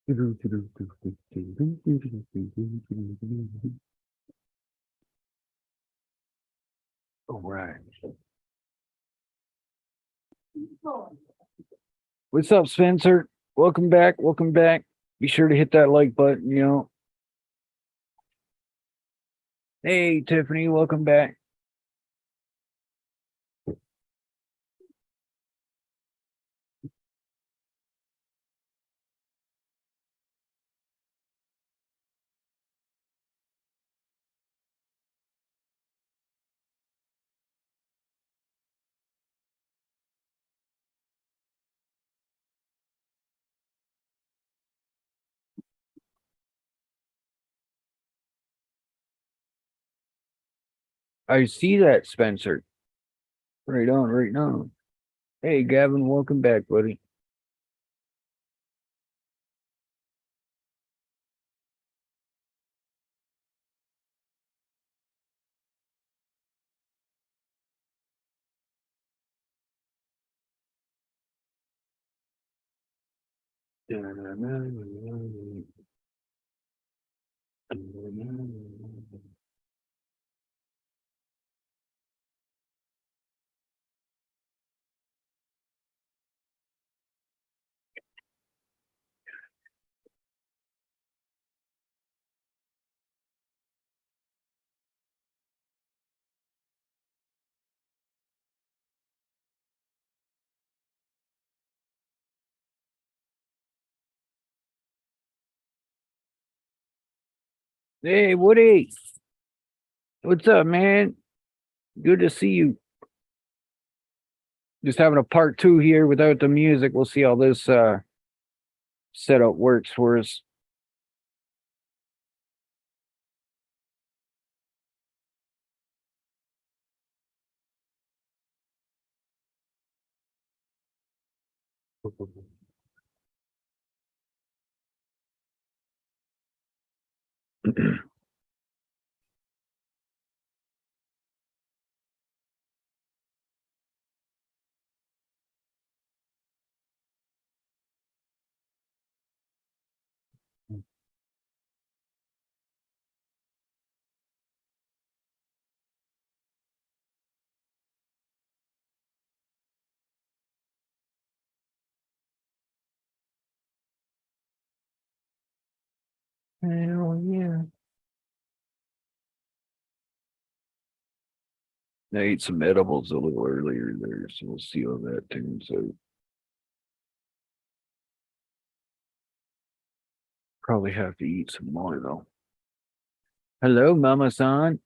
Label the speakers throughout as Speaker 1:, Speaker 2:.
Speaker 1: All right. What's up, Spencer? Welcome back. Welcome back. Be sure to hit that like button, you know. Hey, Tiffany, welcome back. I see that, Spencer. Right on, right on. Hey, Gavin, welcome back, buddy. Hey, Woody. What's up, man? Good to see you. Just having a part 2 here without the music. We'll see how this setup works for us. Hell yeah. I ate some edibles a little earlier there, so we'll see how that turns out. Probably have to eat some more though. Hello, Mama-san.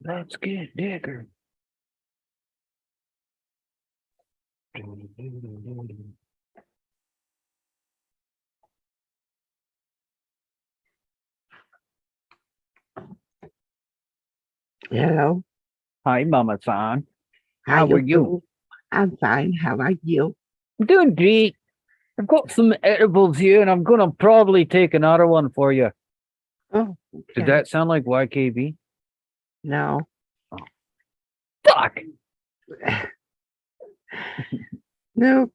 Speaker 1: Let's get digger.
Speaker 2: Hello.
Speaker 1: Hi, Mama-san.
Speaker 2: How
Speaker 1: How are
Speaker 2: you
Speaker 1: you?
Speaker 2: doing? I'm fine. How are you?
Speaker 1: I'm doing great. I've got some edibles here, and I'm gonna probably take another one for you.
Speaker 2: Oh,
Speaker 1: Did
Speaker 2: okay.
Speaker 1: that sound like YKB?
Speaker 2: No.
Speaker 1: Fuck.
Speaker 2: No.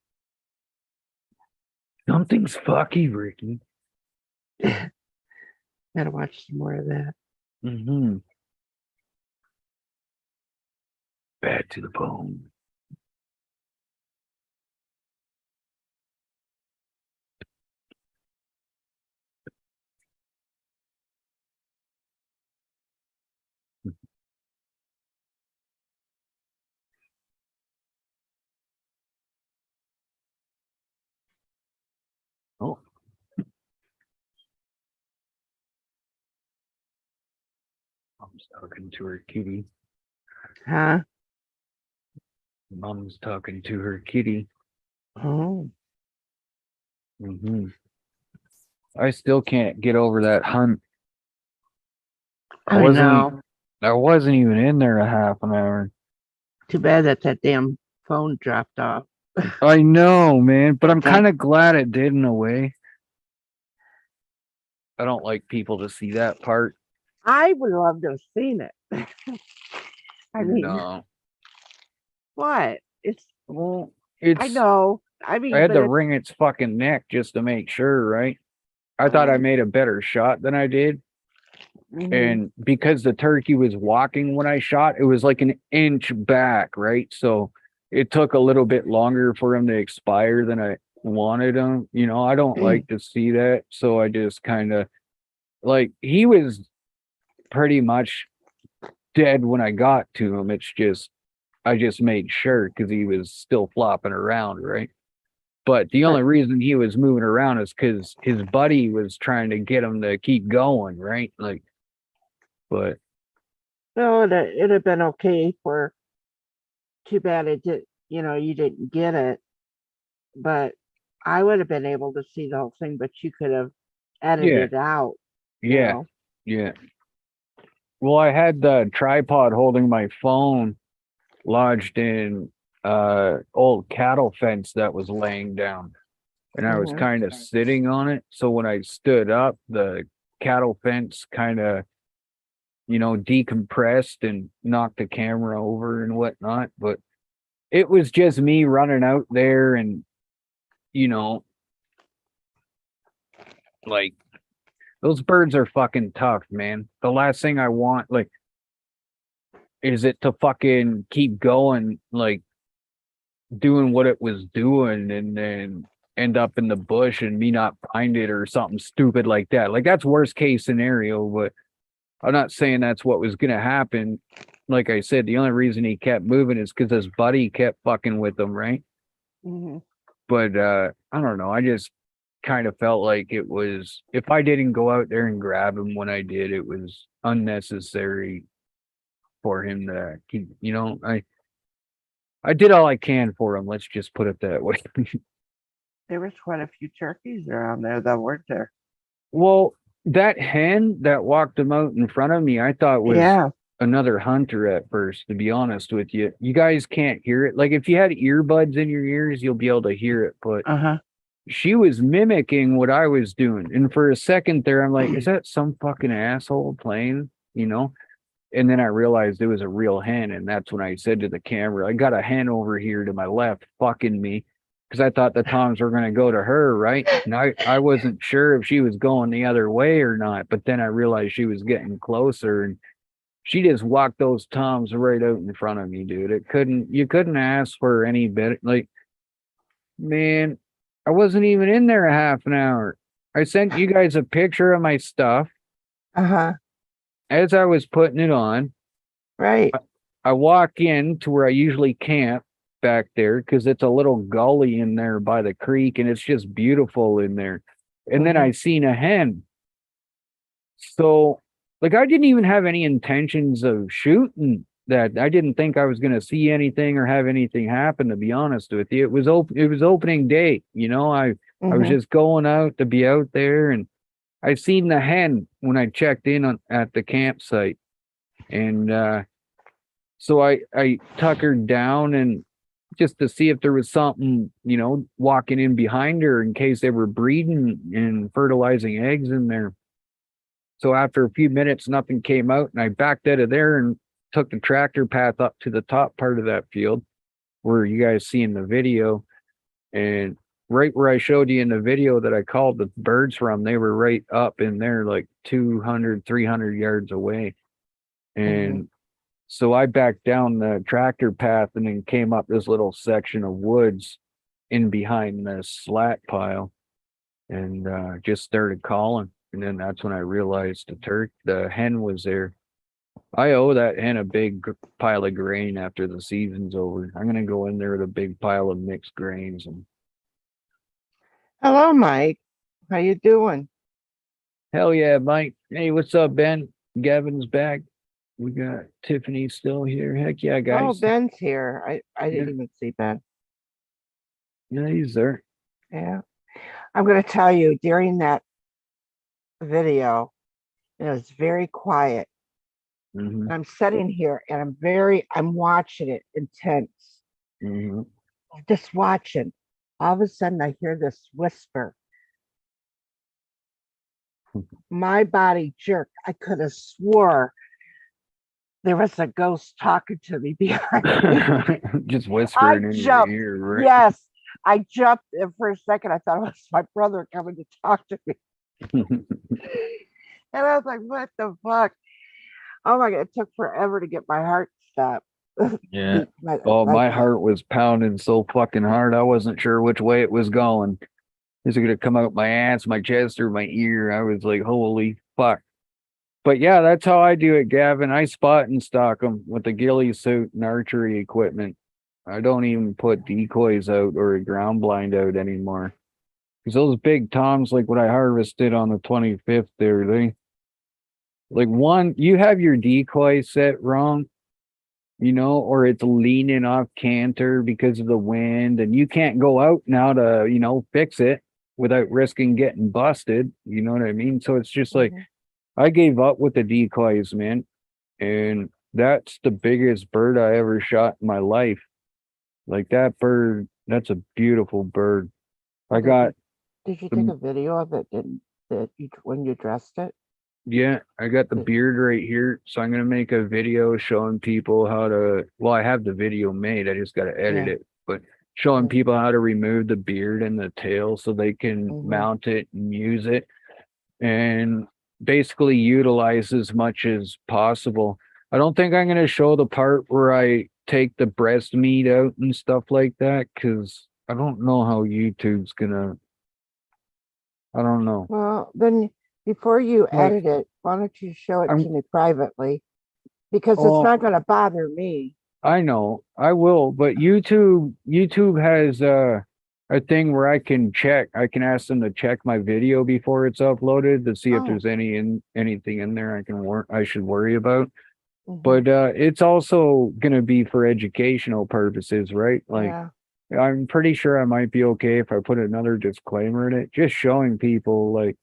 Speaker 1: Something's fucky, Ricky.
Speaker 2: Gotta watch some more of that.
Speaker 1: Mm-hmm. Bad to the bone. Mom's talking to her kitty.
Speaker 2: Huh?
Speaker 1: Mom's talking to her kitty.
Speaker 2: Oh.
Speaker 1: I still can't get over that hunt.
Speaker 2: I know.
Speaker 1: I wasn't even in there a half an hour.
Speaker 2: Too bad that damn phone dropped off.
Speaker 1: I know, man, but I'm
Speaker 2: Okay.
Speaker 1: kind of glad it did in a way. I don't like people to see that part.
Speaker 2: I would love to have seen it. I mean,
Speaker 1: No.
Speaker 2: what? It's.
Speaker 1: Well,
Speaker 2: I know. I mean,
Speaker 1: I had
Speaker 2: but
Speaker 1: to
Speaker 2: it's,
Speaker 1: wring its fucking neck just to make sure, right? I thought I made a better shot than I did.
Speaker 2: mhm.
Speaker 1: And because the turkey was walking when I shot, it was like an inch back, right? So it took a little bit longer for him to expire than I wanted him. You know, I don't like to see that. So I just kind of like he was pretty much dead when I got to him. It's just I just made sure because he was still flopping around, right? But the only reason he was moving around is because his buddy was trying to get him to keep going, right? Like, but
Speaker 2: No, it'd have been okay for. Too bad it did. You didn't get it, but I would have been able to see the whole thing. But you could have edited it out.
Speaker 1: yeah, Well, I had the tripod holding my phone lodged in old cattle fence that was laying down, and I was
Speaker 2: Mhm.
Speaker 1: kind of sitting on it. So when I stood up, the cattle fence kind of decompressed and knocked the camera over and whatnot. But it was just me running out there and, you know, like those birds are fucking tough, man. The last thing I want, like, is it to fucking keep going, like doing what it was doing and then end up in the bush and me not find it or something stupid like that. Like that's worst case scenario, but I'm not saying that's what was gonna happen. Like I said, the only reason he kept moving is because his buddy kept fucking with him, right?
Speaker 2: Mhm.
Speaker 1: But I don't know. I just kind of felt like it was if I didn't go out there and grab him when I did, it was unnecessary for him to keep, I did all I can for him. Let's just put it that way.
Speaker 2: There was quite a few turkeys around there that weren't there.
Speaker 1: Well, that hen that walked him out in front of me, I thought was
Speaker 2: Yeah.
Speaker 1: another hunter at first, to be honest with you. You guys can't hear it. Like if you had earbuds in your ears, you'll be able to hear it, but
Speaker 2: Uh-huh.
Speaker 1: she was mimicking what I was doing. And for a second there, I'm like, is that some fucking asshole playing? You know? And then I realized it was a real hen. And that's when I said to the camera, I got a hen over here to my left fucking me. Because I thought the toms were going to go to her, right? And I wasn't sure if she was going the other way or not. But then I realized she was getting closer and she just walked those toms right out in front of me, dude. You couldn't ask for any better. Like, man, I wasn't even in there a half an hour. I sent you guys a picture of my stuff
Speaker 2: Uh-huh.
Speaker 1: as I was putting it on.
Speaker 2: Right.
Speaker 1: I walk in to where I usually camp back there because it's a little gully in there by the creek and it's just beautiful in there. And then I seen a hen. So, like, I didn't even have any intentions of shooting that. I didn't think I was going to see anything or have anything happen, to be honest with you. It was opening day, I was just going out to be out there and I seen the hen when I checked in at the campsite. And so I tuckered down and just to see if there was something, walking in behind her in case they were breeding and fertilizing eggs in there. So after a few minutes, nothing came out, and I backed out of there and took the tractor path up to the top part of that field where you guys see in the video. And right where I showed you in the video that I called the birds from, they were right up in there, like 200, 300 yards away. And so I backed down the tractor path and then came up this little section of woods in behind the slat pile and just started calling. And then that's when I realized the hen was there. I owe that hen a big pile of grain after the season's over. I'm gonna go in there with a big pile of mixed grains. And
Speaker 2: Hello, Mike. How you doing?
Speaker 1: hell yeah, Mike. Hey, what's up, Ben? Gavin's back. We got Tiffany still here. Heck yeah,
Speaker 2: Oh,
Speaker 1: guys.
Speaker 2: Ben's here. I
Speaker 1: Yeah,
Speaker 2: didn't even see Ben.
Speaker 1: yeah, he's there.
Speaker 2: Yeah. I'm going to tell you during that video, it was very quiet.
Speaker 1: Mm-hmm.
Speaker 2: And I'm sitting here and I'm watching it intense,
Speaker 1: Mm-hmm.
Speaker 2: just watching. All of a sudden, I hear this whisper. My body jerked. I could have swore there was a ghost talking to me behind me.
Speaker 1: Just
Speaker 2: I
Speaker 1: whispering in your
Speaker 2: jumped.
Speaker 1: ear, right?
Speaker 2: Yes, I jumped. And for a second, I thought it was my brother coming to talk to me. And I was like, what the fuck? Oh my God, it took forever to get my heart stopped.
Speaker 1: Yeah. Oh,
Speaker 2: Like
Speaker 1: my heart was pounding so fucking hard. I wasn't sure which way it was going. Is it gonna come out my ass, my chest, or my ear? I was like, holy fuck. But yeah, that's how I do it, Gavin. I spot and stalk them with the ghillie suit and archery equipment. I don't even put decoys out or a ground blind out anymore. Because those big toms, like what I harvested on the 25th there, they like one, you have your decoy set wrong, or it's leaning off canter because of the wind, and you can't go out now to, fix it without risking getting busted. You know what I mean? So it's just like,
Speaker 2: Mhm.
Speaker 1: I gave up with the decoys, man. And that's the biggest bird I ever shot in my life. Like that bird, that's a beautiful bird. I
Speaker 2: Well, did
Speaker 1: got
Speaker 2: you did you take
Speaker 1: the
Speaker 2: a video of it? Didn't that you when you dressed it?
Speaker 1: Yeah, I got the
Speaker 2: Did-
Speaker 1: beard right here. So I'm gonna make a video showing people how to, well, I have the video made, I just gotta edit
Speaker 2: Yeah.
Speaker 1: it, but showing
Speaker 2: Yeah.
Speaker 1: people how to remove the beard and the tail so they can
Speaker 2: Hmm.
Speaker 1: mount it and use it and basically utilize as much as possible. I don't think I'm gonna show the part where I take the breast meat out and stuff like that, because I don't know how YouTube's gonna, I don't know.
Speaker 2: Well, then before you
Speaker 1: Like,
Speaker 2: edit it, why don't you show it to
Speaker 1: I'm
Speaker 2: me privately? Because it's
Speaker 1: oh
Speaker 2: not going to bother me.
Speaker 1: I know, I will, but YouTube has a thing where I can ask them to check my video before it's uploaded to see if
Speaker 2: Oh.
Speaker 1: there's anything in there I should worry about.
Speaker 2: Hmm.
Speaker 1: But it's also gonna be for educational purposes, right? Like,
Speaker 2: Yeah.
Speaker 1: I'm pretty sure I might be okay if I put another disclaimer in it, just showing people like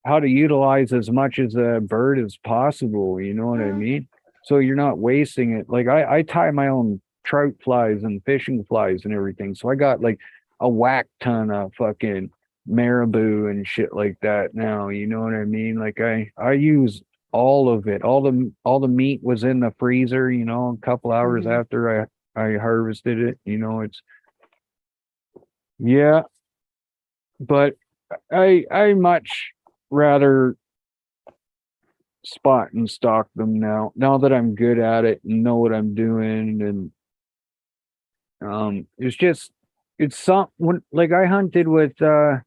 Speaker 1: how to utilize as much as a bird as possible, you know what I
Speaker 2: Yeah.
Speaker 1: mean? So you're not wasting it. Like, I tie my own trout flies and fishing flies and everything. So I got like a whack ton of fucking marabou and shit like that now, you know what I mean? Like, I use all of it. All the meat was in the freezer, a couple hours
Speaker 2: Hmm.
Speaker 1: after I harvested it, it's, yeah, but I much rather spot and stalk them now that I'm good at it and know what I'm doing. And it's just, it's some when, like, I hunted with a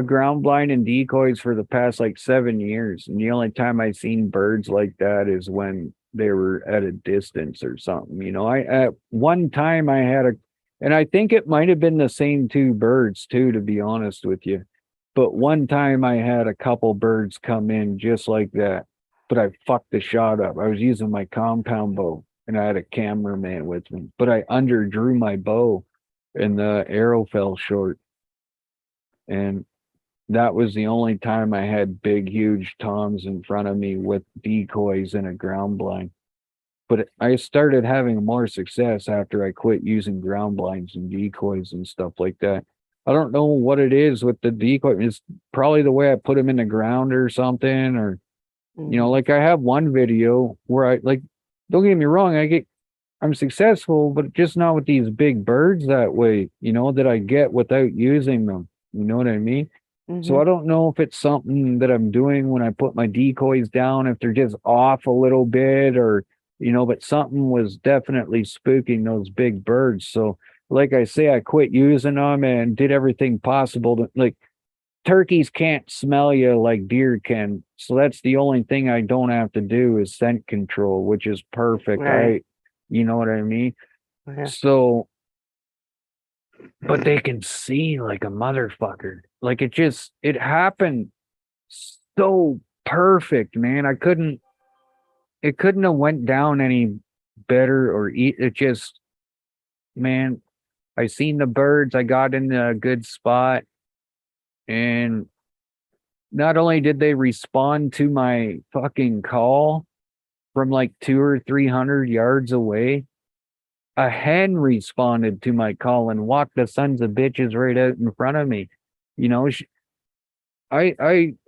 Speaker 1: ground blind and decoys for the past like 7 years, and the only time I seen birds like that is when they were at a distance or something. I at one time I had a, and I think it might have been the same two birds too, to be honest with you. But one time I had a couple birds come in just like that, but I fucked the shot up. I was using my compound bow and I had a cameraman with me, but I underdrew my bow and the arrow fell short. And that was the only time I had big, huge toms in front of me with decoys and a ground blind. But I started having more success after I quit using ground blinds and decoys and stuff like that. I don't know what it is with the decoy. It's probably the way I put them in the ground or something, or,
Speaker 2: Hmm.
Speaker 1: like, I have one video where I like, don't get me wrong, I'm successful, but just not with these big birds that way, that I get without using them. You know what I mean? So
Speaker 2: Hmm.
Speaker 1: I don't know if it's something that I'm doing when I put my decoys down, if they're just off a little bit, or, but something was definitely spooking those big birds. So, like I say, I quit using them and did everything possible to, like, turkeys can't smell you like deer can. So that's the only thing I don't have to do is scent control, which is perfect.
Speaker 2: Right.
Speaker 1: You know what I mean?
Speaker 2: Yeah.
Speaker 1: So, but they can see like a motherfucker. Like, it happened so perfect, man. I couldn't. it couldn't have went down any better or it just, man, I seen the birds, I got in a good spot, and not only did they respond to my fucking call from like 200 or 300 yards away, a hen responded to my call and walked the sons of bitches right out in front of me. You know, I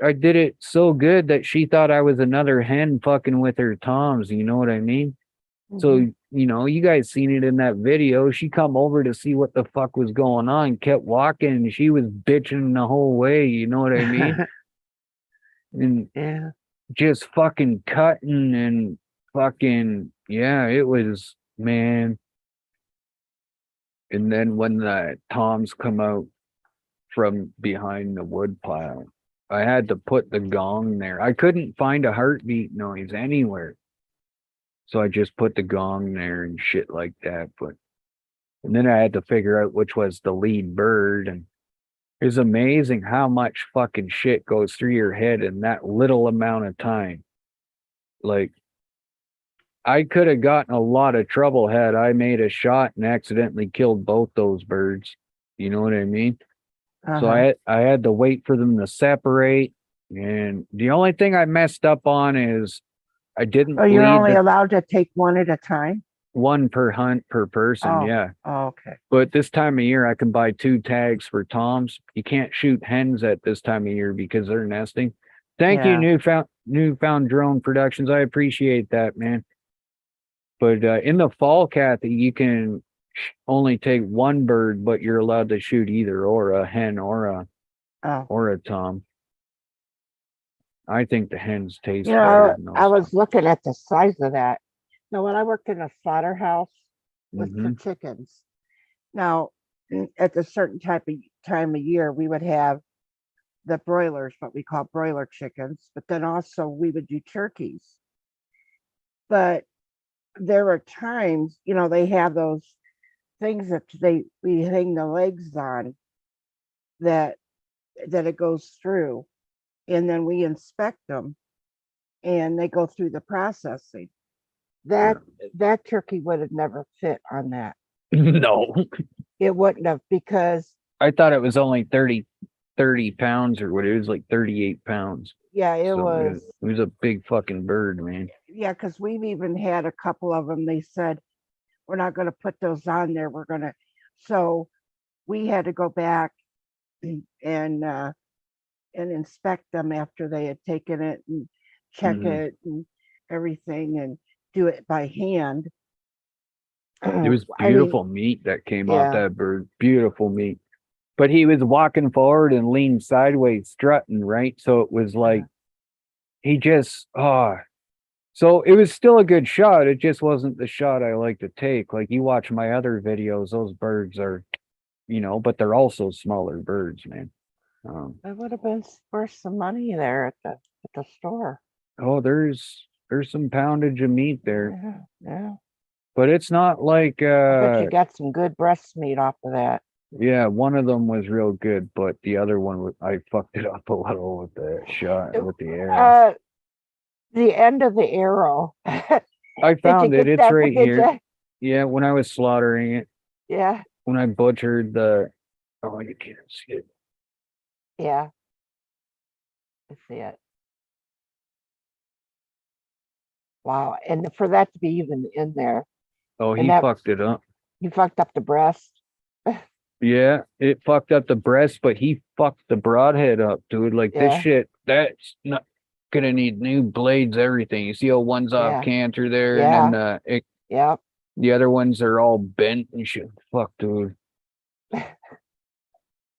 Speaker 1: did it so good that she thought I was another hen fucking with her toms. You know what I mean? So,
Speaker 2: Mhm.
Speaker 1: you know, you guys seen it in that video. She come over to see what the fuck was going on, kept walking, and she was bitching the whole way. You know what I mean? And
Speaker 2: Yeah.
Speaker 1: just fucking cutting and fucking, yeah, it was, man. And then when the toms come out from behind the wood pile, I had to put the gong there. I couldn't find a heartbeat noise anywhere. So I just put the gong there and shit like that. But and then I had to figure out which was the lead bird. And it's amazing how much fucking shit goes through your head in that little amount of time. Like, I could have gotten a lot of trouble had I made a shot and accidentally killed both those birds. You know what I mean? So
Speaker 2: Uh-huh.
Speaker 1: I had to wait for them to separate. And the only thing I messed up on is I
Speaker 2: Oh,
Speaker 1: didn't
Speaker 2: you're
Speaker 1: lead
Speaker 2: only
Speaker 1: the
Speaker 2: allowed to take one at a time?
Speaker 1: one per hunt per person.
Speaker 2: Oh,
Speaker 1: Yeah.
Speaker 2: oh, okay.
Speaker 1: But this time of year, I can buy 2 tags for toms. You can't shoot hens at this time of year because they're nesting. Thank you,
Speaker 2: Yeah.
Speaker 1: newfound drone productions. I appreciate that, man. But in the fall, Kathy, you can only take one bird, but you're allowed to shoot either or a hen
Speaker 2: Oh.
Speaker 1: or a tom. I think the hens
Speaker 2: You
Speaker 1: taste better
Speaker 2: know,
Speaker 1: than
Speaker 2: I
Speaker 1: those.
Speaker 2: was looking at the size of that. Now, when I worked in a slaughterhouse with the
Speaker 1: Hmm.
Speaker 2: chickens, now at a certain type of time of year, we would have the broilers, what we call broiler chickens, but then also we would do turkeys. But there were times, they have those things that we hang the legs on that it goes through, and then we inspect them, and they go through the processing. That that turkey would have never fit on that.
Speaker 1: No,
Speaker 2: It wouldn't have, because
Speaker 1: I thought it was only 30 pounds or what. It was like 38 pounds.
Speaker 2: yeah, it
Speaker 1: So
Speaker 2: was.
Speaker 1: it was a big fucking bird, man.
Speaker 2: Yeah, because we've even had a couple of them. They said, we're not going to put those on there. We're going to, so we had to go back and inspect them after they had taken it and check
Speaker 1: Hmm.
Speaker 2: it and everything and do it by hand.
Speaker 1: It was
Speaker 2: I mean,
Speaker 1: beautiful meat that came off
Speaker 2: yeah,
Speaker 1: that bird. Beautiful meat. But he was walking forward and leaned sideways, strutting, right? So it was
Speaker 2: yeah.
Speaker 1: like he just so it was still a good shot. It just wasn't the shot I like to take. Like you watch my other videos, those birds are, but they're also smaller birds, man. Um,
Speaker 2: It would have been worth some money there at the store.
Speaker 1: oh, there's some poundage of meat there,
Speaker 2: Yeah, yeah.
Speaker 1: but it's not like
Speaker 2: I bet you got some good breast meat off of that.
Speaker 1: yeah, one of them was real good, but the other one was I fucked it up a little with the shot with the arrow.
Speaker 2: Uh, the end of the arrow.
Speaker 1: I
Speaker 2: Did you
Speaker 1: found it.
Speaker 2: get
Speaker 1: It's
Speaker 2: that?
Speaker 1: right
Speaker 2: Did
Speaker 1: here.
Speaker 2: you?
Speaker 1: Yeah, when I was slaughtering it,
Speaker 2: Yeah,
Speaker 1: when I butchered the oh, you can't see it.
Speaker 2: yeah. I see it. Wow. And for that to be even in there,
Speaker 1: Oh,
Speaker 2: and
Speaker 1: he
Speaker 2: that
Speaker 1: fucked it up.
Speaker 2: you fucked up the breast.
Speaker 1: Yeah, it fucked up the breast, but he fucked the broadhead up, dude. Like this
Speaker 2: Yeah,
Speaker 1: shit, that's not gonna need new blades, everything. You see how one's off
Speaker 2: yeah,
Speaker 1: canter there, and then
Speaker 2: yeah, yeah.
Speaker 1: the other ones are all bent and shit. Fuck, dude.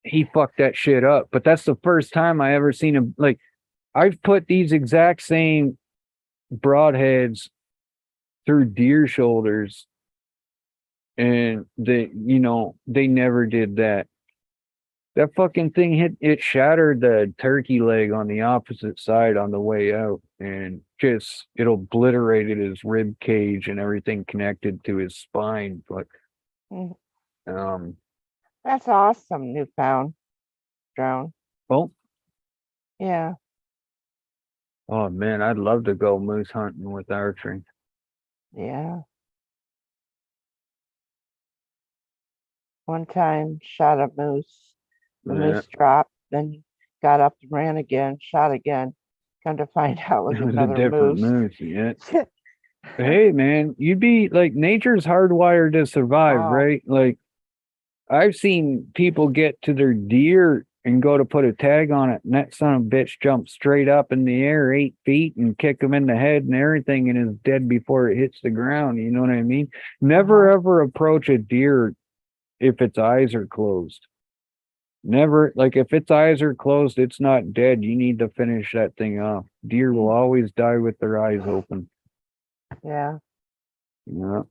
Speaker 1: He fucked that shit up. But that's the first time I ever seen him. Like, I've put these exact same broadheads through deer shoulders, and they never did that. That fucking thing it shattered the turkey leg on the opposite side on the way out, and just it obliterated his rib cage and everything connected to his spine. But
Speaker 2: Mm,
Speaker 1: um,
Speaker 2: that's awesome, newfound drone.
Speaker 1: well,
Speaker 2: Yeah.
Speaker 1: Oh man, I'd love to go moose hunting with Archery.
Speaker 2: Yeah. One time shot a moose. The
Speaker 1: Yeah,
Speaker 2: moose dropped, then got up and ran again, shot again. Come to find out it
Speaker 1: it
Speaker 2: was
Speaker 1: was a
Speaker 2: another
Speaker 1: different
Speaker 2: moose.
Speaker 1: moose. Yeah. Hey man, you'd be like nature's hardwired to survive,
Speaker 2: Oh,
Speaker 1: right? Like I've seen people get to their deer and go to put a tag on it, and that son of a bitch jumps straight up in the air 8 feet and kick him in the head and everything, and is dead before it hits the ground. You know what I mean? Never
Speaker 2: uh-huh.
Speaker 1: ever approach a deer if its eyes are closed. Never, like if its eyes are closed, it's not dead. You need to finish that thing off. Deer will always die with their eyes open.
Speaker 2: Yeah.
Speaker 1: Yeah,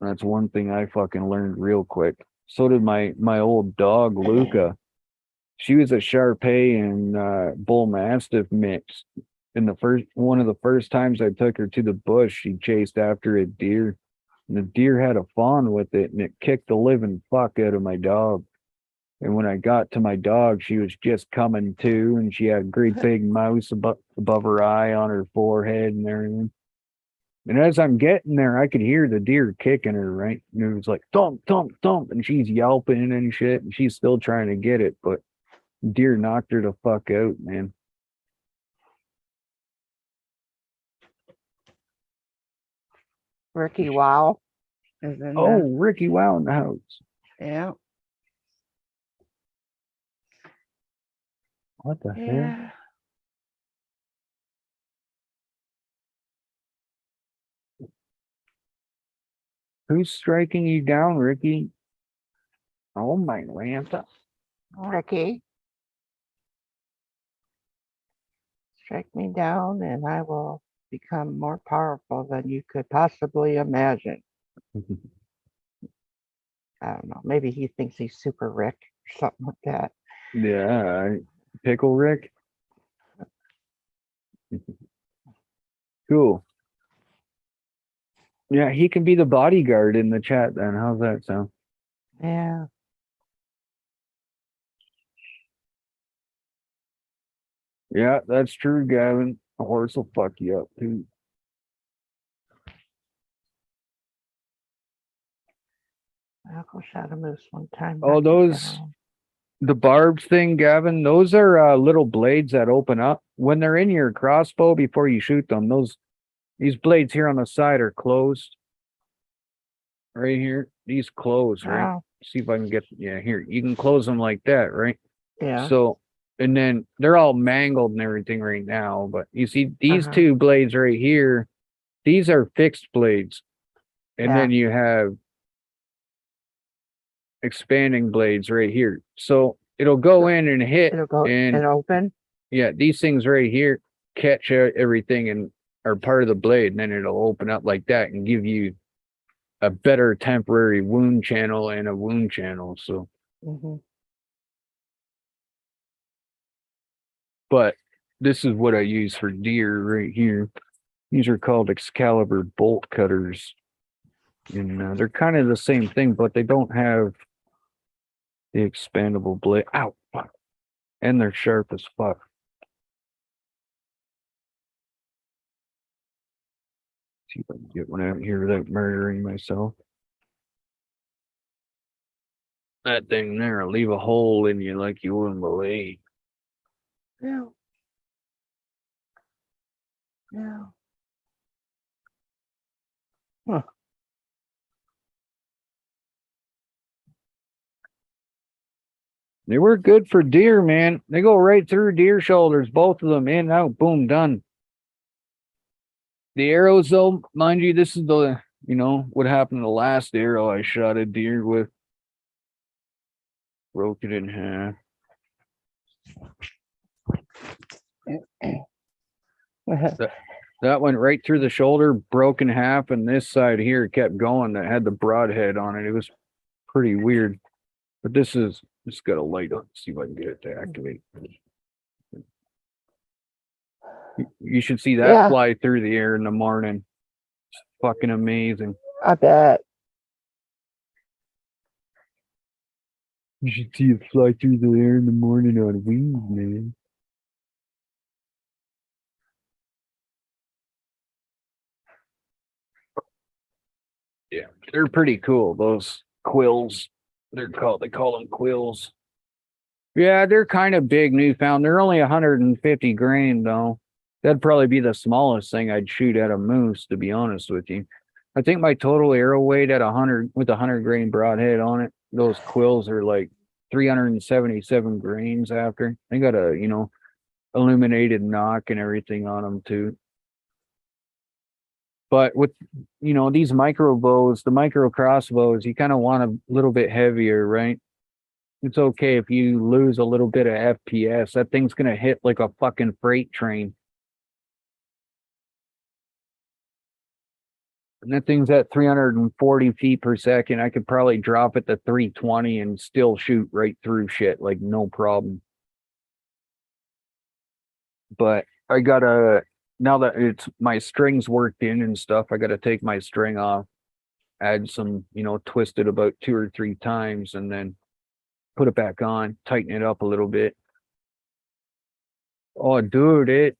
Speaker 1: that's one thing I fucking learned real quick. So did my old dog Luca. She was a Shar and Bull Mastiff mix. And the first one of the first times I took her to the bush, she chased after a deer. And the deer had a fawn with it, and it kicked the living fuck out of my dog. And when I got to my dog, she was just coming to, and she had a great big mouse above her eye on her forehead and everything. And as I'm getting there, I could hear the deer kicking her, right? And it was like thump, thump, thump, and she's yelping and shit, and she's still trying to get it, but deer knocked her the fuck out, man.
Speaker 2: Ricky Wow is in
Speaker 1: Oh,
Speaker 2: the
Speaker 1: Ricky Wow in the house.
Speaker 2: yeah.
Speaker 1: What the hell?
Speaker 2: Yeah.
Speaker 1: Who's striking you down, Ricky? Oh my Lanta.
Speaker 2: Ricky, strike me down and I will become more powerful than you could possibly imagine. I don't know. Maybe he thinks he's Super Rick or something like that.
Speaker 1: Yeah, Pickle Rick. Cool. Yeah, he can be the bodyguard in the chat then. How's that sound?
Speaker 2: Yeah.
Speaker 1: Yeah, that's true, Gavin. A horse will fuck you up too.
Speaker 2: Uncle shot a moose one time.
Speaker 1: Oh, the barbed thing, Gavin, those are little blades that open up when they're in your crossbow before you shoot them. These blades here on the side are closed. Right here, these close, right?
Speaker 2: Oh,
Speaker 1: See if I can get, yeah, here. You can close them like that, right?
Speaker 2: yeah.
Speaker 1: So, and then they're all mangled and everything right now, but you see these
Speaker 2: Uh-huh.
Speaker 1: two blades right here, these are fixed blades. And
Speaker 2: Yeah.
Speaker 1: then you have expanding blades right here. So it'll go in and hit,
Speaker 2: It'll go and
Speaker 1: and
Speaker 2: open.
Speaker 1: yeah, these things right here catch everything and are part of the blade, and then it'll open up like that and give you a better temporary wound channel and a wound channel. So,
Speaker 2: Mm-hmm.
Speaker 1: but this is what I use for deer right here. These are called Excalibur bolt cutters, and they're kind of the same thing, but they don't have the expandable blade. Ow, fuck. And they're sharp as fuck. See if I can get one out here without murdering myself. That thing there will leave a hole in you like you wouldn't believe.
Speaker 2: Yeah. Yeah. Huh.
Speaker 1: They work good for deer, man. They go right through deer shoulders, both of them, in, out, boom, done. The arrows, though, mind you, this is what happened to the last arrow I shot a deer with. Broke it in half. That went right through the shoulder, broke in half, and this side here kept going. That had the broadhead on it. It was pretty weird. But this is just got a light on. See if I can get it to activate. You should see that
Speaker 2: Yeah.
Speaker 1: fly through the air in the morning. It's fucking amazing.
Speaker 2: I bet.
Speaker 1: You should see it fly through the air in the morning on wings, man. Yeah, they're pretty cool. Those quills. They call them quills. Yeah, they're kind of big newfound. They're only 150 grain though. That'd probably be the smallest thing I'd shoot at a moose, to be honest with you. I think my total arrow weight at 100 with a 100 grain broadhead on it, those quills are like 377 grains after. They got a, illuminated knock and everything on them too. But with, these micro bows, the micro crossbows, you kind of want a little bit heavier, right? It's okay if you lose a little bit of FPS. That thing's gonna hit like a fucking freight train. And that thing's at 340 feet per second. I could probably drop it to 320 and still shoot right through shit, like no problem. But I gotta, now that it's my strings worked in and stuff, I gotta take my string off, add some, twist it about 2 or 3 times, and then put it back on, tighten it up a little bit. Oh, dude,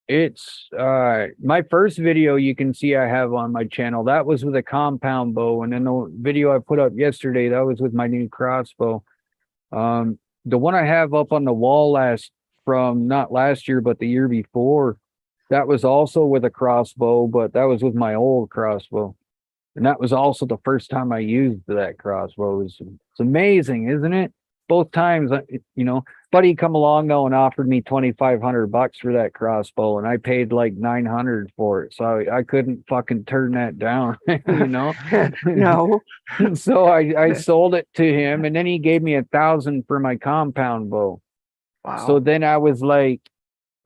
Speaker 1: it's my first video you can see I have on my channel. That was with a compound bow, and then the video I put up yesterday, that was with my new crossbow. The one I have up on the wall from not last year but the year before, that was also with a crossbow, but that was with my old crossbow. And that was also the first time I used that crossbow. It's amazing, isn't it? Both times, buddy come along though and offered me $2,500 for that crossbow, and I paid like 900 for it. So I couldn't fucking turn that down,
Speaker 2: No.
Speaker 1: So I sold it to him, and then he gave me 1,000 for my compound bow.
Speaker 2: Wow.
Speaker 1: So then I was like,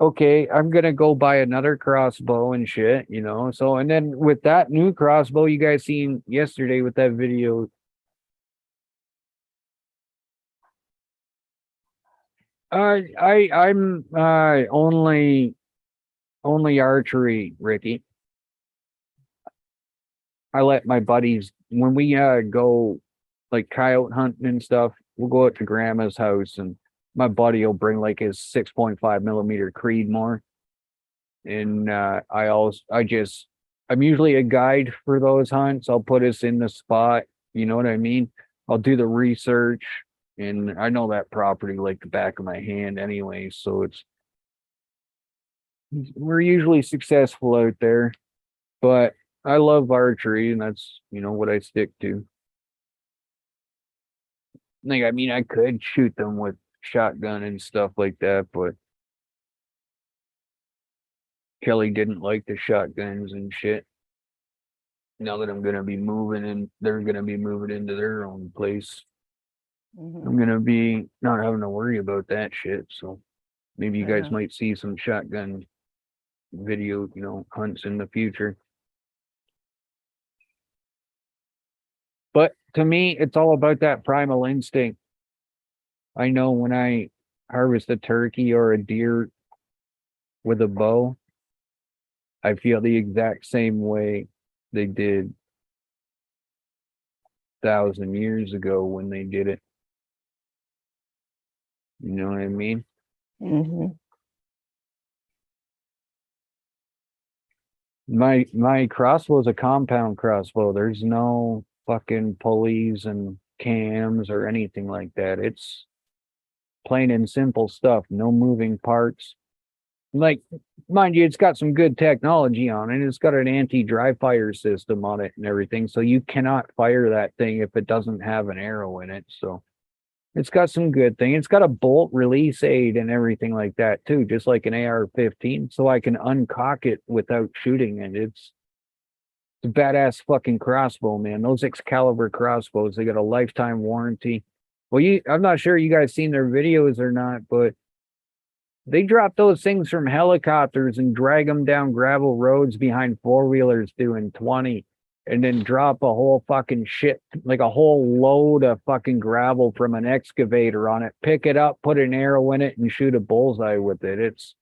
Speaker 1: okay, I'm gonna go buy another crossbow and shit, So, and then with that new crossbow you guys seen yesterday with that video, I'm only archery, Ricky. I let my buddies, when we go like coyote hunting and stuff, we'll go out to grandma's house, and my buddy will bring like his 6.5 millimeter Creedmoor. And I'm usually a guide for those hunts. I'll put us in the spot, you know what I mean? I'll do the research, and I know that property like the back of my hand anyway, so we're usually successful out there. But I love archery, and that's what I stick to. Like, I mean, I could shoot them with shotgun and stuff like that, but Kelly didn't like the shotguns and shit. Now that I'm gonna be moving, and they're gonna be moving into their own place, I'm gonna be not having to worry about that shit. So maybe you guys might see some shotgun video, hunts in the future. But to me, it's all about that primal instinct. I know when I harvest a turkey or a deer with a bow, I feel the exact same way they did 1,000 years ago when they did it. You know what I mean? My crossbow is a compound crossbow. There's no fucking pulleys and cams or anything like that. It's plain and simple stuff. No moving parts. Like, mind you, it's got some good technology on it. It's got an anti-dry fire system on it and everything. So you cannot fire that thing if it doesn't have an arrow in it. So it's got some good thing. It's got a bolt release aid and everything like that too, just like an AR-15. So I can uncock it without shooting it. It's a badass fucking crossbow, man. Those Excalibur crossbows, they got a lifetime warranty. Well, I'm not sure you guys seen their videos or not, but they drop those things from helicopters and drag them down gravel roads behind 4-wheelers doing 20, and then drop a whole fucking shit, like a whole load of fucking gravel from an excavator on it, pick it up, put an arrow in it, and shoot a bullseye with it. It's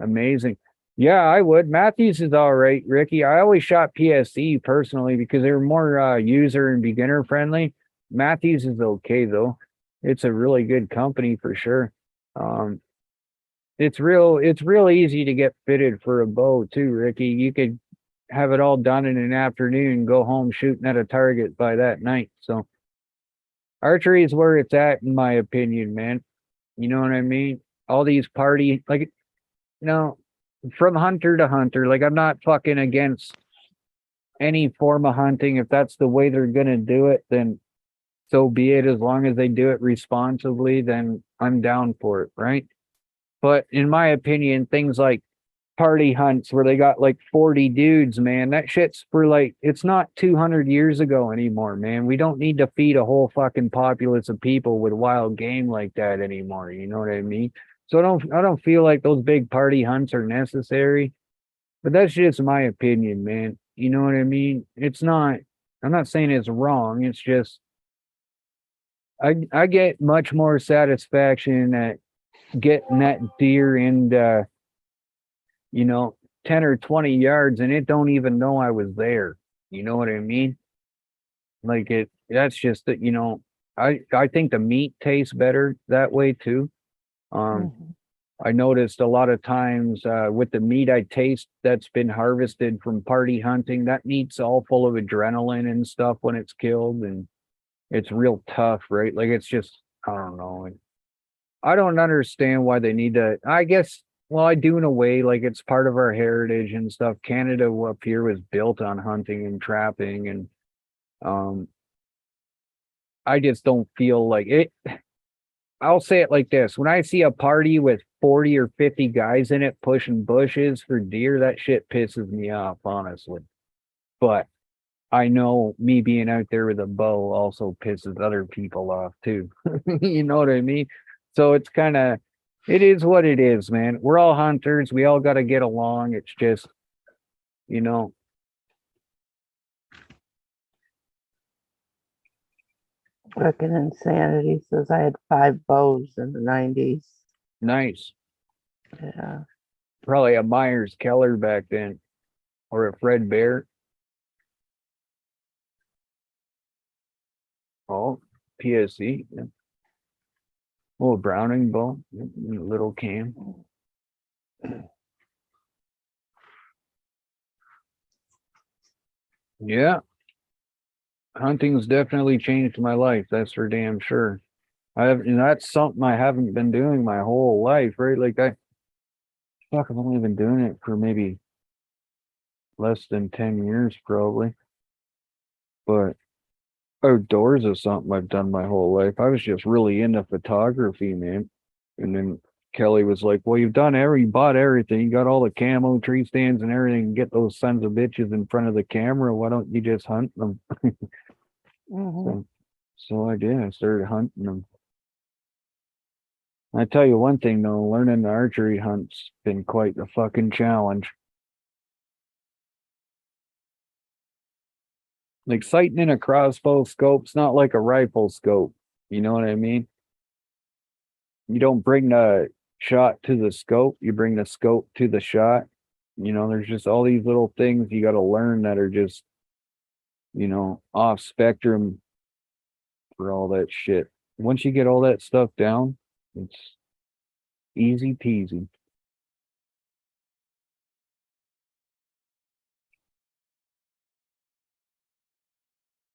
Speaker 1: amazing. Yeah, I would. Matthews is all right, Ricky. I always shot PSE personally because they were more user and beginner friendly. Matthews is okay though. It's a really good company for sure. It's real easy to get fitted for a bow too, Ricky. have it all done in an afternoon, go home shooting at a target by that night. So archery is where it's at, in my opinion, man. You know what I mean? All these party, like, from hunter to hunter, like, I'm not fucking against any form of hunting. If that's the way they're gonna do it, then so be it. As long as they do it responsibly, then I'm down for it, right? But in my opinion, things like party hunts where they got like 40 dudes, man, that shit's for like, it's not 200 years ago anymore, man. We don't need to feed a whole fucking populace of people with wild game like that anymore. You know what I mean? So I don't feel like those big party hunts are necessary, but that's just my opinion, man. You know what I mean? It's not, I'm not saying it's wrong. It's just, I get much more satisfaction at getting that deer in, 10 or 20 yards and it don't even know I was there. You know what I mean? Like, that's just that, I think the meat tastes better that way too. Um,
Speaker 2: Mhm.
Speaker 1: I noticed a lot of times with the meat I taste that's been harvested from party hunting, that meat's all full of adrenaline and stuff when it's killed, and it's real tough, right? Like, it's just, I don't know. I don't understand why they need to. I guess, well, I do in a way, like, it's part of our heritage and stuff. Canada up here was built on hunting and trapping, and um, I just don't feel like it. I'll say it like this: when I see a party with 40 or 50 guys in it pushing bushes for deer, that shit pisses me off, honestly. But I know me being out there with a bow also pisses other people off too. You know what I mean? So it's kind of, it is what it is, man. We're all hunters. We all got to get along. It's just, you know,
Speaker 2: Fucking insanity says I had 5 bows in the 90s.
Speaker 1: nice.
Speaker 2: Yeah.
Speaker 1: Probably a Myers Keller back then, or a Fred Bear. Oh, PSE. Yeah. Oh, Browning bow, little cam. Yeah, hunting's definitely changed my life. That's for damn sure. That's something I haven't been doing my whole life, right? Like, I've only been doing it for maybe less than 10 years, probably. But outdoors is something I've done my whole life. I was just really into photography, man. And then Kelly was like, "Well, you bought everything. You got all the camo tree stands and everything. Get those sons of bitches in front of the camera. Why don't you just hunt them?"
Speaker 2: Hmm.
Speaker 1: So, so I did. I started hunting them. I tell you one thing though, learning the archery hunt's been quite the fucking challenge. Like, sighting in a crossbow scope's not like a rifle scope. You know what I mean? You don't bring the shot to the scope, you bring the scope to the shot. There's just all these little things you got to learn that are just, off spectrum for all that shit. Once you get all that stuff down, it's easy peasy.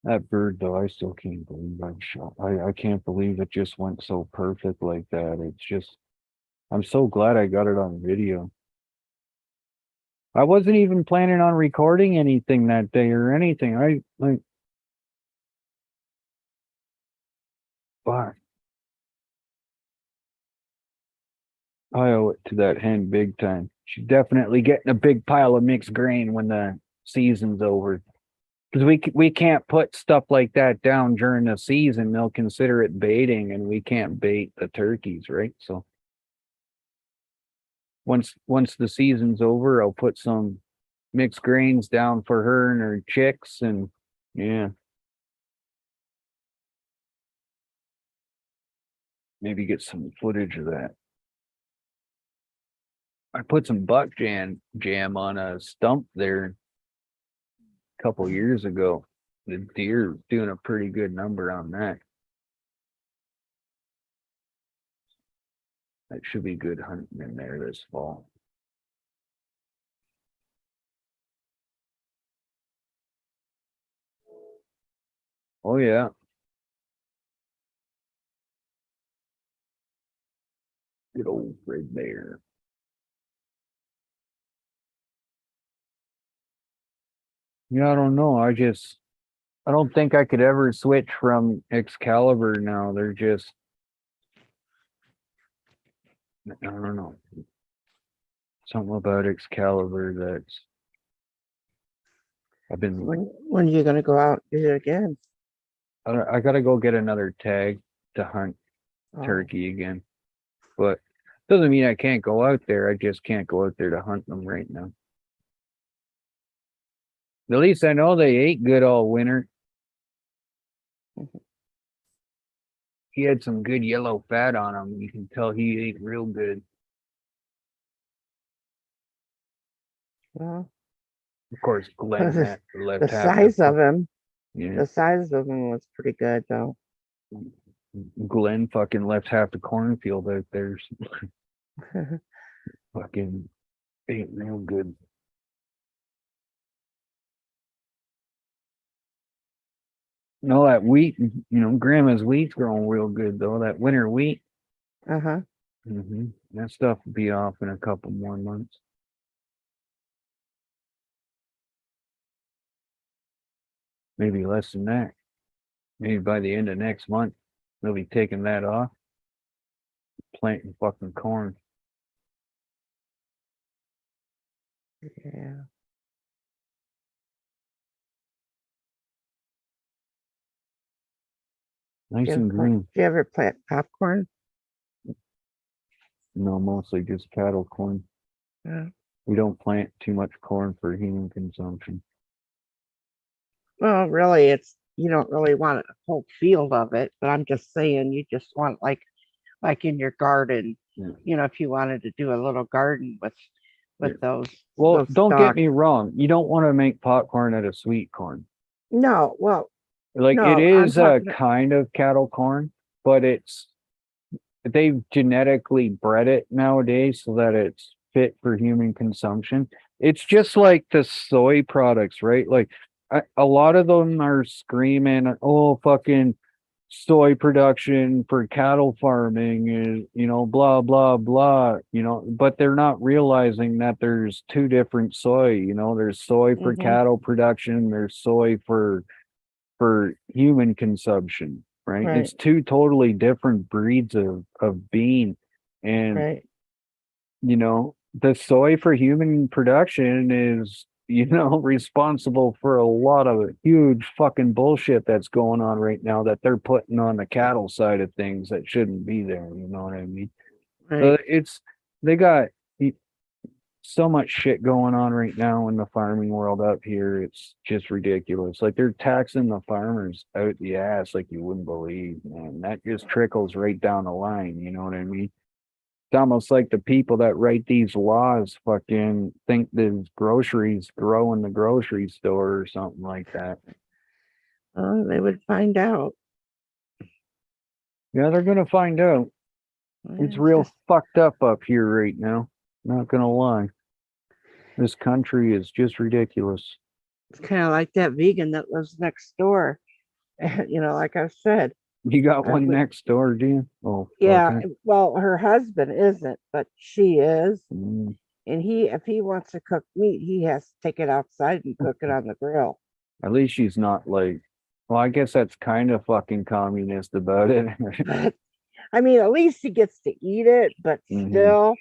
Speaker 1: That bird, though, I still can't believe I shot. I can't believe it just went so perfect like that. It's just, I'm so glad I got it on video. I wasn't even planning on recording anything that day or anything. Fuck, I owe it to that hen big time. She's definitely getting a big pile of mixed grain when the season's over. Because we can't put stuff like that down during the season. They'll consider it baiting, and we can't bait the turkeys, right? So once the season's over, I'll put some mixed grains down for her and her chicks, and yeah, maybe get some footage of that. I put some buck jam on a stump there a couple years ago. The deer doing a pretty good number on that. That should be good hunting in there this fall. Oh yeah. Good old Fred Bear. Yeah, I don't know. I don't think I could ever switch from Excalibur now. They're just, I don't know. Something about Excalibur that's, I've been,
Speaker 2: When are you gonna go out and do it again?
Speaker 1: I gotta go get another tag to hunt
Speaker 2: Oh,
Speaker 1: turkey again. But doesn't mean I can't go out there. I just can't go out there to hunt them right now. At least I know they ate good all winter. He had some good yellow fat on him. You can tell he ate real good.
Speaker 2: well,
Speaker 1: Of course, Glenn
Speaker 2: the,
Speaker 1: left
Speaker 2: the
Speaker 1: half
Speaker 2: size of him,
Speaker 1: yeah.
Speaker 2: the size of him was pretty good though.
Speaker 1: Glenn fucking left half the cornfield out there. Fucking ate real good. No, that wheat, Grandma's wheat's growing real good though. That winter wheat.
Speaker 2: Uh-huh.
Speaker 1: That stuff will be off in a couple more months. Maybe less than that. Maybe by the end of next month, they'll be taking that off, planting fucking corn.
Speaker 2: Yeah.
Speaker 1: Nice and green.
Speaker 2: Do you ever plant popcorn?
Speaker 1: No, mostly just cattle corn.
Speaker 2: Yeah.
Speaker 1: We don't plant too much corn for human consumption.
Speaker 2: Well, really, you don't really want a whole field of it, but I'm just saying you just want like in your garden,
Speaker 1: Yeah.
Speaker 2: if you wanted to do a little garden with
Speaker 1: Yeah.
Speaker 2: those.
Speaker 1: Well,
Speaker 2: those
Speaker 1: don't
Speaker 2: stalks.
Speaker 1: get me wrong. You don't want to make popcorn out of sweet corn.
Speaker 2: No, well,
Speaker 1: Like
Speaker 2: no,
Speaker 1: it
Speaker 2: I'm
Speaker 1: is a
Speaker 2: talking.
Speaker 1: kind of cattle corn, but they've genetically bred it nowadays so that it's fit for human consumption. It's just like the soy products, right? Like a lot of them are screaming, "Oh, fucking soy production for cattle farming is, blah blah blah," but they're not realizing that there's two different soy. There's soy for
Speaker 2: Mhm,
Speaker 1: cattle production, there's soy for human consumption, right?
Speaker 2: right,
Speaker 1: It's two totally different breeds of bean. And,
Speaker 2: right,
Speaker 1: the soy for human production is, responsible for a lot of huge fucking bullshit that's going on right now that they're putting on the cattle side of things that shouldn't be there. You know what I mean? So
Speaker 2: right.
Speaker 1: they got so much shit going on right now in the farming world up here. It's just ridiculous. Like they're taxing the farmers out the ass like you wouldn't believe, man. That just trickles right down the line. You know what I mean? It's almost like the people that write these laws fucking think there's groceries grow in the grocery store or something like that.
Speaker 2: Well, they would find out.
Speaker 1: Yeah, they're gonna find out. It's
Speaker 2: It's
Speaker 1: real
Speaker 2: just
Speaker 1: fucked up here right now. Not gonna lie. This country is just ridiculous.
Speaker 2: it's kind of like that vegan that lives next door. Like I said,
Speaker 1: You got
Speaker 2: I
Speaker 1: one
Speaker 2: would.
Speaker 1: next door, do you? Oh,
Speaker 2: Yeah,
Speaker 1: okay.
Speaker 2: well, her husband isn't, but she is.
Speaker 1: Mm.
Speaker 2: And if he wants to cook meat, he has to take it outside and cook it on the grill.
Speaker 1: At least she's not like, well, I guess that's kind of fucking communist about it.
Speaker 2: But I mean, at least he gets to eat it, but
Speaker 1: Hmm.
Speaker 2: still,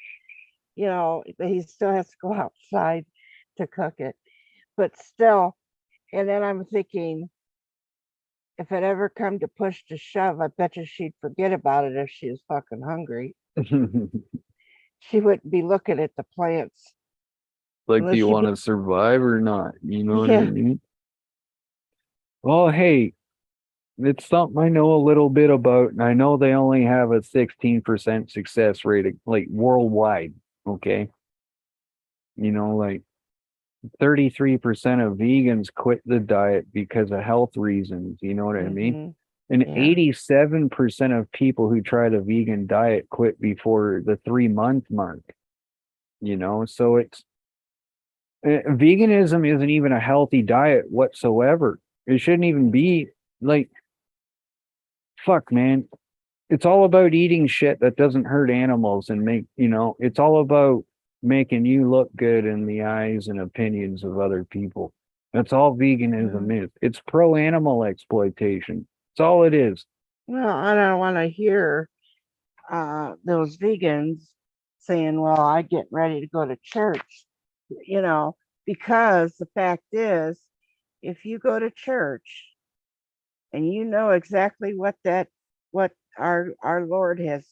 Speaker 2: he still has to go outside to cook it. But still, and then I'm thinking, if it ever come to push to shove, I bet you she'd forget about it if she was fucking hungry. She wouldn't be looking at the plants
Speaker 1: Like, do
Speaker 2: unless
Speaker 1: you
Speaker 2: she
Speaker 1: want
Speaker 2: be,
Speaker 1: to survive or not? You know what I
Speaker 2: yeah.
Speaker 1: mean? Well, hey, it's something I know a little bit about, and I know they only have a 16% success rate, like worldwide. Okay. Like 33% of vegans quit the diet because of health reasons. You know what I mean?
Speaker 2: Hmm.
Speaker 1: And
Speaker 2: Yeah.
Speaker 1: 87% of people who try the vegan diet quit before the 3 month mark. So veganism isn't even a healthy diet whatsoever. It shouldn't even be like, fuck, man. It's all about eating shit that doesn't hurt animals and it's all about making you look good in the eyes and opinions of other people. That's all veganism is. It's pro animal exploitation. That's all it is.
Speaker 2: Well, I don't want to hear those vegans saying, well, I get ready to go to church, because the fact is, if you go to church and you know exactly what our Lord has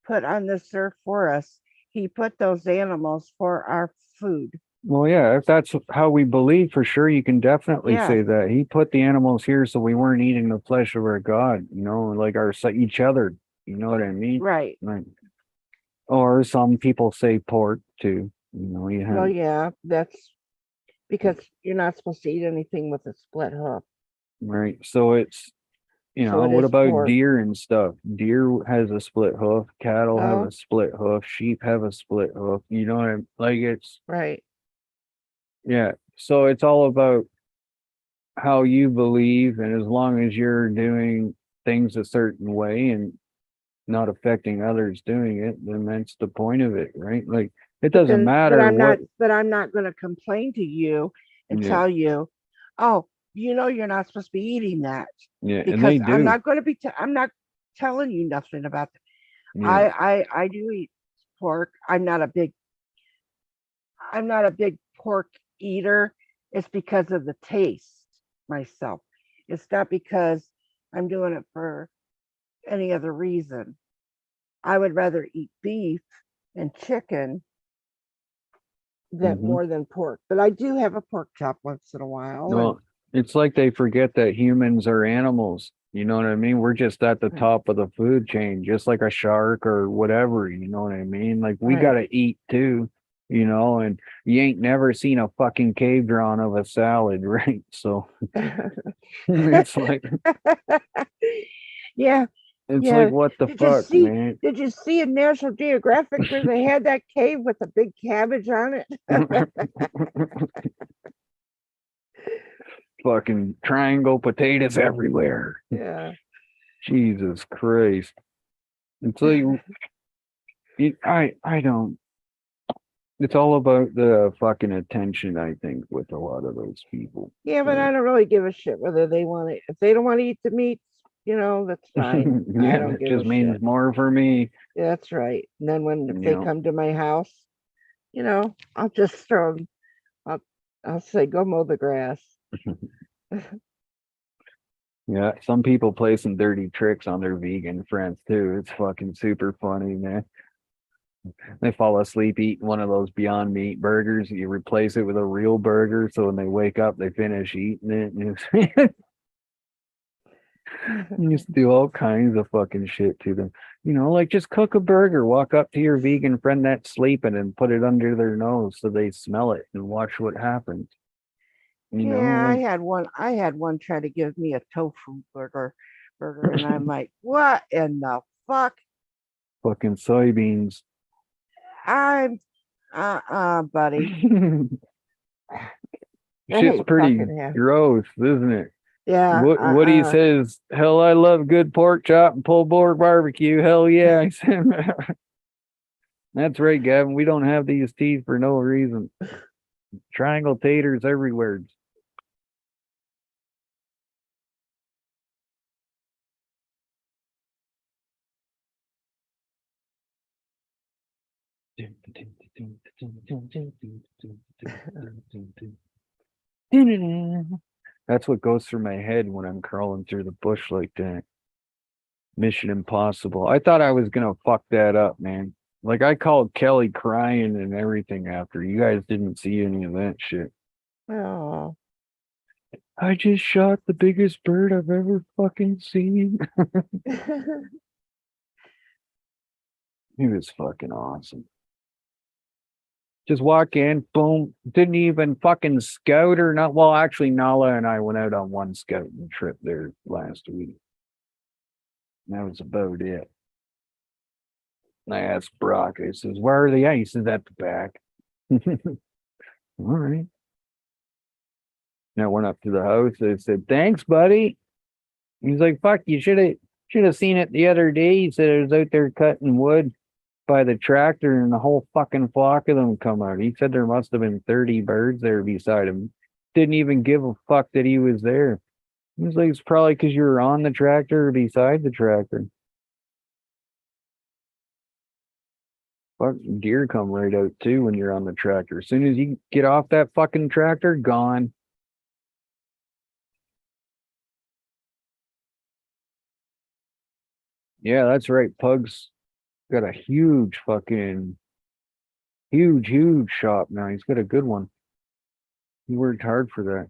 Speaker 2: put on this earth for us, he put those animals for our food.
Speaker 1: Well, yeah, if that's how we believe, for sure, you can definitely say that. He put the animals here so we weren't eating the flesh of our God, like each other. You know what I mean?
Speaker 2: Right.
Speaker 1: Like, or some people say pork too.
Speaker 2: Well, yeah, that's because you're not supposed to eat anything with a split hoof.
Speaker 1: Right. So it's,
Speaker 2: So
Speaker 1: what about
Speaker 2: pork.
Speaker 1: deer and stuff? Deer has a split hoof. Cattle have a split hoof. Sheep have a split hoof. You know what I'm like? It's
Speaker 2: right.
Speaker 1: Yeah. So it's all about how you believe, and as long as you're doing things a certain way and not affecting others doing it, then that's the point of it, right? Like it doesn't matter
Speaker 2: but I'm not going to complain to you and tell you, oh, you're not supposed to be eating that.
Speaker 1: Yeah,
Speaker 2: because
Speaker 1: and they do.
Speaker 2: I'm not going to be I'm not telling you nothing about that. Yeah. I do eat pork. I'm not a big pork eater. It's because of the taste myself. It's not because I'm doing it for any other reason. I would rather eat beef and chicken more than pork, but I do have a pork chop once in a while.
Speaker 1: Well, it's like they forget that humans are animals. You know what I mean? We're just at the top of the food chain, just like a shark or whatever. You know what I mean? Like we gotta eat too, and you ain't never seen a fucking cave drawing of a salad, right? So it's like,
Speaker 2: yeah.
Speaker 1: It's like, what the fuck, man?
Speaker 2: Did you see in National Geographic where they had that cave with a big cabbage on it?
Speaker 1: Fucking triangle potatoes everywhere.
Speaker 2: Yeah.
Speaker 1: Jesus Christ. Until I don't. It's all about the fucking attention, I think, with a lot of those people.
Speaker 2: Yeah, but I don't really give a shit whether they want to. If they don't want to eat the meat, that's fine.
Speaker 1: Yeah, that just means more for me.
Speaker 2: Yeah, that's right. And then if they come to my house, I'll just throw them. I'll say, go mow the grass.
Speaker 1: Yeah, some people play some dirty tricks on their vegan friends too. It's fucking super funny, man. They fall asleep eating one of those Beyond Meat burgers. You replace it with a real burger, so when they wake up, they finish eating it. You used to do all kinds of fucking shit to them. Like just cook a burger, walk up to your vegan friend that's sleeping and put it under their nose so they smell it and watch what happens.
Speaker 2: I had one try to give me a tofu burger, and I'm like, what in the fuck?
Speaker 1: Fucking soybeans.
Speaker 2: I'm buddy.
Speaker 1: Shit's pretty gross, isn't it?
Speaker 2: Yeah.
Speaker 1: Woody says, hell, I love good pork chop and pulled pork barbecue. Hell yeah. I said, that's right, Gavin. We don't have these teeth for no reason. Triangle taters everywhere. That's what goes through my head when I'm crawling through the bush like that. Mission Impossible. I thought I was gonna fuck that up, man. Like I called Kelly crying and everything after. You guys didn't see any of that shit.
Speaker 2: Oh.
Speaker 1: I just shot the biggest bird I've ever fucking seen. He was fucking awesome. Just walk in, boom, didn't even fucking scout or not. Well, actually, Nala and I went out on one scouting trip there last week. That was about it. And I asked Brock, I says, where are the aces at the back? All right. Now I went up to the house. I said, thanks, buddy. He's like, fuck, you should have seen it the other day. He said it was out there cutting wood by the tractor and the whole fucking flock of them come out. He said there must have been 30 birds there beside him. Didn't even give a fuck that he was there. He was like, it's probably because you were on the tractor or beside the tractor. Fuck, deer come right out too when you're on the tractor. As soon as you get off that fucking tractor, gone. Yeah, that's right. Pug's got a huge fucking huge shop now. He's got a good one. He worked hard for that.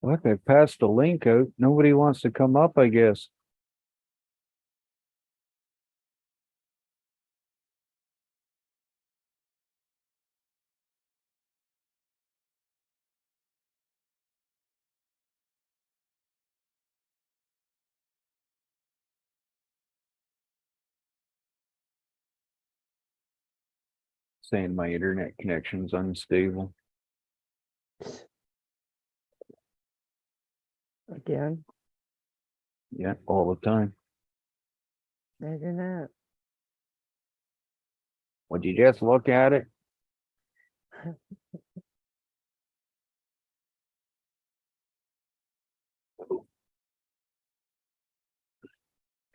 Speaker 1: Look, I passed the link out. Nobody wants to come up, I guess. Saying my internet connection's unstable.
Speaker 2: Again,
Speaker 1: Yeah, all the time.
Speaker 2: maybe not.
Speaker 1: Would you just look at it?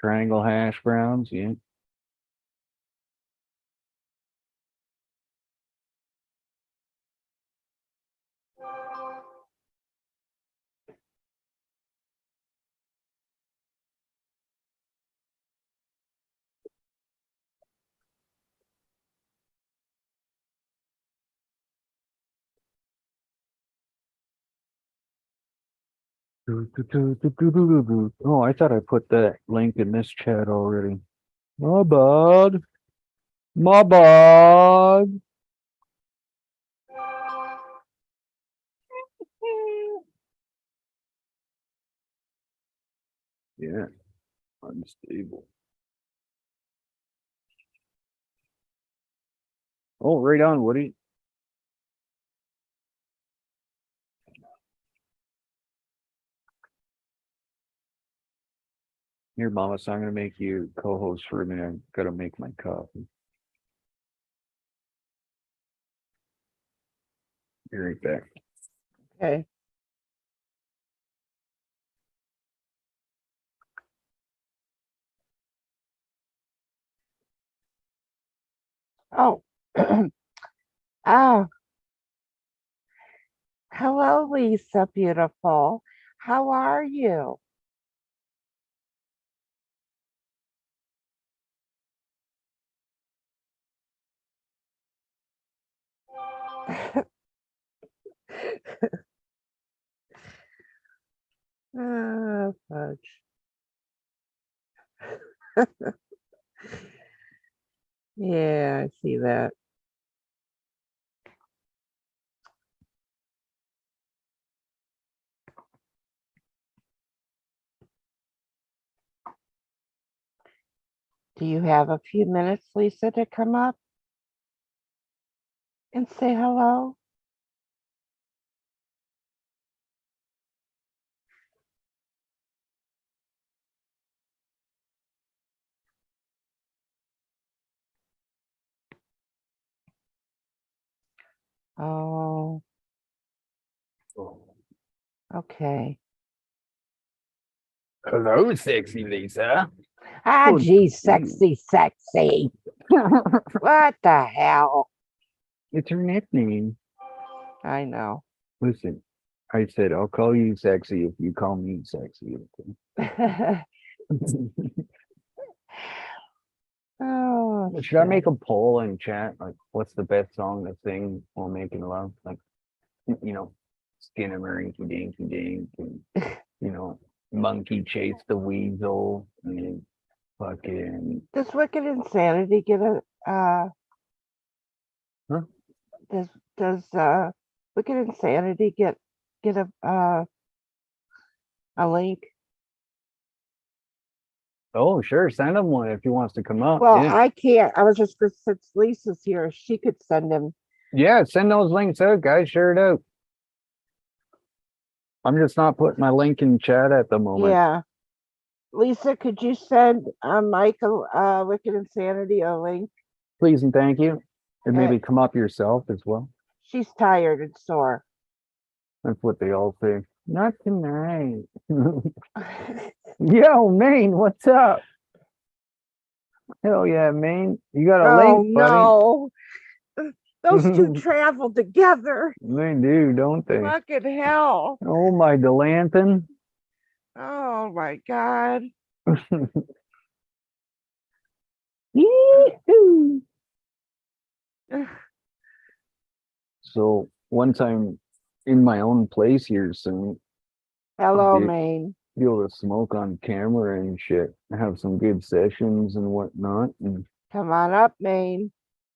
Speaker 1: Triangle hash browns, yeah. Oh, I thought I put that link in this chat already. My bad. My bad. Yeah, unstable. Oh, right on, Woody. Here, Mama, so I'm gonna make you co-host for a minute. I've gotta make my coffee. Be right back.
Speaker 2: Okay. Oh, ah, hello, Lisa, beautiful. How are you? Ah, fudge. Yeah, I see that. Do you have a few minutes, Lisa, to come up and say hello? Oh, okay.
Speaker 1: Hello, sexy Lisa.
Speaker 2: Ah,
Speaker 1: Oh,
Speaker 2: geez, sexy, sexy. What the hell?
Speaker 1: it's her nickname.
Speaker 2: I know.
Speaker 1: Listen, I said I'll call you sexy if you call me sexy.
Speaker 2: Oh,
Speaker 1: Should I make
Speaker 2: shit.
Speaker 1: a poll in chat? Like, what's the best song to sing while making love? Like, Skinnamarink, dinky dink, and monkey chase the weasel, and fucking.
Speaker 2: Does Wicked Insanity get a
Speaker 1: Huh?
Speaker 2: does Wicked Insanity get a link?
Speaker 1: Oh, sure. Send him one if he wants to come up.
Speaker 2: Well,
Speaker 1: Yeah.
Speaker 2: I can't. I was just gonna, since Lisa's here, she could send him.
Speaker 1: Yeah. Send those links out, guys. Share it out. I'm just not putting my link in chat at the moment.
Speaker 2: Yeah. Lisa, could you send Michael Wicked Insanity a link?
Speaker 1: Please and thank you. And
Speaker 2: Uh,
Speaker 1: maybe come up yourself as well.
Speaker 2: she's tired and sore.
Speaker 1: That's what they all say. Not tonight. Yo, Maine, what's up? Hell yeah, Maine. You got a
Speaker 2: Oh
Speaker 1: link, buddy.
Speaker 2: no. Those two travel together.
Speaker 1: They do, don't they?
Speaker 2: Fucking hell.
Speaker 1: Oh my Delanton.
Speaker 2: Oh my God.
Speaker 1: Yee-hoo. So once I'm in my own place here soon,
Speaker 2: Hello,
Speaker 1: be
Speaker 2: Maine.
Speaker 1: able to smoke on camera and shit. Have some good sessions and whatnot. And
Speaker 2: Come on up, Maine.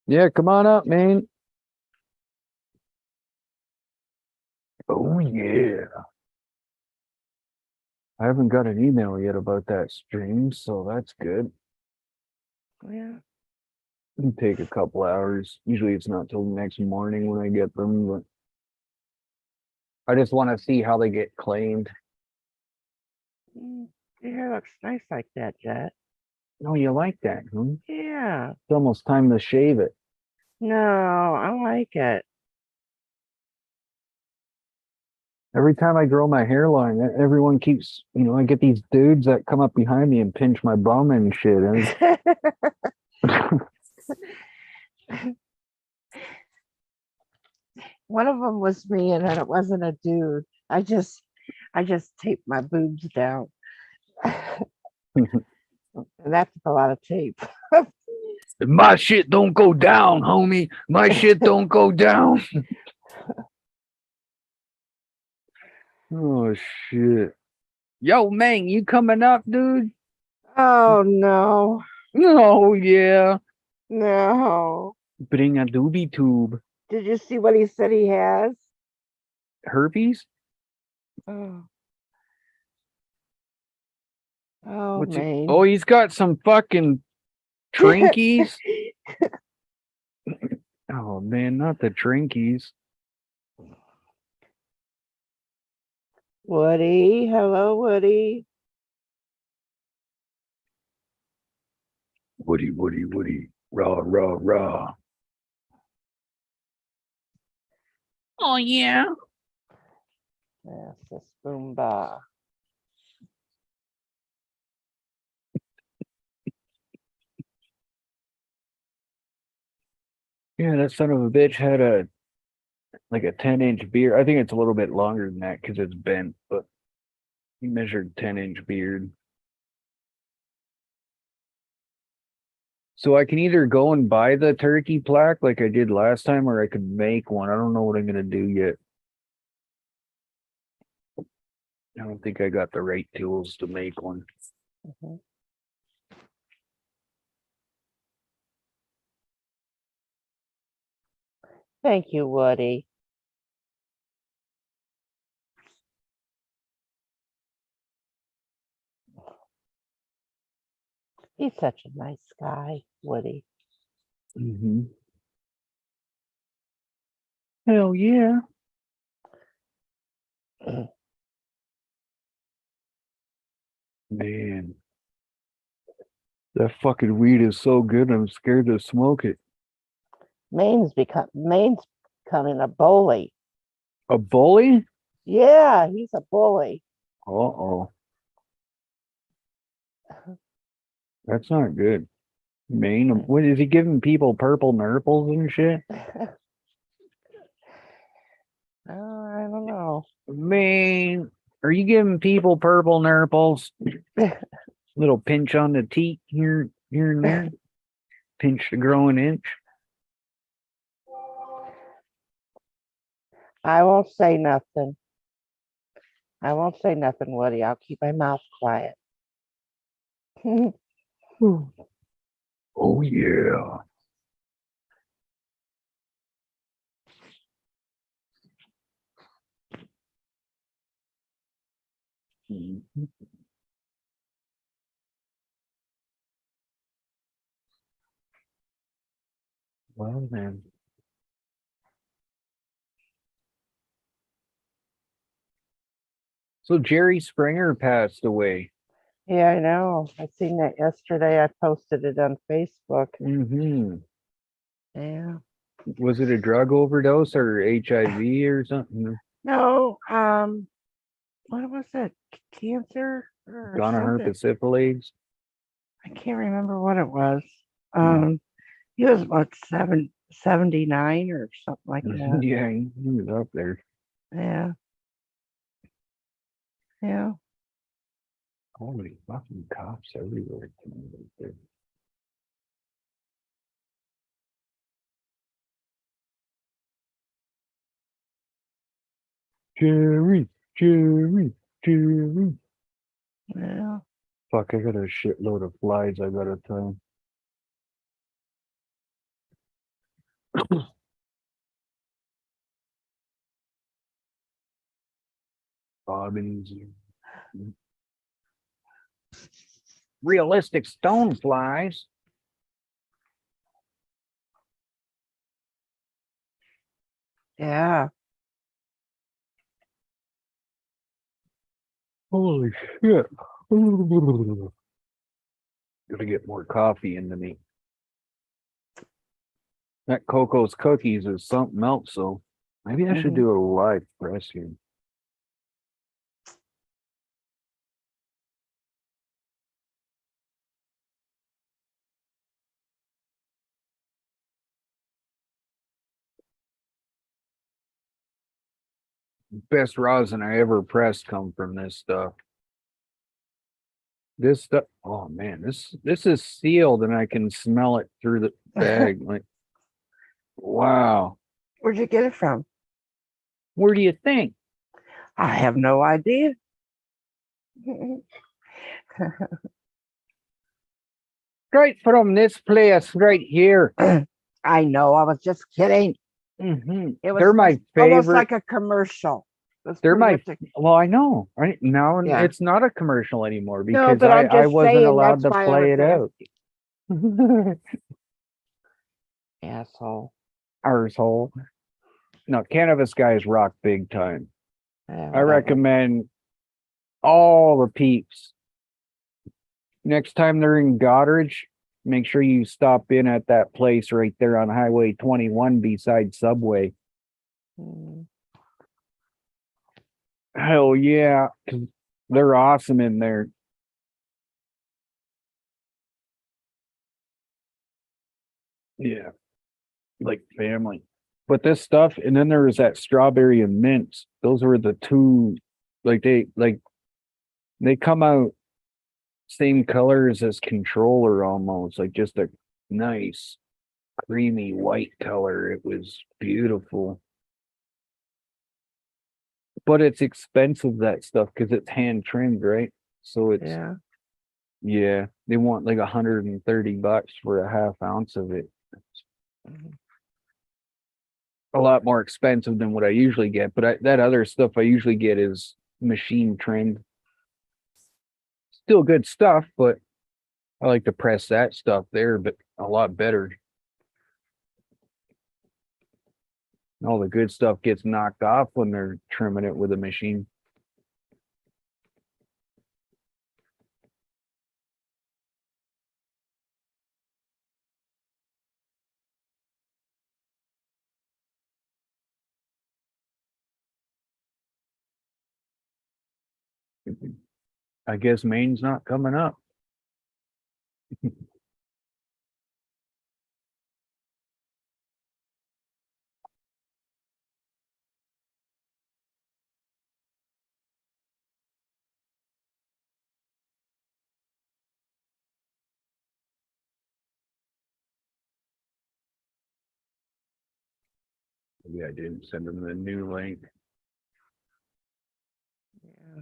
Speaker 1: yeah, come on up, man. Oh yeah. I haven't got an email yet about that stream, so that's good.
Speaker 2: Yeah.
Speaker 1: It'll take a couple hours. Usually it's not till the next morning when I get them, but I just want to see how they get claimed.
Speaker 2: Your hair looks nice like that, Jet.
Speaker 1: Oh, you like that, huh?
Speaker 2: Yeah.
Speaker 1: It's almost time to shave it.
Speaker 2: No, I like it.
Speaker 1: Every time I grow my hairline, everyone keeps, I get these dudes that come up behind me and pinch my bum and shit.
Speaker 2: One of them was me, and then it wasn't a dude. I just taped my boobs down. And that's a lot of tape.
Speaker 1: My shit don't go down, homie. My shit don't go down. Oh shit. Yo, man, you coming up, dude?
Speaker 2: Oh no.
Speaker 1: Oh yeah.
Speaker 2: No.
Speaker 1: Bring a doobie tube.
Speaker 2: Did you see what he said he has?
Speaker 1: Herpes?
Speaker 2: Oh, oh
Speaker 1: What's he?
Speaker 2: man.
Speaker 1: Oh, he's got some fucking Twinkies. Oh man, not the Twinkies.
Speaker 2: Woody. Hello, Woody.
Speaker 1: Woody, Woody, Woody. Rah, rah, rah. Oh yeah.
Speaker 2: Yes, the spoon bar.
Speaker 1: Yeah, that son of a bitch had a 10-inch beard. I think it's a little bit longer than that because it's bent, but he measured 10-inch beard. So I can either go and buy the turkey plaque like I did last time, or I could make one. I don't know what I'm gonna do yet. I don't think I got the right tools to make one.
Speaker 2: Mhm. Thank you, Woody. He's such a nice guy, Woody.
Speaker 1: Mm-hmm. Hell yeah. Man, that fucking weed is so good, I'm scared to smoke it.
Speaker 2: Maine's becoming a bully.
Speaker 1: A bully?
Speaker 2: Yeah, he's a bully.
Speaker 1: Uh-oh. That's not good. Maine, what is he giving people purple nurples and shit?
Speaker 2: Oh, I don't know.
Speaker 1: Man, are you giving people purple nurples? Little pinch on the teat here and there. Pinch to grow an inch.
Speaker 2: I won't say nothing. I won't say nothing, Woody. I'll keep my mouth quiet.
Speaker 1: Oh yeah. Well, then. So Jerry Springer passed away.
Speaker 2: Yeah, I know. I seen that yesterday. I posted it on Facebook.
Speaker 1: Mm-hmm.
Speaker 2: Yeah.
Speaker 1: Was it a drug overdose or HIV or something?
Speaker 2: No, what was it? Cancer or something?
Speaker 1: Gonorrhea, syphilis?
Speaker 2: I can't remember what it was.
Speaker 1: Hmm.
Speaker 2: He was about 79 or something like that.
Speaker 1: Yeah, he was up there.
Speaker 2: Yeah. Yeah.
Speaker 1: Holy fucking cops everywhere tonight out there. Jerry, Jerry, Jerry.
Speaker 2: Yeah.
Speaker 1: Fuck, I got a shitload of flies I gotta tell. Bobbins. Realistic stone flies.
Speaker 2: Yeah.
Speaker 1: Holy shit. Gotta get more coffee into me. That Coco's cookies is something else, so maybe I should do a live press here. Best rosin I ever pressed come from this stuff. This stuff, oh man, this is sealed and I can smell it through the bag. Like, wow.
Speaker 2: Where'd you get it from?
Speaker 1: Where do you think?
Speaker 2: I have no idea.
Speaker 1: Straight from this place right here.
Speaker 2: I know. I was just kidding.
Speaker 1: Mm-hmm.
Speaker 2: It was
Speaker 1: They're my favorite.
Speaker 2: almost like a commercial.
Speaker 1: They're my well, I know. Right now,
Speaker 2: Yeah.
Speaker 1: it's not a commercial anymore
Speaker 2: No,
Speaker 1: because
Speaker 2: but I'm
Speaker 1: I
Speaker 2: just
Speaker 1: wasn't
Speaker 2: saying
Speaker 1: allowed
Speaker 2: that's
Speaker 1: to
Speaker 2: why I
Speaker 1: play
Speaker 2: was
Speaker 1: it out.
Speaker 2: Asshole.
Speaker 1: Arsehole. No, Cannabis guys rock big time.
Speaker 2: Yeah,
Speaker 1: I
Speaker 2: whatever.
Speaker 1: recommend all the peeps. Next time they're in Goddard, make sure you stop in at that place right there on Highway 21 beside Subway.
Speaker 2: Mm.
Speaker 1: Hell yeah. 'Cause they're awesome in there. Yeah. Like family. But this stuff, and then there was that strawberry and mint. Those were the two, they come out same colors as controller almost, like just a nice creamy white color. It was beautiful. But it's expensive, that stuff, because it's hand trimmed, right? So it's
Speaker 2: Yeah.
Speaker 1: they want like $130 for a half ounce of it.
Speaker 2: Mhm.
Speaker 1: A lot more expensive than what I usually get, but that other stuff I usually get is machine trimmed. Still good stuff, but I like to press that stuff there, but a lot better. All the good stuff gets knocked off when they're trimming it with a machine. I guess Maine's not coming up. Maybe I didn't send them the new link.
Speaker 2: Yeah.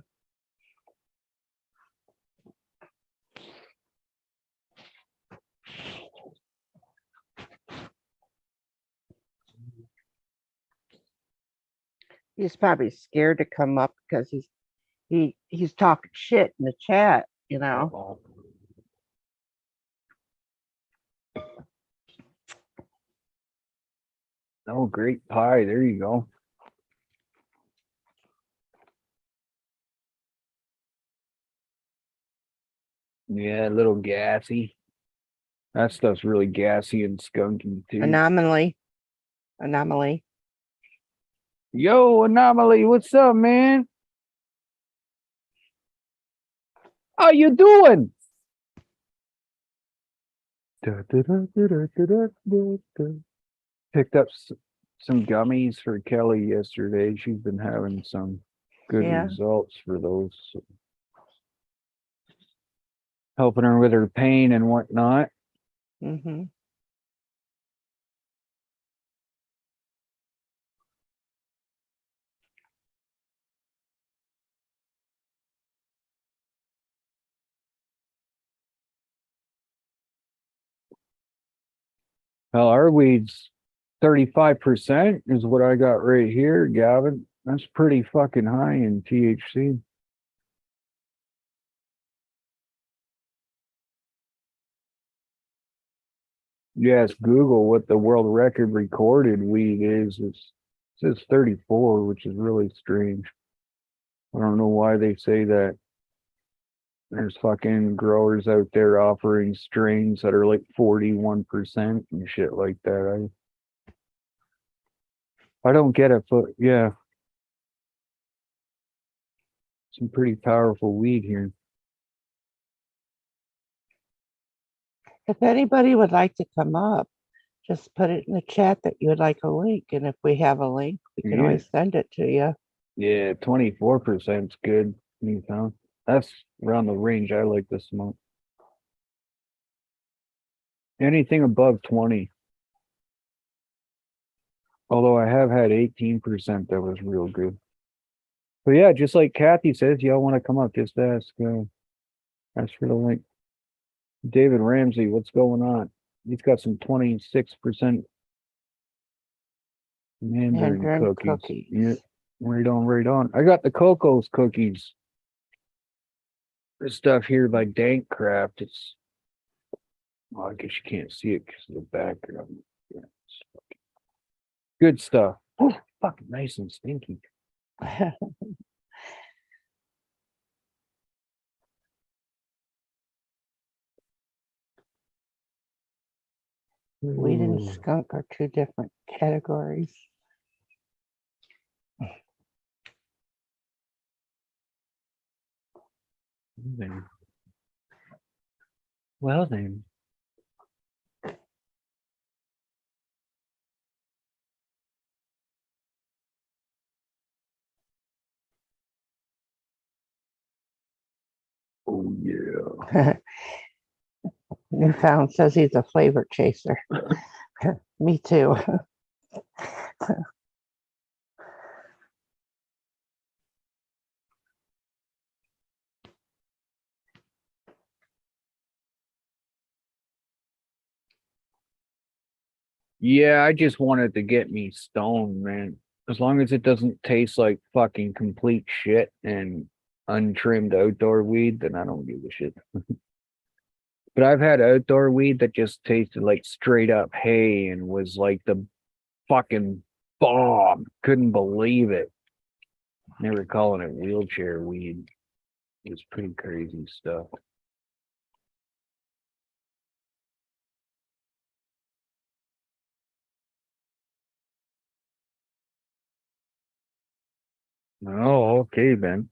Speaker 2: He's probably scared to come up because he's talking shit in the chat, you know.
Speaker 1: Uh-oh. Oh, great pie. There you go. Yeah, a little gassy. That stuff's really gassy and skunky too.
Speaker 2: Anomaly. Anomaly.
Speaker 1: Yo, Anomaly, what's up, man? How you doing? Picked up some gummies for Kelly yesterday. She's been having some good
Speaker 2: Yeah.
Speaker 1: results for those. Helping her with her pain and whatnot.
Speaker 2: Mm-hmm.
Speaker 1: Well, our weed's 35% is what I got right here, Gavin. That's pretty fucking high in THC. Yes, Google what the world record recorded weed is. It says 34, which is really strange. I don't know why they say that. There's fucking growers out there offering strains that are like 41% and shit like that. I don't get it, but yeah. Some pretty powerful weed here.
Speaker 2: If anybody would like to come up, just put it in the chat that you would like a link. And if we have a link, we can
Speaker 1: Yeah.
Speaker 2: always send it to you.
Speaker 1: Yeah, 24% is good. You know, that's around the range I like to smoke. Anything above 20. Although I have had 18% that was real good. But yeah, just like Kathy says, y'all want to come up, just ask for the link. David Ramsey, what's going on? He's got some 26% Mandarin
Speaker 2: Mandarin
Speaker 1: cookies. Yeah, right on, right on. I got the Coco's cookies. This stuff here by Dank Craft. It's, well, I guess you can't see it because of the background. Yeah, good stuff. Oh, fucking nice and stinky.
Speaker 2: Weed and skunk are two different categories.
Speaker 1: Well then. Oh yeah.
Speaker 2: Newfound says he's a flavor chaser. Me too.
Speaker 1: Yeah, I just wanted to get me stoned, man. As long as it doesn't taste like fucking complete shit and untrimmed outdoor weed, then I don't give a shit. But I've had outdoor weed that just tasted like straight up hay and was like the fucking bomb. Couldn't believe it. They were calling it wheelchair weed. It was pretty crazy stuff. Oh, okay, Ben.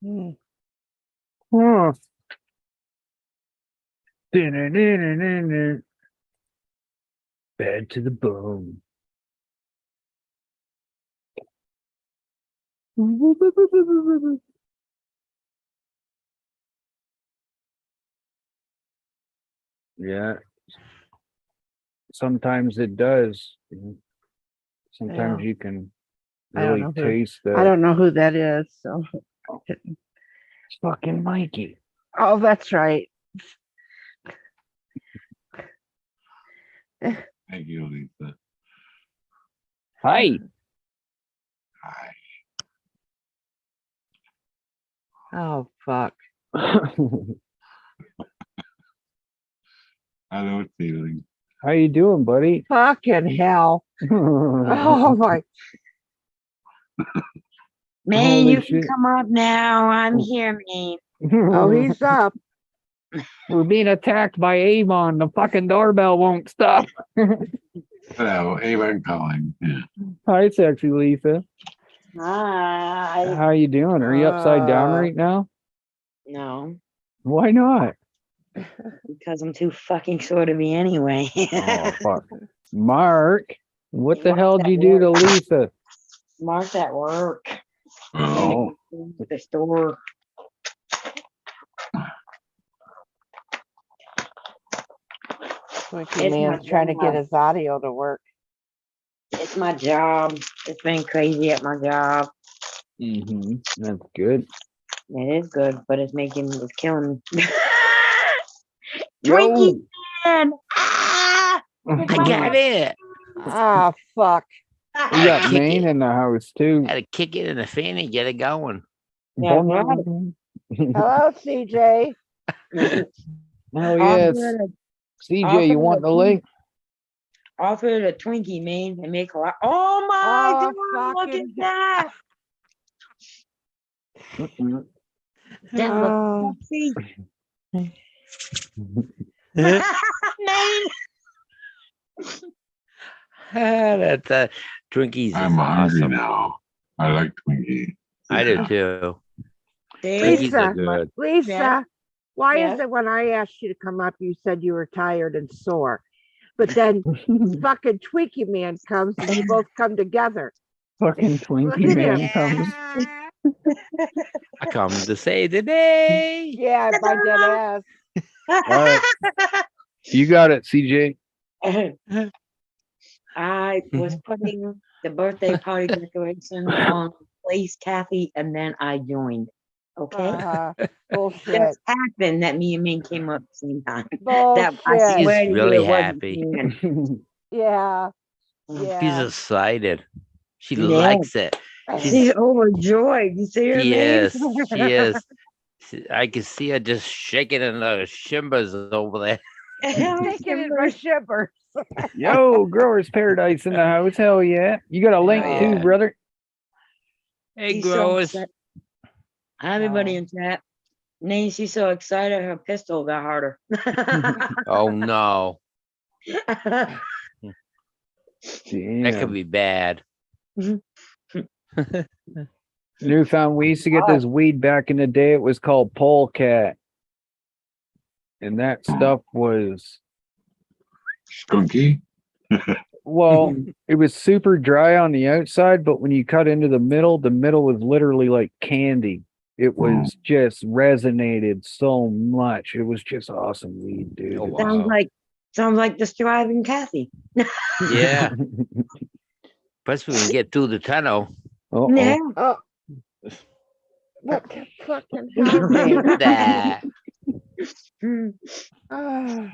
Speaker 2: Hmm.
Speaker 1: Huh. Bad to the bone. Yeah. Sometimes it does. Sometimes
Speaker 2: Yeah.
Speaker 1: you can
Speaker 2: I don't
Speaker 1: really
Speaker 2: know who
Speaker 1: taste
Speaker 2: I
Speaker 1: that.
Speaker 2: don't know who that is. So
Speaker 1: It's fucking Mikey.
Speaker 2: oh, that's right.
Speaker 3: Thank you, Lisa.
Speaker 1: Hi.
Speaker 3: Hi.
Speaker 2: Oh fuck.
Speaker 3: I know what feeling.
Speaker 1: How you doing, buddy?
Speaker 2: Fucking hell. Oh my.
Speaker 4: Man,
Speaker 1: Holy
Speaker 4: you can
Speaker 1: shit.
Speaker 4: come up now. I'm here, man.
Speaker 2: Oh, he's up.
Speaker 1: We're being attacked by Avon. The fucking doorbell won't stop.
Speaker 3: Hello, Avon calling. Yeah.
Speaker 1: Hi, sexy Lisa.
Speaker 4: Hi.
Speaker 1: How you doing? Are you upside down right now?
Speaker 4: No,
Speaker 1: Why not?
Speaker 4: because I'm too fucking short to be anyway.
Speaker 1: Oh fuck. Mark, what the
Speaker 4: Mark's
Speaker 1: hell
Speaker 4: at
Speaker 1: did you do to
Speaker 4: work.
Speaker 1: Lisa?
Speaker 4: Mark's at work.
Speaker 3: Oh,
Speaker 4: At the store.
Speaker 2: Twinkie
Speaker 4: It's
Speaker 2: Man's
Speaker 4: my
Speaker 2: trying to get
Speaker 4: job.
Speaker 2: his audio to work.
Speaker 4: It's my job. It's been crazy at my job.
Speaker 1: Mm-hmm. That's good.
Speaker 4: It is good, but it's killing me.
Speaker 1: Yo!
Speaker 4: Twinkie man! Ah!
Speaker 5: I got it.
Speaker 2: Ah, fuck.
Speaker 1: We got
Speaker 5: Kick
Speaker 1: Maine
Speaker 5: it.
Speaker 1: in the house too.
Speaker 5: Had to kick it in the fanny, get it going.
Speaker 4: Yeah,
Speaker 1: Hell
Speaker 2: Hello, CJ.
Speaker 1: yes. CJ, you want the link?
Speaker 4: Offer the Twinkie, man, and make a lot. Oh my
Speaker 2: Oh,
Speaker 4: God, look at
Speaker 2: fucking-
Speaker 4: that.
Speaker 1: Mm-mm.
Speaker 4: That
Speaker 2: Oh.
Speaker 4: looks sexy. Man.
Speaker 5: That Twinkies is
Speaker 3: I'm hungry
Speaker 5: awesome.
Speaker 3: now. I like Twinkie.
Speaker 5: I do too.
Speaker 4: There's
Speaker 5: Twinkies are
Speaker 2: Lisa,
Speaker 5: good.
Speaker 2: Lisa,
Speaker 4: Yeah.
Speaker 2: why
Speaker 4: Yeah.
Speaker 2: is it when I asked you to come up, you said you were tired and sore? But then fucking Twinkie Man comes and you both come together.
Speaker 1: Fucking
Speaker 2: Look
Speaker 1: Twinkie
Speaker 2: at
Speaker 1: man
Speaker 2: him.
Speaker 1: comes.
Speaker 5: I come to say the day.
Speaker 2: Yeah, my dead ass.
Speaker 1: Alright. You got it, CJ.
Speaker 4: I was putting the birthday party decoration on place, Kathy, and then I joined. Okay.
Speaker 2: Bullshit.
Speaker 4: Just happened that me and Ming came up at the same time. I
Speaker 2: Bullshit.
Speaker 5: He's
Speaker 4: swear to you,
Speaker 5: really
Speaker 4: it wasn't
Speaker 5: happy.
Speaker 4: planned.
Speaker 2: Yeah.
Speaker 5: She's
Speaker 2: Yeah.
Speaker 5: excited. She
Speaker 4: Yeah.
Speaker 5: likes it.
Speaker 4: She's overjoyed. You see her,
Speaker 5: She
Speaker 4: man?
Speaker 5: is. She is. I can see her just shaking in the shimbers over there.
Speaker 2: Taking it my shivers.
Speaker 1: Yo, Growers Paradise in the house. Hell yeah. You got a link
Speaker 5: Hell
Speaker 1: too,
Speaker 5: yeah.
Speaker 1: brother?
Speaker 5: Hey,
Speaker 4: She's so
Speaker 5: growers.
Speaker 4: upset. Hi, everybody
Speaker 2: Oh.
Speaker 4: in chat. Name, she's so excited her pistol got harder.
Speaker 5: Oh no,
Speaker 1: Damn.
Speaker 5: that could be bad.
Speaker 1: Newfound, we used to get this weed back in the day. It was called polecat. And that stuff was,
Speaker 3: Skunky?
Speaker 1: well, it was super dry on the outside, but when you cut into the middle was literally like candy. It was just resonated so much. It was just awesome weed, dude.
Speaker 5: Oh,
Speaker 1: It
Speaker 5: wow.
Speaker 1: was-
Speaker 4: Sounds like the striving Kathy.
Speaker 5: Yeah, plus we can get through the tunnel.
Speaker 1: Uh-oh.
Speaker 4: Yeah.
Speaker 2: Oh. What the fucking hell?
Speaker 5: That.
Speaker 2: Ah.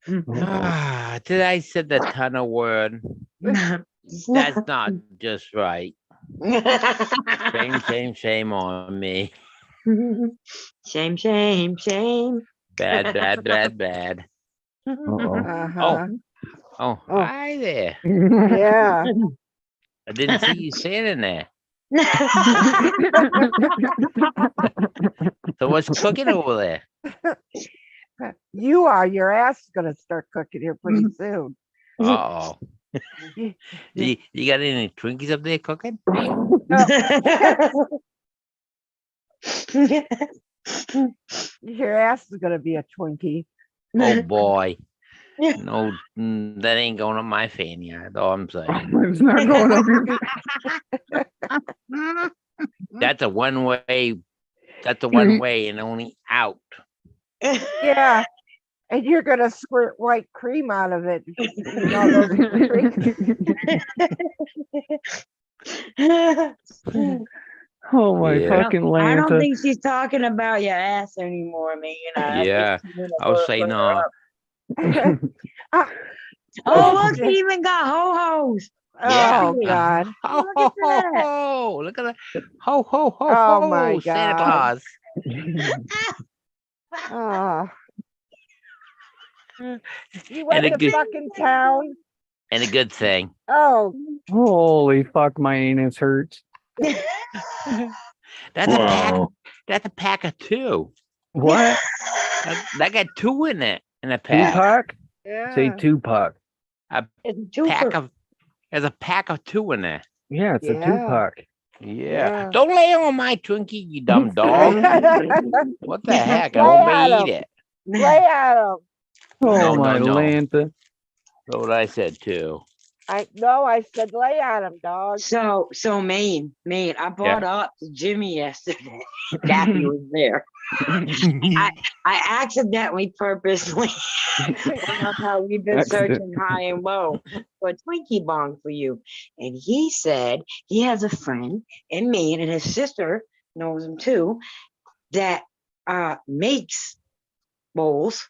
Speaker 5: Did I say the tunnel word? That's not just right. Shame on me.
Speaker 4: Shame, shame, shame.
Speaker 5: Bad.
Speaker 1: Uh-oh.
Speaker 2: Uh-huh.
Speaker 5: Oh,
Speaker 2: Oh.
Speaker 5: hi there.
Speaker 2: Yeah.
Speaker 5: I didn't see you standing there. So what's cooking over there?
Speaker 2: You are. Your ass is gonna start cooking here pretty soon.
Speaker 5: Uh-oh. You got any Twinkies up there cooking?
Speaker 2: Your ass is gonna be a Twinkie.
Speaker 5: Oh boy. No, that ain't going on my fanny. That's all I'm saying.
Speaker 1: It's not going up your
Speaker 5: That's a one way. That's a one way and only out.
Speaker 2: Yeah. And you're gonna squirt white cream out of it. You know, those drinks.
Speaker 1: Oh my
Speaker 5: Yeah.
Speaker 1: fucking
Speaker 4: I don't
Speaker 1: Lanta.
Speaker 4: think she's talking about your ass anymore, man. I
Speaker 5: Yeah,
Speaker 4: think she's gonna
Speaker 5: I would
Speaker 4: put-
Speaker 5: say
Speaker 4: put her
Speaker 5: no.
Speaker 4: up.
Speaker 2: Ah,
Speaker 4: Oh, look, she even got ho-hos.
Speaker 5: Yeah.
Speaker 2: Oh God.
Speaker 5: Ho
Speaker 4: Look
Speaker 5: ho
Speaker 4: at that.
Speaker 5: ho ho! Look at that! Ho ho ho
Speaker 2: Oh,
Speaker 5: ho!
Speaker 2: my
Speaker 5: Santa
Speaker 2: God.
Speaker 5: Claus.
Speaker 2: Ah. You went
Speaker 5: a
Speaker 2: to
Speaker 5: good-
Speaker 2: fucking town.
Speaker 5: And a good thing.
Speaker 2: Oh,
Speaker 1: Holy fuck, my anus hurts.
Speaker 5: That's a pack.
Speaker 3: Wow.
Speaker 5: That's a pack of 2.
Speaker 1: What?
Speaker 5: That got 2 in it in a pack.
Speaker 1: Tupac?
Speaker 2: yeah.
Speaker 1: Say Tupac.
Speaker 4: It's a two
Speaker 5: Pack
Speaker 4: for
Speaker 5: of. There's a pack of 2 in there.
Speaker 1: Yeah, it's a
Speaker 2: Yeah.
Speaker 1: Tupac.
Speaker 5: Yeah.
Speaker 2: Yeah.
Speaker 5: Don't lay on my Twinkie, you dumb dog. What the heck? I
Speaker 2: Lay
Speaker 5: won't
Speaker 2: at
Speaker 5: eat
Speaker 2: him.
Speaker 5: it.
Speaker 2: Play at him.
Speaker 1: Oh
Speaker 5: No,
Speaker 1: my
Speaker 5: no.
Speaker 1: Lanta.
Speaker 5: That's what I said too.
Speaker 2: I said lay at him, dog.
Speaker 4: So Maine, I brought up to Jimmy yesterday. Kathy was there. I accidentally, purposely went up how we've been
Speaker 1: Accident.
Speaker 4: searching high and low for a Twinkie bong for you. And he said he has a friend in Maine, and his sister knows him too, that makes bowls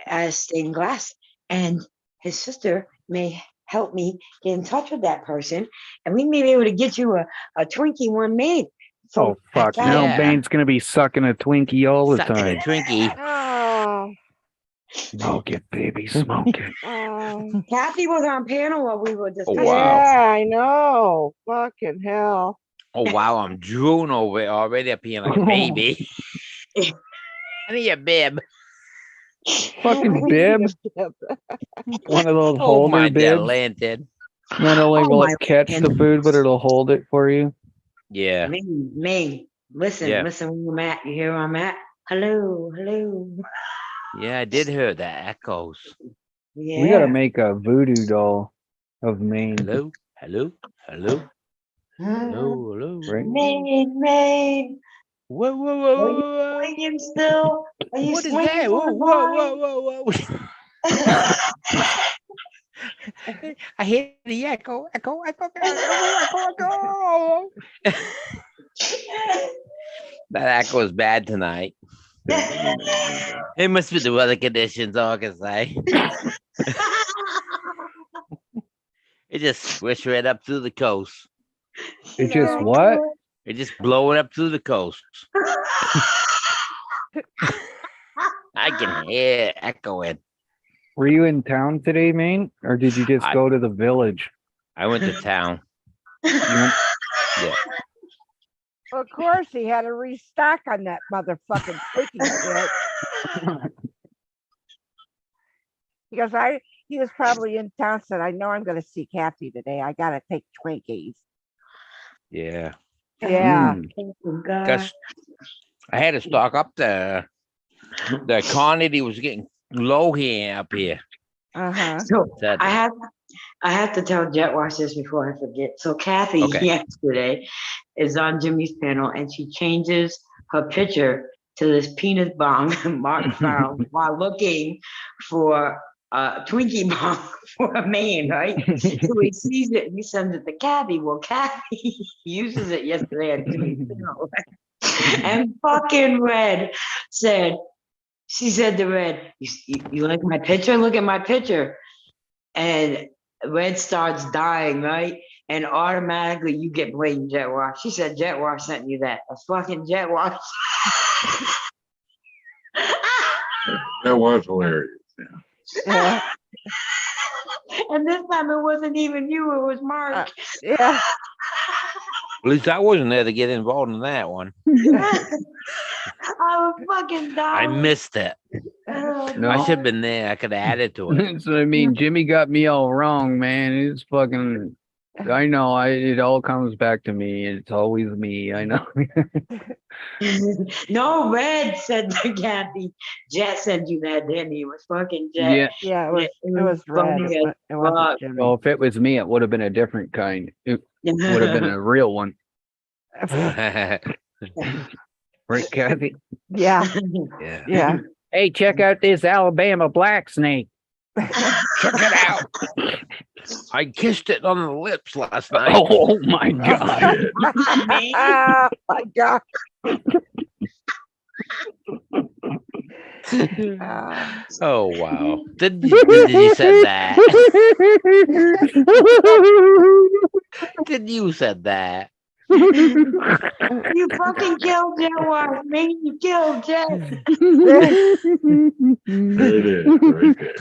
Speaker 4: as stained glass. And his sister may help me get in touch with that person, and we may be able to get you a Twinkie one made.
Speaker 1: Oh fuck!
Speaker 4: I
Speaker 1: Now
Speaker 5: Yeah.
Speaker 1: Bane's gonna be sucking a Twinkie all the
Speaker 5: Sucking
Speaker 1: time.
Speaker 5: a Twinkie.
Speaker 2: Oh,
Speaker 1: Smoke it, baby, smoke it.
Speaker 2: oh.
Speaker 4: Kathy was on panel while we were discussing.
Speaker 5: wow.
Speaker 2: Yeah, I know. Fucking hell.
Speaker 5: Oh wow, I'm drooling over it already up here like a baby. I need a bib.
Speaker 1: Fucking bib. One of those
Speaker 5: Oh my
Speaker 1: holder bibs.
Speaker 5: delanted.
Speaker 1: Not only
Speaker 4: Oh
Speaker 1: will
Speaker 4: my
Speaker 1: it catch the food, but it'll hold it for you.
Speaker 5: Yeah.
Speaker 4: Maine, listen,
Speaker 5: Yeah.
Speaker 4: listen where I'm at. You hear where I'm at? Hello.
Speaker 5: Yeah, I did hear that echoes.
Speaker 4: Yeah.
Speaker 1: We gotta make a voodoo doll of Maine.
Speaker 5: Hello, hello, hello, hello.
Speaker 1: Right?
Speaker 4: Maine.
Speaker 5: Whoa, whoa, whoa,
Speaker 4: Are you
Speaker 5: whoa, whoa.
Speaker 4: swinging still? Are you
Speaker 5: What is
Speaker 4: swinging
Speaker 5: that?
Speaker 4: so
Speaker 5: Whoa, whoa,
Speaker 4: hard?
Speaker 5: whoa, whoa, whoa. I hear the echo. That echo is bad tonight. It must be the weather conditions, all I can say. It just swished right up through the coast.
Speaker 1: It just what?
Speaker 5: It just blowing up through the coast. I can hear it echoing.
Speaker 1: Were you in town today, Maine? Or did you just
Speaker 5: I-
Speaker 1: go to the village?
Speaker 5: I went to town.
Speaker 1: You-
Speaker 5: Yeah.
Speaker 2: Of course, he had to restock on that motherfucking Twinkie shit. Because he was probably in town, said, I know I'm going to see Kathy today. I got to take Twinkies.
Speaker 5: Yeah.
Speaker 2: Yeah.
Speaker 1: Mm.
Speaker 4: Oh, God.
Speaker 5: Because I had to stock up the quantity was getting low here up here.
Speaker 2: Uh-huh.
Speaker 4: So
Speaker 5: Said-
Speaker 4: I have to tell Jetwash this before I forget. So Kathy
Speaker 5: Okay.
Speaker 4: yesterday is on Jimmy's panel, and she changes her picture to this peanut bomb Mark found while looking for a Twinkie bomb for a man, right? So he sees it and he sends it to Kathy. Well, Kathy uses it yesterday on Jimmy's panel. And fucking Red said, she said to Red, you like my picture? Look at my picture. And Red starts dying, right? And automatically you get blamed Jetwash. She said Jetwash sent you that. That's fucking Jetwash.
Speaker 3: That was hilarious.
Speaker 2: Yeah.
Speaker 4: And this time it wasn't even you, it was Mark.
Speaker 2: Yeah.
Speaker 5: At least I wasn't there to get involved in that one.
Speaker 4: I was fucking
Speaker 5: I
Speaker 4: dying.
Speaker 5: missed it.
Speaker 4: Oh,
Speaker 1: No.
Speaker 5: I should have been there. I could have added to it.
Speaker 1: So I mean, Jimmy got me all wrong, man. It's fucking. I know. It all comes back to me. It's always me. I know.
Speaker 4: No, Red said to Kathy. Jet sent you that, didn't he? It was fucking Jet.
Speaker 1: Yeah.
Speaker 2: Yeah, it was
Speaker 4: funny
Speaker 2: Red.
Speaker 4: as
Speaker 2: It wasn't
Speaker 4: fuck.
Speaker 2: Jimmy.
Speaker 1: Well, if it was me, it would have been a different kind. It would have been a real one,
Speaker 5: Yeah.
Speaker 1: right, Kathy?
Speaker 2: Yeah. Yeah.
Speaker 1: Hey, check out this Alabama black snake.
Speaker 5: Check it out. I kissed it on the lips last night.
Speaker 1: Oh my god!
Speaker 2: Oh my God.
Speaker 5: Oh wow! Did you said that? Did you said that?
Speaker 4: You fucking killed Jetwash, man. You killed Jet.
Speaker 3: There it is,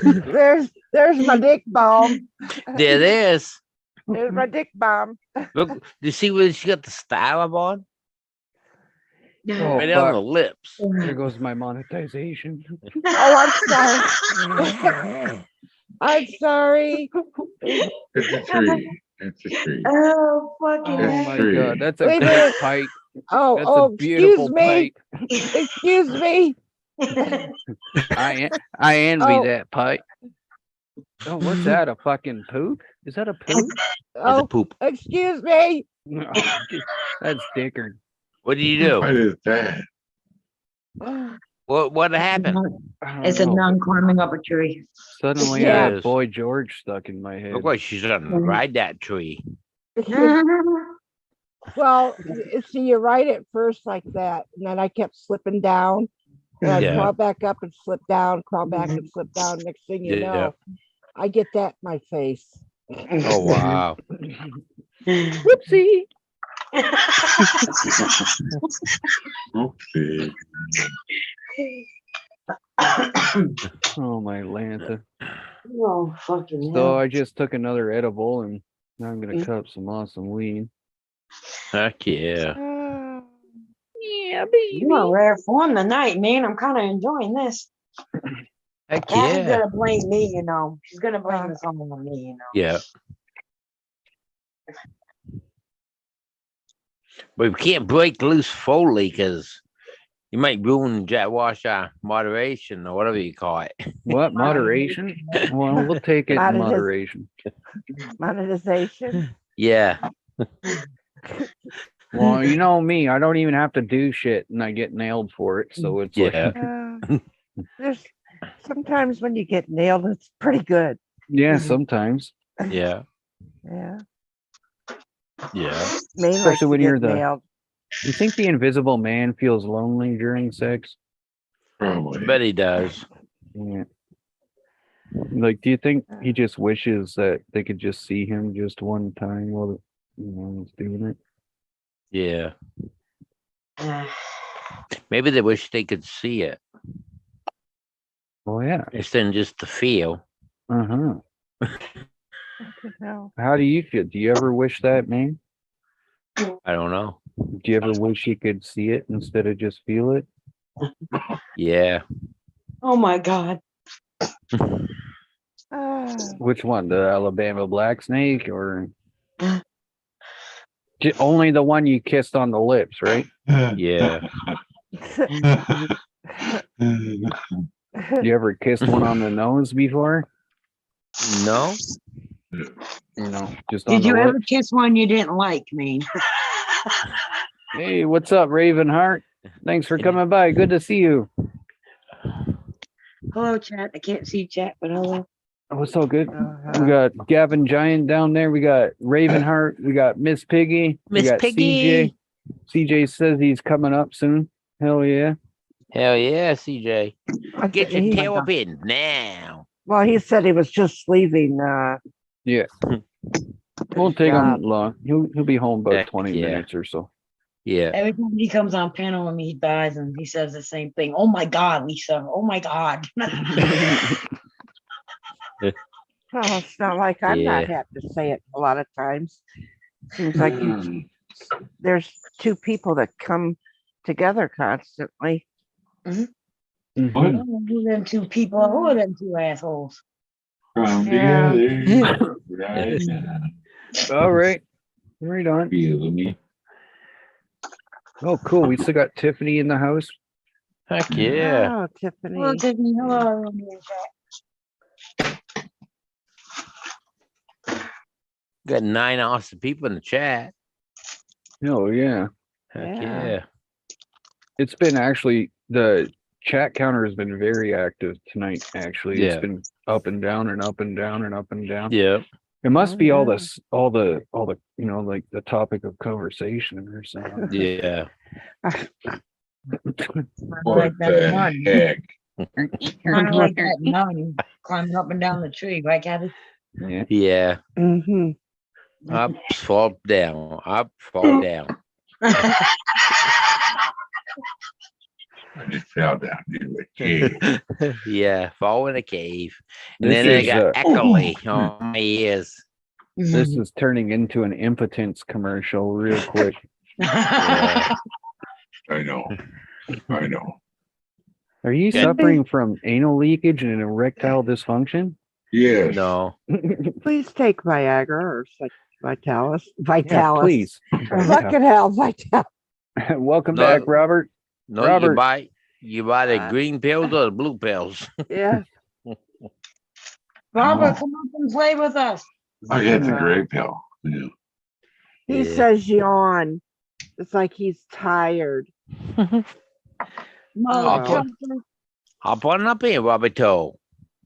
Speaker 3: right there.
Speaker 2: There's my dick bomb.
Speaker 5: There it is.
Speaker 2: There's my dick bomb.
Speaker 5: Look, do you see where she got the style on?
Speaker 1: Oh,
Speaker 5: Right on the
Speaker 1: fuck.
Speaker 5: lips.
Speaker 1: There goes my monetization.
Speaker 2: Oh, I'm sorry. I'm sorry.
Speaker 3: It's a tree. It's a tree.
Speaker 4: Oh, fucking
Speaker 1: Oh
Speaker 3: It's
Speaker 1: my
Speaker 3: tree.
Speaker 1: god, that's a
Speaker 2: Wait a
Speaker 1: great
Speaker 2: minute.
Speaker 1: pipe.
Speaker 2: Oh,
Speaker 1: That's
Speaker 2: oh,
Speaker 1: a beautiful
Speaker 2: excuse me.
Speaker 1: pipe.
Speaker 2: Excuse me.
Speaker 1: I envy
Speaker 2: Oh.
Speaker 1: that pipe. Oh, what's that? A fucking poop? Is that a poop?
Speaker 5: It's a
Speaker 2: Oh,
Speaker 5: poop.
Speaker 2: excuse me.
Speaker 1: That's Dickard.
Speaker 5: What did you do?
Speaker 3: What is that?
Speaker 5: What happened?
Speaker 1: I don't
Speaker 4: It's a
Speaker 1: know, but
Speaker 4: nun climbing up a tree.
Speaker 1: Suddenly, I
Speaker 2: Yeah.
Speaker 1: have Boy George stuck in my head.
Speaker 5: Look like she's gonna ride that tree.
Speaker 2: Well, see, you write it first like that, and then I kept slipping down. And I'd
Speaker 5: Yeah.
Speaker 2: crawl back up and slip down, crawl back and slip down. Next thing you
Speaker 5: Yeah.
Speaker 2: know, I get that in my face.
Speaker 5: Oh wow.
Speaker 1: Whoopsie.
Speaker 3: Oopsie.
Speaker 1: Oh my Lanta.
Speaker 4: Oh, fucking
Speaker 1: So
Speaker 4: hell.
Speaker 1: I just took another edible and now I'm gonna cut up some awesome weed.
Speaker 5: Heck yeah.
Speaker 1: Yeah,
Speaker 4: You're in rare form tonight, man. I'm kind of enjoying this.
Speaker 5: Heck
Speaker 4: Kathy's
Speaker 5: yeah.
Speaker 4: gonna blame me, you know. She's gonna blame this all on me, you know.
Speaker 5: Yeah. But we can't break loose fully because you might ruin Jetwash moderation or whatever you call it.
Speaker 1: What moderation? Well, we'll take it in moderation.
Speaker 2: Monetization.
Speaker 5: Yeah.
Speaker 1: Well, you know me, I don't even have to do shit and I get nailed for it. So it's
Speaker 5: Yeah.
Speaker 2: There's sometimes when you get nailed, it's pretty good.
Speaker 1: yeah, sometimes.
Speaker 5: Yeah.
Speaker 2: Yeah.
Speaker 5: Yeah.
Speaker 2: Main likes
Speaker 1: Especially
Speaker 2: to
Speaker 1: when
Speaker 2: get
Speaker 1: you're the-
Speaker 2: nailed.
Speaker 1: You think the invisible man feels lonely during sex?
Speaker 3: Probably.
Speaker 5: I bet he does.
Speaker 1: Yeah. Like, do you think he just wishes that they could just see him just one time while he's doing it?
Speaker 5: Yeah. Maybe they wish they could see it
Speaker 1: Oh yeah.
Speaker 5: instead of just the feel.
Speaker 1: Uh-huh.
Speaker 2: No.
Speaker 1: How do you feel? Do you ever wish that, man?
Speaker 5: I don't know.
Speaker 1: Do you ever wish you could see it instead of just feel it?
Speaker 5: Yeah.
Speaker 4: Oh my God.
Speaker 1: Which one? The Alabama black snake or only the one you kissed on the lips, right?
Speaker 5: Yeah.
Speaker 1: You ever kissed one on the nose before?
Speaker 5: No.
Speaker 1: No, just on
Speaker 4: Did
Speaker 1: the
Speaker 4: you ever
Speaker 1: lips.
Speaker 4: kiss one you didn't like, mean?
Speaker 1: Hey, what's up, Ravenheart? Thanks for coming by. Good to see you.
Speaker 4: Hello, chat. I can't see chat, but hello.
Speaker 1: Oh, it's all good. We got Gavin Giant down there. We got Ravenheart. We got Miss Piggy. We
Speaker 5: Miss
Speaker 1: got
Speaker 5: Piggy.
Speaker 1: CJ. CJ says he's coming up soon. Hell yeah.
Speaker 5: Hell yeah, CJ. Get your
Speaker 2: He-
Speaker 5: tail up in now.
Speaker 2: Well, he said he was just leaving.
Speaker 1: Yeah. Won't take
Speaker 2: job.
Speaker 1: him long. He'll be home about
Speaker 5: Heck
Speaker 1: 20
Speaker 5: yeah.
Speaker 1: minutes or so.
Speaker 5: Yeah.
Speaker 4: Every time he comes on panel with me, he dies and he says the same thing. Oh my God, Lisa. Oh my God.
Speaker 2: Oh, it's not like I'm not
Speaker 5: Yeah.
Speaker 2: happy to say it a lot of times. Seems like there's two people that come together constantly.
Speaker 1: Mhm.
Speaker 4: Who them two people? Who are them two assholes?
Speaker 3: Come
Speaker 2: Yeah.
Speaker 3: together right now.
Speaker 1: All right. Right on.
Speaker 3: Feel me.
Speaker 1: Oh, cool. We still got Tiffany in the house.
Speaker 5: Heck yeah.
Speaker 2: Oh, Tiffany.
Speaker 4: Hello, Tiffany. Hello, everyone in chat.
Speaker 5: Got 9 awesome people in the chat.
Speaker 1: Oh, yeah.
Speaker 5: Heck
Speaker 2: Yeah.
Speaker 5: yeah.
Speaker 1: It's been actually, the chat counter has been very active tonight, actually.
Speaker 5: Yeah.
Speaker 1: It's been up and down and up and down and up and down.
Speaker 5: Yeah.
Speaker 1: It must
Speaker 2: Oh,
Speaker 1: be all
Speaker 2: yeah.
Speaker 1: this, all the, like the topic of conversation or something.
Speaker 5: Yeah.
Speaker 3: What
Speaker 4: Like that
Speaker 3: the
Speaker 4: nun.
Speaker 3: heck?
Speaker 4: Kind of like that nun climbing up and down the tree, right, Kathy?
Speaker 1: Yeah.
Speaker 5: Yeah.
Speaker 2: Mm-hmm.
Speaker 5: Up, fall down. Up, fall down.
Speaker 3: I just fell down into a cave.
Speaker 5: Yeah, fall in a cave. And
Speaker 1: This
Speaker 5: then I
Speaker 1: is
Speaker 5: got
Speaker 1: uh,
Speaker 5: echoey on my ears.
Speaker 1: this is turning into an impotence commercial real quick.
Speaker 5: Yeah.
Speaker 3: I know. I know.
Speaker 1: Are you
Speaker 5: Good.
Speaker 1: suffering from anal leakage and erectile dysfunction?
Speaker 3: Yes.
Speaker 5: No.
Speaker 2: Please take Viagra or Vitalis.
Speaker 1: Yeah,
Speaker 2: Vitalis.
Speaker 1: please.
Speaker 2: Fucking hell, Vitalis.
Speaker 1: Welcome
Speaker 5: No.
Speaker 1: back, Robert.
Speaker 5: No,
Speaker 1: Robert.
Speaker 5: you buy the
Speaker 2: Uh,
Speaker 5: green pills or the blue pills.
Speaker 2: Yeah.
Speaker 4: Robert,
Speaker 3: No.
Speaker 4: come up and play with us.
Speaker 3: I get the gray pill. Yeah.
Speaker 2: He
Speaker 5: Yeah.
Speaker 2: says yawn. It's like he's tired.
Speaker 4: No,
Speaker 5: I'll
Speaker 2: Oh.
Speaker 5: put- Hop on up here, Robert Toe.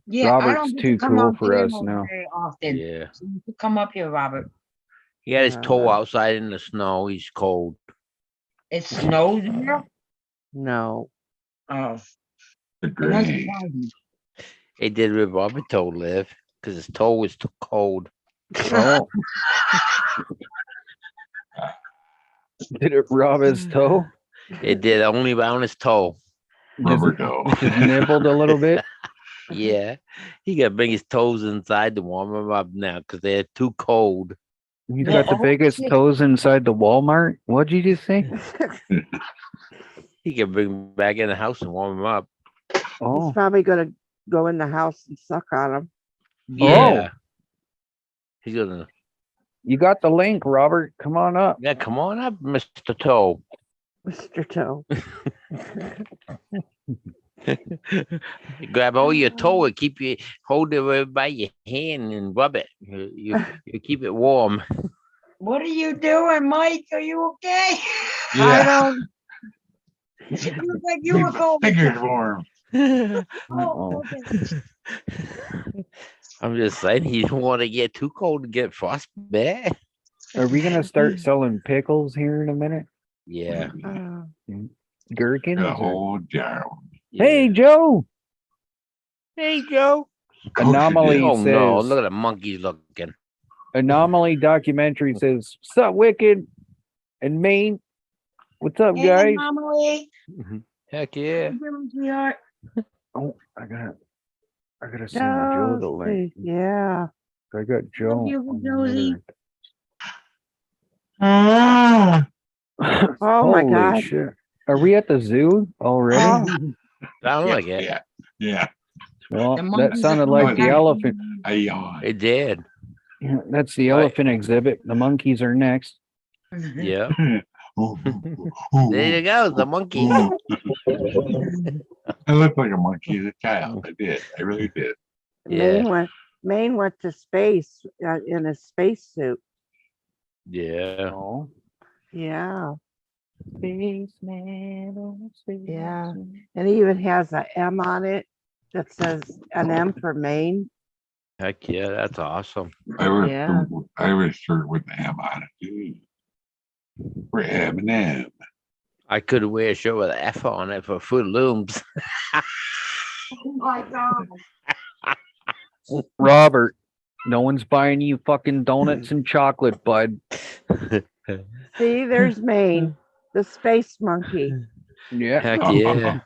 Speaker 4: yeah, I
Speaker 1: Robert's
Speaker 4: don't get
Speaker 1: too
Speaker 4: to come
Speaker 1: cool
Speaker 4: up
Speaker 1: for
Speaker 4: here
Speaker 1: us
Speaker 4: no
Speaker 1: now.
Speaker 4: very often.
Speaker 5: Yeah.
Speaker 4: So you can come up here, Robert.
Speaker 5: He had his toe
Speaker 2: Uh.
Speaker 5: outside in the snow. He's cold.
Speaker 4: It snows here.
Speaker 2: No.
Speaker 4: Oh,
Speaker 3: The
Speaker 4: it doesn't
Speaker 3: gray.
Speaker 4: surprise me.
Speaker 5: It did where Robert Toe live because his toe was too cold.
Speaker 1: Oh. Did it rob his toe?
Speaker 5: It did only around his toe.
Speaker 3: Rubber toe.
Speaker 1: Just nibbled a little bit.
Speaker 5: Yeah. He got to bring his toes inside to warm them up now because they're too cold.
Speaker 1: He's got the biggest
Speaker 4: shit.
Speaker 1: toes inside the Walmart. What'd you just say?
Speaker 5: He can bring them back in the house and warm them up.
Speaker 1: Oh,
Speaker 2: He's probably gonna go in the house and suck on him.
Speaker 5: Yeah. He's gonna.
Speaker 1: you got the link, Robert. Come on up.
Speaker 5: Yeah, come on up, Mr. Toe.
Speaker 2: Mr. Toe.
Speaker 5: Grab hold of your toe and keep you hold it by your hand and rub it. You keep it warm.
Speaker 4: What are you doing, Mike? Are you okay?
Speaker 2: I don't.
Speaker 4: You look like you were cold.
Speaker 3: Fingers warm.
Speaker 4: Oh, okay.
Speaker 5: I'm just saying he don't want to get too cold to get frostbite.
Speaker 1: Are we gonna start selling pickles here in a minute?
Speaker 5: Yeah.
Speaker 1: Gherkins?
Speaker 3: Got a
Speaker 1: or-
Speaker 3: whole jar.
Speaker 1: Hey,
Speaker 5: yeah.
Speaker 1: Joe.
Speaker 5: Hey, Joe.
Speaker 1: Anomaly
Speaker 5: Oh no!
Speaker 1: says-
Speaker 5: Look at the monkeys looking.
Speaker 1: Anomaly documentary says, "Sup, Wicked and Maine? What's up,
Speaker 4: Hey,
Speaker 1: guys?"
Speaker 4: Anomaly.
Speaker 5: Heck yeah!
Speaker 4: How you doing, sweetheart?
Speaker 1: Oh, I gotta send Joe the link.
Speaker 2: Yeah.
Speaker 1: I got Joe.
Speaker 4: you,
Speaker 1: on the
Speaker 4: Josie.
Speaker 3: Ah.
Speaker 1: other-
Speaker 2: Oh my
Speaker 1: Holy
Speaker 2: God.
Speaker 1: shit! Are we at the zoo already?
Speaker 2: Oh.
Speaker 5: Sound like it.
Speaker 3: Yeah. Yeah.
Speaker 1: Well,
Speaker 4: The
Speaker 1: that
Speaker 4: monkeys
Speaker 1: sounded
Speaker 4: are
Speaker 1: like
Speaker 3: coming
Speaker 1: the
Speaker 3: back.
Speaker 1: elephant.
Speaker 3: I yawn.
Speaker 5: It did.
Speaker 1: Yeah, that's the
Speaker 5: Right.
Speaker 1: elephant exhibit. The monkeys are next.
Speaker 5: Yeah.
Speaker 3: Ooh,
Speaker 5: There you go. The monkeys.
Speaker 3: I look like a monkey as a child. I did. I really did.
Speaker 5: Yeah.
Speaker 2: Maine went to space in a spacesuit.
Speaker 5: Yeah.
Speaker 1: Oh,
Speaker 2: Yeah.
Speaker 1: spaceman on space.
Speaker 2: Yeah. And he even has a M on it that says an M for Maine.
Speaker 5: Heck yeah! That's awesome.
Speaker 2: Yeah.
Speaker 3: Irish shirt with the M on it. Too. We're M&M.
Speaker 5: I could wear a shirt with an F on it for Fruit Looms.
Speaker 4: Oh my God.
Speaker 1: Robert, no one's buying you fucking donuts and chocolate, bud.
Speaker 2: See, there's Maine, the space monkey.
Speaker 1: Yeah.
Speaker 5: Heck yeah!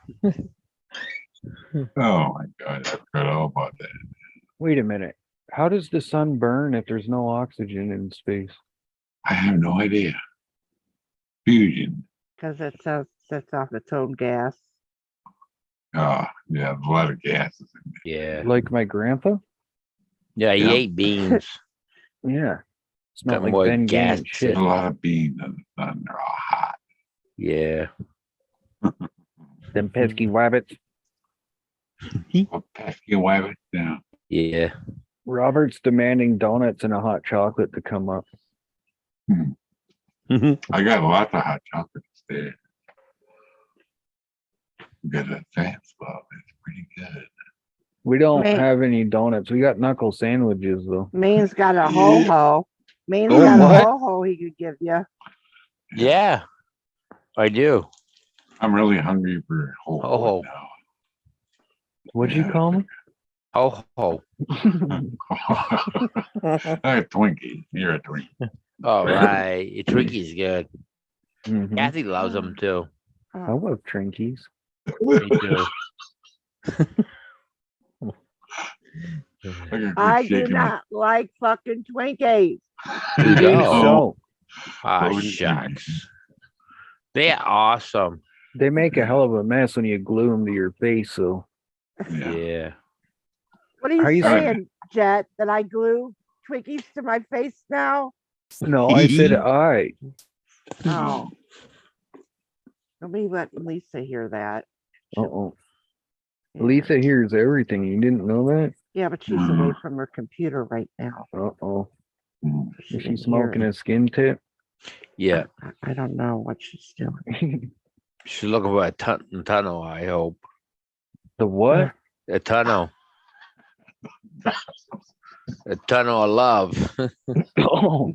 Speaker 3: Oh my God. I forgot all about that.
Speaker 1: Wait a minute. How does the sun burn if there's no oxygen in space?
Speaker 3: I have no idea. Fusion.
Speaker 2: Because it sets off its own gas.
Speaker 3: Oh, yeah, there's a lot of gases in
Speaker 5: Yeah.
Speaker 1: Like my grandpa?
Speaker 5: Yeah. He
Speaker 3: Yeah.
Speaker 5: ate beans.
Speaker 1: Yeah. It's not
Speaker 5: Got
Speaker 1: like
Speaker 5: more
Speaker 1: Ben
Speaker 5: gas
Speaker 1: Gannon shit.
Speaker 3: there. A lot of beans in the sun. They're all hot.
Speaker 5: Yeah.
Speaker 1: Them pesky wabbits.
Speaker 3: Well, pesky wabbit down.
Speaker 5: Yeah.
Speaker 1: Robert's demanding donuts and a hot chocolate to come up.
Speaker 3: I got lots of hot chocolate instead. Got a fast club. It's pretty good.
Speaker 1: We don't
Speaker 2: Man.
Speaker 1: have any donuts. We got knuckle sandwiches though.
Speaker 2: Maine's got a ho-ho. Maine's
Speaker 1: Oh,
Speaker 2: got
Speaker 1: what?
Speaker 2: a ho-ho he could give you.
Speaker 5: Yeah. I do.
Speaker 3: I'm really hungry for whole
Speaker 5: Oh.
Speaker 3: now.
Speaker 1: What'd you
Speaker 3: Yeah.
Speaker 1: call me?
Speaker 5: Ho ho.
Speaker 3: A Twinkie. You're a Twinkie.
Speaker 5: All right. Your Twinkie's good.
Speaker 1: Mhm.
Speaker 5: Kathy loves them too.
Speaker 1: I love Trinkies.
Speaker 5: Me too.
Speaker 2: I do not like fucking Twinkies.
Speaker 1: You think
Speaker 5: Oh.
Speaker 1: so?
Speaker 5: Ah,
Speaker 3: Oh,
Speaker 5: shucks. They're awesome.
Speaker 1: They make a hell of a mess when you glue them to your face. So
Speaker 3: Yeah.
Speaker 5: Yeah.
Speaker 2: What are you
Speaker 1: How you
Speaker 2: saying, Jet? That I glue Twinkies to my face now?
Speaker 1: no, I said I.
Speaker 2: Oh. Let me let Lisa hear that.
Speaker 1: Oh,
Speaker 2: Yeah.
Speaker 1: Lisa hears everything. You didn't know that?
Speaker 2: Yeah, but she's away from her computer right now.
Speaker 1: Oh,
Speaker 3: Mm.
Speaker 2: She
Speaker 1: is she
Speaker 2: didn't hear
Speaker 1: smoking
Speaker 2: it.
Speaker 1: a skin tip?
Speaker 5: Yeah.
Speaker 2: I don't know what she's doing.
Speaker 5: She's looking for a tunnel, I hope.
Speaker 1: The what?
Speaker 5: A tunnel. A tunnel of love.
Speaker 1: Oh,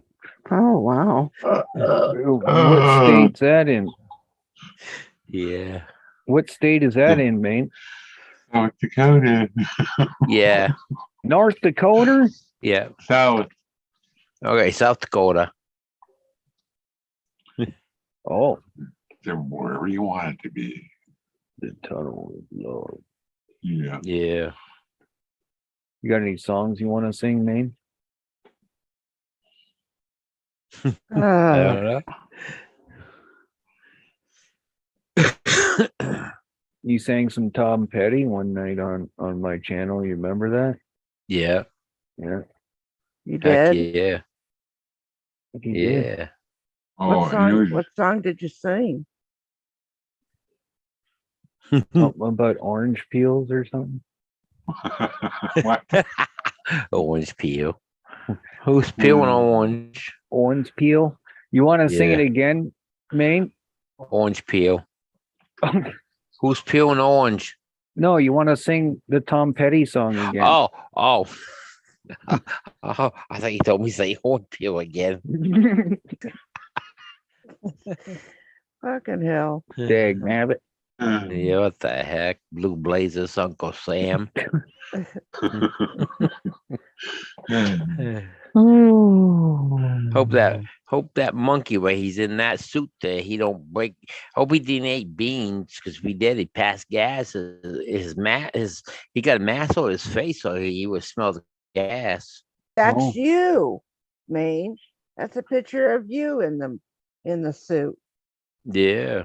Speaker 2: Oh wow.
Speaker 1: what state's that in?
Speaker 5: Yeah.
Speaker 1: What state is that in, man?
Speaker 3: South Dakota.
Speaker 5: Yeah.
Speaker 1: North Dakota?
Speaker 5: Yeah.
Speaker 3: South.
Speaker 5: Okay, South Dakota.
Speaker 1: Oh,
Speaker 3: To wherever you want it to be.
Speaker 1: the tunnel of love.
Speaker 3: Yeah.
Speaker 5: Yeah.
Speaker 1: You got any songs you want to sing, man?
Speaker 5: I
Speaker 2: Uh,
Speaker 5: don't know.
Speaker 1: You sang some Tom Petty one night on my channel. You remember that?
Speaker 5: Yeah.
Speaker 1: Yeah.
Speaker 2: you
Speaker 5: Heck
Speaker 2: did?
Speaker 5: yeah.
Speaker 1: I think you did.
Speaker 5: Yeah.
Speaker 3: Oh,
Speaker 2: What song did you sing?
Speaker 1: Something about orange peels or something.
Speaker 3: what?
Speaker 5: Orange peel. Who's peeling orange?
Speaker 1: Orange peel. You want to sing
Speaker 5: Yeah.
Speaker 1: it again, Maine?
Speaker 5: Orange peel. Who's peeling orange?
Speaker 1: No, you want to sing the Tom Petty song again.
Speaker 5: Oh. Oh, I thought you told me to say orange peel again.
Speaker 2: Fucking hell.
Speaker 1: Dag nabbit.
Speaker 5: Yeah, what the heck? Blue Blazers, Uncle Sam. Hope that monkey where he's in that suit there, he don't break. Hope he didn't eat beans, because if he did, he passed gas. He got a mask on his face, so he would smell the gas.
Speaker 2: That's
Speaker 1: Oh.
Speaker 2: you, Maine. That's a picture of you in the suit.
Speaker 5: Yeah.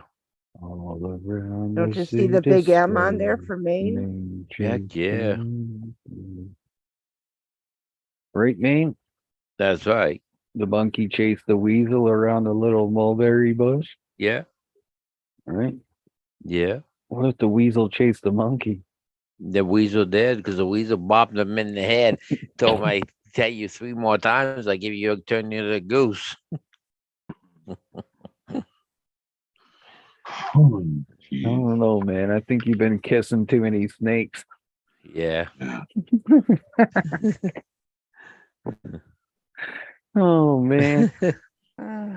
Speaker 1: All around
Speaker 2: Don't
Speaker 1: the
Speaker 2: you see the big
Speaker 1: city
Speaker 2: M on there
Speaker 1: sky,
Speaker 2: for Maine?
Speaker 5: Heck yeah.
Speaker 1: Right, Maine?
Speaker 5: That's right.
Speaker 1: The monkey chased the weasel around the little mulberry bush.
Speaker 5: Yeah.
Speaker 1: All right.
Speaker 5: Yeah.
Speaker 1: What if the weasel chased the monkey?
Speaker 5: The weasel did, because the weasel bopped him in the head. Told him, I tell you 3 more times, I give you a turn you to a goose.
Speaker 3: Oh,
Speaker 1: I
Speaker 3: geez.
Speaker 1: don't know, man. I think you've been kissing too many snakes.
Speaker 5: Yeah.
Speaker 3: Yeah.
Speaker 1: Oh man.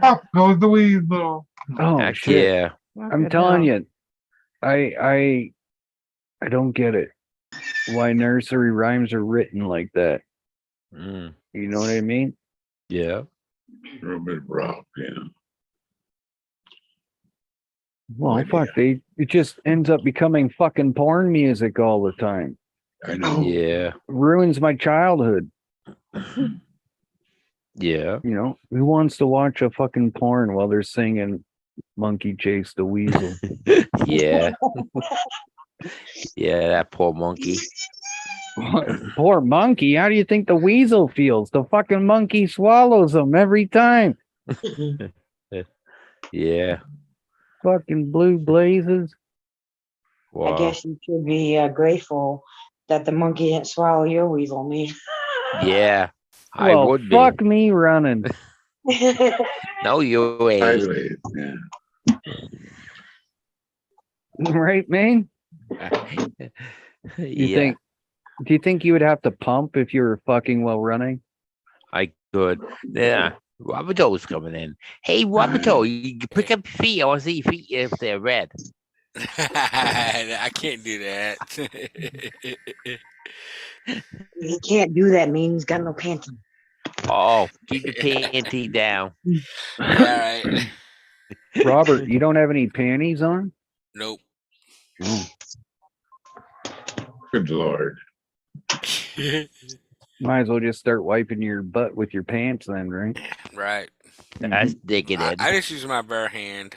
Speaker 3: Up goes the weasel.
Speaker 1: Oh
Speaker 5: Heck
Speaker 1: shit.
Speaker 5: yeah.
Speaker 1: I'm telling you, I don't get it. Why nursery rhymes are written like that.
Speaker 5: Mm,
Speaker 1: You know what I mean?
Speaker 5: yeah.
Speaker 3: A little bit rough, yeah.
Speaker 1: Well,
Speaker 3: idea.
Speaker 1: fuck, it just ends up becoming fucking porn music all the time.
Speaker 3: I know.
Speaker 5: Yeah.
Speaker 1: Ruins my childhood.
Speaker 5: Yeah.
Speaker 1: You know, who wants to watch a fucking porn while they're singing Monkey Chase the Weasel?
Speaker 5: Yeah. Yeah, that poor monkey.
Speaker 1: Poor monkey. How do you think the weasel feels? The fucking monkey swallows them every time.
Speaker 5: Yeah.
Speaker 1: Fucking blue blazes.
Speaker 5: Wow.
Speaker 4: I guess you should be grateful that the monkey didn't swallow your weasel meat.
Speaker 5: Yeah. I
Speaker 1: Well,
Speaker 5: would
Speaker 1: fuck
Speaker 5: be.
Speaker 1: me running.
Speaker 5: No, you ain't.
Speaker 3: Sideways, yeah.
Speaker 1: Right, man?
Speaker 5: Yeah.
Speaker 1: Do you think you would have to pump if you were fucking while running?
Speaker 5: I could. Yeah. Roberto's coming in. Hey, Roberto, you can pick up your feet. I want to see your feet if they're red.
Speaker 6: I can't do that.
Speaker 4: He can't do that, man. He's got no panty.
Speaker 5: Oh, keep your panty down.
Speaker 6: Yeah, right.
Speaker 1: Robert, you don't have any panties on?
Speaker 6: Nope.
Speaker 3: Good Lord.
Speaker 1: Might as well just start wiping your butt with your pants then, right?
Speaker 6: Right.
Speaker 5: That's digging
Speaker 6: I
Speaker 5: it.
Speaker 6: just use my bare hand.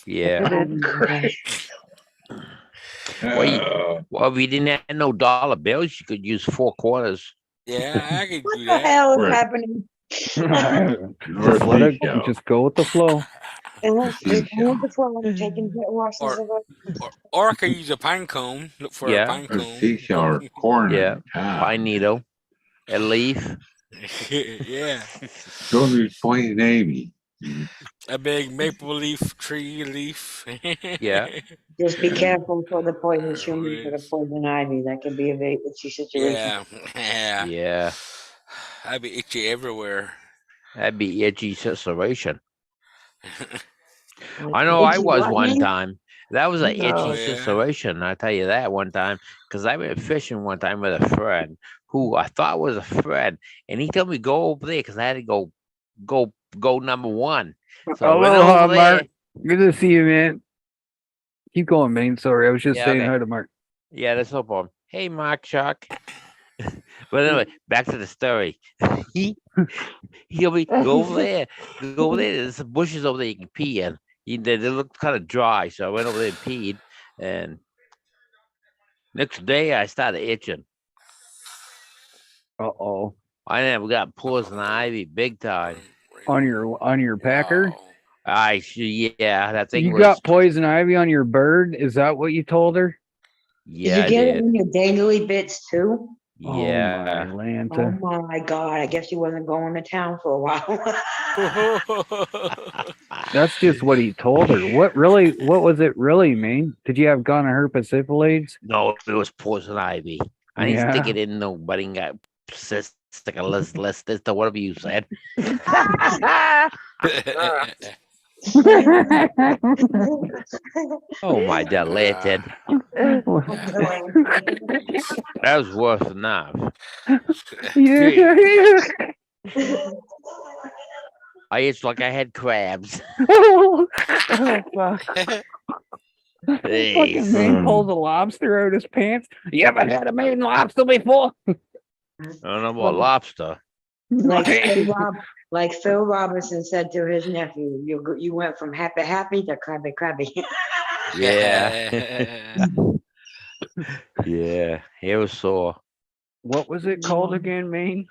Speaker 5: Yeah.
Speaker 3: Uh,
Speaker 5: Well, if you didn't have no dollar bills, you could use 4 quarters.
Speaker 6: Yeah, I can
Speaker 4: What
Speaker 6: do
Speaker 4: the
Speaker 6: that.
Speaker 4: hell is
Speaker 3: Right.
Speaker 4: happening?
Speaker 1: Just let it,
Speaker 3: Northeast,
Speaker 1: just go with the flow.
Speaker 4: Taking washes
Speaker 6: Or I could use a pine cone. Look for a
Speaker 5: Yeah.
Speaker 6: pine
Speaker 3: There's
Speaker 6: cone.
Speaker 3: seashell or corn
Speaker 5: Yeah.
Speaker 3: in town.
Speaker 5: Pine needle, a leaf.
Speaker 6: Yeah.
Speaker 3: Go to Poison Ivy.
Speaker 6: A big maple leaf tree leaf.
Speaker 5: Yeah.
Speaker 4: Just be careful for the poison shroom, for the poison ivy. That could be a very itchy situation.
Speaker 6: Yeah. Yeah.
Speaker 5: Yeah.
Speaker 6: I'd be itchy everywhere.
Speaker 5: That'd be itchy situation. I know I
Speaker 4: Itchy
Speaker 5: was
Speaker 4: what,
Speaker 5: one
Speaker 4: man?
Speaker 5: time. That was an itchy
Speaker 6: Oh, yeah.
Speaker 5: situation. I tell you that one time, because I went fishing one time with a friend who I thought was a friend, and he told me go over there because I had to go number 1. So I went
Speaker 1: Aloha,
Speaker 5: over
Speaker 1: Mark.
Speaker 5: there.
Speaker 1: Good to see you, man. Keep going, man. Sorry, I was just
Speaker 5: Yeah,
Speaker 1: saying
Speaker 5: okay.
Speaker 1: hi to Mark.
Speaker 5: Yeah, that's no problem. Hey, Mark Chuck. But anyway, back to the story. he told me go over there. Go over there. There's some bushes over there you can pee in. They look kind of dry, so I went over there and peed. And next day I started itching.
Speaker 1: Uh-oh.
Speaker 5: I never got poison ivy big time.
Speaker 1: On your packer?
Speaker 6: Wow.
Speaker 5: Yeah, that thing
Speaker 1: You
Speaker 5: was.
Speaker 1: got poison ivy on your bird? Is that what you told her?
Speaker 5: Yeah,
Speaker 4: Did you get
Speaker 5: I
Speaker 4: it
Speaker 5: did.
Speaker 4: in your dangly bits too?
Speaker 5: Yeah.
Speaker 1: Oh, my
Speaker 4: Oh
Speaker 1: Lanta.
Speaker 4: my God! I guess you wasn't going to town for a while.
Speaker 1: That's just what he told her. What was it really mean? Did you have gonorrhea syphilis?
Speaker 5: No, it was poison ivy. I didn't stick
Speaker 1: Yeah.
Speaker 5: it in nobody and got stick a list, whatever you said. Oh my delighted. That was worth enough.
Speaker 1: Yeah.
Speaker 5: I itched like I had crabs.
Speaker 2: Oh, fuck.
Speaker 1: Fucking man pulls a lobster out of his pants. You ever had a Maine lobster before?
Speaker 5: I don't know about lobster.
Speaker 4: Like Phil Robinson said to his nephew, you went from happy to crabby.
Speaker 5: Yeah. Yeah. It was sore.
Speaker 1: What was it called again, Maine?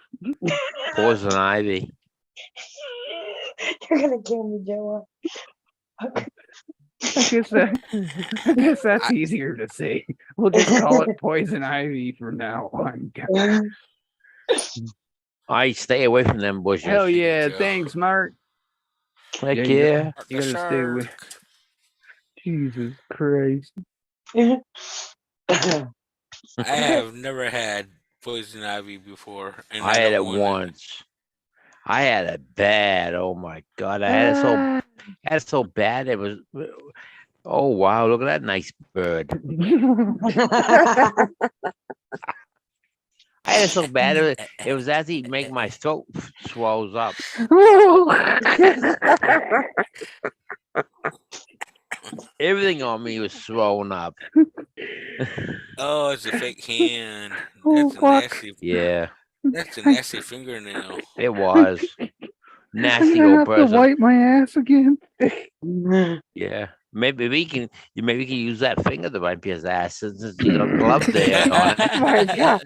Speaker 5: Poison ivy.
Speaker 4: You're gonna kill me, Joe.
Speaker 1: I guess that's easier to say. We'll just call it poison ivy from now on.
Speaker 5: I stay away from them bushes.
Speaker 1: Hell yeah!
Speaker 6: Joe.
Speaker 1: Thanks, Mark.
Speaker 5: Heck
Speaker 1: Yeah,
Speaker 5: yeah.
Speaker 1: You gotta stay away. Jesus Christ!
Speaker 6: I have never had poison ivy before. And
Speaker 5: I had it
Speaker 6: don't want
Speaker 5: once. I had it bad. Oh my God. I had it so bad. It was. Oh wow! Look at that nice bird. I had it so bad. It was as he make my throat swells up. Everything on me was swollen up.
Speaker 6: Oh, it's a fake hand.
Speaker 1: Oh,
Speaker 6: That's a
Speaker 1: fuck.
Speaker 6: nasty.
Speaker 5: Yeah,
Speaker 6: That's a nasty fingernail.
Speaker 5: it was. Nasty
Speaker 1: I'm gonna
Speaker 5: old
Speaker 1: have to
Speaker 5: person.
Speaker 1: wipe my ass again.
Speaker 5: Yeah. Maybe we can use that finger to wipe his ass since you got a glove there on it.
Speaker 2: Oh my God.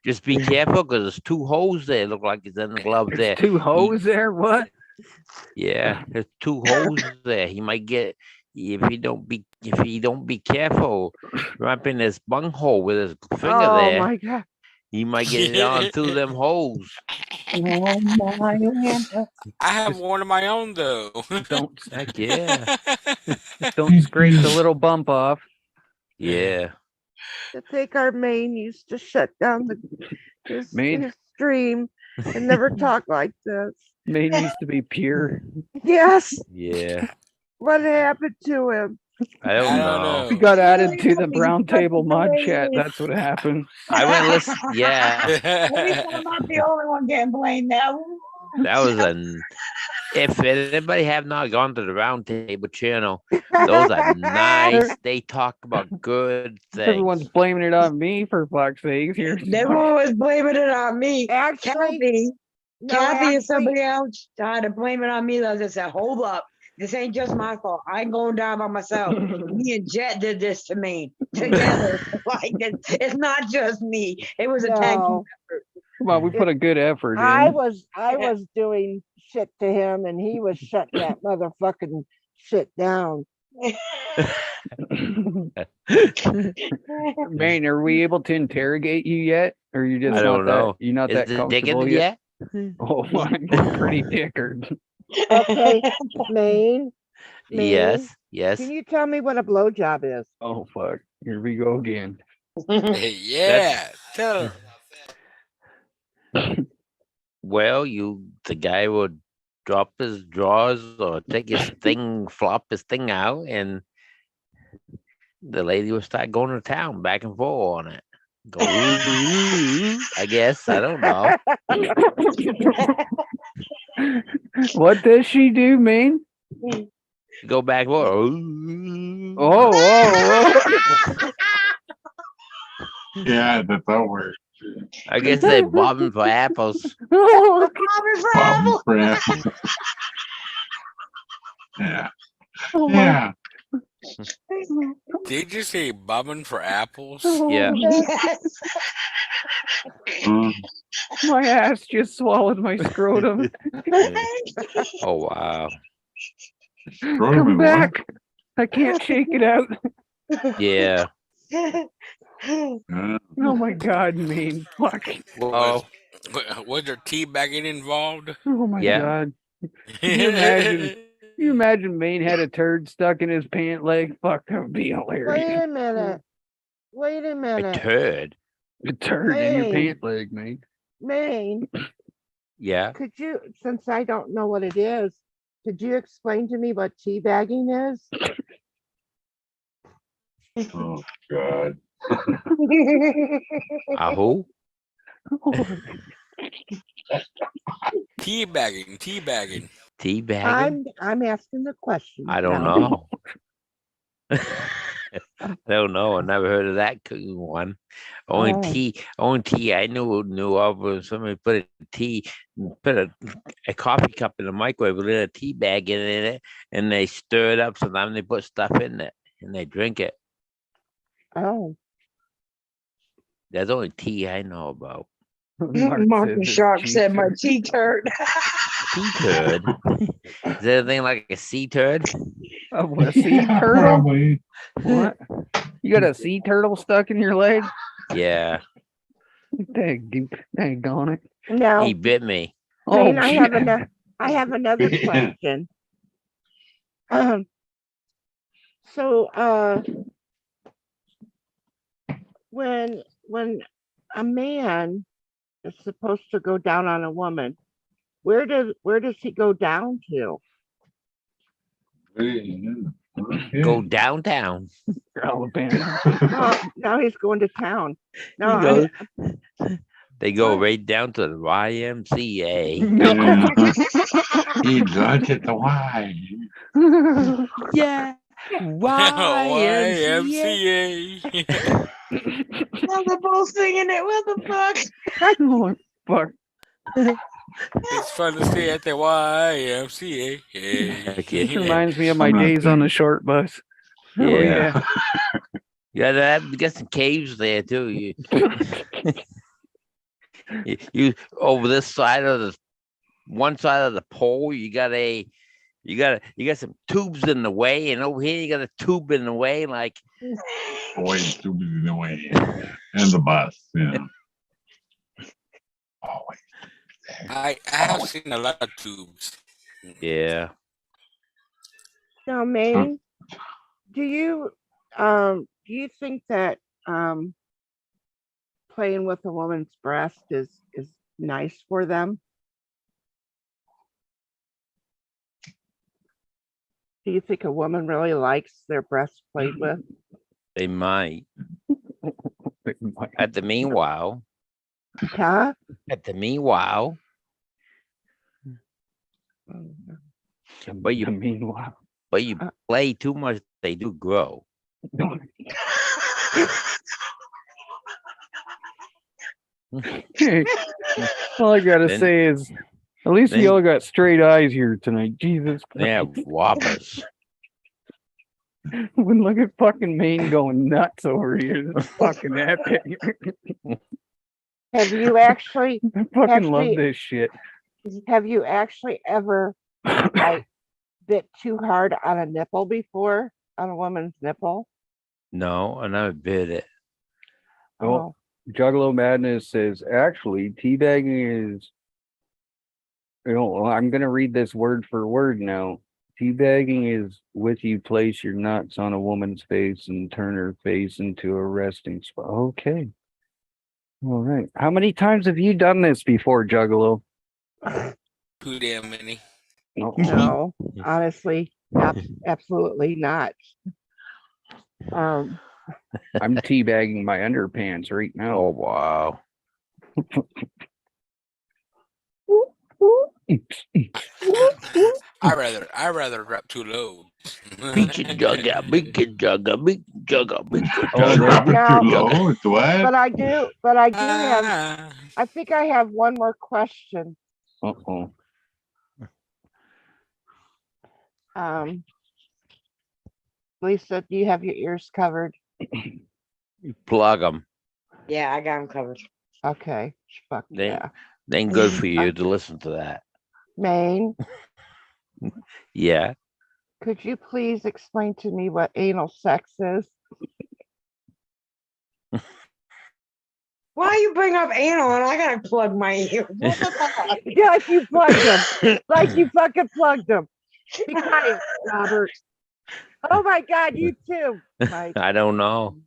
Speaker 5: Just be careful because there's 2 holes there. Look like it's in the glove there.
Speaker 1: There's 2 hoes there. What?
Speaker 5: Yeah, there's 2 holes there. He might get if he don't be careful, wrapping his bunghole with his finger
Speaker 2: Oh
Speaker 5: there.
Speaker 2: my God.
Speaker 5: He might get it on through them holes.
Speaker 4: Oh my Lanta.
Speaker 6: I have one of my own though.
Speaker 1: Don't
Speaker 5: Heck yeah,
Speaker 1: scrape the little bump off.
Speaker 5: yeah.
Speaker 2: To take our main used to shut down his stream and never talk like this.
Speaker 1: Maine used to be pure.
Speaker 2: Yes.
Speaker 5: Yeah.
Speaker 2: What happened to him?
Speaker 5: I don't
Speaker 6: I don't
Speaker 5: know.
Speaker 6: know.
Speaker 1: We got added
Speaker 4: Really
Speaker 1: to the
Speaker 4: don't be
Speaker 1: brown table mod
Speaker 4: fucking
Speaker 1: chat.
Speaker 4: crazy.
Speaker 1: That's what happened.
Speaker 5: I went listen. Yeah,
Speaker 4: At least I'm not the only one getting blamed now.
Speaker 5: that was a. If anybody have not gone to the round table channel, those are nice. They talk about good
Speaker 1: Everyone's
Speaker 5: things.
Speaker 1: blaming it on me for fuck's sake. Here,
Speaker 4: Everyone was blaming it on me.
Speaker 2: Actually,
Speaker 4: Kathy,
Speaker 2: no,
Speaker 4: Kathy
Speaker 2: actually,
Speaker 4: and somebody else tried to blame it on me. I just said, hold up. This ain't just my fault. I ain't going down by myself. Me and Jet did this to me together. Like it's not just me. It was a tag team
Speaker 2: no,
Speaker 4: effort.
Speaker 1: come on, we put a good effort
Speaker 2: I
Speaker 1: in.
Speaker 2: was doing shit to him and he was shutting that motherfucking shit down.
Speaker 1: Man, are we able to interrogate you yet? Or you just
Speaker 5: I
Speaker 1: not
Speaker 5: don't know.
Speaker 1: that you're not
Speaker 5: Is
Speaker 1: that
Speaker 5: it
Speaker 1: comfortable
Speaker 5: digging
Speaker 1: yet?
Speaker 5: yet?
Speaker 1: Oh, I'm pretty dickered.
Speaker 2: Okay, Maine,
Speaker 5: Yes. Yes.
Speaker 2: can you tell me what a blowjob is?
Speaker 1: Oh fuck. Here we go again.
Speaker 6: Yeah, tell him.
Speaker 5: Well, the guy would drop his drawers or take his thing, flop his thing out, and the lady would start going to town back and forth on it. Go, "Ooh," I guess. I don't know.
Speaker 1: What does she do, man?
Speaker 5: Go back and forth. "Ooh."
Speaker 1: Oh.
Speaker 3: Yeah, that's over.
Speaker 5: I guess they bobbing for apples.
Speaker 3: Bob for apples. Yeah.
Speaker 1: Oh my,
Speaker 3: Yeah.
Speaker 6: Did you say bobbing for apples?
Speaker 5: Yeah.
Speaker 4: Yes.
Speaker 3: Mm.
Speaker 1: my ass just swallowed my scrotum.
Speaker 5: Oh wow.
Speaker 3: Scrotum
Speaker 1: Come
Speaker 3: and
Speaker 1: back. I can't shake it out.
Speaker 5: Yeah.
Speaker 3: what?
Speaker 1: Oh my god, man. Fuck.
Speaker 5: Well,
Speaker 6: Was there teabagging involved?
Speaker 1: Oh my
Speaker 5: Yeah.
Speaker 1: god. Can you imagine? Can you imagine Maine had a turd stuck in his pant leg? Fuck, that would be hilarious.
Speaker 2: Wait a minute. Wait a
Speaker 5: a
Speaker 2: minute.
Speaker 5: turd.
Speaker 1: A turd in your
Speaker 2: Maine.
Speaker 1: pant leg, Maine.
Speaker 2: Maine,
Speaker 5: Yeah.
Speaker 2: could you, since I don't know what it is, could you explain to me what teabagging is?
Speaker 3: Oh God.
Speaker 5: A who?
Speaker 6: Teabagging.
Speaker 5: Teabagging?
Speaker 2: I'm asking the question.
Speaker 5: I don't
Speaker 2: now.
Speaker 5: know. I don't know. I never heard of that one. Only
Speaker 2: Oh.
Speaker 5: tea I knew of was somebody put a coffee cup in the microwave with a tea bag in it, and they stir it up. Sometimes they put stuff in it and they drink it.
Speaker 2: Oh.
Speaker 5: That's the only tea I know about.
Speaker 4: Martin Sharp said my tea turd.
Speaker 5: Sea turd. Is that anything like a sea turd?
Speaker 1: A sea
Speaker 3: Yeah,
Speaker 1: turtle?
Speaker 3: probably.
Speaker 1: What? You got a sea turtle stuck in your leg?
Speaker 5: Yeah.
Speaker 1: Dang on it.
Speaker 2: Now,
Speaker 5: He bit me.
Speaker 2: Maine,
Speaker 1: Oh,
Speaker 2: I have another
Speaker 3: Yeah.
Speaker 2: question. So when a man is supposed to go down on a woman, where does he go down to?
Speaker 5: Go downtown.
Speaker 1: Alabama.
Speaker 2: Now he's going to town. No,
Speaker 5: He goes- They go right down to the YMCA.
Speaker 3: Yeah. He got it the why.
Speaker 5: Yeah. YMCA.
Speaker 6: YMCA.
Speaker 4: Now they're both singing it. What the fuck?
Speaker 1: Oh, fuck.
Speaker 6: It's fun to stay at the YMCA.
Speaker 5: Okay.
Speaker 1: This reminds me of my
Speaker 3: I'm not
Speaker 1: days on
Speaker 3: saying-
Speaker 1: the short bus. Oh,
Speaker 5: Yeah. Yeah, you got some caves there too. You over this side of the one side of the pole, you got some tubes in the way, and over here you got a tube in the way, like
Speaker 3: Boy, stupid in the way. And the bus, yeah. Always.
Speaker 6: I have seen a lot of tubes.
Speaker 5: yeah.
Speaker 2: Now, Maine, do you think that playing with a woman's breast is nice for them? Do you think a woman really likes their breasts played with?
Speaker 5: They might. At the meanwhile,
Speaker 2: Huh?
Speaker 5: at the meanwhile, but you
Speaker 1: Meanwhile.
Speaker 5: play too much, they do grow.
Speaker 1: All I gotta
Speaker 5: Then-
Speaker 1: say is, at least
Speaker 5: then-
Speaker 1: you all got straight eyes here tonight. Jesus
Speaker 5: Yeah,
Speaker 1: Christ.
Speaker 5: whoppers.
Speaker 1: When look at fucking Maine going nuts over here. This is fucking epic.
Speaker 2: Have you actually
Speaker 1: I fucking love
Speaker 2: Actually-
Speaker 1: this shit.
Speaker 2: have you actually ever like bit too hard on a nipple before? On a woman's nipple?
Speaker 5: No, I never bit it.
Speaker 1: Oh. Juggalo Madness says, actually, teabagging is, I'm going to read this word for word now. Teabagging is with you place your nuts on a woman's face and turn her face into a resting spot. Okay. All right. How many times have you done this before, Juggalo?
Speaker 6: Too damn many.
Speaker 2: No, honestly, absolutely not.
Speaker 1: I'm teabagging my underpants right now.
Speaker 5: Oh, wow.
Speaker 6: I rather drop too low.
Speaker 5: Beat your jugger, big jugger, big jugger, big
Speaker 1: Oh,
Speaker 3: Drop it
Speaker 2: No.
Speaker 3: too low. It's what?
Speaker 2: But I do have,
Speaker 6: Ah,
Speaker 2: I think I have one more question.
Speaker 1: Uh-oh.
Speaker 2: Lisa, do you have your ears covered?
Speaker 5: Plug them.
Speaker 4: Yeah, I got him covered.
Speaker 2: Okay. Fuck
Speaker 5: They-
Speaker 2: yeah.
Speaker 5: They ain't good for you to listen to that.
Speaker 2: Maine,
Speaker 5: Yeah.
Speaker 2: could you please explain to me what anal sex is?
Speaker 4: Why you bring up anal and I gotta plug my ear? What the fuck?
Speaker 2: Yeah, like you plugged them. Like you fucking plugged them. Be quiet, Robert. Oh my God, you too. Mike.
Speaker 5: I don't know.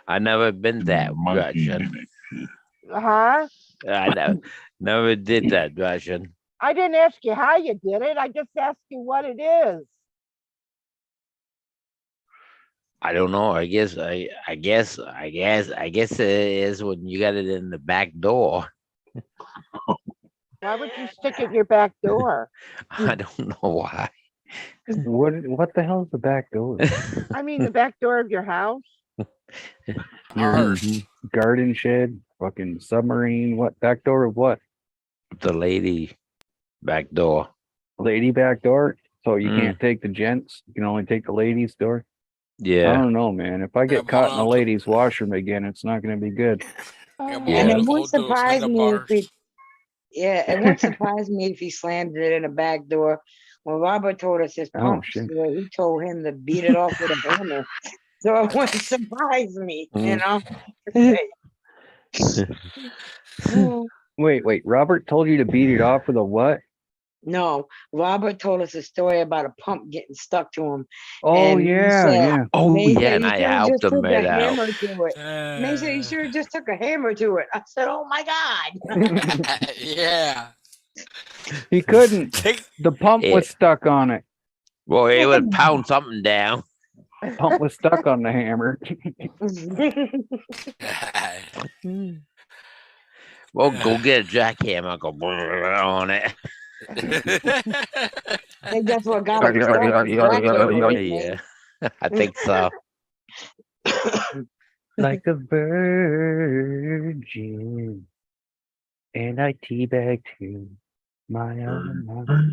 Speaker 5: I never been that
Speaker 3: Monkey
Speaker 5: Russian.
Speaker 3: in it.
Speaker 2: Huh?
Speaker 5: I never did that Russian.
Speaker 2: I didn't ask you how you did it. I just asked you what it is.
Speaker 5: I don't know. I guess it is when you got it in the back door.
Speaker 2: Why would you stick it in your back door?
Speaker 5: I don't know why.
Speaker 1: What the hell is the back door?
Speaker 2: I mean, the back door of your house.
Speaker 1: Your
Speaker 6: Harsh.
Speaker 1: garden shed, fucking submarine, what? Back door of what?
Speaker 5: The lady back door.
Speaker 1: Lady back door? So you
Speaker 5: Mm.
Speaker 1: can't take the gents? You can only take the ladies' door? I
Speaker 5: Yeah.
Speaker 1: don't know, man. If I get
Speaker 6: Yeah,
Speaker 1: caught in the
Speaker 6: but-
Speaker 1: ladies' washroom again, it's not going to be good.
Speaker 6: Yeah,
Speaker 2: Oh,
Speaker 5: Yeah.
Speaker 4: And it
Speaker 6: look,
Speaker 4: won't
Speaker 6: hold those
Speaker 4: surprise me if
Speaker 6: handlebars.
Speaker 4: he, yeah, it won't surprise me if he slammed it in the back door. When Robert told us his
Speaker 1: Oh,
Speaker 4: pump,
Speaker 1: shit.
Speaker 4: we told him to beat it off with a hammer. So it wouldn't surprise me, you know.
Speaker 1: Wait. Robert told you to beat it off with a what?
Speaker 4: No, Robert told us a story about a pump getting stuck to him.
Speaker 1: Oh,
Speaker 4: And he
Speaker 1: yeah,
Speaker 4: said-
Speaker 1: yeah.
Speaker 5: Oh
Speaker 4: Mason,
Speaker 5: yeah, and
Speaker 4: you
Speaker 5: I
Speaker 4: should've
Speaker 5: helped
Speaker 4: just
Speaker 5: him
Speaker 4: took a
Speaker 5: right out.
Speaker 4: hammer to it. Mason, you should have just took a hammer to it. I said, "Oh my God!"
Speaker 6: Yeah.
Speaker 1: He couldn't.
Speaker 6: Take
Speaker 1: The pump was stuck on it.
Speaker 5: Well, he would pound something down.
Speaker 1: Pump was stuck on the hammer.
Speaker 5: Well, go get a jackhammer, go on it.
Speaker 4: I think that's what got him stuck.
Speaker 5: Yeah, I think so.
Speaker 1: Like a virgin. And I teabag to my own mother.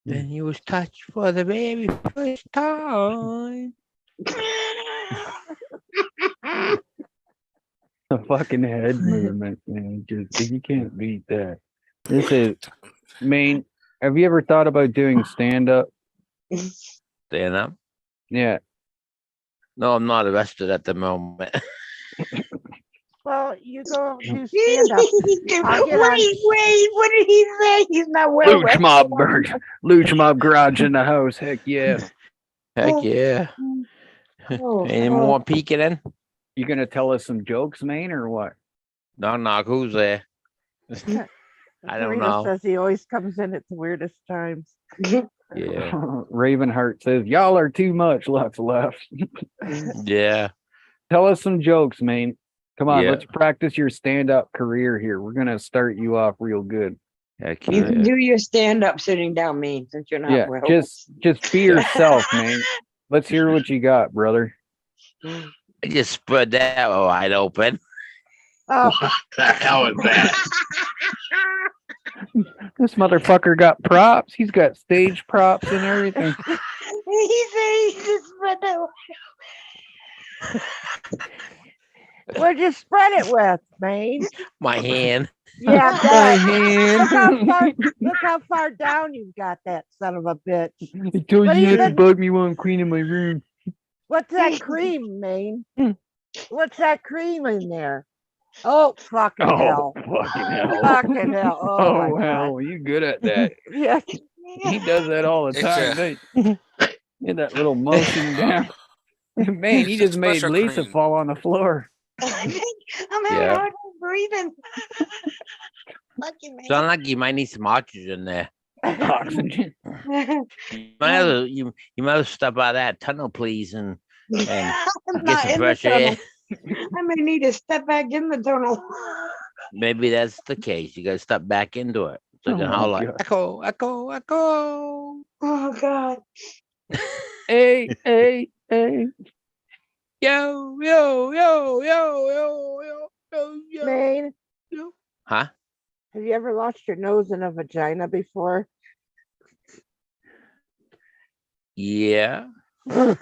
Speaker 5: Then he was touched for the very first time.
Speaker 1: The fucking head movement, man. Just, you can't beat that. This is, Maine, have you ever thought about doing stand-up?
Speaker 5: Stand up.
Speaker 1: Yeah.
Speaker 5: No, I'm not arrested at the moment.
Speaker 2: Well, you go do stand up. I'll get on-
Speaker 4: Wait, what did he say? He's not well
Speaker 1: Luge Mob Bird. Luge Mob Garage in the house. Heck yeah.
Speaker 5: Heck yeah.
Speaker 4: Oh,
Speaker 5: Any more peeking in?
Speaker 1: You gonna tell us some jokes, Maine, or what?
Speaker 5: Knock knock. Who's there? I don't
Speaker 2: Karina
Speaker 5: know.
Speaker 2: says he always comes in at the weirdest times.
Speaker 5: Yeah.
Speaker 1: Ravenheart says, y'all are too much left.
Speaker 5: Yeah.
Speaker 1: Tell us some jokes, man. Come on,
Speaker 5: Yeah.
Speaker 1: let's practice your stand-up career here. We're gonna start you off real good.
Speaker 5: Heck
Speaker 4: You can
Speaker 5: yeah.
Speaker 4: do your stand up sitting down, me, since you're not
Speaker 1: Yeah,
Speaker 4: well.
Speaker 1: just be yourself, man. Let's hear what you got, brother.
Speaker 5: I just spread that wide open.
Speaker 2: Oh,
Speaker 3: What the hell is that?
Speaker 1: This motherfucker got props. He's got stage props and everything.
Speaker 4: He said he just spread that.
Speaker 2: where'd you spread it with, man?
Speaker 5: My hand.
Speaker 2: Yeah,
Speaker 1: My
Speaker 2: that.
Speaker 1: hand.
Speaker 2: Look how far down you got that son of a bitch.
Speaker 1: I told
Speaker 2: What
Speaker 1: you not to
Speaker 2: even-
Speaker 1: bug me while I'm cleaning my room.
Speaker 2: What's that cream, man? What's that cream in there? Oh, fucking hell.
Speaker 1: Fucking hell.
Speaker 2: Fucking hell. Oh, my
Speaker 1: Oh,
Speaker 2: God.
Speaker 1: hell, you good at that.
Speaker 2: Yeah.
Speaker 1: He does that all the
Speaker 6: It's
Speaker 1: time. Get that little motion down. Man, you
Speaker 6: It's a
Speaker 1: just made
Speaker 6: special
Speaker 1: Lisa
Speaker 6: cream.
Speaker 1: fall on the floor.
Speaker 4: I'm having a
Speaker 5: Yeah.
Speaker 4: hard time breathing. Fucking man.
Speaker 5: Sound like you might need some oxygen there.
Speaker 1: Oxygen.
Speaker 5: You might have you might have step out of that tunnel, please, and
Speaker 4: I'm
Speaker 5: get
Speaker 4: not
Speaker 5: some
Speaker 4: in the
Speaker 5: fresh air.
Speaker 4: tunnel. I may need to step back in the tunnel.
Speaker 5: Maybe that's the case. You gotta step back into it. So you can
Speaker 1: Oh,
Speaker 5: holler
Speaker 1: my
Speaker 5: like
Speaker 1: God.
Speaker 5: echo, echo, echo.
Speaker 4: Oh God.
Speaker 1: Hey.
Speaker 5: Yo, yo, yo, yo, yo, yo, yo, yo.
Speaker 2: Man,
Speaker 5: Huh?
Speaker 2: have you ever lost your nose in a vagina before?
Speaker 5: Yeah.
Speaker 4: How'd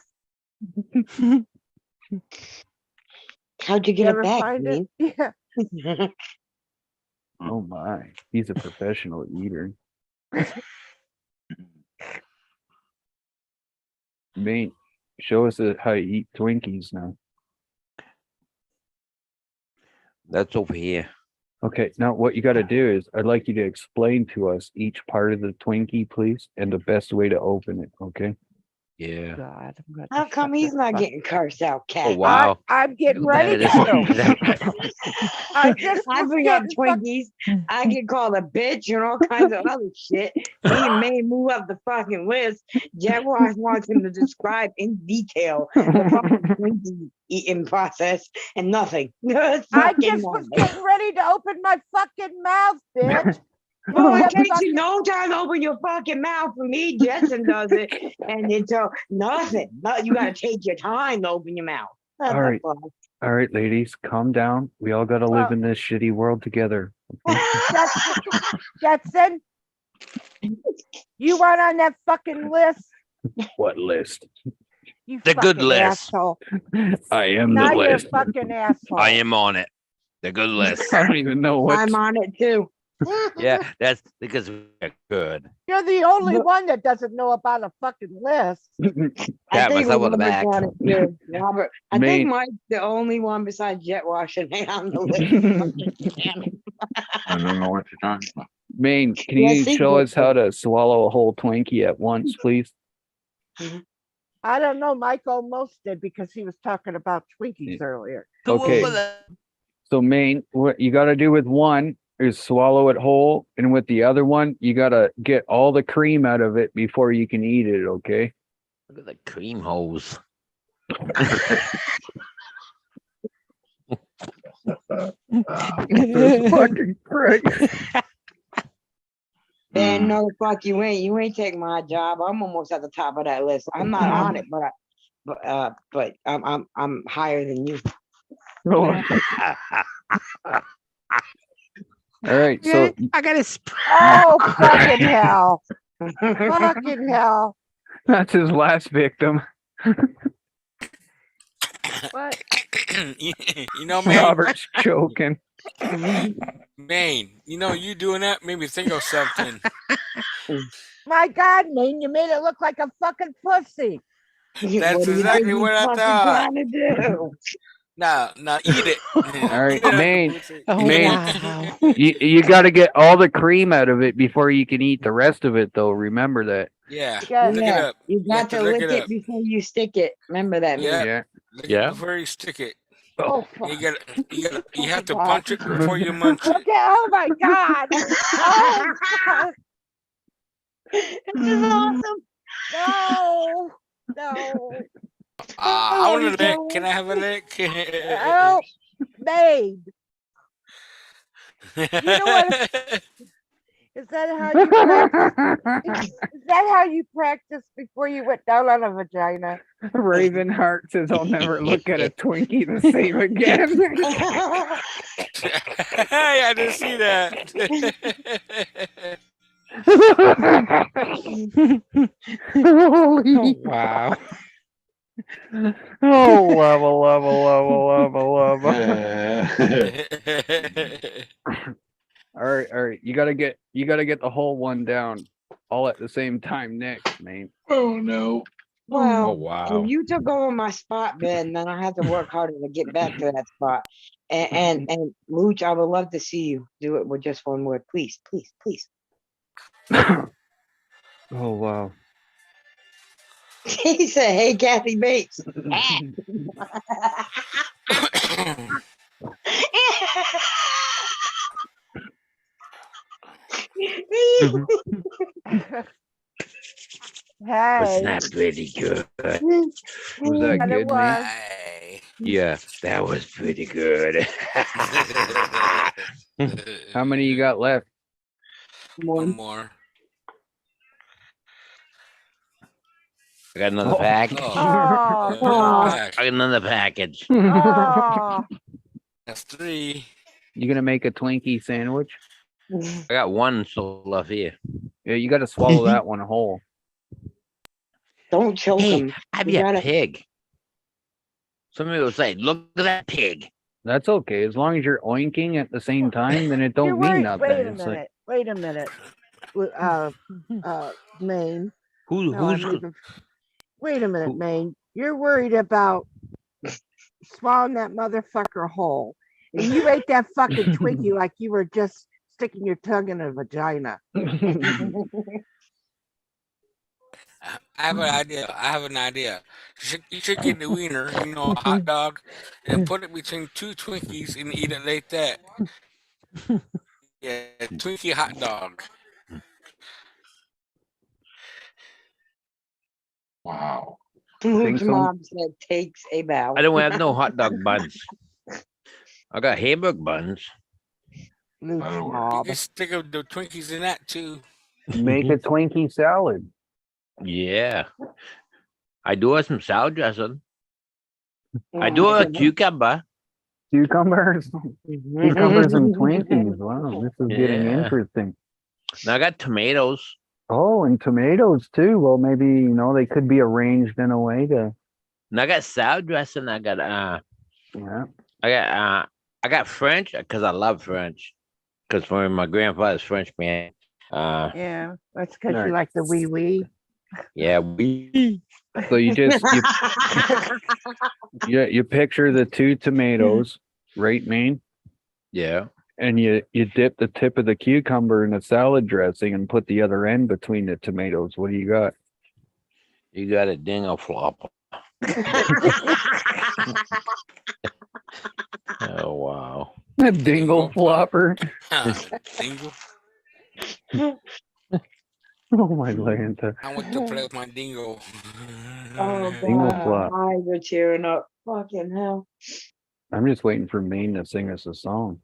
Speaker 4: you
Speaker 2: You
Speaker 4: get
Speaker 2: ever
Speaker 4: it back,
Speaker 2: find
Speaker 4: man?
Speaker 2: it? Yeah.
Speaker 1: Oh, my. He's a professional eater. Man, show us how you eat Twinkies now.
Speaker 5: That's over here.
Speaker 1: Okay, now what you got to do is I'd like you to explain to us each part of the Twinkie, please, and the best way to open it, okay?
Speaker 5: Yeah.
Speaker 2: God, I'm gonna
Speaker 4: How
Speaker 2: shut
Speaker 4: come
Speaker 2: this
Speaker 4: he's not
Speaker 2: fuck-
Speaker 4: getting cursed out, cat?
Speaker 5: Oh wow.
Speaker 2: I'm getting
Speaker 5: Look at
Speaker 2: ready
Speaker 5: that.
Speaker 2: to. I just
Speaker 4: I
Speaker 2: was
Speaker 4: bring up
Speaker 2: getting fuck-
Speaker 4: Twinkies. I get called a bitch and all kinds of other shit. He may move up the fucking list. Jaguars wants him to describe in detail the fucking Twinkie eating process and nothing.
Speaker 2: I
Speaker 4: Fucking
Speaker 2: just was
Speaker 4: nothing.
Speaker 2: getting ready to open my fucking mouth, bitch.
Speaker 4: Well, it
Speaker 2: Yeah,
Speaker 4: takes
Speaker 2: fucking-
Speaker 4: you no time to open your fucking mouth. For me, Jetson does it, and it's nothing. You gotta take your time to open your mouth. What
Speaker 1: All
Speaker 4: the
Speaker 1: right.
Speaker 4: fuck?
Speaker 1: All right, ladies, calm down. We all got to live
Speaker 2: Well-
Speaker 1: in this shitty world together. Okay?
Speaker 2: Jetson, you weren't on that fucking list.
Speaker 1: What list?
Speaker 2: You
Speaker 5: The good
Speaker 2: fucking
Speaker 5: list.
Speaker 2: asshole.
Speaker 1: I am
Speaker 2: Now
Speaker 1: the
Speaker 2: you're a
Speaker 1: list.
Speaker 2: fucking asshole.
Speaker 5: I am on it. The good list.
Speaker 1: I don't even know what.
Speaker 4: I'm on it too.
Speaker 5: Yeah, that's because we're good.
Speaker 2: You're the only
Speaker 4: Look-
Speaker 2: one that doesn't know about a fucking list.
Speaker 5: Pat myself on the
Speaker 4: Robert's
Speaker 5: back.
Speaker 4: on it too. Robert, I
Speaker 1: Man.
Speaker 4: think Mike's the only one besides Jetwash and on the list.
Speaker 3: I don't know what you're talking about.
Speaker 1: Maine, can
Speaker 4: Yeah,
Speaker 1: you
Speaker 4: see,
Speaker 1: show
Speaker 4: but-
Speaker 1: us how to swallow a whole Twinkie at once, please?
Speaker 2: I don't know. Mike almost did because he was talking about Twinkies earlier.
Speaker 5: Go
Speaker 1: Okay.
Speaker 5: over there.
Speaker 1: So, Maine, what you got to do with one is swallow it whole, and with the other one, you got to get all the cream out of it before you can eat it. Okay?
Speaker 5: Look at the cream hose.
Speaker 1: Fucking Christ.
Speaker 4: Man, no, the fuck you ain't. You ain't taking my job. I'm almost at the top of that list. I'm not on it, but I'm higher than you.
Speaker 1: All right, so
Speaker 5: I got to
Speaker 2: Oh, fucking hell. Fucking hell.
Speaker 1: that's his last victim.
Speaker 2: What?
Speaker 6: You know, man,
Speaker 1: Robert's choking.
Speaker 6: man, you doing that made me think of something.
Speaker 2: My God, man, you made it look like a fucking pussy.
Speaker 6: That's
Speaker 4: What do you
Speaker 6: exactly
Speaker 4: think
Speaker 6: what
Speaker 4: you
Speaker 6: I
Speaker 4: fucking
Speaker 6: thought.
Speaker 4: trying to do?
Speaker 6: Now eat it.
Speaker 1: All right, man.
Speaker 5: Oh,
Speaker 1: Man,
Speaker 5: wow.
Speaker 1: you got to get all the cream out of it before you can eat the rest of it, though. Remember that.
Speaker 6: Yeah,
Speaker 2: Yeah.
Speaker 6: lick it up.
Speaker 4: You
Speaker 6: have
Speaker 4: got
Speaker 6: to
Speaker 4: to
Speaker 6: lick
Speaker 4: lick
Speaker 6: it
Speaker 4: it
Speaker 6: up.
Speaker 4: before you stick it. Remember that.
Speaker 6: Yeah.
Speaker 1: Yeah.
Speaker 6: Lick
Speaker 5: Yeah.
Speaker 6: it before you stick it.
Speaker 2: Oh, fuck.
Speaker 6: You have to
Speaker 2: God.
Speaker 6: punch it before you munch it.
Speaker 2: Okay, oh my God. Oh, fuck.
Speaker 4: This is awesome.
Speaker 2: No, no.
Speaker 6: I want a lick.
Speaker 4: Joe.
Speaker 6: Can I have a lick?
Speaker 2: Oh, babe. know what? Is that how you practice? Is that how you practice before you went down on a vagina?
Speaker 1: Ravenheart says I'll never look at a Twinkie the same again.
Speaker 6: Hey, I didn't see that.
Speaker 1: Holy
Speaker 5: Wow.
Speaker 1: oh, lava. All right. You gotta get the whole one down all at the same time next, man.
Speaker 3: Oh, no.
Speaker 5: Oh
Speaker 4: Well,
Speaker 5: wow.
Speaker 4: if you took over my spot, Ben, then I have to work harder to get back to that spot. And Mooch, I would love to see you do it with just one word, please, please, please.
Speaker 1: Oh, wow.
Speaker 4: He said, "Hey, Kathy Bates."
Speaker 2: Hey,
Speaker 5: Wasn't that pretty good?
Speaker 1: Was that
Speaker 2: and it
Speaker 1: good, man?
Speaker 2: was.
Speaker 6: Hey.
Speaker 5: Yeah, that was pretty good.
Speaker 1: How many you got left?
Speaker 6: One more.
Speaker 5: I got another pack.
Speaker 6: Oh,
Speaker 2: Oh,
Speaker 5: I got another package.
Speaker 2: oh.
Speaker 6: that's 3.
Speaker 1: You gonna make a Twinkie sandwich?
Speaker 5: I got one still left here.
Speaker 1: Yeah, you got to swallow that one whole.
Speaker 4: Don't choke
Speaker 5: Hey,
Speaker 4: him.
Speaker 5: have
Speaker 4: You
Speaker 5: you a
Speaker 4: gotta-
Speaker 5: pig? Somebody will say, "Look at that pig."
Speaker 1: That's okay as long as you're oinking at the same time. Then it don't
Speaker 2: You're
Speaker 1: mean
Speaker 2: worried.
Speaker 1: nothing.
Speaker 2: Wait a
Speaker 1: It's
Speaker 2: minute. Wait a minute. Maine.
Speaker 5: Who,
Speaker 2: No, I'm
Speaker 5: who's
Speaker 2: leaving. Wait a minute,
Speaker 5: Who-
Speaker 2: Maine. You're worried about swallowing that motherfucker whole. And you ate that fucking Twinkie like you were just sticking your tongue in a vagina.
Speaker 6: I have an idea. You should get the wiener, a hot dog, and put it between 2 Twinkies and eat it like that. Yeah, Twinkie hot dog.
Speaker 3: Wow.
Speaker 4: Mooch
Speaker 1: so?
Speaker 4: mom said takes a bow.
Speaker 5: I don't have no hot dog buns. I got hamburger buns.
Speaker 2: Luke's
Speaker 3: That'll work.
Speaker 6: You
Speaker 2: mob.
Speaker 6: can stick up the Twinkies in that too.
Speaker 1: Make a Twinkie salad.
Speaker 5: Yeah. I do have some salad dressing. I do have a cucumber.
Speaker 1: Cucumbers. Cucumbers and Twinkies. Wow, this is getting
Speaker 5: Yeah.
Speaker 1: interesting.
Speaker 5: Now I got tomatoes.
Speaker 1: Oh, and tomatoes too. Well, maybe they could be arranged in a way to.
Speaker 5: And I got salad dressing. I got
Speaker 1: Yeah.
Speaker 5: I got French because I love French. Because my grandfather's French man.
Speaker 2: Yeah, that's because
Speaker 1: Nice.
Speaker 2: you like the wee wee.
Speaker 5: Yeah, we
Speaker 1: So you just you picture the 2 tomatoes, right, Maine?
Speaker 5: yeah.
Speaker 1: And you dip the tip of the cucumber in a salad dressing and put the other end between the tomatoes. What do you got?
Speaker 5: You got a dingo flop. Oh wow.
Speaker 1: A dingle flopper.
Speaker 6: Dingle.
Speaker 1: Oh my Lanta.
Speaker 6: I want to play with my dingo.
Speaker 4: Oh,
Speaker 1: Dingle
Speaker 4: God.
Speaker 1: flop.
Speaker 4: Eyes are tearing up. Fucking hell.
Speaker 1: I'm just waiting for Maine to sing us a song.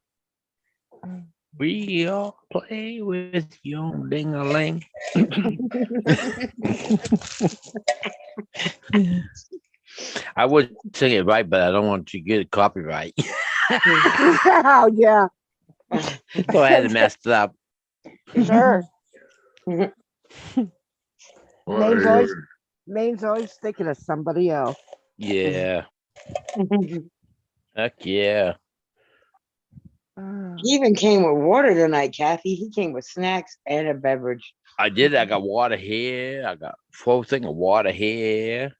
Speaker 5: We all play with your ding-a-ling. I would sing it right, but I don't want to get copyright.
Speaker 2: Oh, yeah,
Speaker 5: So I had to mess it up.
Speaker 2: sure.
Speaker 3: Well,
Speaker 2: Maine's always thinking of somebody else.
Speaker 5: Yeah. Heck yeah.
Speaker 4: He even came with water tonight, Kathy. He came with snacks and a beverage.
Speaker 5: I did. I got water here. I got full thing of water here.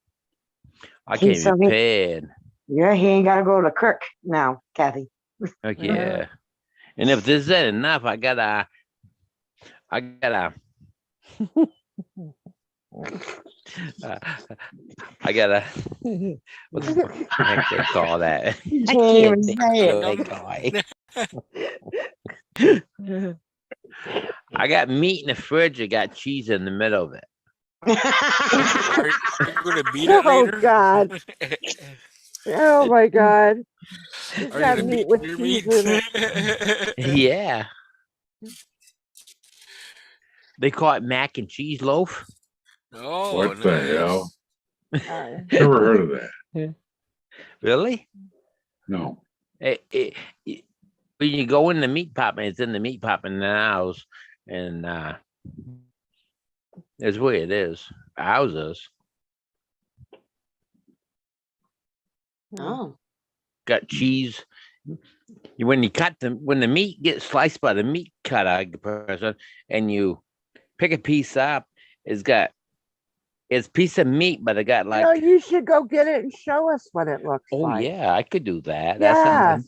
Speaker 5: I
Speaker 4: He's
Speaker 5: can't
Speaker 4: so
Speaker 5: be prepared.
Speaker 4: Yeah, he ain't got to go to Kirk now, Kathy.
Speaker 5: Heck yeah. And if this isn't enough, I gotta what the heck they call that?
Speaker 4: He
Speaker 5: I
Speaker 4: can't even
Speaker 5: think
Speaker 4: say
Speaker 5: what
Speaker 4: it.
Speaker 5: they call it. I got meat in the fridge. I got cheese in the middle of it.
Speaker 6: Are you gonna beat it
Speaker 2: Oh
Speaker 6: later?
Speaker 2: God. Oh my God. He's
Speaker 6: Are you
Speaker 2: got
Speaker 6: gonna
Speaker 2: meat
Speaker 6: beat
Speaker 2: with
Speaker 6: your
Speaker 2: cheese
Speaker 6: meat?
Speaker 2: in it.
Speaker 5: Yeah. They call it mac and cheese loaf.
Speaker 6: Oh,
Speaker 3: What the hell?
Speaker 2: Uh,
Speaker 3: Never heard of that.
Speaker 5: Really?
Speaker 3: No.
Speaker 5: It, when you go in the meat department, it's in the meat department in the house, and that's where it is. Ours is.
Speaker 4: Oh.
Speaker 5: Got cheese. When the meat gets sliced by the meat cutter person, and you pick a piece up, it's a piece of meat, but it got like.
Speaker 2: you should go get it and show us what it looks
Speaker 5: Oh
Speaker 2: like.
Speaker 5: yeah, I could do that.
Speaker 2: Yeah.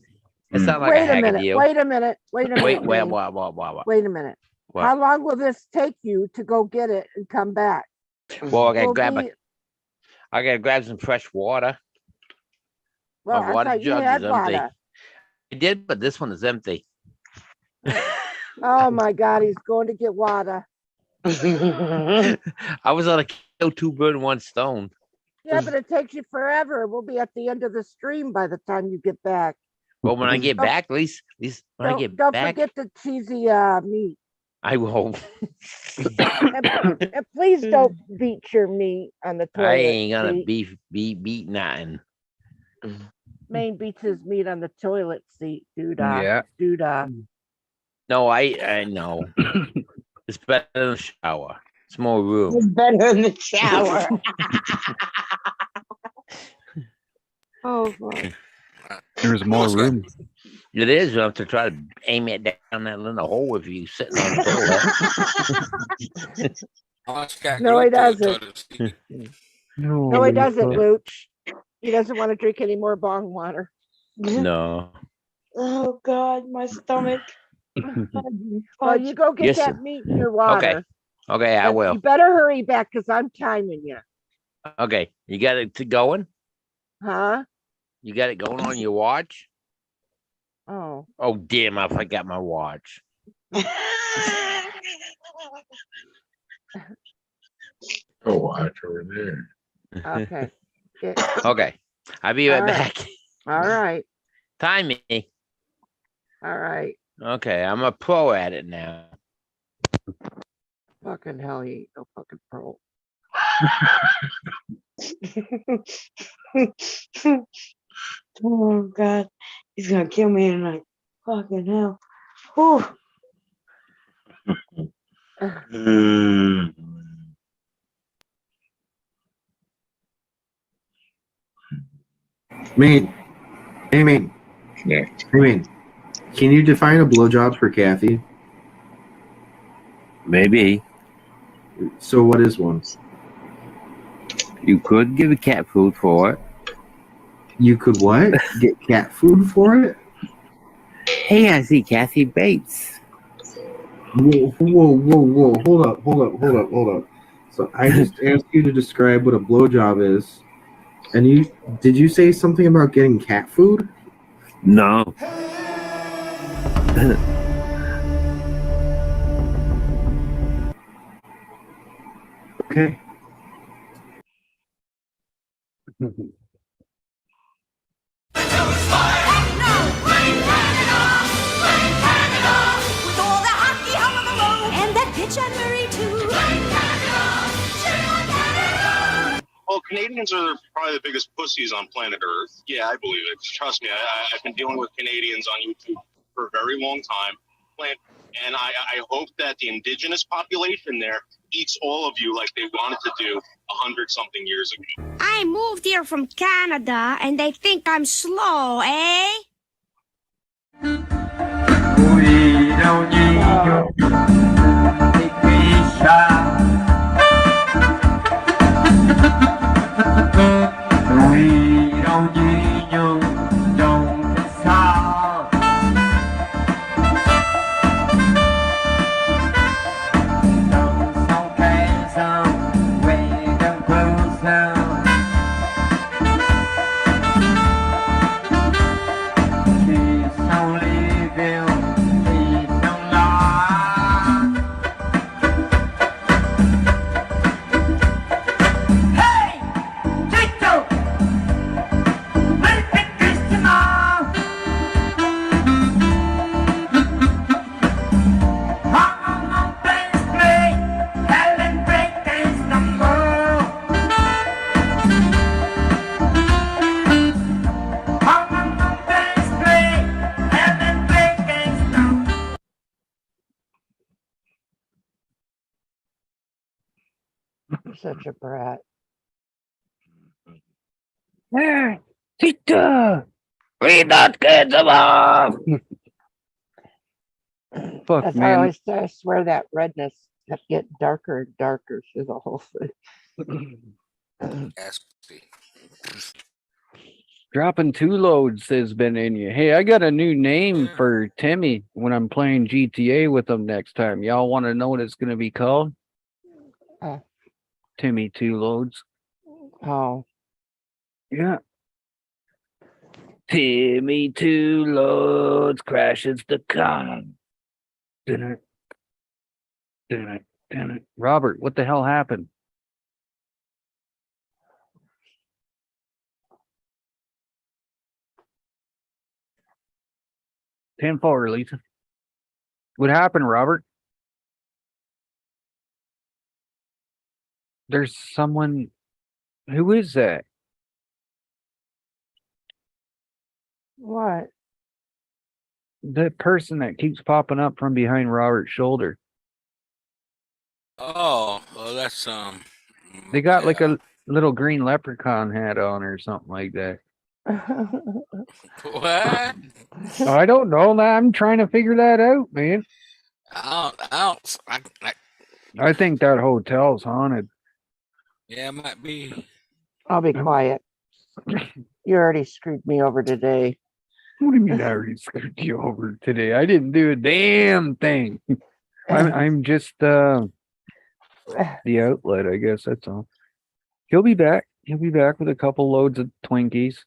Speaker 5: That sounds like
Speaker 2: Wait
Speaker 5: a
Speaker 2: a
Speaker 5: hack
Speaker 2: minute.
Speaker 5: deal.
Speaker 2: Wait a minute. Wait a minute.
Speaker 5: Wait,
Speaker 2: Wayne.
Speaker 5: what?
Speaker 2: Wait a minute.
Speaker 5: What?
Speaker 2: How long will this take you to go get it and come back?
Speaker 5: Well, I
Speaker 2: Will
Speaker 5: gotta
Speaker 2: be-
Speaker 5: grab some fresh water.
Speaker 2: well,
Speaker 5: My
Speaker 2: I
Speaker 5: water
Speaker 2: thought you
Speaker 5: jug
Speaker 2: had
Speaker 5: is empty.
Speaker 2: water.
Speaker 5: I did, but this one is empty.
Speaker 2: Oh my God, he's going to get water.
Speaker 5: I was on a kill two bird, one stone.
Speaker 2: Yeah, but it takes you forever. We'll be at the end of the stream by the time you get back.
Speaker 5: But when I get
Speaker 2: Don't-
Speaker 5: back, at least when I get
Speaker 2: Don't
Speaker 5: back,
Speaker 2: forget the cheesy meat.
Speaker 5: I will.
Speaker 2: And please don't beat your meat on the toilet.
Speaker 5: I ain't gonna
Speaker 2: seat.
Speaker 5: beat nothing.
Speaker 2: Maine beats his meat on the toilet seat. Doodah.
Speaker 1: Yeah.
Speaker 2: Doodah.
Speaker 5: No, I know. It's better than the shower. It's more room.
Speaker 4: It's better in the shower. Oh, boy.
Speaker 1: There's more room.
Speaker 5: It is. You have to try to aim it down that little hole if you sitting on the toilet.
Speaker 6: Oh, it's got
Speaker 2: No, he
Speaker 6: glue to the
Speaker 2: doesn't.
Speaker 6: toilet seat.
Speaker 2: No, he doesn't, Luch. He doesn't want to drink any more bong water.
Speaker 5: No.
Speaker 4: Oh God, my stomach.
Speaker 2: Well, you go get
Speaker 5: Yes,
Speaker 2: that
Speaker 5: sir.
Speaker 2: meat in your water.
Speaker 5: Okay, I
Speaker 2: And
Speaker 5: will.
Speaker 2: You better hurry back because I'm timing you.
Speaker 5: Okay, you got it going?
Speaker 2: Huh?
Speaker 5: You got it going on your watch?
Speaker 2: Oh.
Speaker 5: Oh, damn, I forgot my watch.
Speaker 3: Go watch over there.
Speaker 2: Okay.
Speaker 5: Okay, I'll be right
Speaker 2: All right.
Speaker 5: back.
Speaker 2: All right.
Speaker 5: Time me.
Speaker 2: All right.
Speaker 5: Okay, I'm a pro at it now.
Speaker 2: Fucking hell, he ain't no fucking pro.
Speaker 4: Oh God, he's gonna kill me tonight. Fucking hell. Whew.
Speaker 7: Maine. Hey, Maine.
Speaker 3: Yeah.
Speaker 7: Hey, Maine. Can you define a blowjob for Kathy?
Speaker 8: Maybe
Speaker 7: So what is one?
Speaker 8: you could give a cat food for it.
Speaker 7: You could what? Get cat food for it?
Speaker 8: Hey, I see Kathy Bates.
Speaker 7: Whoa. Hold up. So I just asked you to describe what a blowjob is. And did you say something about getting cat food?
Speaker 8: No.
Speaker 7: Okay.
Speaker 9: With all the hockey hum on the road and that bitch Anne Marie too.
Speaker 10: Well, Canadians are probably the biggest pussies on planet Earth. Yeah, I believe it. Trust me, I've been dealing with Canadians on YouTube for a very long time. And I hope that the indigenous population there eats all of you like they wanted to do 100-something years ago.
Speaker 9: I moved here from Canada and they think I'm slow, eh?
Speaker 2: Such a brat.
Speaker 1: Hey, Tita, leave that kid alone. Fuck,
Speaker 2: As I
Speaker 1: man.
Speaker 2: always say, I swear that redness kept getting darker and darker through the whole thing.
Speaker 6: Nasty.
Speaker 1: Dropping 2 loads has been in you. Hey, I got a new name for Timmy when I'm playing GTA with him next time. Y'all want to know what it's going to be called?
Speaker 2: Uh.
Speaker 1: Timmy 2 loads.
Speaker 2: Oh,
Speaker 1: Yeah. Timmy 2 loads crashes the car. Dun it. Robert, what the hell happened? Ten forward, Lisa. What happened, Robert? There's someone. Who is that?
Speaker 2: what?
Speaker 1: The person that keeps popping up from behind Robert's shoulder.
Speaker 6: Oh, well, that's
Speaker 1: They got like a little green leprechaun hat on or something like that.
Speaker 6: what?
Speaker 1: I don't know. I'm trying to figure that out, man.
Speaker 6: I
Speaker 1: I think that hotel's haunted.
Speaker 6: yeah, it might be.
Speaker 2: I'll be quiet. You already screwed me over today.
Speaker 1: What do you mean I already screwed you over today? I didn't do a damn thing. I'm just the outlet, I guess. That's all. He'll be back. He'll be back with a couple loads of Twinkies.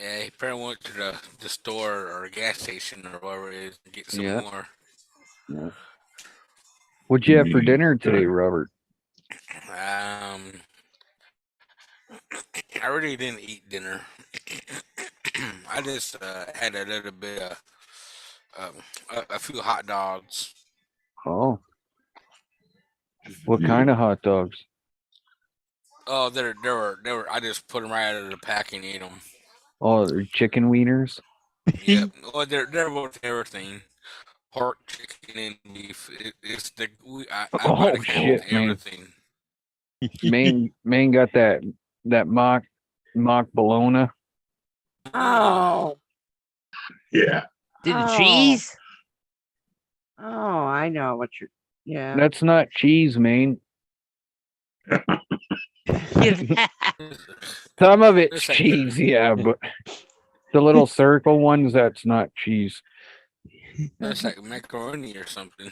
Speaker 6: Yeah, he probably went to the store or gas station or whatever it is to get some more.
Speaker 1: Yeah. What'd you have for dinner today, Robert?
Speaker 6: I really didn't eat dinner. I just had a little bit of a few hot dogs.
Speaker 1: Oh. What kind of hot dogs?
Speaker 6: Oh, they were. I just put them right out of the pack and ate them.
Speaker 1: Oh, they're chicken wieners.
Speaker 6: Yep. Well, they're with everything. Pork, chicken, and beef. It's the I buy the can with everything.
Speaker 1: Maine got that mock bologna.
Speaker 2: Oh.
Speaker 3: Yeah.
Speaker 5: Did the cheese?
Speaker 2: Oh, I know what you're. Yeah.
Speaker 1: That's not cheese, Maine. Some of it's cheese, yeah, but the little circle ones, that's not cheese.
Speaker 6: That's like macaroni or something.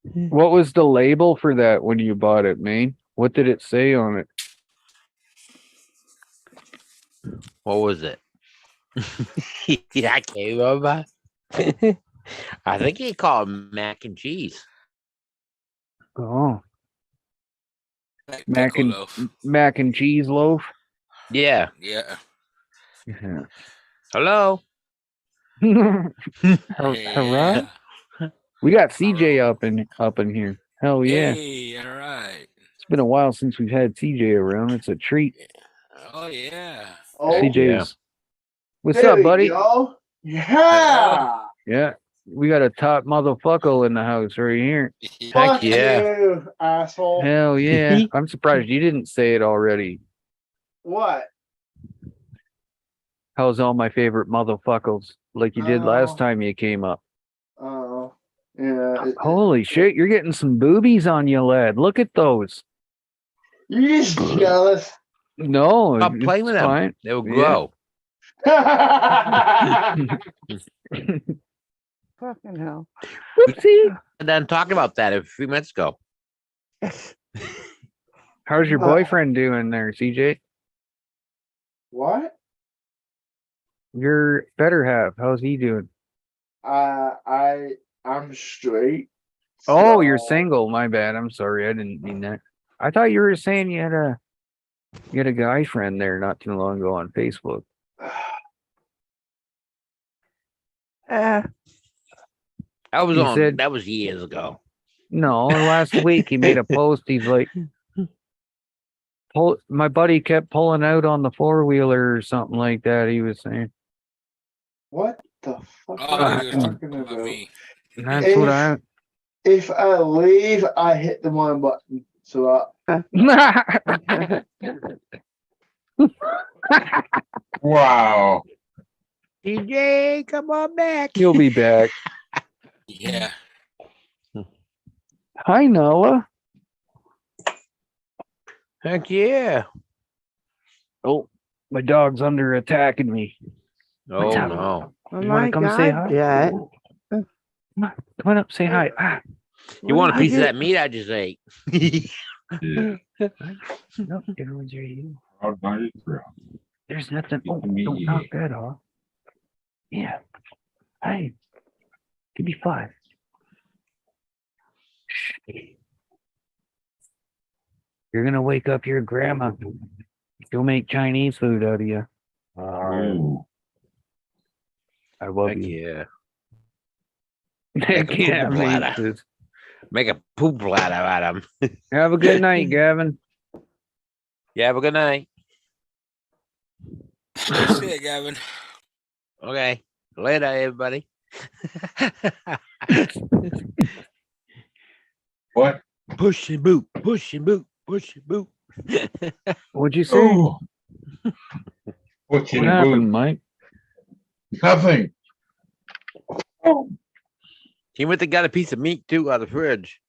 Speaker 1: What was the label for that when you bought it, Maine? What did it say on it?
Speaker 5: What was it? Yeah, I can't remember. I think he called it mac and cheese.
Speaker 1: Oh. Mac and cheese loaf?
Speaker 5: Yeah.
Speaker 6: Yeah.
Speaker 5: Hello.
Speaker 1: Hurrah. We got CJ up in here. Hell yeah.
Speaker 6: Hey, all right.
Speaker 1: It's been a while since we've had CJ around. It's a treat.
Speaker 6: Oh yeah.
Speaker 1: CJ's. What's up, buddy?
Speaker 11: Yeah.
Speaker 1: Yeah. We got a top motherfucker in the house right here.
Speaker 11: Fuck you, asshole.
Speaker 1: Hell yeah. I'm surprised you didn't say it already.
Speaker 11: What?
Speaker 1: How's all my favorite motherfuckers like you did last time you came up?
Speaker 11: Oh. Yeah.
Speaker 1: Holy shit, you're getting some boobies on you, lad. Look at those.
Speaker 11: You're just jealous.
Speaker 1: No,
Speaker 5: Stop playing with them.
Speaker 1: fine.
Speaker 5: They'll grow.
Speaker 2: Fucking hell.
Speaker 1: Whoopsie.
Speaker 5: And then talking about that a few minutes ago.
Speaker 1: How's your boyfriend doing there, CJ?
Speaker 11: What?
Speaker 1: Your better half. How's he doing?
Speaker 11: I'm straight.
Speaker 1: Oh, you're single. My bad. I'm sorry. I didn't mean that. I thought you were saying you had a guy friend there not too long ago on Facebook.
Speaker 5: That was years ago.
Speaker 1: No, last week he made a post. He's like, my buddy kept pulling out on the 4-wheeler or something like that. He was saying.
Speaker 11: What the fuck
Speaker 6: Oh,
Speaker 11: are
Speaker 6: he
Speaker 11: you
Speaker 6: was
Speaker 11: talking
Speaker 6: talking about
Speaker 11: about?
Speaker 6: me.
Speaker 1: That's what I.
Speaker 11: If I leave, I hit the one button. So
Speaker 3: Wow.
Speaker 5: DJ, come on back.
Speaker 1: He'll be back.
Speaker 6: Yeah.
Speaker 1: Hi, Noah.
Speaker 5: Heck yeah.
Speaker 1: Oh, my dog's under attacking me.
Speaker 5: Oh
Speaker 1: up?
Speaker 5: no.
Speaker 2: Oh
Speaker 1: You want
Speaker 2: my
Speaker 1: to come say
Speaker 2: God,
Speaker 1: hi?
Speaker 2: Jet.
Speaker 1: Come on up, say hi. Ah,
Speaker 5: You want a piece of that meat I just ate?
Speaker 3: Yeah.
Speaker 1: no, everyone's here.
Speaker 3: How nice, bro.
Speaker 1: There's nothing.
Speaker 3: You
Speaker 1: Oh,
Speaker 3: can meet
Speaker 1: don't
Speaker 3: you.
Speaker 1: knock that off. Yeah. Hey, give me 5. You're gonna wake up your grandma. She'll make Chinese food out of you.
Speaker 3: Oh,
Speaker 1: I love
Speaker 5: Heck
Speaker 1: you.
Speaker 5: yeah.
Speaker 1: Heck
Speaker 5: Make a
Speaker 1: yeah,
Speaker 5: poop bladder.
Speaker 1: Maces.
Speaker 5: Make a poop bladder out of him.
Speaker 1: Have a good night, Gavin.
Speaker 5: Yeah, have a good night.
Speaker 6: See ya, Gavin.
Speaker 5: Okay. Later, everybody.
Speaker 3: what?
Speaker 5: Push and boot, push and boot, push and boot.
Speaker 1: What'd you say?
Speaker 3: Oh. What's in
Speaker 1: What
Speaker 3: the
Speaker 1: happened,
Speaker 3: boot?
Speaker 1: Mike?
Speaker 3: Nothing. Oh.
Speaker 5: He went and got a piece of meat too out of the fridge.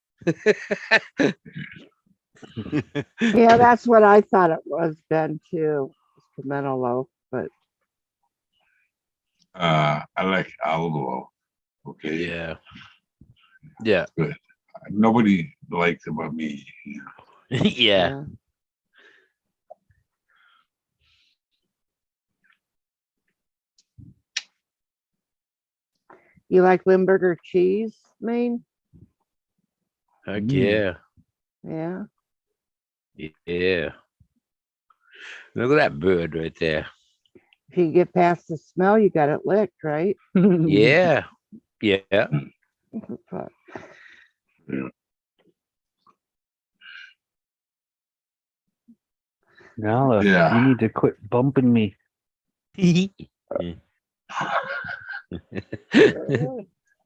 Speaker 2: Yeah, that's what I thought it was, Ben, too. Pimento loaf, but
Speaker 3: I like olive. Okay.
Speaker 5: Yeah. Yeah.
Speaker 3: Good. Nobody likes it but me. You know.
Speaker 5: Yeah.
Speaker 2: You like Limburger cheese, Maine?
Speaker 5: Heck yeah.
Speaker 2: Yeah.
Speaker 5: Yeah. Look at that bird right there.
Speaker 2: If you get past the smell, you got it licked, right?
Speaker 5: Yeah. Yeah.
Speaker 2: But
Speaker 1: Nala,
Speaker 3: Yeah.
Speaker 1: you need to quit bumping me.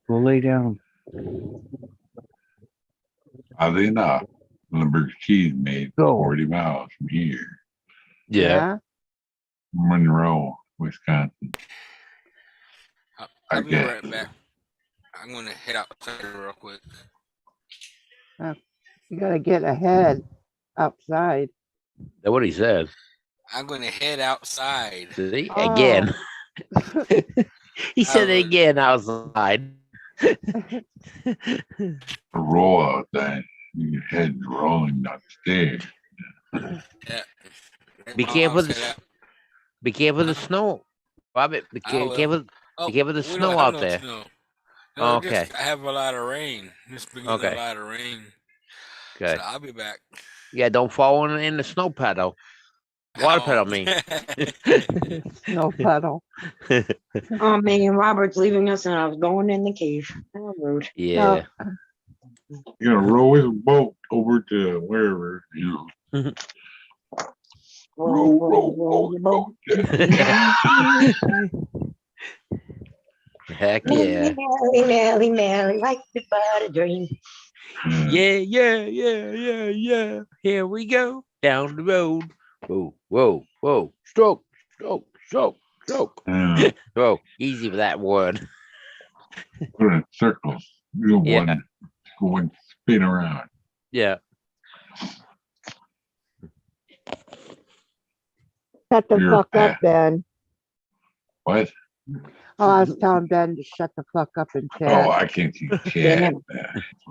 Speaker 1: We'll lay down.
Speaker 3: Oddly enough, Limburger cheese made
Speaker 1: Go.
Speaker 3: 40 miles from here,
Speaker 5: Yeah.
Speaker 3: Monroe, Wisconsin.
Speaker 6: I'll be
Speaker 3: Okay.
Speaker 6: right back. I'm gonna head outside real quick.
Speaker 2: you got to get ahead outside.
Speaker 5: That's what he said.
Speaker 6: I'm gonna head outside.
Speaker 5: See?
Speaker 2: Oh.
Speaker 5: Again. He said it
Speaker 6: would-
Speaker 5: again outside.
Speaker 3: Roll out then your head rolling down the stairs.
Speaker 6: Yeah.
Speaker 5: Be
Speaker 6: I'll
Speaker 5: careful.
Speaker 6: head out.
Speaker 5: Be careful of the snow. Robert, be
Speaker 6: I will.
Speaker 5: careful.
Speaker 6: Oh,
Speaker 5: Be careful of the
Speaker 6: we
Speaker 5: snow
Speaker 6: don't have
Speaker 5: out
Speaker 6: no
Speaker 5: there.
Speaker 6: snow.
Speaker 5: Oh,
Speaker 6: No,
Speaker 5: okay.
Speaker 6: just I have a lot of rain. Just been getting
Speaker 5: Okay.
Speaker 6: a lot of rain.
Speaker 5: Okay.
Speaker 6: So I'll be back.
Speaker 5: Yeah, don't fall in the snow puddle. Water puddle, I mean.
Speaker 2: No puddle.
Speaker 4: Oh man, Robert's leaving us and I was going in the cave. How rude.
Speaker 5: Yeah.
Speaker 3: You're gonna roll his boat over to wherever, you know. Roll your boat.
Speaker 5: Heck yeah.
Speaker 4: Merry, like the butter dream.
Speaker 5: Yeah. Here we go. Down the road. Whoa. Stroke.
Speaker 3: Yeah.
Speaker 5: Whoa. Easy with that word.
Speaker 3: Put it in circles. You
Speaker 5: Yeah.
Speaker 3: one going spin around.
Speaker 5: Yeah.
Speaker 2: Shut the
Speaker 3: You're
Speaker 2: fuck
Speaker 3: bad.
Speaker 2: up, Ben.
Speaker 3: What?
Speaker 2: Oh, I was telling Ben to shut the fuck up and chat.
Speaker 3: Oh, I can't see chat.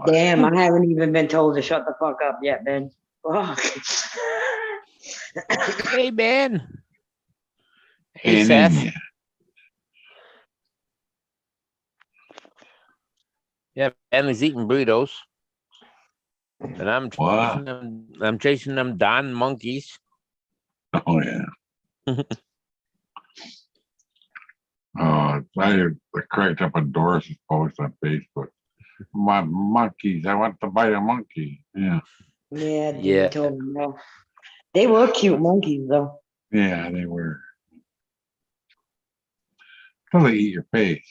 Speaker 4: Damn, I haven't even been told to shut the fuck up yet, Ben. Fuck.
Speaker 5: Hey, Ben. Hey,
Speaker 3: And
Speaker 5: Seth.
Speaker 3: then,
Speaker 5: Yeah, Ben is eating burritos. And I'm
Speaker 3: Wow.
Speaker 5: chasing them. I'm chasing them Don monkeys.
Speaker 3: oh yeah. I cracked up a Doris' post on Facebook. My monkeys, I want to buy a monkey. Yeah.
Speaker 4: Yeah,
Speaker 5: Yeah.
Speaker 4: you told me no. They were cute monkeys though.
Speaker 3: Yeah, they were. Till they eat your face.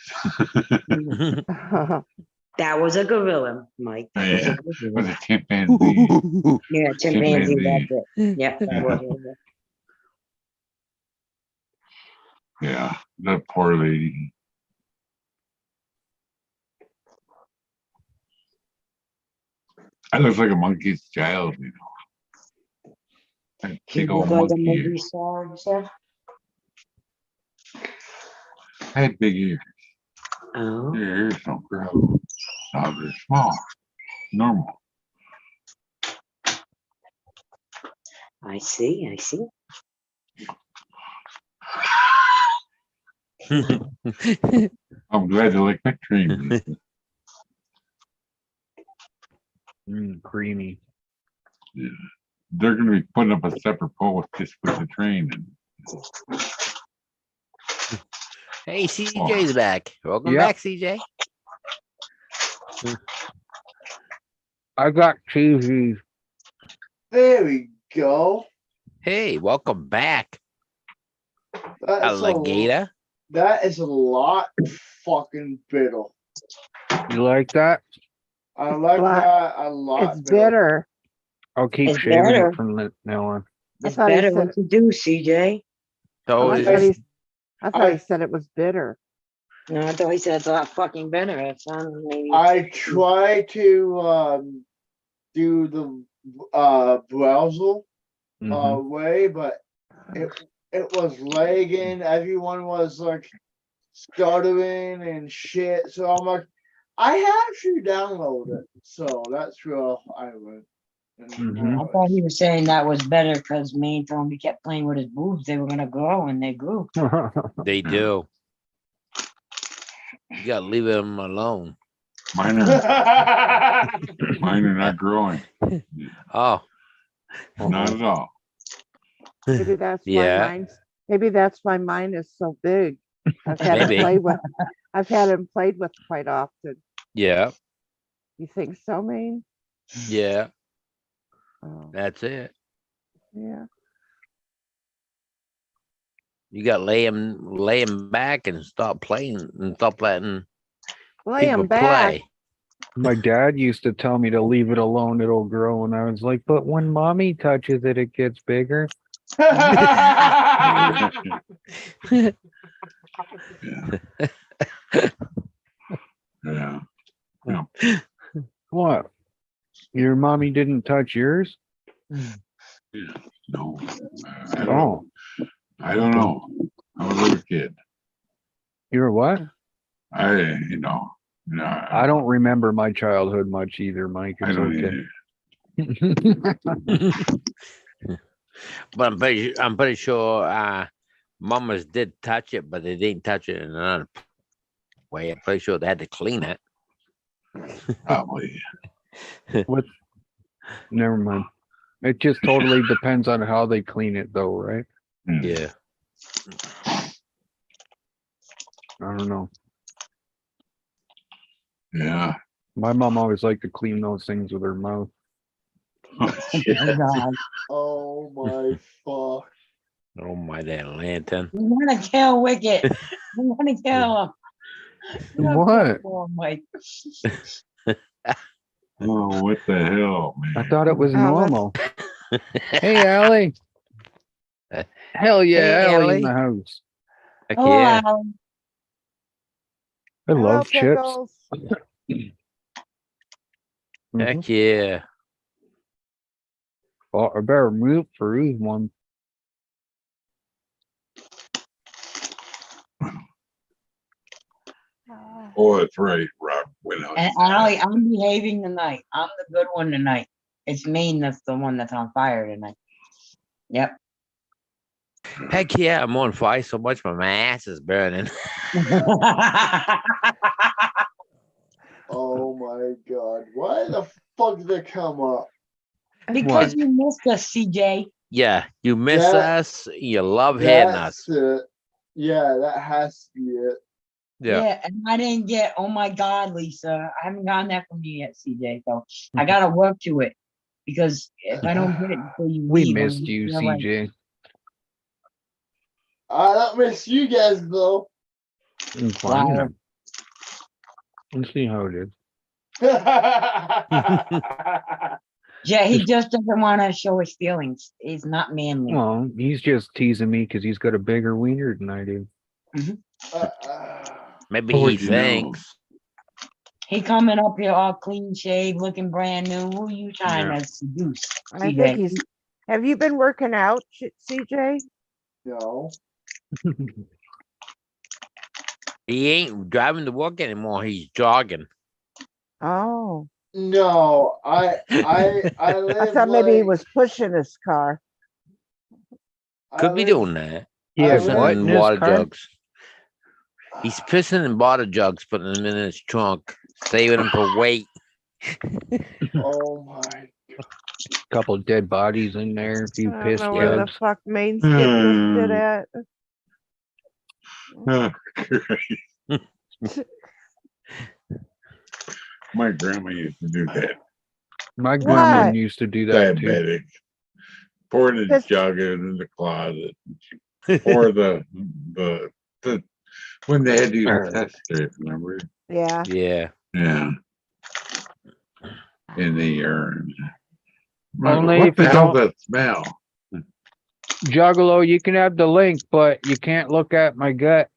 Speaker 4: That was a gorilla, Mike. That was a
Speaker 3: Yeah,
Speaker 4: gorilla.
Speaker 3: with a chimpanzee.
Speaker 4: Yeah, chimpanzee.
Speaker 3: Chimpanzee.
Speaker 4: That's it. Yeah, that was it.
Speaker 3: Yeah, that poor lady. That looks like a monkey's child, you know. That
Speaker 4: He
Speaker 3: big
Speaker 4: looked
Speaker 3: old
Speaker 4: like a
Speaker 3: monkey.
Speaker 4: movie star, you said?
Speaker 3: Had big ears.
Speaker 4: Oh.
Speaker 3: Their ears don't grow. No, they're small. Normal.
Speaker 4: I see.
Speaker 3: I'm glad you like my cream.
Speaker 1: Creamy.
Speaker 3: Yeah. They're going to be putting up a separate post just with the train.
Speaker 5: Hey, CJ's back. Welcome
Speaker 1: Yeah.
Speaker 5: back, CJ.
Speaker 1: I got cheesy.
Speaker 11: There we go.
Speaker 5: Hey, welcome back,
Speaker 11: That's
Speaker 5: alligator.
Speaker 11: That is a lot fucking bitter.
Speaker 1: You like that?
Speaker 11: I like
Speaker 2: Black.
Speaker 11: that a lot.
Speaker 2: It's bitter.
Speaker 1: I'll keep
Speaker 4: It's
Speaker 1: shaving
Speaker 4: better.
Speaker 1: it from now on.
Speaker 2: I
Speaker 4: It's
Speaker 2: thought he
Speaker 4: better
Speaker 2: said
Speaker 4: what you do, CJ.
Speaker 5: So
Speaker 2: I
Speaker 5: is,
Speaker 2: thought he said it was bitter.
Speaker 4: No, I thought he said it's a lot fucking better. It sounds maybe.
Speaker 11: I try to do the browser
Speaker 1: Mhm.
Speaker 11: way, but it was lagging. Everyone was like stuttering and shit. So I'm like, I have to download it. So that's where I went.
Speaker 1: Mhm.
Speaker 4: I thought he was saying that was better because me and Tony kept playing with his boobs. They were gonna grow, and they grew.
Speaker 5: they do. You gotta leave them alone.
Speaker 3: Mine are not growing.
Speaker 5: Oh,
Speaker 3: Not at all.
Speaker 2: Maybe that's why
Speaker 5: yeah.
Speaker 2: maybe that's why mine is so big. I've had
Speaker 5: Maybe.
Speaker 2: I've had him played with quite often.
Speaker 5: Yeah,
Speaker 2: You think so, Maine?
Speaker 5: yeah.
Speaker 2: Oh,
Speaker 5: That's it.
Speaker 2: yeah.
Speaker 5: You got to lay him back and stop playing and stop letting
Speaker 2: Lay
Speaker 5: people
Speaker 2: him back.
Speaker 5: play.
Speaker 1: My dad used to tell me to leave it alone, it'll grow. And I was like, but when mommy touches it, it gets bigger.
Speaker 3: Yeah. Yeah.
Speaker 1: What? Your mommy didn't touch yours?
Speaker 3: Yeah. No.
Speaker 1: Oh,
Speaker 3: I don't know. I was a little kid.
Speaker 1: you're what?
Speaker 3: No.
Speaker 1: I don't remember my childhood much either, Mike.
Speaker 3: I
Speaker 1: It's
Speaker 3: don't
Speaker 1: okay.
Speaker 3: either.
Speaker 5: But I'm pretty sure mamas did touch it, but they didn't touch it in another way. I'm pretty sure they had to clean it.
Speaker 3: Probably.
Speaker 1: What? Never mind. It just totally depends on how they clean it, though, right?
Speaker 5: Yeah.
Speaker 1: I don't know.
Speaker 3: Yeah.
Speaker 1: My mom always liked to clean those things with her mouth.
Speaker 11: Oh my fuck.
Speaker 5: Oh my damn lantern.
Speaker 4: We want to kill Wicket. We want to kill him.
Speaker 1: What?
Speaker 4: Oh, Mike.
Speaker 3: Oh, what the hell, man?
Speaker 1: I thought it was
Speaker 2: Alice.
Speaker 1: normal. Hey, Allie. Hell yeah,
Speaker 5: Hey,
Speaker 1: Allie in
Speaker 5: Allie.
Speaker 1: the house.
Speaker 5: Heck
Speaker 4: Oh,
Speaker 5: yeah.
Speaker 4: Alan.
Speaker 1: I
Speaker 2: Hello,
Speaker 1: love chips.
Speaker 2: Pickles.
Speaker 5: Heck yeah.
Speaker 1: Well, I better move for who's one.
Speaker 3: Oh, that's right. Rob went out.
Speaker 4: And Allie, I'm behaving tonight. I'm the good one tonight. It's me that's the one that's on fire tonight. Yep.
Speaker 5: Heck yeah. I'm on fire so much my ass is burning.
Speaker 11: Oh my god. Why the fuck did it come up?
Speaker 4: Because you missed us, CJ.
Speaker 5: Yeah, you miss
Speaker 11: That-
Speaker 5: us. You love hitting us.
Speaker 11: That's it. Yeah, that has to be it.
Speaker 5: Yeah.
Speaker 4: And I didn't get, oh my God, Lisa. I haven't gotten that from you yet, CJ. So I got to work to it. Because if I don't get it before you
Speaker 1: We
Speaker 4: leave, I'm
Speaker 1: missed you,
Speaker 4: gonna feel like-
Speaker 1: CJ.
Speaker 11: I don't miss you guys though.
Speaker 1: Fine. Let's see how it is.
Speaker 4: Yeah, he just doesn't want to show his feelings. He's not manly.
Speaker 1: Well, he's just teasing me because he's got a bigger wiener than I do.
Speaker 5: Maybe
Speaker 3: How
Speaker 5: he
Speaker 3: would you know?
Speaker 5: thinks.
Speaker 4: He coming up here all clean shaved, looking brand new. Who you trying
Speaker 3: Yeah.
Speaker 4: to seduce?
Speaker 2: I
Speaker 4: CJ?
Speaker 2: think he's. Have you been working out, CJ?
Speaker 11: No.
Speaker 5: He ain't driving to work anymore. He's jogging.
Speaker 2: Oh,
Speaker 11: No, I
Speaker 2: I
Speaker 11: live
Speaker 2: thought maybe he
Speaker 11: like-
Speaker 2: was pushing his car.
Speaker 11: I
Speaker 5: Could be
Speaker 11: live-
Speaker 5: doing that.
Speaker 1: Yeah,
Speaker 11: I
Speaker 5: Pissing
Speaker 1: what
Speaker 11: live-
Speaker 1: in
Speaker 5: in
Speaker 1: his
Speaker 5: water
Speaker 1: car?
Speaker 5: jugs. He's pissing in water jugs, putting them in his trunk, saving them for weight.
Speaker 11: Oh my.
Speaker 1: Couple dead bodies in there, a few
Speaker 2: I don't
Speaker 1: piss
Speaker 2: know where the
Speaker 1: jugs.
Speaker 2: fuck Maine's getting this shit at.
Speaker 3: Oh, great. My grandma used to do that.
Speaker 1: My grandma
Speaker 2: What?
Speaker 1: used to do that too.
Speaker 3: Diabetic. Pour the
Speaker 2: Just-
Speaker 3: jug in the closet. Or the when they had to use test strips, remember?
Speaker 2: Yeah.
Speaker 5: Yeah.
Speaker 3: Yeah. In the urine.
Speaker 1: Only
Speaker 3: What
Speaker 1: if
Speaker 3: the
Speaker 1: you
Speaker 3: hell's
Speaker 1: don't-
Speaker 3: that smell?
Speaker 1: Juggalo, you can have the link, but you can't look at my gut.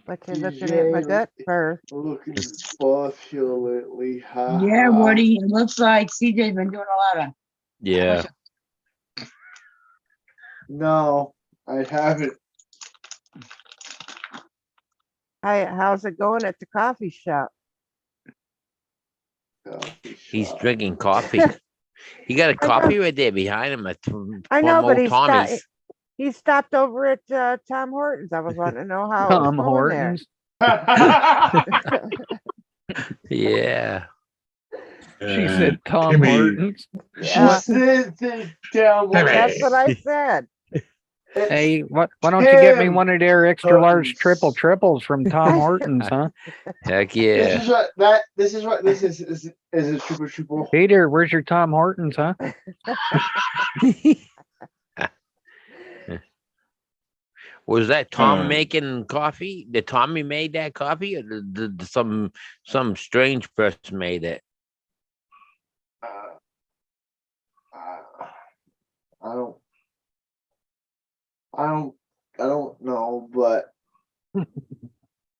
Speaker 2: But you're looking at my
Speaker 11: TJ,
Speaker 2: gut first.
Speaker 11: Looking posthulately high.
Speaker 4: Yeah, Woody. It looks like CJ's been doing a lot of.
Speaker 5: Yeah.
Speaker 11: No, I haven't.
Speaker 2: How's it going at the coffee shop?
Speaker 5: He's drinking coffee. He got a
Speaker 2: I know.
Speaker 5: coffee right there behind him at
Speaker 2: I know, but
Speaker 5: old Tommy's.
Speaker 2: he stopped over at Tom Hortons. I was wanting to know how
Speaker 1: Tom
Speaker 2: it was going there.
Speaker 1: Hortons.
Speaker 5: Yeah.
Speaker 1: She said Tom
Speaker 3: Timmy.
Speaker 1: Hortons.
Speaker 2: Yeah, that's what I said.
Speaker 1: Hey, why don't you get me one of their extra large
Speaker 11: Hortons.
Speaker 1: triples from Tom Hortons, huh?
Speaker 5: Heck yeah.
Speaker 11: This is what this is a triple.
Speaker 1: Hey there, where's your Tom Hortons, huh?
Speaker 5: Was that Tom
Speaker 3: Hmm.
Speaker 5: making coffee? Did Tommy made that coffee, or did some strange person made it?
Speaker 11: I don't know, but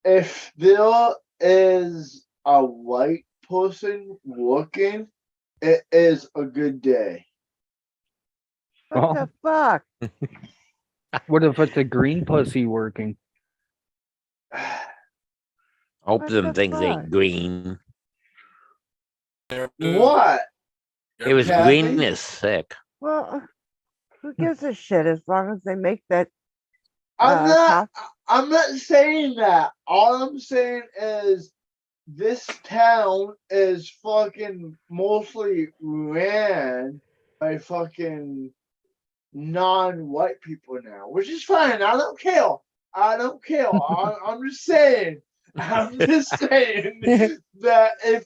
Speaker 11: if there is a white person looking, it is a good day.
Speaker 2: What the fuck?
Speaker 1: What if it's a green pussy working?
Speaker 5: Hope
Speaker 2: What
Speaker 5: them
Speaker 2: the
Speaker 5: things
Speaker 2: fuck?
Speaker 5: ain't green.
Speaker 11: What?
Speaker 5: It was
Speaker 11: Kathy?
Speaker 5: green as sick.
Speaker 2: Well, who gives a shit as long as they make that?
Speaker 11: I'm not saying that. All I'm saying is this town is fucking mostly ran by fucking non-white people now, which is fine. I don't care. I'm just saying. I'm just saying that if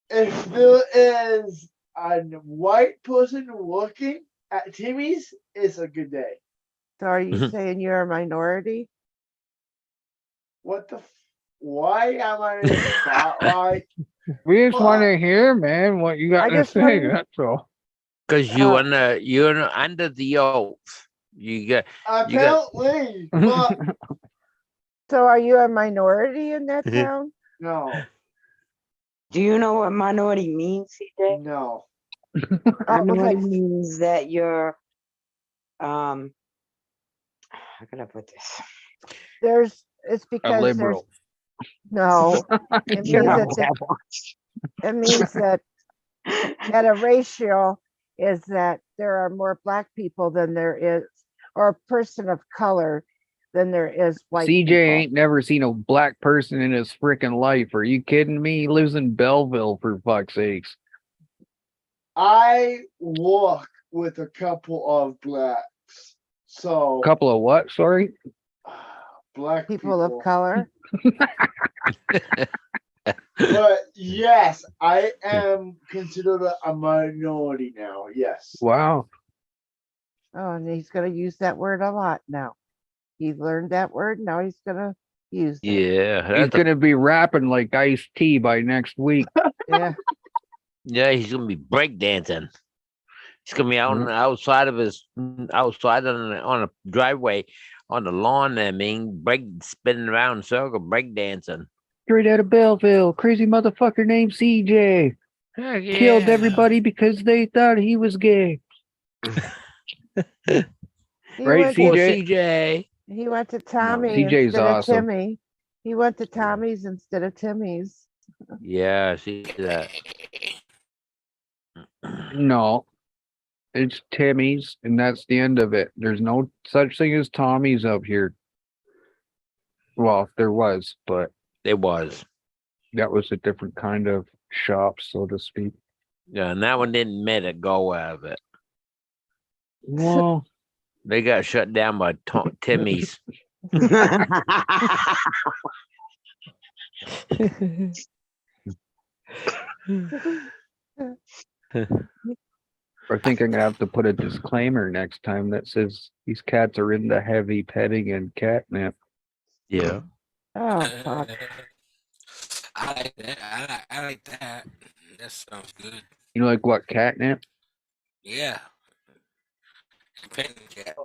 Speaker 11: there is a white person working at Timmy's, it's a good day.
Speaker 2: So are you saying you're a minority?
Speaker 11: What the? Why am I in the spotlight?
Speaker 1: We just want to hear, man, what you got
Speaker 2: I
Speaker 1: to
Speaker 2: just
Speaker 1: say.
Speaker 2: wanted-
Speaker 1: That's all.
Speaker 5: Cause you're under the oath. You got
Speaker 11: Apparently, but
Speaker 2: So are you a minority in that town?
Speaker 11: no,
Speaker 4: Do you know what minority means, CJ?
Speaker 11: no.
Speaker 4: Minority
Speaker 2: Okay.
Speaker 4: means that you're how can I put this?
Speaker 2: It's
Speaker 1: A
Speaker 2: because
Speaker 1: liberal.
Speaker 2: no. It
Speaker 1: You're
Speaker 2: means
Speaker 1: a
Speaker 2: that it means that at a ratio is that there are more black people than there is, or a person of color than there is white
Speaker 1: CJ
Speaker 2: people.
Speaker 1: ain't never seen a black person in his freaking life. Are you kidding me? He lives in Belleville, for fuck's sakes.
Speaker 11: I work with a couple of blacks, so
Speaker 1: Couple of what? Sorry.
Speaker 11: black
Speaker 2: People of color.
Speaker 11: But yes, I am considered a minority now. Yes.
Speaker 1: Wow.
Speaker 2: Oh, and he's gonna use that word a lot now. He learned that word. Now he's gonna used it.
Speaker 5: Yeah,
Speaker 1: He's gonna be rapping like Ice-T by next week.
Speaker 2: Yeah.
Speaker 5: yeah, he's gonna be breakdancing. He's gonna be out on
Speaker 1: Mhm.
Speaker 5: the outside of his outside on a driveway on the lawn. I mean, spinning around in a circle, breakdancing.
Speaker 1: Straight out of Belleville, crazy motherfucker named CJ
Speaker 5: Heck
Speaker 1: killed
Speaker 5: yeah.
Speaker 1: everybody because they thought he was gay.
Speaker 2: He
Speaker 1: Right,
Speaker 2: went
Speaker 5: Poor
Speaker 2: to,
Speaker 1: CJ?
Speaker 5: CJ.
Speaker 2: he went to Tommy
Speaker 1: CJ's
Speaker 2: instead
Speaker 1: awesome.
Speaker 2: of Timmy. He went to Tommy's instead of Timmy's.
Speaker 5: Yeah, see that.
Speaker 1: No, it's Timmy's, and that's the end of it. There's no such thing as Tommy's up here. Well, there was, but
Speaker 5: It was.
Speaker 1: that was a different kind of shop, so to speak.
Speaker 5: Yeah, and that one didn't make a go out of it.
Speaker 1: Well,
Speaker 5: They got shut down by Timmy's.
Speaker 1: I think I'm gonna have to put a disclaimer next time that says these cats are into heavy petting and catnip.
Speaker 5: Yeah.
Speaker 2: Oh, fuck.
Speaker 6: I like that. I like that. That sounds good.
Speaker 1: You like what, catnip?
Speaker 6: Yeah. Petting cat.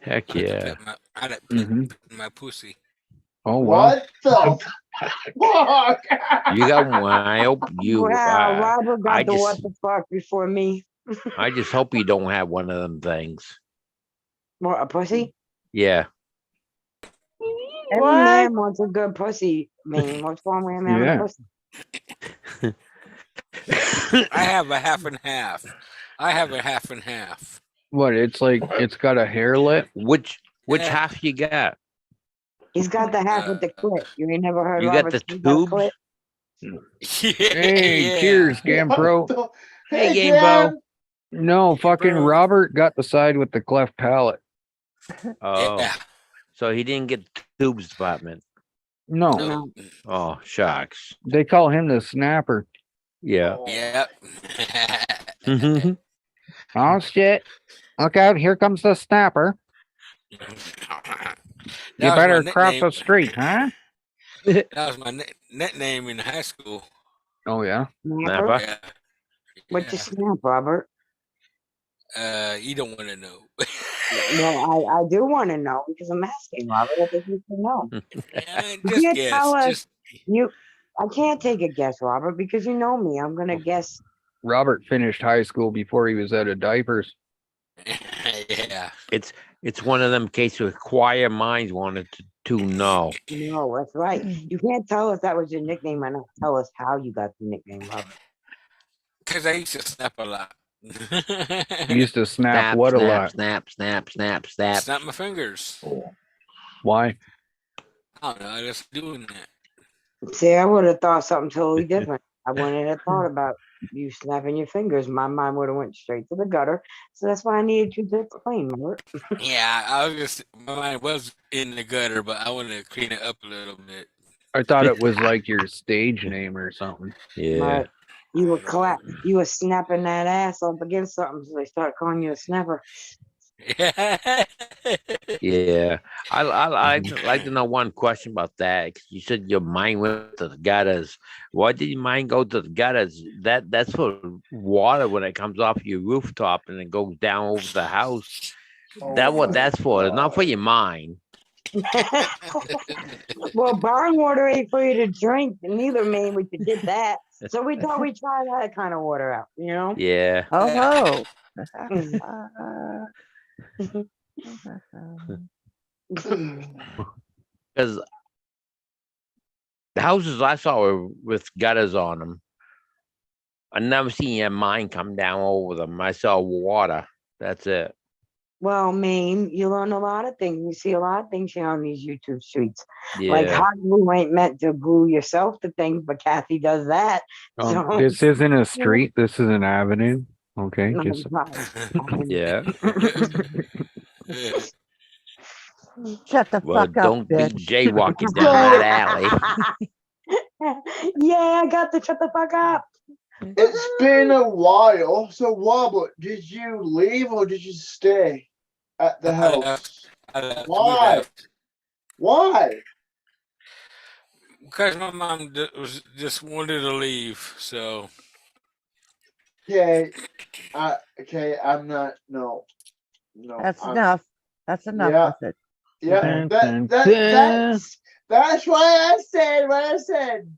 Speaker 5: Heck yeah.
Speaker 6: I like pet
Speaker 1: Mhm.
Speaker 6: my pussy.
Speaker 1: Oh wow.
Speaker 11: What the fuck?
Speaker 5: You got one. I hope you.
Speaker 4: Wow, Robert got
Speaker 5: I
Speaker 4: the what
Speaker 5: just,
Speaker 4: the fuck before me.
Speaker 5: I just hope you don't have one of them things.
Speaker 4: What, a pussy?
Speaker 5: Yeah.
Speaker 4: Every
Speaker 2: What?
Speaker 4: man wants a good pussy. I mean, what's wrong with him having
Speaker 1: Yeah.
Speaker 4: a pussy?
Speaker 6: I have a half and half. I have a half and half.
Speaker 1: What? It's like it's got a hairlet.
Speaker 5: Which
Speaker 6: Yeah.
Speaker 5: half you got?
Speaker 4: He's got the half with the clit. You ain't never heard
Speaker 5: You got
Speaker 4: Robert
Speaker 5: the
Speaker 4: speak about a
Speaker 5: tubes?
Speaker 4: clit?
Speaker 1: Hey,
Speaker 6: Yeah.
Speaker 1: cheers, Gampro.
Speaker 11: What the-
Speaker 5: Hey, Game
Speaker 11: Gam.
Speaker 5: Bro.
Speaker 1: No, fucking
Speaker 6: bro.
Speaker 1: Robert got the side with the cleft palate.
Speaker 5: Oh,
Speaker 6: Yeah.
Speaker 5: so he didn't get the tubes department.
Speaker 1: No,
Speaker 6: No.
Speaker 5: Oh, shucks.
Speaker 1: they call him the snapper.
Speaker 5: Yeah.
Speaker 6: Yep.
Speaker 1: Oh shit! Look out! Here comes the snapper. You better cross the street, huh?
Speaker 6: That was my nickname in high school.
Speaker 1: Oh yeah.
Speaker 5: Snapper.
Speaker 6: Yeah.
Speaker 4: What's your snap, Robert?
Speaker 6: You don't want to know.
Speaker 4: Well, I do want to know because I'm asking, Robert. I think you should know.
Speaker 6: Just
Speaker 4: can't
Speaker 6: guess.
Speaker 4: tell us.
Speaker 6: Just
Speaker 4: I can't take a guess, Robert, because you know me. I'm gonna guess.
Speaker 1: Robert finished high school before he was out of diapers.
Speaker 6: yeah.
Speaker 5: It's one of them cases where choir minds wanted to know.
Speaker 4: No, that's right. You can't tell us that was your nickname and not tell us how you got the nickname, Robert.
Speaker 6: Because I used to snap a lot.
Speaker 1: He used to snap what a lot.
Speaker 5: Snap.
Speaker 6: Snap my fingers.
Speaker 1: Why?
Speaker 6: I don't know. I just doing that.
Speaker 4: See, I would have thought something totally different. I wouldn't have thought about you snapping your fingers. My mind would have went straight to the gutter. So that's why I needed you to explain, Robert.
Speaker 6: Yeah, I was just my mind was in the gutter, but I wanted to clean it up a little bit.
Speaker 1: I thought it was like your stage name or something.
Speaker 5: Yeah.
Speaker 4: But you were snapping that ass up against something, so they started calling you a snapper.
Speaker 5: Yeah. I'd like to know one question about that. 'Cause you said your mind went to the gutters. Why did your mind go to the gutters? That's for water when it comes off your rooftop and it goes down over the house. That's what that's for. It's not for your mind.
Speaker 4: Well, barn water ain't for you to drink, and neither mean we could get that. So we thought we'd try that kind of water out, you know?
Speaker 5: Yeah.
Speaker 2: Oh,
Speaker 5: Because the houses I saw were with gutters on them. I never seen your mine come down over them. I saw water. That's it.
Speaker 4: Well, Maine, you learn a lot of things. You see a lot of things here on these YouTube streets.
Speaker 5: Yeah.
Speaker 4: Like hot glue ain't meant to glue yourself to things, but Kathy does that. So
Speaker 1: This isn't a street. This is an avenue. Okay.
Speaker 4: No,
Speaker 1: Just
Speaker 5: Yeah.
Speaker 2: shut the
Speaker 5: Well,
Speaker 2: fuck up,
Speaker 5: don't be
Speaker 2: bitch.
Speaker 5: jaywalking down that alley.
Speaker 4: Yeah, I got to shut the fuck up.
Speaker 11: It's been a while. So, Robert, did you leave or did you stay at the house?
Speaker 6: I left. We
Speaker 11: Why?
Speaker 6: left.
Speaker 11: Why?
Speaker 6: because my mom just wanted to leave. So
Speaker 11: Okay. Okay, I'm not. No.
Speaker 2: That's
Speaker 11: I'm-
Speaker 2: enough. That's enough
Speaker 11: Yeah.
Speaker 2: with it.
Speaker 11: Yeah.
Speaker 1: Dun, dun,
Speaker 11: That's why I said what I said.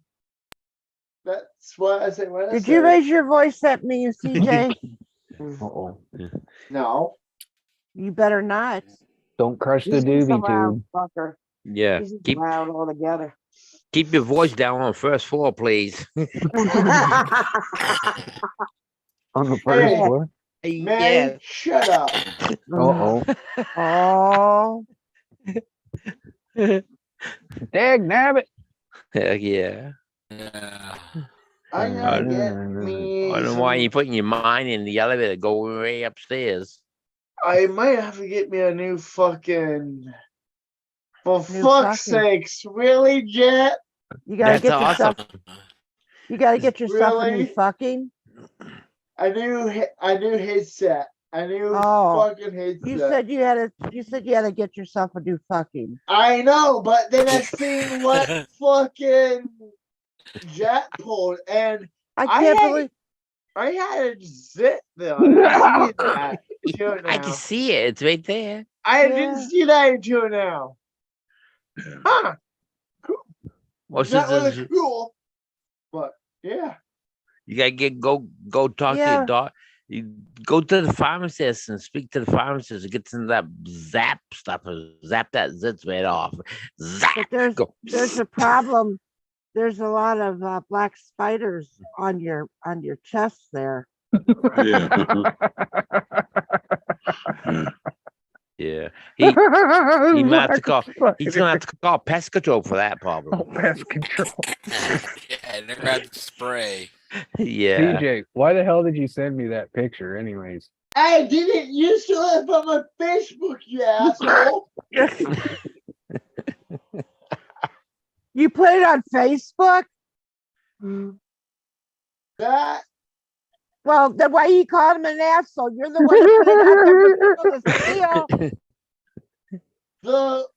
Speaker 11: That's what I said. What I
Speaker 2: Did
Speaker 11: said.
Speaker 2: you raise your voice at me, CJ?
Speaker 1: Uh-oh.
Speaker 11: No.
Speaker 2: You better not.
Speaker 1: Don't crush the
Speaker 4: He's just a
Speaker 1: doobie
Speaker 4: loud
Speaker 1: tube.
Speaker 4: fucker.
Speaker 5: Yeah.
Speaker 4: He's just
Speaker 5: Keep
Speaker 4: loud altogether.
Speaker 5: keep your voice down on first floor, please.
Speaker 1: On the first
Speaker 11: Hey.
Speaker 1: floor.
Speaker 11: Man,
Speaker 5: Yeah.
Speaker 11: shut up.
Speaker 1: Uh-oh.
Speaker 2: Oh,
Speaker 1: Dag nabbit.
Speaker 5: Heck yeah.
Speaker 6: yeah.
Speaker 11: I gotta get me.
Speaker 5: I don't know why
Speaker 11: some-
Speaker 5: you putting your mind in the elevator going way upstairs.
Speaker 11: I might have to get me a new fucking. For
Speaker 2: New
Speaker 11: fuck's
Speaker 2: fucking.
Speaker 11: sakes, really, Jet?
Speaker 2: you gotta
Speaker 5: That's
Speaker 2: get
Speaker 5: awesome.
Speaker 2: yourself. You gotta get yourself a new
Speaker 11: Really?
Speaker 2: fucking.
Speaker 11: A new headset. A new
Speaker 2: Oh,
Speaker 11: fucking headset.
Speaker 2: You said you had to. You said you had to get yourself a new fucking.
Speaker 11: I know, but then I seen what fucking Jet pulled, and
Speaker 2: I can't
Speaker 11: had-
Speaker 2: believe.
Speaker 11: I had to zip there. I didn't see that until
Speaker 5: I can
Speaker 11: now.
Speaker 5: see it. It's right there.
Speaker 11: I
Speaker 2: Yeah.
Speaker 11: didn't see that until now. Huh?
Speaker 5: What's
Speaker 11: That
Speaker 5: this?
Speaker 11: was cool, but yeah.
Speaker 5: You gotta go talk to
Speaker 2: Yeah.
Speaker 5: your dog. You go to the pharmacist and speak to the pharmacist. It gets into that zap stuff. Zap that zits right off. Zap.
Speaker 2: But
Speaker 5: Go.
Speaker 2: there's a problem. There's a lot of black spiders on your chest there.
Speaker 3: Yeah.
Speaker 5: Yeah. He might have to call. He's gonna have to call pest control for that problem.
Speaker 1: Oh, pest control.
Speaker 6: Yeah, they got the spray.
Speaker 5: Yeah.
Speaker 1: CJ, why the hell did you send me that picture anyways?
Speaker 11: I didn't use it from my Facebook, you asshole.
Speaker 2: You put it on Facebook?
Speaker 11: That
Speaker 2: Well, then why you called him an asshole? You're the one that put it out there for people to steal.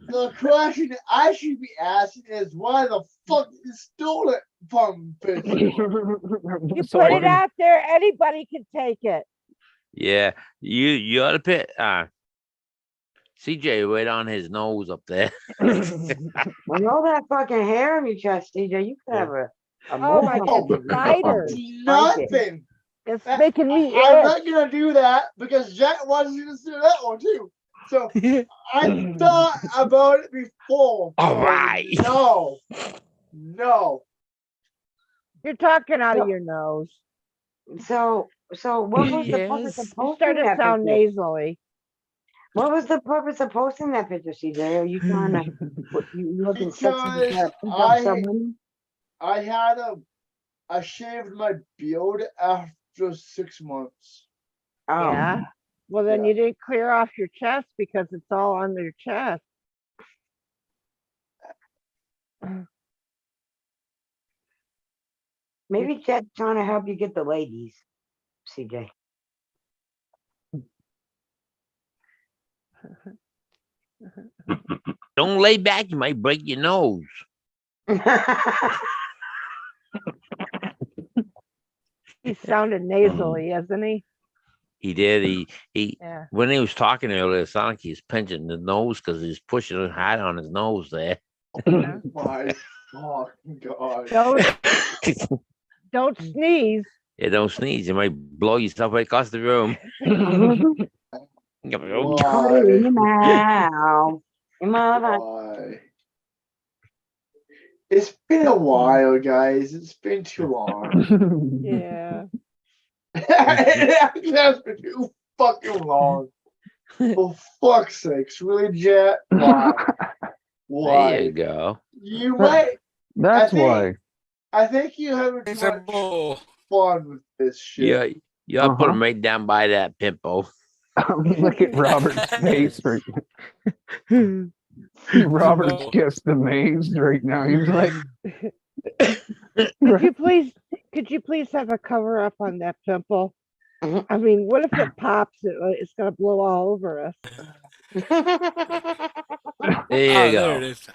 Speaker 11: the question I should be asking is why the fuck you stole it from Facebook?
Speaker 2: You
Speaker 1: So
Speaker 2: put
Speaker 1: I
Speaker 2: it
Speaker 1: can-
Speaker 2: out there, anybody can take it.
Speaker 5: Yeah. You ought to put CJ right on his nose up there.
Speaker 4: With all that fucking hair on your chest, TJ, you could have a
Speaker 2: Oh my
Speaker 4: mole
Speaker 2: God, spiders.
Speaker 11: Nothing.
Speaker 2: It's making me
Speaker 11: I'm
Speaker 2: itch.
Speaker 11: not gonna do that because Jack wants you to do that one too. So I thought about it before.
Speaker 5: All
Speaker 11: so
Speaker 5: right.
Speaker 11: No.
Speaker 2: You're talking out of your nose.
Speaker 4: So what was the
Speaker 5: Yes.
Speaker 4: purpose of
Speaker 2: You
Speaker 4: posting
Speaker 2: started to
Speaker 4: that
Speaker 2: sound
Speaker 4: picture?
Speaker 2: nasally.
Speaker 4: What was the purpose of posting that picture, CJ? Are you trying to you looking sexy to
Speaker 11: Because
Speaker 4: pick up someone?
Speaker 11: I shaved my beard after 6 months.
Speaker 4: Oh.
Speaker 2: Yeah. Well, then
Speaker 11: Yeah.
Speaker 2: you didn't clear off your chest because it's all on your chest.
Speaker 4: Maybe Chet's trying to help you get the ladies, CJ.
Speaker 5: Don't lay back. You might break your nose.
Speaker 2: He sounded nasally, isn't he?
Speaker 5: He did. He
Speaker 2: Yeah.
Speaker 5: when he was talking earlier, it sounded like he was pinching the nose because he's pushing it hard on his nose there.
Speaker 11: My fucking God.
Speaker 2: Don't sneeze.
Speaker 5: Yeah, don't sneeze. You might blow yourself right across the room.
Speaker 4: Put it in your mouth. Your mother.
Speaker 11: Why? It's been a while, guys. It's been too long.
Speaker 2: Yeah.
Speaker 11: That's been too fucking long. For fuck's sakes, really, Jet? Why? Why?
Speaker 5: There you go.
Speaker 11: You might.
Speaker 1: That's
Speaker 11: I think-
Speaker 1: why.
Speaker 11: I think you having
Speaker 6: It's
Speaker 11: too
Speaker 6: a
Speaker 11: much
Speaker 6: bull.
Speaker 11: fun with this shit.
Speaker 5: Yeah, you ought to put
Speaker 1: Uh-huh.
Speaker 5: him right down by that pimple.
Speaker 1: Look at Robert's face right now. Robert's just amazed right now. He's like,
Speaker 2: Could you please have a cover up on that pimple? I mean, what if it pops? It's gonna blow all over us.
Speaker 5: There you
Speaker 6: Oh,
Speaker 5: go.
Speaker 6: there it is.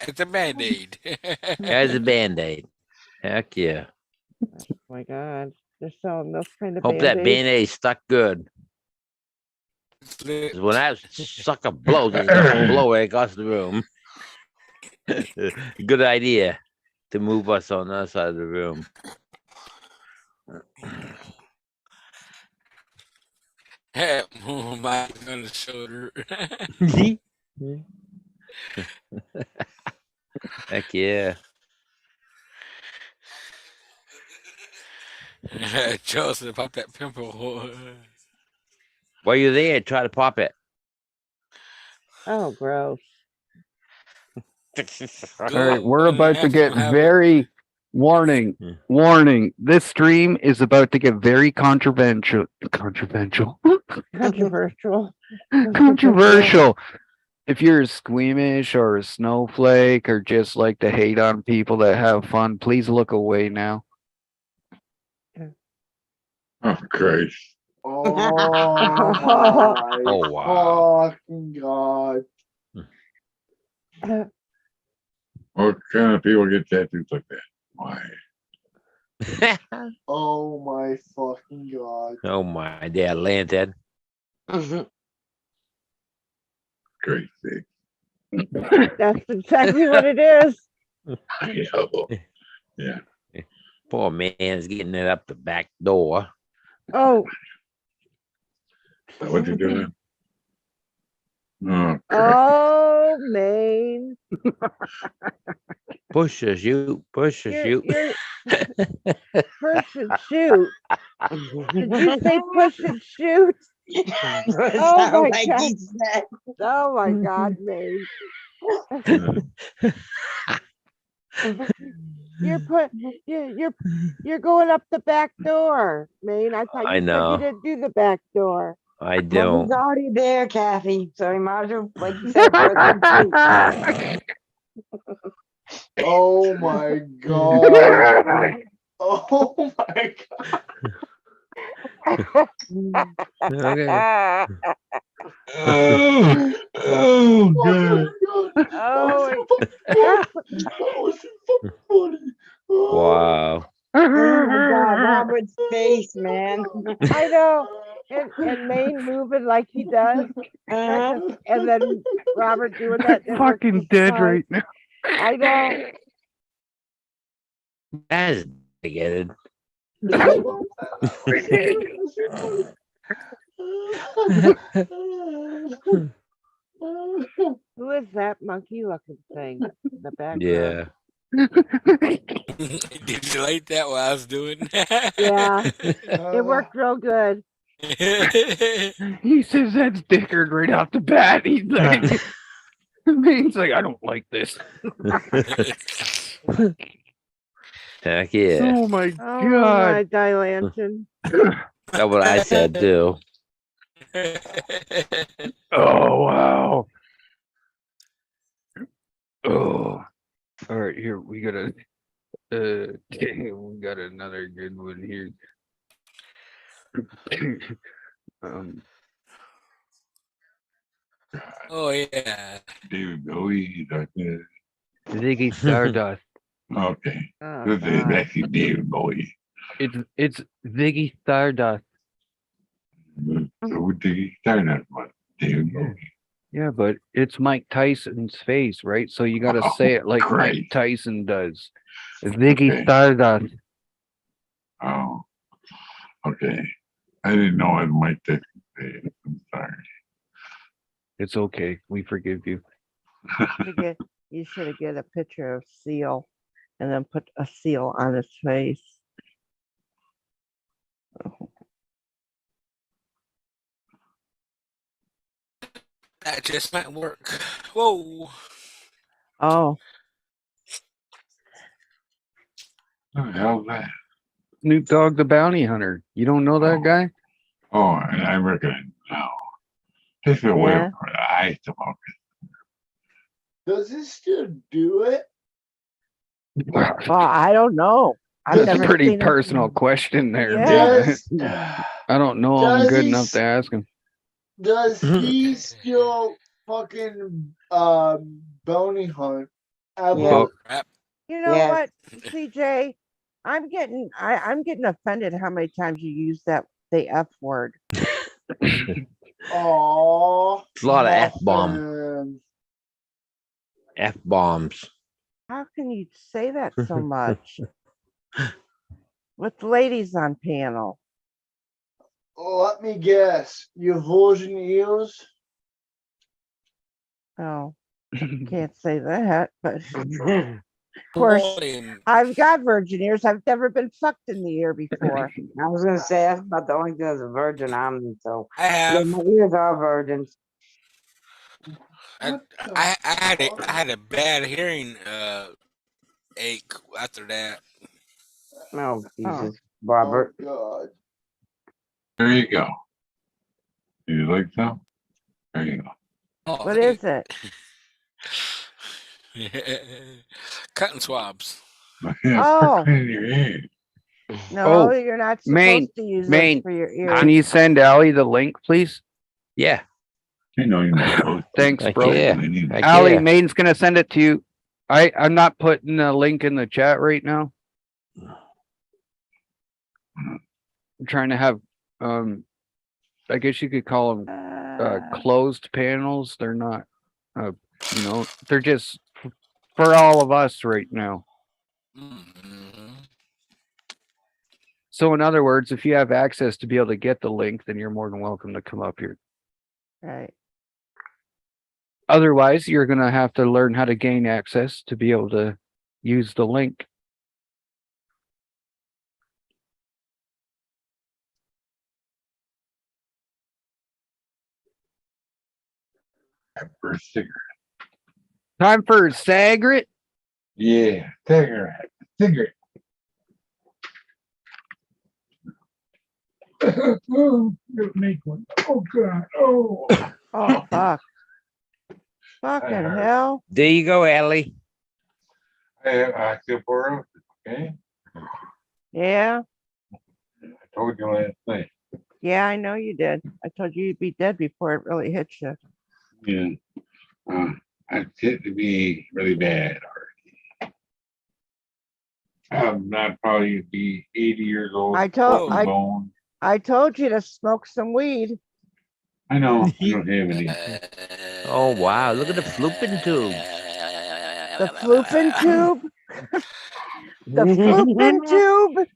Speaker 6: It's a band-aid.
Speaker 5: As a band-aid. Heck yeah.
Speaker 2: Oh my God. They're selling those kind of
Speaker 5: Hope that
Speaker 2: Band-Aids.
Speaker 5: band-aid stuck good.
Speaker 6: It's lit.
Speaker 5: 'Cause when that sucker blows, it's gonna blow it across the room. Good idea to move us on that side of the room.
Speaker 6: Mike on the shoulder.
Speaker 5: Heck yeah.
Speaker 6: Joseph, pop that pimple.
Speaker 5: While you're there, try to pop it.
Speaker 2: Oh, gross.
Speaker 1: All right, we're
Speaker 6: and
Speaker 1: about to
Speaker 6: have
Speaker 1: get
Speaker 6: him have
Speaker 1: very warning.
Speaker 5: Hmm.
Speaker 1: Warning. This stream is about to get very controversial.
Speaker 2: Controversial.
Speaker 1: Controversial. If you're squeamish or a snowflake or just like to hate on people that have fun, please look away now.
Speaker 3: Oh, Christ.
Speaker 11: Oh my
Speaker 5: Oh, wow.
Speaker 11: fucking God.
Speaker 3: What kind of people get tattoos like that? Why?
Speaker 11: Oh my fucking God.
Speaker 5: Oh my, they're landed.
Speaker 3: Great thing.
Speaker 2: That's exactly what it is.
Speaker 3: I know. Yeah.
Speaker 5: Poor man's getting it up the back door.
Speaker 2: Oh,
Speaker 3: Is that what you're doing? Oh, Christ.
Speaker 2: oh, Maine.
Speaker 5: Push a shoot, push a shoot.
Speaker 2: You're push and shoot. Did you say push and shoot? Oh my God. Oh my God, Maine. You're going up the back door, Maine. I thought
Speaker 5: I
Speaker 2: you said
Speaker 5: know.
Speaker 2: you didn't do the back door.
Speaker 5: I
Speaker 4: Well,
Speaker 5: don't.
Speaker 4: he's already there, Kathy. So he might as well, like you said, birth
Speaker 11: Oh my God. Oh my God.
Speaker 5: Okay.
Speaker 3: Oh,
Speaker 11: Oh
Speaker 3: God.
Speaker 11: my God.
Speaker 2: Oh,
Speaker 11: That was fucking funny. Oh.
Speaker 5: Wow.
Speaker 4: Oh my God, Robert's face, man.
Speaker 2: I know. And Maine moving like he does.
Speaker 4: Uh-huh.
Speaker 2: And then Robert doing that. It works
Speaker 1: Fucking
Speaker 2: just
Speaker 1: dead
Speaker 2: fine.
Speaker 1: right now.
Speaker 2: I know.
Speaker 5: That is bigoted.
Speaker 2: Who is that monkey looking thing in the background?
Speaker 5: Yeah.
Speaker 6: Did you like that what I was doing?
Speaker 2: Yeah. It worked real good.
Speaker 1: He says that's Dickard right off the bat. He's like, Maine's like, I don't like this.
Speaker 5: Heck yeah.
Speaker 1: Oh my
Speaker 2: Oh
Speaker 1: God.
Speaker 2: my Dilanton.
Speaker 5: That's what I said too.
Speaker 1: Oh wow. Oh. All right, here we got a we got another good one here.
Speaker 6: Oh yeah.
Speaker 3: David Bowie.
Speaker 1: Ziggy Stardust.
Speaker 3: Okay.
Speaker 2: Oh,
Speaker 3: This is
Speaker 2: God.
Speaker 3: actually David Bowie.
Speaker 1: It's Ziggy Stardust.
Speaker 3: So did he start that one? David Bowie.
Speaker 1: Yeah, but it's Mike Tyson's face, right? So you got to say it like
Speaker 3: Christ.
Speaker 1: Mike Tyson does. Ziggy
Speaker 3: Okay.
Speaker 1: Stardust.
Speaker 3: Oh. Okay. I didn't know it might take. I'm sorry.
Speaker 1: It's okay. We forgive you.
Speaker 2: You should have get a picture of Seal and then put a seal on his face.
Speaker 6: That just might work. Whoa.
Speaker 2: Oh,
Speaker 3: What the hell is that?
Speaker 1: Snoop Dogg the Bounty Hunter. You don't know that
Speaker 3: Oh.
Speaker 1: guy?
Speaker 3: Oh, I reckon no. Take it away
Speaker 2: Yeah.
Speaker 3: from it. I smoke
Speaker 11: Does he still do it?
Speaker 2: well, I don't know. I've
Speaker 1: That's a
Speaker 2: never
Speaker 1: pretty
Speaker 2: seen him.
Speaker 1: personal question there.
Speaker 2: Yeah.
Speaker 11: Does,
Speaker 1: I don't know him
Speaker 11: Does
Speaker 1: good
Speaker 11: he
Speaker 1: enough
Speaker 11: s-
Speaker 1: to ask him.
Speaker 11: does he still fucking bounty hunt Apple.
Speaker 2: You know
Speaker 4: Yes.
Speaker 2: what, CJ? I'm getting offended how many times you use the F word.
Speaker 11: Oh,
Speaker 5: It's a lot of F-bombs.
Speaker 2: How can you say that so much? With the ladies on panel.
Speaker 11: Let me guess. Your virgin ears?
Speaker 2: Oh, can't say that, but of course, I've got virgin ears. I've never been fucked in the ear before.
Speaker 4: I was gonna say that's about the only thing that's a virgin I'm in, so
Speaker 6: I have.
Speaker 4: my ears are virgins.
Speaker 6: I had a bad hearing ache after that.
Speaker 4: Oh Jesus, Robert.
Speaker 11: God.
Speaker 3: There you go. You like that? There you go.
Speaker 6: Oh,
Speaker 2: What is it?
Speaker 6: Cotton swabs.
Speaker 2: Oh.
Speaker 3: In your ear.
Speaker 2: No, you're not supposed
Speaker 1: Maine,
Speaker 2: to use
Speaker 1: Maine,
Speaker 2: those for your ears.
Speaker 1: can you send Allie the link, please?
Speaker 5: Yeah.
Speaker 3: I know you're not supposed to.
Speaker 1: Thanks,
Speaker 5: Heck
Speaker 1: bro.
Speaker 5: yeah. Heck
Speaker 1: Allie,
Speaker 5: yeah.
Speaker 1: Maine's gonna send it to you. I'm not putting a link in the chat right now. I'm trying to have I guess you could call them closed panels. They're not they're just for all of us right now. So in other words, if you have access to be able to get the link, then you're more than welcome to come up here.
Speaker 2: Right.
Speaker 1: Otherwise, you're going to have to learn how to gain access to be able to use the link.
Speaker 3: For a cigarette.
Speaker 1: Time for a cigarette.
Speaker 3: Yeah, cigarette. Cigarette. Oh, make one. Oh God. Oh.
Speaker 2: Oh fuck. Fucking hell.
Speaker 5: There you go, Allie.
Speaker 3: I feel for okay.
Speaker 2: Yeah.
Speaker 3: I told you last night.
Speaker 2: Yeah, I know you did. I told you you'd be dead before it really hit you.
Speaker 3: Yeah. I tend to be really bad already. I'm not probably be 80 years old.
Speaker 2: I told you to smoke some weed.
Speaker 3: I know. I don't have any.
Speaker 5: Oh wow! Look at the flooping tube.
Speaker 2: The flooping tube. The flooping tube.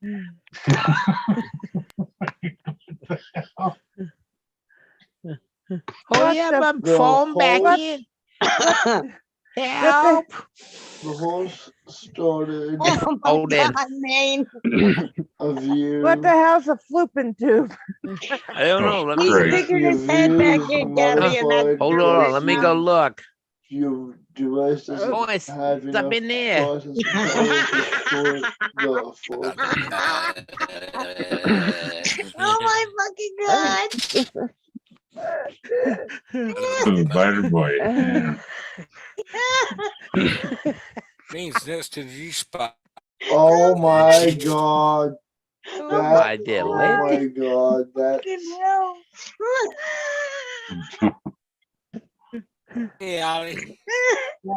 Speaker 5: Oh yeah, my phone back in. Help!
Speaker 11: The whole started
Speaker 5: Oh, then.
Speaker 11: of you.
Speaker 2: What the hell's a flooping tube?
Speaker 5: I don't know. Let me.
Speaker 11: sticking his head back in, Gabby, and that's
Speaker 5: Hold on. Let me go look.
Speaker 11: Your device doesn't
Speaker 5: Oh, it's
Speaker 11: have
Speaker 5: up
Speaker 11: enough
Speaker 5: in there.
Speaker 11: processing power to store the photo.
Speaker 9: Oh my fucking god!
Speaker 3: Biter boy.
Speaker 6: Means next to the G spot.
Speaker 11: Oh my god.
Speaker 5: My dear
Speaker 11: Oh
Speaker 5: lady.
Speaker 11: my god. That's
Speaker 6: Hey, Ollie.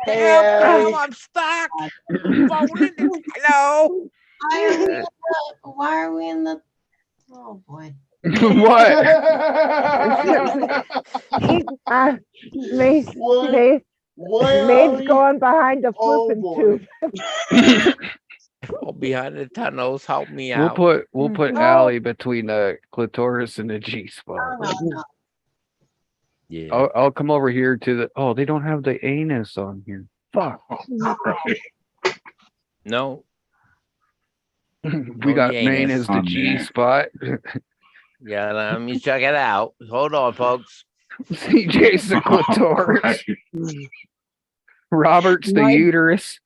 Speaker 5: Help! I'm stuck. Hello.
Speaker 9: Why are we in the? Oh boy.
Speaker 1: What?
Speaker 2: Maid's going behind the flooping tube.
Speaker 5: Oh, behind the tunnels, help me out.
Speaker 1: We'll put Allie between the clitoris and the G spot.
Speaker 5: Yeah.
Speaker 1: I'll come over here to the. Oh, they don't have the anus on here. Fuck.
Speaker 5: No.
Speaker 1: We got
Speaker 5: the
Speaker 1: Maine
Speaker 5: anus
Speaker 1: as the
Speaker 3: on
Speaker 1: G
Speaker 3: there.
Speaker 1: spot.
Speaker 5: Yeah, let me check it out. Hold on, folks.
Speaker 1: CJ's the clitoris. Robert's the
Speaker 4: Mike-
Speaker 1: uterus.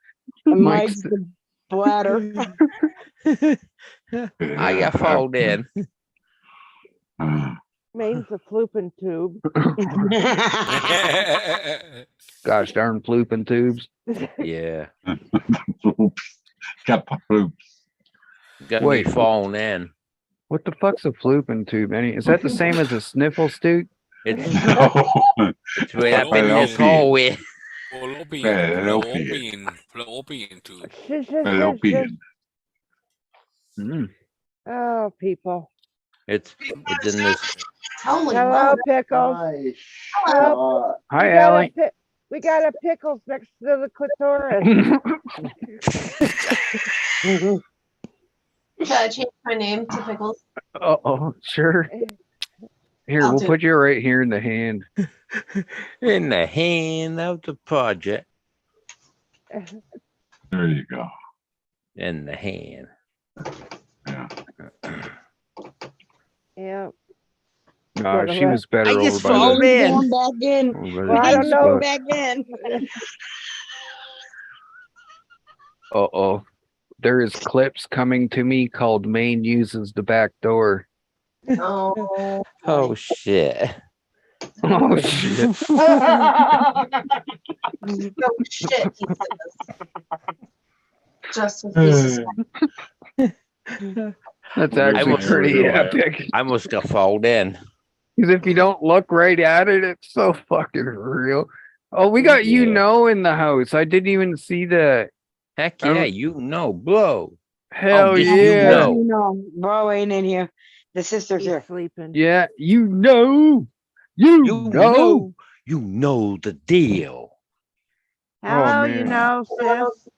Speaker 4: Mike's the bladder.
Speaker 5: I got fold in.
Speaker 2: Main's the flooping tube.
Speaker 1: Gosh darn flooping tubes.
Speaker 5: Yeah.
Speaker 3: Got the floops.
Speaker 5: Got
Speaker 1: Wait.
Speaker 5: me phone in.
Speaker 1: What the fuck's a flooping tube? Is that the same as a sniffle, Stu?
Speaker 5: It's,
Speaker 3: No.
Speaker 5: it's right up in
Speaker 3: Well,
Speaker 5: this hallway.
Speaker 6: Fallopian tube.
Speaker 3: Fallopian.
Speaker 2: Oh, people.
Speaker 5: It's in this.
Speaker 12: Holy
Speaker 2: Hello,
Speaker 12: moly.
Speaker 2: Pickles.
Speaker 11: Nice
Speaker 2: Hello.
Speaker 11: shot.
Speaker 1: Hi, Allie.
Speaker 2: We got a Pickles next to the clitoris.
Speaker 12: Should I change my name to Pickles?
Speaker 1: Oh, sure. Here,
Speaker 12: I'll
Speaker 1: we'll
Speaker 12: do
Speaker 1: put you right here in the hand.
Speaker 5: In the hand of the project.
Speaker 3: There you go.
Speaker 5: In the hand.
Speaker 3: Yeah.
Speaker 2: Yeah.
Speaker 1: No, she was better
Speaker 5: I
Speaker 1: over
Speaker 5: just
Speaker 1: by
Speaker 5: followed
Speaker 1: the.
Speaker 5: in.
Speaker 4: Going back in.
Speaker 1: over by
Speaker 2: Well,
Speaker 1: the
Speaker 2: I don't know.
Speaker 1: spot.
Speaker 4: Back in.
Speaker 1: Uh-oh. There is clips coming to me called Maine uses the back door.
Speaker 12: Oh.
Speaker 5: Oh shit.
Speaker 1: Oh, shit.
Speaker 12: No shit, he says. Just in case.
Speaker 1: That's
Speaker 3: I
Speaker 1: actually
Speaker 3: was-
Speaker 1: pretty
Speaker 3: Yeah.
Speaker 1: epic.
Speaker 5: I almost got followed in.
Speaker 1: Because if you don't look right at it, it's so fucking real. Oh, we got you
Speaker 5: Yeah.
Speaker 1: know in the house. I didn't even see that.
Speaker 5: Heck
Speaker 1: I
Speaker 5: yeah,
Speaker 1: don't-
Speaker 5: you know, blow.
Speaker 1: Hell
Speaker 5: just
Speaker 1: yeah.
Speaker 5: you know.
Speaker 4: Bro ain't in here. The sister's
Speaker 2: He's
Speaker 4: here.
Speaker 2: sleeping.
Speaker 1: Yeah, you know. You, know.
Speaker 5: You know the deal.
Speaker 2: Hello, you
Speaker 1: man.
Speaker 2: know, sis.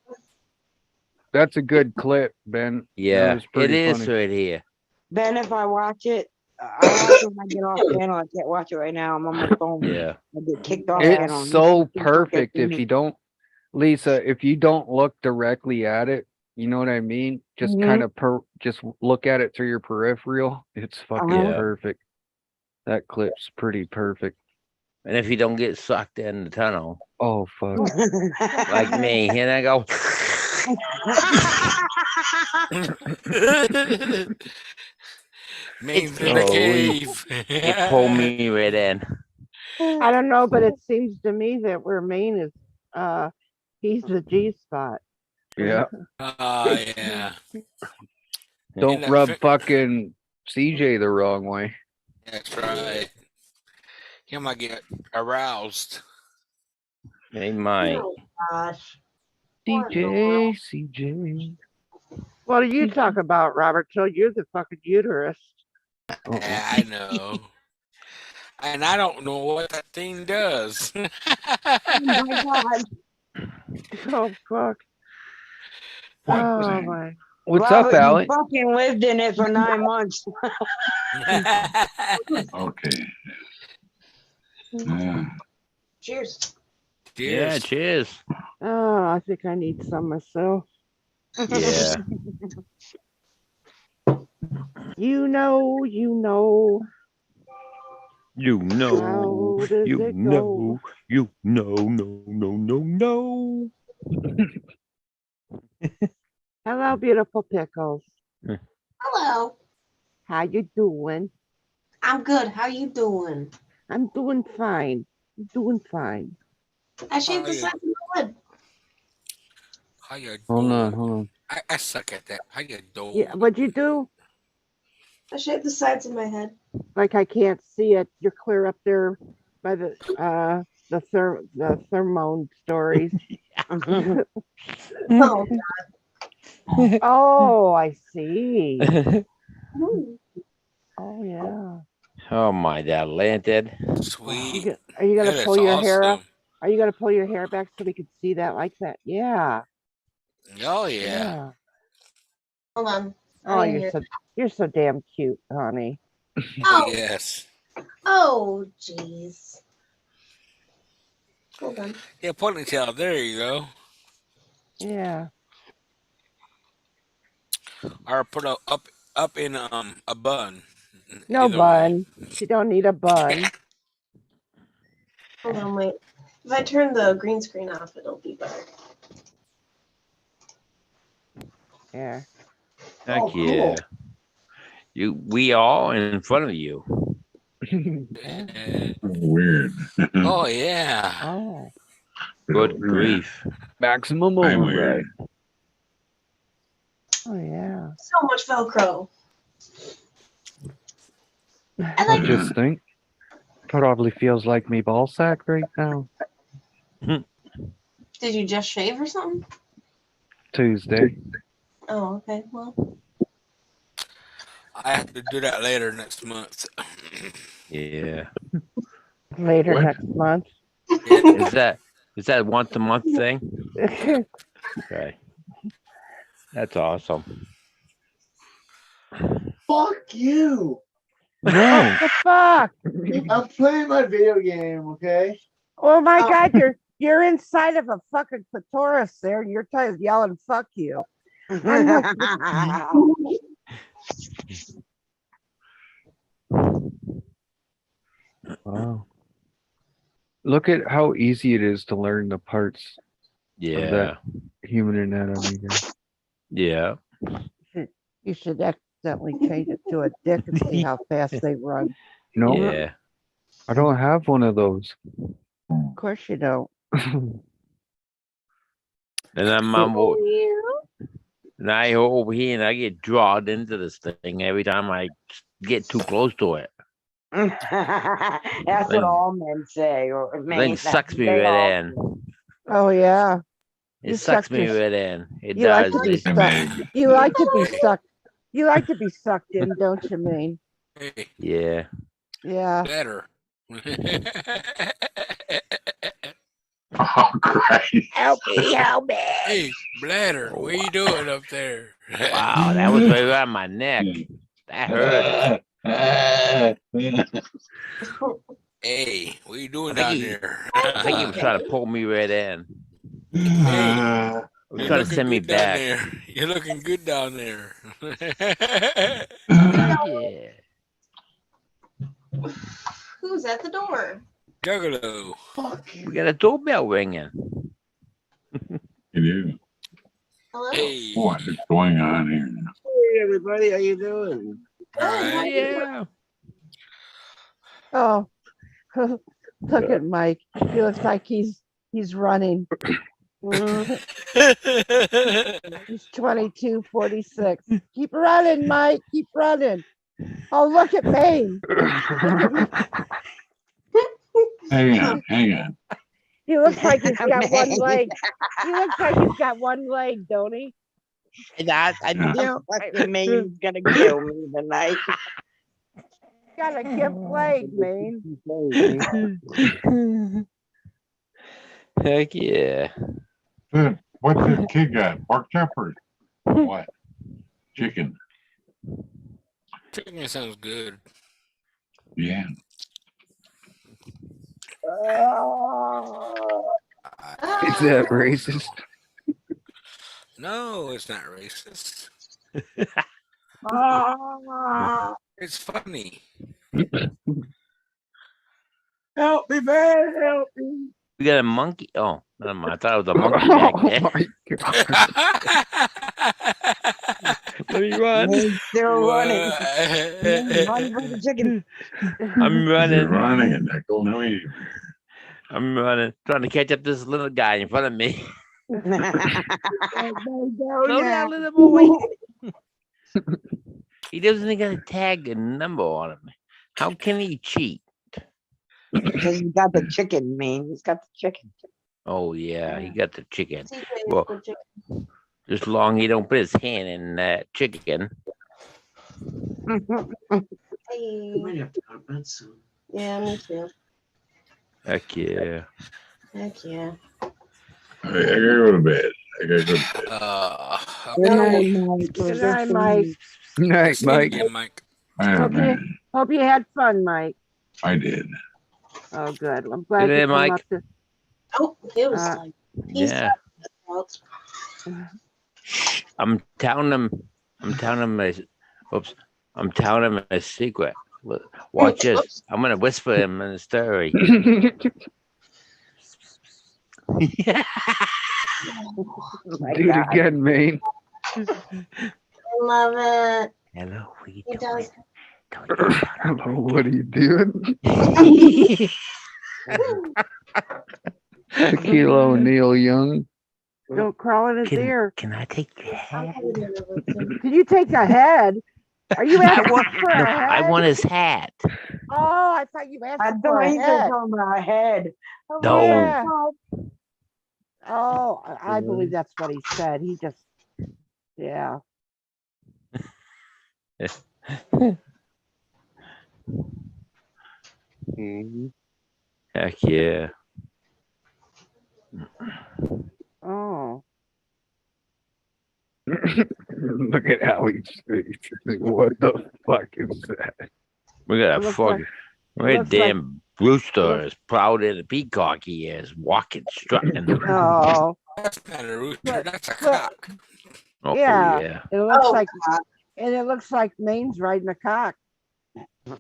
Speaker 1: That's a good clip, Ben. That
Speaker 5: Yeah,
Speaker 1: was
Speaker 5: it
Speaker 1: pretty
Speaker 5: is
Speaker 1: funny.
Speaker 5: right here.
Speaker 4: Ben, if I watch it, I watch it when I get off channel. I can't watch it right now. I'm on my phone.
Speaker 5: Yeah.
Speaker 4: I get kicked off channel.
Speaker 1: It's so perfect if you don't, Lisa, if you don't look directly at it, you know what I mean? Just
Speaker 4: Mhm.
Speaker 1: kind of just look at it through your peripheral. It's fucking
Speaker 5: Yeah.
Speaker 1: perfect. That clip's pretty perfect.
Speaker 5: And if you don't get sucked in the tunnel,
Speaker 1: Oh, fuck.
Speaker 5: like me, and I go,
Speaker 6: Maine's
Speaker 5: It-
Speaker 6: in the
Speaker 5: oh,
Speaker 6: cave.
Speaker 5: it pulled me right in.
Speaker 2: I don't know, but it seems to me that where Maine is, he's the G spot.
Speaker 1: Yeah.
Speaker 6: Oh, yeah.
Speaker 1: Don't
Speaker 6: that
Speaker 1: rub
Speaker 6: fi-
Speaker 1: fucking CJ the wrong way.
Speaker 6: That's right. He might get aroused.
Speaker 5: They might.
Speaker 12: Oh gosh. What in the
Speaker 1: CJ, CJ.
Speaker 2: What are you talking about, Robert? So you're the fucking uterus.
Speaker 6: Yeah, I know. And I don't know what that thing does.
Speaker 12: Oh my god.
Speaker 2: Oh, fuck.
Speaker 3: What
Speaker 2: Oh,
Speaker 3: thing?
Speaker 2: my.
Speaker 1: What's
Speaker 4: Robert,
Speaker 1: up, Allie?
Speaker 4: You fucking lived in it for 9 months.
Speaker 3: Okay. Yeah.
Speaker 12: Cheers.
Speaker 5: Yeah, cheers.
Speaker 2: Oh, I think I need some myself.
Speaker 5: Yeah.
Speaker 2: You know, you know.
Speaker 5: You know,
Speaker 2: How does
Speaker 5: you
Speaker 2: it
Speaker 5: know, you know, no.
Speaker 2: Hello, beautiful Pickles.
Speaker 12: Hello.
Speaker 2: How you doing?
Speaker 12: I'm good. How you doing?
Speaker 2: I'm doing fine. I'm doing fine.
Speaker 12: I shaved the
Speaker 6: yeah.
Speaker 12: sides of my lid.
Speaker 6: How you
Speaker 1: Hold on,
Speaker 6: doing?
Speaker 1: hold on.
Speaker 6: I suck at that. How you doing?
Speaker 2: Yeah, what'd you do?
Speaker 12: I shaved the sides of my head.
Speaker 2: Like I can't see it. You're clear up there by the thermone stories.
Speaker 12: Oh,
Speaker 2: Oh, I see.
Speaker 12: Ooh.
Speaker 2: Oh yeah.
Speaker 5: Oh my Atlantic.
Speaker 6: Sweet.
Speaker 2: Are you gonna
Speaker 6: That is
Speaker 2: pull your hair up?
Speaker 6: awesome.
Speaker 2: Are you gonna pull your hair back so we can see that like that? Yeah.
Speaker 6: Oh, yeah.
Speaker 12: Hold on.
Speaker 2: Oh,
Speaker 12: I hear-
Speaker 2: you're so damn cute, honey.
Speaker 12: Oh,
Speaker 6: Yes.
Speaker 12: oh, jeez. Hold on.
Speaker 6: Yeah, ponytail. There you go.
Speaker 2: Yeah.
Speaker 6: Or put up in a bun.
Speaker 2: No
Speaker 6: Either way.
Speaker 2: bun. You don't need a bun.
Speaker 12: Hold on, wait. If I turn the green screen off, it'll be better.
Speaker 2: Yeah.
Speaker 5: Heck
Speaker 12: Oh, cool.
Speaker 5: yeah. We all in front of you.
Speaker 3: Weird.
Speaker 6: Oh, yeah.
Speaker 2: Oh.
Speaker 5: Good grief.
Speaker 1: Maximum
Speaker 3: I'm
Speaker 1: override.
Speaker 3: weird.
Speaker 2: Oh yeah.
Speaker 12: So much Velcro. I
Speaker 1: I
Speaker 12: like
Speaker 1: just think probably feels like me ball sack right now.
Speaker 12: Did you just shave or something?
Speaker 1: Tuesday.
Speaker 12: Oh, okay. Well,
Speaker 6: I have to do that later next month.
Speaker 5: Yeah.
Speaker 2: Later
Speaker 3: What?
Speaker 2: next month.
Speaker 5: Is that once a month thing? Okay. That's awesome.
Speaker 11: Fuck you.
Speaker 1: No.
Speaker 2: The fuck?
Speaker 11: I'm playing my video game, okay?
Speaker 2: Oh my
Speaker 12: Oh.
Speaker 2: God, you're inside of a fucking clitoris there, and you're yelling "fuck you." I'm like,
Speaker 1: Wow. Look at how easy it is to learn the parts of
Speaker 5: Yeah.
Speaker 1: that human anatomy. There.
Speaker 5: Yeah.
Speaker 2: you should accidentally change it to a dick and see how fast they run.
Speaker 1: No,
Speaker 5: Yeah.
Speaker 1: I don't have one of those.
Speaker 2: Of course you don't.
Speaker 5: And I'm and I over here and I get drawn into this thing every time I get too close to it.
Speaker 4: That's what all men say. Or
Speaker 5: The thing sucks me right in.
Speaker 2: Oh yeah.
Speaker 5: It
Speaker 2: You
Speaker 5: sucks
Speaker 2: suck
Speaker 5: me
Speaker 2: your-
Speaker 5: right in. It
Speaker 2: You like
Speaker 5: does.
Speaker 2: to be
Speaker 5: It-
Speaker 2: sucked. You like to be sucked. You like to be sucked in, don't you, Maine?
Speaker 6: Hey,
Speaker 5: yeah.
Speaker 2: Yeah.
Speaker 6: better.
Speaker 3: Oh, Christ.
Speaker 2: Help me.
Speaker 6: Hey, Bladder, what are you doing up there?
Speaker 5: Wow, that was right around my neck. That hurt.
Speaker 6: Hey, what are you doing
Speaker 5: I think
Speaker 6: down
Speaker 5: he-
Speaker 6: there?
Speaker 5: I think he was trying to pull me right in.
Speaker 6: Hey,
Speaker 5: He was
Speaker 6: you're
Speaker 5: trying to
Speaker 6: looking
Speaker 5: send me
Speaker 6: good down
Speaker 5: back.
Speaker 6: there. You're looking good down there.
Speaker 5: Yeah.
Speaker 12: who's at the door?
Speaker 6: Juggalo.
Speaker 11: Fuck you.
Speaker 5: We got a doorbell ringing.
Speaker 3: It is.
Speaker 12: Hello?
Speaker 6: Hey,
Speaker 3: What is going on here now?
Speaker 13: Hey everybody, how you doing?
Speaker 6: all right.
Speaker 5: Yeah.
Speaker 2: Oh, look at Mike. He looks like he's running. He's 22:46. Keep running, Mike. Keep running. Oh, look at me.
Speaker 3: Hang on.
Speaker 2: He looks like he's got one leg. He looks like he's got one leg, don't he?
Speaker 4: That I
Speaker 3: Yeah.
Speaker 4: fucking Maine's gonna kill me tonight.
Speaker 2: Got a gift leg, man.
Speaker 5: Heck yeah.
Speaker 3: Dude, what's this kid got? Pork choppers? What? Chicken.
Speaker 6: Chicken sounds good.
Speaker 3: Yeah.
Speaker 1: Is that racist?
Speaker 6: No, it's not racist. It's funny.
Speaker 13: Help me, man, help me.
Speaker 5: We got a monkey. Oh, never mind. I thought it was a monkey back
Speaker 1: Oh
Speaker 5: there.
Speaker 1: my God.
Speaker 5: Let me run.
Speaker 4: Maine's still running.
Speaker 6: What?
Speaker 4: Run for the chicken.
Speaker 5: I'm
Speaker 3: You're
Speaker 5: running.
Speaker 3: running and they're going away.
Speaker 5: I'm running. Trying to catch up this little guy in front of me. Slow down, little boy. He doesn't even got a tag and number on him. How can he cheat?
Speaker 4: Because he's got the chicken, Maine. He's got the chicken.
Speaker 5: Oh yeah, he got the chicken.
Speaker 12: TJ is
Speaker 5: Well,
Speaker 12: the chicken.
Speaker 5: just long he don't put his hand in that chicken.
Speaker 12: Hey.
Speaker 13: might have to go to bed soon.
Speaker 12: Yeah, me too.
Speaker 5: Heck yeah.
Speaker 12: Heck yeah.
Speaker 3: I gotta go to bed.
Speaker 6: Okay.
Speaker 2: Good night, Mike.
Speaker 1: Night, Mike.
Speaker 6: Yeah, Mike.
Speaker 2: Hope you had fun, Mike.
Speaker 3: I did.
Speaker 2: Oh, good. I'm glad
Speaker 5: Good
Speaker 2: you
Speaker 5: day,
Speaker 2: came
Speaker 5: Mike.
Speaker 2: up to.
Speaker 12: Oh, it was like he's
Speaker 5: Yeah. I'm telling him a secret. Watch this. I'm gonna whisper him in the story. Yeah.
Speaker 1: Do it again, man.
Speaker 12: I love it.
Speaker 5: Hello, what are you
Speaker 12: He
Speaker 5: doing?
Speaker 12: does.
Speaker 1: Hello, what are you doing? Kilo O'Neal Young.
Speaker 2: Don't crawl in his ear.
Speaker 5: Can I take your hat?
Speaker 2: Did you take the head? Are you asking for a head?
Speaker 5: I want his hat.
Speaker 2: Oh, I thought you asked
Speaker 4: I
Speaker 2: for
Speaker 4: thought
Speaker 2: a
Speaker 4: he said
Speaker 2: head.
Speaker 4: something about a head.
Speaker 5: No.
Speaker 2: Yeah. Oh, I believe that's what he said. He just, yeah.
Speaker 5: Heck yeah.
Speaker 2: Oh.
Speaker 1: Look at how he's. What the fuck is that?
Speaker 5: We got a
Speaker 2: Looks
Speaker 5: fucking.
Speaker 2: like-
Speaker 5: We got a
Speaker 2: looks like-
Speaker 5: damn rooster as proud as a peacock he is, walking, strutting.
Speaker 2: Oh.
Speaker 6: That's not a rooster.
Speaker 2: But-
Speaker 6: That's a
Speaker 2: but-
Speaker 6: cock.
Speaker 5: Oh,
Speaker 2: Yeah.
Speaker 5: yeah.
Speaker 2: It looks
Speaker 12: Oh,
Speaker 2: like,
Speaker 12: God.
Speaker 2: and it looks like Maine's riding a cock.
Speaker 8: Oh,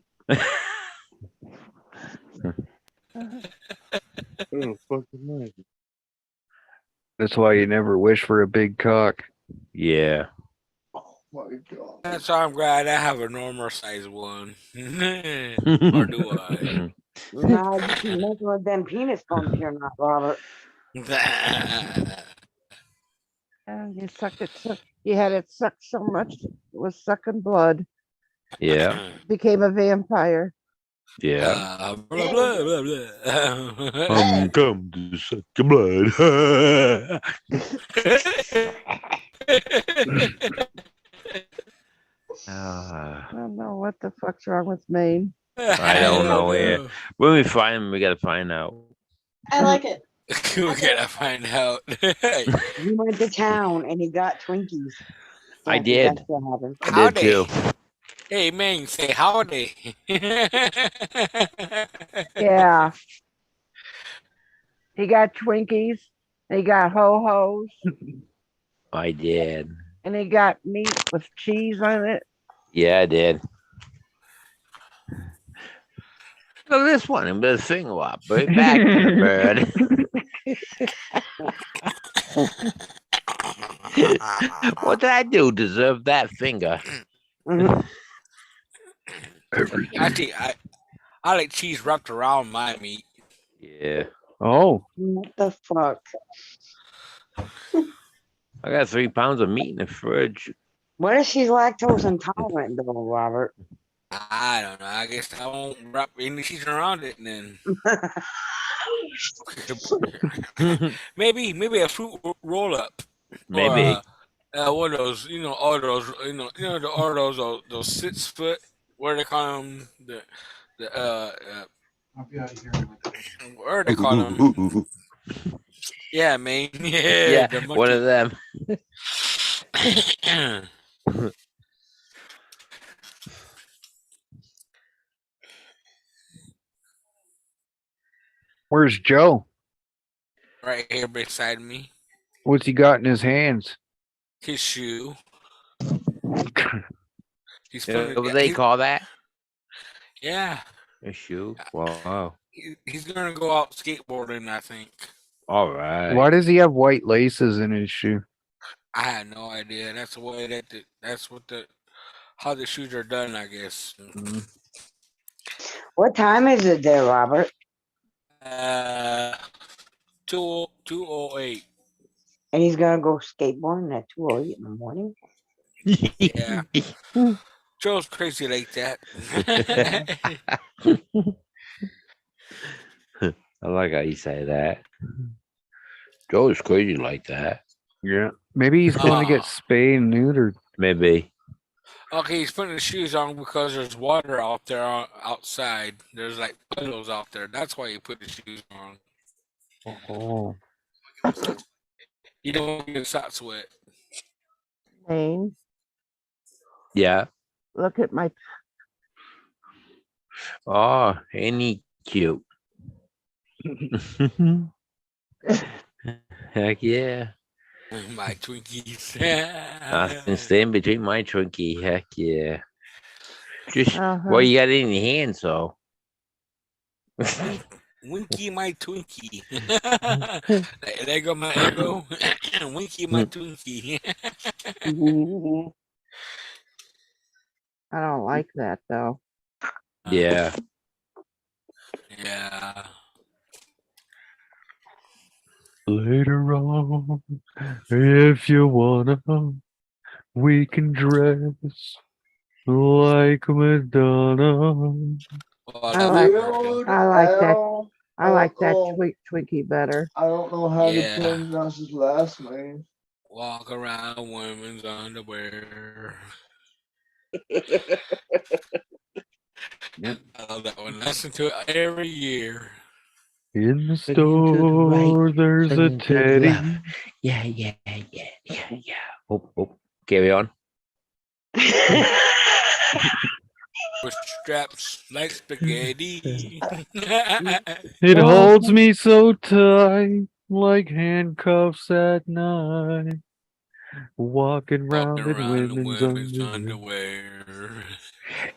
Speaker 8: fucking nice.
Speaker 1: That's why you never wish for a big cock.
Speaker 5: Yeah.
Speaker 11: Oh my god.
Speaker 6: That's why I'm glad I have a normal size one. Or do I?
Speaker 4: Nah, you keep messing with them penis pumps, you're not, Robert.
Speaker 2: And you sucked it, you had it sucked so much, it was sucking blood.
Speaker 5: Yeah.
Speaker 2: Became a vampire.
Speaker 5: Yeah.
Speaker 6: Blah, blah, blah, blah.
Speaker 5: Come to suck your blood.
Speaker 2: I don't know what the fuck's wrong with Maine.
Speaker 5: I don't know yet. When we find him, we gotta find out.
Speaker 12: I like it.
Speaker 6: We gotta find out.
Speaker 4: He went to town and he got Twinkies.
Speaker 5: I
Speaker 4: think
Speaker 5: did.
Speaker 4: That's what happened.
Speaker 5: I did too.
Speaker 6: Hey man, say howdy.
Speaker 2: Yeah. He got Twinkies, he got ho-hos,
Speaker 5: I did.
Speaker 2: and he got meat with cheese on it.
Speaker 5: Yeah, I did. Look at this one, and the finger up, right back to the bird. What did I do? Deserve that finger?
Speaker 6: Actually, I like cheese wrapped around my meat.
Speaker 5: Yeah.
Speaker 1: Oh,
Speaker 4: What the fuck?
Speaker 5: I got 3 pounds of meat in the fridge.
Speaker 4: What if she's lactose intolerant, though, Robert?
Speaker 6: I don't know. I guess I won't wrap any cheese around it then. maybe a fruit roll up.
Speaker 5: Maybe.
Speaker 6: One of those, all those, all those 6 foot. What do they call them?
Speaker 7: I'll be out of here.
Speaker 6: What do they call them? Yeah, man.
Speaker 5: Yeah,
Speaker 6: the
Speaker 5: one of them.
Speaker 1: where's Joe?
Speaker 6: right here beside me.
Speaker 1: What's he got in his hands?
Speaker 6: His shoe. He's
Speaker 5: Yeah,
Speaker 6: funny.
Speaker 5: what they call that?
Speaker 6: Yeah.
Speaker 5: A shoe. Wow.
Speaker 6: He's gonna go out skateboarding, I think.
Speaker 5: All right.
Speaker 1: Why does he have white laces in his shoe?
Speaker 6: I had no idea. That's the way how the shoes are done, I guess.
Speaker 4: What time is it there, Robert?
Speaker 6: 2:08.
Speaker 4: And he's gonna go skateboarding at 2:08 in the morning?
Speaker 6: Yeah. Joe's crazy like that.
Speaker 5: I like how you say that. Joe is crazy like that.
Speaker 1: Yeah. Maybe he's going to get spayed and neutered.
Speaker 5: Maybe.
Speaker 6: Okay, he's putting his shoes on because there's water out there outside. There's like puddles out there. That's why he put his shoes on.
Speaker 1: Oh.
Speaker 6: You don't want your socks wet.
Speaker 2: Maine,
Speaker 5: Yeah.
Speaker 2: look at my
Speaker 5: Oh, ain't he cute? Heck yeah.
Speaker 6: My Twinkies.
Speaker 5: Nothing staying between my Twinkie. Heck yeah. Just
Speaker 2: Uh-huh.
Speaker 5: what you got in your hand, so.
Speaker 6: Winky my Twinkie. Lego my ego. Winky my Twinkie.
Speaker 2: I don't like that though.
Speaker 5: Yeah.
Speaker 6: Yeah.
Speaker 1: Later on, if you wanna, we can dress like Madonna.
Speaker 6: Well,
Speaker 2: I like
Speaker 11: Dude,
Speaker 2: I like that.
Speaker 11: hell,
Speaker 2: I like that
Speaker 11: Oh,
Speaker 2: Twinkie better.
Speaker 11: I don't know how to
Speaker 6: Yeah.
Speaker 11: pronounce his last name.
Speaker 6: Walk around women's underwear.
Speaker 1: Yep.
Speaker 6: I love that one. Listen to it every year.
Speaker 1: In the
Speaker 5: Swinging to the right,
Speaker 1: store, there's a
Speaker 5: swinging to the left.
Speaker 1: teddy.
Speaker 5: Yeah. Oh, carry on.
Speaker 6: With straps like spaghetti.
Speaker 1: It holds me so tight, like handcuffs at night. Walking round
Speaker 6: Walking
Speaker 1: in
Speaker 6: around in
Speaker 1: women's
Speaker 6: women's
Speaker 1: underwear.
Speaker 6: underwear.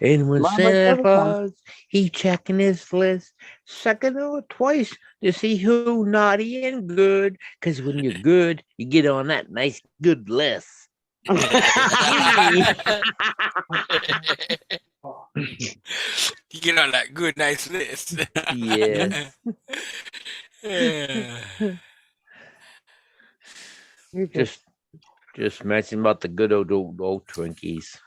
Speaker 5: And when
Speaker 13: Mama
Speaker 5: Santa
Speaker 13: never comes.
Speaker 5: Claus, he checking his list, second or twice to see who naughty and good. Cause when you're good, you get on that nice good list.
Speaker 6: You get on that good, nice list.
Speaker 5: Yes.
Speaker 6: Yeah.
Speaker 5: Just mention about the good old Twinkies.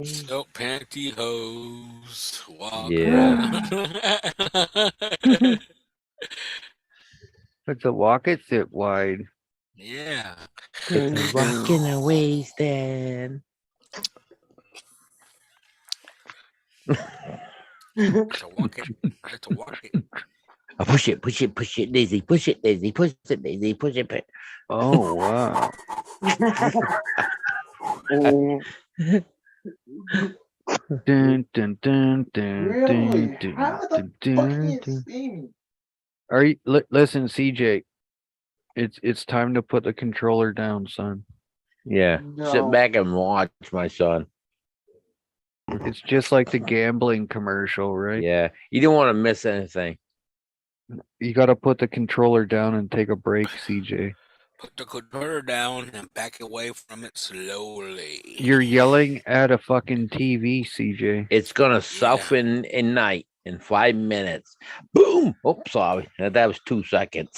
Speaker 6: Silk pantyhose. Walk
Speaker 5: Yeah.
Speaker 6: around.
Speaker 1: But the walk it sit wide.
Speaker 6: Yeah.
Speaker 5: It's a rock in a waist then.
Speaker 6: To walk it. I have to walk it.
Speaker 5: Push it, Daisy. Push it, Daisy. Push it, Daisy. Push it.
Speaker 1: Oh wow. Dun, dun, dun, dun,
Speaker 11: Really?
Speaker 1: dun,
Speaker 11: How the
Speaker 1: dun, dun,
Speaker 11: fuck
Speaker 1: dun,
Speaker 11: you
Speaker 1: dun.
Speaker 11: see me?
Speaker 1: Are you listen, CJ? It's time to put the controller down, son.
Speaker 5: Yeah. Sit
Speaker 11: No.
Speaker 5: back and watch, my son.
Speaker 1: It's just like the gambling commercial, right?
Speaker 5: Yeah. You don't want to miss anything.
Speaker 1: You got to put the controller down and take a break, CJ.
Speaker 6: Put the controller down and back away from it slowly.
Speaker 1: You're yelling at a fucking TV, CJ.
Speaker 5: It's gonna soften in night in 5 minutes. Boom! Oh, sorry. That was 2 seconds.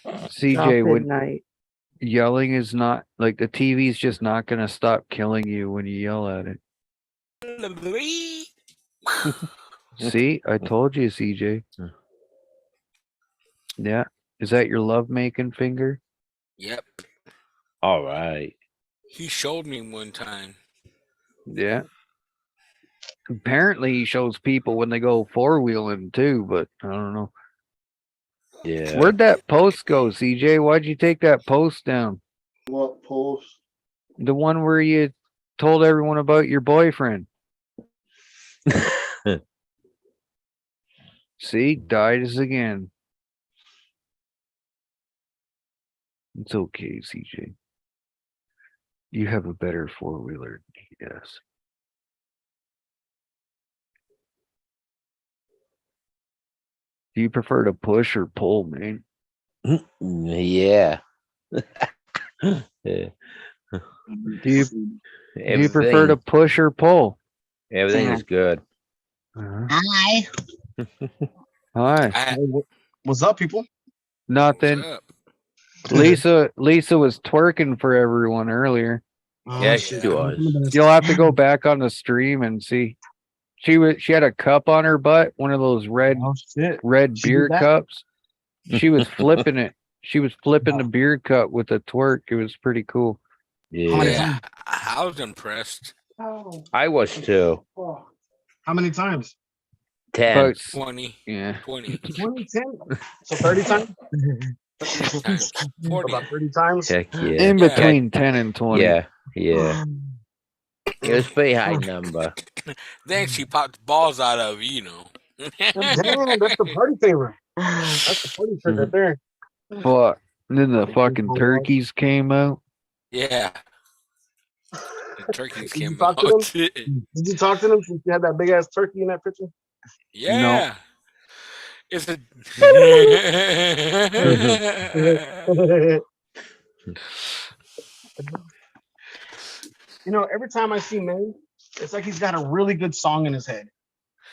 Speaker 1: CJ, when
Speaker 2: Midnight.
Speaker 1: yelling is not like the TV's just not gonna stop killing you when you yell at it. See, I told you, CJ. Yeah. Is that your love making finger?
Speaker 6: Yep.
Speaker 5: All right.
Speaker 6: He showed me one time.
Speaker 1: Yeah. Apparently he shows people when they go four-wheeling too, but I don't know.
Speaker 5: Yeah.
Speaker 1: Where'd that post go, CJ? Why'd you take that post down?
Speaker 11: What post?
Speaker 1: The one where you told everyone about your boyfriend. See, died us again. It's okay, CJ. You have a better four-wheeler than he does. Do you prefer to push or pull, man?
Speaker 5: Yeah. Yeah.
Speaker 1: Do you prefer to push or pull?
Speaker 5: Everything is good.
Speaker 12: Hi.
Speaker 1: Hi.
Speaker 13: What's up, people?
Speaker 1: Nothing.
Speaker 6: What's up?
Speaker 1: Lisa was twerking for everyone earlier.
Speaker 13: Oh,
Speaker 5: Yeah,
Speaker 13: shit.
Speaker 5: she was.
Speaker 1: You'll have to go back on the stream and see. She had a cup on her butt, one of those red
Speaker 13: Oh, shit.
Speaker 1: red
Speaker 13: She
Speaker 1: beer
Speaker 13: did that?
Speaker 1: cups. She was flipping it. She was flipping the beer cup with a twerk. It was pretty cool.
Speaker 13: How many
Speaker 5: Yeah.
Speaker 13: times?
Speaker 6: I was impressed.
Speaker 11: Oh,
Speaker 5: I was too.
Speaker 11: fuck.
Speaker 13: How many times?
Speaker 5: 10.
Speaker 1: About
Speaker 6: 20.
Speaker 1: yeah.
Speaker 6: 20.
Speaker 13: 20, 10? So 30 times?
Speaker 6: 30 times. 40.
Speaker 13: About 30 times?
Speaker 5: Heck yeah.
Speaker 1: In between 10 and 20.
Speaker 5: Yeah. Yeah. It was a pretty high number.
Speaker 6: Then she popped balls out of, you know.
Speaker 13: Damn, that's the party favor. That's the party trick right there.
Speaker 1: But then the fucking turkeys came out.
Speaker 6: Yeah. The turkeys
Speaker 13: Did you
Speaker 6: came
Speaker 13: talk to
Speaker 6: out.
Speaker 13: them? Did you talk to them since you had that big ass turkey in that picture?
Speaker 6: Yeah. It's a.
Speaker 13: You know, every time I see May, it's like he's got a really good song in his head.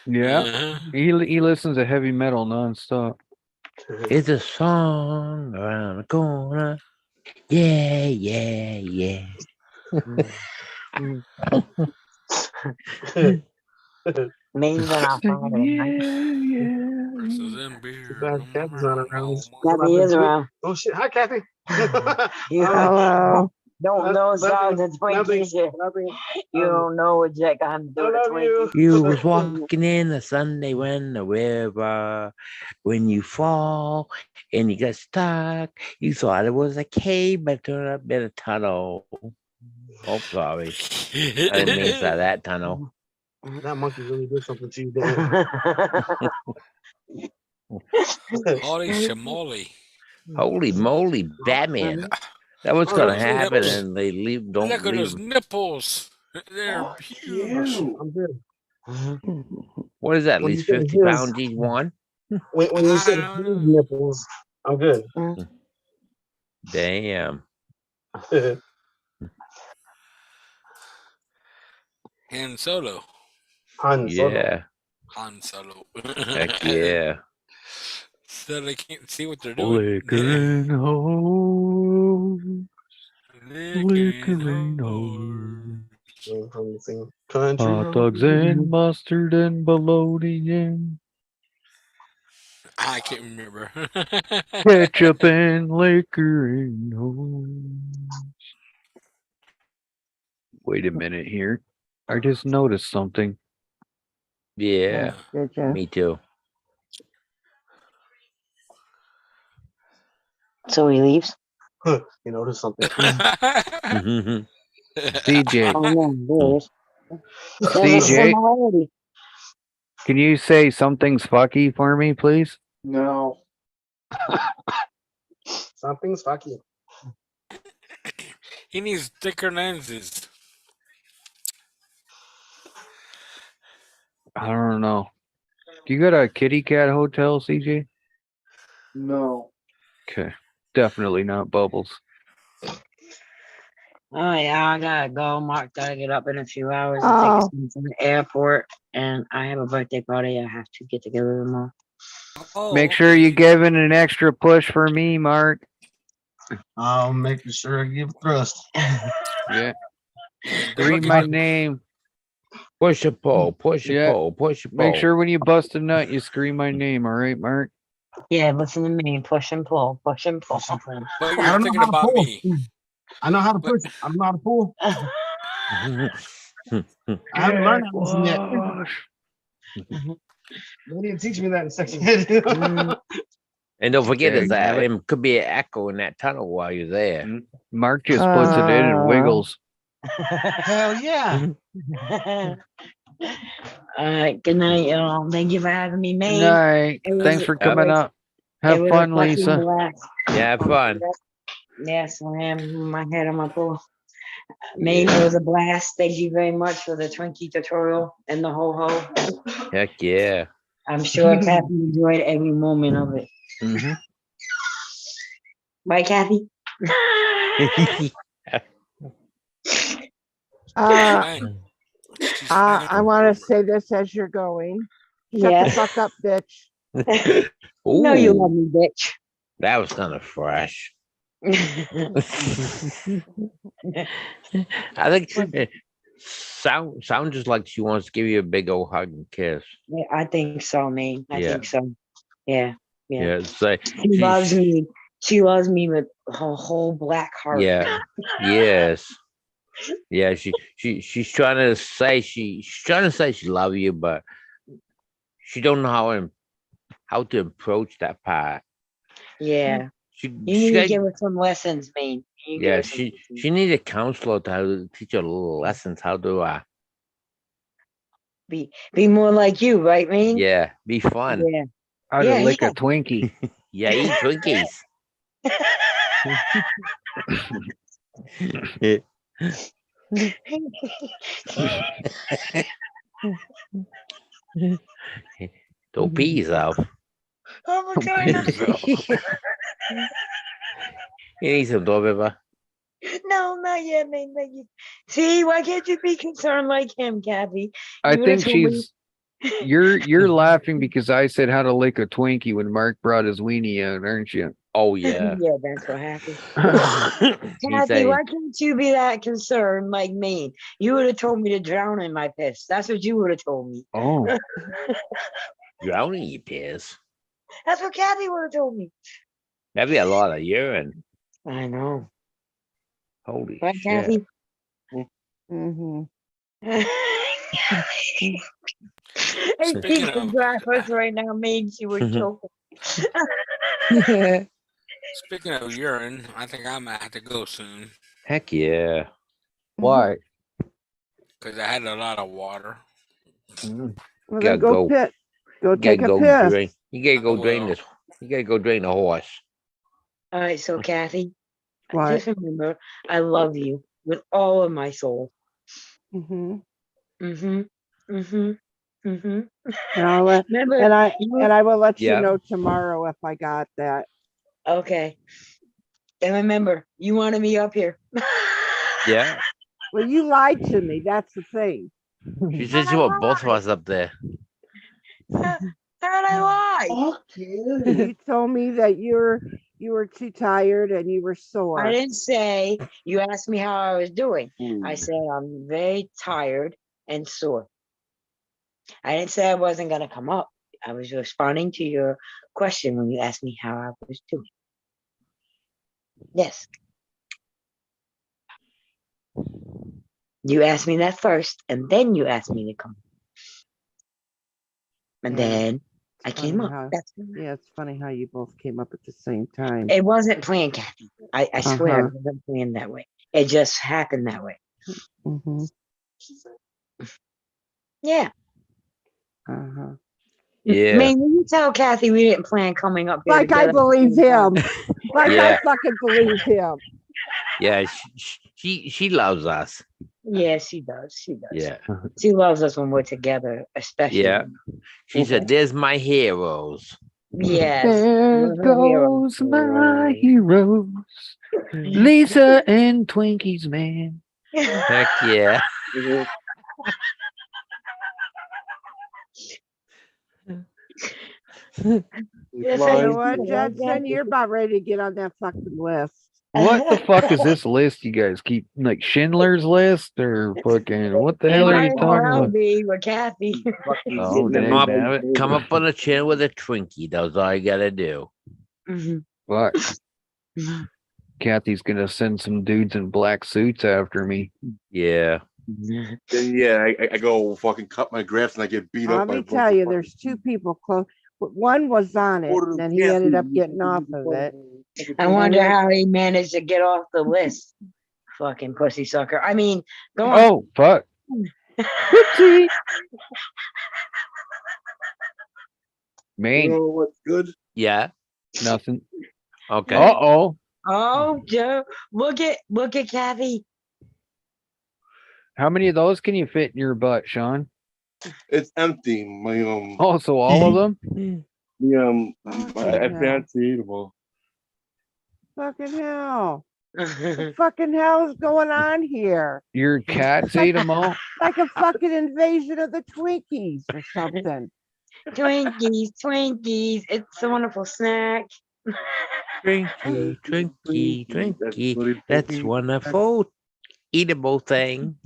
Speaker 1: Yeah.
Speaker 6: Uh-huh.
Speaker 1: He listens to heavy metal nonstop.
Speaker 5: It's a song around the corner. Yeah, yeah, yeah.
Speaker 12: Maybe they're not Friday.
Speaker 1: Yeah, yeah,
Speaker 6: Versus in beer.
Speaker 13: Too bad Kathy's not around.
Speaker 4: Kathy is around.
Speaker 13: Oh shit! Hi, Kathy.
Speaker 4: You
Speaker 2: Hello.
Speaker 4: don't sound the
Speaker 13: Nothing.
Speaker 4: Twinkies here.
Speaker 13: Nothing.
Speaker 4: You don't know what Jack I'm
Speaker 13: I
Speaker 4: doing.
Speaker 13: love you.
Speaker 5: You was walking in the Sunday when the river, when you fall and you get stuck. You thought it was a cave, but it turned out to be a tunnel. Oh, sorry. I didn't mean to say that tunnel.
Speaker 13: That monkey really did something to you, Dan.
Speaker 6: Holy shamoly.
Speaker 5: Holy moly, Batman. That was gonna
Speaker 6: those
Speaker 5: happen,
Speaker 6: nipples.
Speaker 5: and they don't
Speaker 6: Look at those
Speaker 5: leave.
Speaker 6: nipples. They're huge.
Speaker 13: I'm good.
Speaker 5: What is that? At
Speaker 13: When you
Speaker 5: least
Speaker 13: said
Speaker 5: 50
Speaker 13: his-
Speaker 5: pounds each one?
Speaker 13: When you said his nipples, I'm good.
Speaker 5: Damn.
Speaker 6: Han Solo.
Speaker 13: Han Solo.
Speaker 5: Yeah.
Speaker 6: Han Solo.
Speaker 5: Heck yeah.
Speaker 6: So they can't see what they're doing.
Speaker 1: Flickering home,
Speaker 6: Flickering
Speaker 1: flickering home.
Speaker 13: Country
Speaker 1: Hot dogs and mustard and bologna and
Speaker 6: I can't remember.
Speaker 1: ketchup and liquor and home. Wait a minute here. I just noticed something.
Speaker 5: Yeah.
Speaker 2: Did you?
Speaker 5: Me too.
Speaker 4: So he leaves.
Speaker 13: You noticed something.
Speaker 1: CJ,
Speaker 4: Oh no, there it is. There's a
Speaker 1: CJ,
Speaker 4: similarity.
Speaker 1: can you say something's fucky for me, please?
Speaker 11: No.
Speaker 13: Something's fucky.
Speaker 6: He needs thicker lenses.
Speaker 1: I don't know. You got a kitty cat hotel, CJ?
Speaker 11: No.
Speaker 1: Okay. Definitely not Bubbles.
Speaker 4: Oh yeah, I gotta go. Mark gotta get up in a few hours to
Speaker 2: Oh.
Speaker 4: take him to the airport, and I have a birthday party I have to get together tomorrow.
Speaker 6: Oh,
Speaker 1: Make sure you give it an extra push for me, Mark.
Speaker 13: I'm making sure I give thrust.
Speaker 1: Yeah. Scream my name.
Speaker 5: Push a pull, push a
Speaker 1: Yeah.
Speaker 5: pull, push a pull.
Speaker 1: Make sure when you bust a nut, you scream my name. All right, Mark?
Speaker 4: Yeah, listen to me. Push and pull. Push and pull.
Speaker 6: but
Speaker 13: I
Speaker 6: you're
Speaker 13: don't know
Speaker 6: thinking
Speaker 13: how to
Speaker 6: about
Speaker 13: pull.
Speaker 6: me.
Speaker 13: I know how to push. I don't know how to pull. I haven't learned that lesson yet. They didn't teach me that in section ed.
Speaker 5: And don't forget,
Speaker 1: Okay,
Speaker 5: that
Speaker 1: damn
Speaker 5: it could be an echo in that tunnel while you're there.
Speaker 1: Mark just puts it in and wiggles.
Speaker 13: Hell yeah.
Speaker 4: All right, good night, y'all. Thank you for having me,
Speaker 1: Good
Speaker 4: man.
Speaker 1: night.
Speaker 4: It was-
Speaker 1: Thanks for
Speaker 4: it
Speaker 1: coming
Speaker 4: was-
Speaker 1: up. Have
Speaker 4: it was a
Speaker 1: fun,
Speaker 4: fucking
Speaker 1: Lisa.
Speaker 4: blast.
Speaker 5: Yeah, have fun.
Speaker 4: Yes, I am. My head on my pillow. Maine, it was a blast. Thank you very much for the Twinkie tutorial and the ho-ho.
Speaker 5: Heck yeah.
Speaker 4: I'm sure Kathy enjoyed every moment of it.
Speaker 1: Mm-hmm.
Speaker 4: Right, Kathy?
Speaker 2: I want to say this as you're going. Shut
Speaker 4: Yes.
Speaker 2: the fuck up, bitch.
Speaker 4: No, you
Speaker 5: Ooh,
Speaker 4: love me, bitch.
Speaker 5: that was kind of fresh. I think sound just like she wants to give you a big old hug and kiss.
Speaker 4: Yeah, I think so, man. I
Speaker 5: Yeah.
Speaker 4: think so. Yeah.
Speaker 5: Yeah, it's like
Speaker 4: She loves me. She loves me with her whole black heart.
Speaker 5: yeah, yes, yeah. She's trying to say she love you, but she don't know how to approach that part.
Speaker 4: Yeah.
Speaker 5: She
Speaker 4: You need to
Speaker 5: got-
Speaker 4: give her some lessons, man. You give
Speaker 5: yeah,
Speaker 4: her some
Speaker 5: she
Speaker 4: lessons.
Speaker 5: need a counselor to teach her little lessons how to
Speaker 4: Be more like you, right, man?
Speaker 5: yeah, be fun.
Speaker 4: Yeah.
Speaker 1: How to
Speaker 4: Yeah,
Speaker 1: lick
Speaker 4: yeah.
Speaker 1: a Twinkie.
Speaker 5: Yeah, eat Twinkies. Don't pee yourself.
Speaker 4: Oh my god.
Speaker 5: You need some door paper.
Speaker 4: No, not yet, man. Thank you. See, why can't you be concerned like him, Kathy?
Speaker 1: I
Speaker 4: You would've
Speaker 1: think
Speaker 4: told me-
Speaker 1: she's you're laughing because I said how to lick a Twinkie when Mark brought his weenie out, aren't you?
Speaker 5: Oh yeah.
Speaker 4: Yeah, that's what happened.
Speaker 5: He's
Speaker 4: Kathy,
Speaker 5: saying,
Speaker 4: why can't you be that concerned like me? You would have told me to drown in my piss. That's what you would have told me.
Speaker 1: Oh,
Speaker 5: drowning your piss.
Speaker 4: That's what Kathy would have told me.
Speaker 5: That'd be a lot of urine.
Speaker 4: I know.
Speaker 5: Holy
Speaker 4: Right,
Speaker 5: shit.
Speaker 4: Kathy?
Speaker 2: Mm-hmm.
Speaker 4: And
Speaker 6: Speaking
Speaker 4: she's
Speaker 6: of,
Speaker 4: dry first right now, made she would choke.
Speaker 6: speaking of urine, I think I might have to go soon
Speaker 5: Heck yeah.
Speaker 1: Why?
Speaker 6: because I had a lot of water.
Speaker 1: Mm.
Speaker 2: Well,
Speaker 5: Gotta
Speaker 2: then go
Speaker 5: go.
Speaker 2: pit. Go
Speaker 5: You gotta
Speaker 2: take a
Speaker 5: go
Speaker 2: piss.
Speaker 5: drain. You gotta go drain
Speaker 6: will.
Speaker 5: this. You gotta go drain the horse.
Speaker 4: All right, so Kathy,
Speaker 2: What?
Speaker 4: just remember, I love you with all of my soul.
Speaker 2: Mm-hmm.
Speaker 4: Mm-hmm. Mm-hmm. Mm-hmm.
Speaker 2: And I'll let,
Speaker 4: Remember,
Speaker 2: and I will let you
Speaker 5: Yeah.
Speaker 2: know tomorrow if I got that.
Speaker 4: okay. And remember, you wanted me up here.
Speaker 5: Yeah.
Speaker 2: Well, you lied to me. That's the thing.
Speaker 5: She said she want both of us up there.
Speaker 4: How'd I lie?
Speaker 11: Fuck you.
Speaker 2: You told me that you were too tired and you were sore.
Speaker 4: I didn't say, you asked me how I was doing. I said, I'm very tired and sore. I didn't say I wasn't going to come up. I was responding to your question when you asked me how I was doing. Yes. You asked me that first, and then you asked me to come. And
Speaker 2: Yeah.
Speaker 4: then I
Speaker 2: It's
Speaker 4: came
Speaker 2: funny
Speaker 4: up.
Speaker 2: how-
Speaker 4: That's
Speaker 2: Yeah, it's funny how you both came up at the same time.
Speaker 4: it wasn't planned, Kathy. I swear
Speaker 2: Uh-huh.
Speaker 4: it wasn't planned that way. It just happened that way.
Speaker 2: Mm-hmm.
Speaker 4: Yeah.
Speaker 2: Uh-huh.
Speaker 5: Yeah.
Speaker 4: Man, you tell Kathy we didn't plan coming up here
Speaker 2: Like I
Speaker 4: together.
Speaker 2: believe him. Like
Speaker 5: Yeah.
Speaker 2: I fucking believe him.
Speaker 5: Yeah. She loves us.
Speaker 4: Yeah, she does. She does.
Speaker 5: Yeah.
Speaker 4: She loves us when we're together, especially.
Speaker 5: Yeah. She said, "There's my heroes."
Speaker 4: Yes.
Speaker 1: There
Speaker 4: we're her heroes.
Speaker 1: goes my heroes. Lisa and Twinkies, man.
Speaker 5: Heck yeah.
Speaker 4: Yes,
Speaker 2: You
Speaker 4: I
Speaker 2: know
Speaker 4: do.
Speaker 2: what,
Speaker 4: Like
Speaker 2: Judson?
Speaker 4: that.
Speaker 2: You're about ready to get on that fucking list.
Speaker 1: What the fuck is this list you guys keep like Schindler's List or fucking what the
Speaker 4: It
Speaker 1: hell are
Speaker 4: might
Speaker 1: you
Speaker 4: as
Speaker 1: talking
Speaker 4: well
Speaker 1: about?
Speaker 4: be with Kathy.
Speaker 1: Oh,
Speaker 5: Come
Speaker 1: dang,
Speaker 5: up,
Speaker 1: damn it.
Speaker 5: come up on the chin with a Twinkie. That's all you gotta do.
Speaker 4: Mhm.
Speaker 1: Fuck.
Speaker 4: Mhm.
Speaker 1: Kathy's gonna send some dudes in black suits after me.
Speaker 5: Yeah.
Speaker 14: Then yeah, I go fucking cut my grass and I get beat
Speaker 2: Let
Speaker 14: up by
Speaker 2: me
Speaker 14: both
Speaker 2: tell
Speaker 14: the
Speaker 2: you,
Speaker 14: fucking-
Speaker 2: there's two people close. One was on it, and then he ended up getting off of it.
Speaker 4: I wonder how he managed to get off the list. Fucking pussy sucker. I mean, go on.
Speaker 1: Oh, fuck. Whoopsie. Man,
Speaker 14: You know what's good?
Speaker 5: Yeah.
Speaker 1: nothing.
Speaker 5: Okay.
Speaker 1: Uh-oh.
Speaker 4: Oh, Joe, look at Kathy.
Speaker 1: How many of those can you fit in your butt, Sean?
Speaker 14: It's empty. My
Speaker 1: Oh, so all of them?
Speaker 14: I fancy eatable.
Speaker 2: Fucking hell. What the fucking hell is going on here?
Speaker 1: Your cats ate them all?
Speaker 2: Like a fucking invasion of the Twinkies or something.
Speaker 4: Twinkies. It's a wonderful snack.
Speaker 5: Twinkie, Twinkie, Twinkie. That's wonderful. Eatable thing.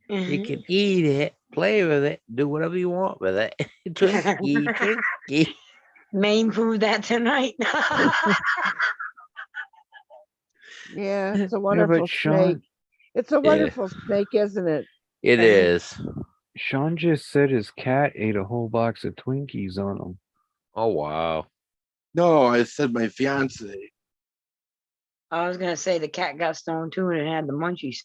Speaker 5: You can eat it, play with it, do whatever you want with it. Twinkie, Twinkie.
Speaker 4: Main food that tonight.
Speaker 2: Yeah, it's a wonderful
Speaker 1: Sean,
Speaker 2: snake. It's a wonderful snake, isn't it?
Speaker 5: It is.
Speaker 1: Sean just said his cat ate a whole box of Twinkies on him.
Speaker 5: Oh wow.
Speaker 14: No, I said my fiance.
Speaker 4: I was gonna say the cat got stoned too and it had the munchies.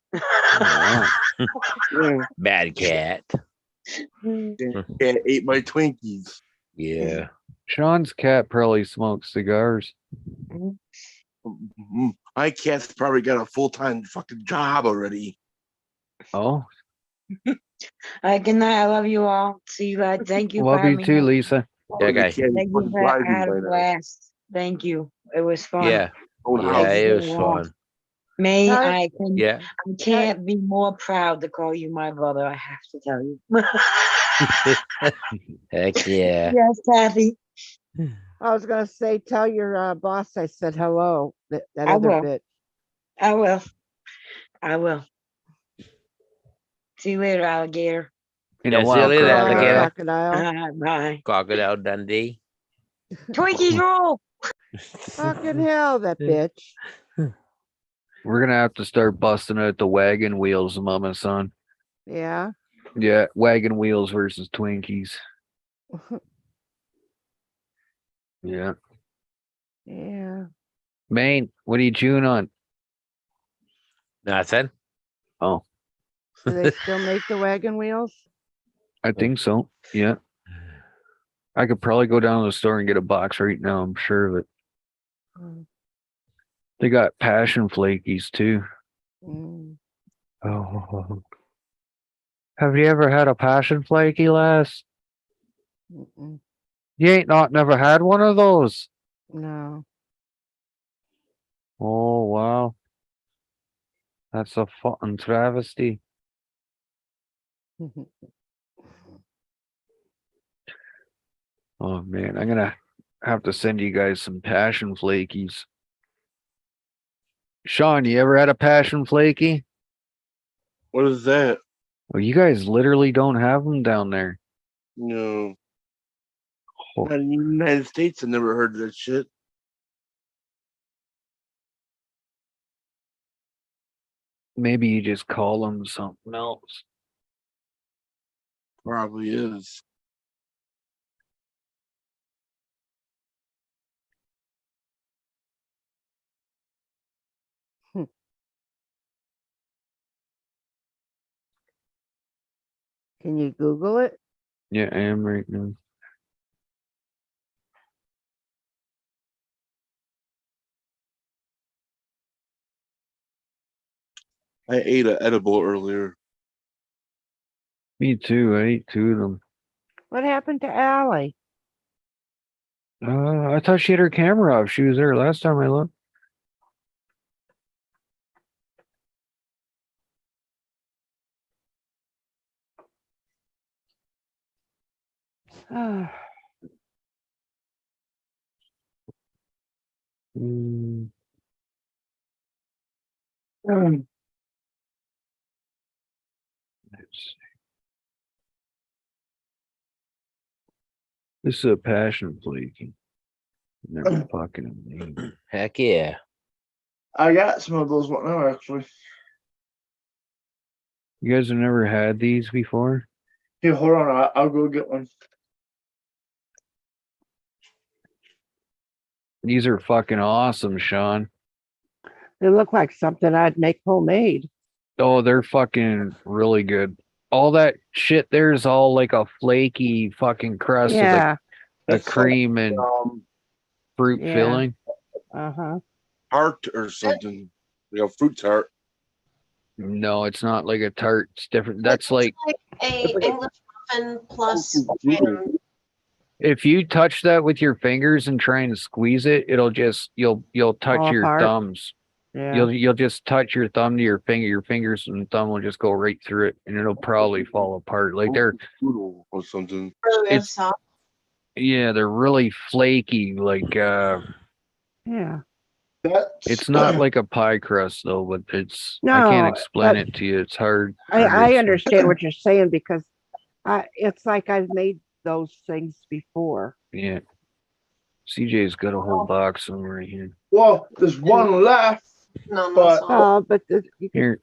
Speaker 5: Bad cat.
Speaker 14: Cat ate my Twinkies.
Speaker 5: Yeah.
Speaker 1: Sean's cat probably smokes cigars.
Speaker 14: My cat's probably got a full-time fucking job already.
Speaker 1: Oh,
Speaker 4: All right, good night. I love you all. See you guys. Thank you for
Speaker 1: love
Speaker 4: having
Speaker 1: you
Speaker 4: me.
Speaker 1: too, Lisa.
Speaker 5: Okay.
Speaker 4: Thank you for I had a blast. Thank you. It was fun.
Speaker 5: Yeah. Yeah, it was fun.
Speaker 4: May
Speaker 2: Hi.
Speaker 4: I can
Speaker 5: Yeah.
Speaker 4: I can't be more proud to call you my brother. I have to tell you.
Speaker 5: Heck yeah.
Speaker 4: Yes, Kathy.
Speaker 2: I was gonna say, tell your boss I said hello. That
Speaker 4: I
Speaker 2: other
Speaker 4: will.
Speaker 2: bit.
Speaker 4: I will. I will. See you later, alligator.
Speaker 1: In a
Speaker 5: Yeah, see you
Speaker 1: while,
Speaker 5: later,
Speaker 1: crocodile.
Speaker 5: alligator.
Speaker 2: Crocodile.
Speaker 4: Bye.
Speaker 5: Crocodile Dundee.
Speaker 4: Twinkies roll.
Speaker 2: Fucking hell, that bitch.
Speaker 1: We're gonna have to start busting out the wagon wheels, Mama son.
Speaker 2: Yeah.
Speaker 1: Yeah, wagon wheels versus Twinkies. Yeah.
Speaker 2: Yeah.
Speaker 1: Maine, what are you chewing on?
Speaker 5: Nothing.
Speaker 1: Oh,
Speaker 2: Do they still make the wagon wheels?
Speaker 1: I think so. Yeah. I could probably go down to the store and get a box right now. I'm sure of it.
Speaker 2: Mm.
Speaker 1: They got passion flakies too.
Speaker 2: Mm.
Speaker 1: Oh. Have you ever had a passion flaky, lass?
Speaker 2: Mm-mm.
Speaker 1: You ain't never had one of those.
Speaker 2: No.
Speaker 1: Oh wow. That's a fucking travesty. Oh man, I'm gonna have to send you guys some passion flakies. Sean, you ever had a passion flaky?
Speaker 14: What is that?
Speaker 1: Well, you guys literally don't have them down there.
Speaker 14: No.
Speaker 1: Oh.
Speaker 14: Not in the United States, I never heard of that shit.
Speaker 1: Maybe you just call them something else.
Speaker 14: Probably is.
Speaker 2: Can you Google it?
Speaker 1: Yeah, I am right now.
Speaker 14: I ate an edible earlier.
Speaker 1: Me too. I ate 2 of them.
Speaker 2: What happened to Allie?
Speaker 1: I thought she had her camera off. She was there last time I looked. Mm. Let's see. This is a passion flaky. Never fucking named.
Speaker 5: Heck yeah.
Speaker 11: I got some of those right now, actually.
Speaker 1: You guys have never had these before?
Speaker 11: Here, hold on. I'll go get one.
Speaker 1: These are fucking awesome, Sean.
Speaker 2: They look like something I'd make homemade.
Speaker 1: Oh, they're fucking really good. All that shit there's all like a flaky fucking crust
Speaker 2: Yeah.
Speaker 1: with a
Speaker 11: It's
Speaker 1: cream and fruit
Speaker 2: Yeah.
Speaker 1: filling.
Speaker 2: Uh-huh.
Speaker 14: Tart or something. Like a fruit tart.
Speaker 1: No, it's not like a tart. It's different. That's like
Speaker 12: A English muffin plus
Speaker 1: if you touch that with your fingers and try and squeeze it, it'll just you'll touch
Speaker 2: Fall
Speaker 1: your
Speaker 2: apart.
Speaker 1: thumbs.
Speaker 2: Yeah.
Speaker 1: You'll just touch your thumb to your finger. Your fingers and thumb will just go right through it, and it'll probably fall apart. Like they're
Speaker 14: Noodle or something.
Speaker 12: really
Speaker 1: It's-
Speaker 12: soft.
Speaker 1: yeah, they're really flaky. Like
Speaker 2: Yeah.
Speaker 1: it's not like a pie crust though, but it's I
Speaker 2: No,
Speaker 1: can't explain
Speaker 2: but
Speaker 1: it to you. It's hard.
Speaker 2: I understand what you're saying because it's like I've made those things before.
Speaker 1: Yeah. CJ's got a whole box of them right here.
Speaker 11: Well, there's one left.
Speaker 12: No,
Speaker 11: But-
Speaker 12: no.
Speaker 2: But
Speaker 1: Here,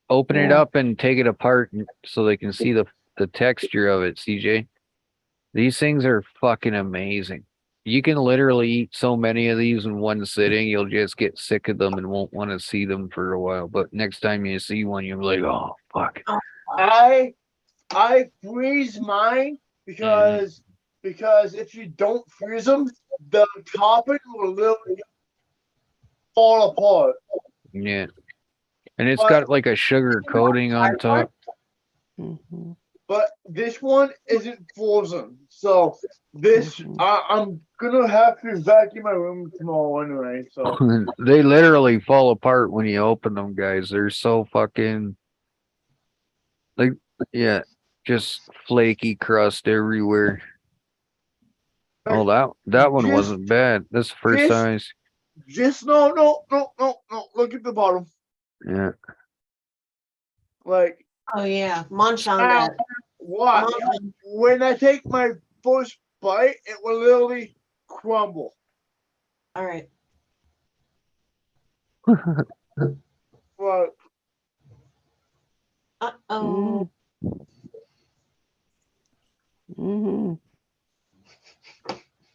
Speaker 1: open it
Speaker 2: Yeah.
Speaker 1: up and take it apart so they can see the texture of it, CJ. These things are fucking amazing. You can literally eat so many of these in one sitting, you'll just get sick of them and won't want to see them for a while. But next time you see one, you'll be like, oh, fuck.
Speaker 11: I freeze mine because if you don't freeze them, the topping will literally fall apart.
Speaker 1: Yeah. And it's got like a sugar coating on top.
Speaker 2: Mhm.
Speaker 11: But this one isn't frozen, so this I'm gonna have to vacuum my room tomorrow anyway. So
Speaker 1: They literally fall apart when you open them, guys. They're so fucking like, yeah, just flaky crust everywhere. Oh, that one
Speaker 11: Just-
Speaker 1: wasn't bad. This first
Speaker 11: just-
Speaker 1: time.
Speaker 11: just no. Look at the bottom.
Speaker 1: Yeah.
Speaker 11: Like
Speaker 12: Oh yeah, munch on
Speaker 11: Ow.
Speaker 12: that.
Speaker 11: what?
Speaker 12: Muffin.
Speaker 11: When I take my first bite, it will literally crumble.
Speaker 12: All right.
Speaker 11: But
Speaker 12: Uh-oh.
Speaker 2: Mm-hmm.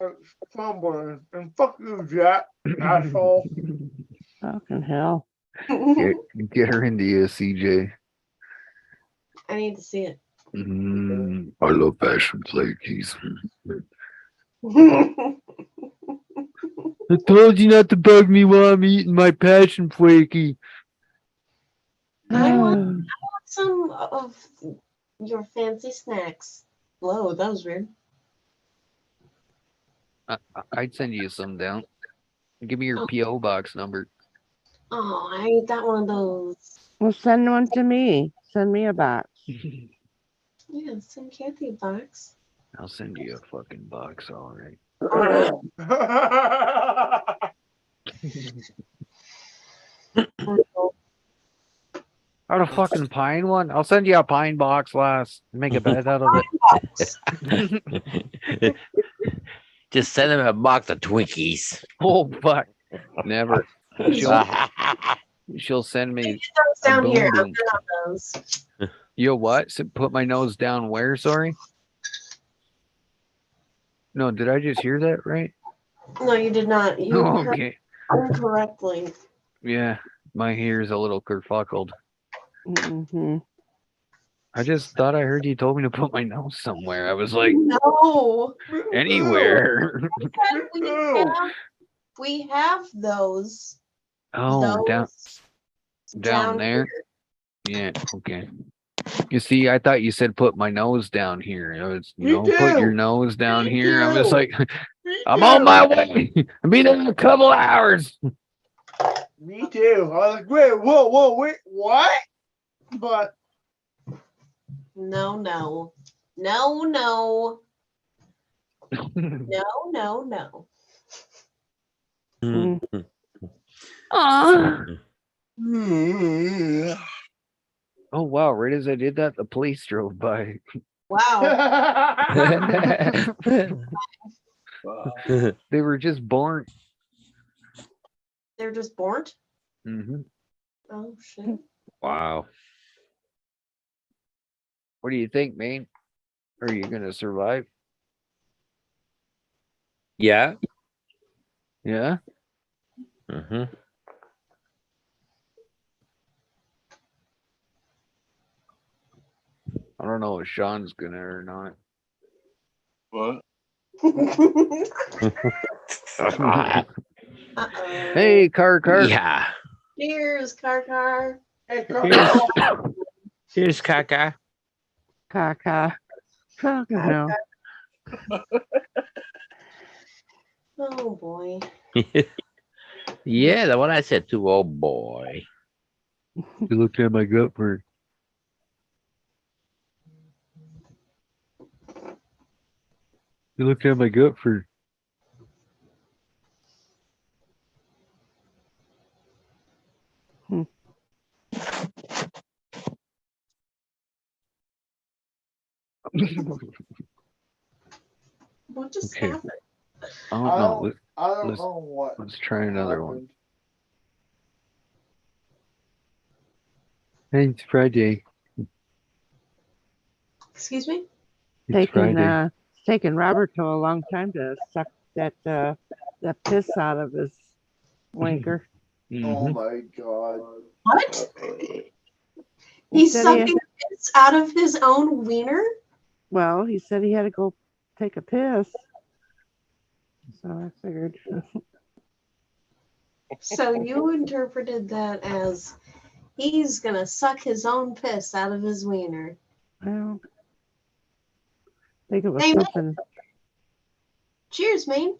Speaker 11: it's crumbling. And fuck you, Jack, asshole.
Speaker 2: Fucking hell.
Speaker 1: Get her into you, CJ.
Speaker 12: I need to see it.
Speaker 1: I love passion flakies. I told you not to bug me while I'm eating my passion flaky.
Speaker 12: I want some of your fancy snacks. Whoa, that was weird.
Speaker 1: I'd send you some down. Give me your P.O. box number.
Speaker 12: Oh, I ain't got one of those.
Speaker 2: Well, send one to me. Send me a box.
Speaker 12: Yeah, some Kathy box.
Speaker 1: I'll send you a fucking box, all right. Out of fucking pine one? I'll send you a pine box last. Make a bed out of it.
Speaker 5: Just send him a box of Twinkies.
Speaker 1: Oh fuck. Never. She'll send me
Speaker 12: Down
Speaker 1: boom
Speaker 12: here.
Speaker 1: boom.
Speaker 12: I'm good on those.
Speaker 1: You what? So put my nose down where, sorry? No, did I just hear that right?
Speaker 12: No, you did not. You heard
Speaker 1: Okay.
Speaker 12: incorrectly.
Speaker 1: Yeah, my ear's a little kerfuckled.
Speaker 2: Mm-hmm.
Speaker 1: I just thought I heard you told me to put my nose somewhere. I was like,
Speaker 12: No.
Speaker 1: anywhere.
Speaker 12: We have those.
Speaker 1: Oh, down there. Yeah, okay. You see, I thought you said put my nose down here. It was, put your nose down here. I was like, I'm on my way. I'll be there in a couple hours.
Speaker 11: Me too. I was like, wait, whoa, wait, what? But
Speaker 12: No, no. No, no. No, no, no.
Speaker 1: Oh wow, right as I did that, the police drove by.
Speaker 12: Wow.
Speaker 1: They were just born.
Speaker 12: They're just born?
Speaker 1: Mm-hmm.
Speaker 12: Oh, shit.
Speaker 5: Wow.
Speaker 1: What do you think, man? Are you gonna survive?
Speaker 5: Yeah.
Speaker 1: Yeah.
Speaker 5: Mm-hmm.
Speaker 1: I don't know if Sean's gonna or not.
Speaker 3: What?
Speaker 1: Hey, car.
Speaker 5: Yeah.
Speaker 12: Cheers, car.
Speaker 11: Hey,
Speaker 5: Here's Kaka.
Speaker 2: Kaka. Fucking hell.
Speaker 12: Oh, boy.
Speaker 5: Yeah, the one I said too. Oh boy.
Speaker 1: You looked at my gut for. You looked at my gut for.
Speaker 12: What just
Speaker 1: Okay.
Speaker 12: happened?
Speaker 1: I don't know.
Speaker 11: I don't know what.
Speaker 1: Let's try another one. Hey, it's Friday.
Speaker 12: Excuse me?
Speaker 1: It's Friday.
Speaker 2: It's taken Roberto a long time to suck that piss out of his wanker.
Speaker 11: Oh my god.
Speaker 12: What? He's sucking piss out of his own wiener?
Speaker 2: Well, he said he had to go take a piss. So I figured.
Speaker 12: So you interpreted that as he's gonna suck his own piss out of his wiener.
Speaker 2: Well, I think it was
Speaker 12: Hey, man.
Speaker 2: something.
Speaker 12: Cheers, man.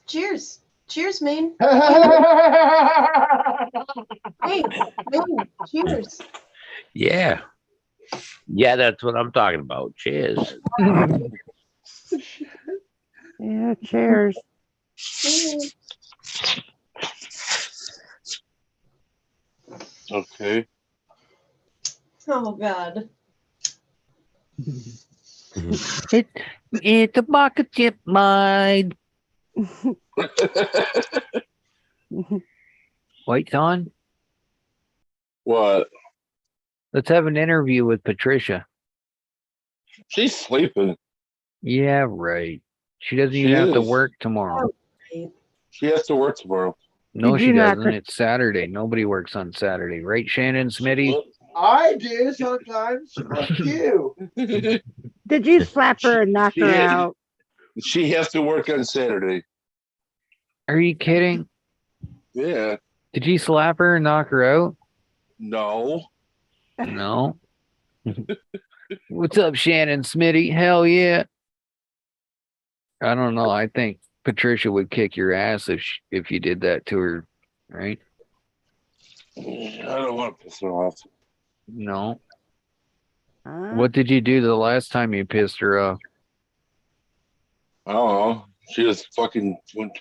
Speaker 12: Cheers. Cheers, man. Hey, man. Cheers.
Speaker 5: Yeah. Yeah, that's what I'm talking about. Cheers.
Speaker 2: Yeah, cheers.
Speaker 12: Cheers.
Speaker 3: Okay.
Speaker 12: Oh, God.
Speaker 1: It's a bucket chip mine. Lights on.
Speaker 14: What?
Speaker 1: Let's have an interview with Patricia.
Speaker 14: She's sleeping.
Speaker 1: Yeah, right. She doesn't
Speaker 14: She
Speaker 1: even have to
Speaker 14: is.
Speaker 1: work tomorrow.
Speaker 14: She has to work tomorrow.
Speaker 1: No,
Speaker 2: Did
Speaker 1: she
Speaker 2: you not
Speaker 1: doesn't. It's Saturday. Nobody works on Saturday, right, Shannon Smitty?
Speaker 11: I do sometimes. Fuck you.
Speaker 2: Did you slap her and knock her out?
Speaker 14: She has to work on Saturday.
Speaker 1: Are you kidding?
Speaker 14: Yeah.
Speaker 1: Did you slap her and knock her out?
Speaker 14: No.
Speaker 1: No. What's up, Shannon Smitty? Hell yeah. I don't know. I think Patricia would kick your ass if you did that to her, right?
Speaker 14: I don't want to piss her off.
Speaker 1: No.
Speaker 2: Huh?
Speaker 1: What did you do the last time you pissed her off?
Speaker 14: I don't know. She just fucking went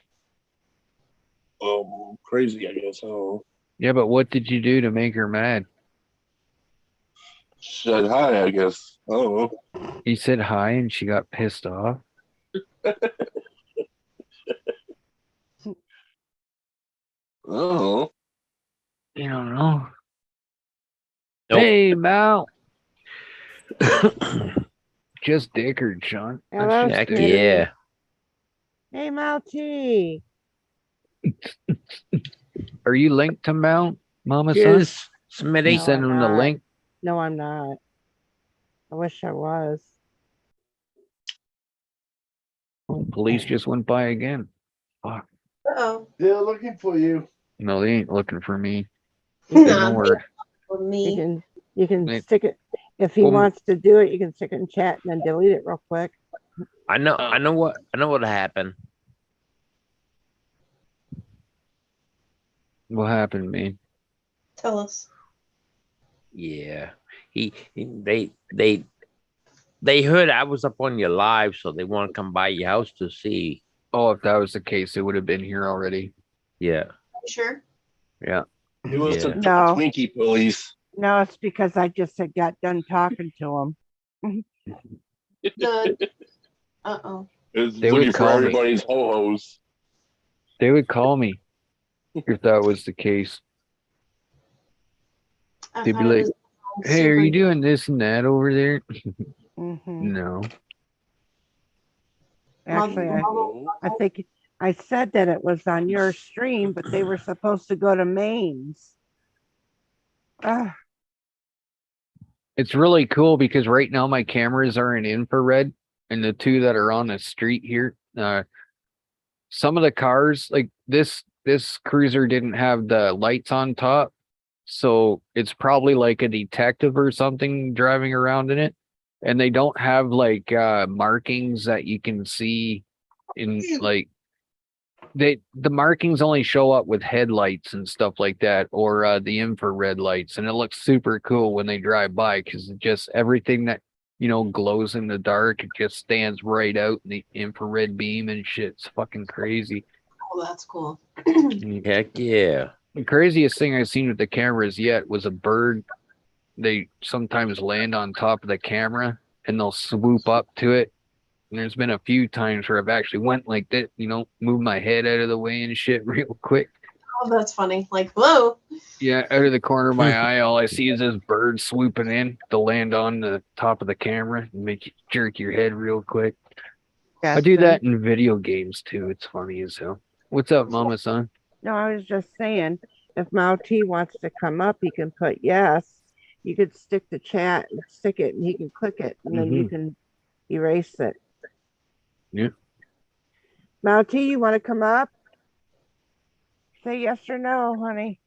Speaker 14: crazy, I guess. I don't know.
Speaker 1: Yeah, but what did you do to make her mad?
Speaker 14: She said hi, I guess. I don't know.
Speaker 1: You said hi and she got pissed off?
Speaker 14: Oh.
Speaker 1: You don't know.
Speaker 5: Nope.
Speaker 1: Hey, Mal. Just dickered, Sean.
Speaker 2: Hello,
Speaker 5: Heck
Speaker 2: Smitty.
Speaker 5: yeah.
Speaker 2: Hey, Malty.
Speaker 1: Are you linked to Mal, Mama
Speaker 5: Yes,
Speaker 1: son?
Speaker 5: Smitty.
Speaker 1: You send him the
Speaker 2: not.
Speaker 1: link?
Speaker 2: No, I'm not. I wish I was.
Speaker 1: Oh, police just went by again. Fuck.
Speaker 12: Uh-oh.
Speaker 11: They're looking for you.
Speaker 1: No, they ain't looking for me.
Speaker 12: Nah,
Speaker 1: Ignored.
Speaker 12: for
Speaker 2: You
Speaker 12: me.
Speaker 2: can
Speaker 1: They-
Speaker 2: stick it if he
Speaker 1: Well,
Speaker 2: wants to do it. You can stick it in chat and then delete it real quick.
Speaker 5: I know what happened.
Speaker 1: What happened to me?
Speaker 12: Tell us.
Speaker 5: Yeah. They heard I was up on your live, so they want to come by your house to see.
Speaker 1: Oh, if that was the case, it would have been here already.
Speaker 5: Yeah.
Speaker 12: You sure?
Speaker 1: Yeah.
Speaker 14: He was
Speaker 5: Yeah.
Speaker 14: the
Speaker 2: No.
Speaker 14: Twinkie police.
Speaker 2: No, it's because I just had got done talking to him.
Speaker 12: Good. Uh-oh.
Speaker 14: It's
Speaker 1: They
Speaker 14: looking
Speaker 1: would
Speaker 14: for
Speaker 1: call me.
Speaker 14: everybody's ho-hos.
Speaker 1: They would call me if that was the case.
Speaker 12: I
Speaker 1: They'd be
Speaker 12: thought it
Speaker 1: like,
Speaker 12: was
Speaker 1: hey, are
Speaker 12: super-
Speaker 1: you doing this and that over there?
Speaker 2: hmm
Speaker 1: No.
Speaker 2: Actually, I think I said that it was on your stream, but they were supposed to go to Maine's. Ah,
Speaker 1: It's really cool because right now my cameras are in infrared, and the two that are on the street here, some of the cars, like this cruiser didn't have the lights on top, so it's probably like a detective or something driving around in it, and they don't have like markings that you can see in like the markings only show up with headlights and stuff like that, or the infrared lights, and it looks super cool when they drive by because it just everything that glows in the dark, it just stands right out in the infrared beam and shit. It's fucking crazy.
Speaker 12: Oh, that's cool.
Speaker 5: Heck yeah.
Speaker 1: The craziest thing I've seen with the cameras yet was a bird. They sometimes land on top of the camera and they'll swoop up to it. And there's been a few times where I've actually went like that, moved my head out of the way and shit real quick.
Speaker 12: Oh, that's funny. Like, whoa.
Speaker 1: Yeah, out of the corner of my eye, all I see is this bird swooping in to land on the top of the camera and make you jerk your head real quick. I do that in video games too. It's funny as hell. What's up, Mama Son?
Speaker 2: no, I was just saying, if Mao T wants to come up, he can put yes. You could stick the chat and stick it, and he can click it, and then you can erase it.
Speaker 1: Yeah.
Speaker 2: Mao T, you want to come up? Say yes or no, honey.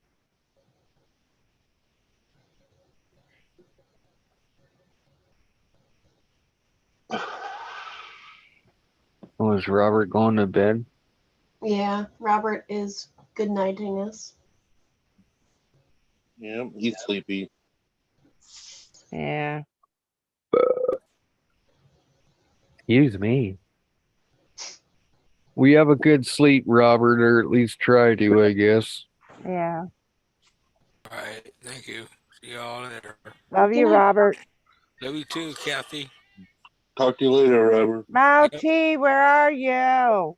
Speaker 1: Oh, is Robert going to bed?
Speaker 12: Yeah, Robert is good nighting us.
Speaker 14: Yeah, he's sleepy.
Speaker 2: Yeah.
Speaker 1: Excuse me. We have a good sleep, Robert, or at least try to, I guess.
Speaker 2: Yeah.
Speaker 6: All right. Thank you. See y'all later.
Speaker 2: Love you, Robert.
Speaker 6: Love you too, Kathy.
Speaker 14: Talk to you later, Robert.
Speaker 2: Mouty, where are you?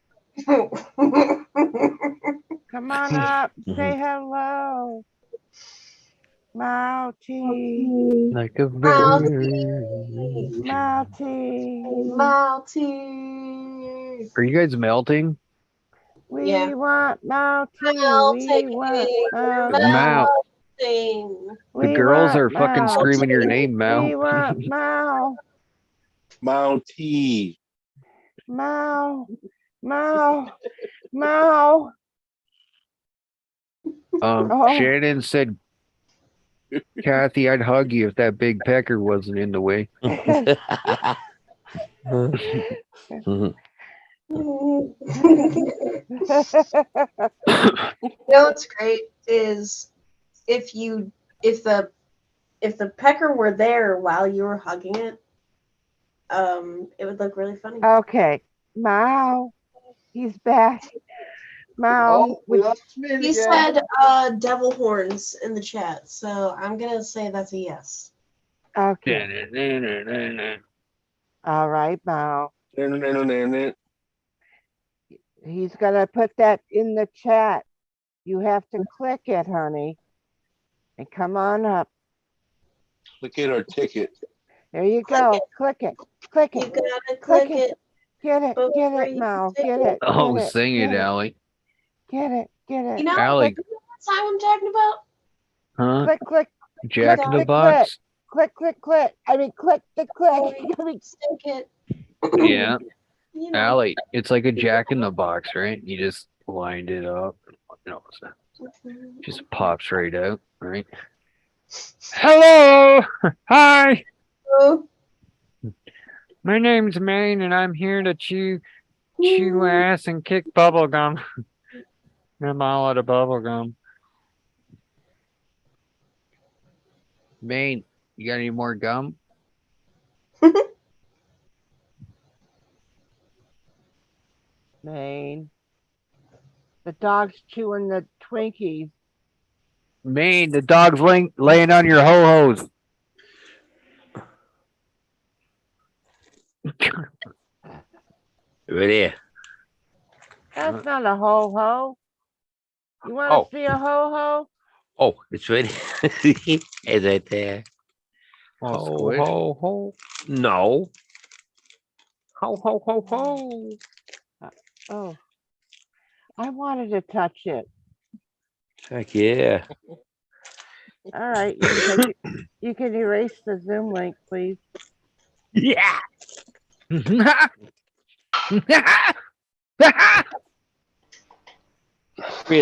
Speaker 2: Come on up. Say hello. Mouty.
Speaker 1: Like a bird.
Speaker 2: Mouty.
Speaker 12: Mouty.
Speaker 1: Are you guys melting?
Speaker 2: We
Speaker 12: Yeah.
Speaker 2: want Mouty. We want Mouty.
Speaker 1: Mouth.
Speaker 12: Melting.
Speaker 1: The girls are fucking screaming your name, Mal.
Speaker 2: We want Mal.
Speaker 14: Mouty.
Speaker 2: Mal. Mal. Mal. Oh.
Speaker 1: Shannon said, Kathy, I'd hug you if that big pecker wasn't in the way.
Speaker 12: You know what's great is if the pecker were there while you were hugging it, it would look really funny.
Speaker 2: Okay. Mao. He's back. Mao.
Speaker 12: He said devil horns in the chat, so I'm gonna say that's a yes.
Speaker 2: Okay. All right, Mao. He's gonna put that in the chat. You have to click it, honey. And come on up.
Speaker 14: Look at our ticket.
Speaker 2: There you go. Click it. Click it.
Speaker 12: You gotta click it.
Speaker 2: Get it. Get it, Mao. Get it.
Speaker 1: Oh,
Speaker 2: get
Speaker 1: sing it,
Speaker 2: get
Speaker 1: Allie.
Speaker 2: Get it. Get it.
Speaker 12: You know
Speaker 1: Allie.
Speaker 12: what time I'm talking about?
Speaker 1: Huh?
Speaker 2: Click, click.
Speaker 1: Jack in the Box?
Speaker 2: Click, click, click. I mean, click the click. I mean,
Speaker 12: stick it.
Speaker 1: Yeah.
Speaker 12: You know.
Speaker 1: Allie, it's like a Jack in the Box, right? You just wind it up. No, it's not. Just pops right out, right? Hello! Hi!
Speaker 12: Hello.
Speaker 1: My name's Maine, and I'm here to chew ass and kick bubble gum. I'm all out of bubble gum. Maine, you got any more gum?
Speaker 2: Maine. The dog's chewing the Twinkies.
Speaker 1: Maine, the dog's laying on your ho-hos.
Speaker 5: Right here.
Speaker 2: That's not a ho-ho. You want to see a ho-ho?
Speaker 5: Oh, it's right. It's right there.
Speaker 1: Oh,
Speaker 5: Ho,
Speaker 1: squish.
Speaker 5: ho, ho. No. Ho, ho, ho, ho.
Speaker 2: Oh. I wanted to touch it.
Speaker 5: Heck yeah.
Speaker 2: All right. You can, take it, you can erase the Zoom link, please.
Speaker 5: Yeah. We're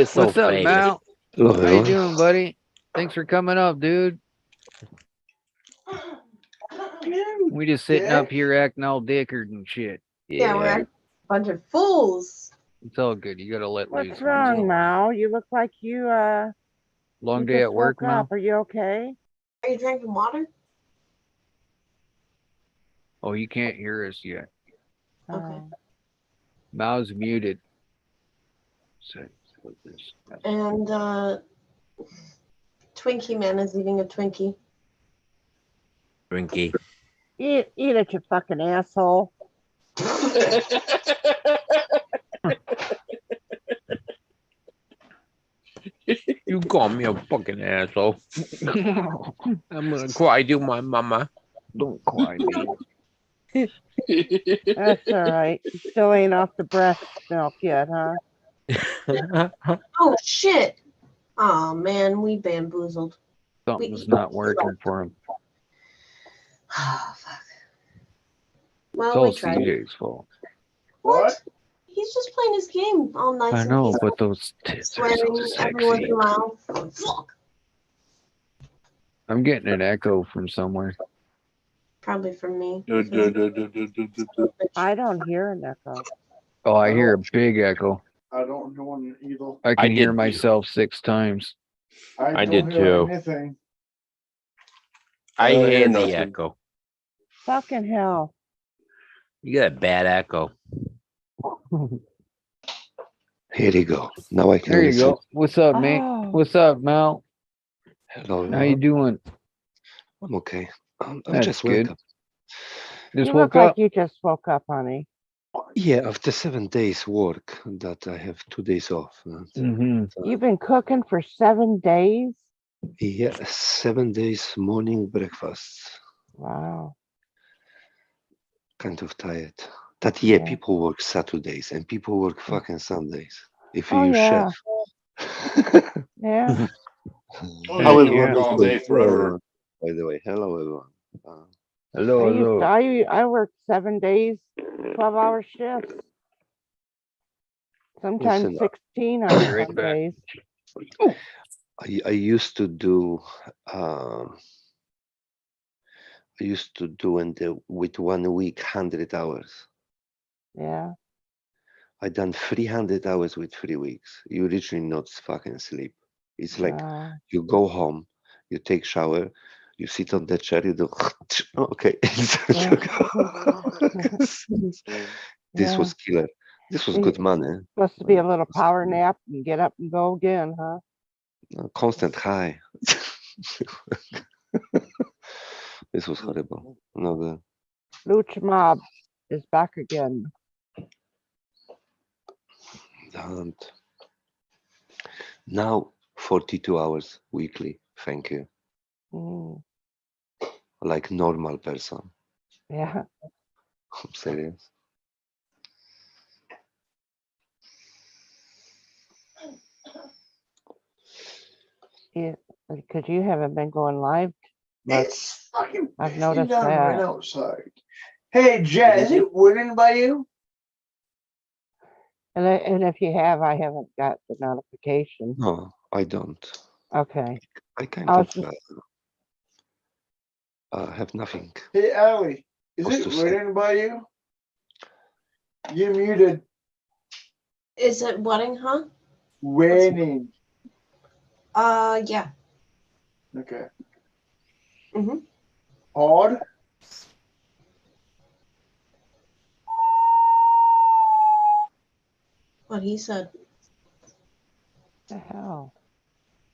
Speaker 5: so
Speaker 1: What's up,
Speaker 5: famous.
Speaker 1: Mal?
Speaker 8: Hello,
Speaker 1: How you doing, buddy? Thanks for coming up, dude. We just sitting up here acting all dickered and shit.
Speaker 12: Yeah, we're a bunch of fools.
Speaker 1: It's all good. You gotta let loose.
Speaker 2: What's wrong, Mal? You look like you
Speaker 1: Long
Speaker 2: you
Speaker 1: day
Speaker 2: just
Speaker 1: at work,
Speaker 2: woke up.
Speaker 1: Mal?
Speaker 2: Are you okay?
Speaker 12: Are you drinking water?
Speaker 1: Oh, you can't hear us yet.
Speaker 12: Okay.
Speaker 1: Mal's muted. So,
Speaker 12: And Twinkie Man is eating a Twinkie.
Speaker 5: Twinkie.
Speaker 2: Eat it, you fucking asshole.
Speaker 5: You call me a fucking asshole. I'm gonna cry to my mama.
Speaker 1: Don't cry, man.
Speaker 2: That's all right. You still ain't off the breast milk yet, huh?
Speaker 12: Oh shit! Oh man, we bamboozled.
Speaker 1: Something's not working for him.
Speaker 12: Oh fuck.
Speaker 1: It's
Speaker 12: Well,
Speaker 1: all
Speaker 12: we tried.
Speaker 1: CJ's fault.
Speaker 12: What? He's just playing his game all nice.
Speaker 1: I
Speaker 12: and
Speaker 1: know,
Speaker 12: peaceful,
Speaker 1: but those tits are
Speaker 12: swearing
Speaker 1: so
Speaker 12: every once
Speaker 1: sexy.
Speaker 12: in a while. Fuck.
Speaker 1: I'm getting an echo from somewhere.
Speaker 12: Probably from me.
Speaker 2: I don't hear an echo.
Speaker 1: Oh, I hear a big echo.
Speaker 11: I don't do one either.
Speaker 1: I can hear
Speaker 5: did.
Speaker 1: myself 6 times.
Speaker 11: I
Speaker 5: did
Speaker 11: don't hear
Speaker 5: too.
Speaker 11: anything.
Speaker 5: I
Speaker 14: don't
Speaker 5: hear
Speaker 14: hear
Speaker 5: the
Speaker 14: nothing.
Speaker 5: echo.
Speaker 2: Fucking hell.
Speaker 5: You got a bad echo.
Speaker 8: Here you go. Now I can
Speaker 1: There you
Speaker 8: listen.
Speaker 1: go. What's up, mate?
Speaker 2: Oh.
Speaker 1: What's up, Mal?
Speaker 8: Hello.
Speaker 1: How you doing?
Speaker 8: I'm okay. I'm
Speaker 1: That's
Speaker 8: just
Speaker 1: good.
Speaker 8: wake up.
Speaker 1: Just
Speaker 2: You
Speaker 1: woke
Speaker 2: look like
Speaker 1: up.
Speaker 2: you just woke up, honey.
Speaker 15: Yeah, after 7 days work, that I have 2 days off.
Speaker 2: You've been cooking for 7 days?
Speaker 15: Yeah, 7 days morning breakfast.
Speaker 2: Wow.
Speaker 15: Kind of tired. That yeah,
Speaker 2: Yeah.
Speaker 15: people work Saturdays and people work fucking Sundays. If
Speaker 2: Oh,
Speaker 15: you
Speaker 2: yeah.
Speaker 15: chef.
Speaker 2: Yeah.
Speaker 14: Oh,
Speaker 15: How
Speaker 14: yeah, you
Speaker 15: everyone
Speaker 14: work
Speaker 15: is
Speaker 14: all
Speaker 15: doing?
Speaker 14: day
Speaker 15: Hello,
Speaker 14: forever.
Speaker 15: everyone. By the way, hello everyone.
Speaker 1: Hello,
Speaker 2: I worked 7 days, 12-hour shifts. Sometimes
Speaker 15: Listen,
Speaker 2: 16 on
Speaker 1: Be right
Speaker 2: some
Speaker 1: back.
Speaker 2: days.
Speaker 15: I used to do with 1 week 100 hours.
Speaker 2: Yeah.
Speaker 15: I done 300 hours with 3 weeks. You literally not fucking sleep. It's like
Speaker 2: Wow.
Speaker 15: you go home, you take shower, you sit on the chair, you do okay. This
Speaker 2: Yeah.
Speaker 15: was killer. This was
Speaker 2: You-
Speaker 15: good money.
Speaker 2: Supposed to be a little power nap and get up and go again, huh?
Speaker 15: Constant high. This was horrible. No good.
Speaker 2: Lucha Mob is back again.
Speaker 15: And now 42 hours weekly. Thank you.
Speaker 2: Mm,
Speaker 15: Like normal person.
Speaker 2: yeah.
Speaker 15: I'm serious.
Speaker 2: Yeah. Because you haven't been going live much.
Speaker 11: It's fucking
Speaker 2: I've
Speaker 11: pissing
Speaker 2: noticed
Speaker 11: down right
Speaker 2: that.
Speaker 11: outside. Hey, Jet, is it winning by you?
Speaker 2: And if you have, I haven't got the notification.
Speaker 15: No, I don't.
Speaker 2: Okay.
Speaker 15: I kind
Speaker 2: I was
Speaker 15: of
Speaker 2: just,
Speaker 15: have nothing
Speaker 11: Hey, Allie, is
Speaker 15: else
Speaker 11: it
Speaker 15: to say.
Speaker 11: winning by you? You muted.
Speaker 12: Is it wedding, huh?
Speaker 11: Winning.
Speaker 12: Yeah.
Speaker 11: Okay.
Speaker 12: Mm-hmm.
Speaker 11: Hard?
Speaker 12: What he said.
Speaker 2: the hell?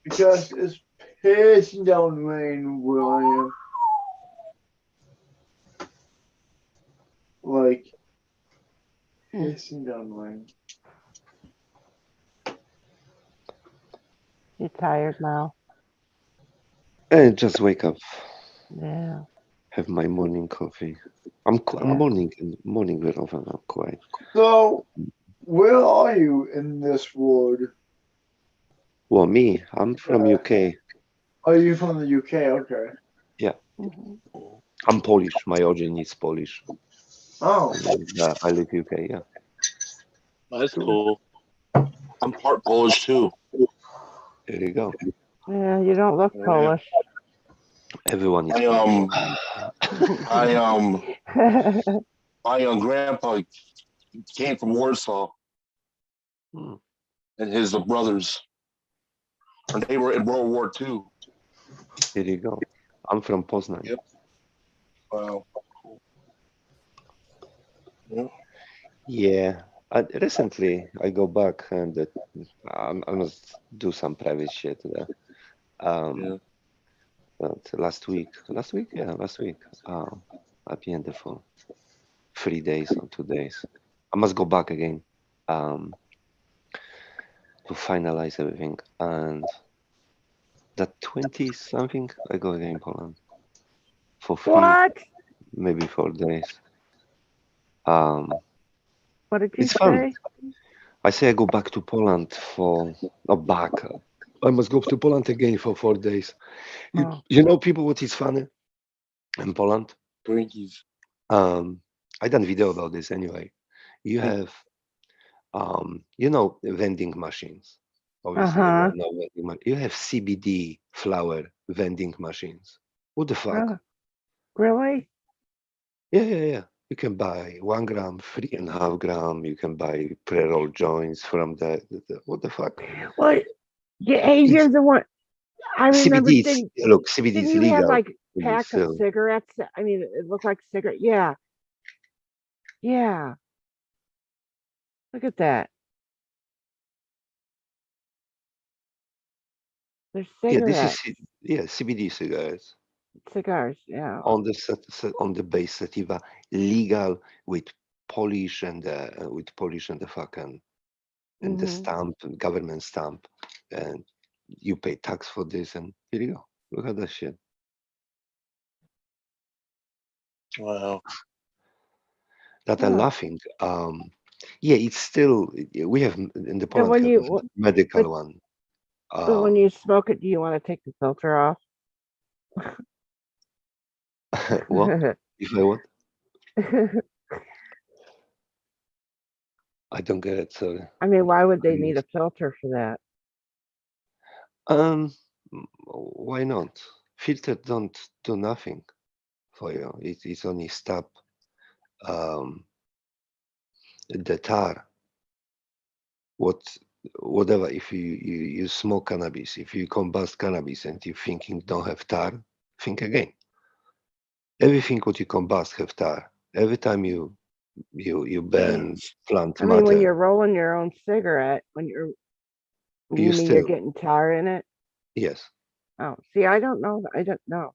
Speaker 11: Because it's pissing down rain where I am. Like, pissing down rain.
Speaker 2: You tired now?
Speaker 15: Just wake up,
Speaker 2: Yeah.
Speaker 15: have my morning coffee. I'm
Speaker 2: Yeah.
Speaker 15: morning very often. I'm quiet.
Speaker 11: So, where are you in this world?
Speaker 15: Well, me, I'm from UK.
Speaker 11: Are you from the UK? Okay.
Speaker 15: Yeah,
Speaker 2: Mhm.
Speaker 15: I'm Polish. My origin is Polish.
Speaker 11: Oh.
Speaker 15: I live UK. Yeah.
Speaker 14: That's cool. I'm part Polish too.
Speaker 15: There you go.
Speaker 2: Yeah, you don't look
Speaker 14: Yeah.
Speaker 2: Polish.
Speaker 15: Everyone is
Speaker 14: My grandpa came from Warsaw,
Speaker 15: Hmm.
Speaker 14: and his brothers, and they were in World War II.
Speaker 15: There you go. I'm from Poznan.
Speaker 14: Yep. Wow. Yeah.
Speaker 15: Yeah. Recently, I go back and I must do some private shit there.
Speaker 14: Yeah.
Speaker 15: But last week, I've been there for 3 days or 2 days. I must go back again to finalize everything. And that 20 something, I go again in Poland for 3,
Speaker 2: What?
Speaker 15: maybe 4 days.
Speaker 2: What did you
Speaker 15: It's fun.
Speaker 2: say?
Speaker 15: I say I go back to Poland for not back. I must go to Poland again for 4 days.
Speaker 2: Oh.
Speaker 15: You know, people, what is funny in Poland?
Speaker 14: Twinkies.
Speaker 15: I done video about this anyway. You have, vending machines. Obviously,
Speaker 2: Uh-huh.
Speaker 15: everyone know vending you have CBD flower vending machines. What the fuck?
Speaker 2: Really?
Speaker 15: Yeah. You can buy 1 gram, 3.5 gram. You can buy pre-roll joints from the what the fuck?
Speaker 2: Well, yeah, hey, you're the one. I remember
Speaker 15: CBD.
Speaker 2: seeing.
Speaker 15: Look, CBD
Speaker 2: Didn't
Speaker 15: is
Speaker 2: you have
Speaker 15: legal.
Speaker 2: like
Speaker 15: when you
Speaker 2: pack of
Speaker 15: sell.
Speaker 2: cigarettes? I mean, it looked like cigarette. Yeah. Yeah. Look at that. There's
Speaker 15: Yeah, this
Speaker 2: cigarettes.
Speaker 15: is CBD cigarettes.
Speaker 2: Cigars, yeah.
Speaker 15: on the base sativa, legal with polish and the fucking and the
Speaker 2: Mhm.
Speaker 15: stamp and government stamp, and you pay tax for this, and here you go. Look at that shit.
Speaker 14: Wow.
Speaker 15: That are
Speaker 2: Huh.
Speaker 15: laughing. Yeah, it's still we have in the
Speaker 2: And
Speaker 15: Poland
Speaker 2: when
Speaker 15: have
Speaker 2: you
Speaker 15: a medical
Speaker 2: but,
Speaker 15: one.
Speaker 2: but when you smoke it, do you want to take the filter off?
Speaker 15: What? If I what? I don't get it. Sorry.
Speaker 2: I mean, why would they
Speaker 15: Please.
Speaker 2: need a filter for that?
Speaker 15: Why not? Filter don't do nothing for you. It's only stop the tar. Whatever. If you smoke cannabis, if you combust cannabis and you thinking don't have tar, think again. Everything what you combust have tar. Every time you burn plant
Speaker 2: I mean, when
Speaker 15: matter,
Speaker 2: you're rolling your own cigarette, you mean you're
Speaker 15: still
Speaker 2: getting tar in it?
Speaker 15: yes.
Speaker 2: Oh, see, I don't know. I don't know.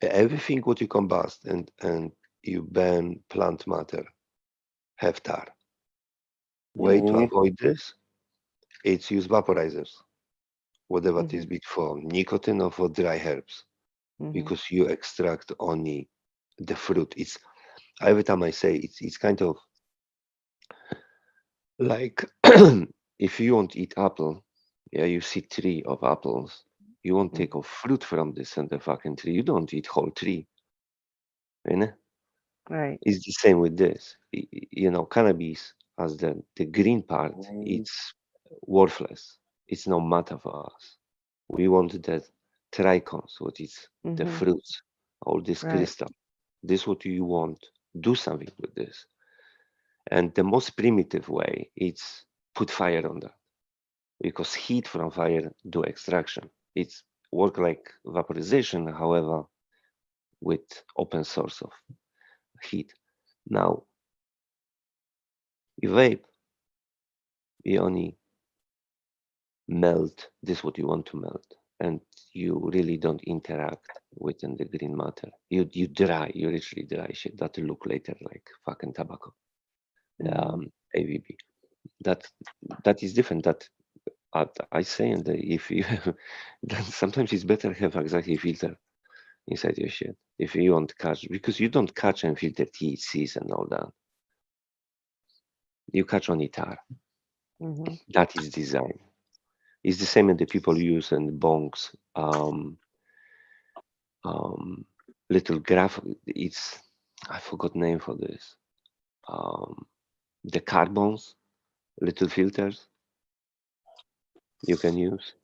Speaker 15: Everything what you combust and you burn plant matter have tar. Way to avoid this, it's use vaporizers, whatever it is, be it for nicotine or for dry herbs, because you extract only the fruit. It's every time I say it's kind of like if you want to eat apple, yeah, you see tree of apples, you won't take off fruit from this and the fucking tree. You don't eat whole tree. You know?
Speaker 2: Right.
Speaker 15: It's the same with this. You know, cannabis as the green part, it's worthless. It's no matter for us. We want that trichons, what is the fruits, all this
Speaker 2: Right.
Speaker 15: crystal. This what you want. Do something with this. And the most primitive way is put fire on that, because heat from fire do extraction. It's work like vaporization, however, with open source of heat. Now, you vape, you only melt this what you want to melt, and you really don't interact within the green matter. You dry, you literally dry shit that will look later like fucking tobacco. AVB. That is different. That I say, and if you then sometimes it's better have exactly filter inside your shit if you want to catch, because you don't catch and filter THCs and all that. You catch only tar. That is design. It's the same as the people use in bongs. Little graph. It's I forgot name for this. The carbons, little filters you can use,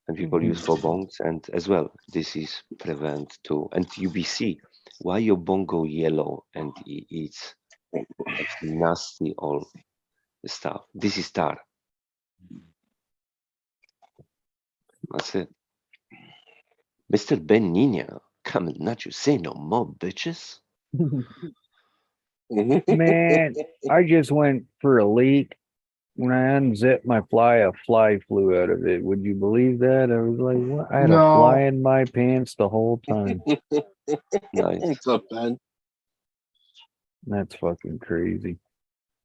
Speaker 15: and people use for bongs, and as well. This is prevent to and UBC. Why your bong go yellow and it's nasty all stuff. This is tar. That's it. Mr. Ben Nina, come and not you say no more, bitches.
Speaker 1: Man, I just went for a leak. When I unzipped my fly, a fly flew out of it. Would you believe that? I was like, what? I had a fly in my pants the whole time.
Speaker 15: Nice.
Speaker 14: What's up, Ben?
Speaker 1: That's fucking crazy.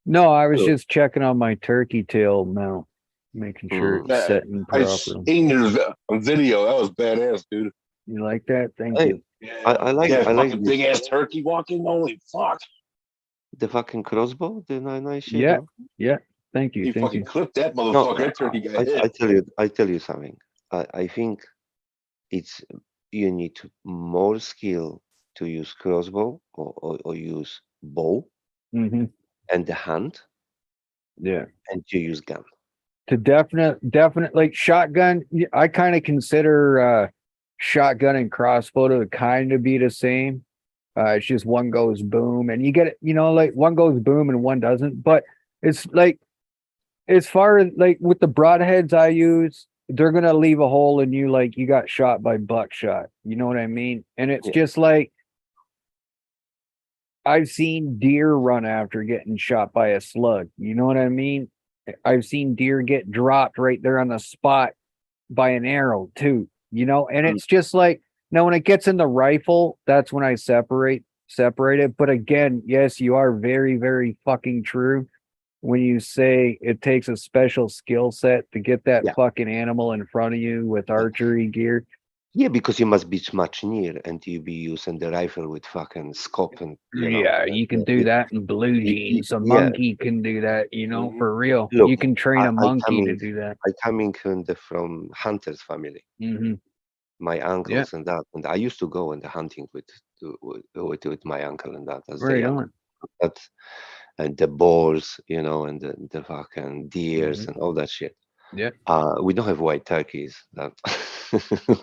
Speaker 1: No, I was just checking on my turkey tail mount, making sure it's setting
Speaker 14: I
Speaker 1: properly.
Speaker 14: seen your video. That was badass, dude.
Speaker 1: You like that? Thank
Speaker 15: Hey,
Speaker 1: you.
Speaker 15: I like
Speaker 14: fucking
Speaker 15: this.
Speaker 14: big ass turkey walking. Holy fuck!
Speaker 15: The fucking crossbow, the nice shit.
Speaker 1: Yeah,
Speaker 15: huh?
Speaker 1: yeah. Thank you.
Speaker 14: You
Speaker 1: Thank
Speaker 14: fucking
Speaker 1: you.
Speaker 14: clipped that
Speaker 15: No,
Speaker 14: motherfucker. That turkey got hit.
Speaker 15: I tell you something. I think it's you need more skill to use crossbow or use bow and the hand.
Speaker 1: Yeah.
Speaker 15: And to use gun.
Speaker 1: To definite like shotgun. I kind of consider shotgun and crossbow to kind of be the same. It's just one goes boom and you get it, like one goes boom and one doesn't. But it's like as far as like with the broadheads I use, they're gonna leave a hole in you like you got shot by buckshot. You know what I mean? And it's just like I've seen deer run after getting shot by a slug. You know what I mean? I've seen deer get dropped right there on the spot by an arrow too, and it's just like Now, when it gets in the rifle, that's when I separate it. But again, yes, you are very, very fucking true when you say it takes a special skill set to get that
Speaker 15: Yeah.
Speaker 1: fucking animal in front of you with archery gear.
Speaker 15: Yeah, because you must be much near, and you be using the rifle with fucking scope, and
Speaker 1: Yeah, you can do that in blue jeans. A
Speaker 15: yeah.
Speaker 1: monkey can do that,
Speaker 15: Mhm.
Speaker 1: for real.
Speaker 15: Look,
Speaker 1: You can train a
Speaker 15: I
Speaker 1: monkey to
Speaker 15: coming,
Speaker 1: do that.
Speaker 15: I coming from hunters family.
Speaker 1: Hmm.
Speaker 15: My
Speaker 1: Yeah,
Speaker 15: uncles and that, and I used to go in the hunting with my uncle and that as a
Speaker 1: right
Speaker 15: young.
Speaker 1: on.
Speaker 15: But and the boars, and the fucking deers
Speaker 1: Hmm.
Speaker 15: and all that shit.
Speaker 1: Yeah.
Speaker 15: We don't have white turkeys. That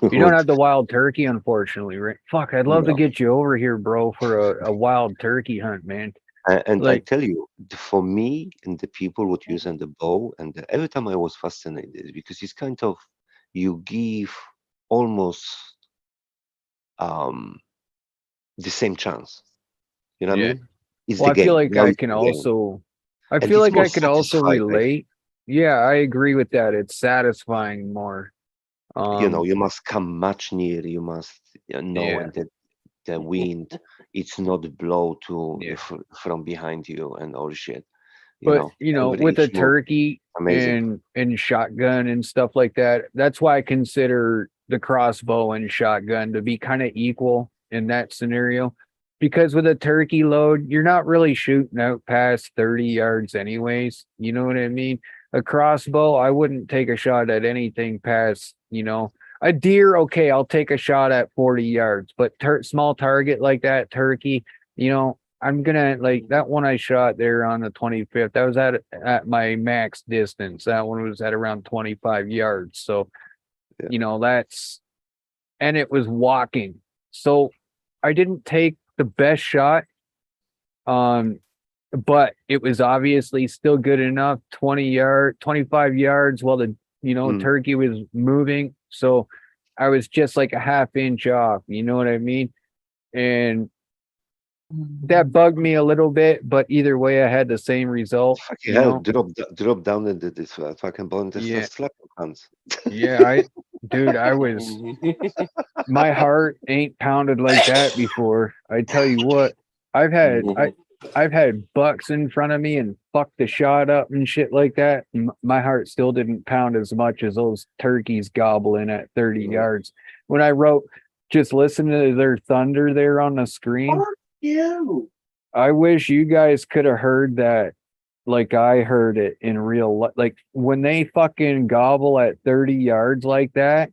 Speaker 1: You don't have the wild turkey, unfortunately, right? Fuck, I'd love to
Speaker 15: no.
Speaker 1: get you over here, bro, for a wild turkey hunt, man.
Speaker 15: And I
Speaker 1: Like,
Speaker 15: tell you, for me and the people would use the bow, and every time I was fascinated because it's kind of you give almost um the same chance. You know what I
Speaker 1: yeah.
Speaker 15: mean? It's
Speaker 1: Well,
Speaker 15: the
Speaker 1: I feel
Speaker 15: game.
Speaker 1: like
Speaker 15: Now
Speaker 1: I
Speaker 15: it's
Speaker 1: can
Speaker 15: the game,
Speaker 1: also, I
Speaker 15: and
Speaker 1: feel
Speaker 15: it's
Speaker 1: like
Speaker 15: more
Speaker 1: I can also
Speaker 15: satisfied.
Speaker 1: relate. Yeah, I agree with that. It's satisfying more.
Speaker 15: You must come much near. You must know,
Speaker 1: Yeah,
Speaker 15: and the wind, it's not blow to
Speaker 1: yeah.
Speaker 15: from behind you and all shit.
Speaker 1: But
Speaker 15: Every
Speaker 1: with a
Speaker 15: each move,
Speaker 1: turkey
Speaker 15: amazing.
Speaker 1: and shotgun and stuff like that, that's why I consider the crossbow and shotgun to be kind of equal in that scenario. Because with a turkey load, you're not really shooting out past 30 yards anyways. You know what I mean? A crossbow, I wouldn't take a shot at anything past, a deer, okay, I'll take a shot at 40 yards, but small target like that, turkey, I'm gonna like that one I shot there on the 25th. That was at my max distance. That one was at around 25 yards. So, that's and it was walking. So I didn't take the best shot. But it was obviously still good enough, 25 yards while the turkey was moving. So I was just like a half inch off, you know what I mean? And that bugged me a little bit, but either way, I had the same result.
Speaker 15: Fucking hell, drop down into this fucking bone, just
Speaker 1: Yeah,
Speaker 15: slap your hands.
Speaker 1: yeah, dude, my heart ain't pounded like that before. I tell you what, I've had, I've had bucks in front of me and fucked the shot up and shit like that. My heart still didn't pound as much as those turkeys gobbling at 30 yards. When I wrote, just listen to their thunder there on the screen.
Speaker 11: Fuck you.
Speaker 1: I wish you guys could have heard that like I heard it in real life. Like when they fucking gobble at 30 yards like that,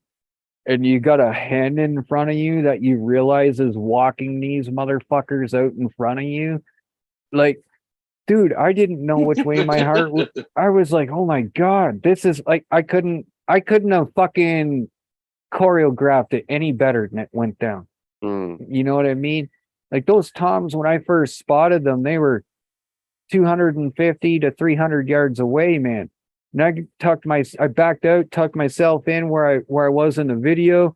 Speaker 1: and you got a hen in front of you that you realize is walking these motherfuckers out in front of you. Like, dude, I didn't know which way my heart was. I was like, oh my God, this is like, I couldn't have fucking choreographed it any better than it went down. You know what I mean? Like those toms, when I first spotted them, they were 250 to 300 yards away, man. And I backed out, tucked myself in where I was in the video,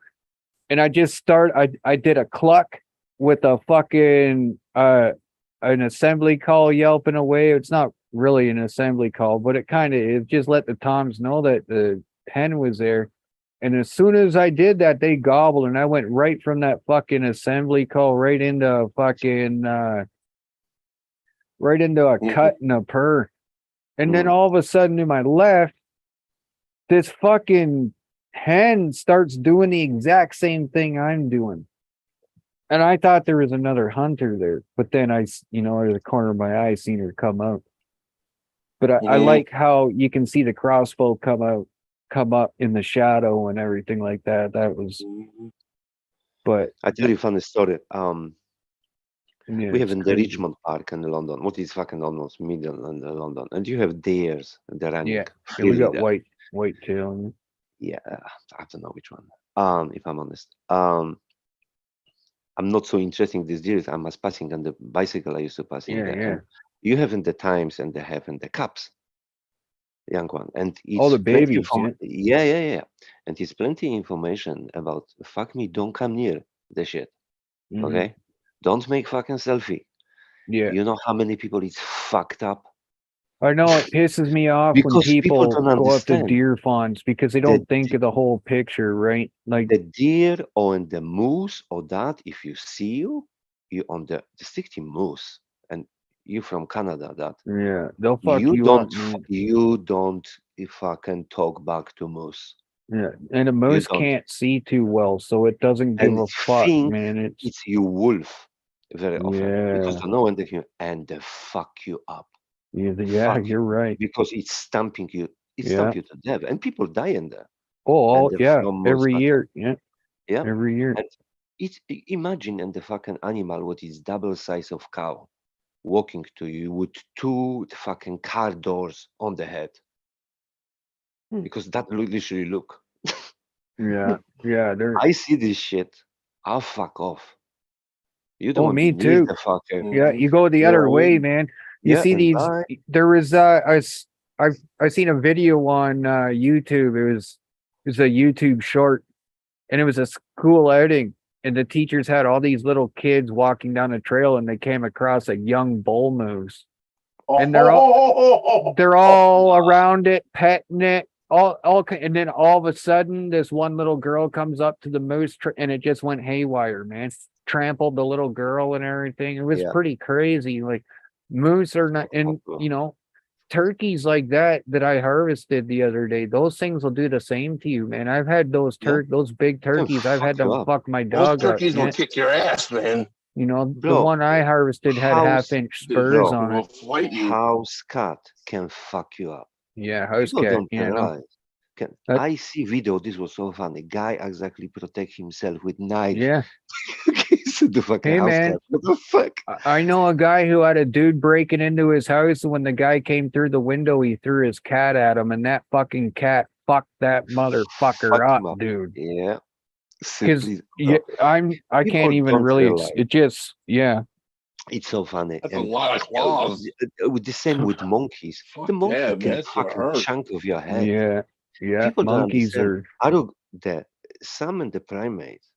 Speaker 1: and I did a cluck with a fucking an assembly call yelping away. It's not really an assembly call, but it just let the toms know that the hen was there. And as soon as I did that, they gobbled, and I went right from that fucking assembly call right into a fucking right into a cut and a purr. And then all of a sudden to my left, this fucking hen starts doing the exact same thing I'm doing. And I thought there was another hunter there, but then out of the corner of my eye, seen her come out. But I like how you can see the crossbow come up in the shadow and everything like that. That was, but
Speaker 15: I tell you a funny story.
Speaker 1: yeah,
Speaker 15: We have
Speaker 1: it's
Speaker 15: in the
Speaker 1: crazy.
Speaker 15: Richmond Park in London, what is fucking almost middle in London, and you have deers, they're running
Speaker 1: Yeah, we
Speaker 15: freely
Speaker 1: got
Speaker 15: there.
Speaker 1: white tail.
Speaker 15: Yeah, I don't know which one. If I'm honest, I'm not so interested in these deers. I'm just passing on the bicycle. I used to pass in there.
Speaker 1: Yeah.
Speaker 15: And you have in the times and they have in the cups, young one, and
Speaker 1: All
Speaker 15: it's
Speaker 1: the
Speaker 15: plenty
Speaker 1: babies,
Speaker 15: yeah, and it's plenty information about fuck me. Don't come near the shit. Okay, don't make fucking selfie.
Speaker 1: Yeah.
Speaker 15: You know how many people it's fucked up.
Speaker 1: I know it pisses me off when
Speaker 15: Because people
Speaker 1: people
Speaker 15: don't
Speaker 1: go up to
Speaker 15: understand.
Speaker 1: deer fawns because they
Speaker 15: The
Speaker 1: don't think of the whole picture, right? Like
Speaker 15: The deer or the moose or that, if you see you on the stick to moose, and you from Canada, that
Speaker 1: yeah, they'll fuck
Speaker 15: you
Speaker 1: you
Speaker 15: don't
Speaker 1: up, man.
Speaker 15: you don't if I can talk back to moose.
Speaker 1: Yeah, and a
Speaker 15: You
Speaker 1: moose
Speaker 15: don't.
Speaker 1: can't see too well, so it doesn't give
Speaker 15: And
Speaker 1: a fuck,
Speaker 15: think
Speaker 1: man.
Speaker 15: it's you wolf very often because
Speaker 1: Yeah,
Speaker 15: they know when they hear and they fuck you up.
Speaker 1: yeah,
Speaker 15: Fuck
Speaker 1: you're right.
Speaker 15: because it's stamping you. It
Speaker 1: Yeah.
Speaker 15: stamp you to death, and people die in there.
Speaker 1: Oh,
Speaker 15: And
Speaker 1: yeah,
Speaker 15: from moose
Speaker 1: every
Speaker 15: attack.
Speaker 1: year. Yeah,
Speaker 15: Yeah.
Speaker 1: every year.
Speaker 15: And imagine and the fucking animal what is double size of cow walking to you with two fucking car doors on the head. Because that literally look.
Speaker 1: Yeah, yeah. They're
Speaker 15: I see this shit. I'll fuck off. You don't
Speaker 1: oh,
Speaker 15: want
Speaker 1: me
Speaker 15: to meet
Speaker 1: too.
Speaker 15: the fucker.
Speaker 1: Yeah, you go the
Speaker 15: You know
Speaker 1: other
Speaker 15: what I
Speaker 1: way,
Speaker 15: mean?
Speaker 1: man. You
Speaker 15: Yeah,
Speaker 1: see
Speaker 15: and
Speaker 1: these.
Speaker 15: die.
Speaker 1: There was I seen a video on YouTube. It was a YouTube short, and it was a school outing, and the teachers had all these little kids walking down a trail, and they came across a young bull moose, and they're all around it, petting it, and then all of a sudden, this one little girl comes up to the moose, and it just went haywire, man. Trampled the little girl and everything. It was
Speaker 15: Yeah.
Speaker 1: pretty crazy. Like moose are not, and turkeys like that I harvested the other day. Those things will do the same to you, man. I've had those those big turkeys. I've had them fuck my
Speaker 14: Those
Speaker 1: dog up.
Speaker 14: turkeys will
Speaker 1: Yeah.
Speaker 14: kick your ass, man.
Speaker 1: You know, the
Speaker 15: Bro,
Speaker 1: one I harvested had half-inch spurs on
Speaker 14: Will
Speaker 1: it.
Speaker 14: fight you.
Speaker 15: House cat can fuck you up.
Speaker 1: Yeah, house
Speaker 15: People
Speaker 1: cat.
Speaker 15: don't
Speaker 1: Yeah, no.
Speaker 15: realize. I see video. This was so funny. Guy exactly protect himself with knife.
Speaker 1: Yeah.
Speaker 15: The fucking
Speaker 1: Hey,
Speaker 15: house
Speaker 1: man.
Speaker 15: cat. What the fuck?
Speaker 1: I know a guy who had a dude breaking into his house, and when the guy came through the window, he threw his cat at him, and that fucking cat fucked that motherfucker
Speaker 15: Fuck him
Speaker 1: up,
Speaker 15: up.
Speaker 1: dude.
Speaker 15: Yeah.
Speaker 1: Because
Speaker 15: Simply,
Speaker 1: I
Speaker 15: people
Speaker 1: can't even
Speaker 15: don't
Speaker 1: really.
Speaker 15: realize.
Speaker 1: It just
Speaker 15: It's so funny.
Speaker 14: That's a lot of claws.
Speaker 15: With the same with monkeys. The monkey
Speaker 14: yeah, man,
Speaker 15: can
Speaker 14: that's gonna
Speaker 15: fucking
Speaker 14: hurt.
Speaker 15: chunk of your head.
Speaker 1: Yeah, yeah.
Speaker 15: People don't
Speaker 1: Monkeys
Speaker 15: understand.
Speaker 1: are.
Speaker 15: Out of some and the primates,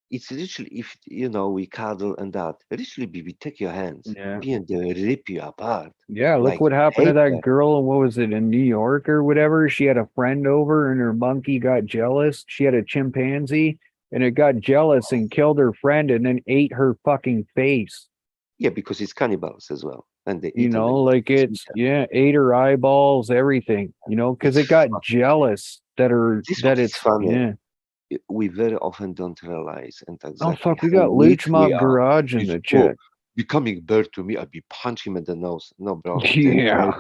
Speaker 15: it's literally if we cuddle and that. Literally, we take your hands,
Speaker 1: Yeah.
Speaker 15: and they rip you apart.
Speaker 1: Yeah, look
Speaker 15: Like
Speaker 1: what happened to
Speaker 15: paper.
Speaker 1: that girl. What was it in New York or whatever? She had a friend over, and her monkey got jealous. She had a chimpanzee, and it got jealous and killed her friend, and then ate her fucking face.
Speaker 15: Yeah, because it's cannibals as well, and they
Speaker 1: You
Speaker 15: eat
Speaker 1: know,
Speaker 15: them.
Speaker 1: like it's ate her eyeballs, everything. You know, because it got jealous that
Speaker 15: It's funny.
Speaker 1: yeah.
Speaker 15: We very often don't realize and
Speaker 1: Oh
Speaker 15: exactly
Speaker 1: fuck, we
Speaker 15: how
Speaker 1: got
Speaker 15: weak
Speaker 1: Luch
Speaker 15: we
Speaker 1: Mob
Speaker 15: are.
Speaker 1: Garage in the chat.
Speaker 15: Becoming bird to me, I'd be punch him in the nose. No, bro.
Speaker 1: Yeah.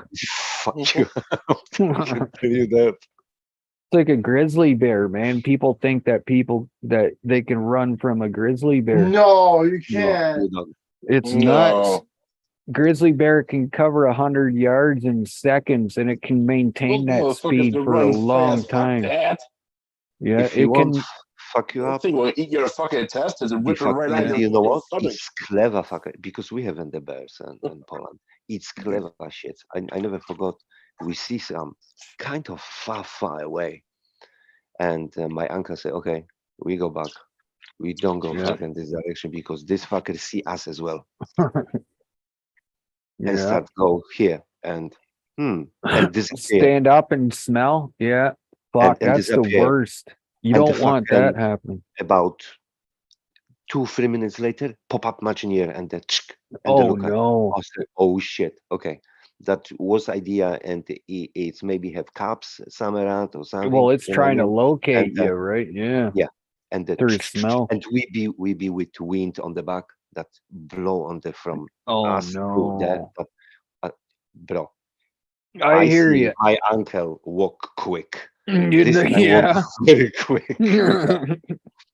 Speaker 15: Fuck you. I can tell you that.
Speaker 1: It's like a grizzly bear, man. People think that they can run from a grizzly bear.
Speaker 11: No, you
Speaker 15: No,
Speaker 11: can't.
Speaker 15: you don't.
Speaker 1: It's
Speaker 14: No.
Speaker 1: nuts. Grizzly bear can cover 100 yards in seconds, and it can maintain
Speaker 14: Those
Speaker 1: that
Speaker 14: motherfuckers
Speaker 1: speed
Speaker 14: can
Speaker 1: for a
Speaker 14: run
Speaker 1: long
Speaker 14: fast. Fuck
Speaker 1: time.
Speaker 14: that.
Speaker 1: Yeah,
Speaker 15: If you
Speaker 1: it
Speaker 15: want
Speaker 1: can.
Speaker 15: fuck you
Speaker 14: That
Speaker 15: up,
Speaker 14: thing will eat your fucking intestines and
Speaker 15: be
Speaker 14: rip it
Speaker 15: fuck.
Speaker 14: right out
Speaker 15: And
Speaker 14: your
Speaker 15: you know
Speaker 14: fucking
Speaker 15: what?
Speaker 14: stomach.
Speaker 15: It's clever fucker because we have in the bears in Poland. It's clever shit. I never forgot. We see some kind of far away, and my uncle said, "Okay, we go back. We don't go
Speaker 1: Yeah.
Speaker 15: fuck in this direction because this fucker see us as well."
Speaker 1: Yeah.
Speaker 15: And start go here and disappear
Speaker 1: Stand up and smell. Yeah. Fuck,
Speaker 15: and
Speaker 1: that's the
Speaker 15: disappear.
Speaker 1: worst. You
Speaker 15: And
Speaker 1: don't want that happening.
Speaker 15: About 2-3 minutes later, pop up Imagineer and the and
Speaker 1: Oh,
Speaker 15: the look at
Speaker 1: no.
Speaker 15: us, oh shit. Okay. That was idea and it's maybe have caps somewhere around or something.
Speaker 1: Well, it's
Speaker 15: you know what I
Speaker 1: trying to
Speaker 15: mean?
Speaker 1: locate
Speaker 15: And,
Speaker 1: you, right? Yeah.
Speaker 15: Yeah. And the
Speaker 1: Through smell.
Speaker 15: and we be with wind on the back that blow on the from
Speaker 1: Oh,
Speaker 15: us through there.
Speaker 1: no.
Speaker 15: But bro,
Speaker 1: I hear
Speaker 15: see
Speaker 1: you.
Speaker 15: my uncle walk quick.
Speaker 1: You
Speaker 15: This
Speaker 1: know,
Speaker 15: guy
Speaker 1: yeah.
Speaker 15: walk very quick.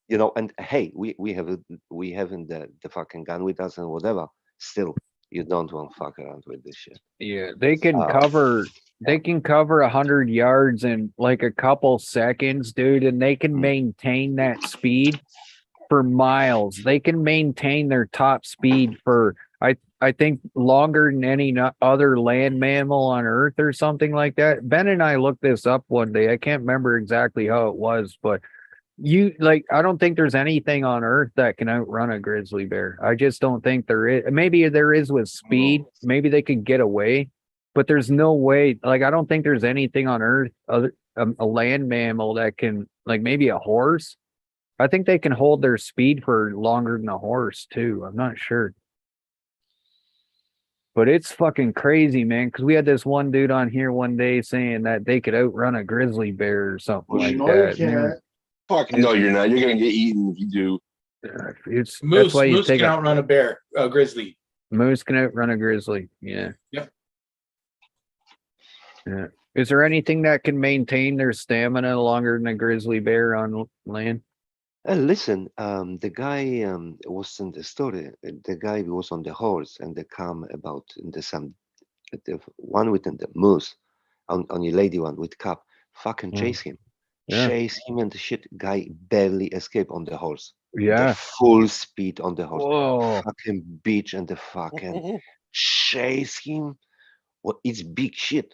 Speaker 15: And hey, we have in the fucking gun with us and whatever. Still, you don't want to fuck around with this shit.
Speaker 1: Yeah, they can cover 100 yards in like a couple seconds, dude, and they can maintain that speed for miles. They can maintain their top speed for I think longer than any other land mammal on Earth or something like that. Ben and I looked this up one day. I can't remember exactly how it was, but I don't think there's anything on Earth that can outrun a grizzly bear. I just don't think there is. Maybe there is with speed. Maybe they could get away, but there's no way. Like, I don't think there's anything on Earth other a land mammal that can, like maybe a horse. I think they can hold their speed for longer than a horse too. I'm not sure. But it's fucking crazy, man. Because we had this one dude on here one day saying that they could outrun a grizzly bear or something
Speaker 11: Well,
Speaker 1: like
Speaker 11: you know
Speaker 1: that.
Speaker 11: you can't.
Speaker 14: Fuck no, you're not. You're gonna get eaten if you do.
Speaker 1: It's
Speaker 16: Moose,
Speaker 1: that's why you
Speaker 16: moose
Speaker 1: take
Speaker 16: can
Speaker 1: a
Speaker 16: outrun a bear, a grizzly.
Speaker 1: moose can outrun a grizzly. Yeah.
Speaker 16: Yep.
Speaker 1: Yeah. Is there anything that can maintain their stamina longer than a grizzly bear on land?
Speaker 15: Listen, the guy was in the story. The guy was on the horse, and they come about in the one with the moose, on a lady one with cap, fucking chase him, chase him, and the shit guy barely escaped on the horse.
Speaker 1: Yeah,
Speaker 15: the full speed on the horse.
Speaker 1: Whoa.
Speaker 15: Fucking bitch and the fucking chase him. Well, it's big shit.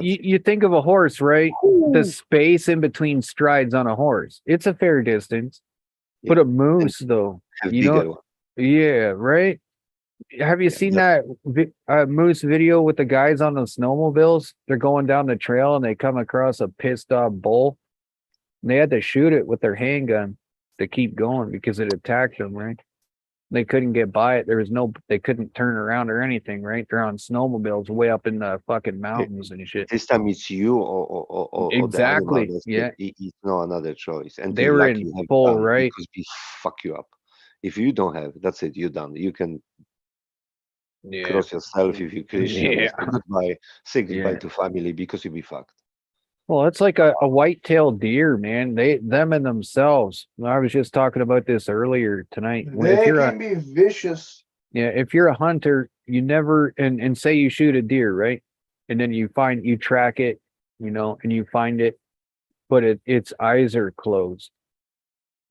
Speaker 1: You think of a horse, right? The space in between strides on a horse. It's a fair distance. But a moose, though, you know, yeah, right? Have you seen that moose video with the guys on the snowmobiles? They're going down the trail and they come across a pissed off bull. And they had to shoot it with their handgun to keep going because it attacked them, right? They couldn't get by it. They couldn't turn around or anything, right? They're on snowmobiles way up in the fucking mountains and shit.
Speaker 15: This time it's you or
Speaker 1: exactly.
Speaker 15: The
Speaker 1: yeah.
Speaker 15: It's no another choice. And
Speaker 1: they were in full, right?
Speaker 15: Because we fuck you up. If you don't have, that's it. You're done. You can cross yourself if you Christian. Say goodbye to family because you'll be fucked.
Speaker 1: Well, it's like a white-tailed deer, man. Them and themselves. I was just talking about this earlier tonight.
Speaker 11: They can be vicious.
Speaker 1: Yeah, if you're a hunter, you never and say you shoot a deer, right? And then you track it, and you find it, but its eyes are closed.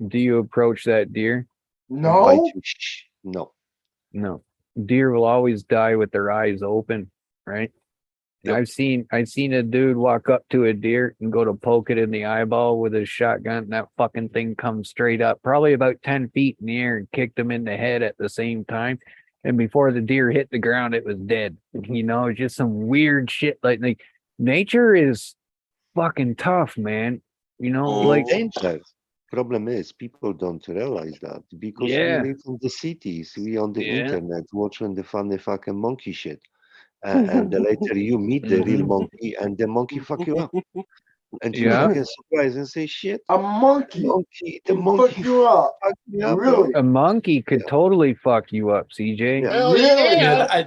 Speaker 1: Do you approach that deer?
Speaker 11: No.
Speaker 1: No. Deer will always die with their eyes open, right? Yep. I've seen a dude walk up to a deer and go to poke it in the eyeball with his shotgun, and that fucking thing comes straight up, probably about 10 feet in the air, and kicked him in the head at the same time. And before the deer hit the ground, it was dead. Just some weird shit. Like nature is fucking tough, man.
Speaker 15: Danger. Problem is people don't realize that because we live in the cities, we on the internet watching the funny fucking monkey shit. And later you meet the real monkey and the monkey fuck you up. And you fucking surprise and say, shit.
Speaker 11: A monkey
Speaker 15: the monkey
Speaker 11: fuck you up. Really?
Speaker 1: A monkey could totally fuck you up, CJ.
Speaker 16: Hell yeah.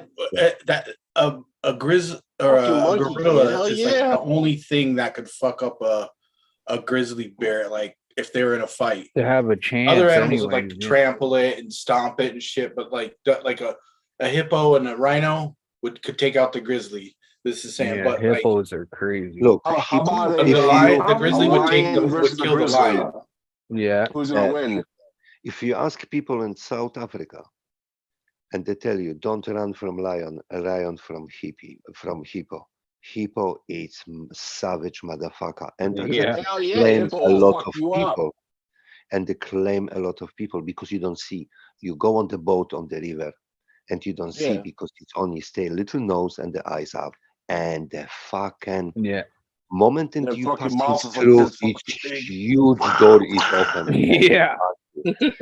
Speaker 16: A grizzly or a gorilla is like the only thing that could fuck up a grizzly bear, like if they were in a fight.
Speaker 1: To have a chance.
Speaker 16: Other animals would like trample it and stomp it and shit, but like a hippo and a rhino could take out the grizzly. This is saying, but
Speaker 1: hippos are crazy.
Speaker 15: Look,
Speaker 16: the grizzly would kill the lion.
Speaker 1: Yeah.
Speaker 14: Who's gonna win?
Speaker 15: If you ask people in South Africa, and they tell you, don't run from lion, run from hippo. Hippo is savage motherfucker, and claim a lot of people. And they claim a lot of people because you don't see. You go on the boat on the river, and you don't see because it's only stay little nose and the eyes out, and the fucking moment until you pass through, each huge door is open.
Speaker 1: Yeah.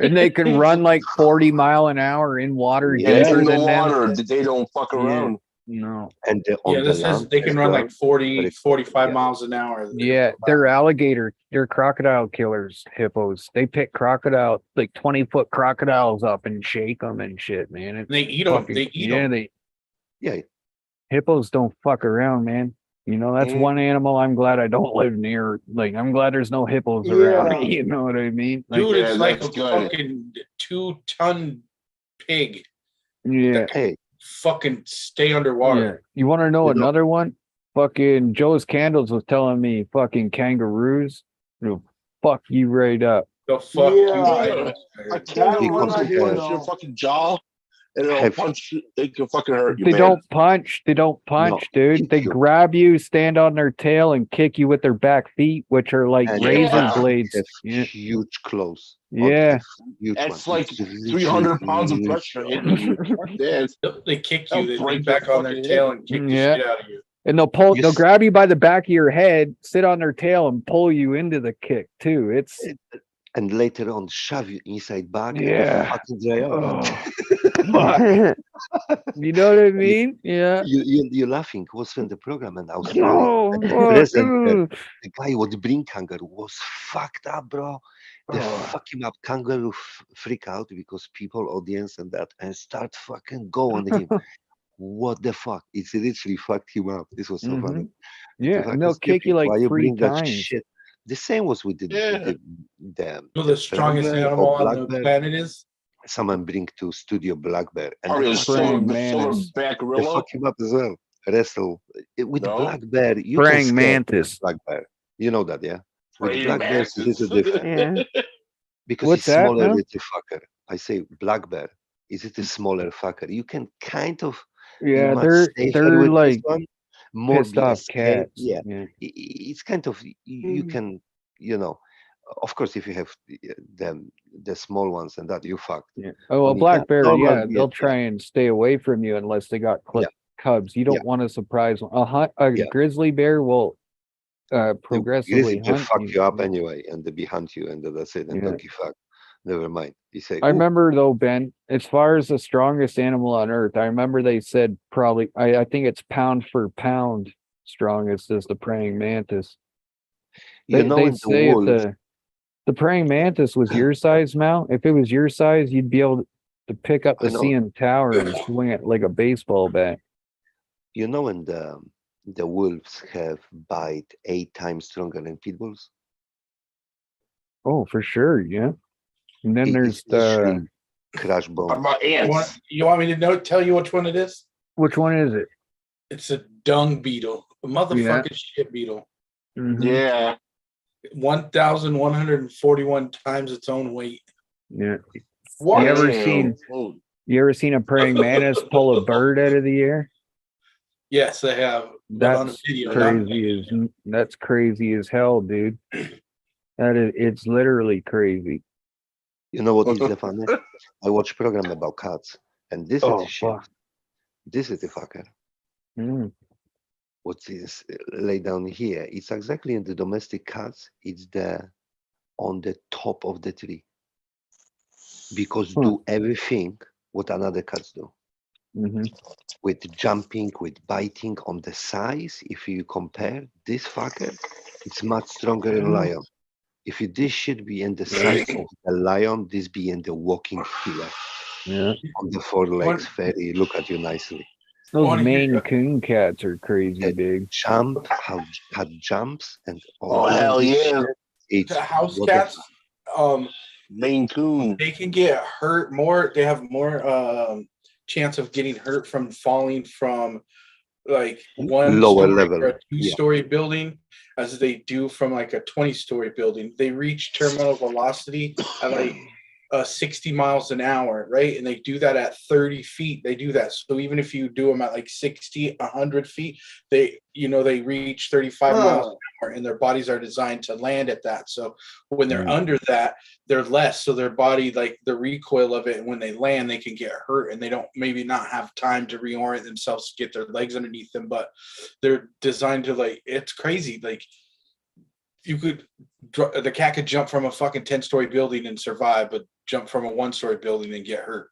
Speaker 1: And they can run like 40 mile an hour in water.
Speaker 14: In the water, they don't fuck around.
Speaker 1: No.
Speaker 15: And
Speaker 16: they can run like 40, 45 miles an hour.
Speaker 1: Yeah, they're crocodile killers, hippos. They pick like 20-foot crocodiles up and shake them and shit, man.
Speaker 16: And they eat them. They eat them.
Speaker 1: Hippos don't fuck around, man. That's one animal I'm glad I don't live near. Like, I'm glad there's no hippos around. You know what I mean?
Speaker 16: Dude, it's like a fucking 2-ton pig.
Speaker 1: Yeah.
Speaker 15: Hey.
Speaker 16: Fucking stay underwater.
Speaker 1: Yeah. You want to know another one? Fucking Joe's Candles was telling me fucking kangaroos. They'll fuck you right up.
Speaker 16: They'll fuck you
Speaker 14: right up. A kangaroo punch your fucking jaw. and they'll punch. They can fucking hurt you.
Speaker 1: They
Speaker 14: man.
Speaker 1: don't punch. They don't punch, dude. They grab you, stand on their tail, and kick you with their back feet, which are like
Speaker 17: And
Speaker 1: razor
Speaker 17: they
Speaker 1: blades.
Speaker 17: have
Speaker 1: Yeah.
Speaker 17: huge claws.
Speaker 1: Yeah.
Speaker 17: Huge
Speaker 14: That's
Speaker 17: ones.
Speaker 14: like
Speaker 17: It's
Speaker 14: 300
Speaker 17: literally
Speaker 14: pounds of
Speaker 17: huge.
Speaker 14: pressure hitting you. Fuck that.
Speaker 16: They kick
Speaker 14: They'll
Speaker 16: you. They
Speaker 14: break
Speaker 16: lean back
Speaker 14: your
Speaker 16: on their
Speaker 14: fucking
Speaker 16: tail
Speaker 14: head.
Speaker 16: and kick the
Speaker 1: Yeah.
Speaker 16: shit out of you.
Speaker 1: And they'll grab you by the back of your head, sit on their tail, and pull you into the kick too. It's
Speaker 17: And later on, shove you inside back
Speaker 1: Yeah.
Speaker 17: and fucking dry out.
Speaker 1: Fuck. You know what I mean? Yeah.
Speaker 17: You're laughing. Was from the program in
Speaker 1: No,
Speaker 17: Australia. And the
Speaker 1: fuck,
Speaker 17: presenter,
Speaker 1: dude.
Speaker 17: the guy with the bring kangaroo was fucked up, bro. They fuck him up. Kangaroo freak out because people, audience, and that, and start fucking go on him. What the fuck? It's literally fucked him up. This was so funny.
Speaker 1: Yeah, and they'll kick you like
Speaker 17: Why you
Speaker 1: 3
Speaker 17: bring that
Speaker 1: times.
Speaker 17: shit? The same was with the
Speaker 16: You know the strongest
Speaker 17: brown bear
Speaker 16: animal
Speaker 17: or
Speaker 16: on the
Speaker 17: black bear.
Speaker 16: planet is?
Speaker 17: Someone bring to studio black bear and
Speaker 14: Probably a
Speaker 1: Praying
Speaker 14: silverback
Speaker 17: they
Speaker 14: gorilla.
Speaker 17: fuck him up as well. Wrestle with
Speaker 14: No.
Speaker 17: black bear. You
Speaker 1: Praying
Speaker 17: can scare
Speaker 1: mantis.
Speaker 17: black bear. You know that, yeah? With
Speaker 14: Praying
Speaker 17: black bears,
Speaker 14: mantis.
Speaker 17: this is different. Because
Speaker 1: What's
Speaker 17: it's
Speaker 1: that,
Speaker 17: smaller
Speaker 1: Mel?
Speaker 17: little fucker. I say black bear. Is it a smaller fucker? You can kind of
Speaker 1: Yeah,
Speaker 17: much
Speaker 1: they're
Speaker 17: safer with this
Speaker 1: like
Speaker 17: one. More
Speaker 1: pissed
Speaker 17: be
Speaker 1: off
Speaker 17: scared.
Speaker 1: cats.
Speaker 17: Yeah.
Speaker 1: Yeah.
Speaker 17: It's kind of you can, you know, of course if you have the small ones and that you fucked.
Speaker 1: Yeah. Oh, a
Speaker 17: Only
Speaker 1: black
Speaker 17: that
Speaker 1: bear,
Speaker 17: normal
Speaker 1: yeah, they'll try and stay away from you unless they got cubs. You don't want to surprise them. A grizzly bear will progressively
Speaker 17: Grizzly just
Speaker 1: hunt
Speaker 17: fuck you up anyway, and they be hunt you, and that's it. And don't give fuck. Never mind. You say.
Speaker 1: I
Speaker 17: "Ooh,
Speaker 1: remember though, Ben, as far as the strongest animal on earth, I remember they said probably I think it's pound for pound strongest is the praying mantis.
Speaker 17: You know,
Speaker 1: They
Speaker 17: in the
Speaker 1: say if
Speaker 17: wolves,
Speaker 1: the praying mantis was your size, Mal, if it was your size, you'd be able to pick up
Speaker 17: I
Speaker 1: the
Speaker 17: know.
Speaker 1: CN tower and swing it like a baseball bat.
Speaker 17: you know, when the wolves have bite 8 times stronger than pit bulls.
Speaker 1: Oh, for sure, yeah. And then there's
Speaker 17: It's literally
Speaker 1: the
Speaker 17: crush
Speaker 14: How
Speaker 17: bone.
Speaker 14: about ants?
Speaker 16: You want me to tell you which one it is?
Speaker 1: which one is it?
Speaker 16: It's a dung beetle, a motherfucking shit beetle.
Speaker 1: Mhm.
Speaker 14: Yeah.
Speaker 16: 1,141 times its own weight.
Speaker 1: Yeah.
Speaker 16: What?
Speaker 1: You ever seen a praying mantis pull a bird out of the air?
Speaker 16: Yes, I have. But on a
Speaker 1: That's
Speaker 16: video, not
Speaker 1: that's crazy as hell, dude. It's literally crazy.
Speaker 17: You know what is the funny? I watch program about cats, and this is the shit.
Speaker 1: fuck.
Speaker 17: This is the fucker.
Speaker 1: Mm.
Speaker 17: What is laid down here? It's exactly in the domestic cats. It's on the top of the tree because do everything what another cats do.
Speaker 1: Mhm.
Speaker 17: With jumping, with biting on the size. If you compare this fucker, it's much stronger than lion. If this should be in the size of the lion, this be in the walking killer.
Speaker 1: Yeah.
Speaker 17: On the 4 legs, very look at you nicely.
Speaker 1: Those Maine Coon cats are crazy big.
Speaker 17: Jump, how cat jumps, and
Speaker 14: Oh, hell yeah.
Speaker 17: It's
Speaker 16: the house
Speaker 17: what the
Speaker 16: cats,
Speaker 14: Maine Coon.
Speaker 16: they can get hurt more. They have more chance of getting hurt from falling from like one
Speaker 17: Lower
Speaker 16: story
Speaker 17: level,
Speaker 16: or a
Speaker 17: yeah.
Speaker 16: 2-story building as they do from like a 20-story building. They reach terminal velocity at like 60 miles an hour, right? And they do that at 30 feet. They do that. So even if you do them at like 60, 100 feet, they reach 35 miles an hour, and their bodies are designed to land at that. So when they're under that, they're less. So their body, like the recoil of it, and when they land, they can get hurt, and they don't maybe not have time to reorient themselves to get their legs underneath them. But they're designed to, like, it's crazy. Like, the cat could jump from a fucking 10-story building and survive, but jump from a 1-story building and get hurt.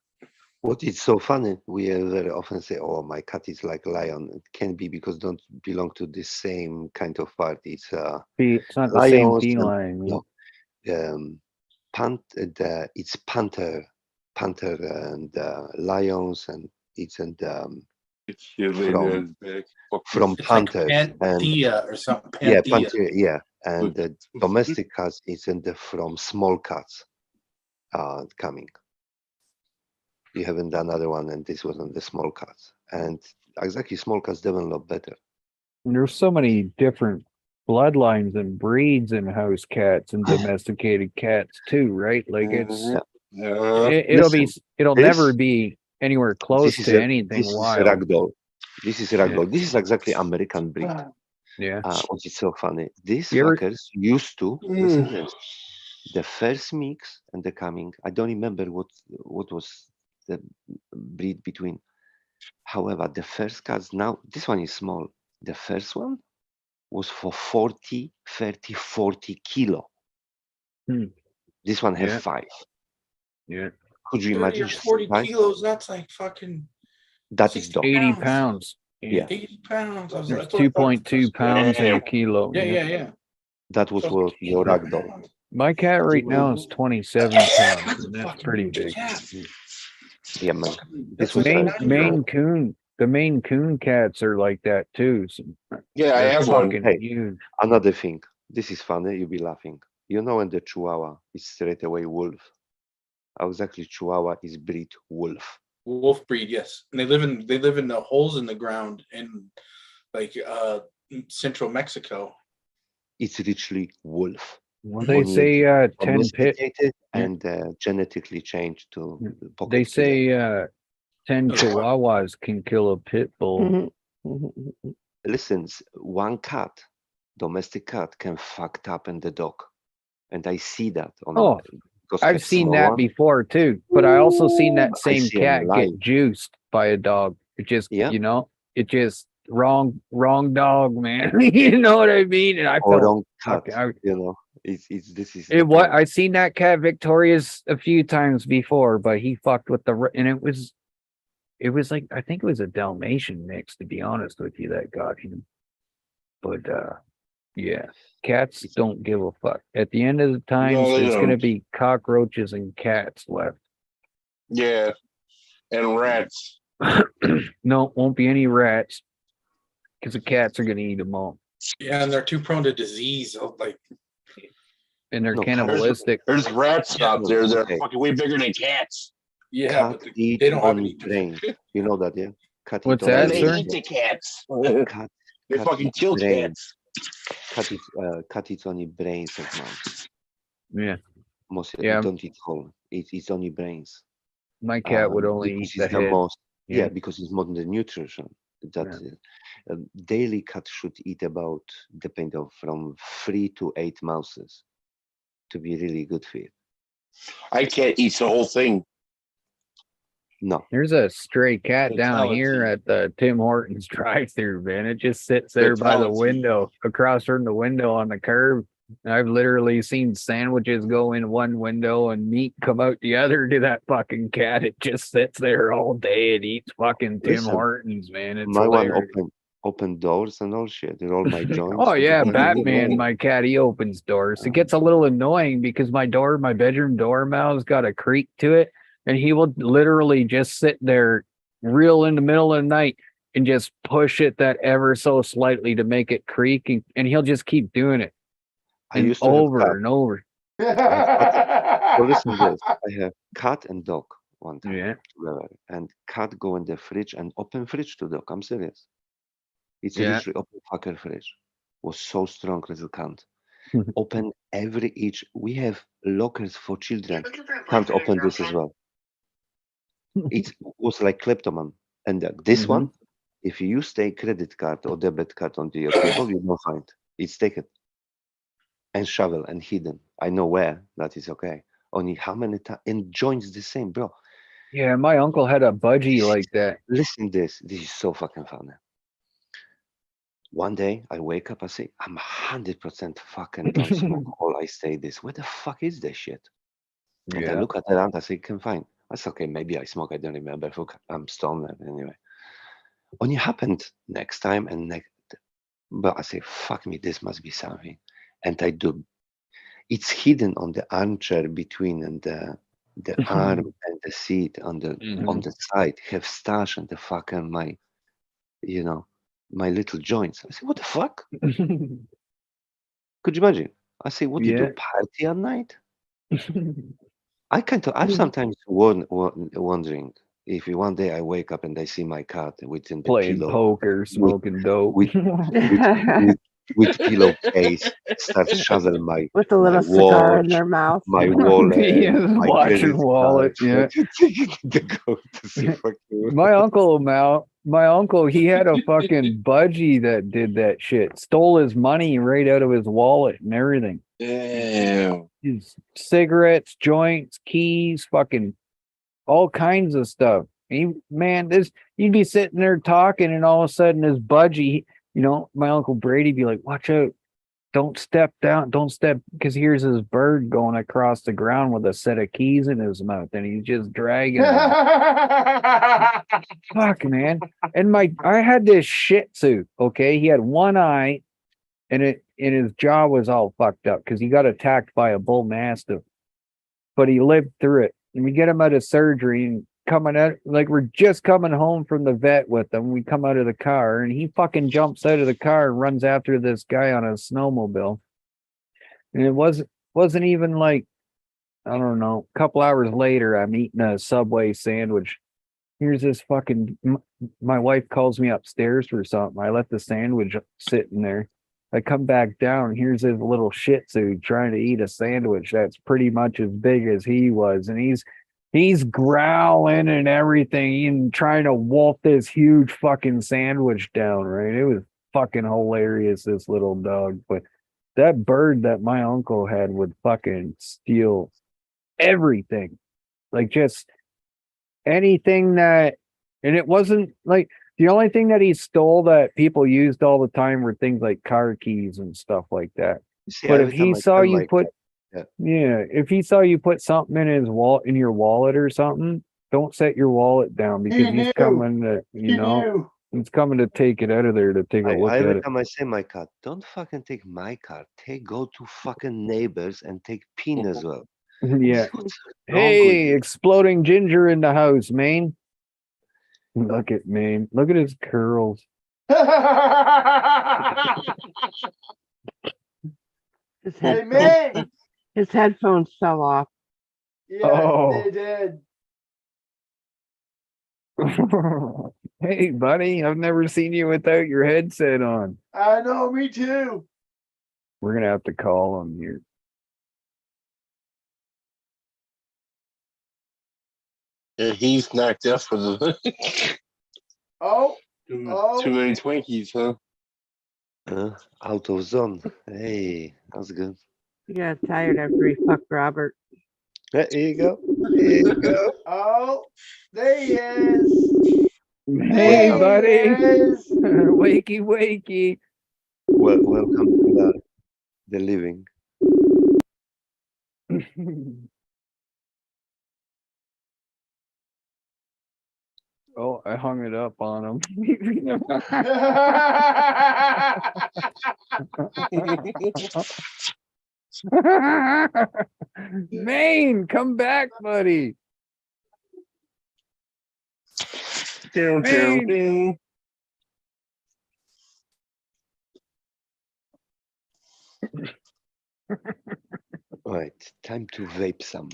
Speaker 17: What is so funny, we very often say, oh, my cat is like lion. It can be because don't belong to the same kind of part. It's
Speaker 1: not the same
Speaker 17: lions
Speaker 1: feline.
Speaker 17: it's panther and lions, and it's from
Speaker 16: It's
Speaker 17: panthers
Speaker 16: like
Speaker 17: and
Speaker 16: Panthea or something.
Speaker 17: yeah,
Speaker 16: Panthea.
Speaker 17: panther, yeah, and the domestic cats is from small cats coming. You haven't done another one, and this was on the small cats, and exactly small cats develop better.
Speaker 1: And there's so many different bloodlines and breeds in house cats and domesticated cats too, right? Like it'll never be anywhere close
Speaker 17: This is
Speaker 1: to
Speaker 17: a
Speaker 1: anything
Speaker 17: this is a
Speaker 1: wild.
Speaker 17: ragdoll. This is a
Speaker 1: Yeah.
Speaker 17: ragdoll. This is exactly American breed.
Speaker 1: Yeah.
Speaker 17: Which is so funny. These
Speaker 1: You ever-
Speaker 17: fuckers used to listen to this. The first mix and the coming. I don't remember what was the breed between. However, the first cats now, this one is small. The first one was for 40, 30, 40 kilo.
Speaker 1: Hmm.
Speaker 17: This one have
Speaker 1: Yeah.
Speaker 17: 5.
Speaker 1: Yeah.
Speaker 17: Could you
Speaker 16: 30
Speaker 17: imagine?
Speaker 16: or
Speaker 17: just
Speaker 16: 40
Speaker 17: 5?
Speaker 16: kilos, that's like fucking
Speaker 17: That is
Speaker 16: 60
Speaker 17: dog.
Speaker 1: 80
Speaker 16: pounds.
Speaker 1: pounds.
Speaker 17: Yeah.
Speaker 16: 80 pounds.
Speaker 1: There's
Speaker 16: That's what I thought.
Speaker 1: 2.2 pounds in a
Speaker 14: Damn.
Speaker 1: kilo.
Speaker 16: Yeah.
Speaker 17: That was
Speaker 16: So
Speaker 17: what your
Speaker 16: it's
Speaker 17: ragdoll.
Speaker 1: My cat right now is 27 pounds,
Speaker 16: That's a
Speaker 1: and that's
Speaker 16: fucking
Speaker 1: pretty
Speaker 16: huge
Speaker 1: big.
Speaker 16: cat.
Speaker 17: Yeah, man.
Speaker 16: That's
Speaker 17: This was
Speaker 16: like a
Speaker 1: Maine,
Speaker 16: 9-year-old.
Speaker 1: Maine Coon, the Maine Coon cats are like that too. So
Speaker 14: Yeah, I
Speaker 1: they're
Speaker 14: have one.
Speaker 1: fucking
Speaker 17: Hey.
Speaker 1: huge.
Speaker 17: another thing. This is funny. You'll be laughing. You know, when the Chihuahua is straight away wolf. How exactly Chihuahua is breed wolf.
Speaker 16: Wolf breed, yes. And they live in the holes in the ground in like central Mexico.
Speaker 17: It's literally wolf.
Speaker 1: Well, they
Speaker 17: Only
Speaker 1: say 10 pit.
Speaker 17: domesticated and genetically changed to pocket
Speaker 1: They say
Speaker 17: killer.
Speaker 1: 10 Chihuahuas can kill a pit bull.
Speaker 17: Listen, one cat, domestic cat, can fucked up in the dog, and I see that on.
Speaker 1: Oh,
Speaker 17: because
Speaker 1: I've
Speaker 17: it's
Speaker 1: seen
Speaker 17: small
Speaker 1: that
Speaker 17: one.
Speaker 1: before too, but I also seen that
Speaker 17: I
Speaker 1: same
Speaker 17: see 'em
Speaker 1: cat
Speaker 17: live.
Speaker 1: get juiced by a dog. It just,
Speaker 17: Yeah.
Speaker 1: it just wrong dog, man. You know what I mean? And I
Speaker 17: Or
Speaker 1: felt
Speaker 17: wrong cat.
Speaker 1: fucking-
Speaker 17: It's this is.
Speaker 1: It
Speaker 17: the
Speaker 1: what
Speaker 17: point.
Speaker 1: I seen that cat Victorious a few times before, but he fucked with and it was like I think it was a Dalmatian mix, to be honest with you, that got him. But yeah, cats don't give a fuck. At the end of the time,
Speaker 14: No, they
Speaker 1: there's gonna
Speaker 14: don't.
Speaker 1: be cockroaches and cats left.
Speaker 14: Yeah. And rats.
Speaker 1: No, won't be any rats because the cats are gonna eat them all,
Speaker 16: Yeah, and they're too prone to disease. Like,
Speaker 1: and they're
Speaker 17: No,
Speaker 1: cannibalistic.
Speaker 14: There's rats out there that are
Speaker 17: Okay.
Speaker 14: fucking way bigger than cats.
Speaker 16: yeah,
Speaker 17: Cat
Speaker 16: but
Speaker 17: eat
Speaker 16: they don't have
Speaker 17: only
Speaker 16: any.
Speaker 17: brain. You know that, yeah? Cat
Speaker 1: What's
Speaker 17: eat
Speaker 1: that,
Speaker 17: only
Speaker 14: They
Speaker 1: sir?
Speaker 17: brain.
Speaker 14: eat the cats.
Speaker 17: Cat,
Speaker 14: They
Speaker 17: cat
Speaker 14: fucking
Speaker 17: eats
Speaker 14: kill
Speaker 17: brain.
Speaker 14: cats.
Speaker 17: Cat eats only brains of mouse.
Speaker 1: Yeah,
Speaker 17: Mostly
Speaker 1: Yeah.
Speaker 17: don't eat whole. It eats only brains.
Speaker 1: my cat would only
Speaker 17: Because
Speaker 1: eat the
Speaker 17: it's the
Speaker 1: head.
Speaker 17: most. Yeah,
Speaker 1: Yeah.
Speaker 17: because it's more the nutrition. That daily cat should eat about from 3 to 8 mouses to be really good for you.
Speaker 14: I can't eat the whole thing.
Speaker 17: No,
Speaker 1: There's a stray cat down
Speaker 14: Fatality.
Speaker 1: here at the Tim Hortons drive-through, man. It just sits there by the
Speaker 14: Fatality.
Speaker 1: window, across from the window on the curb. I've literally seen sandwiches go in one window and meat come out the other to that fucking cat. It just sits there all day and eats fucking Tim
Speaker 17: Listen,
Speaker 1: Hortons, man. It's
Speaker 17: my one
Speaker 1: hilarious.
Speaker 17: open doors and all shit. They're all my joints.
Speaker 1: Oh yeah,
Speaker 17: Fucking
Speaker 1: Batman,
Speaker 17: little-
Speaker 1: my cat, he opens doors. It gets a little annoying because my bedroom door mouth's got a creak to it, and he will literally just sit there real in the middle of the night and just push it that ever so slightly to make it creak, and he'll just keep doing it.
Speaker 17: I
Speaker 1: And
Speaker 17: used to have
Speaker 1: over
Speaker 17: cat.
Speaker 1: and over.
Speaker 17: So listen to this. I have cat and dog one time
Speaker 1: Yeah.
Speaker 17: together, and cat go in the fridge and open fridge to dog. I'm serious. It's
Speaker 1: Yeah.
Speaker 17: literally open fucker fridge. Was so strong, little cunt. Open every each. We have lockers for children. Can't open this as well. It was like kleptoman. And this
Speaker 1: Mm-hmm.
Speaker 17: one, if you use a credit card or debit card on your table, you don't find. It's taken and shovel and hidden. I know where. That is okay. Only how many times? And joins the same, bro.
Speaker 1: Yeah, my uncle had a budgie like that.
Speaker 17: Listen, this is so fucking funny. One day I wake up, I say, I'm 100% fucking don't smoke all I say this. Where the fuck is this shit? And I
Speaker 1: Yeah.
Speaker 17: look at around, I say, can find. I say, okay, maybe I smoke, I don't remember. Fuck, I'm stoned anyway. Only happened next time and next, but I say, fuck me, this must be something. And I do. It's hidden on the armchair between and the arm and the seat on the side. Have stash and the fucking my little joints. I say, what the fuck? Could you imagine? I say, what do you do?
Speaker 1: Yeah.
Speaker 17: Party at night? I'm sometimes wondering if one day I wake up and I see my cat within the
Speaker 1: Playing
Speaker 17: pillow
Speaker 1: poker, smoking dope.
Speaker 17: with with pillowcase, start shoveling my
Speaker 2: With a little cigar in
Speaker 17: watch,
Speaker 2: their mouth.
Speaker 17: my wallet,
Speaker 1: His
Speaker 17: my
Speaker 1: watch
Speaker 17: credit
Speaker 1: and wallet.
Speaker 17: card,
Speaker 1: Yeah.
Speaker 17: taking the go to see fucking.
Speaker 1: My uncle, he had a fucking budgie that did that shit. Stole his money right out of his wallet and everything.
Speaker 14: Damn.
Speaker 1: His cigarettes, joints, keys, fucking all kinds of stuff. Man, you'd be sitting there talking, and all of a sudden his budgie, my Uncle Brady be like, watch out. Don't step down. Don't step, because here's his bird going across the ground with a set of keys in his mouth, and he's just dragging them. Fuck, man. And I had this Shih Tzu. Okay, he had one eye, and his jaw was all fucked up because he got attacked by a bull mastiff, but he lived through it. And we get him out of surgery and coming out, like we're just coming home from the vet with him. We come out of the car and he fucking jumps out of the car and runs after this guy on a snowmobile. And it wasn't even like, I don't know, a couple hours later, I'm eating a Subway sandwich. Here's this fucking, my wife calls me upstairs for something. I let the sandwich sit in there. I come back down. Here's this little Shih Tzu trying to eat a sandwich that's pretty much as big as he was. And he's growling and everything and trying to wolf this huge fucking sandwich down, right? It was fucking hilarious, this little dog. But that bird that my uncle had would fucking steal everything. Like just anything and it wasn't like, the only thing that he stole that people used all the time were things like car keys and stuff like that.
Speaker 17: See,
Speaker 1: But if
Speaker 17: every
Speaker 1: he
Speaker 17: time I
Speaker 1: saw
Speaker 17: turn
Speaker 1: you
Speaker 17: my
Speaker 1: put,
Speaker 17: yeah.
Speaker 1: if he saw you put something in in your wallet or something, don't set your wallet down because he's coming to, he's coming to take it out of there to take a look at
Speaker 17: Every
Speaker 1: it.
Speaker 17: time I say my card, don't fucking take my card. Go to fucking neighbors and take pin as well.
Speaker 1: Yeah.
Speaker 17: What's wrong with
Speaker 1: Hey,
Speaker 17: you?
Speaker 1: exploding ginger in the house, Maine. Look at Maine. Look at his curls.
Speaker 11: Hey, man.
Speaker 2: His headphones fell off.
Speaker 11: Yeah,
Speaker 1: Oh.
Speaker 11: they did.
Speaker 1: Hey, buddy, I've never seen you without your headset on.
Speaker 11: I know, me too.
Speaker 1: We're gonna have to call him here.
Speaker 14: Yeah, he's knocked out for the
Speaker 11: Oh,
Speaker 14: too many Twinkies, huh?
Speaker 17: Out of zone. Hey, that's good.
Speaker 2: He got tired after he fucked Robert.
Speaker 17: Here you go. Here you go.
Speaker 11: Oh, there he is.
Speaker 1: Hey,
Speaker 11: There
Speaker 1: buddy.
Speaker 11: he is.
Speaker 1: Wakey, wakey.
Speaker 17: Welcome to the living.
Speaker 1: Oh, I hung it up on him. Maine, come back, buddy. Maine.
Speaker 17: Right, time to vape some.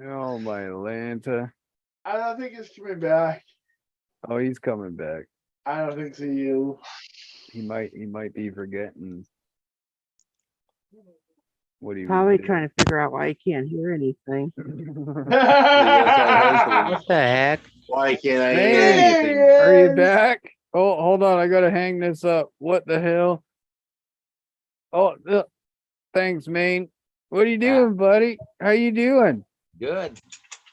Speaker 1: Oh, my Lanta.
Speaker 11: I don't think it's coming back.
Speaker 1: Oh, he's coming back.
Speaker 11: I don't think so. You.
Speaker 1: He might be forgetting what he
Speaker 2: Probably
Speaker 1: was
Speaker 2: trying to figure out why he can't hear anything.
Speaker 14: What
Speaker 5: the heck?
Speaker 14: Why can't I
Speaker 1: Maine,
Speaker 14: hear anything?
Speaker 1: are you back? Oh, hold on. I gotta hang this up. What the hell? Oh, thanks, Maine. What are you doing, buddy? How you doing?
Speaker 5: Good.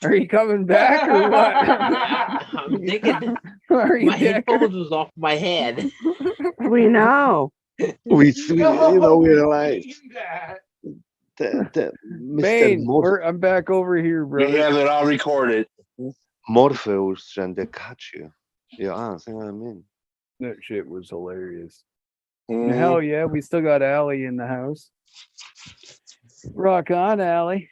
Speaker 1: Are you coming back or what?
Speaker 5: I'm thinking
Speaker 1: Are you
Speaker 5: my headphones was off my head.
Speaker 2: We know.
Speaker 17: We realize. Mr.
Speaker 1: Maine, I'm back over here,
Speaker 14: We
Speaker 1: brother.
Speaker 14: have it all recorded.
Speaker 17: Morpheus trying to catch you. Yeah, see what I mean?
Speaker 1: That shit was hilarious.
Speaker 14: Mhm.
Speaker 1: Hell yeah, we still got Allie in the house. Rock on, Allie.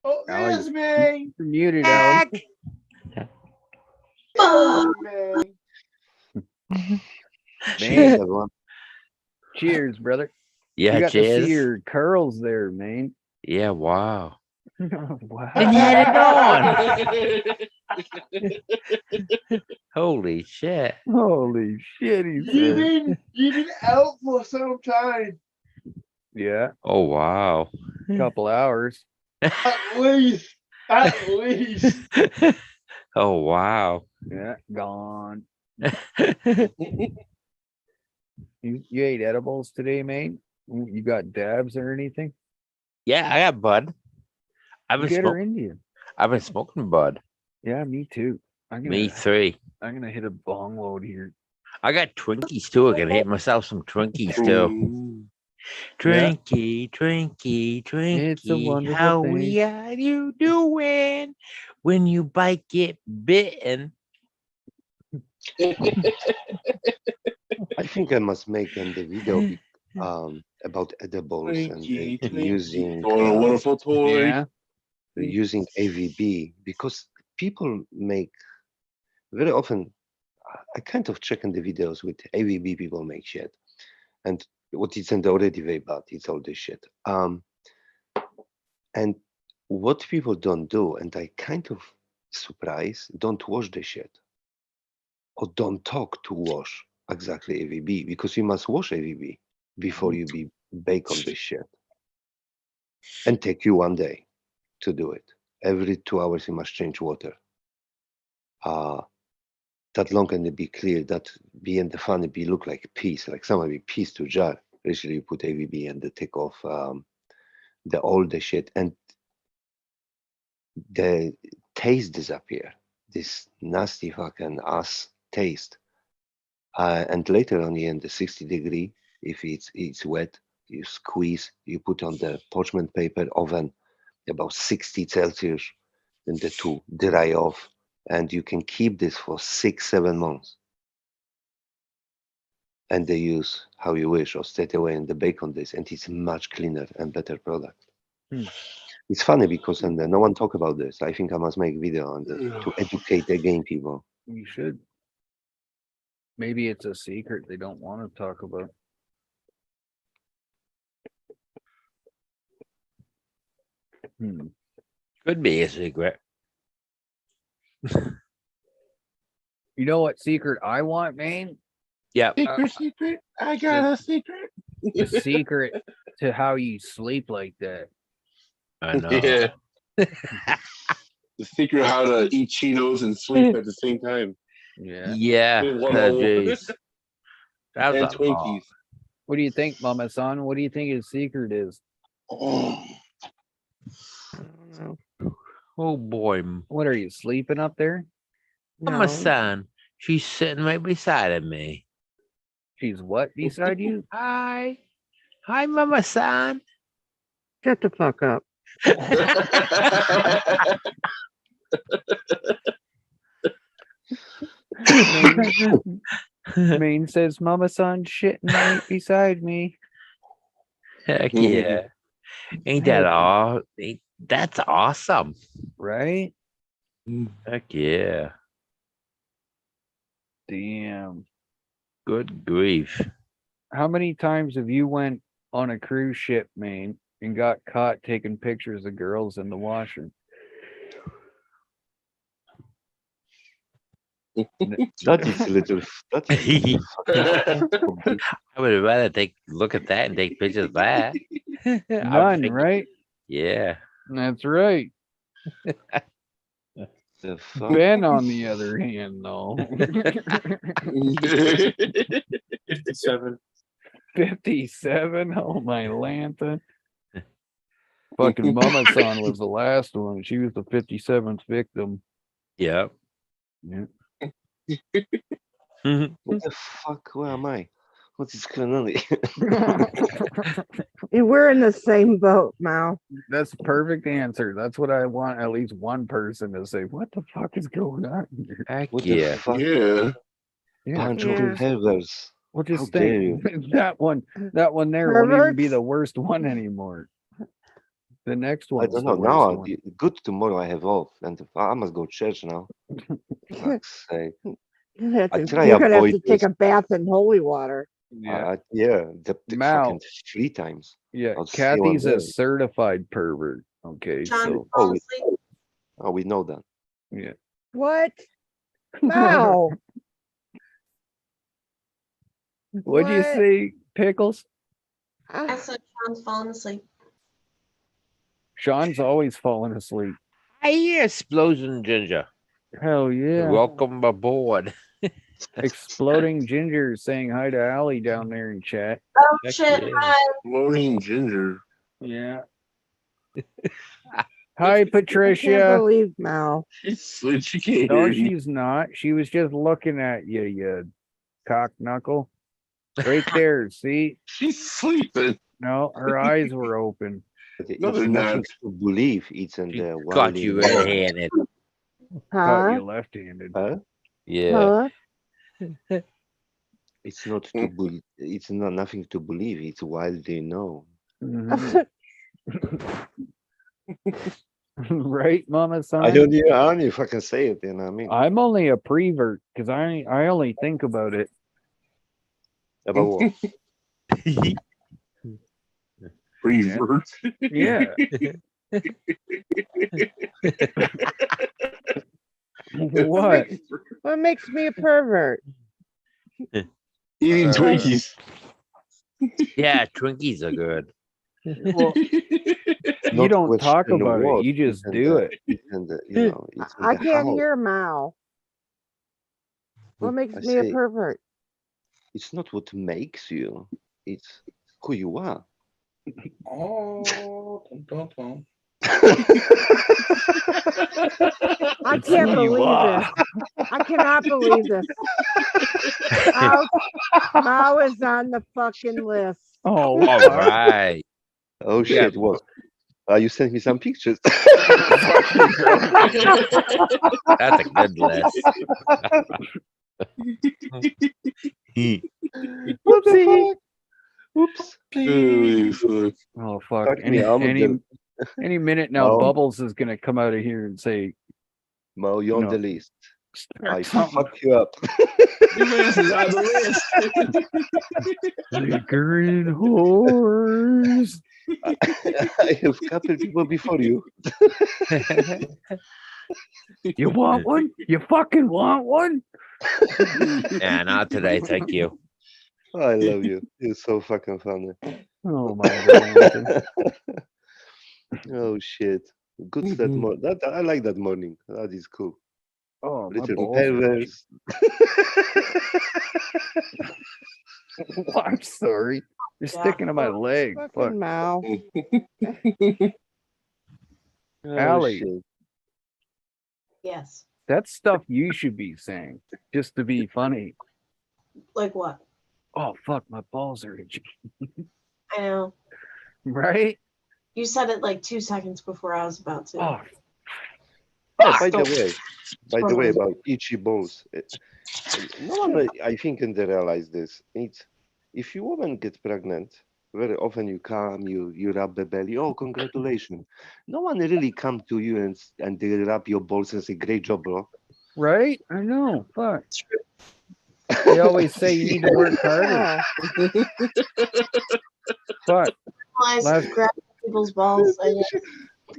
Speaker 11: Oh,
Speaker 1: Allie,
Speaker 11: there's me.
Speaker 1: you're muted, Allie.
Speaker 11: There's me.
Speaker 17: Cheers, everyone.
Speaker 1: Cheers, brother.
Speaker 5: Yeah,
Speaker 1: you got to
Speaker 5: cheers.
Speaker 1: see your curls there, man.
Speaker 5: Yeah, wow.
Speaker 1: Wow.
Speaker 5: And you had it on. Holy shit.
Speaker 1: Holy shit, he
Speaker 11: You've
Speaker 1: said.
Speaker 11: been out for some time.
Speaker 1: Yeah,
Speaker 5: Oh wow.
Speaker 1: couple hours.
Speaker 11: At least. At least.
Speaker 5: Oh wow.
Speaker 1: Yeah, gone. You ate edibles today, mate? You got dabs or anything?
Speaker 5: Yeah, I got bud. I've been
Speaker 1: Get her
Speaker 5: smoking.
Speaker 1: Indian.
Speaker 5: I've been smoking bud.
Speaker 1: Yeah, me too.
Speaker 5: Me three.
Speaker 1: I'm gonna hit a bong load here.
Speaker 5: I got Twinkies too. I can hit myself some Twinkies too. Twinkie, Twinkie,
Speaker 1: It's a
Speaker 5: Twinkie.
Speaker 1: wonderful
Speaker 5: How
Speaker 1: thing.
Speaker 5: we are you doing? When you bite, get bitten.
Speaker 17: I think I must make then the video about edibles and using
Speaker 14: Oh, a wonderful toy.
Speaker 1: Yeah.
Speaker 17: using AVB, because people make very often. I kind of check in the videos with AVB. People make shit, and what isn't already very bad. It's all this shit. And what people don't do, and I kind of surprised, don't wash the shit, or don't talk to wash exactly AVB, because you must wash AVB before you be bake on this shit, and take you 1 day to do it. Every 2 hours you must change water. That long can it be clear, that be in the fun it be look like a piece, like somebody piece to jar. Usually you put AVB and they take off the all the shit, and the taste disappear. This nasty fucking ass taste. And later on in the 60-degree, if it's wet, you squeeze, you put on the parchment paper oven about 60 Celsius, then the two dry off, and you can keep this for 6-7 months. And they use how you wish, or straight away in the bake on this, and it's much cleaner and better product. It's funny because no one talk about this. I think I must make video on this to educate again people.
Speaker 1: You should. Maybe it's a secret they don't want to talk about.
Speaker 5: Could be a secret.
Speaker 1: You know what secret I want, man?
Speaker 5: Yeah.
Speaker 14: Secret. I got a secret.
Speaker 1: The secret to how you sleep like that.
Speaker 5: I know.
Speaker 14: Yeah. The secret how to eat Cheetos and sleep at the same time.
Speaker 1: Yeah.
Speaker 5: Yeah.
Speaker 14: In one hole.
Speaker 5: Jeez. That
Speaker 14: And
Speaker 5: was a lot.
Speaker 14: Twinkies.
Speaker 1: What do you think, Mama Son? What do you think his secret is?
Speaker 5: Oh boy.
Speaker 1: What are you sleeping up there?
Speaker 5: Mama Son. She's sitting right beside of me.
Speaker 1: She's what beside you?
Speaker 5: Hi. Hi, Mama Son.
Speaker 2: Shut the fuck up.
Speaker 1: Maine says, Mama Son shitting right beside me.
Speaker 5: Heck yeah. Ain't that all? That's awesome.
Speaker 1: Right?
Speaker 5: Heck yeah.
Speaker 1: Damn.
Speaker 5: Good grief.
Speaker 1: How many times have you went on a cruise ship, Maine, and got caught taking pictures of girls in the washroom?
Speaker 17: That is a little. That is
Speaker 5: I would rather look at that and take pictures of that.
Speaker 1: None, right?
Speaker 5: Yeah.
Speaker 1: That's right.
Speaker 17: the fuck?
Speaker 1: Ben, on the other hand, though.
Speaker 16: 57.
Speaker 1: 57? Oh, my Lanta. Fucking Mama Son was the last one. She was the 57th victim.
Speaker 5: Yep.
Speaker 1: Yeah.
Speaker 17: What the fuck? Where am I? What is going on here?
Speaker 2: We're in the same boat, Mal.
Speaker 1: That's a perfect answer. That's what I want at least one person to say. What the fuck is going on here?
Speaker 5: Heck
Speaker 17: What
Speaker 5: yeah.
Speaker 17: the fuck?
Speaker 14: Yeah.
Speaker 17: Bunch of perverts.
Speaker 1: We'll just
Speaker 17: How dare you?
Speaker 1: think that one there won't even be the worst one anymore. The next one.
Speaker 17: I don't know. Now, good tomorrow I have off, and I must go to church now. Fuck's sake.
Speaker 2: You're
Speaker 17: I
Speaker 2: gonna
Speaker 17: try
Speaker 2: have to
Speaker 17: avoid
Speaker 2: take
Speaker 17: this.
Speaker 2: a bath in holy water.
Speaker 1: Yeah.
Speaker 17: The
Speaker 1: Mal.
Speaker 17: fucking 3 times.
Speaker 1: Yeah,
Speaker 17: I'll see you one
Speaker 1: Kathy's a
Speaker 17: day.
Speaker 1: certified pervert. Okay,
Speaker 12: John,
Speaker 1: so
Speaker 12: fall asleep.
Speaker 17: Oh, we know that.
Speaker 1: yeah.
Speaker 2: What? No.
Speaker 1: What'd you
Speaker 2: What?
Speaker 1: say, Pickles?
Speaker 12: I said Sean's falling asleep.
Speaker 1: Sean's always falling asleep.
Speaker 5: I hear explosion ginger.
Speaker 1: Hell yeah.
Speaker 5: Welcome aboard.
Speaker 1: Exploding Ginger saying hi to Allie down there in chat.
Speaker 12: Oh
Speaker 5: Heck
Speaker 12: shit!
Speaker 5: yeah.
Speaker 12: Hi.
Speaker 14: Floating ginger.
Speaker 1: Yeah. Hi,
Speaker 2: I can't
Speaker 1: Patricia.
Speaker 2: believe Mal.
Speaker 14: She can't
Speaker 1: No,
Speaker 14: hear you.
Speaker 1: she's not. She was just looking at you, you cock knuckle. Right there. See?
Speaker 14: She's sleeping.
Speaker 1: No, her eyes were open.
Speaker 17: But
Speaker 14: No,
Speaker 17: it's
Speaker 14: they're
Speaker 17: nothing
Speaker 14: not.
Speaker 17: to believe. It's in
Speaker 5: She
Speaker 17: the
Speaker 5: got you red-handed.
Speaker 1: Caught
Speaker 2: Huh?
Speaker 1: you left-handed.
Speaker 17: Huh?
Speaker 5: Yeah.
Speaker 2: Huh?
Speaker 17: It's not to believe. It's not nothing to believe. It's while they know.
Speaker 1: Mhm. Right, Mama Son?
Speaker 17: I don't know if I can say it. You know what I mean?
Speaker 1: I'm only a prevert because I only think about it.
Speaker 17: About what?
Speaker 14: Revert.
Speaker 1: Yeah. What?
Speaker 2: What makes me a pervert?
Speaker 14: Eating Twinkies.
Speaker 5: Yeah, Twinkies are good.
Speaker 1: Well, you
Speaker 17: Not
Speaker 1: don't talk
Speaker 17: question
Speaker 1: about it.
Speaker 17: what,
Speaker 1: You just
Speaker 17: it's in
Speaker 1: do
Speaker 17: the-
Speaker 1: it.
Speaker 17: It's in the, you know, it's in
Speaker 2: I
Speaker 17: the
Speaker 2: can't
Speaker 17: how.
Speaker 2: hear Mal. What makes
Speaker 17: I
Speaker 2: me a
Speaker 17: say,
Speaker 2: pervert?
Speaker 17: it's not what makes you. It's who you are.
Speaker 16: Oh, dun, dun.
Speaker 2: I
Speaker 1: It's
Speaker 2: can't
Speaker 1: who you
Speaker 2: believe
Speaker 1: are.
Speaker 2: this. I cannot believe this. Mao is on the fucking list.
Speaker 1: Oh,
Speaker 5: All
Speaker 1: fuck.
Speaker 5: right.
Speaker 17: Oh
Speaker 5: Yeah.
Speaker 17: shit! What? You sent me some pictures.
Speaker 5: That's a good list.
Speaker 17: Whoopsie! Oops.
Speaker 1: Oh fuck!
Speaker 17: Fuck me, I'm
Speaker 1: Any minute now,
Speaker 17: Mo,
Speaker 1: Bubbles is gonna come out of here and say,
Speaker 17: Mo, you're on
Speaker 1: No.
Speaker 17: the list. I
Speaker 1: something.
Speaker 17: fuck you up.
Speaker 14: Your ass is on the list.
Speaker 1: "Liquor and whores."
Speaker 17: I have couple people before you.
Speaker 1: You want one? You fucking want one?
Speaker 5: Yeah, not today. Thank you.
Speaker 17: I love you. You're so fucking funny.
Speaker 1: Oh my god!
Speaker 17: Oh shit! Good that morning. That I like that morning. That is cool.
Speaker 1: Oh, my
Speaker 17: Little
Speaker 1: balls are
Speaker 17: perverse.
Speaker 1: I'm sorry. You're sticking to my leg. Fuck.
Speaker 2: Fucking Mal.
Speaker 17: Oh,
Speaker 1: Allie,
Speaker 17: shit.
Speaker 12: Yes.
Speaker 1: that's stuff you should be saying just to be funny.
Speaker 12: Like what?
Speaker 1: Oh fuck, my balls are itchy.
Speaker 12: I know.
Speaker 1: Right?
Speaker 12: You said it like 2 seconds before I was about to.
Speaker 1: Oh,
Speaker 17: Oh, by the
Speaker 12: Don't-
Speaker 17: way, about itchy balls, no one, I think, can realize this. It's if you woman get pregnant, very often you come, you rub the belly. Oh, congratulations! No one really come to you and they rub your balls and say, "Great job, bro."
Speaker 1: right? I know. Fuck. They always say you need to work harder. Fuck.
Speaker 12: Realize grab people's balls.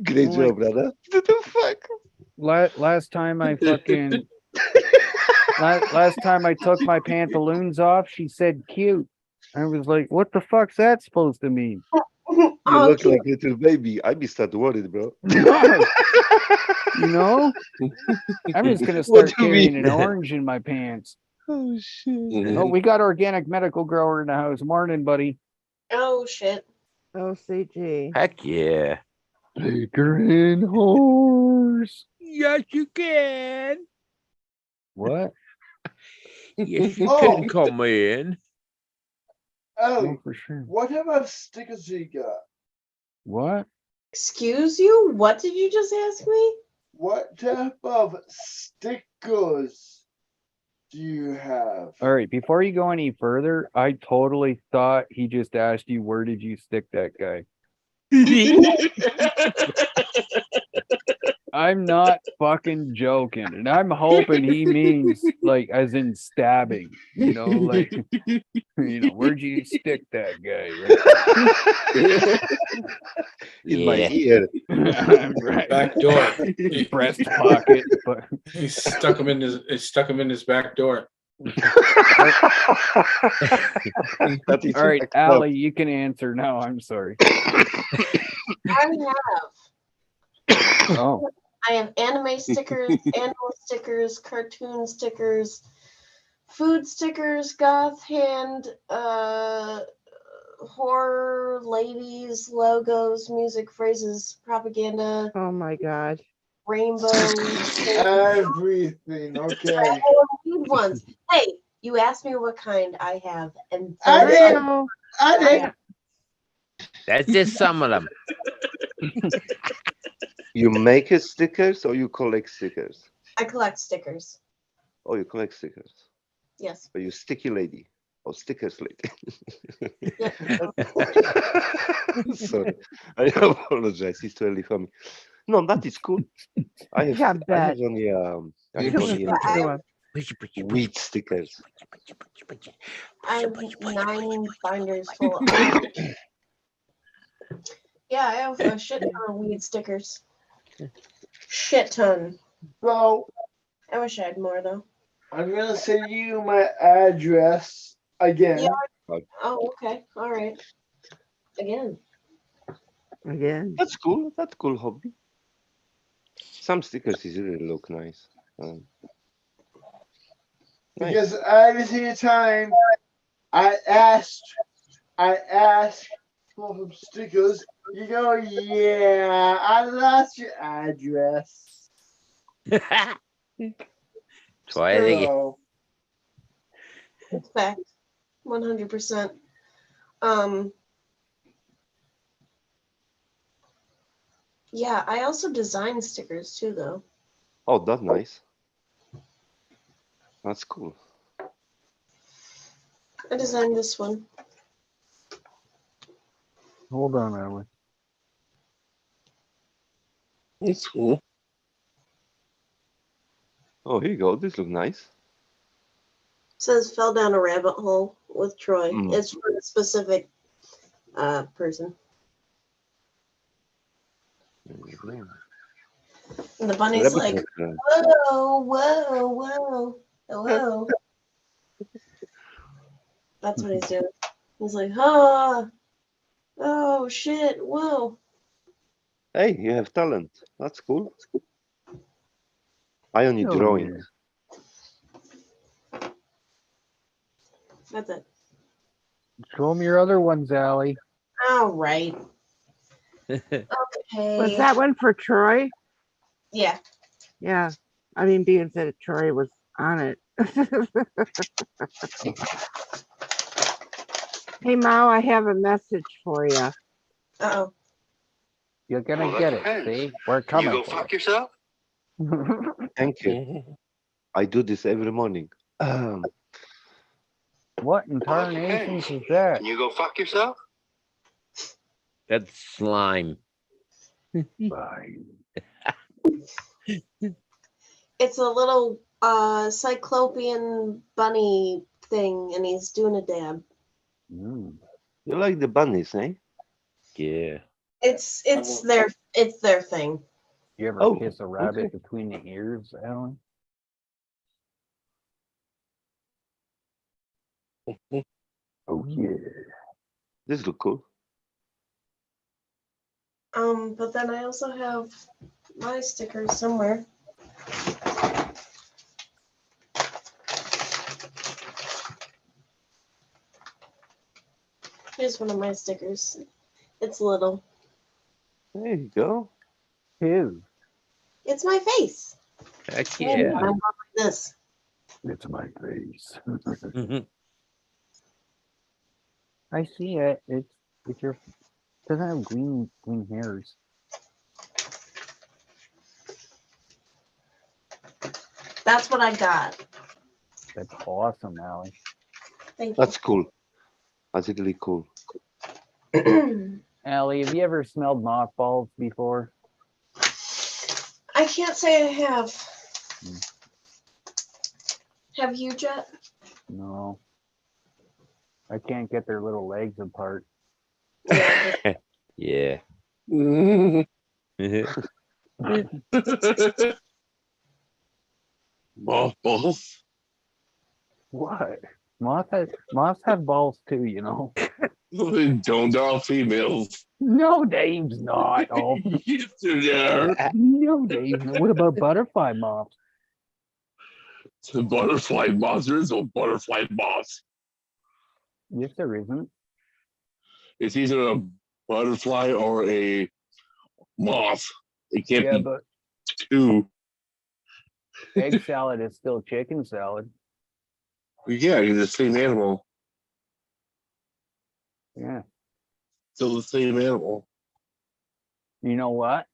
Speaker 17: Great job, brother. What the fuck?
Speaker 1: Last time I fucking last time I took my pantaloons off, she said cute. I was like, what the fuck's that supposed to mean?
Speaker 17: You look like a little baby. I be start worried, bro.
Speaker 1: You know? I'm just gonna
Speaker 17: What
Speaker 1: start
Speaker 17: do you
Speaker 1: carrying
Speaker 17: mean?
Speaker 1: an orange in my pants.
Speaker 17: Oh shit.
Speaker 1: Oh, we got organic medical grower in the house. Morning, buddy.
Speaker 12: Oh shit.
Speaker 2: OCG.
Speaker 5: Heck yeah.
Speaker 1: Liquor and whores.
Speaker 5: Yes, you can.
Speaker 1: What?
Speaker 5: Yes, you
Speaker 11: Oh.
Speaker 5: can come in.
Speaker 11: Ellie,
Speaker 1: Oh, for sure.
Speaker 11: what type of stickers you got?
Speaker 1: What?
Speaker 12: Excuse you? What did you just ask me?
Speaker 11: What type of stickers do you have?
Speaker 1: All right, before you go any further, I totally thought he just asked you where did you stick that guy. I'm not fucking joking, and I'm hoping he means like as in stabbing, you know, like where'd you stick that guy? Right?
Speaker 17: In my ear.
Speaker 1: Right.
Speaker 16: Back door.
Speaker 1: Breast pocket, but
Speaker 16: He stuck him in his back door.
Speaker 15: That is
Speaker 1: All right,
Speaker 15: fucked up.
Speaker 1: Allie, you can answer now. I'm sorry.
Speaker 12: I have.
Speaker 1: Oh,
Speaker 12: I have anime stickers, animal stickers, cartoon stickers, food stickers, goth hand, horror, ladies, logos, music, phrases, propaganda,
Speaker 2: Oh my god.
Speaker 12: rainbow.
Speaker 11: Everything. Okay.
Speaker 12: I don't need ones. Hey, you asked me what kind I have, and
Speaker 11: I
Speaker 12: those
Speaker 11: did.
Speaker 12: are-
Speaker 11: I did.
Speaker 5: That's just some of them.
Speaker 17: You make stickers or you collect stickers?
Speaker 12: I collect stickers.
Speaker 17: Oh, you collect stickers.
Speaker 12: Yes.
Speaker 17: Are you sticky lady or stickers lady? Sorry, I apologize. It's too early for me. No, that is cool. I have only I have only weed stickers.
Speaker 12: I have 9 binders full of. Yeah, I have a shit ton of weed stickers. Shit ton.
Speaker 11: So
Speaker 12: I wish I had more though.
Speaker 11: I'm gonna send you my address again.
Speaker 12: Yeah. Oh, okay. All right. Again.
Speaker 17: That's cool. That's cool hobby. Some stickers really look nice. Nice.
Speaker 11: Because every single time I asked for some stickers, you go, yeah, I lost your address.
Speaker 5: Try it again.
Speaker 11: So,
Speaker 12: It's fact. 100%. Yeah, I also design stickers too though.
Speaker 17: Oh, that's nice. That's cool.
Speaker 12: I designed this one.
Speaker 1: hold on, Allie.
Speaker 14: That's cool.
Speaker 17: Oh, here you go. This looks nice.
Speaker 12: Says fell down a rabbit hole with Troy.
Speaker 17: Mm.
Speaker 12: It's for a specific person. And the bunny's
Speaker 17: Rabbit
Speaker 12: like,
Speaker 17: hole.
Speaker 12: whoa, whoa, whoa, whoa. That's what he's doing. He's like, oh shit, whoa.
Speaker 17: Hey, you have talent. That's cool. I only
Speaker 1: Oh,
Speaker 17: drawing.
Speaker 12: That's it.
Speaker 1: Show them your other ones, Allie.
Speaker 12: All right.
Speaker 2: Was
Speaker 12: Okay.
Speaker 2: that one for Troy?
Speaker 12: Yeah.
Speaker 2: Yeah. I mean, being that Troy was on it. Hey, Mao, I have a message for you.
Speaker 12: Uh-oh.
Speaker 1: You're gonna
Speaker 17: Well,
Speaker 1: get
Speaker 17: that
Speaker 1: it.
Speaker 17: depends.
Speaker 1: See, we're coming.
Speaker 17: You go
Speaker 1: for
Speaker 17: fuck
Speaker 1: you.
Speaker 17: yourself? Thank you. I do this every morning.
Speaker 1: What in tarnations is that?
Speaker 17: Can you go fuck yourself?
Speaker 5: That's slime.
Speaker 12: It's a little cyclopean bunny thing, and he's doing a dab.
Speaker 17: You like the bunnies, eh?
Speaker 5: Yeah.
Speaker 12: It's their thing.
Speaker 1: You ever
Speaker 17: Oh,
Speaker 1: kiss a rabbit
Speaker 17: okay.
Speaker 1: between the ears, Alan? Oh yeah.
Speaker 17: This look cool.
Speaker 12: But then I also have my stickers somewhere. Here's one of my stickers. It's little.
Speaker 17: There you go.
Speaker 1: Ew.
Speaker 12: It's my face.
Speaker 5: Heck
Speaker 12: Yeah.
Speaker 5: yeah.
Speaker 12: I'm like this.
Speaker 1: It's my face. I see it. It's your. Doesn't have green hairs.
Speaker 12: That's what I got.
Speaker 1: That's awesome, Allie.
Speaker 12: Thank you.
Speaker 17: That's cool. That's really cool.
Speaker 1: Allie, have you ever smelled mothballs before?
Speaker 12: I can't say I have. Have you, Jet?
Speaker 1: No. I can't get their little legs apart.
Speaker 5: Yeah.
Speaker 14: Mothballs.
Speaker 1: What? Moths have balls too, you know.
Speaker 14: Don't all females.
Speaker 1: No, Dave's not. Oh,
Speaker 14: Yes, they are.
Speaker 1: no, Dave's not. What about butterfly moths?
Speaker 14: The butterfly moths. There is no butterfly moths.
Speaker 1: Yes, there isn't.
Speaker 14: It's either a butterfly or a moth. It can't
Speaker 1: Yeah,
Speaker 14: be
Speaker 1: but
Speaker 14: two.
Speaker 1: egg salad is still chicken salad.
Speaker 14: Yeah, you're the same animal.
Speaker 1: Yeah.
Speaker 14: Still the same animal.
Speaker 1: You know what?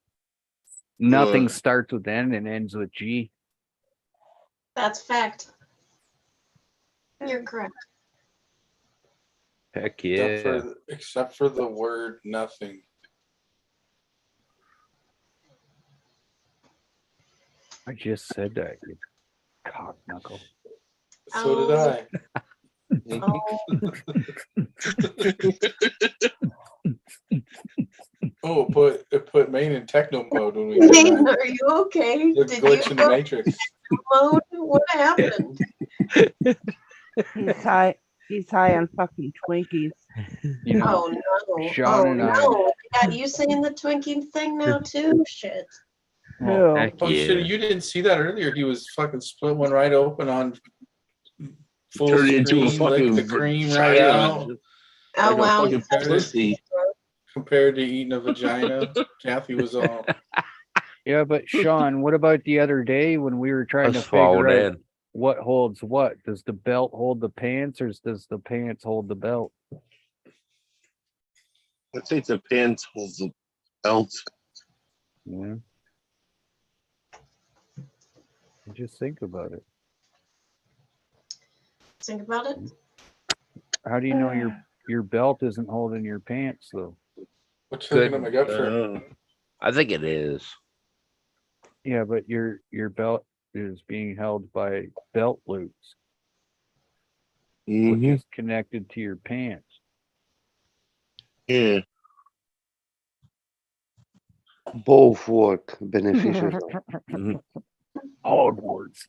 Speaker 1: Nothing starts with N and ends with G.
Speaker 12: That's fact. You're correct.
Speaker 5: Heck
Speaker 16: Except for the word nothing.
Speaker 1: I just said that, you cock knuckle.
Speaker 16: So did I. Oh, it put Maine in techno mode when we did
Speaker 12: Maine,
Speaker 16: that.
Speaker 12: are you okay?
Speaker 16: The
Speaker 12: Did
Speaker 16: glitch
Speaker 12: you
Speaker 16: in the
Speaker 12: go
Speaker 16: matrix.
Speaker 12: mode? What happened?
Speaker 2: He's high on fucking Twinkies.
Speaker 1: You know,
Speaker 12: Oh no!
Speaker 1: Sean
Speaker 12: Oh
Speaker 1: and I.
Speaker 12: no! Got you saying the Twinkie thing now too? Shit.
Speaker 1: Oh,
Speaker 5: Heck
Speaker 16: Oh shit!
Speaker 5: yeah.
Speaker 16: You didn't see that earlier. He was fucking split one right open on full
Speaker 14: Turned
Speaker 16: screen,
Speaker 14: into a
Speaker 16: licked
Speaker 14: fucking
Speaker 16: the cream right
Speaker 14: vagina.
Speaker 16: out.
Speaker 12: Oh
Speaker 14: Like a
Speaker 12: wow!
Speaker 14: fucking pussy.
Speaker 16: Compared to eating a vagina, Kathy was all.
Speaker 1: Yeah, but Sean, what about the other day when we were trying
Speaker 5: Let's
Speaker 1: to
Speaker 5: fall
Speaker 1: figure out
Speaker 5: in.
Speaker 1: what holds what? Does the belt hold the pants, or does the pants hold the belt?
Speaker 14: I think the pants holds the belt.
Speaker 1: Yeah. Just think about it.
Speaker 12: Think about it.
Speaker 1: How do you know your belt isn't holding your pants though?
Speaker 16: What's looking at my gut for?
Speaker 5: I think it is.
Speaker 1: Yeah, but your belt is being held by belt loops, which is connected to your pants.
Speaker 14: Yeah.
Speaker 17: Both work beneficially.
Speaker 1: Hard words.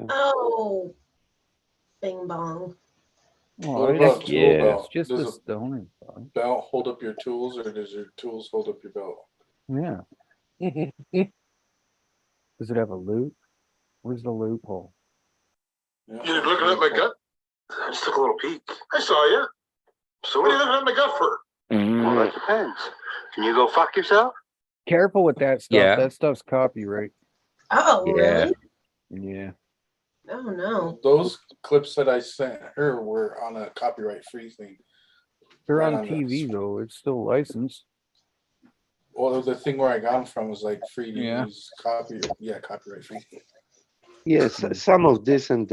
Speaker 12: Oh, bing bong.
Speaker 1: Oh,
Speaker 16: What about
Speaker 1: it's,
Speaker 16: tool belt?
Speaker 1: it's just
Speaker 16: Does
Speaker 1: a
Speaker 16: a
Speaker 1: stoner.
Speaker 16: belt hold up your tools, or does your tools hold up your belt?
Speaker 1: Yeah. Does it have a loop? Where's the loophole?
Speaker 10: You're looking at my gut? I just took a little peek. I saw you. So what are you looking at my gut for? Well, that depends. Can you go fuck yourself?
Speaker 1: Careful with that stuff.
Speaker 5: Yeah.
Speaker 1: That stuff's copyright.
Speaker 12: Oh,
Speaker 5: Yeah.
Speaker 12: really?
Speaker 1: Yeah.
Speaker 12: Oh no.
Speaker 16: Those clips that I sent her were on a copyright-free thing.
Speaker 1: They're
Speaker 16: Right
Speaker 1: on
Speaker 16: on the-
Speaker 1: TV though. It's still licensed.
Speaker 16: Well, the thing where I got them from was like free to
Speaker 1: Yeah.
Speaker 16: use, copyright-free.
Speaker 17: Yes, some of this, and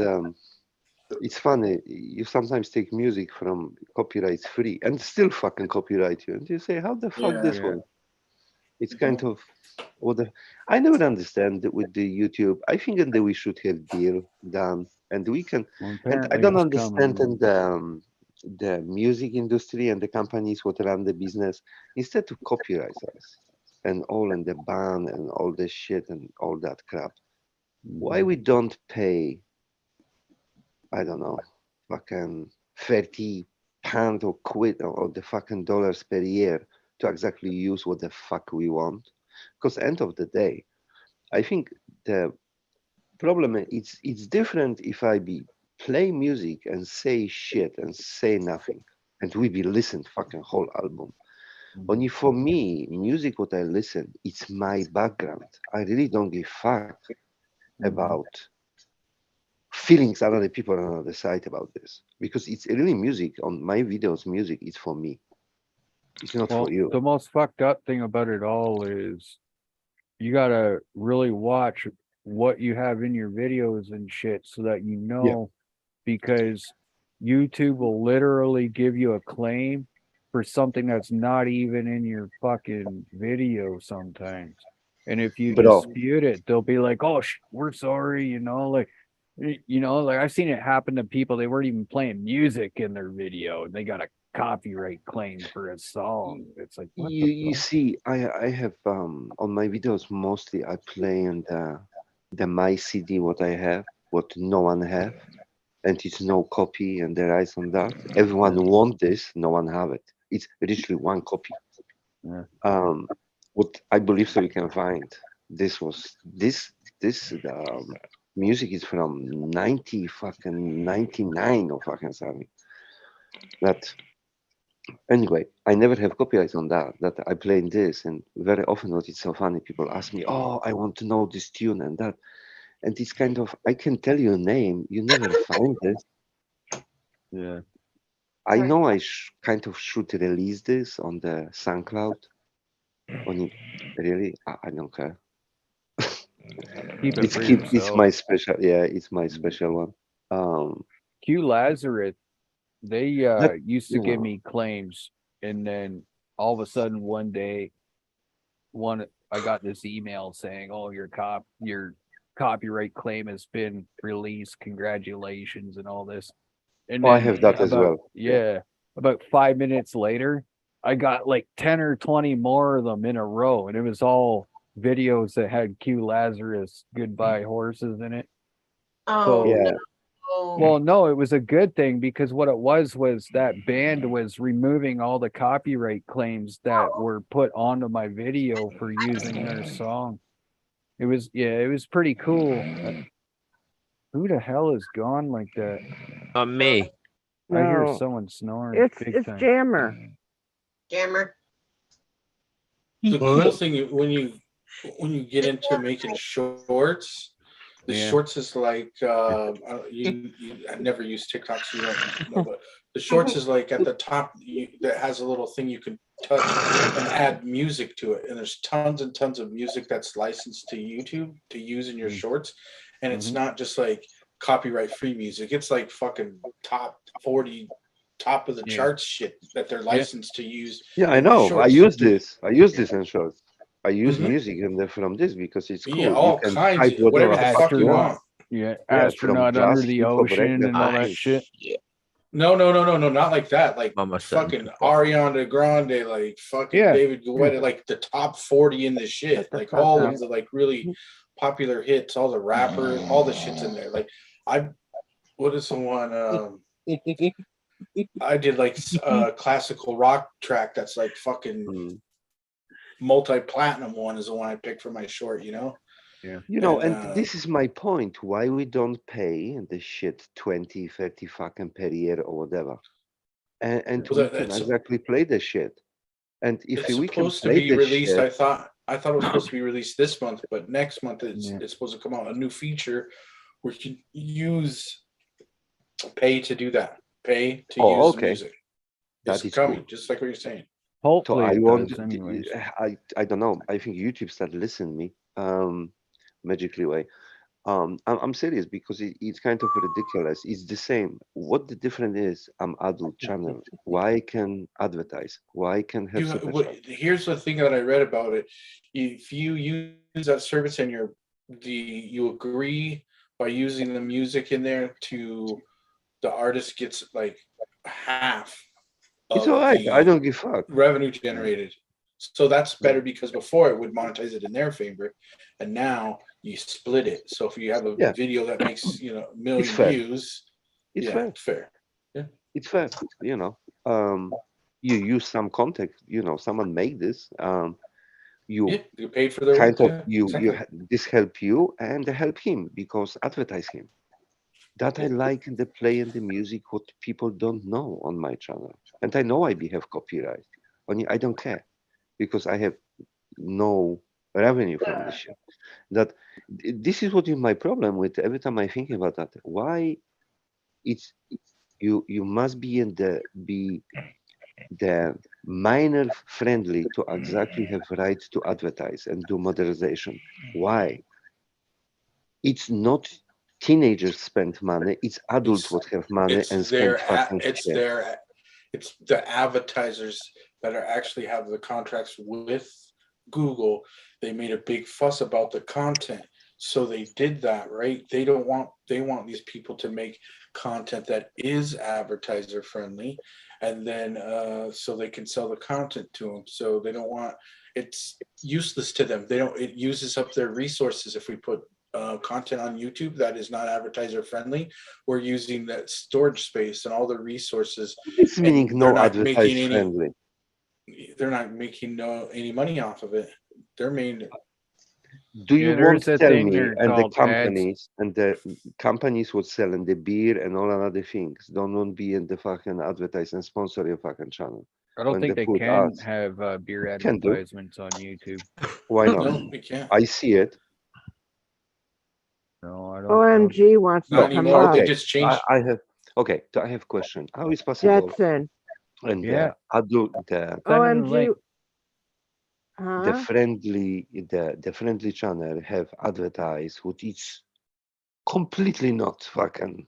Speaker 17: it's funny. You sometimes take music from copyright free and still fucking copyright you, and you say, "How the fuck this
Speaker 1: Yeah.
Speaker 17: one?" It's kind of what I never understand that with the YouTube. I think that we should have deal done, and we can.
Speaker 1: Well,
Speaker 17: And I
Speaker 1: apparently
Speaker 17: don't
Speaker 1: it's
Speaker 17: understand
Speaker 1: coming.
Speaker 17: and the music industry and the companies what run the business instead to copyright us and all and the ban and all this shit and all that crap. Why we don't pay? I don't know, fucking 30 pound or quid or the fucking dollars per year to exactly use what the fuck we want. Because end of the day, I think the problem is it's different if I be play music and say shit and say nothing and we be listen fucking whole album. Only for me, music what I listen, it's my background. I really don't give fuck about feelings other people on another side about this because it's really music on my videos. Music is for me. It's not
Speaker 1: Well,
Speaker 17: for you.
Speaker 1: the most fucked up thing about it all is you gotta really watch what you have in your videos and shit so that you know, because YouTube will literally give you a claim for something that's not even in your fucking video sometimes. And if you
Speaker 17: Bro.
Speaker 1: dispute it, they'll be like, "Oh, we're sorry," like I've seen it happen to people. They weren't even playing music in their video, and they got a copyright claim for a song. It's like, what
Speaker 17: You see, I have on my videos mostly I play in the my CD what I have what no one have, and it's no copy and the rights on that. Everyone want this, no one have it. It's literally one copy. What I believe so you can find. This music is from 99 or fucking something. That anyway, I never have copyright on that. That I play in this, and very often what it's so funny, people ask me, "Oh, I want to know this tune and that," and it's kind of I can tell you a name, you never find it.
Speaker 1: Yeah.
Speaker 17: I know I kind of should release this on the SoundCloud. On really, I don't care.
Speaker 1: Keep it for
Speaker 17: It's
Speaker 1: yourself.
Speaker 17: my special. Yeah, it's my special one.
Speaker 1: Q Lazarus, they used to
Speaker 17: you
Speaker 1: give
Speaker 17: know.
Speaker 1: me claims, and then all of a sudden one day, I got this email saying, "Oh, your copyright claim has been released. Congratulations," and all this. And
Speaker 17: Oh, I
Speaker 1: then
Speaker 17: have that as well.
Speaker 1: about 5 minutes later, I got like 10 or 20 more of them in a row, and it was all videos that had Q Lazarus Goodbye Horses in it.
Speaker 12: Oh,
Speaker 17: Yeah.
Speaker 12: no.
Speaker 1: Well, no, it was a good thing because what it was that band was removing all the copyright claims that were put onto my video for using their song. It was pretty cool. Who the hell is gone like that?
Speaker 5: Not me.
Speaker 1: I hear
Speaker 2: No,
Speaker 1: someone snoring big
Speaker 2: it's
Speaker 1: time.
Speaker 2: Jammer.
Speaker 12: Jammer.
Speaker 16: The cool thing when you get into making shorts, the
Speaker 1: Yeah.
Speaker 16: shorts is like I never use TikTok, so you don't know, but the shorts is like at the top that has a little thing you can touch and add music to it, and there's tons and tons of music that's licensed to YouTube to use in your shorts, and it's not just like copyright free music. It's like fucking top 40, top of the charts shit that they're licensed to use.
Speaker 17: Yeah, I
Speaker 16: in their
Speaker 17: know. I
Speaker 16: shorts.
Speaker 17: use this. I use this in shorts. I use music in there from this because it's cool.
Speaker 16: Yeah,
Speaker 17: You
Speaker 16: all
Speaker 17: can
Speaker 16: kinds,
Speaker 17: type
Speaker 16: whatever the fuck you want.
Speaker 1: Yeah,
Speaker 17: Yeah, from
Speaker 1: astronaut under
Speaker 17: jazz,
Speaker 1: the
Speaker 17: hip hop,
Speaker 1: ocean
Speaker 17: reggae,
Speaker 1: and all that
Speaker 17: fucking-
Speaker 1: shit.
Speaker 16: No, not like that. Like
Speaker 5: Mama said
Speaker 16: fucking Ariana Grande, like fucking
Speaker 1: Yeah.
Speaker 16: David Guetta, like the top 40 in the shit. Like all of the like really popular hits, all the rappers, all the shit's in there. Like what is the one? I did like classical rock track that's like fucking multi-platinum one is the one I picked for my short, you know?
Speaker 1: Yeah.
Speaker 17: You know, and this is my point. Why we don't pay the shit 20, 30 fucking per year or whatever. And
Speaker 16: Well,
Speaker 17: we can exactly play the shit. And if
Speaker 16: it's
Speaker 17: we can
Speaker 16: supposed to
Speaker 17: play
Speaker 16: be
Speaker 17: the
Speaker 16: released.
Speaker 17: shit,
Speaker 16: I thought it was supposed to be released this month, but next month it's supposed to come out a new feature where you can pay to do that. Pay to use the music.
Speaker 17: That
Speaker 16: It's
Speaker 17: is
Speaker 16: coming,
Speaker 17: cool.
Speaker 16: just like what you're saying.
Speaker 1: Hopefully
Speaker 17: So I
Speaker 1: it
Speaker 17: want.
Speaker 1: does anyways.
Speaker 17: I don't know. I think YouTube started listening me, magically way. I'm serious because it's kind of ridiculous. It's the same. What the difference is? I'm adult channel. Why can advertise? Why can have super chat?
Speaker 16: Here's the thing that I read about it. If you use that service and you agree by using the music in there to the artist gets like half
Speaker 17: It's
Speaker 16: of
Speaker 17: alright.
Speaker 16: the
Speaker 17: I don't give a fuck.
Speaker 16: revenue generated. So that's better because before it would monetize it in their favor, and now you split it. So if you have a video that makes a million
Speaker 17: fair.
Speaker 16: views,
Speaker 17: It's
Speaker 16: fair. It's fair. Yeah,
Speaker 17: it's fair. You use some content. Someone make this. You
Speaker 16: paid for their
Speaker 17: kind
Speaker 16: work.
Speaker 17: of this help you and help him because advertise him. That I like in the play and the music what people don't know on my channel, and I know I have copyright. Only I don't care because I have no revenue from this shit. That this is what is my problem with every time I think about that. Why it's you must be the minor friendly to exactly have right to advertise and do modernization. Why? It's not teenagers spend money, it's adults would have money and spend fucking shit.
Speaker 16: It's the advertisers that actually have the contracts with Google. They made a big fuss about the content. So they did that, right? They want these people to make content that is advertiser friendly, and then so they can sell the content to them. So they don't want it's useless to them. It uses up their resources if we put content on YouTube that is not advertiser friendly, we're using that storage space and all the resources.
Speaker 17: It's
Speaker 16: and
Speaker 17: meaning
Speaker 16: they're
Speaker 17: no
Speaker 16: not making
Speaker 17: advertise friendly.
Speaker 16: they're not making any money off of it. They're made.
Speaker 17: Do you
Speaker 1: Yeah,
Speaker 17: want
Speaker 1: there's
Speaker 17: to
Speaker 1: a
Speaker 17: tell
Speaker 1: thing
Speaker 17: me
Speaker 1: there
Speaker 17: and the
Speaker 1: called ads.
Speaker 17: companies would selling the beer and all other things don't want to be in the fucking advertise and sponsor your fucking channel?
Speaker 1: I don't
Speaker 17: When
Speaker 1: think
Speaker 17: they
Speaker 1: they
Speaker 17: put
Speaker 1: can
Speaker 17: ads,
Speaker 1: have beer
Speaker 17: can do.
Speaker 1: advertisements on YouTube.
Speaker 17: Why not?
Speaker 16: No, we can't.
Speaker 17: I see it.
Speaker 1: No, I don't.
Speaker 2: OMG wants
Speaker 16: Not
Speaker 2: to come
Speaker 16: anymore.
Speaker 2: up.
Speaker 16: They
Speaker 17: Okay,
Speaker 16: just changed.
Speaker 17: I have okay. So I have a question. How is possible?
Speaker 2: Jetson.
Speaker 17: And
Speaker 1: Yeah.
Speaker 17: the
Speaker 1: Send me the
Speaker 2: OMG.
Speaker 1: link.
Speaker 17: the
Speaker 2: Huh?
Speaker 17: the friendly channel have advertised what is completely not fucking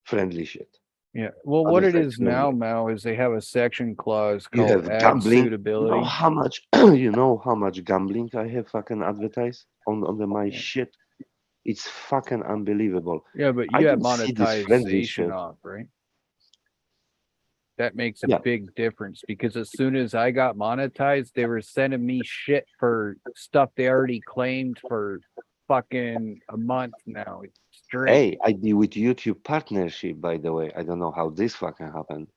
Speaker 17: friendly shit.
Speaker 1: Yeah. Well, what it
Speaker 17: Advertise
Speaker 1: is now,
Speaker 17: friendly.
Speaker 1: Mal, is they have a section clause
Speaker 17: You
Speaker 1: called
Speaker 17: have
Speaker 1: ad
Speaker 17: gambling. You know
Speaker 1: suitability.
Speaker 17: how much gambling I have fucking advertised on my shit. It's fucking unbelievable.
Speaker 1: Yeah, but
Speaker 17: I
Speaker 1: you have
Speaker 17: don't see this friendly
Speaker 1: monetization
Speaker 17: shit.
Speaker 1: off, right? That makes a
Speaker 17: Yeah.
Speaker 1: big difference because as soon as I got monetized, they were sending me shit for stuff they already claimed for fucking a month now. It's straight.
Speaker 17: Hey, I did with YouTube partnership, by the way. I don't know how this fucking happened.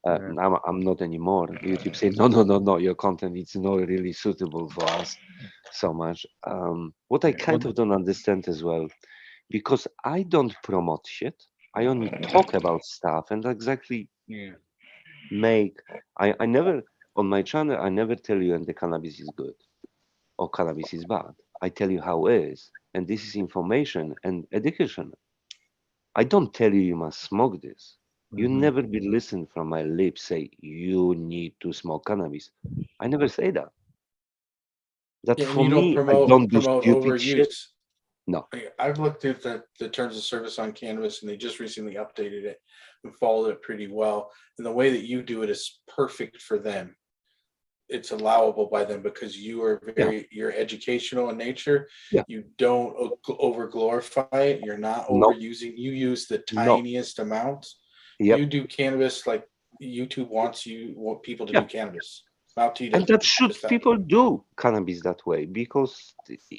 Speaker 1: Yeah.
Speaker 17: I'm not anymore. YouTube said, no, your content is not really suitable for us so much. What I
Speaker 1: Yeah,
Speaker 17: kind
Speaker 1: well,
Speaker 17: of don't understand as well, because I don't promote shit. I only talk about stuff and exactly
Speaker 1: yeah.
Speaker 17: I never, on my channel, I never tell you and the cannabis is good or cannabis is bad. I tell you how it is. And this is information and education. I don't tell you you must smoke this. You
Speaker 1: Mhm.
Speaker 17: never be listened from my lips say you need to smoke cannabis. I never say that. That
Speaker 16: Yeah, and
Speaker 17: for
Speaker 16: you don't
Speaker 17: me, I don't do
Speaker 16: promote
Speaker 17: stupid shit.
Speaker 16: overuse.
Speaker 17: No.
Speaker 16: I've looked at the terms of service on Cannabis, and they just recently updated it and followed it pretty well. And the way that you do it is perfect for them. It's allowable by them because you are you're educational in nature.
Speaker 17: Yeah.
Speaker 16: You don't over glorify it. You're not
Speaker 17: No.
Speaker 16: overusing. You use the
Speaker 17: No.
Speaker 16: tiniest amounts.
Speaker 17: Yep.
Speaker 16: You do cannabis like YouTube want people to
Speaker 17: Yeah.
Speaker 16: do cannabis. Not to
Speaker 17: And that should people do cannabis that way because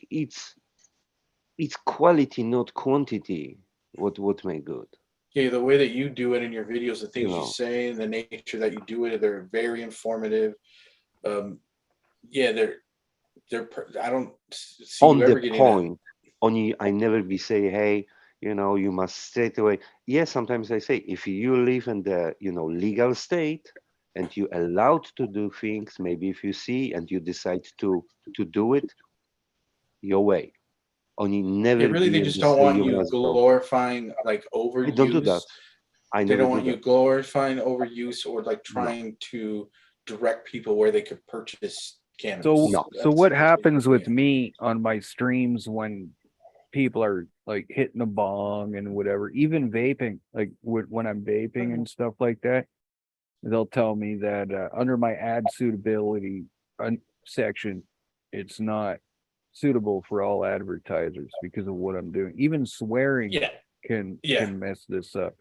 Speaker 17: it's quality, not quantity. What make good.
Speaker 16: Yeah, the way that you do it in your videos, the things you
Speaker 17: know.
Speaker 16: say, and the nature that you do it, they're very informative. Yeah, I don't see
Speaker 17: On
Speaker 16: you
Speaker 17: the
Speaker 16: ever getting that.
Speaker 17: point, only I never be say, hey, you must straight away. Yes, sometimes I say, if you live in the, legal state and you allowed to do things, maybe if you see and you decide to do it, your way. Only never
Speaker 16: Yeah, really,
Speaker 17: be
Speaker 16: they
Speaker 17: in
Speaker 16: just
Speaker 17: the
Speaker 16: don't
Speaker 17: say
Speaker 16: want
Speaker 17: you
Speaker 16: you
Speaker 17: must go.
Speaker 16: glorifying like
Speaker 17: I
Speaker 16: overuse.
Speaker 17: don't do that. I
Speaker 16: They
Speaker 17: never
Speaker 16: don't
Speaker 17: do
Speaker 16: want you
Speaker 17: that.
Speaker 16: glorifying overuse or like trying to direct people where they could purchase cannabis.
Speaker 1: So what happens with me on my streams when people are like hitting a bong and whatever, even vaping, like when I'm vaping and stuff like that, they'll tell me that under my ad suitability section, it's not suitable for all advertisers because of what I'm doing. Even swearing can mess this up.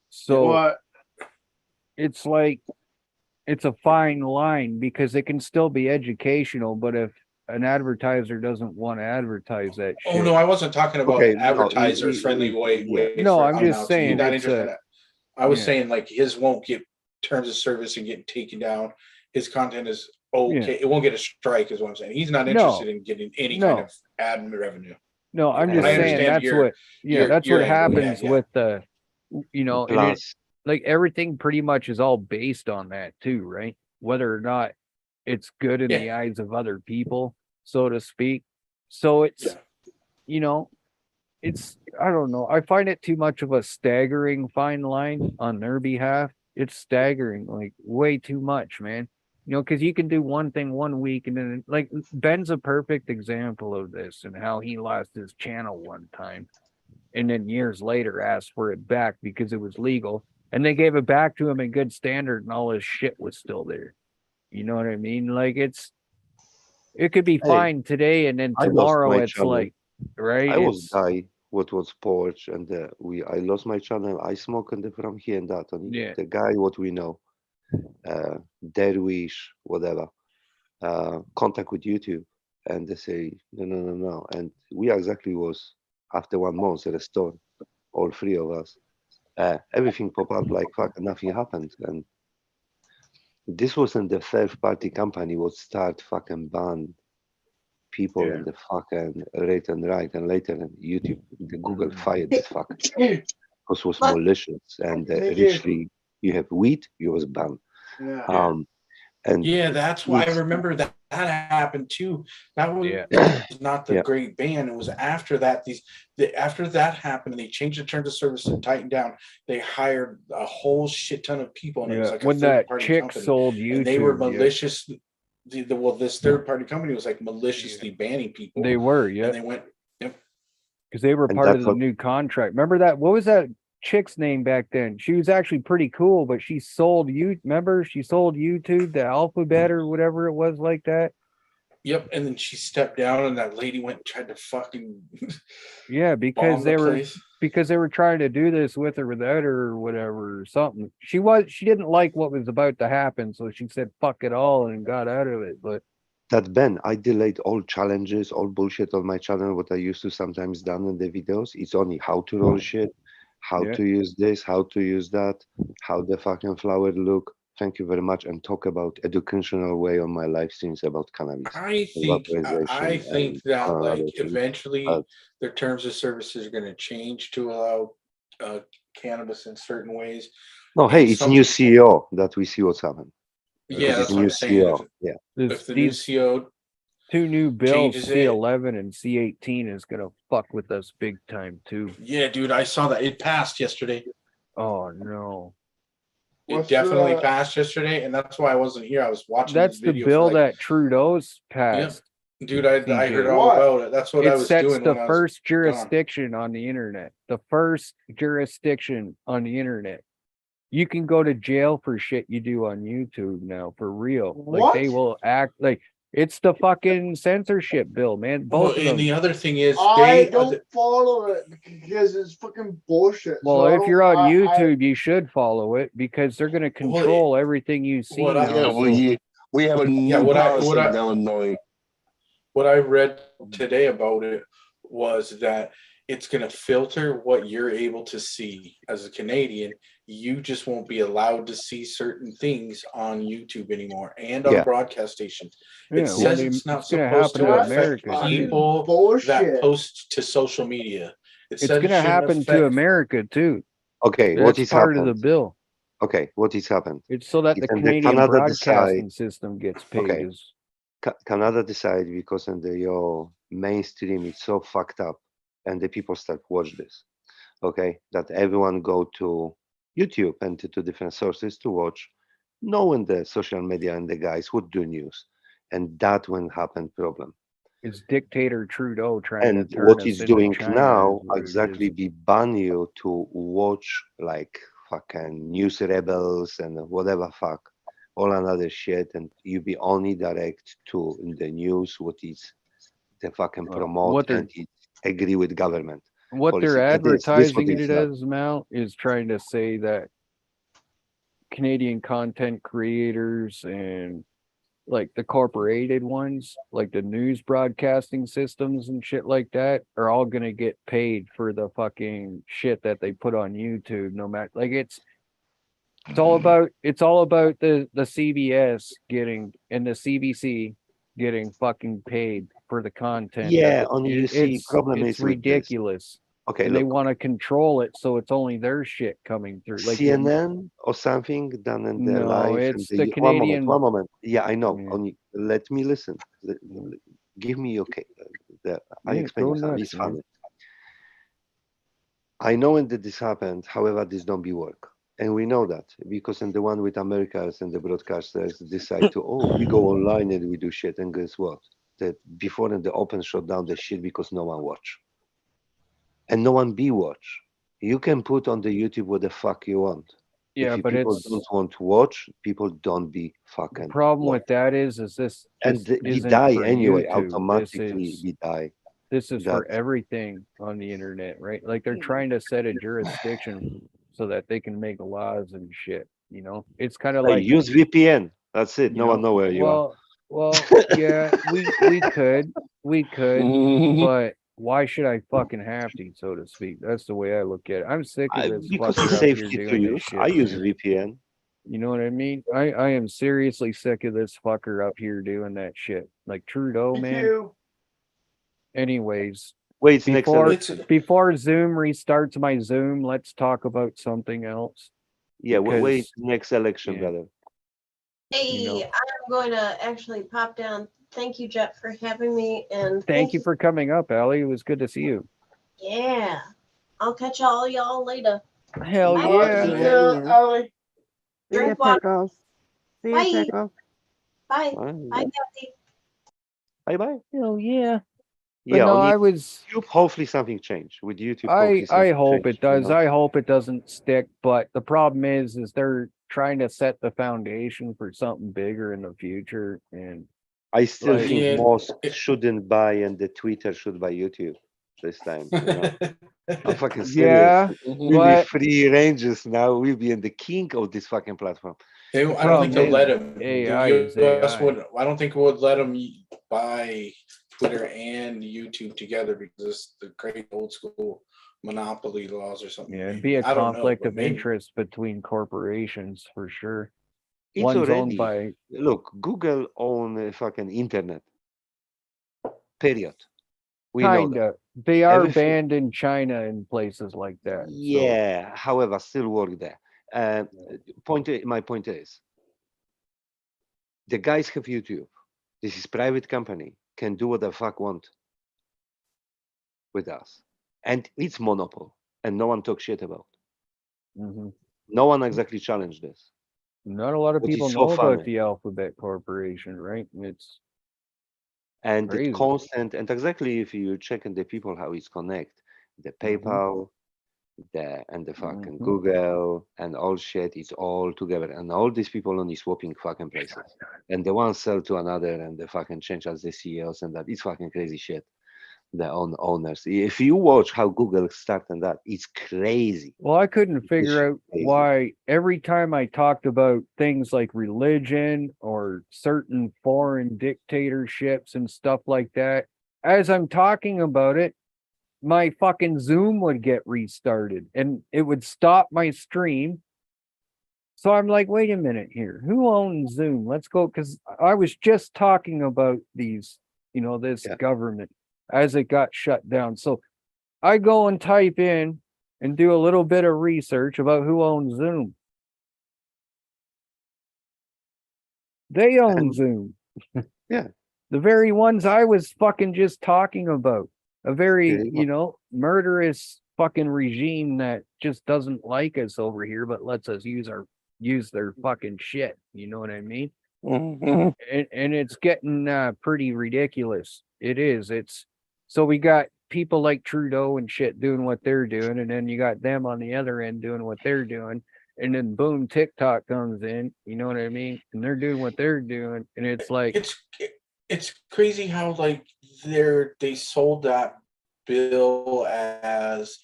Speaker 1: So it's like it's a fine line because it can still be educational, but if an advertiser doesn't want to advertise that shit.
Speaker 16: Oh no, I wasn't talking about
Speaker 17: Okay, no,
Speaker 16: advertiser friendly way.
Speaker 1: No,
Speaker 16: for
Speaker 1: I'm just
Speaker 16: amounts.
Speaker 1: saying
Speaker 16: He's not
Speaker 1: it's
Speaker 16: interested in that. I was saying like his won't get terms of service and getting taken down. His content is okay. It won't get a strike, is what I'm saying. He's not interested in getting any kind of ad revenue.
Speaker 1: No, I'm
Speaker 16: And
Speaker 1: just
Speaker 16: I
Speaker 1: saying
Speaker 16: understand
Speaker 1: that's what
Speaker 16: your angle. Yeah,
Speaker 1: happens
Speaker 16: yeah.
Speaker 1: with the, and it,
Speaker 17: Plus,
Speaker 1: like everything pretty much is all based on that too, right? Whether or not it's good in the eyes of other people, so to speak. So it's, it's, I don't know. I find it too much of a staggering fine line on their behalf. It's staggering, like way too much, man. Because you can do one thing one week and then, like, Ben's a perfect example of this and how he lost his channel one time and then years later asked for it back because it was legal and they gave it back to him in good standard and all his shit was still there. You know what I mean? Like it could be fine today and then
Speaker 17: I lost
Speaker 1: tomorrow
Speaker 17: my
Speaker 1: it's
Speaker 17: channel.
Speaker 1: like, right?
Speaker 17: I was guy what was porch and I lost my channel. I smoke and from here and that. And the guy what we know, Derwish, whatever, contact with YouTube and they say no. And we exactly was after 1 month, restored, all 3 of us. Everything popped up like fuck, nothing happened. And this wasn't the third-party company would start fucking ban people in the fucking right and right, and later YouTube, the Google fired this fuck because it was malicious and literally you have weed, you was banned. And
Speaker 16: yeah, that's why I remember that happened too. That was not the great ban. It was after that. After that happened, they changed the terms of service and tightened down. They hired a whole shit ton of people, and it was like
Speaker 1: when
Speaker 16: a
Speaker 1: that
Speaker 16: third-party
Speaker 1: chick
Speaker 16: company.
Speaker 1: sold YouTube,
Speaker 16: and they were malicious. Well, this third-party company was like maliciously banning people.
Speaker 1: They were,
Speaker 16: and they went.
Speaker 1: Because they were
Speaker 17: And
Speaker 1: part of
Speaker 17: that's
Speaker 1: the
Speaker 17: what-
Speaker 1: new contract. Remember that? What was that chick's name back then? She was actually pretty cool, but she sold remember she sold YouTube, the Alphabet or whatever it was like that.
Speaker 16: Yep, and then she stepped down, and that lady went and tried to fucking
Speaker 1: Yeah, because
Speaker 16: bomb
Speaker 1: they
Speaker 16: the
Speaker 1: were
Speaker 16: place.
Speaker 1: trying to do this with her without her or whatever or something. She didn't like what was about to happen, so she said fuck it all and got out of it. But
Speaker 17: that Ben, I delayed all challenges, all bullshit on my channel, what I used to sometimes done in the videos. It's only how to roll shit, how to use this, how to use that, how the fucking flower look. Thank you very much, and talk about educational way on my live streams about cannabis.
Speaker 16: I think
Speaker 17: vaporization
Speaker 16: that
Speaker 17: and
Speaker 16: like
Speaker 17: other things.
Speaker 16: eventually their terms of services are going to change to allow cannabis in certain ways.
Speaker 17: No, hey,
Speaker 16: And
Speaker 17: it's
Speaker 16: some
Speaker 17: new
Speaker 16: people-
Speaker 17: CEO that we see what's happened.
Speaker 16: Yeah,
Speaker 17: Because
Speaker 16: that's
Speaker 17: it's
Speaker 16: what
Speaker 17: new
Speaker 16: I'm saying.
Speaker 17: CEO. Yeah.
Speaker 16: If the new CEO
Speaker 1: two new bills,
Speaker 16: changes it.
Speaker 1: C11 and C18, is gonna fuck with us big time too.
Speaker 16: Yeah, dude, I saw that it passed yesterday.
Speaker 1: Oh no.
Speaker 16: It definitely passed yesterday, and that's why I wasn't here. I was watching.
Speaker 1: That's
Speaker 16: this
Speaker 1: the
Speaker 16: video
Speaker 1: bill
Speaker 16: for like,
Speaker 1: that Trudeau's passed.
Speaker 16: dude, I
Speaker 1: CJ.
Speaker 16: heard all about it. That's what I
Speaker 1: It
Speaker 16: was
Speaker 1: sets
Speaker 16: doing
Speaker 1: the
Speaker 16: when I was
Speaker 1: first
Speaker 16: gone.
Speaker 1: jurisdiction on the internet. The first jurisdiction on the internet. You can go to jail for shit you do on YouTube now, for real. Like they will act like it's the fucking censorship bill, man.
Speaker 16: Well,
Speaker 1: Both of
Speaker 16: and
Speaker 1: them.
Speaker 16: the other thing is,
Speaker 11: I don't follow it because it's fucking bullshit.
Speaker 1: Well,
Speaker 11: so I
Speaker 1: if
Speaker 11: don't-
Speaker 1: you're on
Speaker 11: I-
Speaker 1: YouTube, you should follow it because they're going to control everything you see
Speaker 16: what I-
Speaker 1: now.
Speaker 16: Yeah,
Speaker 1: so-
Speaker 14: we have a new
Speaker 16: Yeah, what I-
Speaker 14: policy
Speaker 16: what I-
Speaker 14: in Illinois.
Speaker 16: what I read today about it was that it's going to filter what you're able to see as a Canadian. You just won't be allowed to see certain things on YouTube anymore and on
Speaker 17: Yeah.
Speaker 16: broadcast stations.
Speaker 1: Yeah,
Speaker 16: It
Speaker 1: well,
Speaker 16: says
Speaker 1: they-
Speaker 16: it's not
Speaker 1: it's gonna
Speaker 16: supposed to
Speaker 1: happen to
Speaker 16: affect
Speaker 1: America, too.
Speaker 16: people that
Speaker 11: Bullshit.
Speaker 16: post to social media. It
Speaker 1: It's
Speaker 16: says
Speaker 1: going to
Speaker 16: shouldn't
Speaker 1: happen to
Speaker 16: affect-
Speaker 1: America too.
Speaker 17: Okay,
Speaker 1: That's
Speaker 17: what is
Speaker 1: part
Speaker 17: happened?
Speaker 1: of the bill.
Speaker 17: Okay, what is happened?
Speaker 1: It's so that the
Speaker 17: And
Speaker 1: Canadian
Speaker 17: Canada
Speaker 1: broadcasting
Speaker 17: decide-
Speaker 1: system gets paid.
Speaker 17: Okay.
Speaker 1: Is
Speaker 17: Canada decide because in the your mainstream it's so fucked up, and the people start watch this. Okay, that everyone go to YouTube and to different sources to watch, knowing the social media and the guys would do news, and that when happened problem.
Speaker 1: it's dictator Trudeau trying
Speaker 17: And
Speaker 1: to turn
Speaker 17: what
Speaker 1: us
Speaker 17: he's
Speaker 1: into
Speaker 17: doing
Speaker 1: China
Speaker 17: now
Speaker 1: is what it
Speaker 17: exactly
Speaker 1: is.
Speaker 17: be ban you to watch like fucking news rebels and whatever fuck, all another shit, and you be only direct to in the news what is the fucking promote
Speaker 1: what they're-
Speaker 17: and it agree with government.
Speaker 1: What
Speaker 17: policy.
Speaker 1: they're
Speaker 17: That is- this what
Speaker 1: advertising
Speaker 17: it's
Speaker 1: it
Speaker 17: done.
Speaker 1: as, Mal, is trying to say that Canadian content creators and like the corporated ones, like the news broadcasting systems and shit like that, are all gonna get paid for the fucking shit that they put on YouTube. No matter, like it's all about the CBS getting and the CBC getting fucking paid for the content. that
Speaker 17: Yeah,
Speaker 1: they-
Speaker 17: only you see problem
Speaker 1: it's
Speaker 17: is with this.
Speaker 1: ridiculous.
Speaker 17: Okay,
Speaker 1: and they
Speaker 17: look.
Speaker 1: want to control it, so it's only their shit coming through. Like
Speaker 17: CNN or something done in their
Speaker 1: No,
Speaker 17: life. and
Speaker 1: it's
Speaker 17: they-
Speaker 1: the Canadian-
Speaker 17: One moment. Yeah, I know. Only let me listen. Give me okay. I
Speaker 1: Yeah,
Speaker 17: explain
Speaker 1: go
Speaker 17: you something.
Speaker 1: nuts,
Speaker 17: It's
Speaker 1: man.
Speaker 17: funny. I know when this happened. However, this don't be work, and we know that because in the one with Americans and the broadcasters decide to we go online and we do shit, and guess what? That before in the open shut down the shit because no one watch. And no one be watch. You can put on the YouTube what the fuck you want.
Speaker 1: Yeah,
Speaker 17: if you
Speaker 1: but
Speaker 17: people
Speaker 1: it's-
Speaker 17: don't want to watch, people don't be fucking.
Speaker 1: problem with that is this
Speaker 17: And
Speaker 1: just
Speaker 17: we
Speaker 1: isn't
Speaker 17: die
Speaker 1: for
Speaker 17: anyway.
Speaker 1: YouTube.
Speaker 17: Automatically, we die.
Speaker 1: This is for
Speaker 17: That's-
Speaker 1: everything on the internet, right? Like they're trying to set a jurisdiction so that they can make laws and shit. You know, it's kind of
Speaker 17: Hey,
Speaker 1: like
Speaker 17: use VPN. That's it.
Speaker 1: you
Speaker 17: No one know where you are.
Speaker 1: Well, yeah, we could, but why should I fucking have to, so to speak? That's the way I look at it. I'm sick of this
Speaker 17: Because
Speaker 1: fucker
Speaker 17: it's
Speaker 1: up here
Speaker 17: safety to
Speaker 1: doing this
Speaker 17: use.
Speaker 1: shit,
Speaker 17: I use
Speaker 1: man.
Speaker 17: VPN.
Speaker 1: You know what I mean? I am seriously sick of this fucker up here doing that shit. Like Trudeau, man. Anyways,
Speaker 17: Wait, next
Speaker 1: before Zoom restarts my Zoom, let's talk about something else.
Speaker 17: Yeah, wait,
Speaker 1: Because,
Speaker 17: next election,
Speaker 1: yeah.
Speaker 17: brother.
Speaker 12: Hey,
Speaker 1: know.
Speaker 12: I'm going to actually pop down. Thank you, Jet, for having me, and
Speaker 1: Thank you for coming up, Allie. It was good to see you.
Speaker 12: Yeah, I'll catch all y'all later.
Speaker 1: Hell
Speaker 12: Bye,
Speaker 1: yeah.
Speaker 12: Kathy.
Speaker 2: Ollie. See ya,
Speaker 12: Drink water.
Speaker 2: Pickles. See ya,
Speaker 12: Bye.
Speaker 2: Pickles.
Speaker 12: Bye.
Speaker 17: Bye.
Speaker 12: Bye, Kathy.
Speaker 17: Bye bye.
Speaker 1: Hell yeah. But
Speaker 17: Yeah,
Speaker 1: no,
Speaker 17: on
Speaker 1: I was.
Speaker 17: YouTube, hopefully something changed with YouTube.
Speaker 1: I
Speaker 17: Hopefully something
Speaker 1: hope
Speaker 17: changed,
Speaker 1: it does.
Speaker 17: you know?
Speaker 1: I hope it doesn't stick. But the problem is they're trying to set the foundation for something bigger in the future. And
Speaker 17: I still
Speaker 1: like,
Speaker 17: think Musk shouldn't buy and the Twitter should buy YouTube this time. You know? I'm fucking serious.
Speaker 1: Yeah,
Speaker 17: We'll be
Speaker 1: but
Speaker 17: free ranges now. We'll be in the king of this fucking platform.
Speaker 16: I don't think they'll let him.
Speaker 1: AI
Speaker 16: The
Speaker 1: is
Speaker 16: US
Speaker 1: AI.
Speaker 16: would. I don't think it would let him buy Twitter and YouTube together because it's the great old school monopoly laws or something.
Speaker 1: Yeah, it'd be a
Speaker 16: I don't know,
Speaker 1: conflict
Speaker 16: but
Speaker 1: of
Speaker 16: maybe.
Speaker 1: interest between corporations for sure.
Speaker 17: It's
Speaker 1: One's
Speaker 17: already
Speaker 1: owned by
Speaker 17: look, Google own fucking internet. Period. We know that.
Speaker 1: kinda. They are
Speaker 17: Everything.
Speaker 1: banned in China and places like that. So
Speaker 17: Yeah, however, still work there. My point is, the guys have YouTube. This is private company, can do what the fuck want with us, and it's monopoly, and no one talks shit about.
Speaker 1: mhm.
Speaker 17: No one exactly challenged this.
Speaker 1: Not a lot of
Speaker 17: Which is
Speaker 1: people
Speaker 17: so
Speaker 1: know about
Speaker 17: funny.
Speaker 1: the Alphabet Corporation, right? It's
Speaker 17: And the
Speaker 1: crazy.
Speaker 17: constant, and exactly if you check in the people how it's connect, the PayPal, the fucking Google and all shit, it's all together. And all these people only swapping fucking places. And the one sell to another and they fucking change as the CEOs and that. It's fucking crazy shit. The owners. If you watch how Google start and that, it's crazy.
Speaker 1: Well, I couldn't
Speaker 17: It's
Speaker 1: figure out
Speaker 17: crazy.
Speaker 1: why every time I talked about things like religion or certain foreign dictatorships and stuff like that, as I'm talking about it, my fucking Zoom would get restarted and it would stop my stream. So I'm like, wait a minute here. Who owns Zoom? Let's go. Because I was just talking about these, this government as it got shut down. So I go and type in and do a little bit of research about who owns Zoom. They own Zoom.
Speaker 17: Yeah.
Speaker 1: The very ones I was fucking just talking about. A very,
Speaker 17: Okay.
Speaker 1: murderous fucking regime that just doesn't like us over here, but lets us use their fucking shit. You know what I mean?
Speaker 14: Mhm.
Speaker 1: And it's getting pretty ridiculous. It is. So we got people like Trudeau and shit doing what they're doing, and then you got them on the other end doing what they're doing, and then boom, TikTok comes in. You know what I mean? And they're doing what they're doing, and it's like
Speaker 16: It's crazy how like they sold that bill as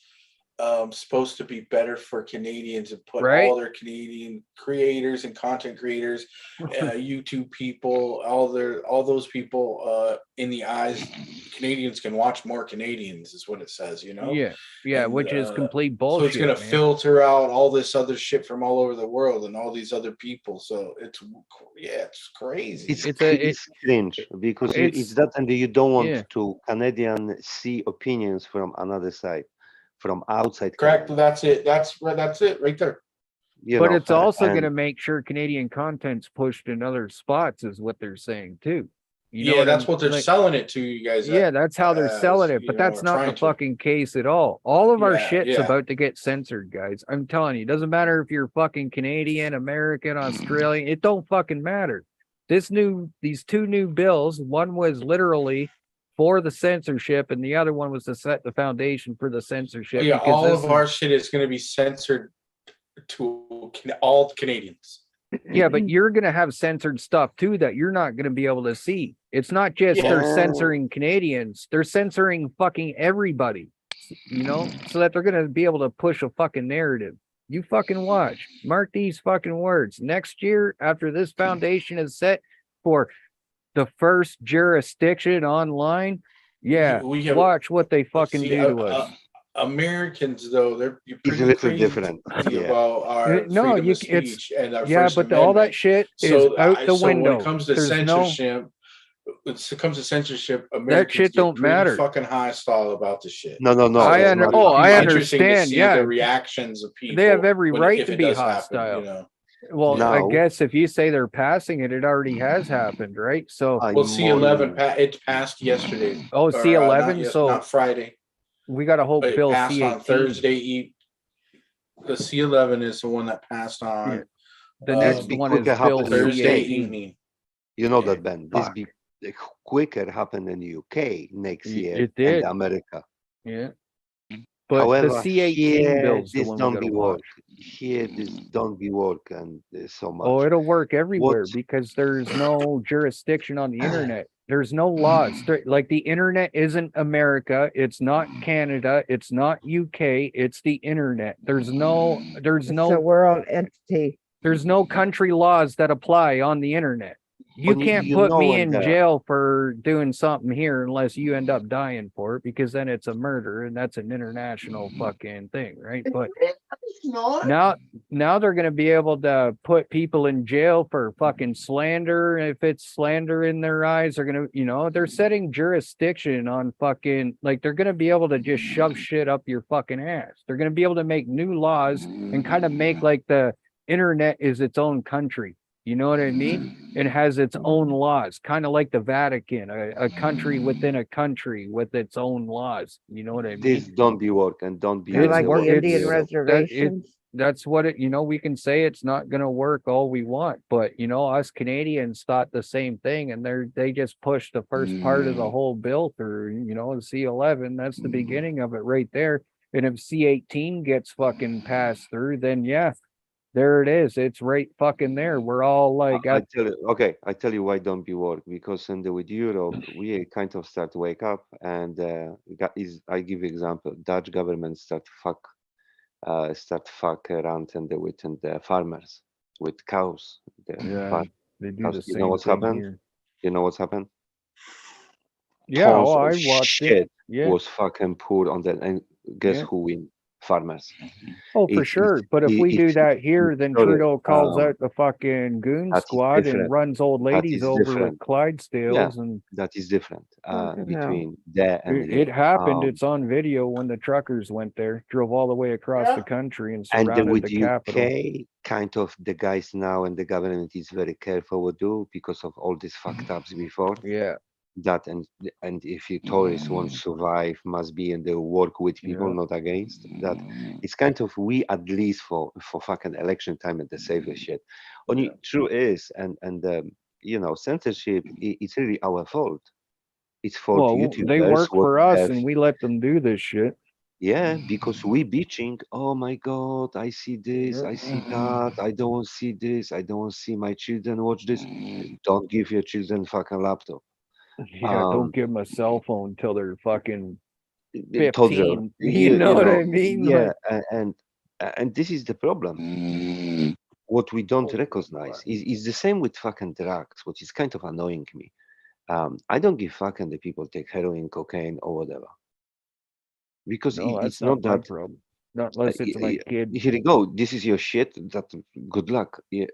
Speaker 16: supposed to be better for Canadians and put
Speaker 1: Right?
Speaker 16: all their Canadian creators and content creators, YouTube people, all those people in the eyes. Canadians can watch more Canadians is what it says,
Speaker 1: yeah,
Speaker 16: And,
Speaker 1: which is complete
Speaker 16: so it's
Speaker 1: bullshit.
Speaker 16: gonna
Speaker 1: man.
Speaker 16: filter out all this other shit from all over the world and all these other people. So it's crazy.
Speaker 17: It's cringe because it's that, and you don't want to Canadian see opinions from another side, from outside.
Speaker 16: Correct. That's it. That's it right there.
Speaker 1: But it's also going to make sure Canadian content's pushed in other spots, is what they're saying too.
Speaker 16: That's what they're selling it to you guys.
Speaker 1: Yeah, that's how they're selling it, but that's not the fucking case at all. All of our shit's about to get censored, guys. I'm telling you, it doesn't matter if you're fucking Canadian, American, Australian, it don't fucking matter. These two new bills, one was literally for the censorship, and the other one was to set the foundation for the censorship.
Speaker 16: Yeah, all of our shit is going to be censored to all Canadians.
Speaker 1: Yeah, but you're going to have censored stuff too that you're not going to be able to see. It's not just they're censoring Canadians, they're censoring fucking everybody, so that they're going to be able to push a fucking narrative. You fucking watch. Mark these fucking words. Next year, after this foundation is set for the first jurisdiction online, Yeah,
Speaker 3: we have
Speaker 1: watch what they fucking
Speaker 3: see,
Speaker 1: do to us.
Speaker 3: Americans though they're
Speaker 17: It's a
Speaker 3: pretty
Speaker 17: little
Speaker 3: crazy
Speaker 17: different. Yeah.
Speaker 3: about our
Speaker 1: No,
Speaker 3: freedom of
Speaker 1: it's
Speaker 3: speech and our
Speaker 1: yeah,
Speaker 3: First
Speaker 1: but all that
Speaker 3: Amendment.
Speaker 1: shit is
Speaker 3: So
Speaker 1: out the
Speaker 3: so when it
Speaker 1: window.
Speaker 3: comes to
Speaker 1: There's no
Speaker 3: censorship,
Speaker 1: that
Speaker 3: Americans
Speaker 1: shit
Speaker 3: get
Speaker 1: don't
Speaker 3: pretty
Speaker 1: matter.
Speaker 3: fucking hostile about the shit.
Speaker 17: No, no, no.
Speaker 3: So
Speaker 17: It's not.
Speaker 3: it'd be
Speaker 1: I
Speaker 3: interesting to
Speaker 1: understand.
Speaker 3: see
Speaker 1: Yeah,
Speaker 3: the reactions of people.
Speaker 1: they have every
Speaker 3: when,
Speaker 1: right
Speaker 3: if
Speaker 1: to
Speaker 3: it
Speaker 1: be
Speaker 3: does
Speaker 1: hostile.
Speaker 3: happen, you know.
Speaker 1: Well,
Speaker 3: Yeah.
Speaker 1: I
Speaker 17: Now,
Speaker 1: guess if you say they're passing it, it already has happened, right? So,
Speaker 17: I'm
Speaker 3: Well, C11
Speaker 17: more.
Speaker 3: it passed yesterday.
Speaker 1: oh,
Speaker 3: Or
Speaker 1: C11. So
Speaker 3: not Friday.
Speaker 1: we got to hope
Speaker 3: It
Speaker 1: Bill
Speaker 3: passed on
Speaker 1: C18.
Speaker 3: Thursday. The C11 is the one that passed on.
Speaker 1: Yeah. The
Speaker 17: This
Speaker 1: next
Speaker 17: be
Speaker 1: one is
Speaker 17: quicker
Speaker 1: Bill
Speaker 17: happen in
Speaker 3: Thursday
Speaker 17: UK.
Speaker 3: evening.
Speaker 17: You know
Speaker 3: Yeah.
Speaker 17: that, Ben. This be quicker happen in UK next year
Speaker 1: It
Speaker 17: and
Speaker 1: did.
Speaker 17: America.
Speaker 1: Yeah. But
Speaker 17: However,
Speaker 1: the C18
Speaker 17: here
Speaker 1: bill's the
Speaker 17: this
Speaker 1: one we
Speaker 17: don't
Speaker 1: got to
Speaker 17: be
Speaker 1: watch.
Speaker 17: work. Here this don't be work and so much.
Speaker 1: Oh, it'll work
Speaker 17: What?
Speaker 1: everywhere because there's no jurisdiction on the internet. There's no laws. Like the internet isn't America. It's not Canada. It's not UK. It's the internet. There's
Speaker 2: It's a
Speaker 1: no
Speaker 2: world entity.
Speaker 1: there's no country laws that apply on the internet. You
Speaker 17: When
Speaker 1: can't
Speaker 17: you
Speaker 1: put
Speaker 17: know
Speaker 1: me
Speaker 17: when
Speaker 1: in
Speaker 17: the
Speaker 1: jail for doing something here unless you end up dying for it, because then it's a murder and that's an international fucking thing, right? But
Speaker 11: It's not.
Speaker 1: now they're going to be able to put people in jail for fucking slander. If it's slander in their eyes, they're going to, they're setting jurisdiction on fucking, like, they're going to be able to just shove shit up your fucking ass. They're going to be able to make new laws and kind of make like the internet is its own country. You know what I mean? It has its own laws, kind of like the Vatican, a country within a country with its own laws. You know what I mean?
Speaker 17: this don't be work and don't be
Speaker 2: Kind of
Speaker 1: It's
Speaker 2: like
Speaker 1: work.
Speaker 2: the Indian
Speaker 1: It's
Speaker 2: reservations.
Speaker 1: that's what it. We can say it's not going to work all we want, but us Canadians thought the same thing, and they just pushed the first part of the whole bill through. C11. That's the beginning of it right there. And if C18 gets fucking passed through, then yeah. There it is. It's right fucking there. We're all like,
Speaker 17: I tell you, okay, I tell you why don't be work, because with Europe we kind of start to wake up, and I give you example. Dutch government start fuck around and with the farmers with cows.
Speaker 1: Yeah, they do
Speaker 17: cows.
Speaker 1: the
Speaker 17: You
Speaker 1: same
Speaker 17: know what's
Speaker 1: thing
Speaker 17: happened?
Speaker 1: here.
Speaker 17: You know what's happened?
Speaker 1: Yeah,
Speaker 17: Tons
Speaker 1: I
Speaker 17: of
Speaker 1: watched
Speaker 17: shit
Speaker 1: it. Yeah,
Speaker 17: was fucking put on that, and guess
Speaker 1: yeah.
Speaker 17: who win? Farmers.
Speaker 1: Oh, for sure. But if we do that here, then
Speaker 17: sorry,
Speaker 1: Trudeau calls out the fucking goon
Speaker 17: that is
Speaker 1: squad and
Speaker 17: different.
Speaker 1: runs old
Speaker 17: That
Speaker 1: ladies
Speaker 17: is
Speaker 1: over
Speaker 17: different.
Speaker 1: with Clydesdales,
Speaker 17: Yeah,
Speaker 1: and
Speaker 17: that is different
Speaker 2: Fucking hell.
Speaker 17: between there and
Speaker 1: it
Speaker 17: here.
Speaker 1: happened. It's on video when the truckers went there, drove all the way across the country and
Speaker 17: And
Speaker 1: surrounded
Speaker 17: with
Speaker 1: the capital.
Speaker 17: UK, kind of the guys now and the government is very careful what do because of all these fucked ups before.
Speaker 1: Yeah.
Speaker 17: That and if you tourists want to survive, must be in the work with people, not against. That it's kind of we at least for fucking election time and the safest shit. Only true is and censorship. It's really our fault. It's for
Speaker 1: Well,
Speaker 17: YouTubers.
Speaker 1: they work
Speaker 17: what
Speaker 1: for us,
Speaker 17: have-
Speaker 1: and we let them do this shit.
Speaker 17: Yeah, because we bitching. Oh my God, I see this, I see that. I don't want to see this. I don't want to see my children watch this. Don't give your children fucking laptop.
Speaker 1: Yeah, don't give them a cell phone till they're fucking
Speaker 17: toddler.
Speaker 1: 15. You know what I
Speaker 17: know,
Speaker 1: mean?
Speaker 17: Yeah,
Speaker 1: Like,
Speaker 17: and this is the problem. What we don't recognize is the same with fucking drugs, which is kind of annoying me. I don't give fucking the people take heroin, cocaine, or whatever, because
Speaker 1: no, that's
Speaker 17: it's not
Speaker 1: not my
Speaker 17: that.
Speaker 1: problem. Not unless it's my kid.
Speaker 17: Here you go. This is your shit. That good luck.
Speaker 1: Yeah.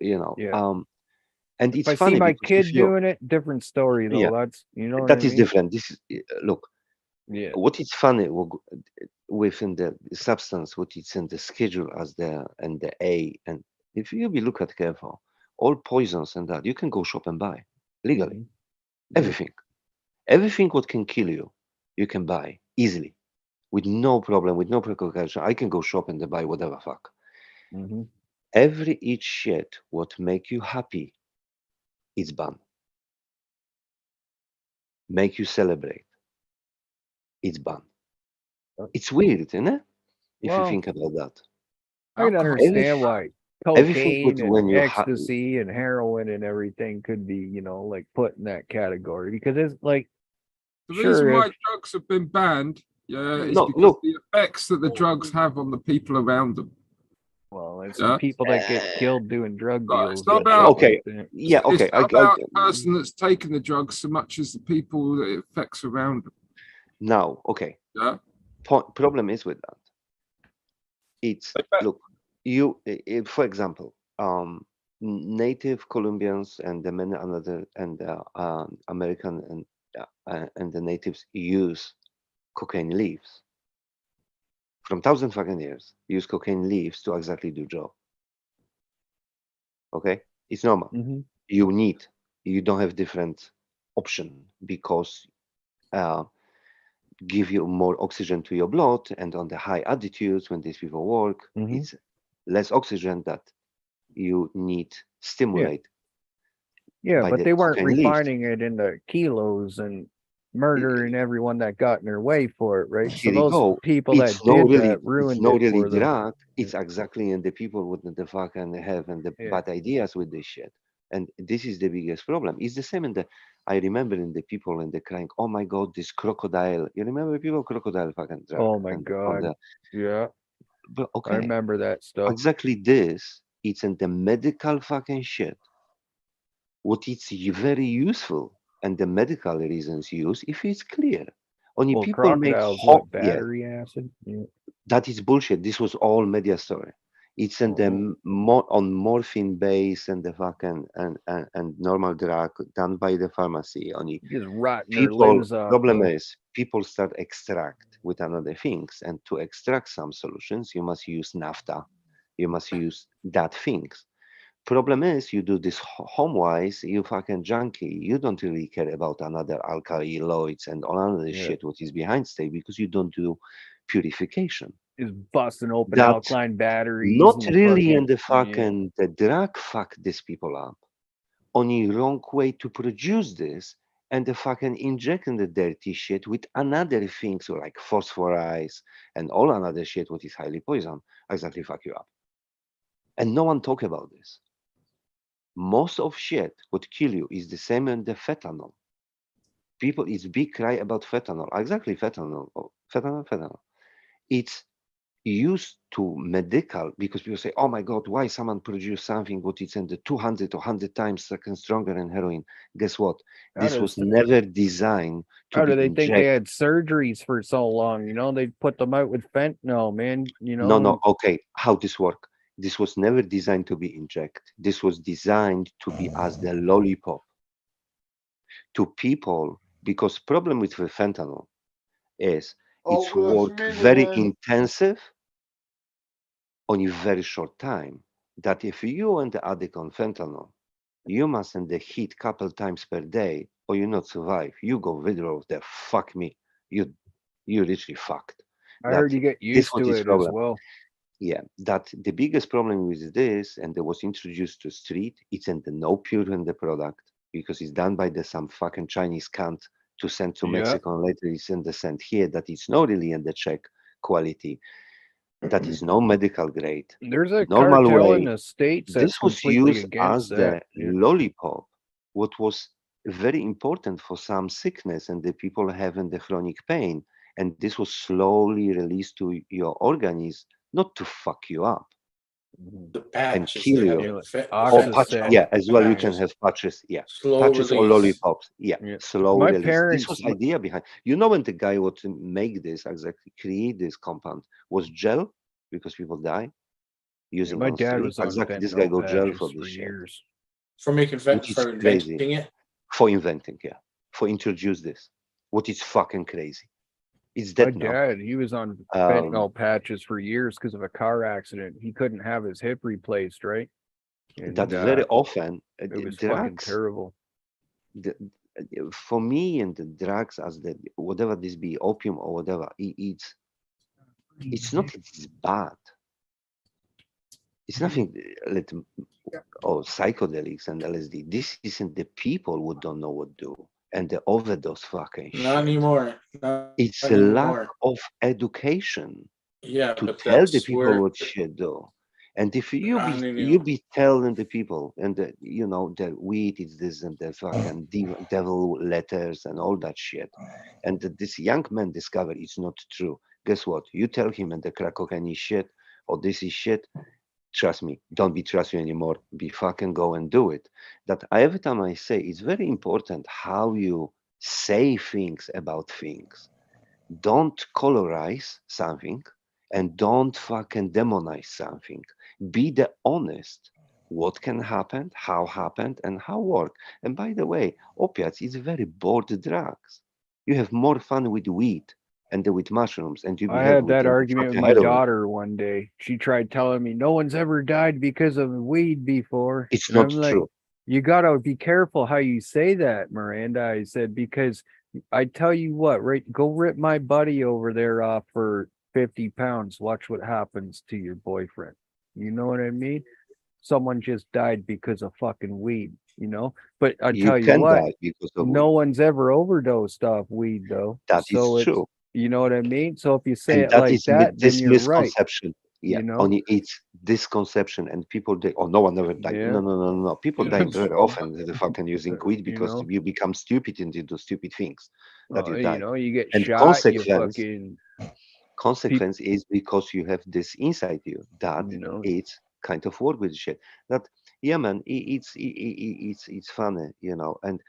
Speaker 17: And
Speaker 1: If
Speaker 17: it's
Speaker 1: I
Speaker 17: funny
Speaker 1: see my
Speaker 17: because
Speaker 1: kid
Speaker 17: if you're-
Speaker 1: doing it, different story though.
Speaker 17: Yeah.
Speaker 1: That's what
Speaker 17: that
Speaker 1: I
Speaker 17: is
Speaker 1: mean?
Speaker 17: different. This is look.
Speaker 1: Yeah.
Speaker 17: What is funny within the substance, what it's in the schedule as the A, and if you be look at careful, all poisons and that you can go shop and buy legally.
Speaker 1: Mm-hmm.
Speaker 17: Everything what can kill you, you can buy easily, with no problem, with no precaution. I can go shop and buy whatever fuck.
Speaker 1: Mm-hmm.
Speaker 17: Every each shit what make you happy is banned. Make you celebrate. It's banned. It's weird, isn't it? If
Speaker 1: Well,
Speaker 17: you think about that.
Speaker 1: I can understand why
Speaker 17: everything
Speaker 1: cocaine
Speaker 17: when
Speaker 1: and
Speaker 17: you
Speaker 1: ecstasy and heroin and everything could be, like put in that category, because it's like,
Speaker 18: The reason
Speaker 1: sure,
Speaker 18: why
Speaker 1: if-
Speaker 18: drugs have been banned, is
Speaker 17: No,
Speaker 18: because
Speaker 17: look.
Speaker 18: the effects that the drugs have on the people around them.
Speaker 1: well, it's
Speaker 18: Yeah.
Speaker 1: the people that get killed doing drug
Speaker 18: Right,
Speaker 1: deals.
Speaker 18: it's not
Speaker 1: and shit
Speaker 18: about
Speaker 17: Okay.
Speaker 1: like that.
Speaker 17: Yeah, okay.
Speaker 18: It's not about the person that's taking the drugs so much as the people that it affects around them.
Speaker 17: Now, okay.
Speaker 18: Yeah.
Speaker 17: Problem is with that. It's look, for example, native Colombians and the many another and American and the natives use cocaine leaves from 1,000 fucking years. Use cocaine leaves to exactly do job. Okay, it's normal. You don't have different option because give you more oxygen to your blood, and on the high altitudes when these people work, it's less oxygen that you need stimulate.
Speaker 1: Yeah,
Speaker 17: by
Speaker 1: but
Speaker 17: the
Speaker 1: they weren't
Speaker 17: cocaine leaves.
Speaker 1: refining it into kilos and murdering everyone that got in their way for it, right?
Speaker 17: Here
Speaker 1: So
Speaker 17: you
Speaker 1: those
Speaker 17: go.
Speaker 1: people that
Speaker 17: It's not
Speaker 1: did
Speaker 17: really,
Speaker 1: that
Speaker 17: it's
Speaker 1: ruined
Speaker 17: not
Speaker 1: it
Speaker 17: really
Speaker 1: for them.
Speaker 17: drug. It's exactly and the people with the fucking have and the bad ideas with this shit. And this is the biggest problem. It's the same in the. I remember in the people and the crying. Oh my god, this crocodile. You remember people crocodile fucking drug?
Speaker 1: Oh my
Speaker 17: and
Speaker 1: god. Yeah.
Speaker 17: But
Speaker 1: I
Speaker 17: okay,
Speaker 1: remember that stuff.
Speaker 17: exactly this. It's in the medical fucking shit. What it's very useful and the medical reasons used if it's clear. Only
Speaker 1: Well,
Speaker 17: people make
Speaker 1: crocodiles, what,
Speaker 17: yeah.
Speaker 1: battery acid? Yeah.
Speaker 17: That is bullshit. This was all media story. It's in the on morphine base and the fucking and normal drug done by the pharmacy. Only
Speaker 1: Just rotting their
Speaker 17: people.
Speaker 1: limbs off.
Speaker 17: Problem
Speaker 1: though.
Speaker 17: is people start extract with another things, and to extract some solutions, you must use naphtha. You must use that things. Problem is, you do this home-wise, you fucking junkie. You don't really care about another alkaloids and all other shit what is behind state because you don't do purification.
Speaker 1: Is busting open
Speaker 17: That
Speaker 1: alkaline batteries.
Speaker 17: not
Speaker 1: and
Speaker 17: really
Speaker 1: fucking,
Speaker 17: in the fucking the drug fuck these people up. Only wrong way to produce this and the fucking injecting the dirty shit with another things like phosphorize and all another shit what is highly poison exactly fuck you up. And no one talk about this. Most of shit would kill you is the same in the fentanyl. People, it's big cry about fentanyl. Exactly, fentanyl. Fentanyl. It's used to medical because people say, oh my God, why someone produce something what is in the 200 or 100 times second stronger than heroin? Guess what? This was never designed to
Speaker 1: How
Speaker 17: be
Speaker 1: do they think they
Speaker 17: injected.
Speaker 1: had surgeries for so long? You know, they put them out with fentanyl, man. You know,
Speaker 17: No, okay. How this work? This was never designed to be injected. This was designed to be as the lollipop to people because problem with the fentanyl is it's work very intensive on a very short time. That if you and the addict on fentanyl, you must in the heat couple times per day or you not survive. You go withdraw the fuck me. You literally fucked.
Speaker 1: I heard you get used to it as well.
Speaker 17: Yeah, that the biggest problem with this, and it was introduced to street, it's in the no pure in the product because it's done by the some fucking Chinese cunt to send to Mexico and later it's in the sent here that it's not really in the check quality. That is no medical grade.
Speaker 1: There's a
Speaker 17: normal
Speaker 1: cartel
Speaker 17: way.
Speaker 1: in the States that's
Speaker 17: This was
Speaker 1: completely
Speaker 17: used
Speaker 1: against
Speaker 17: as
Speaker 1: that.
Speaker 17: the lollipop, what was very important for some sickness and the people having the chronic pain. And this was slowly released to your organism, not to fuck you up
Speaker 16: The
Speaker 17: and
Speaker 16: patches,
Speaker 17: kill
Speaker 16: they have
Speaker 17: you.
Speaker 16: the
Speaker 17: Or patch, yeah, as well you can
Speaker 16: patches.
Speaker 17: have patches, yeah.
Speaker 16: Slow
Speaker 17: Patches or
Speaker 16: release.
Speaker 17: lollipops, yeah. Slow
Speaker 1: My
Speaker 17: release. This
Speaker 1: parents-
Speaker 17: was idea behind. You know when the guy would make this, exactly create this compound was gel because people die using
Speaker 1: my
Speaker 17: on
Speaker 1: dad
Speaker 17: street.
Speaker 1: was on
Speaker 17: Exactly, this guy
Speaker 1: fentanyl
Speaker 17: go jail
Speaker 1: patches
Speaker 17: for
Speaker 1: for
Speaker 17: this shit.
Speaker 1: years.
Speaker 16: For making
Speaker 17: Which is
Speaker 16: for
Speaker 17: crazy.
Speaker 16: inventing it.
Speaker 17: For inventing, yeah. For introduce this. What is fucking crazy. It's
Speaker 1: My
Speaker 17: dead now.
Speaker 1: dad, he was on fentanyl patches for years because of a car accident. He couldn't have his hip replaced, right? And,
Speaker 17: That very often
Speaker 1: it was fucking
Speaker 17: drugs.
Speaker 1: terrible.
Speaker 17: For me and the drugs as the whatever this be opium or whatever it's not it's bad. It's nothing like psychedelics and LSD. This isn't the people who don't know what to do and the overdose fucking shit.
Speaker 16: Not anymore. Not
Speaker 17: It's a
Speaker 16: anymore.
Speaker 17: lack of education
Speaker 16: Yeah,
Speaker 17: to
Speaker 16: but
Speaker 17: tell the
Speaker 16: that's
Speaker 17: people
Speaker 16: where
Speaker 17: what shit do. And if you
Speaker 16: I
Speaker 17: be
Speaker 16: don't
Speaker 17: you
Speaker 16: know.
Speaker 17: be telling the people and the, you know the weed is this and the fucking devil letters and all that shit, and this young man discover it's not true. Guess what? You tell him and the crack cocaine is shit or this is shit. Trust me, don't be trust you anymore. Be fucking go and do it. That every time I say it's very important how you say things about things. Don't colorize something and don't fucking demonize something. Be the honest. What can happen, how happened, and how work. And by the way, opiates is very bored drugs. You have more fun with weed and with mushrooms, and you
Speaker 1: I
Speaker 17: have
Speaker 1: had
Speaker 17: with
Speaker 1: that
Speaker 17: the
Speaker 1: argument with
Speaker 17: fucking
Speaker 1: my
Speaker 17: heroin.
Speaker 1: daughter one day. She tried telling me no one's ever died because of weed before.
Speaker 17: It's
Speaker 1: And
Speaker 17: not
Speaker 1: I'm like,
Speaker 17: true.
Speaker 1: you gotta be careful how you say that, Miranda. I said, because I tell you what, right? Go rip my buddy over there off for 50 pounds. Watch what happens to your boyfriend. You know what I mean? Someone just died because of fucking weed, you know? But I
Speaker 17: You
Speaker 1: tell you
Speaker 17: can
Speaker 1: what,
Speaker 17: die because of
Speaker 1: no
Speaker 17: weed.
Speaker 1: one's ever overdosed off weed though.
Speaker 17: That is
Speaker 1: So it's,
Speaker 17: true.
Speaker 1: you know what I mean? So if you say
Speaker 17: And
Speaker 1: it
Speaker 17: that
Speaker 1: like
Speaker 17: is
Speaker 1: that, then
Speaker 17: this
Speaker 1: you're right.
Speaker 17: misconception. Yeah,
Speaker 1: You know?
Speaker 17: only it's misconception, and people think, oh, no one ever died.
Speaker 1: Yeah.
Speaker 17: No, no, no, no, no. People die very often. They're fucking using weed
Speaker 1: You
Speaker 17: because
Speaker 1: know?
Speaker 17: you become stupid and you do stupid things. That you
Speaker 1: You
Speaker 17: die.
Speaker 1: know, you get
Speaker 17: And
Speaker 1: shot, you
Speaker 17: consequence
Speaker 1: fucking
Speaker 17: consequence is because you have this inside you that
Speaker 1: you know.
Speaker 17: it's kind of work with shit. That yeah, man, it's funny, you know. And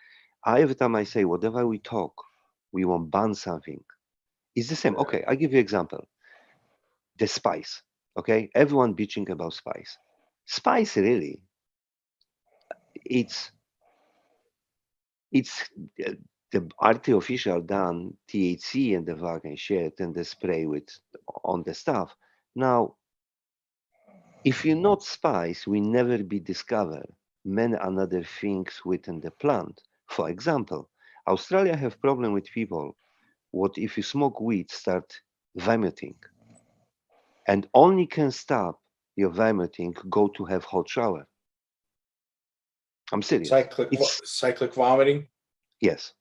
Speaker 17: every time I say whatever we talk, we want ban something. It's the same. Okay, I give you example. The spice. Okay, everyone bitching about spice. Spice really, it's it's the artificial done THC and the fucking shit and the spray with on the stuff. Now, if you not spice, we never be discovered many another things within the plant. For example, Australia have problem with people. What if you smoke weed, start vomiting, and only can stop your vomiting, go to have hot shower. I'm serious.
Speaker 16: Cyclic vomiting.
Speaker 17: Yes.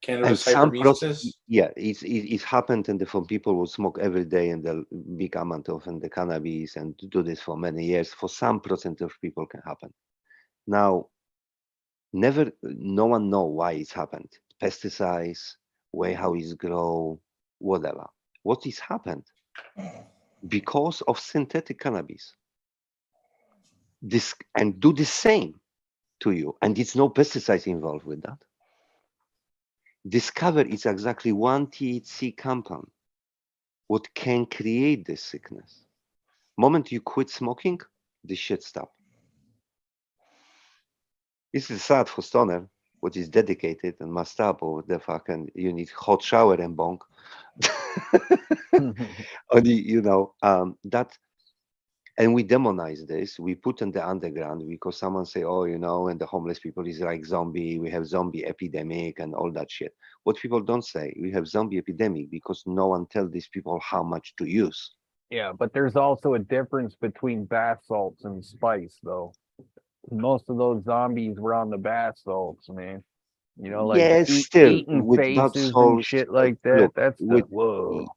Speaker 17: And
Speaker 16: Cannabis
Speaker 17: some
Speaker 16: hyperemesis.
Speaker 17: yeah, it's happened and from people who smoke every day and the big amount of and the cannabis and do this for many years. For some percent of people can happen. Now, no one know why it's happened. Pesticides, way how it's grow, whatever. What is happened? Because of synthetic cannabis. This and do the same to you, and it's no pesticides involved with that. Discover it's exactly one THC compound what can create this sickness. Moment you quit smoking, the shit stop. This is sad for stoner, what is dedicated and must stop over the fucking you need hot shower and bonk. Only you know that. And we demonize this. We put in the underground because someone say, oh, you know, and the homeless people is like zombie. We have zombie epidemic and all that shit. What people don't say, we have zombie epidemic because no one tell these people how much to use.
Speaker 1: Yeah, but there's also a difference between bath salts and spice, though. Most of those zombies were on the bath salts, man. You know, like
Speaker 17: Yes, still
Speaker 1: eating
Speaker 17: with bath
Speaker 1: faces and
Speaker 17: salts.
Speaker 1: shit like that.
Speaker 17: Look,
Speaker 1: That's
Speaker 17: with
Speaker 1: whoa.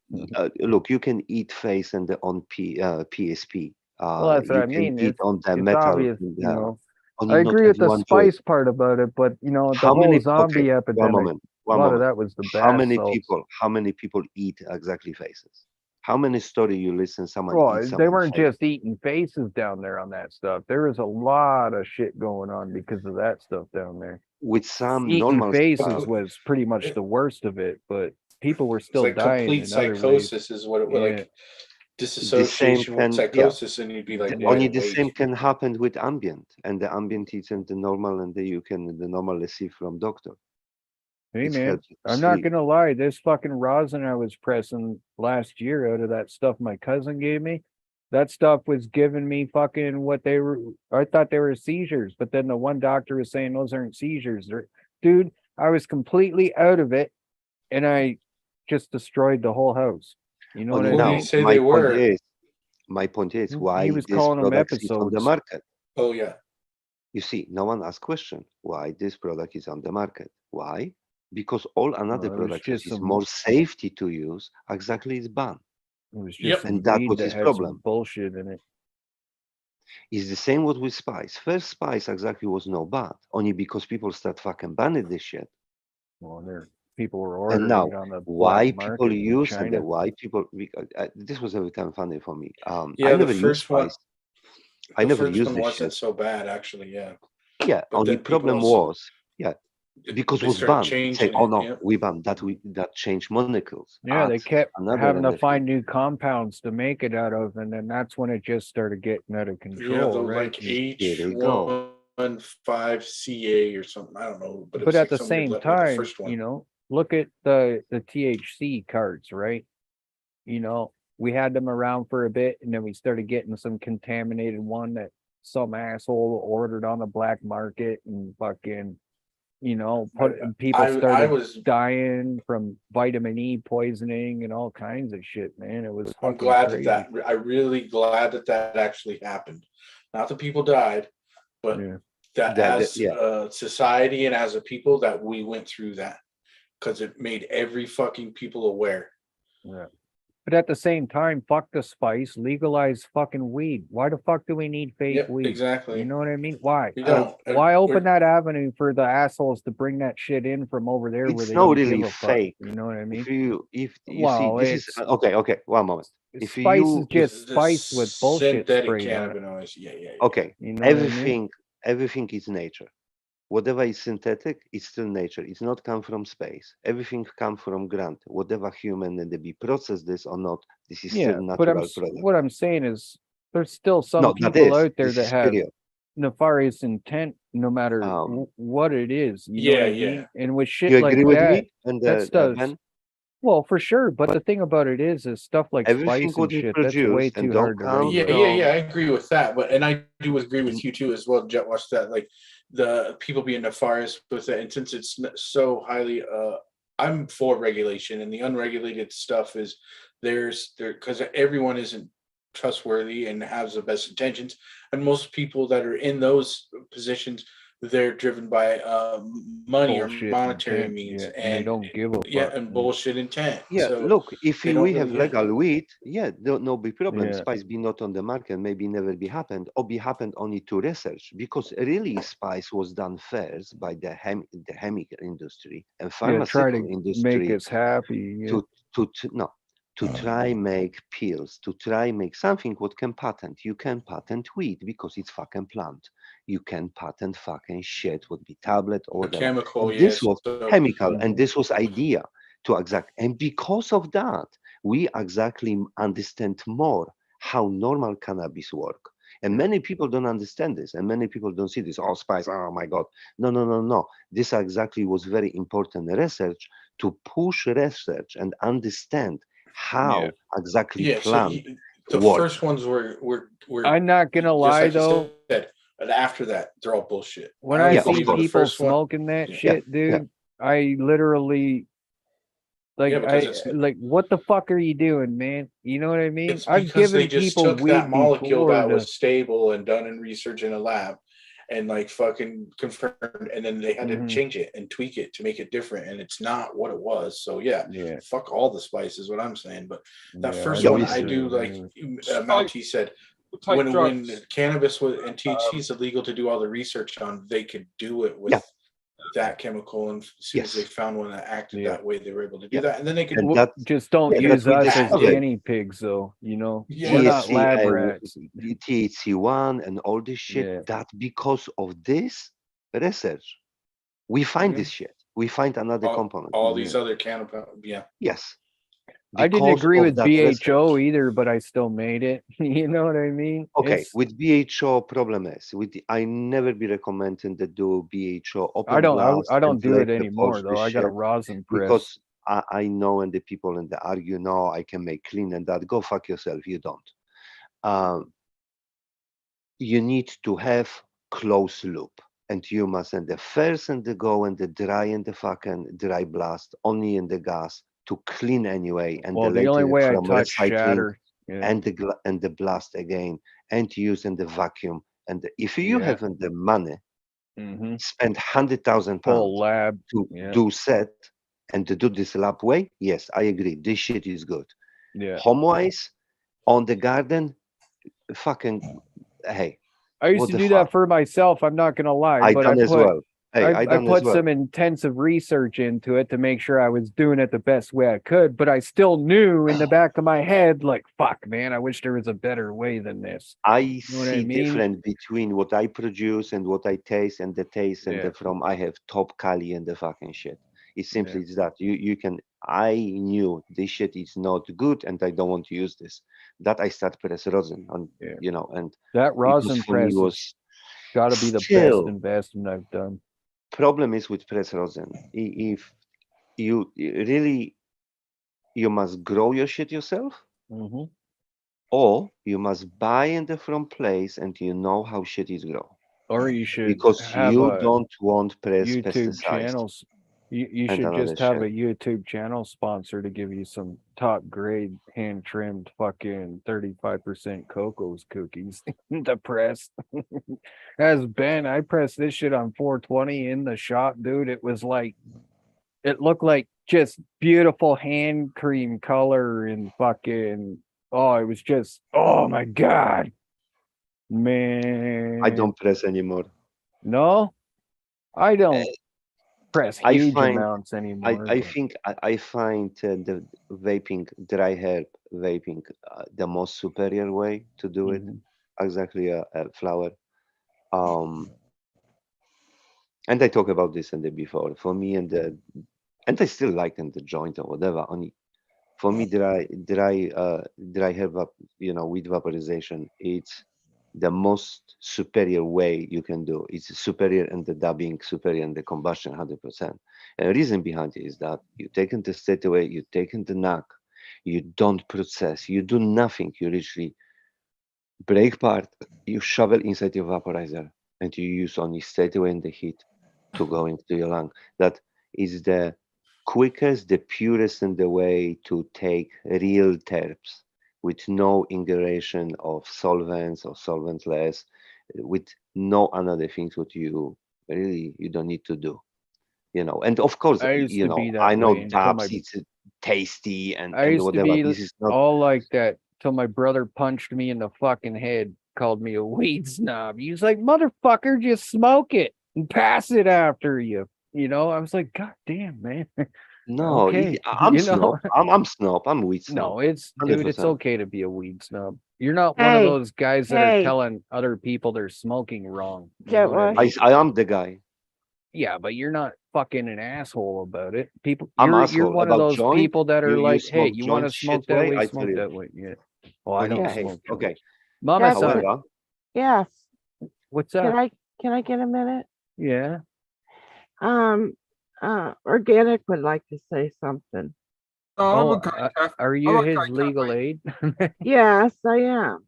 Speaker 17: look, you can eat face and on PSP.
Speaker 1: Well, that's what
Speaker 17: You
Speaker 1: I
Speaker 17: can
Speaker 1: mean.
Speaker 17: eat on the
Speaker 1: It's
Speaker 17: metal.
Speaker 1: obvious,
Speaker 17: And,
Speaker 1: you know.
Speaker 17: only
Speaker 1: I
Speaker 17: not
Speaker 1: agree with the
Speaker 17: everyone do it.
Speaker 1: spice part about it, but you know, the
Speaker 17: How
Speaker 1: whole
Speaker 17: many?
Speaker 1: zombie
Speaker 17: Okay,
Speaker 1: epidemic.
Speaker 17: one
Speaker 1: A lot of
Speaker 17: moment.
Speaker 1: that was the
Speaker 17: How
Speaker 1: bath
Speaker 17: many
Speaker 1: salts.
Speaker 17: people? How many people eat exactly faces? How many story you listen someone
Speaker 1: Well,
Speaker 17: eat
Speaker 1: they
Speaker 17: someone
Speaker 1: weren't
Speaker 17: face?
Speaker 1: just eating faces down there on that stuff. There was a lot of shit going on because of that stuff down there.
Speaker 17: With some
Speaker 1: Eating
Speaker 17: normal
Speaker 1: faces
Speaker 17: stuff.
Speaker 1: was pretty much the worst of it, but people were
Speaker 16: It's
Speaker 1: still
Speaker 16: like
Speaker 1: dying
Speaker 16: complete
Speaker 1: in other ways.
Speaker 16: psychosis is what it was
Speaker 1: Yeah.
Speaker 16: like.
Speaker 17: The same
Speaker 16: Disassociation with
Speaker 17: can
Speaker 16: psychosis, and you'd be like wide
Speaker 17: only the
Speaker 16: awake.
Speaker 17: same can happen with ambient, and the ambient is in the normal, and you can the normal receive from doctor.
Speaker 1: Hey
Speaker 17: It
Speaker 1: man,
Speaker 17: helps you to
Speaker 1: I'm not
Speaker 17: sleep.
Speaker 1: gonna lie, this fucking rosin I was pressing last year out of that stuff my cousin gave me, that stuff was giving me fucking what they were. I thought they were seizures, but then the one doctor was saying those aren't seizures. Dude, I was completely out of it, and I just destroyed the whole house. You know what
Speaker 17: Only
Speaker 1: I
Speaker 17: now,
Speaker 1: mean?
Speaker 16: say
Speaker 17: my
Speaker 16: they
Speaker 17: point
Speaker 16: were?
Speaker 17: is, my point is
Speaker 1: He
Speaker 17: why
Speaker 1: was
Speaker 17: this
Speaker 1: calling them
Speaker 17: product is on the
Speaker 1: episodes.
Speaker 17: market.
Speaker 16: Oh yeah.
Speaker 17: You see, no one asks question why this product is on the market. Why? Because all another
Speaker 1: Well, it was
Speaker 17: product
Speaker 1: just
Speaker 17: which is
Speaker 1: some.
Speaker 17: more safety to use exactly is banned.
Speaker 1: It was just
Speaker 16: Yep.
Speaker 1: some
Speaker 17: And that
Speaker 1: weed
Speaker 17: was
Speaker 1: that
Speaker 17: his
Speaker 1: had
Speaker 17: problem.
Speaker 1: some bullshit in it.
Speaker 17: It's the same what with spice. First spice exactly was no bad, only because people start fucking banning this shit.
Speaker 1: Well, people were
Speaker 17: And
Speaker 1: ordering
Speaker 17: now,
Speaker 1: it on the
Speaker 17: why
Speaker 1: black
Speaker 17: people
Speaker 1: market in
Speaker 17: use and
Speaker 1: China.
Speaker 17: why people this was every time funny for me.
Speaker 16: Yeah,
Speaker 17: I
Speaker 16: the
Speaker 17: never used
Speaker 16: first one.
Speaker 17: spice. I
Speaker 16: The
Speaker 17: never
Speaker 16: first
Speaker 17: used
Speaker 16: one
Speaker 17: this
Speaker 16: wasn't
Speaker 17: shit.
Speaker 16: so bad, actually. Yeah.
Speaker 17: Yeah,
Speaker 16: But
Speaker 17: only
Speaker 16: then people
Speaker 17: problem
Speaker 16: also.
Speaker 17: was, yeah, because
Speaker 16: they
Speaker 17: was
Speaker 16: started
Speaker 17: banned. Say,
Speaker 16: changing
Speaker 17: oh
Speaker 16: it,
Speaker 17: no,
Speaker 16: yep.
Speaker 17: we banned that. That changed molecules.
Speaker 1: Yeah, they
Speaker 17: Add
Speaker 1: kept
Speaker 17: another
Speaker 1: having to
Speaker 17: energy.
Speaker 1: find new compounds to make it out of, and then that's when it just started getting out of
Speaker 16: Yeah,
Speaker 1: control,
Speaker 16: the
Speaker 1: right?
Speaker 16: like
Speaker 17: Here they go.
Speaker 16: H15CA or something. I don't know, but it
Speaker 1: But
Speaker 16: was
Speaker 1: at
Speaker 16: like
Speaker 1: the
Speaker 16: some weird
Speaker 1: same
Speaker 16: letter, the
Speaker 1: time,
Speaker 16: first one.
Speaker 1: look at the THC cards, right? We had them around for a bit, and then we started getting some contaminated one that some asshole ordered on the black market, and fucking, people
Speaker 16: I
Speaker 1: started
Speaker 16: was
Speaker 1: dying from vitamin E poisoning and all kinds of shit, man. It was
Speaker 16: I'm
Speaker 1: fucking
Speaker 16: glad
Speaker 1: crazy.
Speaker 16: I really glad that actually happened. Not that people died, but that as a society and as a people that we went through that, because it made every fucking people aware.
Speaker 1: Yeah. But at the same time, fuck the spice, legalize fucking weed. Why the fuck do we need fake weed?
Speaker 16: Exactly.
Speaker 1: You know what I mean? Why?
Speaker 16: We don't.
Speaker 1: Why open that avenue for the assholes to bring that shit in from over there where
Speaker 17: It's
Speaker 1: they
Speaker 17: not
Speaker 1: don't
Speaker 17: really
Speaker 1: give a fuck?
Speaker 17: fake.
Speaker 1: You know what I mean?
Speaker 17: If you
Speaker 1: Well,
Speaker 17: see, this is okay. One moment. If
Speaker 1: spice
Speaker 17: you
Speaker 1: is just spice with bullshit
Speaker 16: synthetic
Speaker 1: sprayed on it.
Speaker 16: cannabinoids, yeah.
Speaker 17: Okay,
Speaker 1: You know what I mean?
Speaker 17: everything is nature. Whatever is synthetic, it's still nature. It's not come from space. Everything come from ground. Whatever human and they be processed this or not, this is
Speaker 1: Yeah,
Speaker 17: still
Speaker 1: but
Speaker 17: natural product.
Speaker 1: what I'm saying is there's still some
Speaker 17: No, that
Speaker 1: people
Speaker 17: is.
Speaker 1: out there
Speaker 17: This
Speaker 1: that
Speaker 17: is
Speaker 1: have
Speaker 17: period.
Speaker 1: nefarious intent, no matter what it is. You know what I mean? And with shit
Speaker 17: You
Speaker 1: like
Speaker 17: agree with
Speaker 1: that,
Speaker 17: me? And
Speaker 1: that stuff.
Speaker 17: Ben?
Speaker 1: Well, for sure. But the thing about it is stuff like
Speaker 17: Everything
Speaker 1: spice and
Speaker 17: what is
Speaker 1: shit. That's way
Speaker 17: produced and
Speaker 1: too
Speaker 17: don't
Speaker 1: hard to
Speaker 17: come
Speaker 1: regulate.
Speaker 16: Yeah, I agree with that. But and I do agree with you too as well, Jetwash, that like the people being nefarious with it, and since it's so highly I'm for regulation, and the unregulated stuff is there because everyone isn't trustworthy and has the best intentions, and most people that are in those positions, they're driven by money
Speaker 1: Bullshit
Speaker 16: or monetary
Speaker 1: intent,
Speaker 16: means,
Speaker 1: and they don't give a fuck.
Speaker 16: and bullshit intent.
Speaker 17: Yeah,
Speaker 16: So
Speaker 17: look, if
Speaker 16: they
Speaker 17: we
Speaker 16: don't
Speaker 17: have
Speaker 16: really,
Speaker 17: legal weed, no big problem.
Speaker 1: Yeah.
Speaker 17: Spice be not on the market, maybe never be happened, or be happened only to research, because really spice was done first by the chemical industry and
Speaker 1: Yeah, try
Speaker 17: pharmaceutical
Speaker 1: to make
Speaker 17: industry
Speaker 1: us happy. Yeah.
Speaker 17: to try make pills, to try make something what can patent. You can patent weed because it's fucking plant. You can patent fucking shit, would be tablet or whatever.
Speaker 16: chemical,
Speaker 17: And this was
Speaker 16: so
Speaker 17: chemical, and this was idea to exact. And because of that, we exactly understand more how normal cannabis work. And many people don't understand this, and many people don't see this. Oh, spice! Oh my God! No. This exactly was very important research to push research and understand how exactly plant
Speaker 16: the
Speaker 17: work.
Speaker 16: first ones were
Speaker 1: I'm not gonna
Speaker 16: just
Speaker 1: lie
Speaker 16: like you
Speaker 1: though.
Speaker 16: said, but after that, they're all bullshit.
Speaker 1: When
Speaker 16: I
Speaker 1: I
Speaker 16: don't
Speaker 1: see
Speaker 16: believe the
Speaker 1: people
Speaker 16: first one.
Speaker 1: smoking that shit, dude, I literally
Speaker 16: because
Speaker 1: like, what the fuck are you doing, man? You know what I mean?
Speaker 16: it's
Speaker 1: I've
Speaker 16: because they
Speaker 1: given
Speaker 16: just
Speaker 1: people
Speaker 16: took that
Speaker 1: weed
Speaker 16: molecule
Speaker 1: before
Speaker 16: that
Speaker 1: to,
Speaker 16: was stable and done in research in a lab and like fucking confirmed, and then they had to change it and tweak it to make it different, and it's not what it was. So yeah, fuck all the spice is what I'm saying. But that first one, I do like Malty said, when cannabis was and THC is illegal to do all the research on, they could do it with that chemical, and as soon as they found one that acted that way, they were able to do that, and then they could
Speaker 1: just don't use us as guinea pigs, though. You know, we're not lab rats.
Speaker 17: THC1 and all this shit. That because of this research, we find this shit. We find another component.
Speaker 16: All these other cannabis,
Speaker 17: Yes.
Speaker 1: I didn't
Speaker 17: Because
Speaker 1: agree
Speaker 17: of
Speaker 1: with
Speaker 17: that
Speaker 1: BHO either, but I still made it. You know what I mean?
Speaker 17: Okay, with BHO problem is I never be recommending to do BHO open
Speaker 1: I
Speaker 17: blast
Speaker 1: don't
Speaker 17: and
Speaker 1: do it
Speaker 17: like
Speaker 1: anymore
Speaker 17: the
Speaker 1: though. I got a
Speaker 17: shit,
Speaker 1: rosin press.
Speaker 17: because I know, and the people and they argue, no, I can make clean and that. Go fuck yourself. You don't. You need to have close loop, and you must and the first and the go and the dry and the fucking dry blast only in the gas to clean anyway, and
Speaker 1: Well,
Speaker 17: the
Speaker 1: the only
Speaker 17: later
Speaker 1: way I
Speaker 17: from
Speaker 1: touch
Speaker 17: recycling
Speaker 1: shatter,
Speaker 17: and the blast again, and use in the vacuum. And if you have the money, spend £100,000
Speaker 1: full lab
Speaker 17: to do set and to do this lab way, yes, I agree. This shit is good. Home wise, on the garden, fucking hey.
Speaker 1: I used
Speaker 17: what
Speaker 1: to
Speaker 17: the
Speaker 1: do
Speaker 17: fuck?
Speaker 1: that for myself. I'm not gonna lie,
Speaker 17: I
Speaker 1: but
Speaker 17: done
Speaker 1: I
Speaker 17: as
Speaker 1: put
Speaker 17: well. Hey,
Speaker 1: I
Speaker 17: done as
Speaker 1: put
Speaker 17: well.
Speaker 1: some intensive research into it to make sure I was doing it the best way I could, but I still knew in the back of my head, like, fuck, man, I wish there was a better way than this.
Speaker 17: I
Speaker 1: You know what I
Speaker 17: see
Speaker 1: mean?
Speaker 17: difference between what I produce and what I taste and the taste and
Speaker 1: Yeah.
Speaker 17: the from I have top Cali and the fucking shit. It's simply
Speaker 1: Yeah.
Speaker 17: it's that you can I knew this shit is not good and I don't want to use this. That I start press rosin on
Speaker 1: Yeah.
Speaker 17: you know and
Speaker 1: That
Speaker 17: it was
Speaker 1: rosin
Speaker 17: for me
Speaker 1: press
Speaker 17: was
Speaker 1: got to be the best
Speaker 17: still
Speaker 1: investment I've done.
Speaker 17: problem is with press rosin. If you really you must grow your shit yourself
Speaker 1: Hmm.
Speaker 17: or you must buy in the from place and you know how shit is grow.
Speaker 1: Or you should
Speaker 17: Because
Speaker 1: have
Speaker 17: you
Speaker 1: a
Speaker 17: don't want press
Speaker 1: YouTube
Speaker 17: pesticides
Speaker 1: channels. You
Speaker 17: and
Speaker 1: should
Speaker 17: another
Speaker 1: just have
Speaker 17: shit.
Speaker 1: a YouTube channel sponsor to give you some top grade hand trimmed fucking 35% Coco's cookies to press. As Ben, I pressed this shit on 420 in the shop, dude. It was like, it looked like just beautiful hand cream color and fucking, oh, it was just, oh my God. Man.
Speaker 17: I don't press anymore.
Speaker 1: No, I don't press
Speaker 17: I
Speaker 1: huge
Speaker 17: find
Speaker 1: amounts anymore.
Speaker 17: I
Speaker 1: but-
Speaker 17: think I find the vaping dry herb vaping the most superior way to do it.
Speaker 1: Mhm.
Speaker 17: Exactly a flower. And I talk about this in the before. For me and I still like in the joint or whatever. Only for me dry herb weed vaporization. It's the most superior way you can do. It's superior in the dubbing, superior in the combustion, 100%. And the reason behind it is that you take in the state away, you take in the knock, you don't process, you do nothing. You literally break part, you shovel inside your vaporizer, and you use only straight away in the heat to go into your lung. That is the quickest, the purest in the way to take real terps with no ingredient of solvents or solventless, with no another things what you really you don't need to do. And of course,
Speaker 1: I used to be
Speaker 17: I
Speaker 1: that
Speaker 17: know
Speaker 1: way until
Speaker 17: dabs,
Speaker 1: my
Speaker 17: it's tasty and
Speaker 1: I used to
Speaker 17: whatever.
Speaker 1: be
Speaker 17: This is not
Speaker 1: all like that till my brother punched me in the fucking head, called me a weed snob. He was like, motherfucker, just smoke it and pass it after you. I was like, God damn, man.
Speaker 17: no.
Speaker 1: Okay.
Speaker 17: I'm snob. I'm snob. I'm weed
Speaker 1: No,
Speaker 17: snob.
Speaker 1: dude, it's
Speaker 17: 100%.
Speaker 1: okay to be a weed snob. You're not one of
Speaker 2: Hey,
Speaker 1: those guys that are
Speaker 2: hey,
Speaker 1: telling other people they're smoking wrong. You know what I
Speaker 2: Jetwash.
Speaker 1: mean?
Speaker 17: I am the guy.
Speaker 1: Yeah, but you're not fucking an asshole about it. People,
Speaker 17: I'm
Speaker 1: you're
Speaker 17: asshole
Speaker 1: one of
Speaker 17: about
Speaker 1: those
Speaker 17: joint.
Speaker 1: people that are
Speaker 17: You
Speaker 1: like, hey,
Speaker 17: smoke
Speaker 1: you want to
Speaker 17: joint
Speaker 1: smoke
Speaker 17: shit
Speaker 1: that
Speaker 17: way.
Speaker 1: way,
Speaker 17: I tell
Speaker 1: smoke
Speaker 17: you.
Speaker 1: that way. Yeah. Oh, I
Speaker 17: Only
Speaker 1: don't
Speaker 17: hey,
Speaker 1: smoke joints.
Speaker 17: okay.
Speaker 1: Mama
Speaker 2: Jetwash.
Speaker 1: son,
Speaker 17: However,
Speaker 2: Yes.
Speaker 1: what's
Speaker 2: Can
Speaker 1: up?
Speaker 2: I get a minute?
Speaker 1: Yeah.
Speaker 2: Organic would like to say something.
Speaker 18: Oh, I'm
Speaker 1: Oh,
Speaker 18: okay, Kath.
Speaker 1: are
Speaker 18: I'm
Speaker 1: you
Speaker 18: okay,
Speaker 1: his legal aid?
Speaker 2: Yes, I am.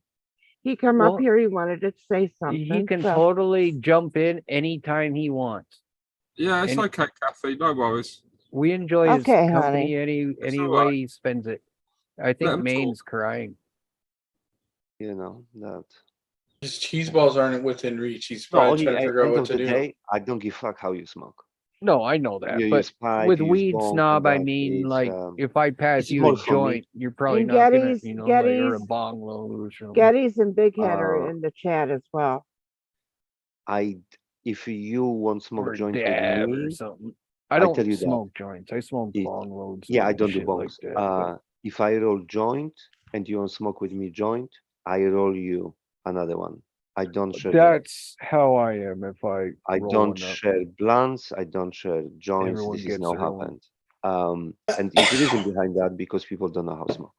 Speaker 2: He come up
Speaker 1: Well,
Speaker 2: here. He wanted to say
Speaker 1: he
Speaker 2: something.
Speaker 1: can
Speaker 2: So
Speaker 1: totally jump in anytime he wants.
Speaker 18: Yeah, it's
Speaker 1: And
Speaker 18: okay, Kathy. No worries.
Speaker 1: we enjoy his
Speaker 2: okay,
Speaker 1: company
Speaker 2: honey.
Speaker 18: It's
Speaker 1: any
Speaker 18: all
Speaker 1: way
Speaker 18: right.
Speaker 1: he spends it. I
Speaker 18: Let
Speaker 1: think
Speaker 18: him talk.
Speaker 1: Maine's crying.
Speaker 17: that.
Speaker 16: His cheese balls aren't within reach. He's
Speaker 17: No,
Speaker 16: probably
Speaker 17: only
Speaker 16: trying to figure out
Speaker 17: end
Speaker 16: what
Speaker 17: of
Speaker 16: to
Speaker 17: the
Speaker 16: do.
Speaker 17: day, I don't give fuck how you smoke.
Speaker 1: No, I know that,
Speaker 17: You
Speaker 1: but
Speaker 17: use pipe,
Speaker 1: with
Speaker 17: you use
Speaker 1: weed
Speaker 17: bong,
Speaker 1: snob,
Speaker 17: and
Speaker 1: I
Speaker 17: that
Speaker 1: mean,
Speaker 17: is
Speaker 1: like, if I pass
Speaker 17: it's
Speaker 1: you a
Speaker 17: more for me.
Speaker 1: joint, you're probably
Speaker 2: And
Speaker 1: not gonna,
Speaker 2: Getty's,
Speaker 1: like, or
Speaker 2: Getty's,
Speaker 1: a bong load or something.
Speaker 2: Getty's and Big Head are
Speaker 17: Uh,
Speaker 2: in the chat as well.
Speaker 17: If you want smoke
Speaker 1: Or
Speaker 17: joint with
Speaker 1: dab or
Speaker 17: me,
Speaker 1: something. I
Speaker 17: I tell
Speaker 1: don't
Speaker 17: you that.
Speaker 1: smoke joints. I smoke
Speaker 17: It,
Speaker 1: bong loads
Speaker 17: yeah, I
Speaker 1: and
Speaker 17: don't do
Speaker 1: shit like
Speaker 17: bongs.
Speaker 1: that. But
Speaker 17: If I roll joint and you want smoke with me joint, I roll you another one. I don't share joints.
Speaker 1: that's how I am if I
Speaker 17: I
Speaker 1: roll
Speaker 17: don't
Speaker 1: enough.
Speaker 17: share blunts. I don't share joints.
Speaker 1: Everyone
Speaker 17: This is
Speaker 1: gets
Speaker 17: now
Speaker 1: their own.
Speaker 17: happened. And it's the reason behind that because people don't know how to smoke.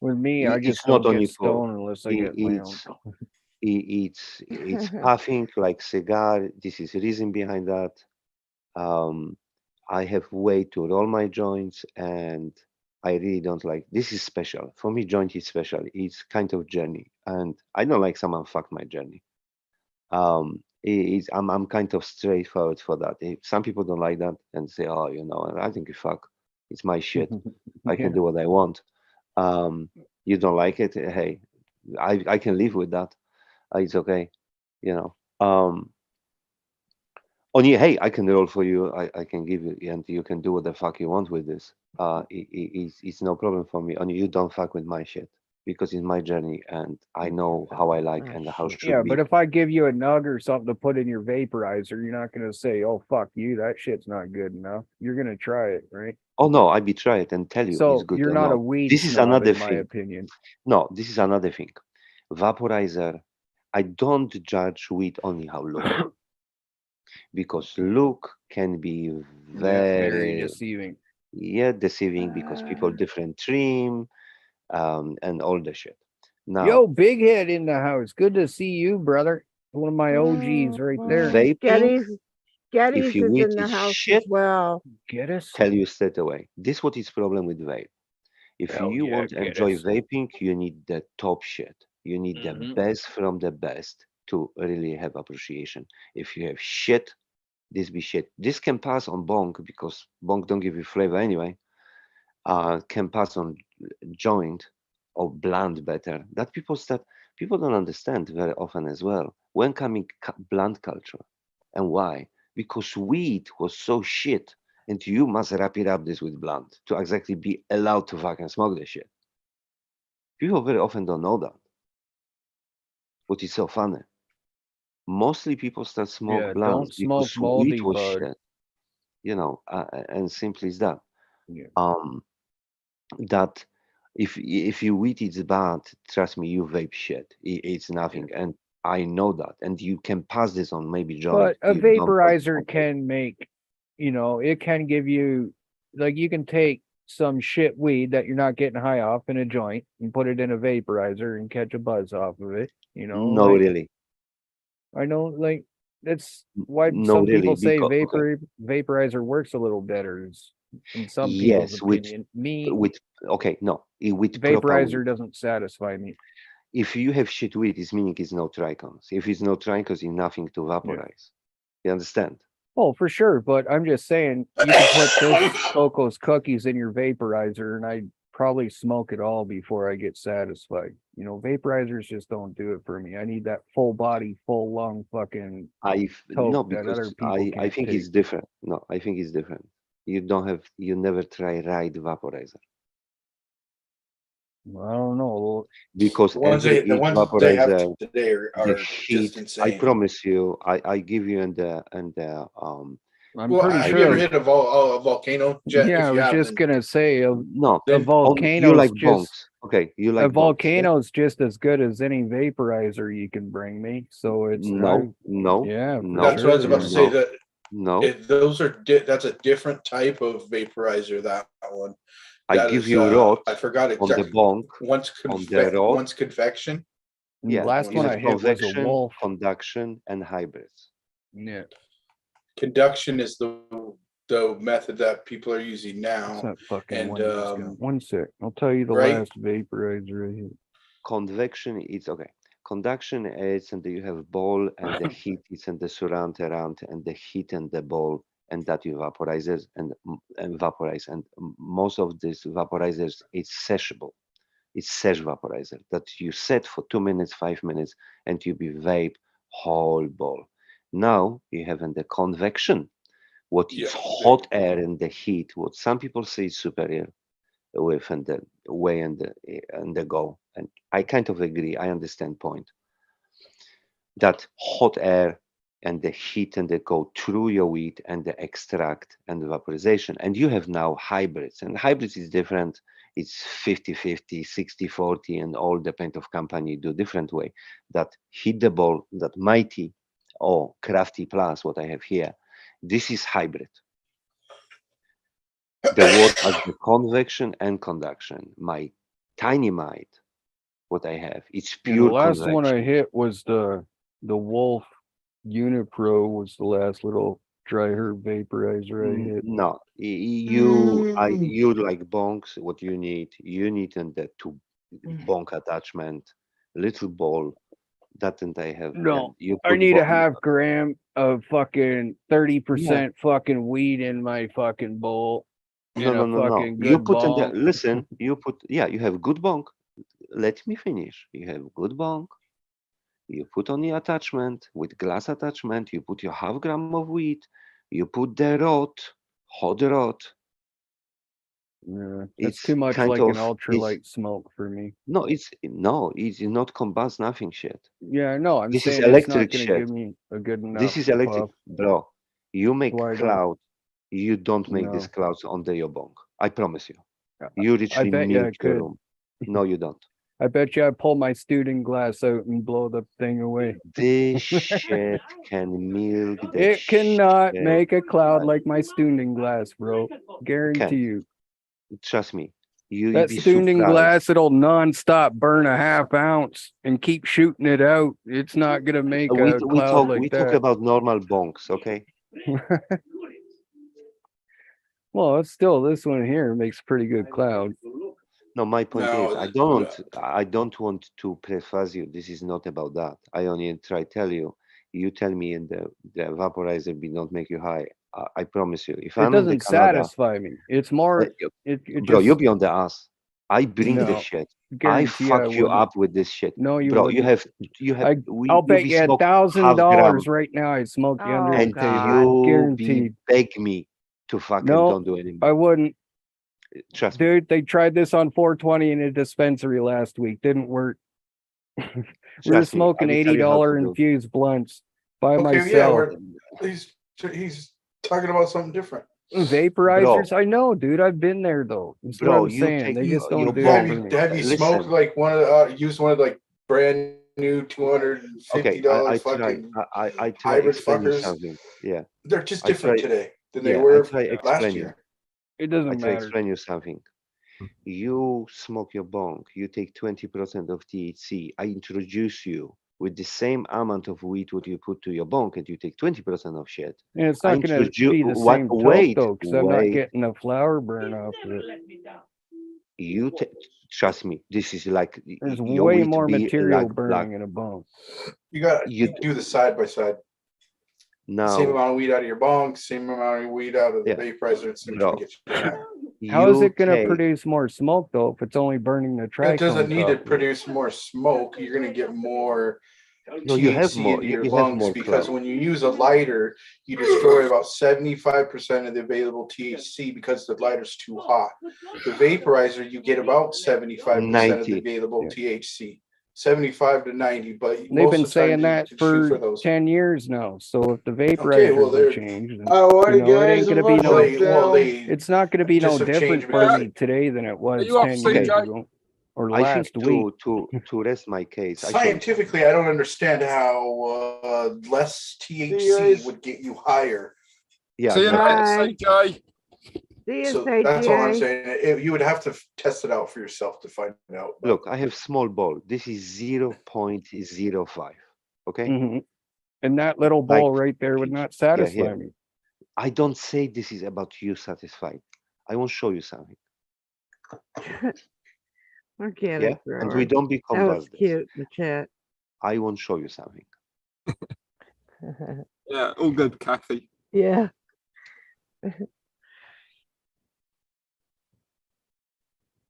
Speaker 1: With me, I
Speaker 17: It's
Speaker 1: just
Speaker 17: not
Speaker 1: don't
Speaker 17: only
Speaker 1: get
Speaker 17: for
Speaker 1: stoned unless I get my own.
Speaker 17: it's puffing like cigar. This is the reason behind that. I have way to roll my joints, and I really don't like. This is special for me. Joint is special. It's kind of journey, and I don't like someone fuck my journey. I'm kind of straightforward for that. Some people don't like that and say, oh, I think you fuck. It's my shit. I can
Speaker 1: Yeah.
Speaker 17: do what I want. You don't like it? Hey, I can live with that. It's okay. Only hey, I can roll for you. I can give you, and you can do what the fuck you want with this. It's no problem for me. Only you don't fuck with my shit. because it's my journey and I know how I like and how it should
Speaker 1: Yeah,
Speaker 17: be.
Speaker 1: but if I give you a nug or something to put in your vaporizer, you're not gonna say, "Oh fuck you, that shit's not good enough." You're gonna try it, right?
Speaker 17: Oh no, I betray it and tell you it's
Speaker 1: So
Speaker 17: good
Speaker 1: you're
Speaker 17: or
Speaker 1: not a
Speaker 17: not.
Speaker 1: weed
Speaker 17: This is
Speaker 1: snob,
Speaker 17: another
Speaker 1: in my
Speaker 17: thing.
Speaker 1: opinion.
Speaker 17: No, this is another thing. Vaporizer, I don't judge weed only how look, because look can be
Speaker 1: Very
Speaker 17: very,
Speaker 1: deceiving.
Speaker 17: deceiving because people different trim, and all the shit. Now,
Speaker 1: Yo, Big Head in the house. Good to see you, brother. One of my OGs right there.
Speaker 17: vaping,
Speaker 2: Geddes,
Speaker 17: if
Speaker 2: Geddes
Speaker 17: you
Speaker 2: is
Speaker 17: weed
Speaker 2: in the
Speaker 17: is
Speaker 2: house
Speaker 17: shit,
Speaker 2: as well.
Speaker 1: Get us.
Speaker 17: tell you straight away. This what is problem with vape. If
Speaker 1: Hell
Speaker 17: you
Speaker 1: yeah,
Speaker 17: want to
Speaker 1: get
Speaker 17: enjoy
Speaker 1: us.
Speaker 17: vaping, you need the top shit. You need the
Speaker 1: Mhm.
Speaker 17: best from the best to really have appreciation. If you have shit, this be shit. This can pass on bonk because bonk don't give you flavor anyway. Can pass on joint or blunt better. That people don't understand very often as well. When coming blunt culture, and why? Because weed was so shit, and you must wrap it up this with blunt to exactly be allowed to fucking smoke the shit. People very often don't know that. What is so funny? Mostly people start smoke
Speaker 1: Yeah,
Speaker 17: blunts
Speaker 1: don't smoke
Speaker 17: because weed
Speaker 1: moldy,
Speaker 17: was
Speaker 1: bud.
Speaker 17: shit, and simply is that.
Speaker 1: Yeah.
Speaker 17: That if you weed is bad, trust me, you vape shit. It's nothing, and I know that. And you can pass this on maybe joint.
Speaker 1: But a
Speaker 17: You don't want to
Speaker 1: vaporizer
Speaker 17: smoke it.
Speaker 1: can make, it can give you, like, you can take some shit weed that you're not getting high off in a joint and put it in a vaporizer and catch a buzz off of it.
Speaker 17: No,
Speaker 1: like,
Speaker 17: really,
Speaker 1: I know, like, that's why
Speaker 17: no,
Speaker 1: some
Speaker 17: really,
Speaker 1: people say
Speaker 17: because okay,
Speaker 1: vaporizer works a little better, in some people's
Speaker 17: yes,
Speaker 1: opinion. Me,
Speaker 17: with okay, no, with proper weed.
Speaker 1: vaporizer doesn't satisfy me.
Speaker 17: If you have shit weed, it's meaning it's no trichomes. If it's no trichomes, it's nothing to
Speaker 1: Yeah.
Speaker 17: vaporize. You understand?
Speaker 1: Oh, for sure. But I'm just saying, you can put this Coco's cookies in your vaporizer, and I probably smoke it all before I get satisfied. Vaporizers just don't do it for me. I need that full body, full lung fucking
Speaker 17: No,
Speaker 1: toke that other
Speaker 17: because
Speaker 1: people
Speaker 17: I
Speaker 1: can't
Speaker 17: think
Speaker 1: take.
Speaker 17: it's different. No, I think it's different. You never try right vaporizer
Speaker 1: I don't know.
Speaker 17: because
Speaker 3: The ones
Speaker 17: every
Speaker 3: they the
Speaker 17: each
Speaker 3: ones they have
Speaker 17: vaporizer,
Speaker 3: today
Speaker 17: the
Speaker 3: are just
Speaker 17: heat. I
Speaker 3: insane.
Speaker 17: promise you, I give you and the
Speaker 1: I'm
Speaker 3: Well,
Speaker 1: pretty
Speaker 3: have you ever
Speaker 1: sure.
Speaker 3: hit a volcano, Jet?
Speaker 1: Yeah,
Speaker 3: If
Speaker 1: I
Speaker 3: you
Speaker 1: was
Speaker 3: have,
Speaker 1: just
Speaker 3: then
Speaker 1: gonna say a
Speaker 17: no.
Speaker 3: then
Speaker 17: You like
Speaker 1: volcano's
Speaker 17: bonks,
Speaker 1: just
Speaker 17: okay? You
Speaker 1: a
Speaker 17: like bonks, yeah?
Speaker 1: volcano's just as good as any vaporizer you can bring me. So it's
Speaker 17: No, no,
Speaker 1: yeah, for
Speaker 17: no,
Speaker 3: that's what I was
Speaker 1: sure.
Speaker 3: about to
Speaker 1: Yeah.
Speaker 3: say.
Speaker 17: no,
Speaker 3: That
Speaker 17: no.
Speaker 3: those are that's a different type of vaporizer. That one.
Speaker 17: I
Speaker 3: That
Speaker 17: give
Speaker 3: is
Speaker 17: you rot
Speaker 3: I forgot
Speaker 17: on the
Speaker 3: exactly.
Speaker 17: bonk, on the rot.
Speaker 3: Once convection.
Speaker 1: And the
Speaker 17: Yeah,
Speaker 1: last
Speaker 17: you
Speaker 1: one I
Speaker 17: have
Speaker 1: hit was a
Speaker 17: convection,
Speaker 1: wolf.
Speaker 17: conduction, and hybrids.
Speaker 1: Yeah.
Speaker 3: Conduction is the method that people are using
Speaker 1: What's
Speaker 3: now,
Speaker 1: that fucking
Speaker 3: and
Speaker 1: one just got? One sec. I'll tell you the
Speaker 3: right.
Speaker 1: last vaporizer I hit.
Speaker 17: Convection is okay. Conduction is, and you have ball and the heat is and the surround around and the heat and the ball and that you vaporizers and vaporize. And most of these vaporizers it's seshable. It's sesh vaporizer that you set for 2 minutes, 5 minutes, and you be vape whole ball. Now you have in the convection, what is hot air and the heat, what some people say is superior with and the way and the go. And I kind of agree. I understand point that hot air and the heat and the go through your weed and the extract and the vaporization. And you have now hybrids, and hybrids is different. It's 50-50, 60-40, and all depend of company do different way. That hit the ball, that mighty or crafty plus what I have here. This is hybrid. The word as the convection and conduction. My tiny might, what I have, it's
Speaker 1: And the
Speaker 17: pure
Speaker 1: last one I
Speaker 17: convection.
Speaker 1: hit was the Wolf Unipro was the last little dry herb vaporizer I hit.
Speaker 17: No, you like bonks. What you need and the two bonk attachment, little ball. That and I have. And
Speaker 1: No,
Speaker 17: you
Speaker 1: I
Speaker 17: put
Speaker 1: need a half gram of fucking 30% fucking weed in my fucking bowl. In a
Speaker 17: no.
Speaker 1: fucking
Speaker 17: You
Speaker 1: good
Speaker 17: put in the
Speaker 1: bong.
Speaker 17: listen. You have good bonk. Let me finish. You have good bonk. You put on the attachment with glass attachment. You put your half gram of weed. You put the rod, hot rod.
Speaker 1: Yeah,
Speaker 17: It's
Speaker 1: it's too much
Speaker 17: kind
Speaker 1: like
Speaker 17: of
Speaker 1: an ultralight smoke for me.
Speaker 17: no, it's not combust nothing shit.
Speaker 1: Yeah, no, I'm
Speaker 17: This is
Speaker 1: saying it's not
Speaker 17: electric
Speaker 1: gonna
Speaker 17: shit.
Speaker 1: give me a good
Speaker 17: This
Speaker 1: enough
Speaker 17: is electric,
Speaker 1: puff.
Speaker 17: bro. You make
Speaker 1: Why don't?
Speaker 17: cloud. You don't make these
Speaker 1: No.
Speaker 17: clouds under your bong. I promise you.
Speaker 1: I
Speaker 17: You literally
Speaker 1: bet you I
Speaker 17: milk your
Speaker 1: could.
Speaker 17: room. No, you don't.
Speaker 1: I bet you I pull my student glass out and blow the thing away.
Speaker 17: This shit can milk the
Speaker 1: It cannot
Speaker 17: shit.
Speaker 1: make a cloud like my student glass, bro. Guarantee
Speaker 17: Can.
Speaker 1: you.
Speaker 17: Trust me. You'd
Speaker 1: That
Speaker 17: be
Speaker 1: student
Speaker 17: surprised.
Speaker 1: glass, it'll nonstop burn a half ounce and keep shooting it out. It's not gonna make a cloud like
Speaker 17: We talk
Speaker 1: that.
Speaker 17: about normal bonks, okay?
Speaker 1: Well, it's still this one here makes pretty good cloud.
Speaker 17: No, my point
Speaker 3: No,
Speaker 17: is, I don't want to preface you. This is not about that. I only try tell you. You tell me, and the vaporizer will not make you high. I promise you. If
Speaker 1: It
Speaker 17: I'm in the
Speaker 1: doesn't
Speaker 17: Canada,
Speaker 1: satisfy me. It's more it
Speaker 17: bro,
Speaker 1: just
Speaker 17: you be on the ass. I bring
Speaker 1: No,
Speaker 17: this shit. I
Speaker 1: guarantee I
Speaker 17: fuck you
Speaker 1: wouldn't.
Speaker 17: up with this shit.
Speaker 1: No, you
Speaker 17: Bro,
Speaker 1: wouldn't.
Speaker 17: you have.
Speaker 1: I'll
Speaker 17: You
Speaker 1: bet
Speaker 17: be
Speaker 1: you
Speaker 17: smoke half gram,
Speaker 1: $1,000 right now I smoke you under the
Speaker 17: and
Speaker 1: table.
Speaker 17: you be
Speaker 1: Guaranteed.
Speaker 17: beg me to fucking
Speaker 1: No,
Speaker 17: don't do anymore.
Speaker 1: I wouldn't.
Speaker 17: Trust me.
Speaker 1: Dude, they tried this on 420 in a dispensary last week. Didn't work. We were
Speaker 17: Trust me. I
Speaker 1: smoking
Speaker 17: will tell you how
Speaker 1: $80
Speaker 17: to do.
Speaker 1: infused blunts by
Speaker 3: Okay, yeah,
Speaker 1: myself.
Speaker 3: he's talking about something different.
Speaker 1: Vaporizers, I know, dude. I've been there though. That's what
Speaker 17: Bro,
Speaker 1: I'm
Speaker 17: you
Speaker 1: saying.
Speaker 17: take
Speaker 1: They just
Speaker 17: your
Speaker 1: don't do it
Speaker 3: Have
Speaker 1: for
Speaker 3: you
Speaker 1: me.
Speaker 3: have you smoked
Speaker 17: Listen.
Speaker 3: like one of the used one of like brand new
Speaker 17: Okay,
Speaker 3: $250
Speaker 17: I try.
Speaker 3: fucking
Speaker 17: I try
Speaker 3: hybrid
Speaker 17: explain you
Speaker 3: fuckers?
Speaker 17: something. Yeah,
Speaker 3: They're just
Speaker 17: I
Speaker 3: different
Speaker 17: try.
Speaker 3: today than they
Speaker 17: Yeah, I
Speaker 3: were
Speaker 17: try
Speaker 3: last
Speaker 17: explain you.
Speaker 3: year.
Speaker 1: It
Speaker 17: I
Speaker 1: doesn't
Speaker 17: try
Speaker 1: matter.
Speaker 17: explain you something. You smoke your bong. You take 20% of THC. I introduce you with the same amount of weed what you put to your bong, and you take 20% of shit.
Speaker 1: And it's
Speaker 17: I
Speaker 1: not gonna
Speaker 17: introduce.
Speaker 1: be the
Speaker 17: What?
Speaker 1: same tilt
Speaker 17: Wait,
Speaker 1: though, because I'm not
Speaker 17: wait.
Speaker 1: getting a flower burn off of it.
Speaker 17: You trust me. This is like
Speaker 1: There's
Speaker 17: your
Speaker 1: way
Speaker 17: weed
Speaker 1: more
Speaker 17: be
Speaker 1: material
Speaker 17: like
Speaker 1: burning in a bone.
Speaker 3: You do the side by side. Same
Speaker 17: now.
Speaker 3: amount of weed out of your bong, same amount of weed out of the
Speaker 17: Yeah,
Speaker 3: vaporizer, and see which
Speaker 17: bro.
Speaker 3: one gets you higher.
Speaker 1: How is
Speaker 17: You
Speaker 1: it gonna
Speaker 17: take.
Speaker 1: produce more smoke though if it's only burning the
Speaker 3: It doesn't
Speaker 1: trichomes
Speaker 3: need
Speaker 1: off
Speaker 3: to
Speaker 1: of it?
Speaker 3: produce more smoke. You're going to get more
Speaker 17: No, you have
Speaker 3: THC
Speaker 17: more.
Speaker 3: into your
Speaker 17: You have
Speaker 3: lungs
Speaker 17: more
Speaker 3: because
Speaker 17: cloud.
Speaker 3: when you use a lighter, you destroy about 75% of the available THC because the lighter's too hot. The vaporizer, you get about 75% of the
Speaker 17: 90.
Speaker 3: available
Speaker 1: Yeah.
Speaker 3: THC, 75 to 90. But
Speaker 1: They've
Speaker 3: most
Speaker 1: been
Speaker 3: of the time,
Speaker 1: saying
Speaker 3: you
Speaker 1: that
Speaker 3: can shoot
Speaker 1: for
Speaker 3: for those.
Speaker 1: 10 years now. So if the
Speaker 3: Okay,
Speaker 1: vaporizers
Speaker 3: well,
Speaker 1: have
Speaker 3: they're
Speaker 1: changed, then,
Speaker 11: Alrighty,
Speaker 1: it
Speaker 11: guys,
Speaker 1: ain't gonna be
Speaker 11: let's
Speaker 1: no.
Speaker 11: look down.
Speaker 1: It's not gonna be no
Speaker 3: just have
Speaker 1: different
Speaker 3: changed
Speaker 1: for
Speaker 3: because
Speaker 1: me today than it
Speaker 18: Are
Speaker 1: was
Speaker 18: you off
Speaker 1: 10
Speaker 18: St.
Speaker 1: years
Speaker 18: Jay?
Speaker 1: ago or
Speaker 17: I think
Speaker 1: last week.
Speaker 17: to rest my case, I show you something.
Speaker 3: scientifically, I don't understand how less
Speaker 11: See you
Speaker 3: THC
Speaker 11: guys.
Speaker 3: would get you higher.
Speaker 17: Yeah,
Speaker 18: See you
Speaker 17: exactly.
Speaker 18: later, St. Jay.
Speaker 2: See you,
Speaker 3: So
Speaker 2: say
Speaker 3: that's all I'm
Speaker 2: GA.
Speaker 3: saying. You would have to test it out for yourself to find out. But
Speaker 17: Look, I have small ball. This is 0.05. Okay,
Speaker 1: Hmm. And that little
Speaker 17: like
Speaker 1: bowl right there would not
Speaker 17: yeah,
Speaker 1: satisfy
Speaker 17: here.
Speaker 1: me.
Speaker 17: I don't say this is about you satisfied. I want to show you something.
Speaker 2: Okay,
Speaker 17: Yeah, and we don't be
Speaker 2: that was
Speaker 17: combusted.
Speaker 2: cute in the chat.
Speaker 17: I want to show you something.
Speaker 18: Yeah, all good, Kathy.
Speaker 2: Yeah.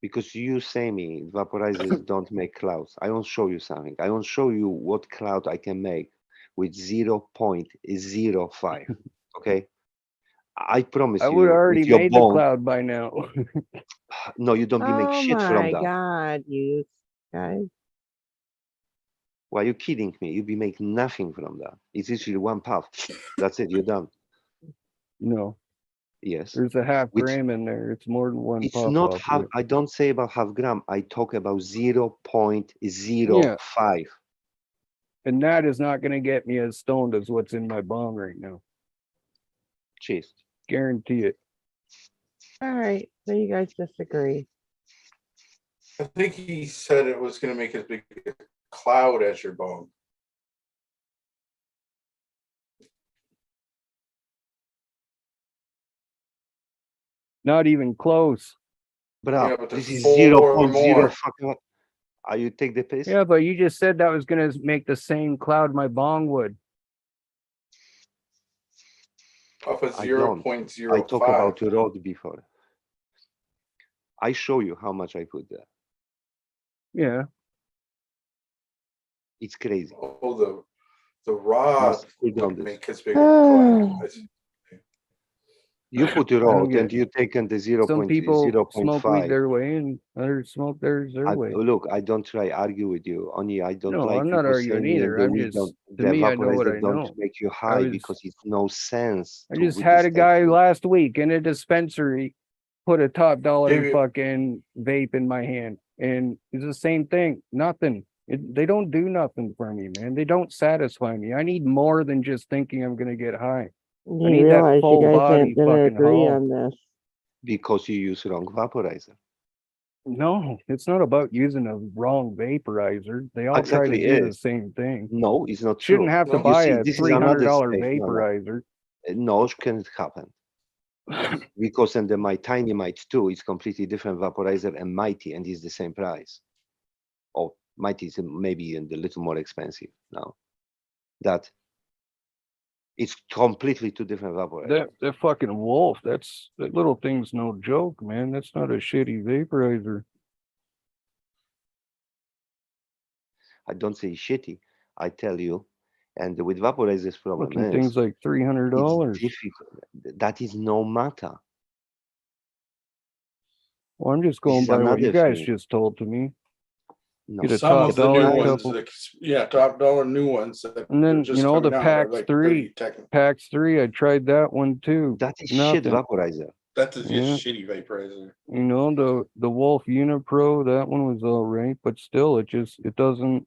Speaker 17: Because you say me vaporizers don't make clouds. I want to show you something. I want to show you what cloud I can make with 0.05. Okay, I promise
Speaker 1: I
Speaker 17: you.
Speaker 1: would already
Speaker 17: with your
Speaker 1: made the
Speaker 17: bone,
Speaker 1: cloud by now.
Speaker 17: no, you don't be make
Speaker 2: Oh
Speaker 17: shit from
Speaker 2: my
Speaker 17: that.
Speaker 2: God, you guys.
Speaker 17: Why you kidding me? You be making nothing from that. It's literally one puff. That's it. You're done.
Speaker 1: No,
Speaker 17: Yes.
Speaker 1: there's a half
Speaker 17: Which
Speaker 1: gram in there. It's more than one
Speaker 17: it's
Speaker 1: puff
Speaker 17: not
Speaker 1: off of
Speaker 17: half.
Speaker 1: it.
Speaker 17: I don't say about half gram. I talk about
Speaker 1: Yeah,
Speaker 17: 0.05.
Speaker 1: and that is not gonna get me as stoned as what's in my bong right now.
Speaker 17: Cheers.
Speaker 1: Guarantee it.
Speaker 2: All right, so you guys disagree.
Speaker 3: I think he said it was going to make as big a cloud as your bone.
Speaker 1: Not even close.
Speaker 17: Bro,
Speaker 3: Yeah, but
Speaker 17: this
Speaker 3: there's
Speaker 17: is
Speaker 3: 4
Speaker 17: 0.0
Speaker 3: more.
Speaker 17: fucking. Are you take the piss?
Speaker 1: Yeah, but you just said that was gonna make the same cloud my bong would.
Speaker 3: Off of
Speaker 17: I don't. I talk
Speaker 3: 0.05.
Speaker 17: about road before. I show you how much I put there.
Speaker 1: Yeah.
Speaker 17: It's crazy.
Speaker 3: Oh, the rod
Speaker 17: Must cool down
Speaker 3: would
Speaker 17: this.
Speaker 3: make as big a cloud.
Speaker 17: You put it
Speaker 1: I don't
Speaker 17: out
Speaker 1: get
Speaker 17: and
Speaker 1: it.
Speaker 17: you take in the
Speaker 1: Some people
Speaker 17: 0.0.5.
Speaker 1: smoke weed their way and others smoke theirs their way.
Speaker 17: Look, I don't try argue with you. Only I don't
Speaker 1: No,
Speaker 17: like
Speaker 1: I'm not
Speaker 17: people
Speaker 1: arguing
Speaker 17: saying
Speaker 1: either.
Speaker 17: the
Speaker 1: I'm
Speaker 17: weed
Speaker 1: just,
Speaker 17: don't,
Speaker 1: to
Speaker 17: the
Speaker 1: me, I know what
Speaker 17: vaporizer
Speaker 1: I
Speaker 17: don't
Speaker 1: know.
Speaker 17: make you
Speaker 1: I
Speaker 17: high
Speaker 1: was,
Speaker 17: because it's no sense
Speaker 1: I
Speaker 17: to
Speaker 1: just
Speaker 17: with the
Speaker 1: had a guy
Speaker 17: statement.
Speaker 1: last week in a dispensary put a top dollar
Speaker 3: David-
Speaker 1: fucking vape in my hand, and it's the same thing. Nothing. They don't do nothing for me, man. They don't satisfy me. I need more than just thinking I'm gonna get high.
Speaker 2: You
Speaker 1: I need that
Speaker 2: realize you
Speaker 1: full
Speaker 2: guys
Speaker 1: body
Speaker 2: aren't gonna
Speaker 1: fucking
Speaker 2: agree
Speaker 1: haul.
Speaker 2: on this.
Speaker 17: Because you use wrong vaporizer.
Speaker 1: No, it's not about using a wrong vaporizer. They all try to
Speaker 17: Exactly
Speaker 1: do the
Speaker 17: is.
Speaker 1: same thing.
Speaker 17: No, it's not
Speaker 1: Shouldn't
Speaker 17: true.
Speaker 1: have to
Speaker 3: No.
Speaker 1: buy
Speaker 17: You see,
Speaker 1: a
Speaker 17: this is another
Speaker 1: $300
Speaker 17: state. No,
Speaker 1: vaporizer.
Speaker 17: no, it can't happen. Because in the my Tiny Might 2, it's completely different vaporizer and Mighty, and it's the same price. Oh, Mighty is maybe a little more expensive now. That it's completely two different vaporizers.
Speaker 1: That fucking wolf, that little thing's no joke, man. That's not a shitty vaporizer.
Speaker 17: I don't say shitty. I tell you, and with vaporizers problem
Speaker 1: Fucking
Speaker 17: is
Speaker 1: thing's like $300.
Speaker 17: it's difficult. That is no matter.
Speaker 1: Well, I'm just
Speaker 17: This
Speaker 1: going
Speaker 17: is
Speaker 1: by what you
Speaker 17: another
Speaker 1: guys
Speaker 17: thing.
Speaker 1: just told to me.
Speaker 17: No,
Speaker 1: Get a
Speaker 3: Some
Speaker 1: top
Speaker 3: of the new
Speaker 1: dollar
Speaker 3: ones,
Speaker 1: couple.
Speaker 3: top dollar new ones. That
Speaker 1: And then,
Speaker 3: are just
Speaker 1: you know, the
Speaker 3: coming out are
Speaker 1: PAX
Speaker 3: like
Speaker 1: 3.
Speaker 3: 30 technical.
Speaker 1: PAX 3, I tried that one too.
Speaker 17: that is shit
Speaker 1: Nothing.
Speaker 17: vaporizer.
Speaker 3: That's just
Speaker 1: Yeah.
Speaker 3: shitty vaporizer.
Speaker 1: You know, the Wolf Unipro, that one was all right, but still, it doesn't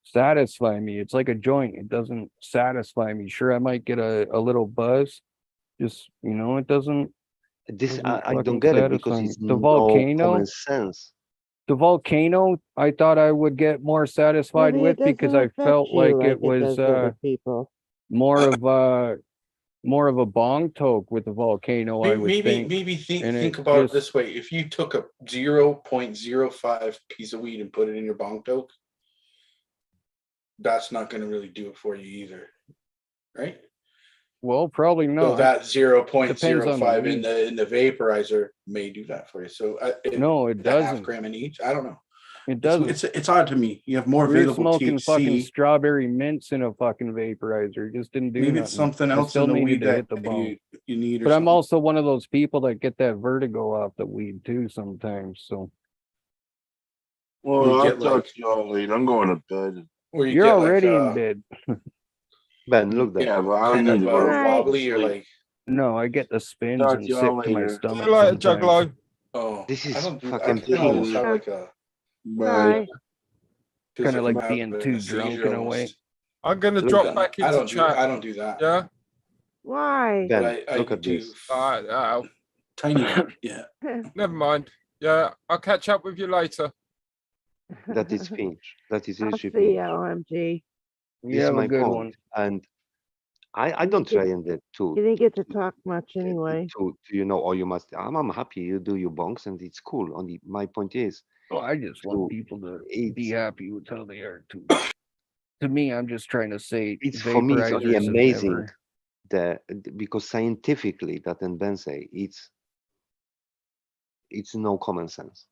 Speaker 1: satisfy me. It's like a joint. It doesn't satisfy me. Sure, I might get a little buzz. Just, it doesn't
Speaker 17: This
Speaker 1: doesn't
Speaker 17: I don't
Speaker 1: fucking
Speaker 17: get it because
Speaker 1: satisfy me.
Speaker 17: it's
Speaker 1: The
Speaker 17: no
Speaker 1: Volcano,
Speaker 17: common sense.
Speaker 1: I thought I would get more satisfied
Speaker 2: Maybe
Speaker 1: with
Speaker 2: it
Speaker 1: because
Speaker 2: doesn't
Speaker 1: I
Speaker 2: affect
Speaker 1: felt
Speaker 2: you
Speaker 1: like
Speaker 2: like
Speaker 1: it was
Speaker 2: does other people.
Speaker 1: more of a bong toke with the Volcano, I would think.
Speaker 3: Maybe
Speaker 1: And
Speaker 3: think
Speaker 1: it
Speaker 3: about it
Speaker 1: just-
Speaker 3: this way: if you took a 0.05 piece of weed and put it in your bong toke, that's not going to really do it for you either, right?
Speaker 1: Well, probably
Speaker 3: So
Speaker 1: not.
Speaker 3: that
Speaker 1: Depends on the
Speaker 3: 0.05 in
Speaker 1: weed.
Speaker 3: the vaporizer may do that for you. So
Speaker 1: No, it
Speaker 3: a half
Speaker 1: doesn't.
Speaker 3: gram in each. I don't know.
Speaker 1: It doesn't.
Speaker 3: It's odd to me. You have more
Speaker 1: We were
Speaker 3: available
Speaker 1: smoking fucking
Speaker 3: THC.
Speaker 1: strawberry mints in a fucking vaporizer. It just didn't do
Speaker 3: Maybe
Speaker 1: nothing.
Speaker 3: it's something
Speaker 1: I
Speaker 3: else
Speaker 1: still
Speaker 3: in the
Speaker 1: needed
Speaker 3: weed
Speaker 1: to
Speaker 3: that
Speaker 1: hit the bone.
Speaker 3: you need. Or
Speaker 1: But I'm
Speaker 3: something.
Speaker 1: also one of those people that get that vertigo off the weed too sometimes. So
Speaker 14: Well,
Speaker 3: You
Speaker 14: I'll
Speaker 3: get,
Speaker 14: talk
Speaker 3: like-
Speaker 14: to y'all later. I'm going to bed.
Speaker 3: Or you
Speaker 1: you're
Speaker 3: get
Speaker 1: already
Speaker 3: like,
Speaker 1: in bed.
Speaker 17: Ben, look there.
Speaker 14: Yeah, but I don't
Speaker 3: kind
Speaker 14: need
Speaker 3: of
Speaker 14: to go.
Speaker 2: Right.
Speaker 3: wobbly or
Speaker 14: Sleep.
Speaker 3: like.
Speaker 1: No, I get the spins
Speaker 14: Talk
Speaker 1: and
Speaker 14: to
Speaker 1: sick
Speaker 14: y'all
Speaker 1: to my
Speaker 14: later.
Speaker 1: stomach.
Speaker 13: See you later,
Speaker 1: sometimes.
Speaker 13: Juggalo.
Speaker 3: Oh,
Speaker 17: This is
Speaker 3: I don't do. I
Speaker 17: fucking
Speaker 3: think I almost
Speaker 17: pink.
Speaker 3: have like a.
Speaker 14: Bye.
Speaker 1: Kinda
Speaker 3: I'm
Speaker 1: like
Speaker 3: having
Speaker 1: being too
Speaker 3: seizure
Speaker 1: drunk in a way.
Speaker 3: almost.
Speaker 13: I'm gonna
Speaker 17: Look
Speaker 13: drop
Speaker 17: down.
Speaker 13: back
Speaker 3: I
Speaker 13: into
Speaker 3: don't do.
Speaker 13: chat.
Speaker 3: I don't do that.
Speaker 13: Yeah.
Speaker 2: Why?
Speaker 3: But
Speaker 17: Ben,
Speaker 3: I
Speaker 17: look at
Speaker 3: do
Speaker 17: this.
Speaker 3: tiny. Yeah.
Speaker 13: Never mind. Yeah, I'll catch up with you later.
Speaker 17: That is pinch. That is
Speaker 2: I'll
Speaker 17: literally
Speaker 2: see
Speaker 17: pinch.
Speaker 2: you, OMG.
Speaker 1: You
Speaker 17: This is
Speaker 1: have a
Speaker 17: my
Speaker 1: good
Speaker 17: point.
Speaker 1: one.
Speaker 17: And I don't try in the
Speaker 2: You didn't get to talk much anyway.
Speaker 17: to or you must. I'm happy you do your bonks and it's cool. Only my point is,
Speaker 1: Well, I just want people to be happy with how they are too. To me, I'm just trying to say
Speaker 17: it's for me. It's only
Speaker 1: vaporizers have
Speaker 17: amazing
Speaker 1: never-
Speaker 17: because scientifically, that and Ben say it's no common sense.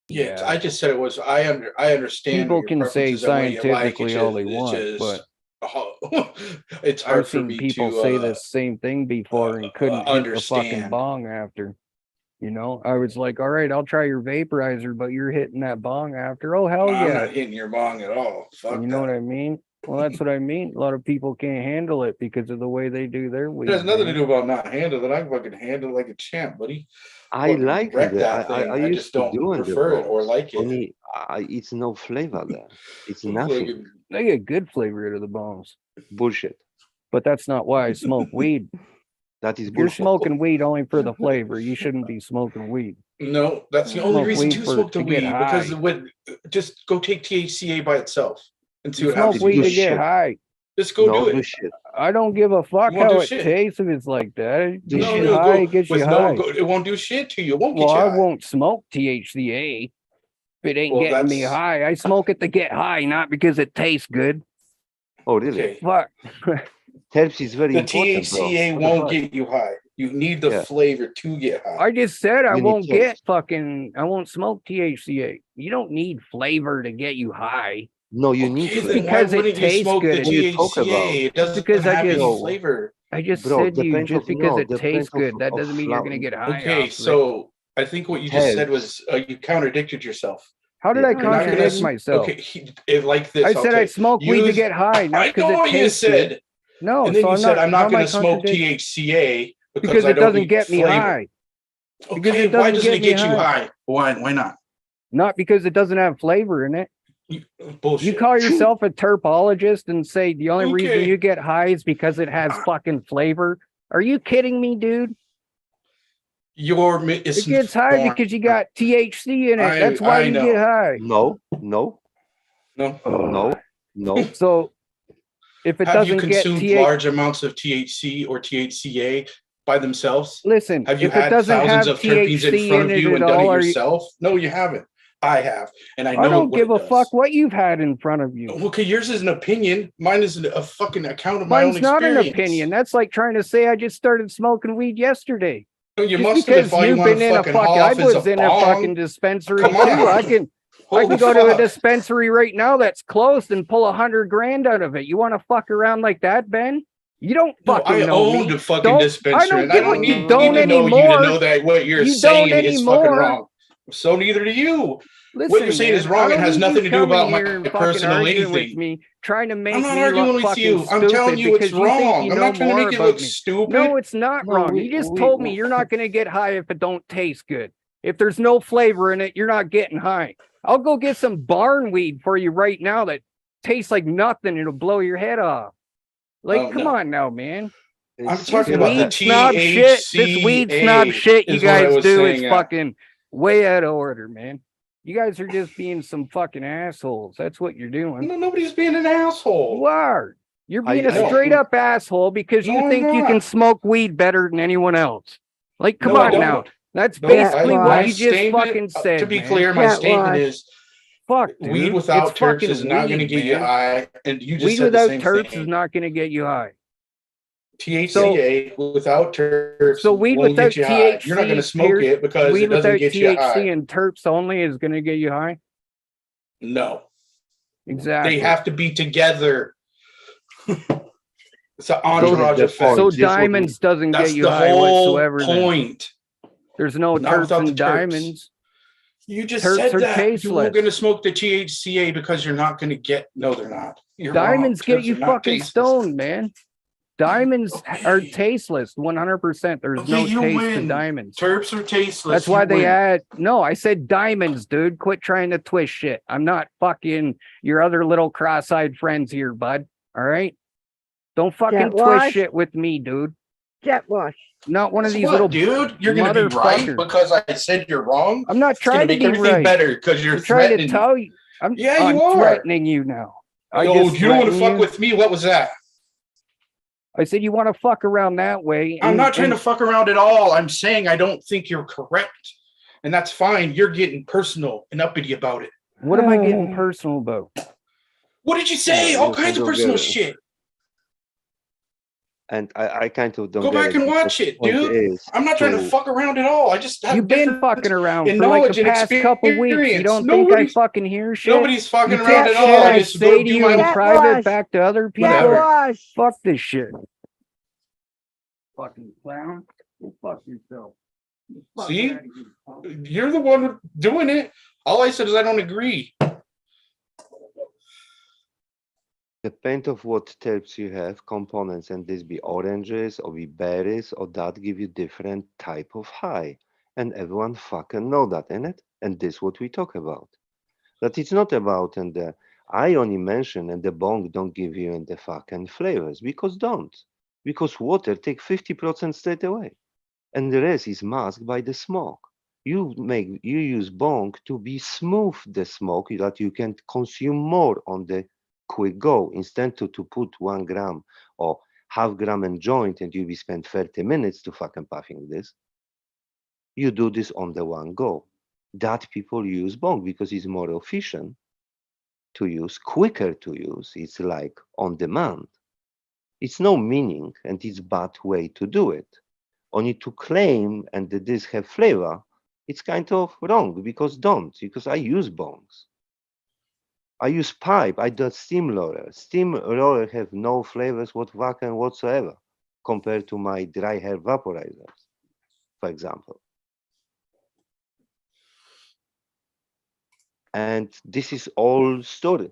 Speaker 3: Yeah, I just said it was. I understand.
Speaker 1: People
Speaker 3: what your
Speaker 1: can say
Speaker 3: preferences and what you like,
Speaker 1: scientifically all they want, but
Speaker 3: it's hard
Speaker 1: I've
Speaker 3: for
Speaker 1: seen
Speaker 3: me
Speaker 1: people
Speaker 3: to
Speaker 1: say the same thing before and couldn't hit the fucking
Speaker 3: understand.
Speaker 1: bong after. I was like, all right, I'll try your vaporizer, but you're hitting that bong after. Oh, hell
Speaker 3: I'm
Speaker 1: yeah.
Speaker 3: not hitting your bong at all. Fuck
Speaker 1: You know what I mean? Well, that's what I mean. A lot of people can't handle it because of the way they do their weed.
Speaker 3: It has nothing to
Speaker 1: man.
Speaker 3: do about not handling. I fucking handle it like a champ, buddy.
Speaker 17: I
Speaker 3: Fucking
Speaker 17: like
Speaker 3: wreck
Speaker 17: it.
Speaker 3: that thing.
Speaker 17: I
Speaker 3: I
Speaker 17: used
Speaker 3: just
Speaker 17: to
Speaker 3: don't
Speaker 17: do in the
Speaker 3: prefer it or
Speaker 17: bongs.
Speaker 3: like it.
Speaker 17: Only it's no flavor there. It's nothing.
Speaker 1: They get good flavor out of the bongs.
Speaker 17: Bullshit.
Speaker 1: But that's not why I smoke weed.
Speaker 17: That is
Speaker 1: If you're
Speaker 17: bullshit.
Speaker 1: smoking weed only for the flavor, you shouldn't be smoking weed.
Speaker 3: No, that's the only
Speaker 1: Smoke
Speaker 3: reason
Speaker 1: weed
Speaker 3: to
Speaker 1: for-
Speaker 3: smoke the
Speaker 1: to get
Speaker 3: weed because
Speaker 1: high.
Speaker 3: when just go take THCA by itself and see
Speaker 1: You
Speaker 3: what
Speaker 1: smoke
Speaker 3: happens.
Speaker 1: weed to get high.
Speaker 3: Just go do it.
Speaker 17: Shit.
Speaker 1: I don't give a fuck
Speaker 3: You won't
Speaker 1: how
Speaker 3: do
Speaker 1: it
Speaker 3: shit.
Speaker 1: tastes if it's like that. It gets
Speaker 3: No,
Speaker 1: you
Speaker 3: no,
Speaker 1: high,
Speaker 3: go
Speaker 1: it gets
Speaker 3: with
Speaker 1: you
Speaker 3: no.
Speaker 1: high.
Speaker 3: It won't do shit to you. It won't
Speaker 1: Well,
Speaker 3: get you
Speaker 1: I
Speaker 3: high.
Speaker 1: won't smoke THCA if it ain't
Speaker 3: Well,
Speaker 1: getting me
Speaker 3: that's-
Speaker 1: high. I smoke it to get high, not because it tastes good.
Speaker 17: Oh, really?
Speaker 3: Okay.
Speaker 1: Fuck.
Speaker 17: Terps is very
Speaker 3: The
Speaker 17: important, bro.
Speaker 3: THCA
Speaker 17: What the
Speaker 3: won't
Speaker 17: fuck?
Speaker 3: get you high. You need the
Speaker 17: Yeah.
Speaker 3: flavor to get high.
Speaker 1: I just said I
Speaker 3: You need
Speaker 1: won't
Speaker 3: flavor.
Speaker 1: I won't smoke THCA. You don't need flavor to get you high.
Speaker 17: No, you need
Speaker 3: Okay,
Speaker 17: flavor.
Speaker 3: then why
Speaker 1: because it
Speaker 3: wouldn't you
Speaker 1: tastes
Speaker 3: smoke the
Speaker 1: good.
Speaker 17: What you talk about?
Speaker 3: THCA? It doesn't
Speaker 1: Because I
Speaker 3: have any
Speaker 1: just
Speaker 3: flavor.
Speaker 1: I just
Speaker 17: Bro,
Speaker 1: said to you,
Speaker 17: depends
Speaker 1: just
Speaker 17: of
Speaker 1: because
Speaker 17: no,
Speaker 1: it tastes
Speaker 17: depends
Speaker 1: good, that
Speaker 17: of
Speaker 1: doesn't mean you're gonna
Speaker 17: flower.
Speaker 1: get high
Speaker 3: Okay,
Speaker 1: off of it.
Speaker 3: so I think what you just said was you contradicted yourself.
Speaker 1: How did I
Speaker 3: You're not gonna
Speaker 1: contradict
Speaker 3: s-
Speaker 1: myself?
Speaker 3: Okay, like this.
Speaker 1: I
Speaker 3: I'll
Speaker 1: said
Speaker 3: tell
Speaker 1: I
Speaker 3: you.
Speaker 1: smoke weed to
Speaker 3: Use-
Speaker 1: get high, not
Speaker 3: I
Speaker 1: because
Speaker 3: know
Speaker 1: it
Speaker 3: what you
Speaker 1: tastes good.
Speaker 3: said.
Speaker 1: No,
Speaker 3: And then
Speaker 1: so
Speaker 3: you
Speaker 1: I'm
Speaker 3: said
Speaker 1: not.
Speaker 3: I'm
Speaker 1: How
Speaker 3: not
Speaker 1: am I
Speaker 3: going to smoke
Speaker 1: contradicting?
Speaker 3: THCA
Speaker 1: Because
Speaker 3: I
Speaker 1: it
Speaker 3: don't
Speaker 1: doesn't
Speaker 3: need
Speaker 1: get me
Speaker 3: flavor.
Speaker 1: high. Because
Speaker 3: Okay,
Speaker 1: it
Speaker 3: why
Speaker 1: doesn't
Speaker 3: doesn't it
Speaker 1: me
Speaker 3: get you high? Why not?
Speaker 1: Not because it doesn't have flavor in it.
Speaker 3: Bullshit.
Speaker 1: You call yourself a terpologist and say the only reason
Speaker 3: Okay.
Speaker 1: you get high is because it has fucking flavor. Are you kidding me, dude? It gets high because you got THC in it. That's why you get high.
Speaker 17: No.
Speaker 1: So if it
Speaker 3: Have you
Speaker 1: doesn't get
Speaker 3: consumed large amounts of THC or THCA by themselves?
Speaker 1: Listen,
Speaker 3: Have you
Speaker 1: if it
Speaker 3: had
Speaker 1: doesn't
Speaker 3: thousands
Speaker 1: have
Speaker 3: of terpenes in
Speaker 1: THC
Speaker 3: front
Speaker 1: in
Speaker 3: of
Speaker 1: it
Speaker 3: you and
Speaker 1: at
Speaker 3: done it
Speaker 1: all, are you?
Speaker 3: yourself? No, you haven't. I have, and I know
Speaker 1: I don't
Speaker 3: what
Speaker 1: give
Speaker 3: it
Speaker 1: a
Speaker 3: does.
Speaker 1: fuck what you've had in front of you.
Speaker 3: Okay, yours is an opinion. Mine is a fucking account of my
Speaker 1: Mine's
Speaker 3: own
Speaker 1: not an
Speaker 3: experience.
Speaker 1: opinion. That's like trying to say I just started smoking weed yesterday.
Speaker 3: No, you
Speaker 1: Just
Speaker 3: must have
Speaker 1: because
Speaker 3: if all you
Speaker 1: you've
Speaker 3: want
Speaker 1: been
Speaker 3: to
Speaker 1: in a
Speaker 3: fucking
Speaker 1: fucking,
Speaker 3: haul
Speaker 1: I
Speaker 3: off is
Speaker 1: was
Speaker 3: a
Speaker 1: in a
Speaker 3: bong.
Speaker 1: fucking dispensary
Speaker 3: Come
Speaker 1: too.
Speaker 3: on.
Speaker 1: I can
Speaker 3: Holy
Speaker 1: go to a
Speaker 3: fuck.
Speaker 1: dispensary right now that's closed and pull $100,000 out of it. You want to fuck around like that, Ben? You don't
Speaker 3: No,
Speaker 1: fucking
Speaker 3: I
Speaker 1: know
Speaker 3: owned
Speaker 1: me.
Speaker 3: a fucking
Speaker 1: Don't,
Speaker 3: dispensary,
Speaker 1: I don't
Speaker 3: and I
Speaker 1: give
Speaker 3: don't
Speaker 1: what you
Speaker 3: need
Speaker 1: don't
Speaker 3: to know you
Speaker 1: anymore.
Speaker 3: to know that what you're
Speaker 1: You
Speaker 3: saying
Speaker 1: don't
Speaker 3: is fucking
Speaker 1: anymore.
Speaker 3: wrong. So neither do you.
Speaker 1: Listen,
Speaker 3: what you're saying
Speaker 1: man,
Speaker 3: is
Speaker 1: I
Speaker 3: wrong. It
Speaker 1: don't
Speaker 3: has
Speaker 1: need
Speaker 3: nothing
Speaker 1: you
Speaker 3: to do
Speaker 1: coming
Speaker 3: about
Speaker 1: here and
Speaker 3: my
Speaker 1: fucking
Speaker 3: personal
Speaker 1: arguing with
Speaker 3: anything.
Speaker 1: me, trying to make
Speaker 3: I'm not
Speaker 1: me
Speaker 3: arguing
Speaker 1: look
Speaker 3: with
Speaker 1: fucking
Speaker 3: you. I'm telling
Speaker 1: stupid
Speaker 3: you it's
Speaker 1: because you think
Speaker 3: wrong.
Speaker 1: you
Speaker 3: I'm
Speaker 1: know
Speaker 3: not trying to
Speaker 1: more
Speaker 3: make it
Speaker 1: about
Speaker 3: look
Speaker 1: me.
Speaker 3: stupid.
Speaker 1: No, it's not wrong. You just told me you're not going to get high if it don't taste good. If there's no flavor in it, you're not getting high. I'll go get some barn weed for you right now that tastes like nothing. It'll blow your head off. Like, come on now, man.
Speaker 3: I'm talking about the
Speaker 1: weed snob shit. This weed snob
Speaker 3: THCA
Speaker 1: shit you
Speaker 3: is what I
Speaker 1: guys
Speaker 3: was
Speaker 1: do is
Speaker 3: saying.
Speaker 1: fucking way out of order, man. You guys are just being some fucking assholes. That's what you're doing.
Speaker 3: No, nobody's being an asshole.
Speaker 1: You are. You're being a
Speaker 3: I
Speaker 1: straight
Speaker 3: think-
Speaker 1: up asshole because
Speaker 3: No,
Speaker 1: you
Speaker 3: I'm
Speaker 1: think you can
Speaker 3: not.
Speaker 1: smoke weed better than anyone else. Like, come
Speaker 3: No, I
Speaker 1: on
Speaker 3: don't.
Speaker 1: now. That's
Speaker 3: No,
Speaker 1: basically
Speaker 3: my
Speaker 1: what you just
Speaker 3: statement-
Speaker 1: fucking said.
Speaker 3: To be
Speaker 1: man.
Speaker 3: clear, my statement is
Speaker 1: fuck, dude.
Speaker 3: weed without
Speaker 1: It's
Speaker 3: terps
Speaker 1: fucking
Speaker 3: is not going to
Speaker 1: weed,
Speaker 3: get you
Speaker 1: man.
Speaker 3: high. And you just
Speaker 1: Weed
Speaker 3: said the
Speaker 1: without
Speaker 3: same
Speaker 1: terps
Speaker 3: thing.
Speaker 1: is not going to get you high.
Speaker 3: THCA without terps
Speaker 1: So weed
Speaker 3: won't
Speaker 1: without
Speaker 3: get you high. You're not going to
Speaker 1: THC,
Speaker 3: smoke it because
Speaker 1: weed
Speaker 3: it doesn't
Speaker 1: without
Speaker 3: get you high.
Speaker 1: THC and terps only is going to get you high.
Speaker 3: No.
Speaker 1: Exactly.
Speaker 3: They have to be together. It's an entourage effect.
Speaker 1: So diamonds doesn't
Speaker 3: That's
Speaker 1: get you
Speaker 3: the
Speaker 1: high
Speaker 3: whole
Speaker 1: whatsoever. then.
Speaker 3: point.
Speaker 1: There's no
Speaker 3: Not
Speaker 1: terps
Speaker 3: without the
Speaker 1: and
Speaker 3: terps.
Speaker 1: diamonds.
Speaker 3: You just
Speaker 1: Terps
Speaker 3: said
Speaker 1: are
Speaker 3: that. You were
Speaker 1: tasteless.
Speaker 3: going to smoke the THCA because you're not going to get. No, they're not. You're
Speaker 1: Diamonds
Speaker 3: wrong.
Speaker 1: get
Speaker 3: Terps
Speaker 1: you
Speaker 3: are not
Speaker 1: fucking
Speaker 3: tasteless.
Speaker 1: stoned, man. Diamonds are tasteless, 100%. There's
Speaker 3: Okay,
Speaker 1: no
Speaker 3: you
Speaker 1: taste
Speaker 3: win.
Speaker 1: to diamonds.
Speaker 3: Terps are tasteless.
Speaker 1: That's why
Speaker 3: You
Speaker 1: they
Speaker 3: win.
Speaker 1: add. No, I said diamonds, dude. Quit trying to twist shit. I'm not fucking your other little cross-eyed friends here, bud. All right? Don't fucking
Speaker 2: Jetwash?
Speaker 1: twist shit with me, dude.
Speaker 2: Jetwash.
Speaker 1: Not one of
Speaker 3: Guess
Speaker 1: these
Speaker 3: what,
Speaker 1: little
Speaker 3: dude. You're going to be right
Speaker 1: motherfuckers.
Speaker 3: because I said you're wrong.
Speaker 1: I'm not
Speaker 3: It's gonna
Speaker 1: trying to
Speaker 3: make
Speaker 1: be
Speaker 3: everything
Speaker 1: right.
Speaker 3: better because you're
Speaker 1: I'm trying to
Speaker 3: threatening.
Speaker 1: tell you. I'm
Speaker 3: you are.
Speaker 1: threatening you now. I
Speaker 3: Oh,
Speaker 1: just
Speaker 3: you don't want to
Speaker 1: threaten
Speaker 3: fuck
Speaker 1: you?
Speaker 3: with me. What was that?
Speaker 1: I said you want to fuck around that way.
Speaker 3: I'm
Speaker 1: and-
Speaker 3: not trying
Speaker 1: and-
Speaker 3: to fuck around at all. I'm saying I don't think you're correct. And that's fine. You're getting personal and uppity about it.
Speaker 1: What am I getting personal about?
Speaker 3: What did you say?
Speaker 17: Yeah,
Speaker 3: All
Speaker 17: you
Speaker 3: kinds of
Speaker 17: don't
Speaker 3: personal
Speaker 17: get it.
Speaker 3: shit.
Speaker 17: And I kind of don't
Speaker 3: Go
Speaker 17: get
Speaker 3: back and
Speaker 17: because
Speaker 3: watch
Speaker 17: the
Speaker 3: it,
Speaker 17: point
Speaker 3: dude.
Speaker 17: is
Speaker 3: I'm not trying to fuck around at all. I just have
Speaker 1: You've been
Speaker 3: different
Speaker 1: fucking around
Speaker 3: in
Speaker 1: for like
Speaker 3: knowledge
Speaker 1: the
Speaker 3: and
Speaker 1: past couple weeks. You
Speaker 3: experience.
Speaker 1: don't think I fucking hear shit?
Speaker 3: Nobody's fucking
Speaker 1: You
Speaker 3: around
Speaker 1: take
Speaker 3: at
Speaker 1: shit
Speaker 3: all. I
Speaker 1: I
Speaker 3: just
Speaker 1: say
Speaker 3: go
Speaker 1: to
Speaker 3: do
Speaker 1: you
Speaker 3: my
Speaker 1: in
Speaker 3: own.
Speaker 1: private back to other people.
Speaker 3: Whatever.
Speaker 1: Fuck this shit. Fucking clown. Go fuck yourself. Fuck
Speaker 3: See?
Speaker 1: outta here, punk.
Speaker 3: You're the one doing it. All I said is I don't agree.
Speaker 17: depend of what terps you have, components, and this be oranges or be berries or that give you different type of high. And everyone fucking know that, innit? And this what we talk about. That it's not about and the I only mention and the bong don't give you and the fucking flavors because don't. Because water take 50% straight away. And the rest is masked by the smoke. You use bong to be smooth the smoke that you can consume more on the quick go instead to put 1 gram or half gram and joint and you be spend 30 minutes to fucking puffing this. You do this on the 1 go. That people use bong because it's more efficient to use, quicker to use. It's like on demand. It's no meaning and it's bad way to do it. Only to claim and that this have flavor, it's kind of wrong because don't, because I use bongs. I use pipe. I do steam roller. Steam roller have no flavors whatsoever compared to my dry hair vaporizers, for example. And this is all story.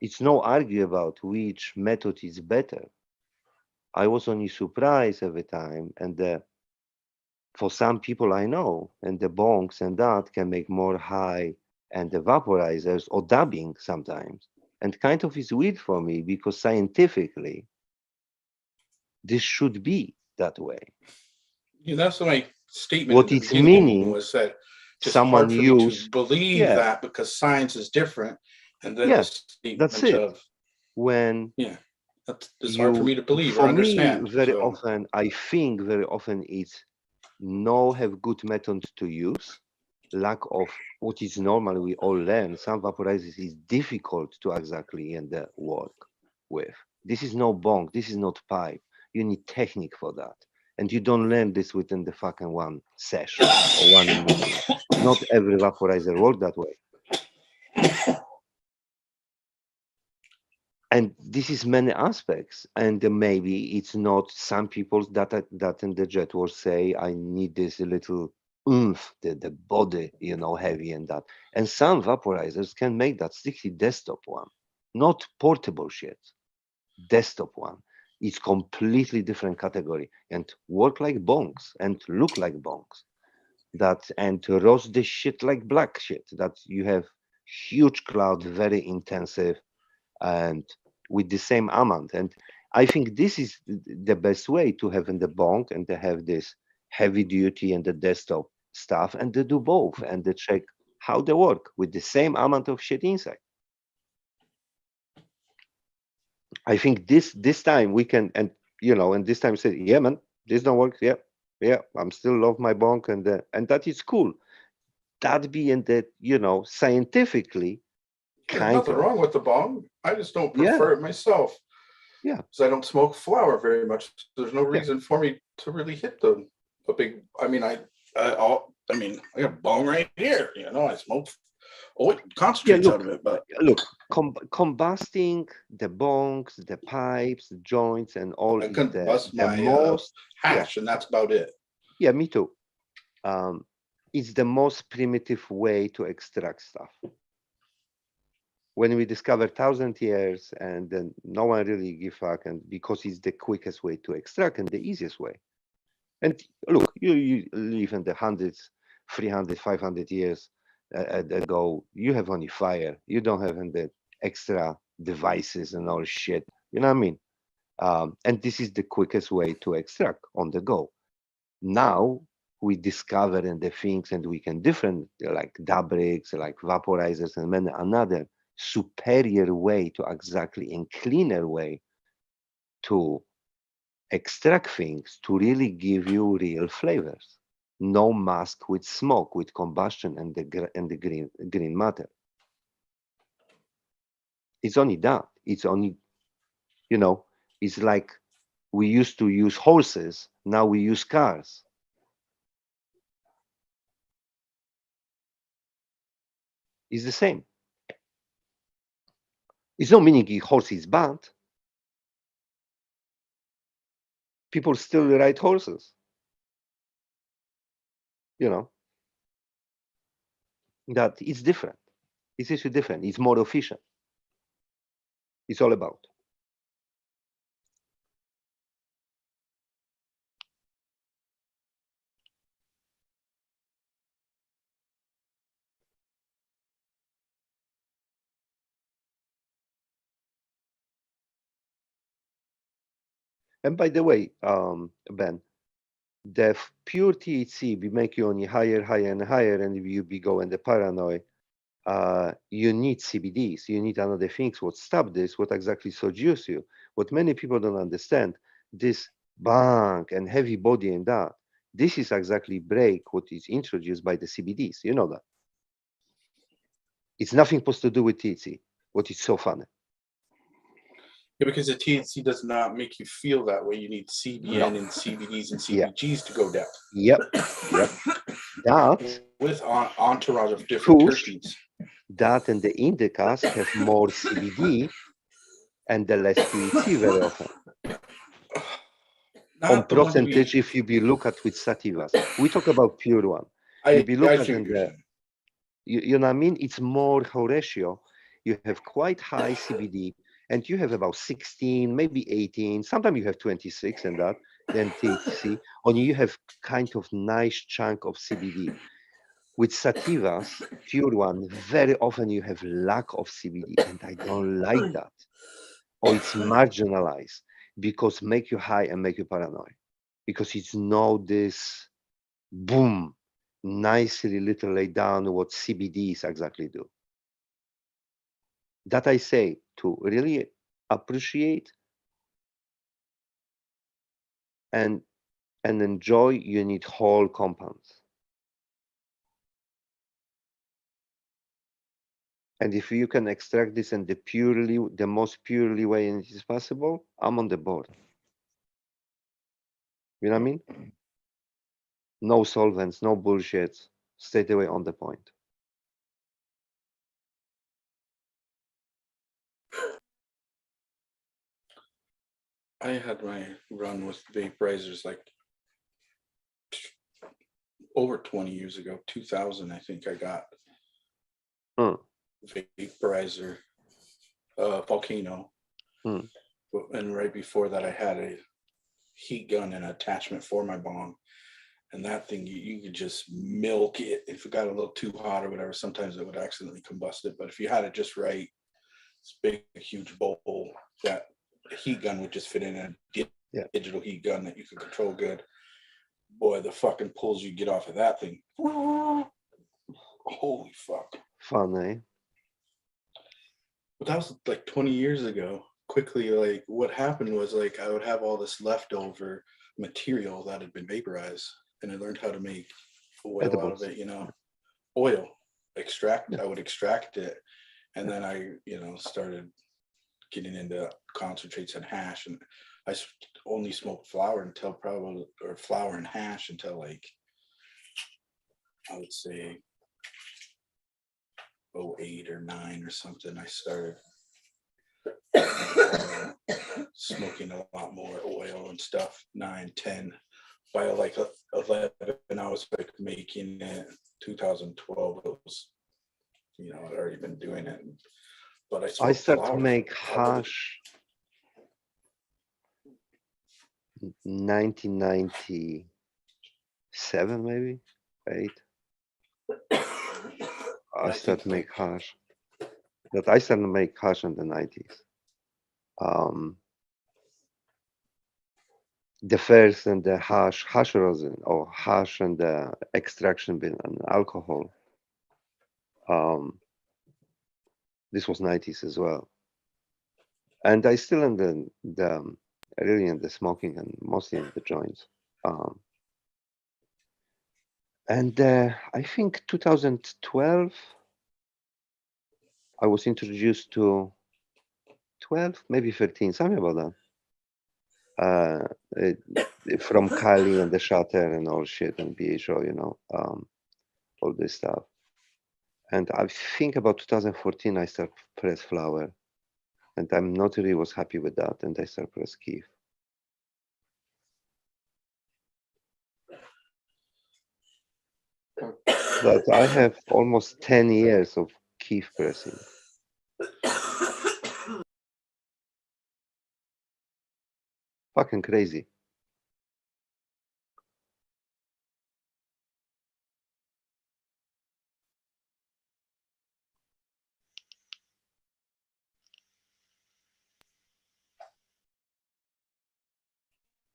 Speaker 17: It's no argue about which method is better. I was only surprised every time, and for some people I know, and the bongs and that can make more high, and the vaporizers or dubbing sometimes. And kind of is weird for me because scientifically, this should be that way.
Speaker 16: Yeah, that's my statement
Speaker 17: What
Speaker 16: in the
Speaker 17: it's
Speaker 16: beginning
Speaker 17: meaning,
Speaker 16: was that just
Speaker 17: someone
Speaker 16: hard for me
Speaker 17: use,
Speaker 16: to believe
Speaker 17: yeah,
Speaker 16: that because science is different, and then
Speaker 17: yeah,
Speaker 16: the
Speaker 17: that's
Speaker 16: statement
Speaker 17: it.
Speaker 16: of
Speaker 17: When
Speaker 16: it's hard for me to believe or
Speaker 17: for me,
Speaker 16: understand.
Speaker 17: very
Speaker 16: So
Speaker 17: often, I think very often it's no have good methods to use, lack of what is normal we all learn. Some vaporizers is difficult to exactly work with. This is no bong, this is not pipe. You need technique for that. And you don't learn this within the fucking one session or 1 meeting. Not every vaporizer work that way. And this is many aspects, and maybe it's not some people that in the Jetwash say I need this little oomph, the body, heavy and that. And some vaporizers can make that sticky desktop one, not portable shit. Desktop one. It's completely different category and work like bongs and look like bongs. That and roast the shit like black shit. That you have huge cloud, very intensive, and with the same amount. And I think this is the best way to have in the bong and to have this heavy duty and the desktop stuff and to do both and to check how they work with the same amount of shit inside. I think this time we can, and this time say, yeah, man, this don't work. Yeah, I'm still love my bong and that is cool. That being that, scientifically,
Speaker 16: there's nothing wrong with the bong. I just don't prefer it myself.
Speaker 17: Yeah,
Speaker 16: because I don't smoke flower very much. There's no reason for me to really hit a big. I mean, I got a bong right here. I smoke. Oh, it concentrates out of it. But
Speaker 17: look, combusting the bongs, the pipes, the joints, and all
Speaker 16: I
Speaker 17: is
Speaker 16: combust
Speaker 17: the
Speaker 16: my
Speaker 17: most
Speaker 16: hash, and that's about it.
Speaker 17: Yeah, me too. It's the most primitive way to extract stuff. When we discovered 1,000 years, and then no one really give fuck, and because it's the quickest way to extract and the easiest way. And look, you live in the hundreds, 300, 500 years ago. You have only fire. You don't have the extra devices and all shit. You know what I mean? And this is the quickest way to extract on the go. Now we discover and the things, and we can different like dabrics, like vaporizers, and many another superior way to exactly and cleaner way to extract things to really give you real flavors. No mask with smoke, with combustion and the green matter. It's only that. It's only, it's like we used to use horses, now we use cars. It's the same. It's not meaning a horse is bad. People still ride horses. That it's different. It's actually different. It's more efficient. It's all about. And by the way, Ben, the pure THC will make you only higher, and higher, and you be going the paranoid. You need CBDs. You need another things. What stop this? What exactly seduce you? What many people don't understand. This bang and heavy body and that. This is exactly break what is introduced by the CBDs. You know that. It's nothing supposed to do with THC. What is so funny.
Speaker 16: Yeah, because the THC does not make you feel that way. You need CBN and CBDs and CBGs to go down.
Speaker 17: Yep. That
Speaker 3: with entourage of different
Speaker 17: push,
Speaker 3: terpenes.
Speaker 17: that and the indicas have more CBD and the less THC very often. On
Speaker 3: Not the one to be-
Speaker 17: percentage, if you be look at with sativas, we talk about pure one.
Speaker 3: I
Speaker 17: If you look at
Speaker 3: see what
Speaker 17: in
Speaker 3: you're
Speaker 17: the,
Speaker 3: saying.
Speaker 17: you know what I mean? It's more ratio. You have quite high CBD, and you have about 16, maybe 18. Sometimes you have 26 and that. Then THC, or you have kind of nice chunk of CBD. With sativas, pure one, very often you have lack of CBD, and I don't like that. Or it's marginalized because make you high and make you paranoid. Because it's no this boom, nicely little lay down what CBDs exactly do. That I say to really appreciate and enjoy, you need whole compounds. And if you can extract this in the most purely way it is possible, I'm on the board. You know what I mean? No solvents, no bullshit. Straight away on the point.
Speaker 3: I had my run with vaporizers like over 20 years ago, 2000, I think I got vaporizer, Volcano. And right before that, I had a heat gun and attachment for my bong. And that thing, you could just milk it. If it got a little too hot or whatever, sometimes it would accidentally combust it. But if you had it just right, it's big, huge bowl, that heat gun would just fit in a digital heat gun that you could control good. Boy, the fucking pulls you get off of that thing. Holy fuck.
Speaker 17: Fun, eh?
Speaker 3: But that was like 20 years ago. Quickly, like what happened was like I would have all this leftover material that had been vaporized, and I learned how to make oil
Speaker 17: Edibles.
Speaker 3: out of it, oil extract. I would extract it, and then I, started getting into concentrates and hash, and I only smoked flower and hash until like I would say 08 or 09 or something. I started smoking a lot more oil and stuff. 9, 10. By like 11, I was like making it. 2012, it was, I'd already been doing it. But I
Speaker 17: start to
Speaker 3: flowers
Speaker 17: make
Speaker 3: probably-
Speaker 17: hash 1997, maybe 8. I started to make hash. That I started to make hash in the 90s. The first and the hash rosin, or hash and the extraction bin and alcohol. This was 90s as well. And I still in the really in the smoking and mostly in the joints. And I think 2012, I was introduced to 12, maybe 13, something about that. From Kali and the Shatter and all shit and BHO, all this stuff. And I think about 2014, I started press flower, and I'm not really was happy with that, and I started press keef. But I have almost 10 years of keef pressing. Fucking crazy.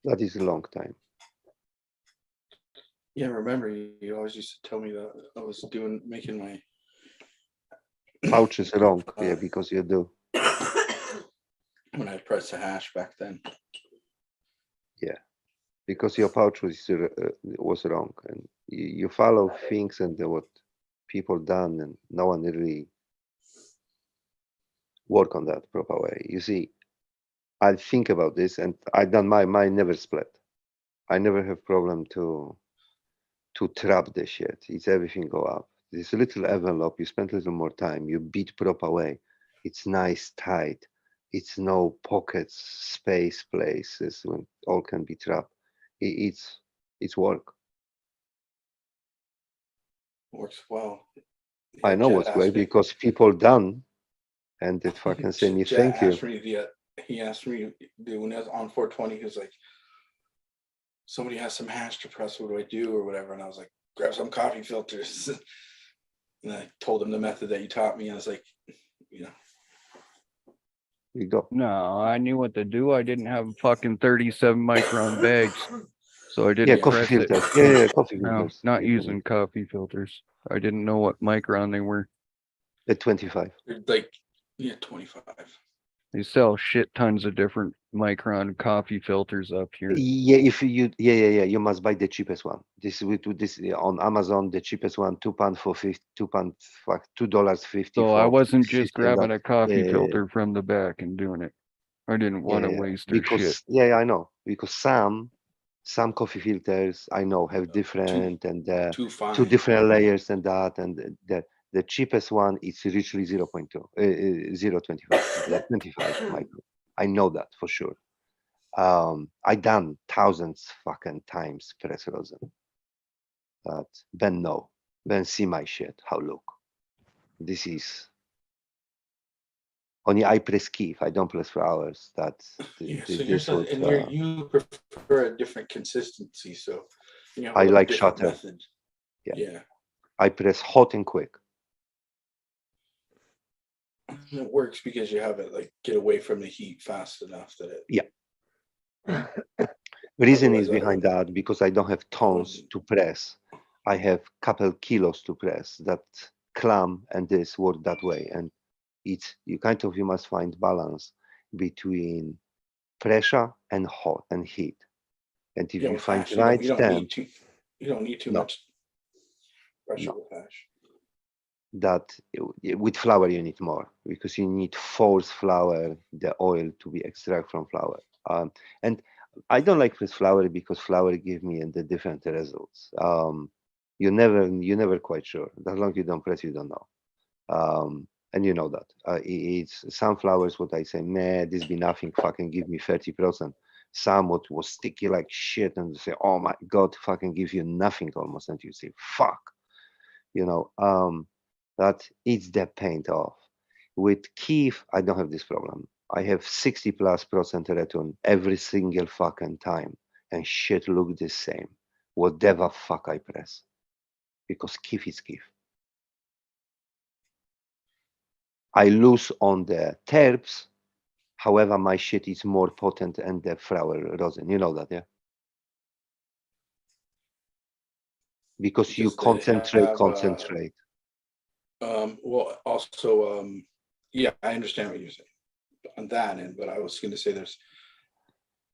Speaker 17: That is a long time.
Speaker 3: Yeah, remember you always used to tell me that I was making my
Speaker 17: Pouch is wrong, yeah, because you do.
Speaker 3: when I pressed the hash back then.
Speaker 17: Yeah, because your pouch was wrong, and you follow things and what people done, and no one really work on that proper way. You see, I think about this, and I done mine never split. I never have problem to to trap the shit. It's everything go up. This little envelope, you spend a little more time, you beat proper way. It's nice, tight. It's no pockets, space, places when all can be trapped. It's work.
Speaker 16: Works well.
Speaker 17: I know
Speaker 16: Jet
Speaker 17: what's
Speaker 16: asked
Speaker 17: great
Speaker 16: me.
Speaker 17: because people done and they fucking say me
Speaker 16: Jet
Speaker 17: thank you.
Speaker 16: asked me he asked me when I was on 420. He was like, "Somebody has some hash to press. What do I do or whatever?" And I was like, "Grab some coffee filters." And I told him the method that you taught me. And I was like, you know,
Speaker 17: You go.
Speaker 1: No, I knew what to do. I didn't have fucking 37 micron bags, so I
Speaker 17: Yeah,
Speaker 1: didn't
Speaker 17: coffee
Speaker 1: press it.
Speaker 17: filters. Yeah, coffee
Speaker 1: No,
Speaker 17: filters.
Speaker 1: not
Speaker 17: Yeah,
Speaker 1: using coffee filters. I didn't know what micron they were.
Speaker 17: at 25.
Speaker 16: like, yeah, 25.
Speaker 1: They sell shit tons of different micron coffee filters up here.
Speaker 17: Yeah, if you you must buy the cheapest one. This with this on Amazon, the cheapest one, £2 for 50, $2.50
Speaker 1: So I
Speaker 17: for
Speaker 1: wasn't
Speaker 17: 50
Speaker 1: just
Speaker 17: and that.
Speaker 1: grabbing a coffee filter from the back and doing it. I didn't want to waste their shit.
Speaker 17: Because I know because some coffee filters I know have different and
Speaker 16: too fine.
Speaker 17: 2 different layers and that, and the cheapest one is literally 0.2 0.25 25 micro. I know that for sure. I done thousands fucking times press rosin. But Ben see my shit. How look? This is only I press key. If I don't press flowers, that's
Speaker 16: Yeah, so
Speaker 17: this would.
Speaker 16: you prefer a different consistency. So you have a
Speaker 17: I
Speaker 16: little
Speaker 17: like
Speaker 16: different
Speaker 17: shutter.
Speaker 16: method.
Speaker 17: Yeah.
Speaker 16: Yeah.
Speaker 17: I press hot and quick.
Speaker 16: It works because you have it like get away from the heat fast enough that it.
Speaker 17: Yeah. Reason is
Speaker 16: Otherwise,
Speaker 17: behind that because I don't have tons to press. I have couple kilos to press. That clamp and this work that way, and it's you must find balance between pressure and hot and heat. And if you
Speaker 16: with
Speaker 17: find
Speaker 16: hash,
Speaker 17: right
Speaker 16: you don't
Speaker 17: temp,
Speaker 16: need too
Speaker 17: No.
Speaker 16: much pressure
Speaker 17: No.
Speaker 16: with hash.
Speaker 17: that with flour you need more because you need force flour, the oil to be extracted from flour. And I don't like press flour because flour give me the different results. You're never quite sure. As long as you don't press, you don't know. And you know that. It's some flowers what I say, man, this be nothing, fucking give me 30%. Some what was sticky like shit and say, oh my God, fucking give you nothing almost. And you say, fuck. That it's the paint off. With Kiev, I don't have this problem. I have 60+% return every single fucking time, and shit look the same. Whatever fuck I press, because Kiev is Kiev. I lose on the terps, however, my shit is more potent and the flower rosin. You know that, yeah? Because you concentrate.
Speaker 16: Well, also, yeah, I understand what you're saying on that end, but I was going to say there's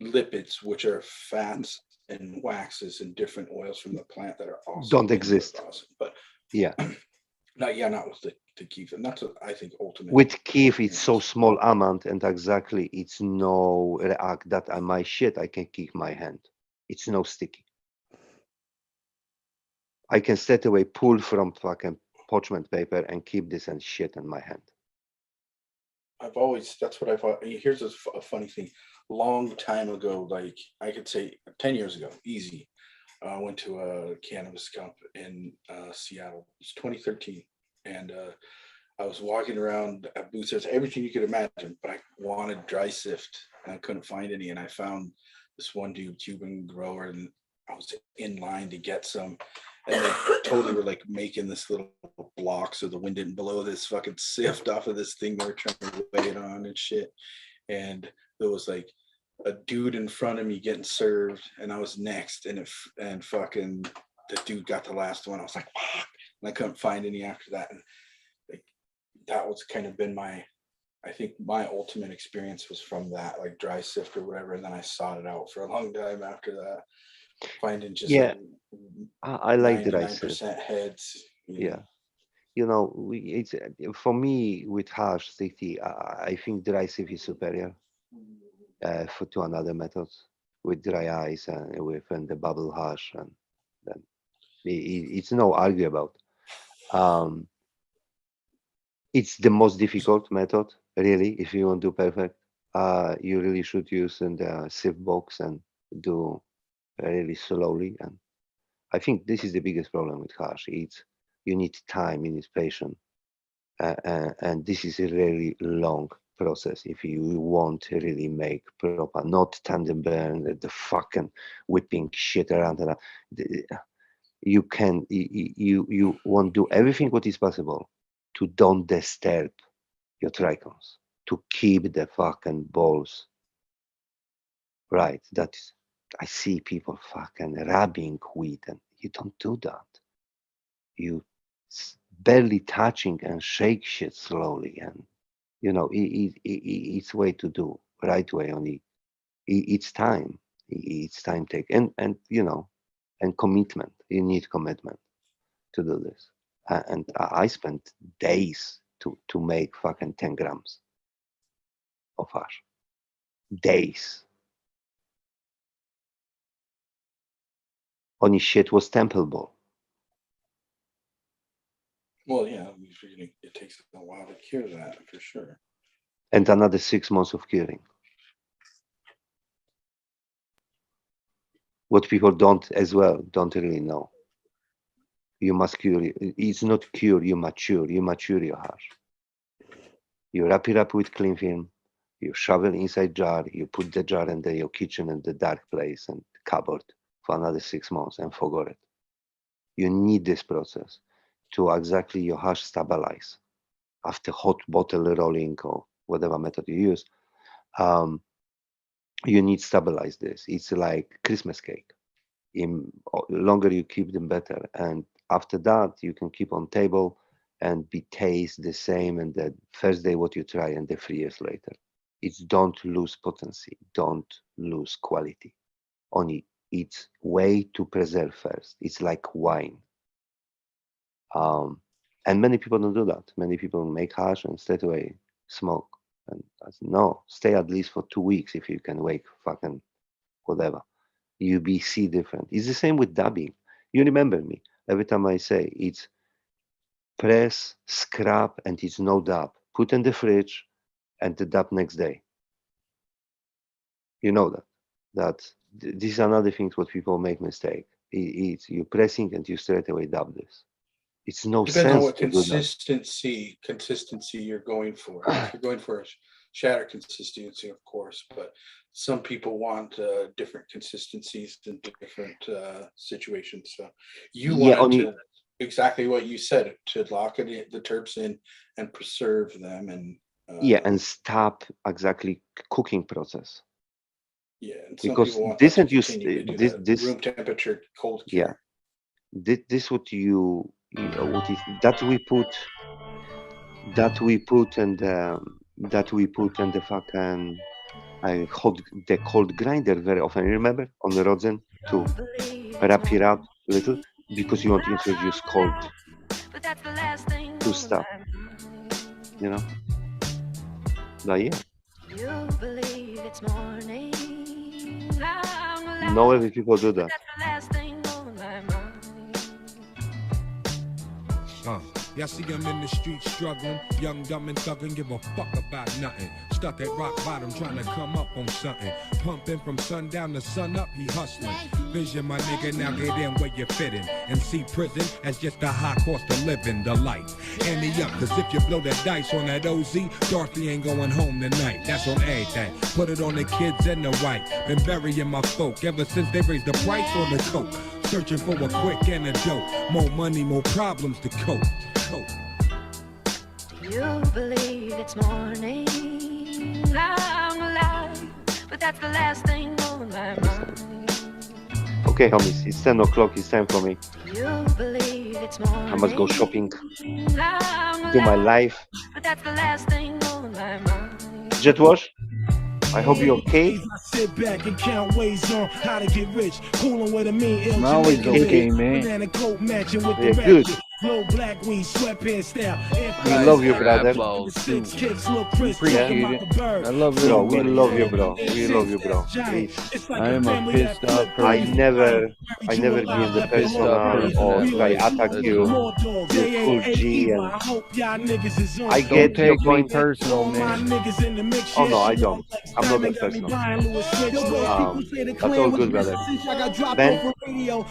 Speaker 16: lipids, which are fats and waxes and different oils from the plant that are also
Speaker 17: Don't exist.
Speaker 16: awesome. But
Speaker 17: yeah,
Speaker 16: not with the Keef, and that's what I think ultimately.
Speaker 17: With Kiev, it's so small amount, and exactly, it's no react that my shit. I can keep my hand. It's no sticky. I can straight away pull from fucking parchment paper and keep this and shit in my hand.
Speaker 16: That's what I thought. Here's a funny thing. Long time ago, like I could say 10 years ago, easy. I went to a cannabis camp in Seattle. It's 2013. And I was walking around at booths. There's everything you could imagine, but I wanted dry sift and I couldn't find any. And I found this one dude, Cuban grower, and I was in line to get some. And they totally were like making this little block so the wind didn't blow this fucking sift off of this thing they were trying to weigh it on and shit. And there was like a dude in front of me getting served, and I was next, and fucking the dude got the last one. I was like, fuck, and I couldn't find any after that. And like that was kind of been I think my ultimate experience was from that, like dry sift or whatever. And then I sought it out for a long time after that. Finding just like
Speaker 17: I like dry
Speaker 16: 99% heads.
Speaker 17: Yeah, it's for me with hash 60. I think dry sieve is superior to another methods with dry ice and with the bubble hash, and then It's no argue about. It's the most difficult method, really. If you want to do perfect, you really should use in the sieve box and do really slowly. And I think this is the biggest problem with hash. It's you need time, you need patience, and this is a really long process if you want to really make proper, not tandem burn, the fucking whipping shit around. You can, you want to do everything what is possible to don't disturb your trichons, to keep the fucking balls right. That is, I see people fucking rubbing weed, and you don't do that. You barely touching and shake shit slowly, and you know it's way to do right way. Only it's time. It's time take and you know, and commitment. You need commitment to do this. And I spent days to make fucking 10 grams of hash. Days. Only shit was temple ball.
Speaker 3: Well, yeah, it takes a while to cure that for sure.
Speaker 17: And another 6 months of curing. What people don't really know. You must cure it. It's not cure, you mature your hash. You wrap it up with clean film, you shovel inside jar, you put the jar in your kitchen in the dark place and cupboard for another 6 months and forget it. You need this process to exactly your hash stabilize. After hot bottle rolling or whatever method you use, you need stabilize this. It's like Christmas cake. In longer you keep them better, and after that you can keep on table and be taste the same. And the first day what you try, and the 3 years later, it's don't lose potency, don't lose quality. Only it's way to preserve first. It's like wine. And many people don't do that. Many people make hash and straight away smoke. And I said, no, stay at least for 2 weeks if you can wake fucking whatever. You see different. It's the same with dabbing. You remember me. Every time I say it's press, scrub, and it's no dab. Put in the fridge and the dab next day. You know that. This is another thing what people make mistake. It's you pressing and you straight away dab this. It's no
Speaker 3: Depends
Speaker 17: sense
Speaker 3: on what
Speaker 17: to do that.
Speaker 3: consistency you're going for. If you're going for a shatter consistency, of course, but some people want different consistencies in different situations. So you wanted to exactly what you said, to lock it, the terps in and preserve them, and
Speaker 17: and stop exactly cooking process.
Speaker 3: Yeah, and some
Speaker 17: because
Speaker 3: people want
Speaker 17: this
Speaker 3: that
Speaker 17: and
Speaker 3: to
Speaker 17: you
Speaker 3: continue to do
Speaker 17: this
Speaker 3: that
Speaker 17: this
Speaker 3: room temperature cold
Speaker 17: yeah
Speaker 3: cure.
Speaker 17: this what you know, what is that we put in the fucking hold the cold grinder very often. Remember on the rosin to wrap it up a little, because you want to introduce cold to stuff, you know. But yeah, no every people do that.
Speaker 19: Y'all see I'm in the street struggling, young, dumb, and thuggin', give a fuck about nothing. Stuck at rock bottom, trying to come up on something. Pumping from sundown to sun up, he hustling. Vision, my nigga, now get in where you're fitting. And see prison as just a high cost of living, the life. Ante up, cause if you blow that dice on that OZ, Dorothy ain't going home tonight. That's on everything. Put it on the kids and the white. Been burying my folk ever since they raised the price on the coke. Searching for a quick antidote. More money, more problems to cope.
Speaker 20: You believe it's morning, I'm alive, but that's the last thing on my mind.
Speaker 17: Okay, homies, it's 10 o'clock. It's time for me.
Speaker 20: You believe it's morning,
Speaker 17: I must go shopping,
Speaker 20: I'm
Speaker 17: do my
Speaker 20: alive,
Speaker 17: life.
Speaker 20: but that's the last thing on my mind.
Speaker 17: Jetwash, I hope you're okay.
Speaker 19: I sit back and count ways on how to get rich. Coolin' with a mean ill.
Speaker 1: I'm always okay, man.
Speaker 19: Banana coat matching with
Speaker 17: Yeah,
Speaker 19: the
Speaker 17: good.
Speaker 19: ratchet. Flow black wing sweatpants style.
Speaker 17: We love you, brother.
Speaker 1: Appreciate it. I love
Speaker 17: Bro, we
Speaker 1: everybody.
Speaker 17: love you, bro. We love you, bro. Please.
Speaker 1: I am a pissed off
Speaker 17: I
Speaker 1: person.
Speaker 17: never give the
Speaker 1: Pissed off
Speaker 17: personal
Speaker 1: person
Speaker 17: or
Speaker 1: that
Speaker 17: try
Speaker 1: way.
Speaker 17: attack
Speaker 1: That's
Speaker 17: you.
Speaker 1: all.
Speaker 17: You're cool G and I
Speaker 1: Don't
Speaker 17: get your
Speaker 1: take me
Speaker 17: point.
Speaker 1: personal, man.
Speaker 17: Oh no, I don't. I'm not that personal. That's all good, brother. Ben,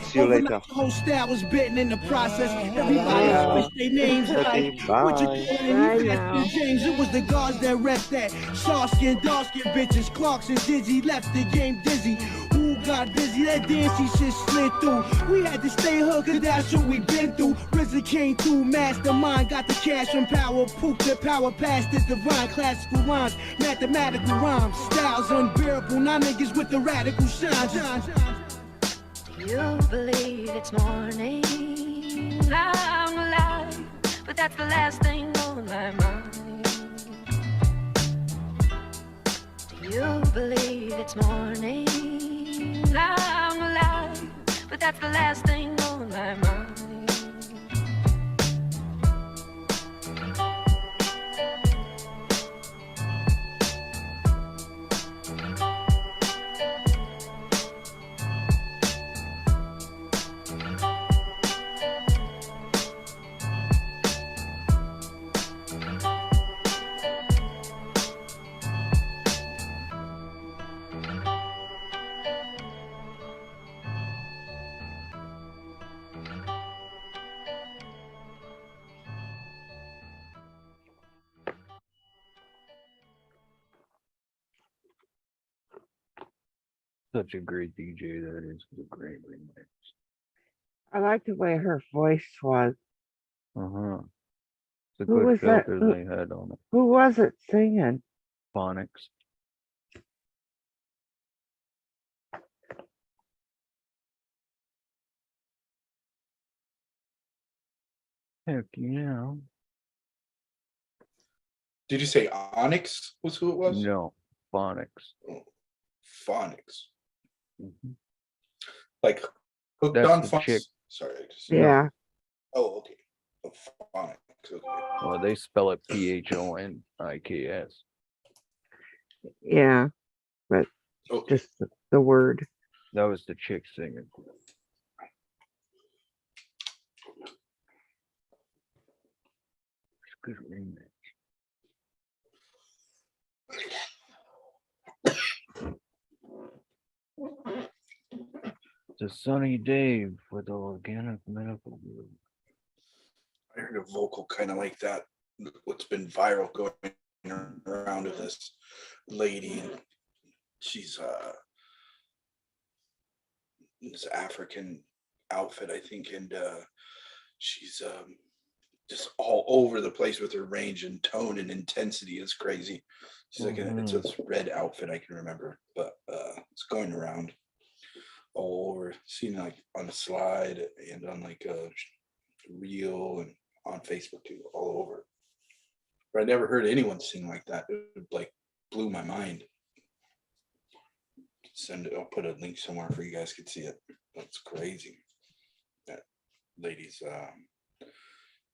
Speaker 17: see you later.
Speaker 19: Whole style was bitten in the process. Everybody
Speaker 17: Yeah.
Speaker 19: switched their names like what you
Speaker 17: Bye.
Speaker 19: calling me fast James? It was the guards that rest that soft skin, dark skin bitches. Clarks and Dizzy left the game dizzy. Ooh, got busy, that dancey shit slid through. We had to stay hooked, cause that's what we been through. RZA came through, mastermind, got the cash from power, poop the power past the divine. Classical rhymes, mathematical rhymes, styles unbearable. Now niggas with the radical shine.
Speaker 20: You believe it's morning, I'm alive, but that's the last thing on my mind. You believe it's morning, I'm alive, but that's the last thing on my mind.
Speaker 1: Such a great DJ that is. A great remix.
Speaker 2: I like the way her voice was.
Speaker 1: Uh-huh. It's a
Speaker 2: Who was
Speaker 1: good
Speaker 2: that?
Speaker 1: filter they had on it.
Speaker 2: Who was it singing?
Speaker 1: Phonics. Heck yeah.
Speaker 3: Did you say Onyx was who it was?
Speaker 1: No, Phonics.
Speaker 3: Oh, Phonics.
Speaker 1: Mm-hmm.
Speaker 3: Like hooked
Speaker 1: That's
Speaker 3: on
Speaker 1: the
Speaker 3: phonics.
Speaker 1: chick.
Speaker 3: Sorry, I just
Speaker 2: Yeah.
Speaker 3: Oh, okay. Oh, Phonics. Okay.
Speaker 1: Well, they spell it PHONIKS.
Speaker 2: Yeah. But
Speaker 3: Okay.
Speaker 2: just the word.
Speaker 1: That was the chick singing. It's a good remix. It's a sunny day with organic medical group.
Speaker 3: I heard a vocal kind of like that. What's been viral going around of this lady. She's this African outfit, I think, and she's just all over the place with her range and tone and intensity. Is crazy. She's like it's this red outfit I can remember, but it's going around all over. Seen it like on a slide and on like a reel and on Facebook too, all over. But I never heard anyone sing like that. It like blew my mind. Send it. I'll put a link somewhere for you guys could see it. That's crazy. That lady's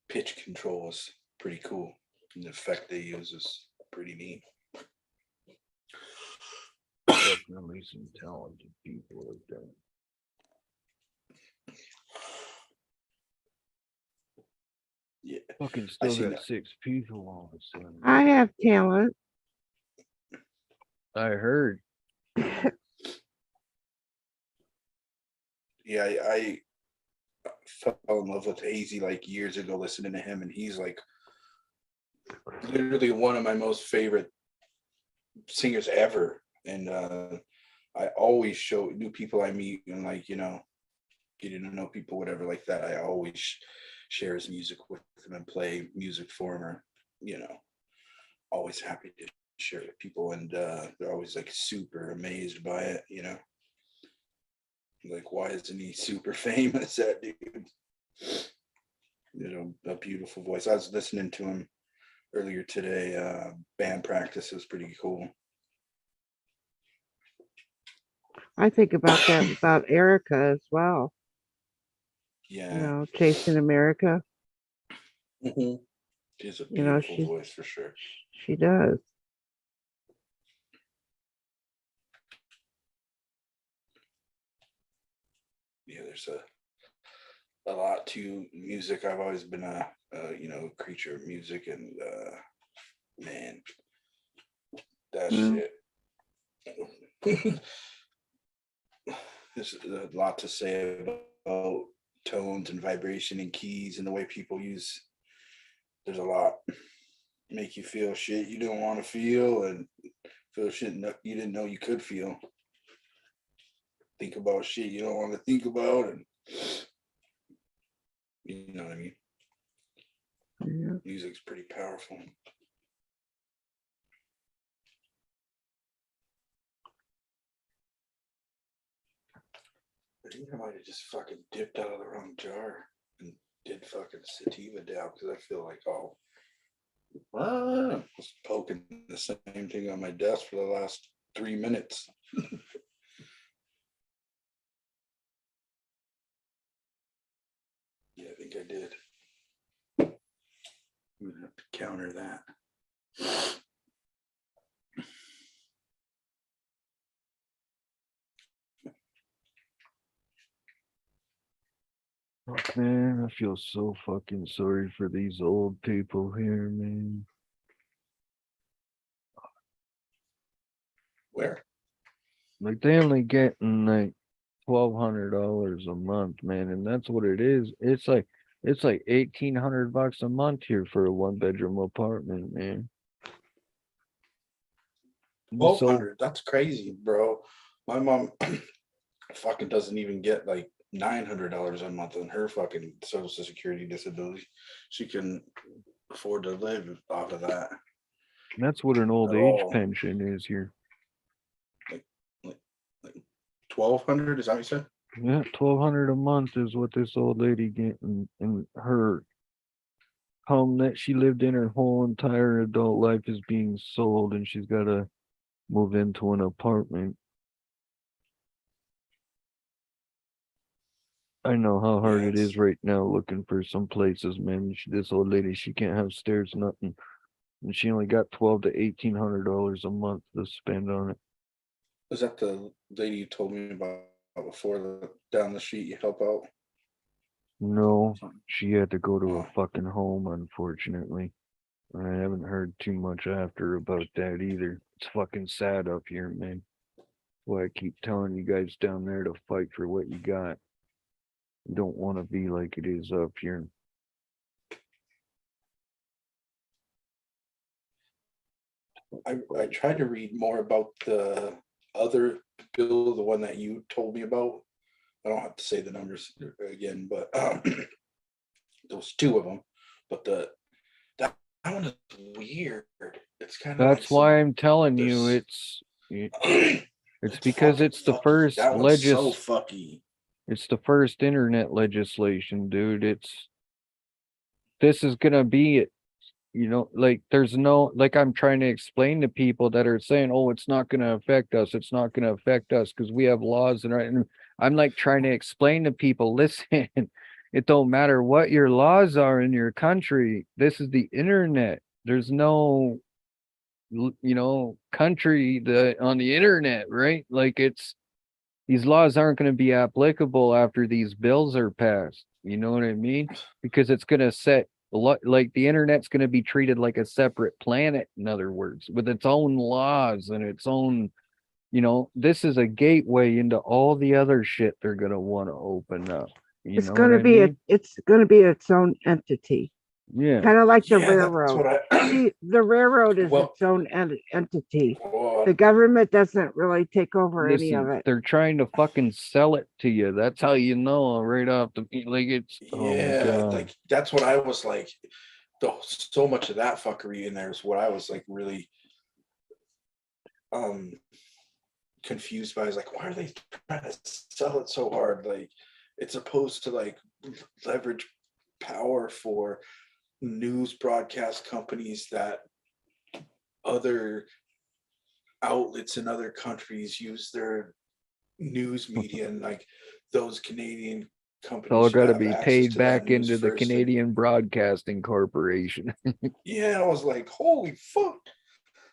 Speaker 3: pitch control is pretty cool. And the effect they use is pretty neat.
Speaker 1: Definitely some talented people out there.
Speaker 3: Yeah.
Speaker 1: Fucking still got 6 people all of a sudden.
Speaker 2: I have talent.
Speaker 1: I heard.
Speaker 3: Yeah, I fell in love with Hazy like years ago listening to him, and he's like literally one of my most favorite singers ever. And I always show new people I meet and like, you know, getting to know people, whatever like that. I always share his music with them and play music for him, or, you know, always happy to share it with people. And they're always like super amazed by it, you know. Like, why isn't he super famous, that dude? You know, a beautiful voice. I was listening to him earlier today. Band practice was pretty cool.
Speaker 2: I think about that about Erica as well.
Speaker 3: Yeah.
Speaker 2: You know, Chasing America.
Speaker 3: She has a
Speaker 2: You know,
Speaker 3: beautiful voice for sure.
Speaker 2: she does.
Speaker 3: Yeah, there's a lot to music. I've always been a creature of music, and man, that shit. There's a lot to say about tones and vibration and keys and the way people use. There's a lot. Make you feel shit you don't want to feel, and feel shit you didn't know you could feel. Think about shit you don't want to think about, and you know what I mean.
Speaker 2: Yeah.
Speaker 3: Music's pretty powerful. I think I might have just fucking dipped out of the wrong jar and did fucking sativa down, because I feel like I was poking the same thing on my desk for the last 3 minutes. Yeah, I think I did. I'm gonna have to counter that.
Speaker 1: Man, I feel so fucking sorry for these old people here, man.
Speaker 3: Where?
Speaker 1: Like they only getting like $1,200 a month, man, and that's what it is. It's like $1,800 a month here for a 1-bedroom apartment, man. So
Speaker 3: 1,200. That's crazy, bro. My mom fucking doesn't even get like $900 a month on her fucking Social Security disability. She can afford to live off of that.
Speaker 1: that's what an old
Speaker 3: At
Speaker 1: age
Speaker 3: all.
Speaker 1: pension is here.
Speaker 3: 1,200, is that what you said?
Speaker 1: Yeah, $1,200 a month is what this old lady getting in her home that she lived in her whole entire adult life is being sold, and she's got to move into an apartment. I know how hard it is right now looking for some places, man. This old lady, she can't have stairs, nothing, and she only got $1,200 to $1,800 a month to spend on it.
Speaker 3: Is that the lady you told me about before, down the street you help out?
Speaker 1: No, she had to go to a fucking home, unfortunately. I haven't heard too much after about that either. It's fucking sad up here, man. Why I keep telling you guys down there to fight for what you got. You don't want to be like it is up here.
Speaker 3: I tried to read more about the other bill, the one that you told me about. I don't have to say the numbers again, but there was 2 of them. But that one is weird. It's kind of
Speaker 1: That's why I'm telling you, it's because it's the first
Speaker 3: That one's so fucky.
Speaker 1: It's the first internet legislation, dude. This is gonna be it. You know, like there's no, like I'm trying to explain to people that are saying, oh, it's not going to affect us. It's not going to affect us because we have laws. And I'm like trying to explain to people, listen, it don't matter what your laws are in your country. This is the internet. There's no, country on the internet, right? Like these laws aren't going to be applicable after these bills are passed. You know what I mean? Because it's going to set like the internet's going to be treated like a separate planet, in other words, with its own laws and its own, this is a gateway into all the other shit they're going to want to open up.
Speaker 2: It's going to be it's going to be its own entity.
Speaker 1: Yeah.
Speaker 2: Kind of like the railroad. See, the railroad is its own entity. The government doesn't really take over any of it.
Speaker 1: They're trying to fucking sell it to you. That's how you know right off the like it's
Speaker 3: like that's what I was like. So much of that fuckery in there is what I was like really confused by. I was like, why are they trying to sell it so hard? Like it's supposed to like leverage power for news broadcast companies that other outlets in other countries use their news media, and like those Canadian
Speaker 1: It's all
Speaker 3: companies
Speaker 1: got to
Speaker 3: have
Speaker 1: be
Speaker 3: access
Speaker 1: paid
Speaker 3: to that
Speaker 1: back
Speaker 3: news
Speaker 1: into the
Speaker 3: first. And
Speaker 1: Canadian Broadcasting Corporation.
Speaker 3: yeah, I was like, holy fuck.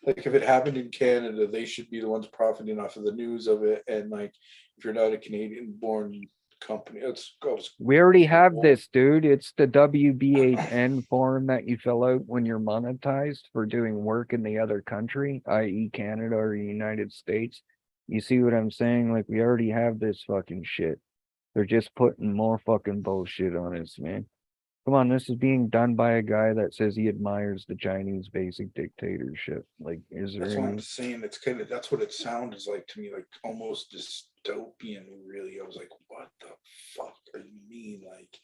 Speaker 3: Like if it happened in Canada, they should be the ones profiting off of the news of it. And like if you're not a Canadian born company, it's goes.
Speaker 1: We already have this, dude. It's the WB8N form that you fill out when you're monetized for doing work in the other country, i.e. Canada or United States. You see what I'm saying? Like we already have this fucking shit. They're just putting more fucking bullshit on us, man. Come on, this is being done by a guy that says he admires the Chinese basic dictatorship. Like, is there
Speaker 3: That's what
Speaker 1: any?
Speaker 3: I'm saying. It's kind of that's what it sounds like to me, like almost dystopian. Really, I was like, what the fuck are you mean? Like,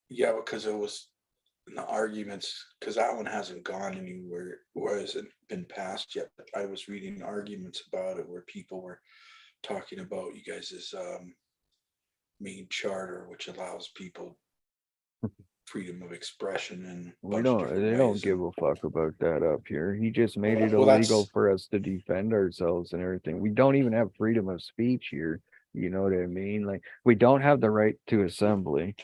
Speaker 3: yeah, because it was in the arguments. Because that one hasn't gone anywhere, or hasn't been passed yet. But I was reading arguments about it where people were talking about you guys' main charter, which allows people freedom of expression and
Speaker 1: We don't. They don't give a fuck about that up here. He just made it
Speaker 3: well,
Speaker 1: illegal
Speaker 3: that's
Speaker 1: for us to defend ourselves and everything. We don't even have freedom of speech here. You know what I mean? Like we don't have the right to assembly,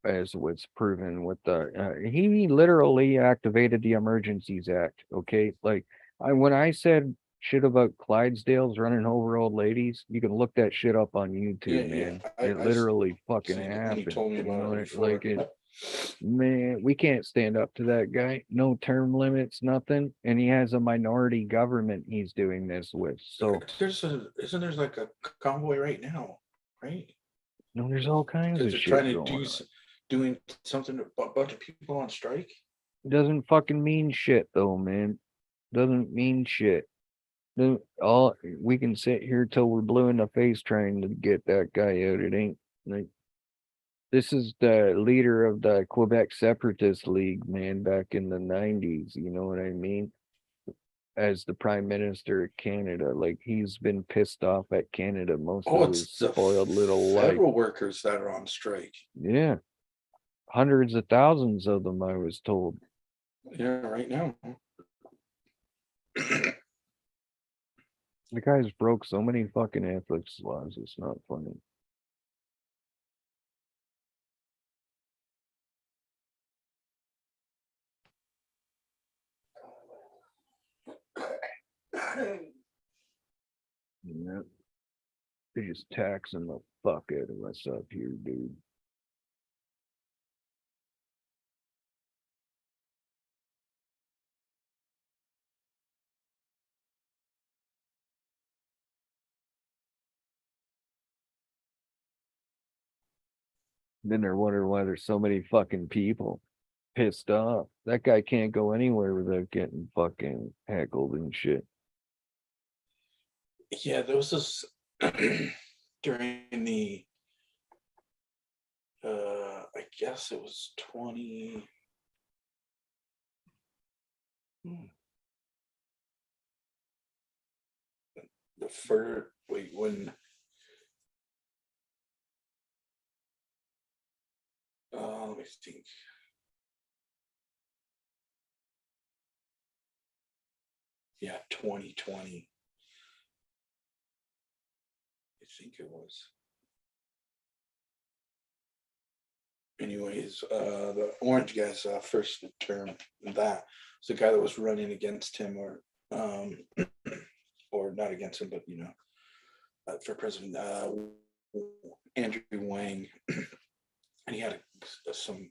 Speaker 1: as what's proven with the. He literally activated the Emergencies Act. Okay, like when I said shit about Clydesdales running over old ladies, you can look that shit up on YouTube, man. It literally fucking
Speaker 3: seen it when
Speaker 1: happened.
Speaker 3: you told me
Speaker 1: You
Speaker 3: about
Speaker 1: know,
Speaker 3: it
Speaker 1: like
Speaker 3: before.
Speaker 1: it. Man, we can't stand up to that guy. No term limits, nothing. And he has a minority government he's doing this with. So
Speaker 3: Isn't there like a convoy right now, right?
Speaker 1: no, there's all kinds
Speaker 3: Because
Speaker 1: of
Speaker 3: they're
Speaker 1: shit
Speaker 3: trying to
Speaker 1: going on.
Speaker 3: doing something. A bunch of people on strike.
Speaker 1: Doesn't fucking mean shit though, man. Doesn't mean shit. All we can sit here till we're blue in the face trying to get that guy out. It ain't like this is the leader of the Quebec Separatist League, man, back in the 90s. You know what I mean? As the Prime Minister of Canada, like he's been pissed off at Canada most
Speaker 3: Oh,
Speaker 1: of his
Speaker 3: it's the
Speaker 1: spoiled little life.
Speaker 3: federal workers that are on strike.
Speaker 1: Yeah, hundreds of thousands of them, I was told.
Speaker 3: Yeah, right now.
Speaker 1: The guy's broke so many fucking ethics laws. It's not funny. Yep. They're just taxing the fuck out of us up here, dude. Then they're wondering why there's so many fucking people pissed off. That guy can't go anywhere without getting fucking heckled and shit.
Speaker 3: Yeah, there was this during the I guess it was 20 the first wait when let me think. Yeah, 2020. I think it was. Anyways, the orange guy's first term, that was the guy that was running against him, or not against him, but you know, for president, Andrew Wang, and he had some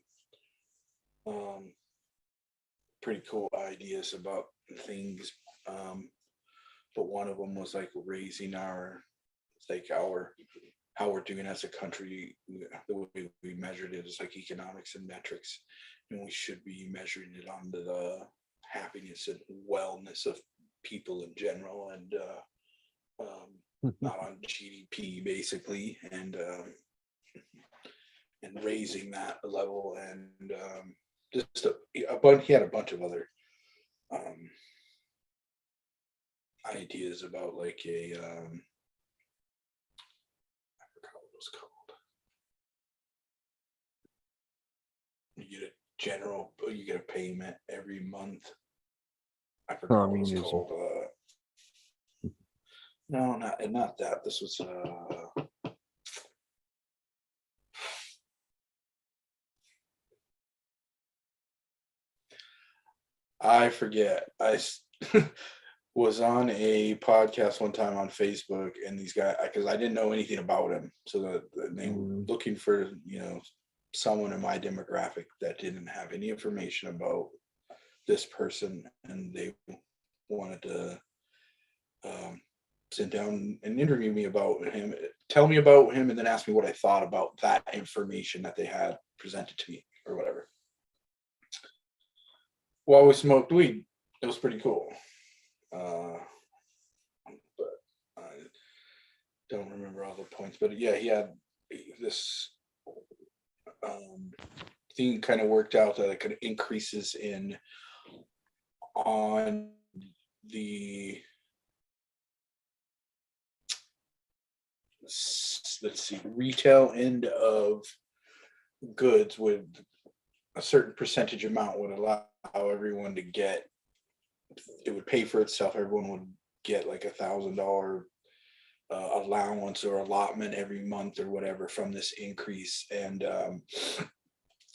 Speaker 3: pretty cool ideas about things, but one of them was like raising our how we're doing as a country. The way we measured it is like economics and metrics, and we should be measuring it on the happiness and wellness of people in general, and not on GDP basically, and raising that level, and just a bunch. He had a bunch of other ideas about like a I forgot what it was called. You get a payment every month. I forgot what it was
Speaker 1: Communism.
Speaker 3: called. No, not that. This was
Speaker 16: I forget. Was on a podcast one time on Facebook, and these guys, because I didn't know anything about him, so they were looking for someone in my demographic that didn't have any information about this person, and they wanted to sit down and interview me about him, tell me about him, and then ask me what I thought about that information that they had presented to me or whatever. While we smoked weed, it was pretty cool. But I don't remember all the points. But yeah, he had this thing kind of worked out that it could increases in on the retail end of goods with a certain percentage amount would allow everyone to get, it would pay for itself. Everyone would get like $1,000 allowance or allotment every month or whatever from this increase, and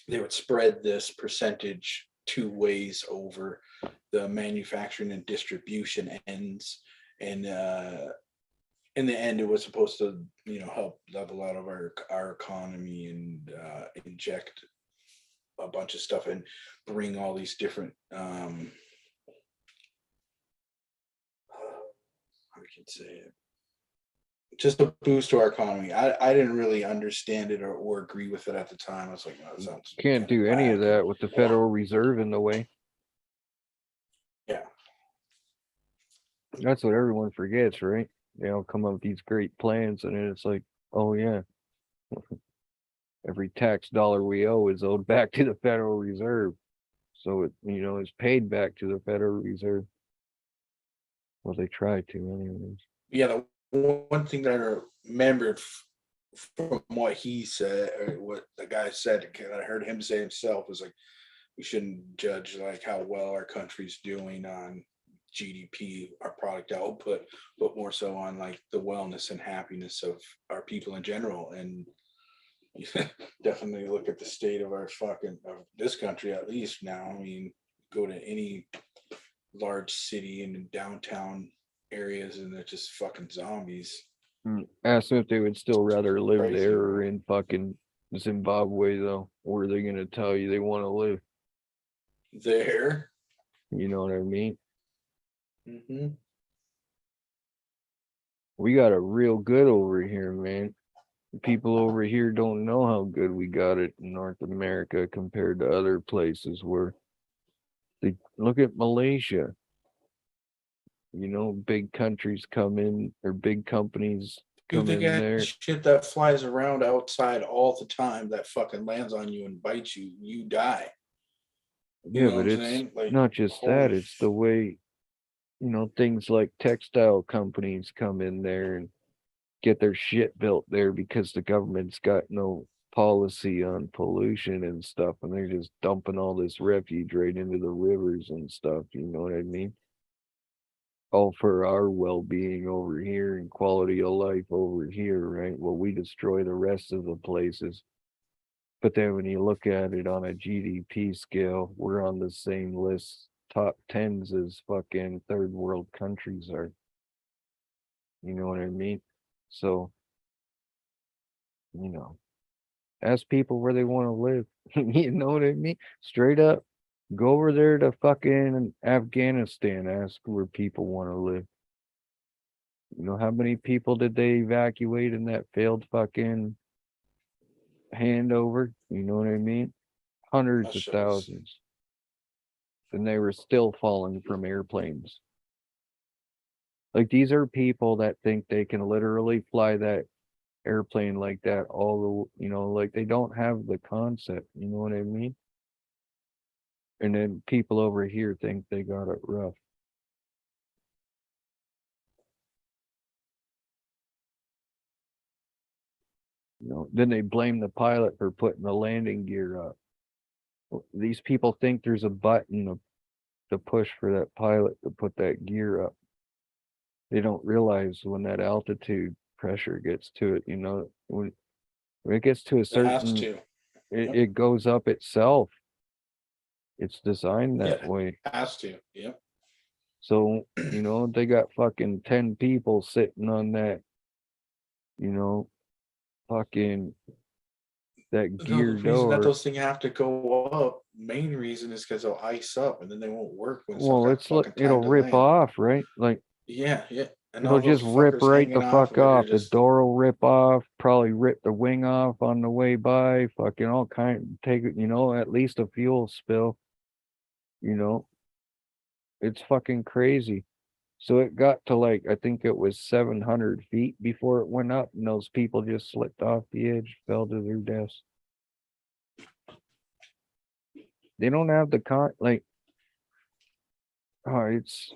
Speaker 16: they would spread this percentage 2 ways over the manufacturing and distribution ends, and in the end it was supposed to help level out of our economy and inject a bunch of stuff and bring all these different how I can say it, just a boost to our economy. I didn't really understand it or agree with it at the time. I was like, no, that sounds
Speaker 1: Can't do any of that with the Federal Reserve in the way.
Speaker 16: Yeah.
Speaker 1: That's what everyone forgets, right? They all come up with these great plans, and then it's like, oh yeah, every tax dollar we owe is owed back to the Federal Reserve. So it, is paid back to the Federal Reserve. Well, they try to anyways.
Speaker 16: Yeah, the one thing that I remembered from what he said, or what the guy said, I heard him say himself, was like, we shouldn't judge like how well our country's doing on GDP, our product output, but more so on like the wellness and happiness of our people in general. And definitely look at the state of our of this country, at least now. I mean, go to any large city and downtown areas and they're just fucking zombies.
Speaker 1: Ask them if they would still rather live
Speaker 16: Crazy,
Speaker 1: there or in fucking Zimbabwe, though. Or are they going to tell you they want to live
Speaker 16: there?
Speaker 1: You know what I mean?
Speaker 16: Mm-hmm.
Speaker 1: We got it real good over here, man. People over here don't know how good we got it in North America compared to other places where they look at Malaysia. Big countries come in, or big companies come
Speaker 16: Dude, they
Speaker 1: in
Speaker 16: got
Speaker 1: there.
Speaker 16: shit that flies around outside all the time that fucking lands on you and bites you. You die.
Speaker 1: Yeah, but it's not just that. It's the way, things like textile companies come in there and get their shit built there because the government's got no policy on pollution and stuff, and they're just dumping all this refuge right into the rivers and stuff. You know what I mean? All for our well-being over here and quality of life over here, right? Well, we destroy the rest of the places. But then when you look at it on a GDP scale, we're on the same list, top 10s as fucking third world countries are. You know what I mean? So, ask people where they want to live. You know what I mean? Straight up. Go over there to fucking Afghanistan. Ask where people want to live. How many people did they evacuate in that failed fucking handover? You know what I mean? Hundreds of thousands. And they were still falling from airplanes. Like, these are people that think they can literally fly that airplane like that all the, like they don't have the concept. You know what I mean? And then people over here think they got it rough. Then they blame the pilot for putting the landing gear up. These people think there's a button to push for that pilot to put that gear up. They don't realize when that altitude pressure gets to it, when it gets to a certain,
Speaker 16: It has to.
Speaker 1: It goes up itself. It's designed that
Speaker 3: Yeah.
Speaker 1: way.
Speaker 3: Has to. Yep.
Speaker 1: So, they got fucking 10 people sitting on that, fucking that
Speaker 3: No, the
Speaker 1: gear
Speaker 3: reason that
Speaker 1: door.
Speaker 3: those things have to go up, main reason is because they'll ice up and then they won't work when some
Speaker 1: Well,
Speaker 3: got
Speaker 1: it's like
Speaker 3: fucking
Speaker 1: it'll
Speaker 3: time to
Speaker 1: rip
Speaker 3: land.
Speaker 1: off, right? Like
Speaker 3: Yeah, yeah. And
Speaker 1: it'll
Speaker 3: all those
Speaker 1: just rip
Speaker 3: fuckers
Speaker 1: right the
Speaker 3: hanging off
Speaker 1: fuck
Speaker 3: of it are
Speaker 1: off. The
Speaker 3: just
Speaker 1: door will rip off, probably rip the wing off on the way by, fucking all kind take it, at least a fuel spill, you know. It's fucking crazy. So it got to like I think it was 700 feet before it went up, and those people just slipped off the edge, fell to their deaths. They don't have the it's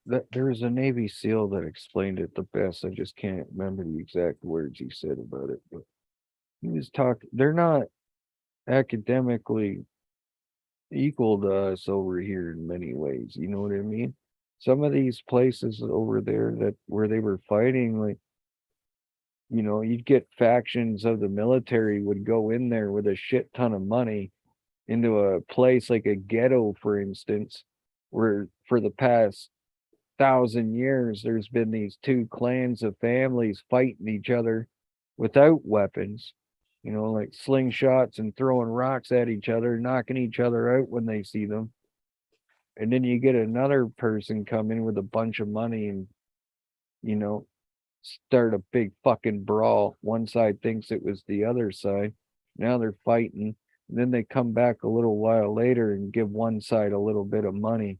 Speaker 1: that there's a Navy SEAL that explained it the best. I just can't remember the exact words he said about it, but he was talking. They're not academically equal to us over here in many ways. You know what I mean? Some of these places over there that where they were fighting, like you'd get factions of the military would go in there with a shit ton of money into a place like a ghetto, for instance, where for the past 1,000 years there's been these two clans of families fighting each other without weapons, like slingshots and throwing rocks at each other, knocking each other out when they see them. And then you get another person come in with a bunch of money and, you know, start a big fucking brawl. One side thinks it was the other side. Now they're fighting. And then they come back a little while later and give one side a little bit of money.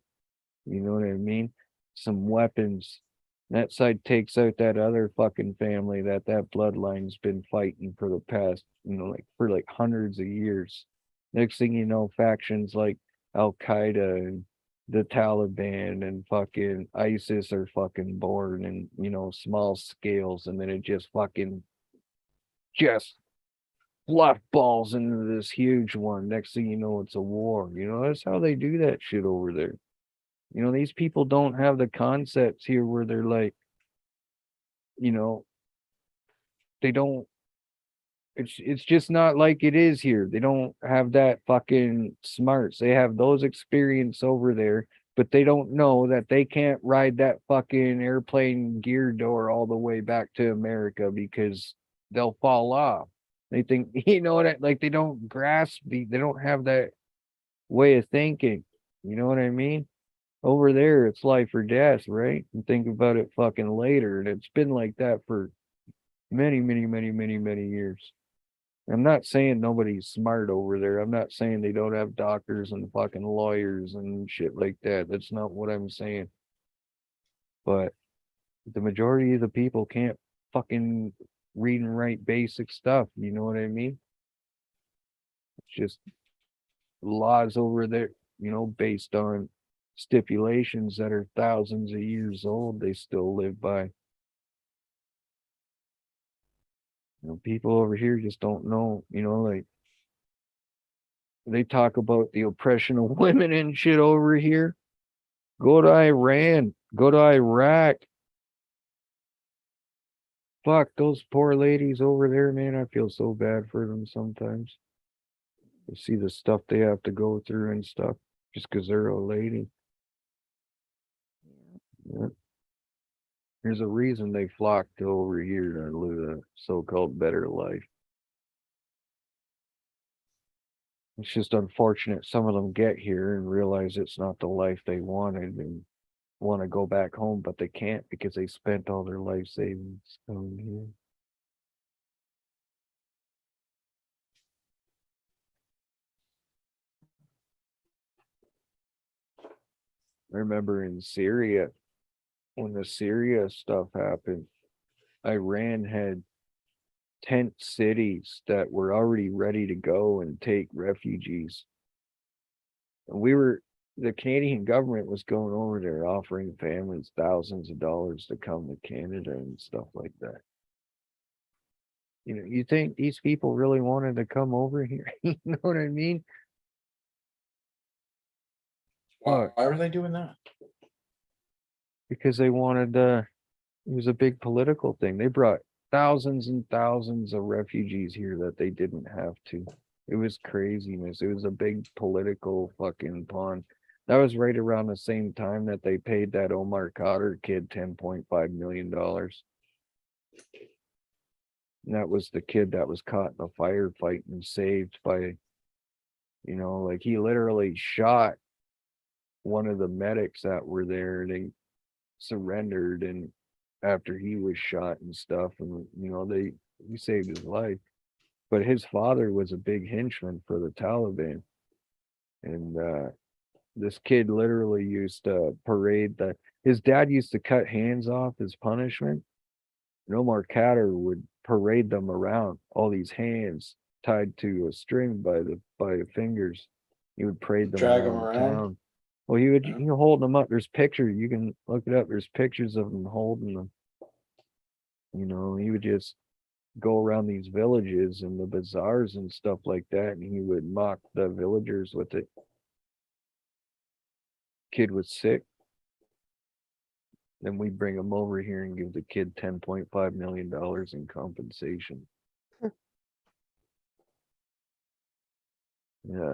Speaker 1: You know what I mean? Some weapons. That side takes out that other fucking family that bloodline's been fighting for the past, like for like hundreds of years. Next thing you know, factions like Al Qaeda and the Taliban and fucking ISIS are fucking born in, small scales, and then it just fluff balls into this huge one. Next thing you know, it's a war. That's how they do that shit over there. These people don't have the concepts here where they're like, they don't, it's just not like it is here. They don't have that fucking smarts. They have those experience over there, but they don't know that they can't ride that fucking airplane gear door all the way back to America because they'll fall off. They think, like they don't grasp they don't have that way of thinking. You know what I mean? Over there, it's life or death, right? And think about it fucking later. And it's been like that for many, many, many, many, many years. I'm not saying nobody's smart over there. I'm not saying they don't have doctors and fucking lawyers and shit like that. That's not what I'm saying. But the majority of the people can't fucking read and write basic stuff. You know what I mean? It's just laws over there, based on stipulations that are thousands of years old, they still live by. People over here just don't know, like they talk about the oppression of women and shit over here. Go to Iran, go to Iraq. Fuck those poor ladies over there, man. I feel so bad for them sometimes. You see the stuff they have to go through and stuff just because they're a lady. Yeah. There's a reason they flock to over here to live a so-called better life. It's just unfortunate some of them get here and realize it's not the life they wanted and want to go back home, but they can't because they spent all their life savings coming here. I remember in Syria, when the Syria stuff happened, Iran had tent cities that were already ready to go and take refugees. And the Canadian government was going over there offering families thousands of dollars to come to Canada and stuff like that. You think these people really wanted to come over here? You know what I mean?
Speaker 3: Why were they doing that?
Speaker 1: Because they wanted it was a big political thing. They brought thousands and thousands of refugees here that they didn't have to. It was craziness. It was a big political fucking pawn. That was right around the same time that they paid that Omar Cotter kid $10.5 million. And that was the kid that was caught in a firefight and saved by, like he literally shot one of the medics that were there. They surrendered, and after he was shot and stuff, and he saved his life. But his father was a big henchman for the Taliban, and this kid literally used to parade his dad used to cut hands off as punishment. And Omar Khatter would parade them around, all these hands tied to a string by the fingers. He would parade them
Speaker 16: Drag 'em
Speaker 1: around
Speaker 16: around?
Speaker 1: town. Well, he would hold them up. There's pictures. You can look it up. There's pictures of him holding them. He would just go around these villages and the bazaars and stuff like that, and he would mock the villagers with it. Kid was sick. Then we bring him over here and give the kid $10.5 million in compensation. Yeah.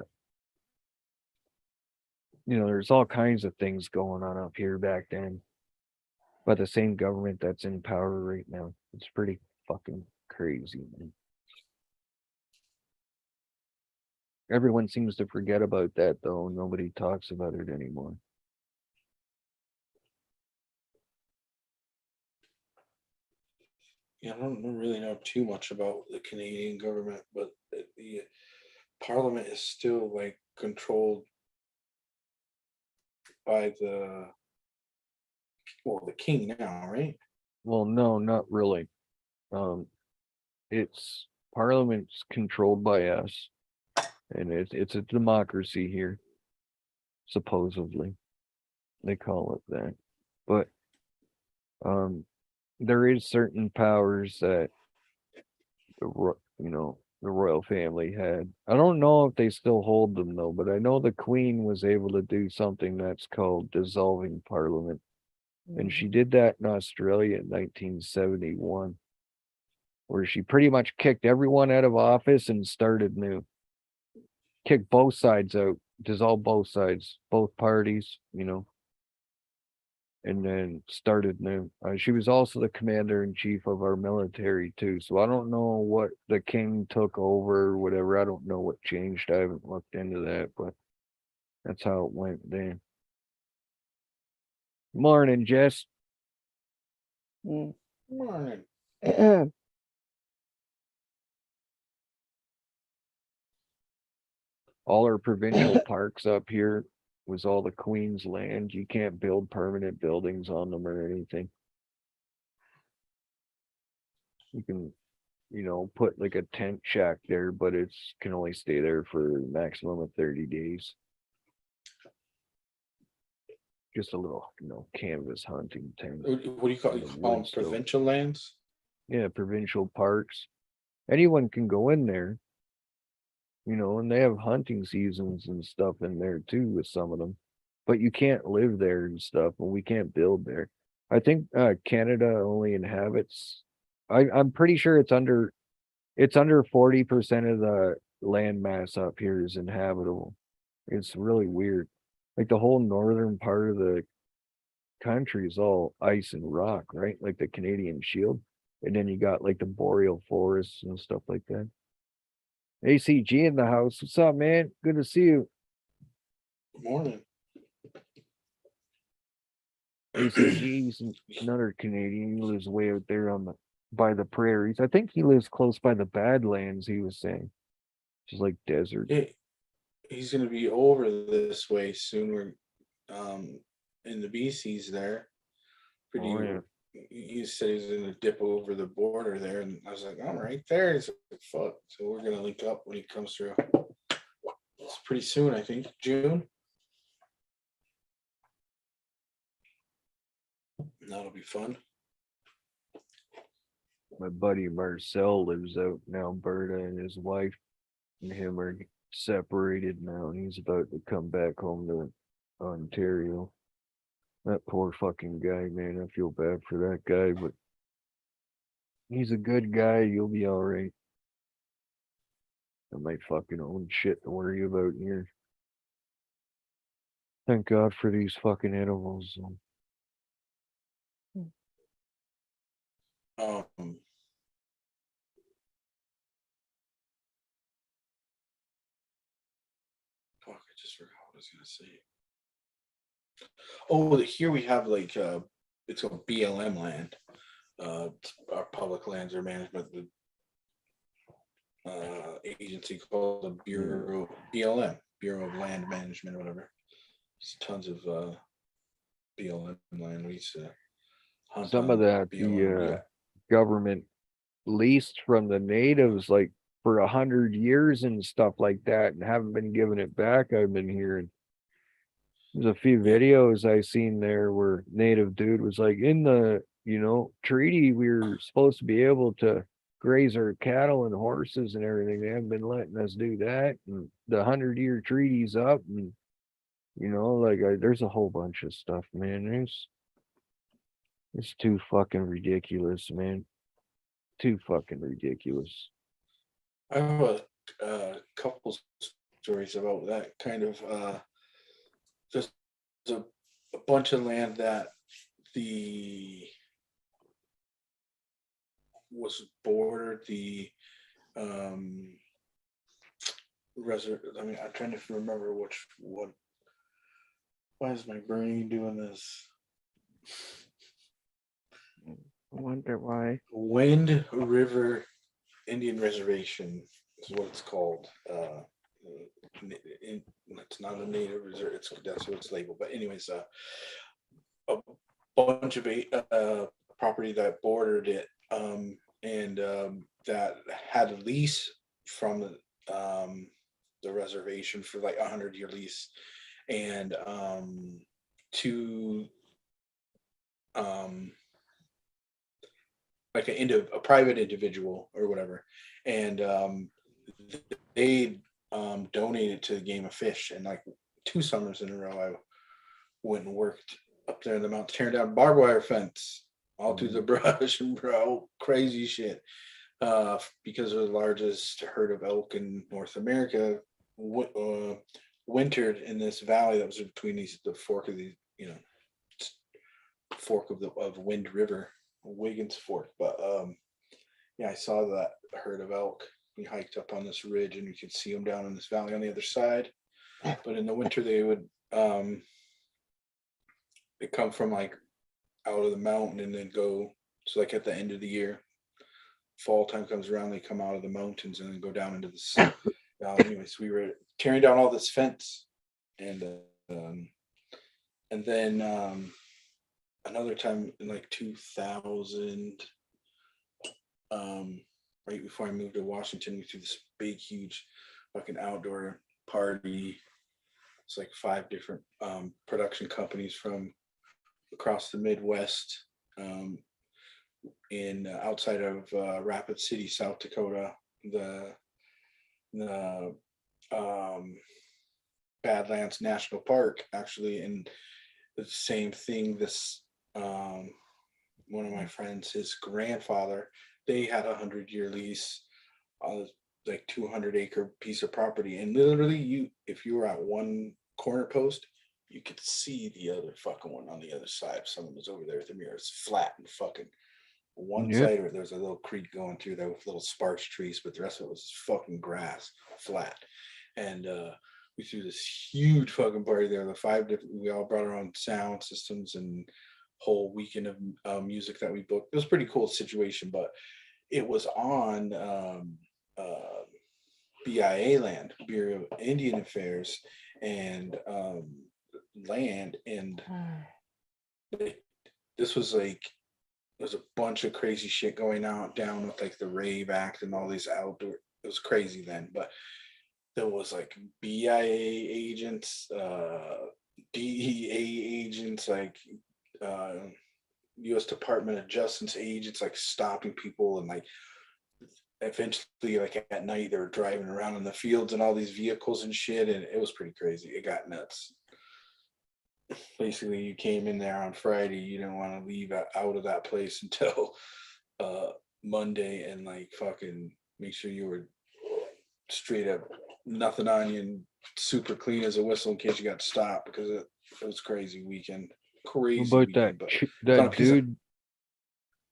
Speaker 1: There's all kinds of things going on up here back then. But the same government that's in power right now. It's pretty fucking crazy, man. Everyone seems to forget about that, though. Nobody talks about it anymore.
Speaker 16: Yeah, I don't really know too much about the Canadian government, but the Parliament is still like controlled by the king now, right?
Speaker 1: Well, no, not really. It's Parliament's controlled by us, and it's a democracy here, supposedly. They call it that. But there is certain powers that the royal family had. I don't know if they still hold them though, but I know the Queen was able to do something that's called dissolving Parliament. And she did that in Australia in 1971, where she pretty much kicked everyone out of office and started new. Kicked both sides out, dissolved both sides, both parties, and then started new. She was also the commander-in-chief of our military too. So I don't know what the king took over or whatever. I don't know what changed. I haven't looked into that, but that's how it went then. Morning, Jess.
Speaker 16: Morning.
Speaker 1: All our provincial parks up here was all the Queen's land. You can't build permanent buildings on them or anything. You can, put like a tent shack there, but it's can only stay there for a maximum of 30 days. Just a little, canvas hunting tent.
Speaker 16: What do you call them? Provincial lands?
Speaker 1: Yeah, provincial parks. Anyone can go in there, and they have hunting seasons and stuff in there too with some of them. But you can't live there and stuff, and we can't build there. I think Canada only inhabits. I'm pretty sure it's under 40% of the land mass up here is inhabitable. It's really weird. Like the whole northern part of the country is all ice and rock, right? Like the Canadian Shield. And then you got like the boreal forests and stuff like that. ACG in the house. What's up, man? Good to see you.
Speaker 16: Good morning.
Speaker 1: ACG's another Canadian. He lives way out there by the prairies. I think he lives close by the Badlands, he was saying. Just like desert.
Speaker 16: Yeah, he's gonna be over this way soon. We're in the BC's there.
Speaker 1: Yeah.
Speaker 16: He said he's gonna dip over the border there, and I was like, I'm right there. He's like, fuck. So we're gonna link up when he comes through. It's pretty soon, I think. June. That'll be fun.
Speaker 1: My buddy Marcel lives out in Alberta, and his wife and him are separated now, and he's about to come back home to Ontario. That poor fucking guy, man. I feel bad for that guy, but he's a good guy. You'll be all right. I might fucking own shit to worry about here. Thank God for these fucking animals.
Speaker 3: Fuck, I just forgot what I was gonna say. Oh, here we have like it's called BLM land. Our public lands are managed by the agency called the Bureau BLM, Bureau of Land Management or whatever. There's tons of BLM land. We used to hunt
Speaker 1: Some
Speaker 3: on
Speaker 1: of that
Speaker 3: BLM.
Speaker 1: the government leased from the natives like for 100 years and stuff like that, and haven't been giving it back. I've been hearing. There's a few videos I seen there where native dude was like, in the treaty we were supposed to be able to graze our cattle and horses and everything. They haven't been letting us do that, and the 100-year treaty's up, and there's a whole bunch of stuff, man. It's too fucking ridiculous, man. Too fucking ridiculous.
Speaker 3: I have a couple stories about that kind of. There's a bunch of land that was bordered the reserve. I mean, I'm trying to remember what. Why is my brain doing this?
Speaker 2: I wonder why.
Speaker 3: Wind River Indian Reservation is what it's called. It's not a native reserve. That's what it's labeled. But anyways, a bunch of property that bordered it, and that had a lease from the reservation for like 100-year lease, and to like a private individual or whatever, and they donated to the Game of Fish. And like 2 summers in a row, I went and worked up there in the mountains, tearing down barbed wire fence all through the brush, and bro, crazy shit. Because of the largest herd of elk in North America, wintered in this valley that was between the fork of the fork of Wind River, Wiggins Fork. But yeah, I saw that herd of elk. We hiked up on this ridge and you could see them down in this valley on the other side. But in the winter they would they come from like out of the mountain and then go, so like at the end of the year, fall time comes around, they come out of the mountains and then go down into this anyways, we were tearing down all this fence, and then another time in like 2000, right before I moved to Washington, we threw this big, huge fucking outdoor party. It's like 5 different production companies from across the Midwest, in outside of Rapid City, South Dakota, the Badlands National Park, actually. And the same thing, this one of my friends, his grandfather, they had a 100-year lease on like 200-acre piece of property, and literally if you were at one corner post, you could see the other fucking one on the other side. If someone was over there with a mirror, it's flat and fucking one side of it, there's a little creek going through there with little sparse trees, but the rest of it was fucking grass, flat. And we threw this huge fucking party there. The 5 different, we all brought our own sound systems and whole weekend of music that we booked. It was a pretty cool situation, but it was on BIA land, Bureau of Indian Affairs, and land. And this was like, there's a bunch of crazy shit going on down with like the Rave Act and all these outdoor, it was crazy then. But there was like BIA agents, DEA agents, like U.S. Department of Justice agents, like stopping people, and like eventually, like at night, they were driving around in the fields and all these vehicles and shit, and it was pretty crazy. It got nuts. Basically, you came in there on Friday, you didn't want to leave out of that place until Monday, and like fucking make sure you were
Speaker 16: straight up nothing on you and super clean as a whistle in case you got stopped because it was crazy weekend. Crazy
Speaker 1: What about
Speaker 16: weekend, but
Speaker 1: that dude?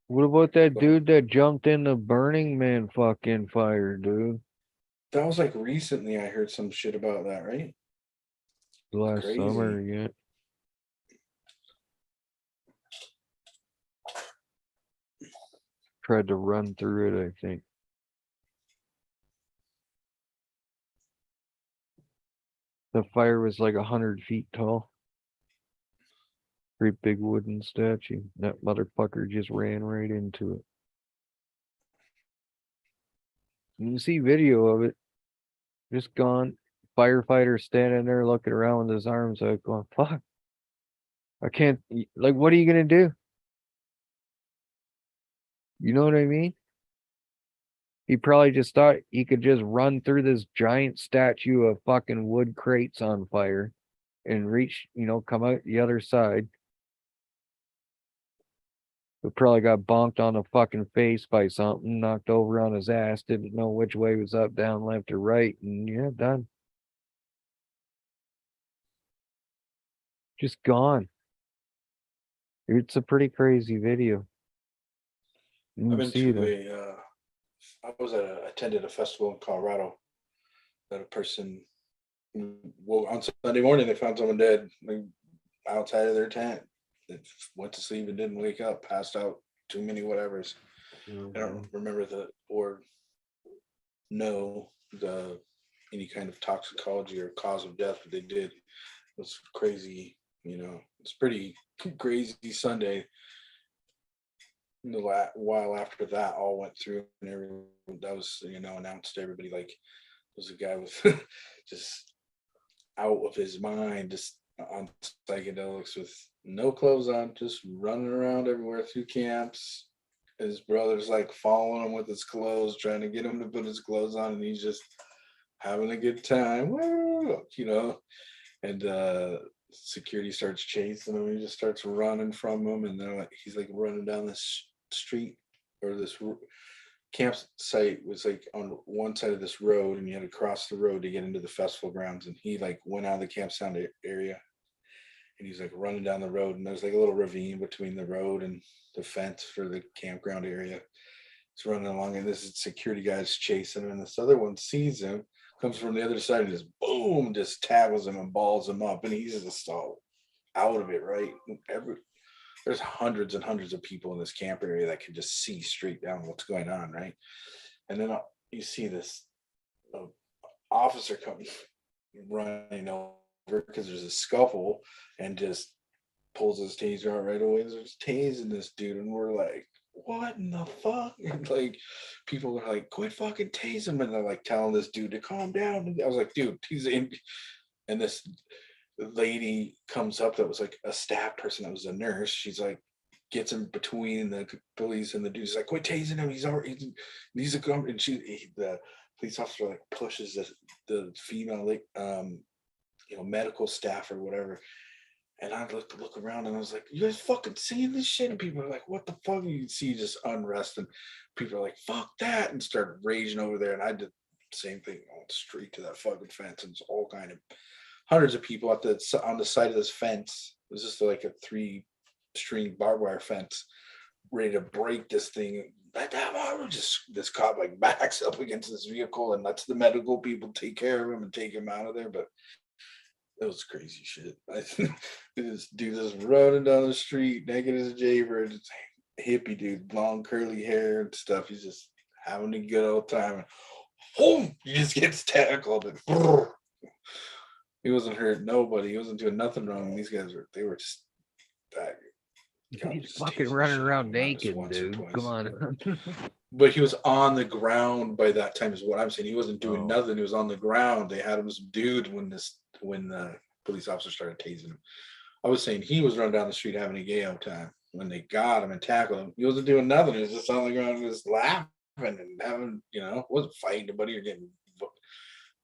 Speaker 1: What about that dude that jumped in the Burning Man fucking fire, dude?
Speaker 16: That was like recently I heard some shit about that, right?
Speaker 1: Last
Speaker 16: Crazy.
Speaker 1: summer, yeah. Tried to run through it, I think. The fire was like 100 feet tall. Great big wooden statue. That motherfucker just ran right into it. You can see video of it. Just gone. Firefighter standing there looking around with his arms out going, fuck. I can't, like, what are you going to do? You know what I mean? He probably just thought he could just run through this giant statue of fucking wood crates on fire and reach, come out the other side. But probably got bonked on the fucking face by something, knocked over on his ass, didn't know which way was up, down, left, or right, and yeah, done. Just gone. It's a pretty crazy video. You
Speaker 16: I've
Speaker 1: can
Speaker 16: been
Speaker 1: see
Speaker 16: to
Speaker 1: it.
Speaker 16: attended a festival in Colorado that a person, well, on Sunday morning they found someone dead outside of their tent. They went to sleep and didn't wake up, passed out, too many whatevers. I don't remember any kind of toxicology or cause of death, but they did. It was crazy, it's pretty crazy Sunday. A while after that all went through and everyone that was announced to everybody, like, was a guy with just out of his mind, just on psychedelics with no clothes on, just running around everywhere through camps. His brother's like following him with his clothes, trying to get him to put his clothes on, and he's just having a good time, and security starts chasing him. He just starts running from him, and they're like, he's like running down this street, or this campsite was like on one side of this road, and you had to cross the road to get into the festival grounds. And he like went out of the campsite area, and he's like running down the road, and there's like a little ravine between the road and the fence for the campground area. He's running along, and this security guy's chasing him, and this other one sees him, comes from the other side, and just boom, just tackles him and balls him up, and he's just all out of it, right? There's hundreds and hundreds of people in this camp area that can just see straight down what's going on, right? And then you see this officer come running over because there's a scuffle, and just pulls his taser out right away. There's tasing this dude, and we're like, what in the fuck? And like, people are like, quit fucking tasing him, and they're like telling this dude to calm down. And I was like, dude, he's in. And this lady comes up that was like a staff person, that was a nurse. She's like, gets him between the police and the dude's like, quit tasing him, he's a gun. And the police officer like pushes the female like medical staff or whatever. And I look around, and I was like, you guys fucking seeing this shit? And people are like, what the fuck? You see just unrest, and people are like, fuck that, and started raging over there. And I did the same thing, I went straight to that fucking fence, and it's all kind of hundreds of people on the side of this fence. It was just like a 3-string barbed wire fence, ready to break this thing. This cop like backs up against this vehicle and lets the medical people take care of him and take him out of there. But it was crazy shit. This dude just running down the street naked as a jaybird, hippie dude, long curly hair and stuff. He's just having a good old time. He just gets tackled, and he wasn't hurt nobody. He wasn't doing nothing wrong. These guys were just that.
Speaker 1: He's fucking running around naked, dude. Come on.
Speaker 16: But he was on the ground by that time, is what I'm saying. He wasn't doing nothing. He was on the ground. They had him subdued when the police officer started tasing him. I was saying he was running down the street having a gay old time. When they got him and tackled him, he wasn't doing nothing. He was just on the ground, just laughing and having, wasn't fighting anybody or getting.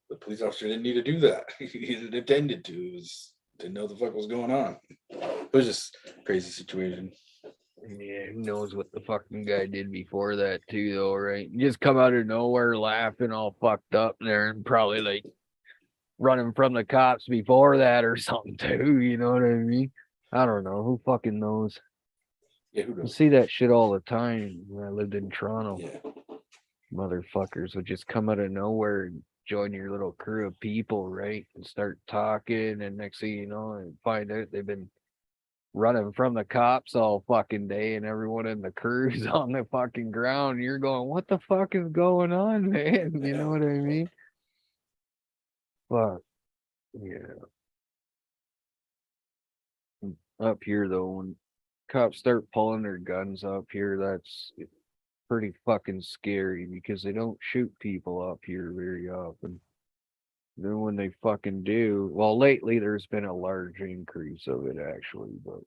Speaker 16: The police officer didn't need to do that. He didn't intended to. Didn't know the fuck was going on. It was just a crazy situation.
Speaker 1: Yeah, who knows what the fucking guy did before that too, though, right? You just come out of nowhere laughing all fucked up there and probably like running from the cops before that or something too, you know what I mean? I don't know. Who fucking knows?
Speaker 3: Yeah, who
Speaker 1: I
Speaker 3: knows?
Speaker 1: see that shit all the time when I lived in Toronto.
Speaker 3: Yeah.
Speaker 1: Motherfuckers would just come out of nowhere and join your little crew of people, right? And start talking, and next thing you know, and find out they've been running from the cops all fucking day, and everyone in the crew's on the fucking ground. You're going, what the fuck is going on, man? You know what I mean? But yeah. Up here though, when cops start pulling their guns up here, that's pretty fucking scary because they don't shoot people up here very often. Then when they fucking do, well, lately there's been a large increase of it actually, but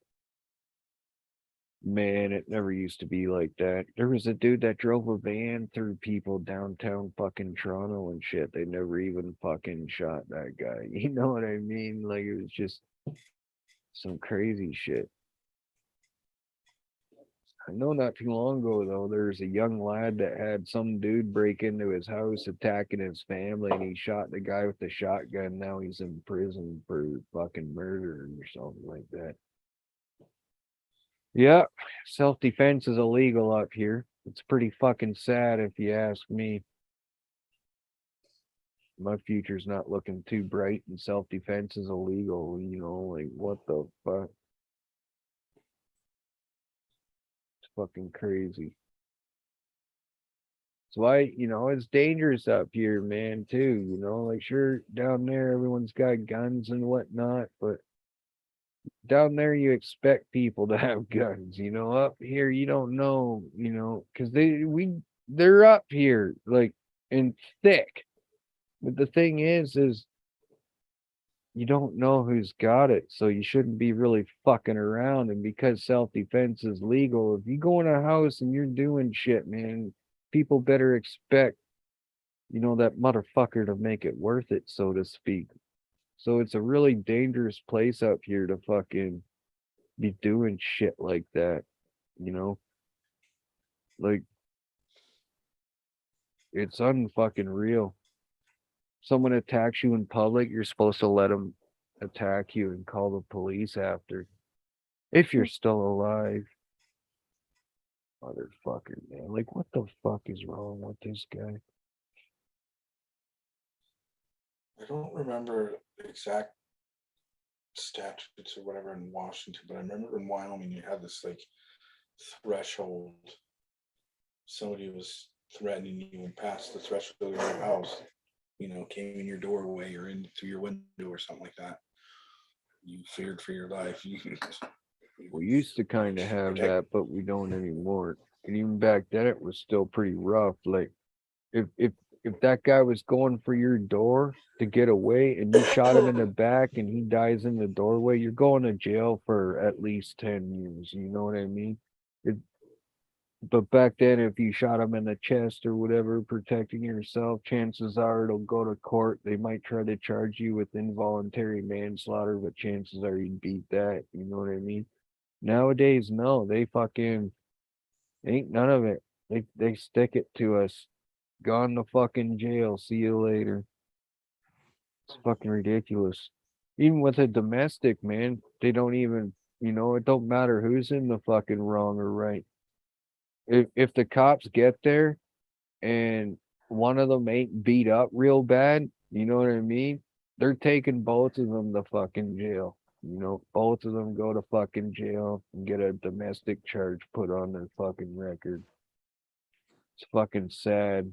Speaker 1: man, it never used to be like that. There was a dude that drove a van through people downtown fucking Toronto and shit. They never even fucking shot that guy. You know what I mean? Like it was just some crazy shit. I know not too long ago though, there's a young lad that had some dude break into his house attacking his family and he shot the guy with the shotgun. Now he's in prison for fucking murder or something like that. Yeah, self-defense is illegal up here. It's pretty fucking sad if you ask me. My future's not looking too bright and self-defense is illegal, you know, like what the fuck? It's fucking crazy. That's why, you know, it's dangerous up here, man, too. You know, like sure, down there everyone's got guns and whatnot, but down there you expect people to have guns, you know. Up here you don't know, you know, because they're up here like and thick. But the thing is you don't know who's got it, so you shouldn't be really fucking around. And because self-defense is legal, if you go in a house and you're doing shit, man, people better expect, you know, that motherfucker to make it worth it, so to speak. So it's a really dangerous place up here to fucking be doing shit like that, you know? Like, it's unfucking real. Someone attacks you in public, you're supposed to let them attack you and call the police after. If you're still alive. Motherfucker, man. Like, what the fuck is wrong with this guy?
Speaker 3: I don't remember the exact statutes or whatever in Washington, but I remember in Wyoming you had this like threshold. Somebody was threatening you and passed the threshold of your house, you know, came in your doorway or in through your window or something like that. You feared for your life.
Speaker 1: We used to kind of have that, but we don't anymore. And even back then, it was still pretty rough. Like, if that guy was going for your door to get away and you shot him in the back and he dies in the doorway, you're going to jail for at least 10 years. You know what I mean? But back then, if you shot him in the chest or whatever, protecting yourself, chances are it'll go to court. They might try to charge you with involuntary manslaughter, but chances are you'd beat that. You know what I mean? Nowadays, no, they fucking ain't none of it. They stick it to us. Gone to fucking jail. See you later. It's fucking ridiculous. Even with a domestic, man, they don't even, you know, it don't matter who's in the fucking wrong or right. If the cops get there and one of them ain't beat up real bad, you know what I mean? They're taking both of them to fucking jail. You know, both of them go to fucking jail and get a domestic charge put on their fucking record. It's fucking sad.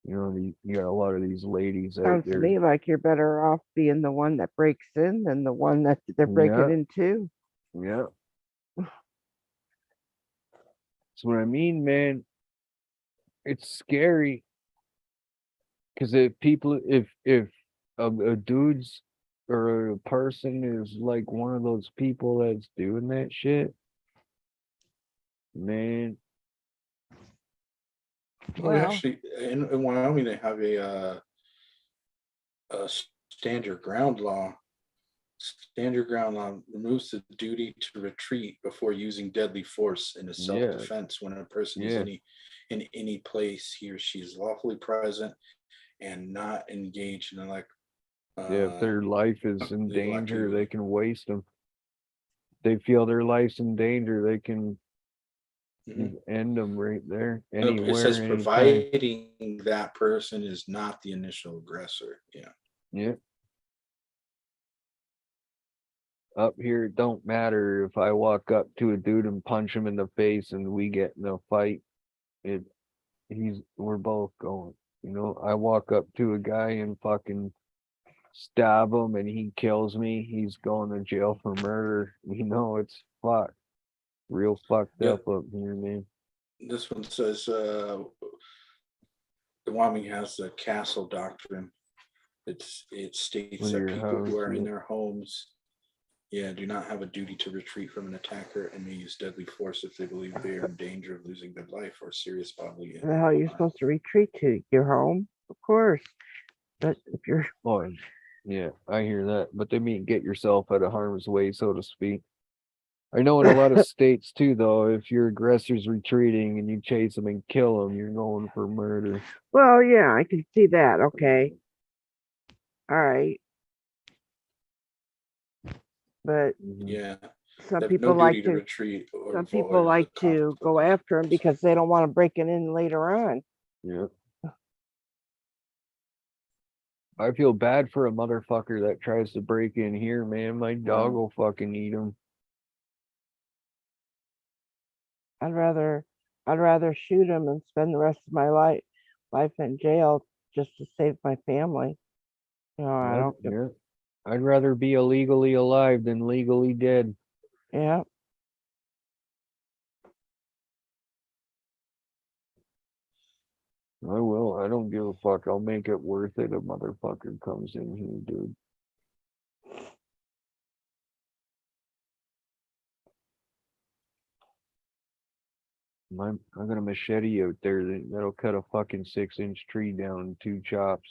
Speaker 1: You know, you got a lot of these ladies out
Speaker 2: Sounds to
Speaker 1: there.
Speaker 2: me like you're better off being the one that breaks in than the one that they're breaking into.
Speaker 1: Yeah. That's what I mean, man. It's scary. Because if a dude's or a person is like one of those people that's doing that shit, man.
Speaker 3: Well, actually, in Wyoming, they have a stand your ground law
Speaker 16: Stand your ground law removes the duty to retreat before using deadly force in a self-defense when a person is in any place he or she is lawfully present and not engaged in
Speaker 1: if their life is in
Speaker 16: legal
Speaker 1: danger,
Speaker 16: activity.
Speaker 1: they can waste them. They feel their life's in danger, they can end them right there. Anywhere,
Speaker 16: It says
Speaker 1: anytime.
Speaker 16: providing that person is not the initial aggressor. Yeah.
Speaker 1: Yeah. Up here, it don't matter if I walk up to a dude and punch him in the face and we get in a fight. We're both going. You know, I walk up to a guy and fucking stab him and he kills me. He's going to jail for murder. You know, it's fucked. Real fucked up here, man.
Speaker 16: This one says the Wyoming has the castle doctrine. It states
Speaker 1: With
Speaker 16: that
Speaker 1: your
Speaker 16: people who
Speaker 1: house,
Speaker 16: are in
Speaker 1: yeah.
Speaker 16: their homes, do not have a duty to retreat from an attacker and may use deadly force if they believe they are in danger of losing their life or serious bodily injury.
Speaker 2: The hell you're supposed to retreat to? Your home, of course. But if you're
Speaker 1: Yeah, I hear that. But they mean get yourself out of harm's way, so to speak. I know in a lot of states too, though, if your aggressor's retreating and you chase them and kill them, you're going for murder.
Speaker 2: well, yeah, I can see that. Okay. All right. But
Speaker 16: Yeah.
Speaker 2: some
Speaker 16: They have
Speaker 2: people
Speaker 16: no
Speaker 2: like
Speaker 16: duty
Speaker 2: to
Speaker 16: retreat or
Speaker 2: some people like to go after them because they don't want to break it in later on.
Speaker 1: Yeah. I feel bad for a motherfucker that tries to break in here, man. My dog will fucking eat him.
Speaker 2: I'd rather shoot him and spend the rest of my life in jail just to save my family. You know, I don't give,
Speaker 1: Yeah. I'd rather be illegally alive than legally dead.
Speaker 2: yeah.
Speaker 1: I will. I don't give a fuck. I'll make it worth it. A motherfucker comes in here, dude. I got a machete out there that'll cut a fucking 6-inch tree down in 2 chops.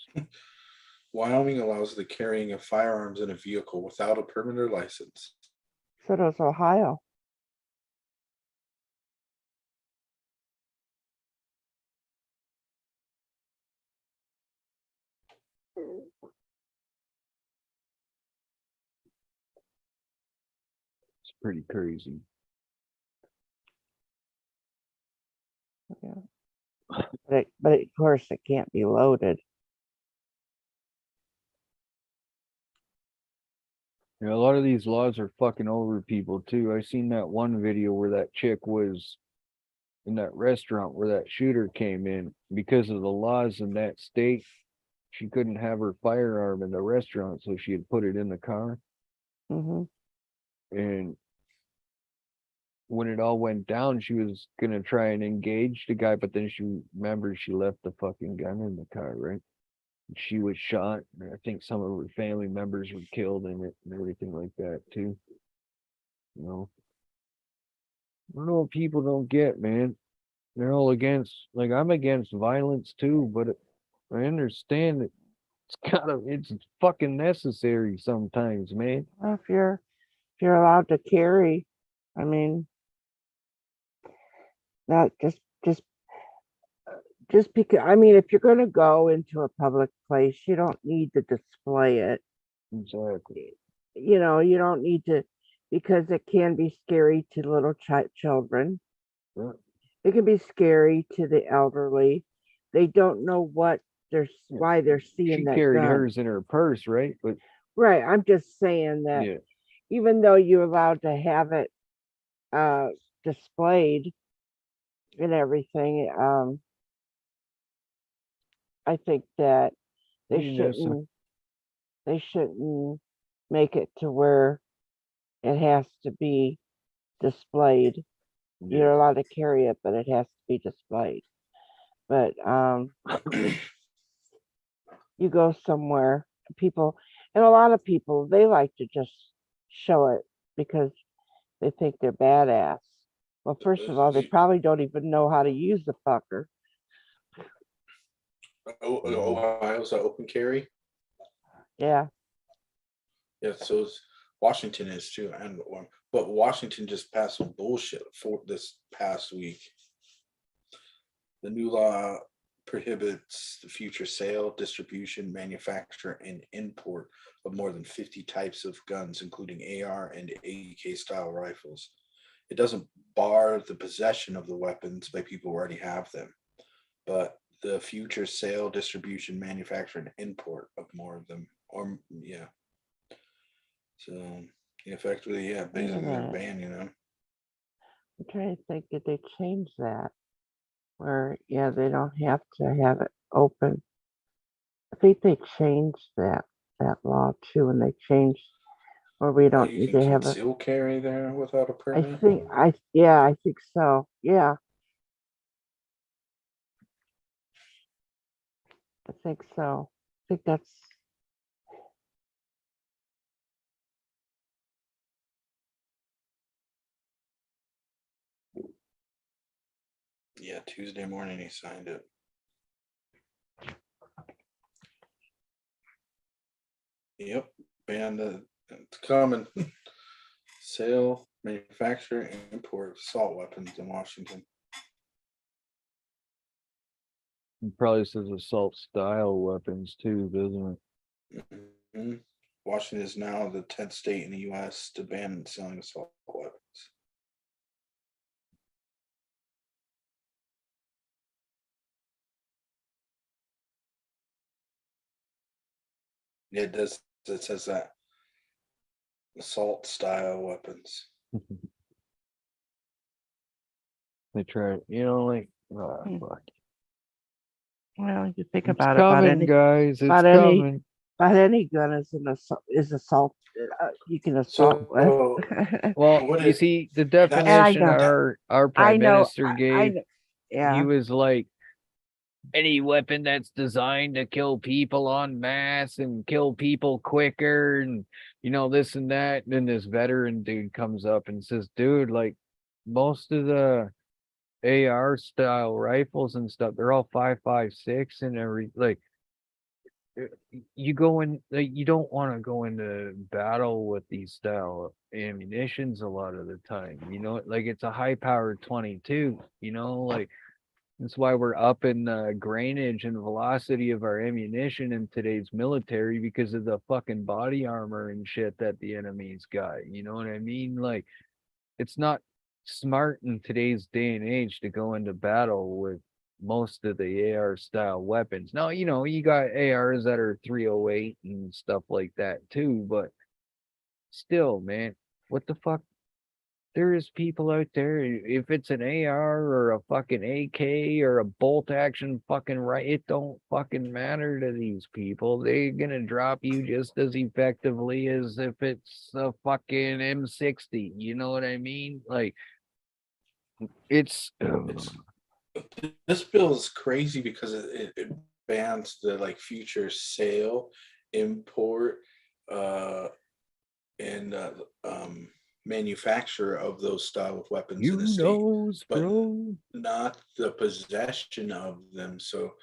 Speaker 16: Wyoming allows the carrying of firearms in a vehicle without a permit or license.
Speaker 2: So does Ohio.
Speaker 1: It's pretty crazy.
Speaker 2: Yeah. But of course it can't be loaded.
Speaker 1: Yeah, a lot of these laws are fucking over people too. I seen that one video where that chick was in that restaurant where that shooter came in. Because of the laws in that state, she couldn't have her firearm in the restaurant, so she had put it in the car.
Speaker 2: Mm-hmm.
Speaker 1: And when it all went down, she was gonna try and engage the guy, but then she remembered she left the fucking gun in the car, right? She was shot. And I think some of her family members were killed in it and everything like that too. You know, I don't know what people don't get, man. They're all against, like, I'm against violence too, but I understand that it's fucking necessary sometimes, man.
Speaker 2: Well, if you're allowed to carry, I mean, not just because, I mean, if you're going to go into a public place, you don't need to display it.
Speaker 1: Exactly.
Speaker 2: You know, you don't need to, because it can be scary to little children.
Speaker 1: Yeah.
Speaker 2: It can be scary to the elderly. They don't know why they're seeing
Speaker 1: She
Speaker 2: that
Speaker 1: carried
Speaker 2: gun.
Speaker 1: hers in her purse, right? But
Speaker 2: right, I'm just saying that
Speaker 1: yeah,
Speaker 2: even though you're allowed to have it displayed and everything, I think that they shouldn't make it to where it has to be displayed. You're allowed to carry it, but it has to be displayed. But you go somewhere, and a lot of people, they like to just show it because they think they're badass. Well, first of all, they probably don't even know how to use the fucker.
Speaker 16: Ohio's an open carry.
Speaker 2: Yeah.
Speaker 16: Yeah, so Washington is too, but Washington just passed some bullshit for this past week. The new law prohibits the future sale, distribution, manufacture, and import of more than 50 types of guns, including AR and AK style rifles. It doesn't bar the possession of the weapons by people who already have them, but the future sale, distribution, manufacture, and import of more of them, or yeah. So effectively, yeah, basically they're banned, you know.
Speaker 2: I'm trying to think, did they change that? Where, yeah, they don't have to have it open. I think they changed that law too, and they changed where we don't
Speaker 16: You
Speaker 2: need
Speaker 16: can
Speaker 2: to have it.
Speaker 16: conceal carry there without a
Speaker 2: I
Speaker 16: permit.
Speaker 2: think, I think so. Yeah. I think so. I think that's.
Speaker 16: Yeah, Tuesday morning he signed it. Yep, ban it's coming. Sale, manufacture, and import of assault weapons in Washington.
Speaker 1: It probably says assault style weapons too, doesn't it?
Speaker 16: Mhm. Washington is now the 10th state in the U.S. to ban selling assault weapons. Yeah, it does. It says that assault style weapons.
Speaker 1: They try, you know, like, fuck.
Speaker 2: Well, you think
Speaker 1: It's
Speaker 2: about
Speaker 1: coming, guys. It's coming.
Speaker 2: about any gun is assault. You can assault with.
Speaker 1: Well, you see, the definition our prime minister gave, he was like, any weapon that's designed to kill people en masse and kill people quicker and, you know, this and that. And then this veteran dude comes up and says, dude, like, most of the AR style rifles and stuff, they're all 5.56 and like, you go in, like, you don't want to go into battle with these style ammunitions a lot of the time, you know, like it's a high powered 22, you know, like that's why we're up in the grainage and velocity of our ammunition in today's military, because of the fucking body armor and shit that the enemy's got, you know what I mean? Like, it's not smart in today's day and age to go into battle with most of the AR style weapons. Now, you know, you got ARs that are 308 and stuff like that too, but still, man, what the fuck? There is people out there, if it's an AR or a fucking AK or a bolt action fucking right, it don't fucking matter to these people. They're gonna drop you just as effectively as if it's a fucking M60. You know what I mean? Like, it's
Speaker 16: this bill is crazy because it bans the like future sale, import, and manufacture of those style of weapons in the state, but not the possession of them. So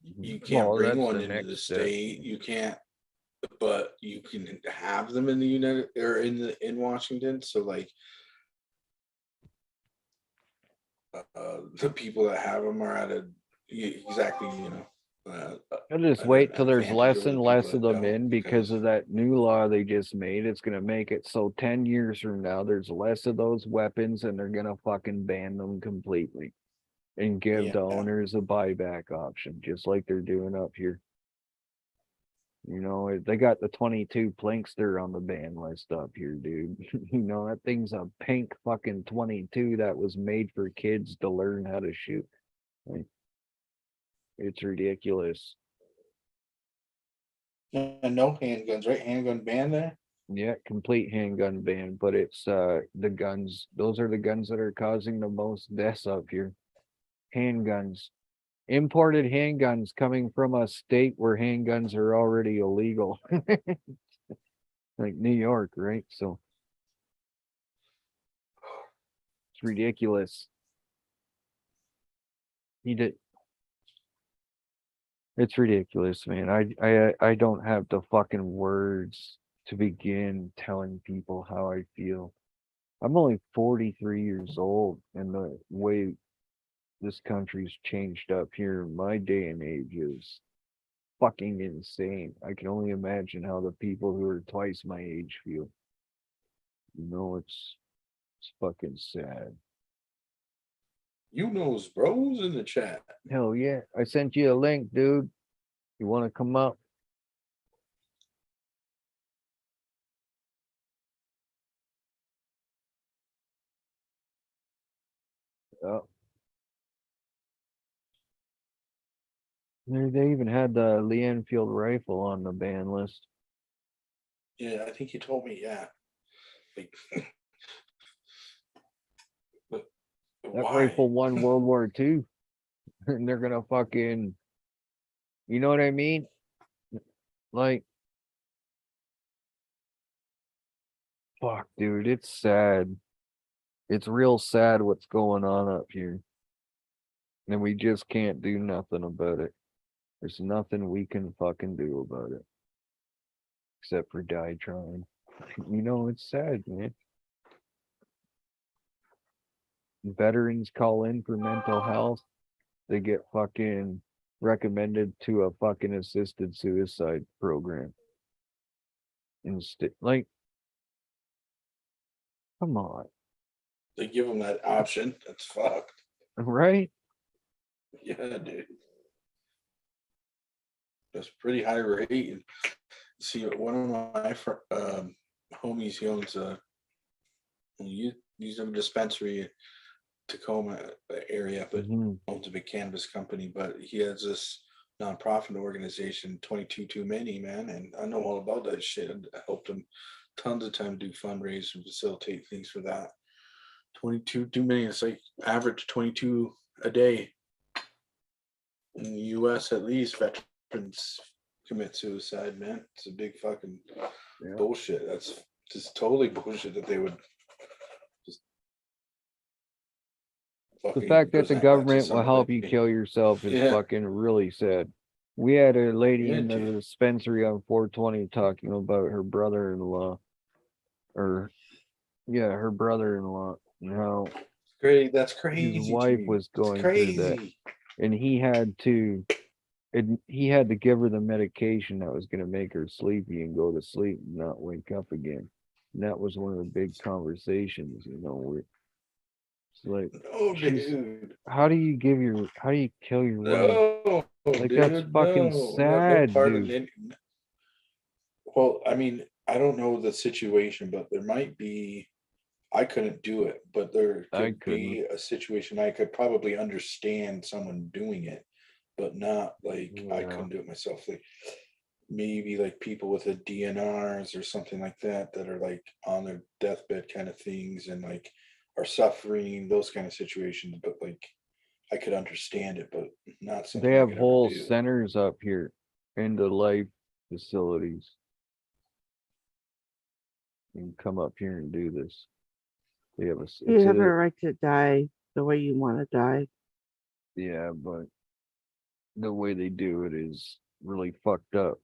Speaker 16: you can't bring one into the state. You can't, but you can have them in the United or in Washington. So like the people that have them are at exactly, you know.
Speaker 1: I'll just wait till there's less and less of them in because of that new law they just made. It's gonna make it so 10 years from now there's less of those weapons and they're gonna fucking ban them completely and give the owners a buyback option, just like they're doing up here. You know, they got the 22 Plinkster on the ban list up here, dude. You know, that thing's a pink fucking 22 that was made for kids to learn how to shoot. Like, it's ridiculous.
Speaker 16: And no handguns, right? Handgun ban there?
Speaker 1: Yeah, complete handgun ban, but it's the guns, those are the guns that are causing the most deaths up here. Handguns. Imported handguns coming from a state where handguns are already illegal. Like New York, right? So it's ridiculous. It's ridiculous, man. I don't have the fucking words to begin telling people how I feel. I'm only 43 years old, and the way this country's changed up here in my day and age is fucking insane. I can only imagine how the people who are twice my age feel. You know, it's fucking sad.
Speaker 3: You knows bros in the chat.
Speaker 1: Hell yeah. I sent you a link, dude. You want to come up? Oh. They even had the Lee Enfield rifle on the ban list.
Speaker 3: Yeah, I think you told me, yeah. Like, but
Speaker 1: That
Speaker 3: why?
Speaker 1: rifle won World War II. And they're gonna fucking, you know what I mean? Like, fuck, dude, it's sad. It's real sad what's going on up here. And we just can't do nothing about it. There's nothing we can fucking do about it. Except for die trying. You know, it's sad, man. Veterans call in for mental health. They get fucking recommended to a fucking assisted suicide program. Instead, like, come on.
Speaker 3: They give them that option. That's fucked.
Speaker 1: Right?
Speaker 3: Yeah, dude. That's pretty high rate. And see, one of my homies, he owns a dispensary in Tacoma area, but owns a big cannabis company. But he has this nonprofit organization, 22 Too Many, man, and I know all about that shit. I helped him tons of time do fundraise and facilitate things for that. 22 Too Many. It's like average 22 a day. In the US, at least, veterans commit suicide, man. It's a big fucking bullshit. That's just totally bullshit that they would just
Speaker 1: The fact that the government will help you kill yourself is fucking really sad. We had a lady in the dispensary on 420 talking about her brother-in-law, her brother-in-law, and how
Speaker 3: great. That's crazy.
Speaker 1: His wife was going through that, and he had to give her the medication that was going to make her sleepy and go to sleep and not wake up again. And that was one of the big conversations, you know. It's like,
Speaker 3: dude.
Speaker 1: how do you kill your wife?
Speaker 3: No,
Speaker 1: Like,
Speaker 3: dude,
Speaker 1: that's fucking sad, dude.
Speaker 3: Well, I mean, I don't know the situation, but there might be. I couldn't do it, but there could be a situation I could probably understand someone doing it, but not like I couldn't do it myself. Like maybe like people with a DNRs or something like that that are like on their deathbed kind of things and like are suffering, those kind of situations. But like I could understand it, but not something
Speaker 1: They
Speaker 3: I
Speaker 1: have
Speaker 3: could
Speaker 1: whole
Speaker 3: ever do.
Speaker 1: centers up here in the life facilities. You can come up here and do this. They have
Speaker 2: You have a right to die the way you want to die.
Speaker 1: Yeah, but the way they do it is really fucked up.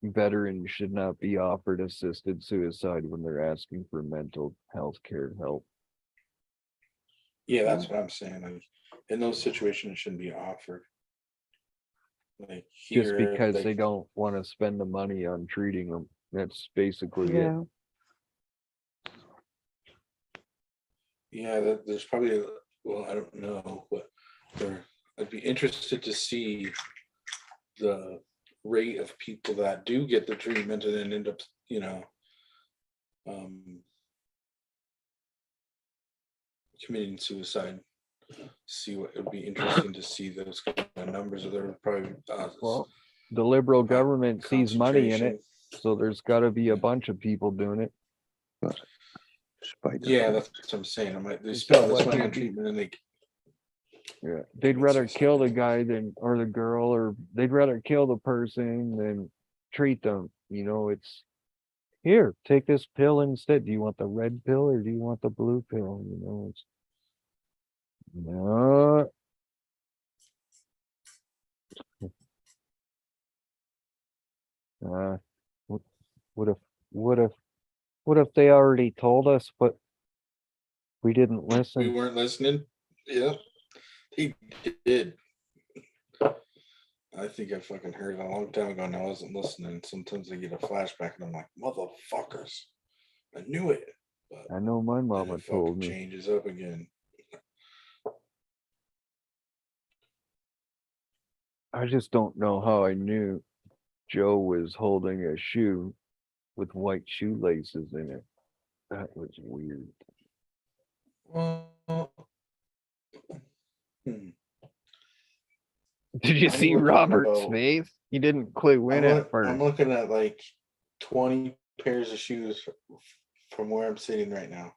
Speaker 1: Veterans should not be offered assisted suicide when they're asking for mental health care help.
Speaker 3: Yeah, that's what I'm saying. Like in those situations, it shouldn't be offered. Like
Speaker 1: Just
Speaker 3: here,
Speaker 1: because
Speaker 3: like,
Speaker 1: they don't want to spend the money on treating them. That's basically it.
Speaker 3: yeah, there's probably I don't know, but I'd be interested to see the rate of people that do get the treatment and then end up, committing suicide. See what it would be interesting to see those kind of numbers. There are probably
Speaker 1: Well, the liberal government sees money in it, so there's got to be a bunch of people doing it.
Speaker 3: Yeah, that's what I'm saying. I'm like, they spend this money on treatment and
Speaker 1: they'd rather kill the guy or the girl, or they'd rather kill the person than treat them. You know, it's here, take this pill instead. Do you want the red pill or do you want the blue pill? You know, it's no. What if they already told us, but we didn't
Speaker 3: We
Speaker 1: listen?
Speaker 3: weren't listening. Yeah, he did. I think I fucking heard it a long time ago and I wasn't listening. Sometimes I get a flashback and I'm like, motherfuckers. I knew it. But
Speaker 1: I know my
Speaker 3: then
Speaker 1: mama
Speaker 3: it
Speaker 1: told
Speaker 3: fucking
Speaker 1: me.
Speaker 3: changes up again.
Speaker 1: I just don't know how I knew Joe was holding a shoe with white shoelaces in it. That was weird.
Speaker 3: Well,
Speaker 1: Did you
Speaker 3: I'm
Speaker 1: see
Speaker 3: looking
Speaker 1: Robert's
Speaker 3: about-
Speaker 1: face? He didn't clue in at
Speaker 3: I'm
Speaker 1: first.
Speaker 3: looking at like 20 pairs of shoes from where I'm sitting right now.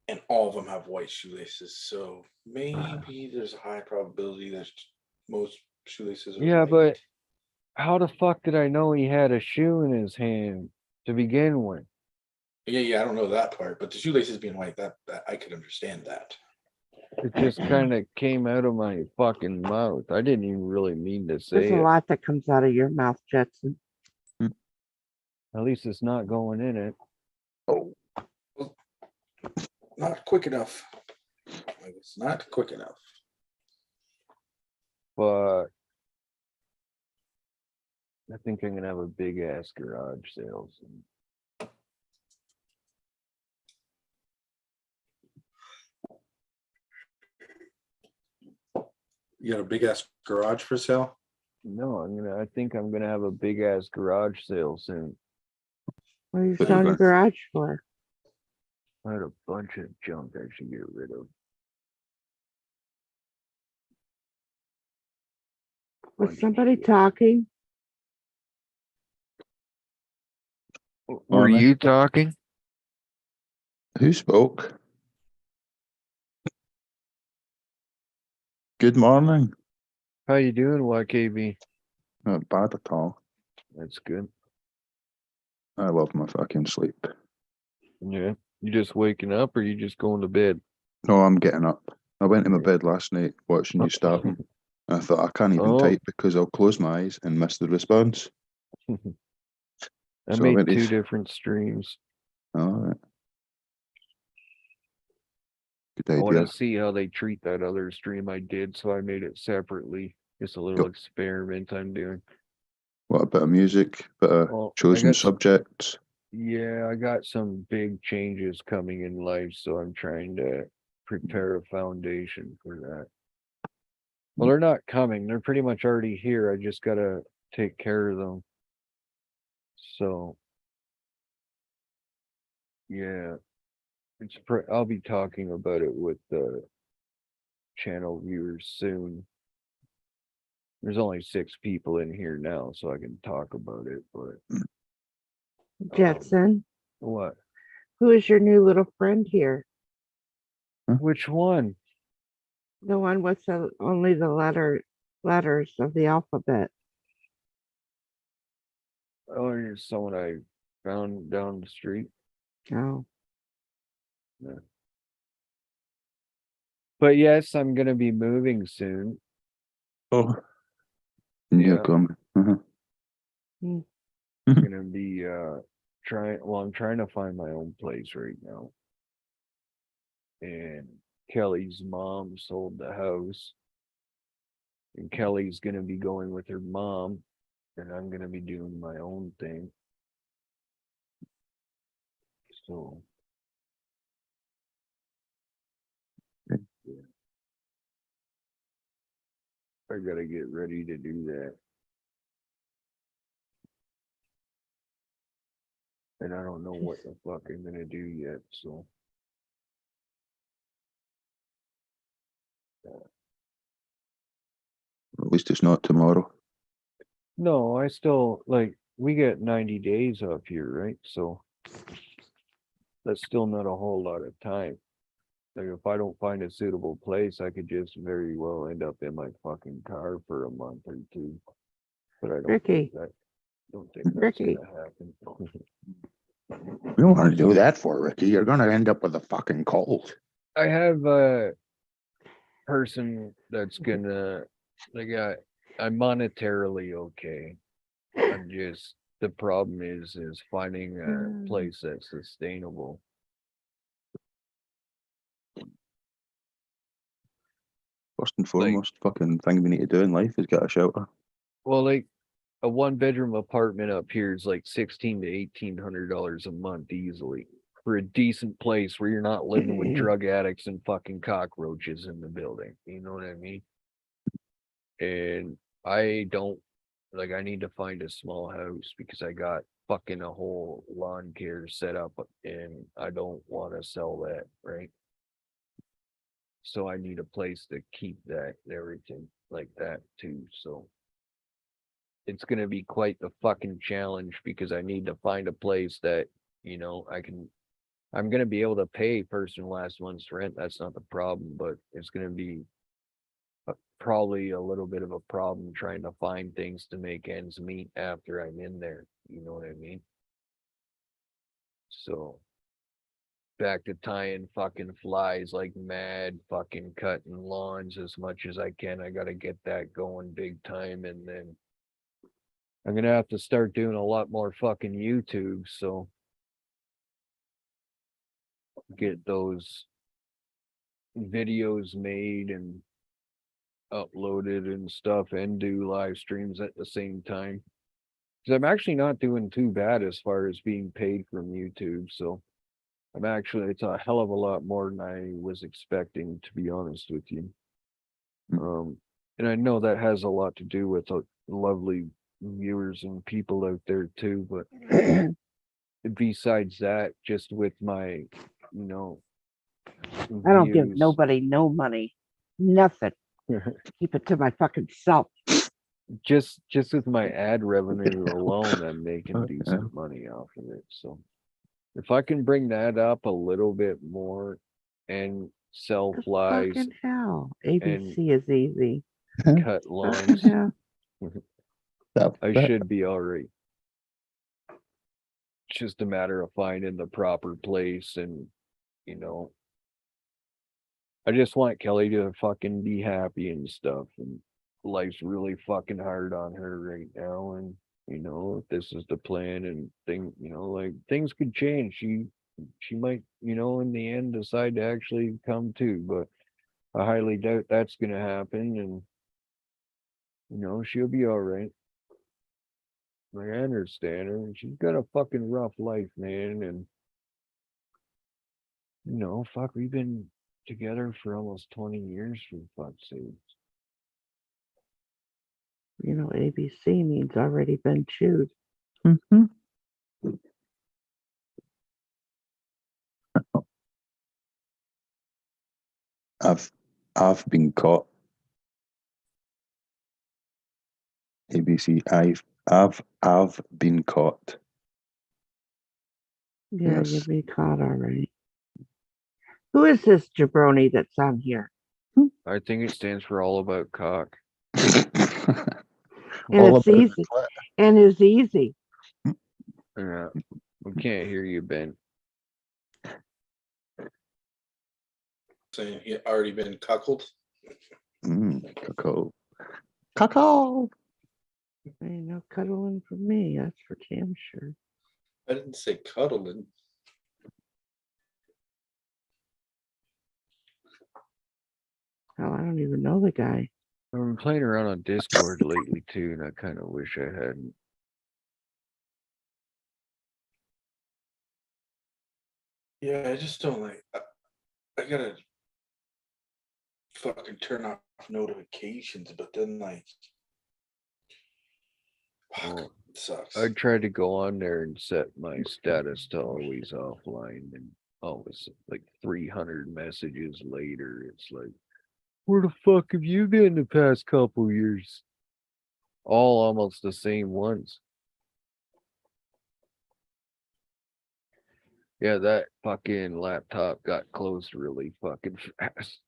Speaker 3: And all of them have white shoelaces. So maybe there's a high probability that most shoelaces are
Speaker 1: Yeah,
Speaker 3: white.
Speaker 1: but how the fuck did I know he had a shoe in his hand to begin with?
Speaker 3: Yeah, I don't know that part, but the shoelaces being white, that I could understand that.
Speaker 1: It just kind of came out of my fucking mouth. I didn't even really mean to say
Speaker 2: There's a
Speaker 1: it.
Speaker 2: lot that comes out of your mouth, Jetson.
Speaker 1: At least it's not going in it.
Speaker 3: Oh, not quick enough. It's not quick enough.
Speaker 1: But I think I'm gonna have a big ass garage sale soon.
Speaker 3: You got a big ass garage for sale?
Speaker 1: No, I think I'm gonna have a big ass garage sale soon.
Speaker 2: What are you
Speaker 1: But
Speaker 2: selling
Speaker 1: you
Speaker 2: your garage for?
Speaker 1: I had a bunch of junk I should get rid of.
Speaker 2: Was somebody talking?
Speaker 1: Were you talking?
Speaker 21: Who spoke? Good morning.
Speaker 1: How you doing, YKB?
Speaker 21: Not bad at all.
Speaker 1: That's good.
Speaker 21: I love my fucking sleep.
Speaker 1: Yeah. You just waking up or you just going to bed?
Speaker 21: No, I'm getting up. I went to my bed last night watching you starting. I thought I can't even type because I'll close my eyes and miss the response.
Speaker 1: I
Speaker 21: So
Speaker 1: made
Speaker 21: went to
Speaker 1: two
Speaker 21: s-
Speaker 1: different streams.
Speaker 21: All right. Good
Speaker 1: I want
Speaker 21: idea.
Speaker 1: to see how they treat that other stream I did, so I made it separately. Just a little experiment I'm doing.
Speaker 21: What a bit of music, bit of
Speaker 1: Well, I
Speaker 21: chosen
Speaker 1: got
Speaker 21: subjects.
Speaker 1: Yeah, I got some big changes coming in life, so I'm trying to prepare a foundation for that. Well, they're not coming. They're pretty much already here. I just gotta take care of them. So, yeah, I'll be talking about it with the channel viewers soon. There's only 6 people in here now, so I can talk about it, but
Speaker 2: Jetson,
Speaker 1: what?
Speaker 2: who is your new little friend here?
Speaker 1: Which one?
Speaker 2: The one with only the letters of the alphabet.
Speaker 1: Oh, you're someone I found down the street.
Speaker 2: Oh.
Speaker 1: Yeah. But yes, I'm gonna be moving soon.
Speaker 21: Oh. Yeah,
Speaker 1: Yeah.
Speaker 21: come. Uh-huh.
Speaker 2: Mm.
Speaker 1: I'm gonna be I'm trying to find my own place right now. And Kelly's mom sold the house. And Kelly's gonna be going with her mom, and I'm gonna be doing my own thing. So yeah. I gotta get ready to do that. And I don't know what the fuck I'm gonna do yet, so
Speaker 21: At least it's not tomorrow.
Speaker 1: no, I still we get 90 days up here, right? So that's still not a whole lot of time. Like if I don't find a suitable place, I could just very well end up in my fucking car for a month or two. But I don't
Speaker 2: Ricky.
Speaker 1: don't think that's
Speaker 2: Ricky.
Speaker 1: gonna happen.
Speaker 21: We don't want to do that for Ricky. You're gonna end up with a fucking cold.
Speaker 1: I have a person that's gonna I'm monetarily okay. I'm just the problem is finding a place that's sustainable.
Speaker 21: First and foremost, fucking thing we need to do in life is get a shelter.
Speaker 1: Well, like a 1-bedroom apartment up here is like $1,600 to $1,800 a month easily for a decent place where you're not living with drug addicts and fucking cockroaches in the building. You know what I mean? And I don't like. I need to find a small house because I got fucking a whole lawn care set up, and I don't want to sell that, right? So I need a place to keep that and everything like that too. So it's gonna be quite the fucking challenge because I need to find a place that, you know, I'm gonna be able to pay first and last month's rent. That's not the problem, but it's gonna be probably a little bit of a problem trying to find things to make ends meet after I'm in there. You know what I mean? So back to tying fucking flies like mad, fucking cutting lawns as much as I can. I gotta get that going big time, and then I'm gonna have to start doing a lot more fucking YouTube, so get those videos made and uploaded and stuff, and do live streams at the same time. Because I'm actually not doing too bad as far as being paid from YouTube, so it's a hell of a lot more than I was expecting, to be honest with you. And I know that has a lot to do with lovely viewers and people out there too, but besides that, just with my,
Speaker 2: I don't give
Speaker 1: views.
Speaker 2: nobody no money, nothing. Keep it to my fucking self.
Speaker 1: Just with my ad revenue alone, I'm making decent money off of it. So if I can bring that up a little bit more and sell flies,
Speaker 2: Fucking hell. ABC
Speaker 1: and
Speaker 2: is easy.
Speaker 1: cut
Speaker 2: Fucking
Speaker 1: lawns,
Speaker 2: hell.
Speaker 1: I should be all right. It's just a matter of finding the proper place, and I just want Kelly to fucking be happy and stuff, and life's really fucking hard on her right now, and if this is the plan and things could change. She might, in the end decide to actually come to, but I highly doubt that's gonna happen, and she'll be all right. I understand her, and she's got a fucking rough life, man, and fuck, we've been together for almost 20 years, for fuck's sake.
Speaker 2: ABC means already been chewed.
Speaker 21: I've been caught. ABC, I've been caught.
Speaker 2: Yeah,
Speaker 21: Yes.
Speaker 2: you've been caught already. Who is this jabroni that's on here?
Speaker 1: I think it stands for all about cock.
Speaker 2: And
Speaker 21: All
Speaker 2: it's
Speaker 21: about
Speaker 2: easy. And it's easy.
Speaker 1: Yeah, we can't hear you, Ben.
Speaker 3: Saying he already been cuckolded.
Speaker 21: Cuckold. Cuckold.
Speaker 2: Ain't no cuddling for me, that's for damn sure.
Speaker 3: I didn't say cuddling.
Speaker 2: Oh, I don't even know the guy.
Speaker 1: I've been playing around on Discord lately too, and I kind of wish I hadn't.
Speaker 3: Yeah, I just don't like. I gotta fucking turn off notifications, but then
Speaker 1: Well,
Speaker 3: it sucks.
Speaker 1: I tried to go on there and set my status to always offline, and always like 300 messages later, it's like, where the fuck have you been the past couple years? All almost the same ones. Yeah, that fucking laptop got closed really fucking fast.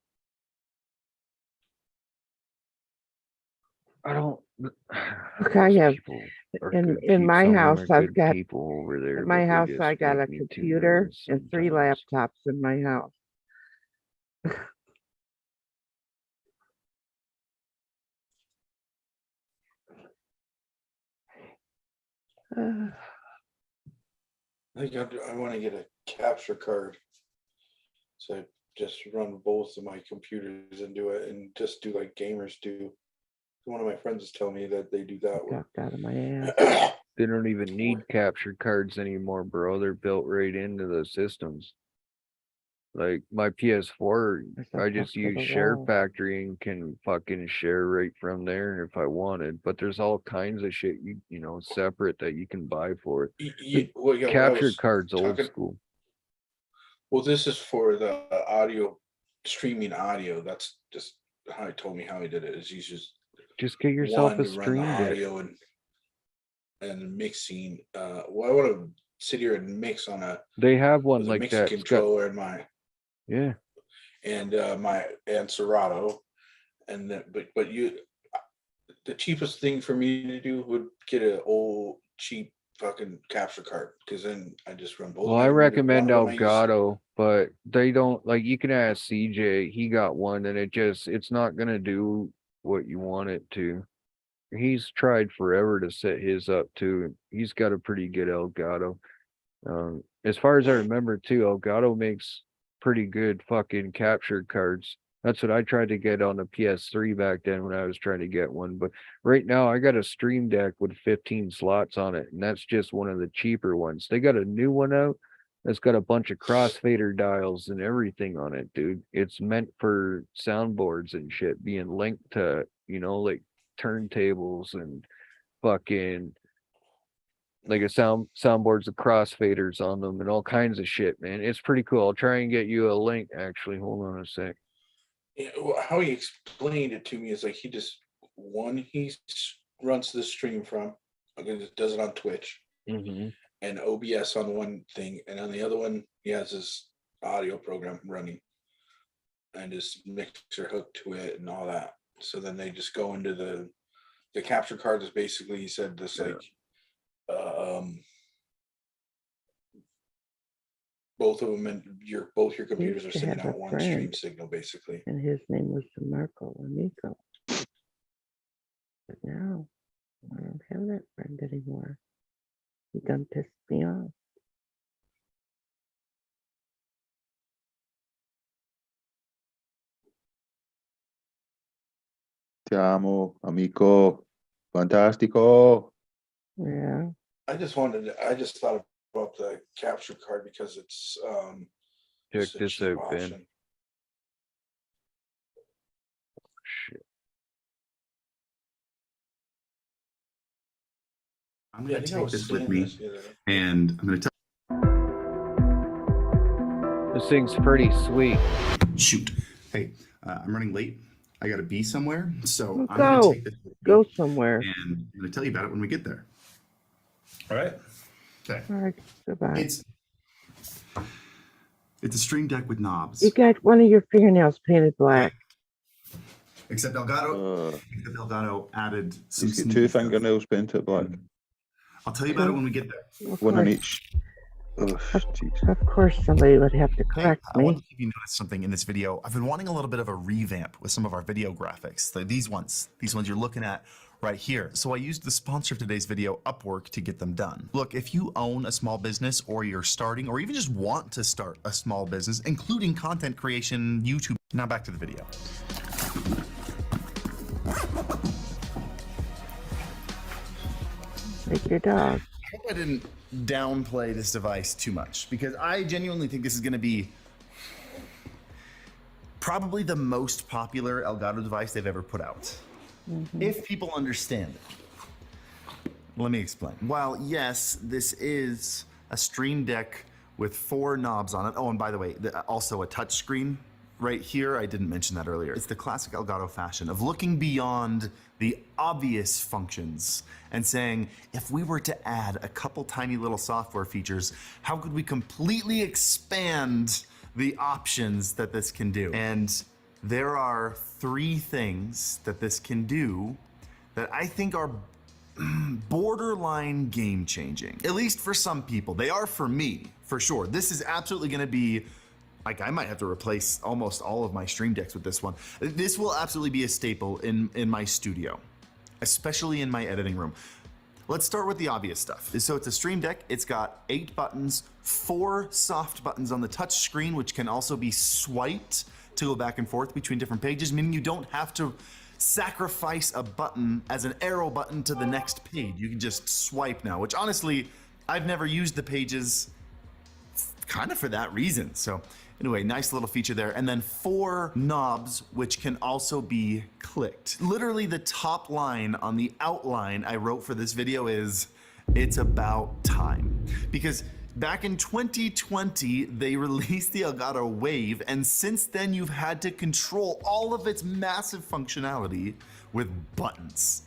Speaker 1: I don't.
Speaker 2: Look, I have in my
Speaker 1: Some of them
Speaker 2: house.
Speaker 1: are
Speaker 2: I've
Speaker 1: good
Speaker 2: got
Speaker 1: people over there.
Speaker 2: in my
Speaker 1: but they
Speaker 2: house.
Speaker 1: just
Speaker 2: I got
Speaker 1: make
Speaker 2: a
Speaker 1: me too
Speaker 2: computer
Speaker 1: nervous
Speaker 2: and 3
Speaker 1: sometimes.
Speaker 2: laptops in my house.
Speaker 3: I think I want to get a capture card. So I just run both of my computers and do it and just do like gamers do. One of my friends is telling me that they do that one.
Speaker 2: Talked out of my ass.
Speaker 1: They don't even need capture cards anymore, bro. They're built right into the systems. Like my PS4, I just use Share Factory and can fucking share right from there if I wanted. But there's all kinds of shit you know separate that you can buy for it.
Speaker 3: Well, yeah,
Speaker 1: Capture cards old school.
Speaker 3: Well, this is for the audio streaming audio. That's just how he told me how he did it. Is you
Speaker 1: just get yourself
Speaker 3: one
Speaker 1: a
Speaker 3: to run the
Speaker 1: stream deck.
Speaker 3: audio and mixing. Well, I want to sit here and mix on
Speaker 1: They have one
Speaker 3: with a
Speaker 1: like
Speaker 3: mixing
Speaker 1: that.
Speaker 3: controller and my
Speaker 1: yeah,
Speaker 3: and Serato, and then but you, the cheapest thing for me to do would get an old cheap fucking capture card because then I just run both.
Speaker 1: Well, I recommend Elgato, but they don't like. You can ask CJ. He got one, and it's not gonna do what you want it to. He's tried forever to set his up too. He's got a pretty good Elgato. As far as I remember too, Elgato makes pretty good fucking capture cards. That's what I tried to get on the PS3 back then when I was trying to get one. But right now I got a Stream Deck with 15 slots on it, and that's just one of the cheaper ones. They got a new one out that's got a bunch of crossfader dials and everything on it, dude. It's meant for soundboards and shit, being linked to, you know, like turntables and fucking like a soundboards with crossfaders on them and all kinds of shit, man. It's pretty cool. I'll try and get you a link actually. Hold on a sec.
Speaker 3: Yeah, well, how he explained it to me is like he runs the stream from, okay, does it on Twitch and OBS on one thing, and on the other one he has his audio program running and his mixer hooked to it and all that. So then they just go into the capture card is basically, he said this like both of them and both your computers are sending out one stream signal basically.
Speaker 2: And his name was Marco Amico. But now I don't have that friend anymore. He done pissed me off.
Speaker 21: Ti amo, amico. Fantastico.
Speaker 2: Yeah.
Speaker 3: I just thought about the capture card because it's
Speaker 1: check this out, Ben. Shit.
Speaker 9: I'm going to take this with me, and I'm going to tell.
Speaker 1: This thing's pretty sweet.
Speaker 9: Shoot. Hey, I'm running late. I got to be somewhere, so
Speaker 2: Well,
Speaker 9: I'm going
Speaker 2: go.
Speaker 9: to take this with me,
Speaker 2: Go somewhere.
Speaker 9: and I'm going to tell you about it when we get there. All right? Okay.
Speaker 2: All right. Goodbye.
Speaker 9: It's a stream deck with knobs.
Speaker 2: You got one of your fingernails painted black.
Speaker 9: Except Elgato added some.
Speaker 21: He's got two fingernails painted black.
Speaker 9: I'll tell you about it when we get there.
Speaker 21: One on each.
Speaker 2: Of course, somebody would have to correct
Speaker 9: I want
Speaker 2: me.
Speaker 9: to give you notice something in this video. I've been wanting a little bit of a revamp with some of our video graphics. These ones you're looking at right here. So I used the sponsor of today's video, Upwork, to get them done. Look, if you own a small business or you're starting or even just want to start a small business, including content creation, YouTube. Now back to the video.
Speaker 2: Like your dog.
Speaker 9: I hope I didn't downplay this device too much because I genuinely think this is going to be probably the most popular Elgato device they've ever put out. If people understand it. Let me explain. While yes, this is a Stream Deck with 4 knobs on it. Oh, and by the way, also a touch screen right here. I didn't mention that earlier. It's the classic Elgato fashion of looking beyond the obvious functions and saying, if we were to add a couple tiny little software features, how could we completely expand the options that this can do? And there are 3 things that this can do that I think are borderline game changing, at least for some people. They are for me, for sure. This is absolutely going to be, like, I might have to replace almost all of my Stream Decks with this one. This will absolutely be a staple in my studio, especially in my editing room. Let's start with the obvious stuff. So it's a Stream Deck. It's got 8 buttons, 4 soft buttons on the touch screen, which can also be swiped to go back and forth between different pages, meaning you don't have to sacrifice a button as an arrow button to the next page. You can just swipe now, which honestly, I've never used the pages kind of for that reason. So anyway, nice little feature there. And then 4 knobs, which can also be clicked. Literally the top line on the outline I wrote for this video is, it's about time. Because back in 2020, they released the Elgato Wave, and since then you've had to control all of its massive functionality with buttons,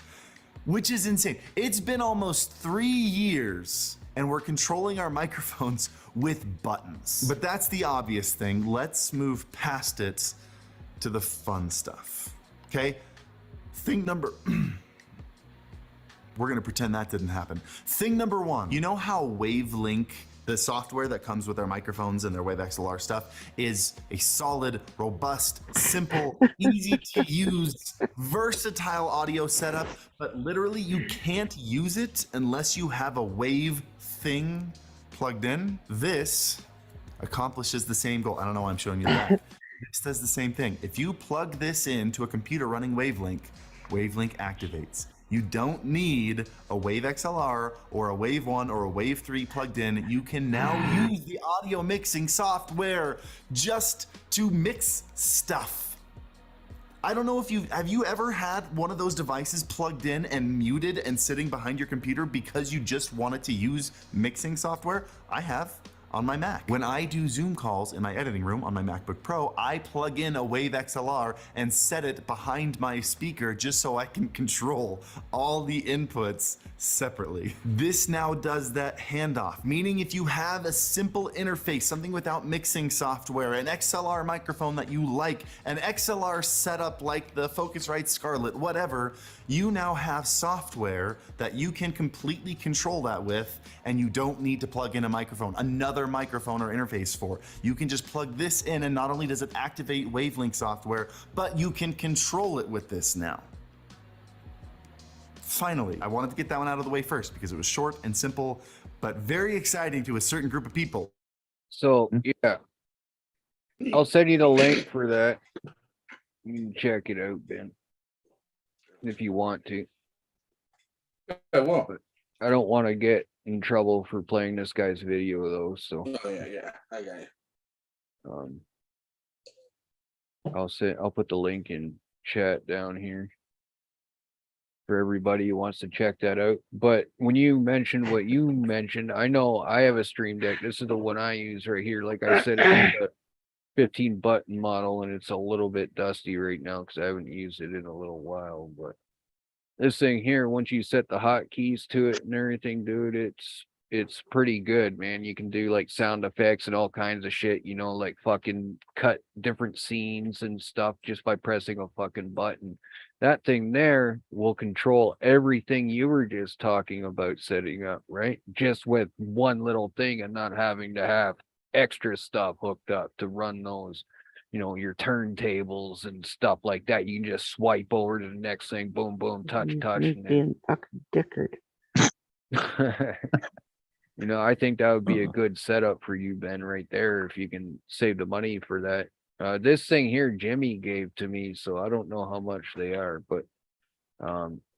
Speaker 9: which is insane. It's been almost 3 years and we're controlling our microphones with buttons. But that's the obvious thing. Let's move past it to the fun stuff, okay? Thing number, we're gonna pretend that didn't happen. Thing number 1, you know how Wavelink, the software that comes with our microphones and their Wave XLR stuff, is a solid, robust, simple, easy to use, versatile audio setup, but literally you can't use it unless you have a Wave thing plugged in. This accomplishes the same goal. I don't know why I'm showing you that. This does the same thing. If you plug this into a computer running Wavelink, Wavelink activates. You don't need a Wave XLR or a Wave 1 or a Wave 3 plugged in. You can now use the audio mixing software just to mix stuff. I don't know if have you ever had one of those devices plugged in and muted and sitting behind your computer because you just wanted to use mixing software? I have. On my Mac. When I do Zoom calls in my editing room on my MacBook Pro, I plug in a Wave XLR and set it behind my speaker just so I can control all the inputs separately. This now does that handoff, meaning if you have a simple interface, something without mixing software, an XLR microphone that you like, an XLR setup like the Focusrite Scarlett, whatever, you now have software that you can completely control that with, and you don't need to plug in a microphone, another microphone or interface for. You can just plug this in, and not only does it activate Wavelink software, but you can control it with this now. Finally, I wanted to get that one out of the way first because it was short and simple, but very exciting to a certain group of people.
Speaker 1: So yeah, I'll send you the link for that. You can check it out, Ben, if you want to.
Speaker 3: I won't.
Speaker 1: But I don't want to get in trouble for playing this guy's video though, so
Speaker 3: Oh yeah, I got you.
Speaker 1: I'll put the link in chat down here for everybody who wants to check that out. But when you mentioned what you mentioned, I know I have a Stream Deck. This is the one I use right here. Like I said, it's a 15 button model and it's a little bit dusty right now because I haven't used it in a little while. But this thing here, once you set the hotkeys to it and everything, dude, it's pretty good, man. You can do like sound effects and all kinds of shit, you know, like fucking cut different scenes and stuff just by pressing a fucking button. That thing there will control everything you were just talking about setting up, right? Just with one little thing and not having to have extra stuff hooked up to run those, you know, your turntables and stuff like that. You can just swipe over to the next thing, boom, boom, touch, and
Speaker 2: Being fucking dickered.
Speaker 1: you know, I think that would be a good setup for you, Ben, right there, if you can save the money for that. This thing here, Jimmy gave to me, so I don't know how much they are, but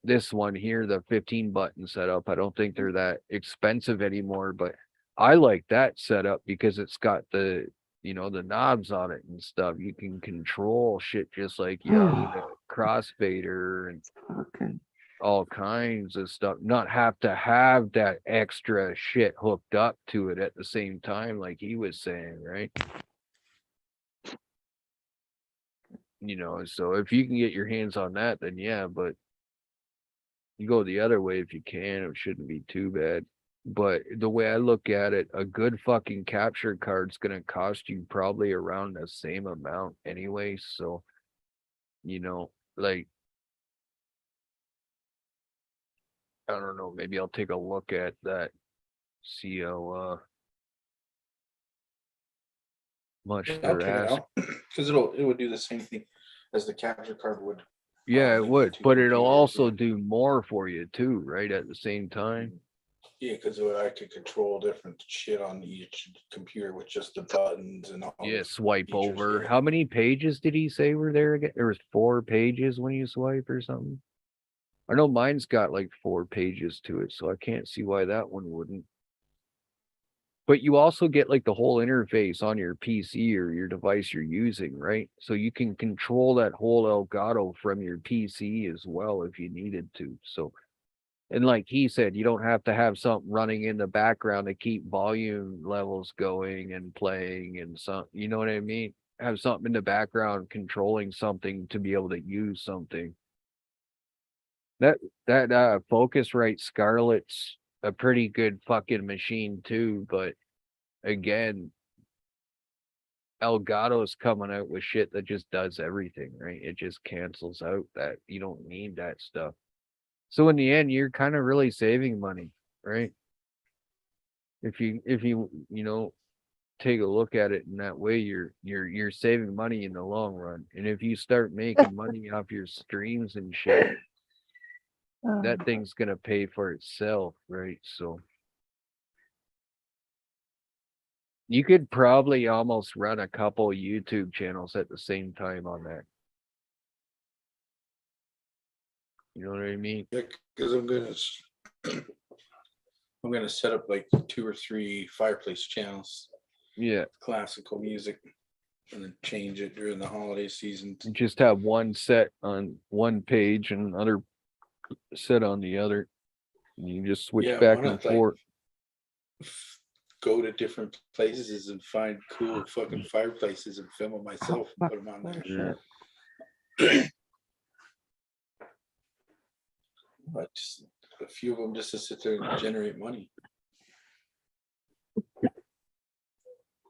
Speaker 1: this one here, the 15 button setup, I don't think they're that expensive anymore, but I like that setup because it's got the, you know, the knobs on it and stuff. You can control shit just like you know, the crossfader and
Speaker 2: Okay.
Speaker 1: all kinds of stuff, not have to have that extra shit hooked up to it at the same time, like he was saying, right? You know, so if you can get your hands on that, then yeah, but you go the other way if you can, it shouldn't be too bad. But the way I look at it, a good fucking capture card's gonna cost you probably around the same amount anyway, so you know, like I don't know, maybe I'll take a look at that, see how much
Speaker 3: I'll
Speaker 1: they're
Speaker 3: check it
Speaker 1: asking.
Speaker 3: out because it would do the same thing as the capture card would.
Speaker 1: Yeah, it
Speaker 3: like
Speaker 1: would,
Speaker 3: to
Speaker 1: but
Speaker 3: go
Speaker 1: it'll
Speaker 3: gear,
Speaker 1: also do more for you too, right? At the same time.
Speaker 3: Yeah, because I could control different shit on each computer with just the buttons and all.
Speaker 1: Yeah,
Speaker 3: the
Speaker 1: swipe
Speaker 3: features,
Speaker 1: over.
Speaker 3: yeah.
Speaker 1: How many pages did he say were there again? There was 4 pages when you swipe or something. I know mine's got like 4 pages to it, so I can't see why that one wouldn't. But you also get like the whole interface on your PC or your device you're using, right? So you can control that whole Elgato from your PC as well if you needed to. So, and like he said, you don't have to have something running in the background to keep volume levels going and playing and some, you know what I mean? Have something in the background controlling something to be able to use something. That Focusrite Scarlett's a pretty good fucking machine too, but again, Elgato's coming out with shit that just does everything, right? It just cancels out that you don't need that stuff. So in the end, you're kind of really saving money, right? If you you know take a look at it in that way, you're saving money in the long run. And if you start making money off your streams and shit, that thing's gonna pay for itself, right? So you could probably almost run a couple YouTube channels at the same time on that. You know what I mean?
Speaker 3: Yeah, because I'm gonna set up like 2 or 3 fireplace channels.
Speaker 1: Yeah.
Speaker 3: Classical music, and then change it during the holiday season.
Speaker 1: You just have one set on one page and another set on the other. And you just switch
Speaker 3: Yeah,
Speaker 1: back
Speaker 3: why
Speaker 1: and
Speaker 3: not, like,
Speaker 1: forth.
Speaker 3: Go to different places and find cool fucking fireplaces and film them myself and put them on there. But just a few of them just to sit there and generate money.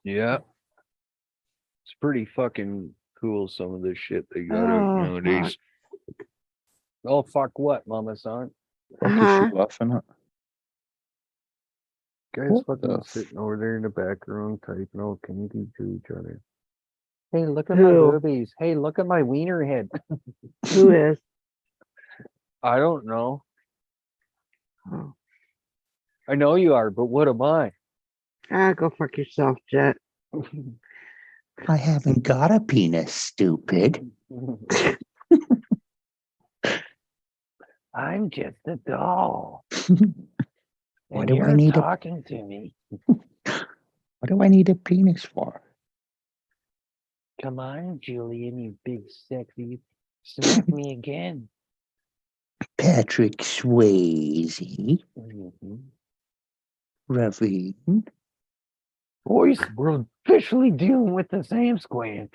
Speaker 1: Yeah. It's pretty fucking cool, some of this shit they got out
Speaker 2: Oh,
Speaker 1: nowadays. Oh, fuck what, Mama San?
Speaker 21: Fuck is she laughing at?
Speaker 1: Guys
Speaker 21: What
Speaker 1: fucking
Speaker 21: the
Speaker 1: sitting over there in the background typing all kinky to each other. Hey, look at my
Speaker 2: Who?
Speaker 1: boobies. Hey, look at my wiener head.
Speaker 2: Who is?
Speaker 1: I don't know.
Speaker 2: Oh.
Speaker 1: I know you are, but what am I?
Speaker 2: Go fuck yourself, Jet.
Speaker 7: I haven't got a penis, stupid.
Speaker 1: I'm just a doll.
Speaker 7: What
Speaker 1: And
Speaker 7: do I
Speaker 1: you're
Speaker 7: need
Speaker 1: talking to me.
Speaker 7: What do I need a penis for?
Speaker 1: Come on, Julian, you big sexy. Smack me again.
Speaker 7: Patrick Swayze. Ravine.
Speaker 1: Boys, we're officially dealing with the Sam Squanch.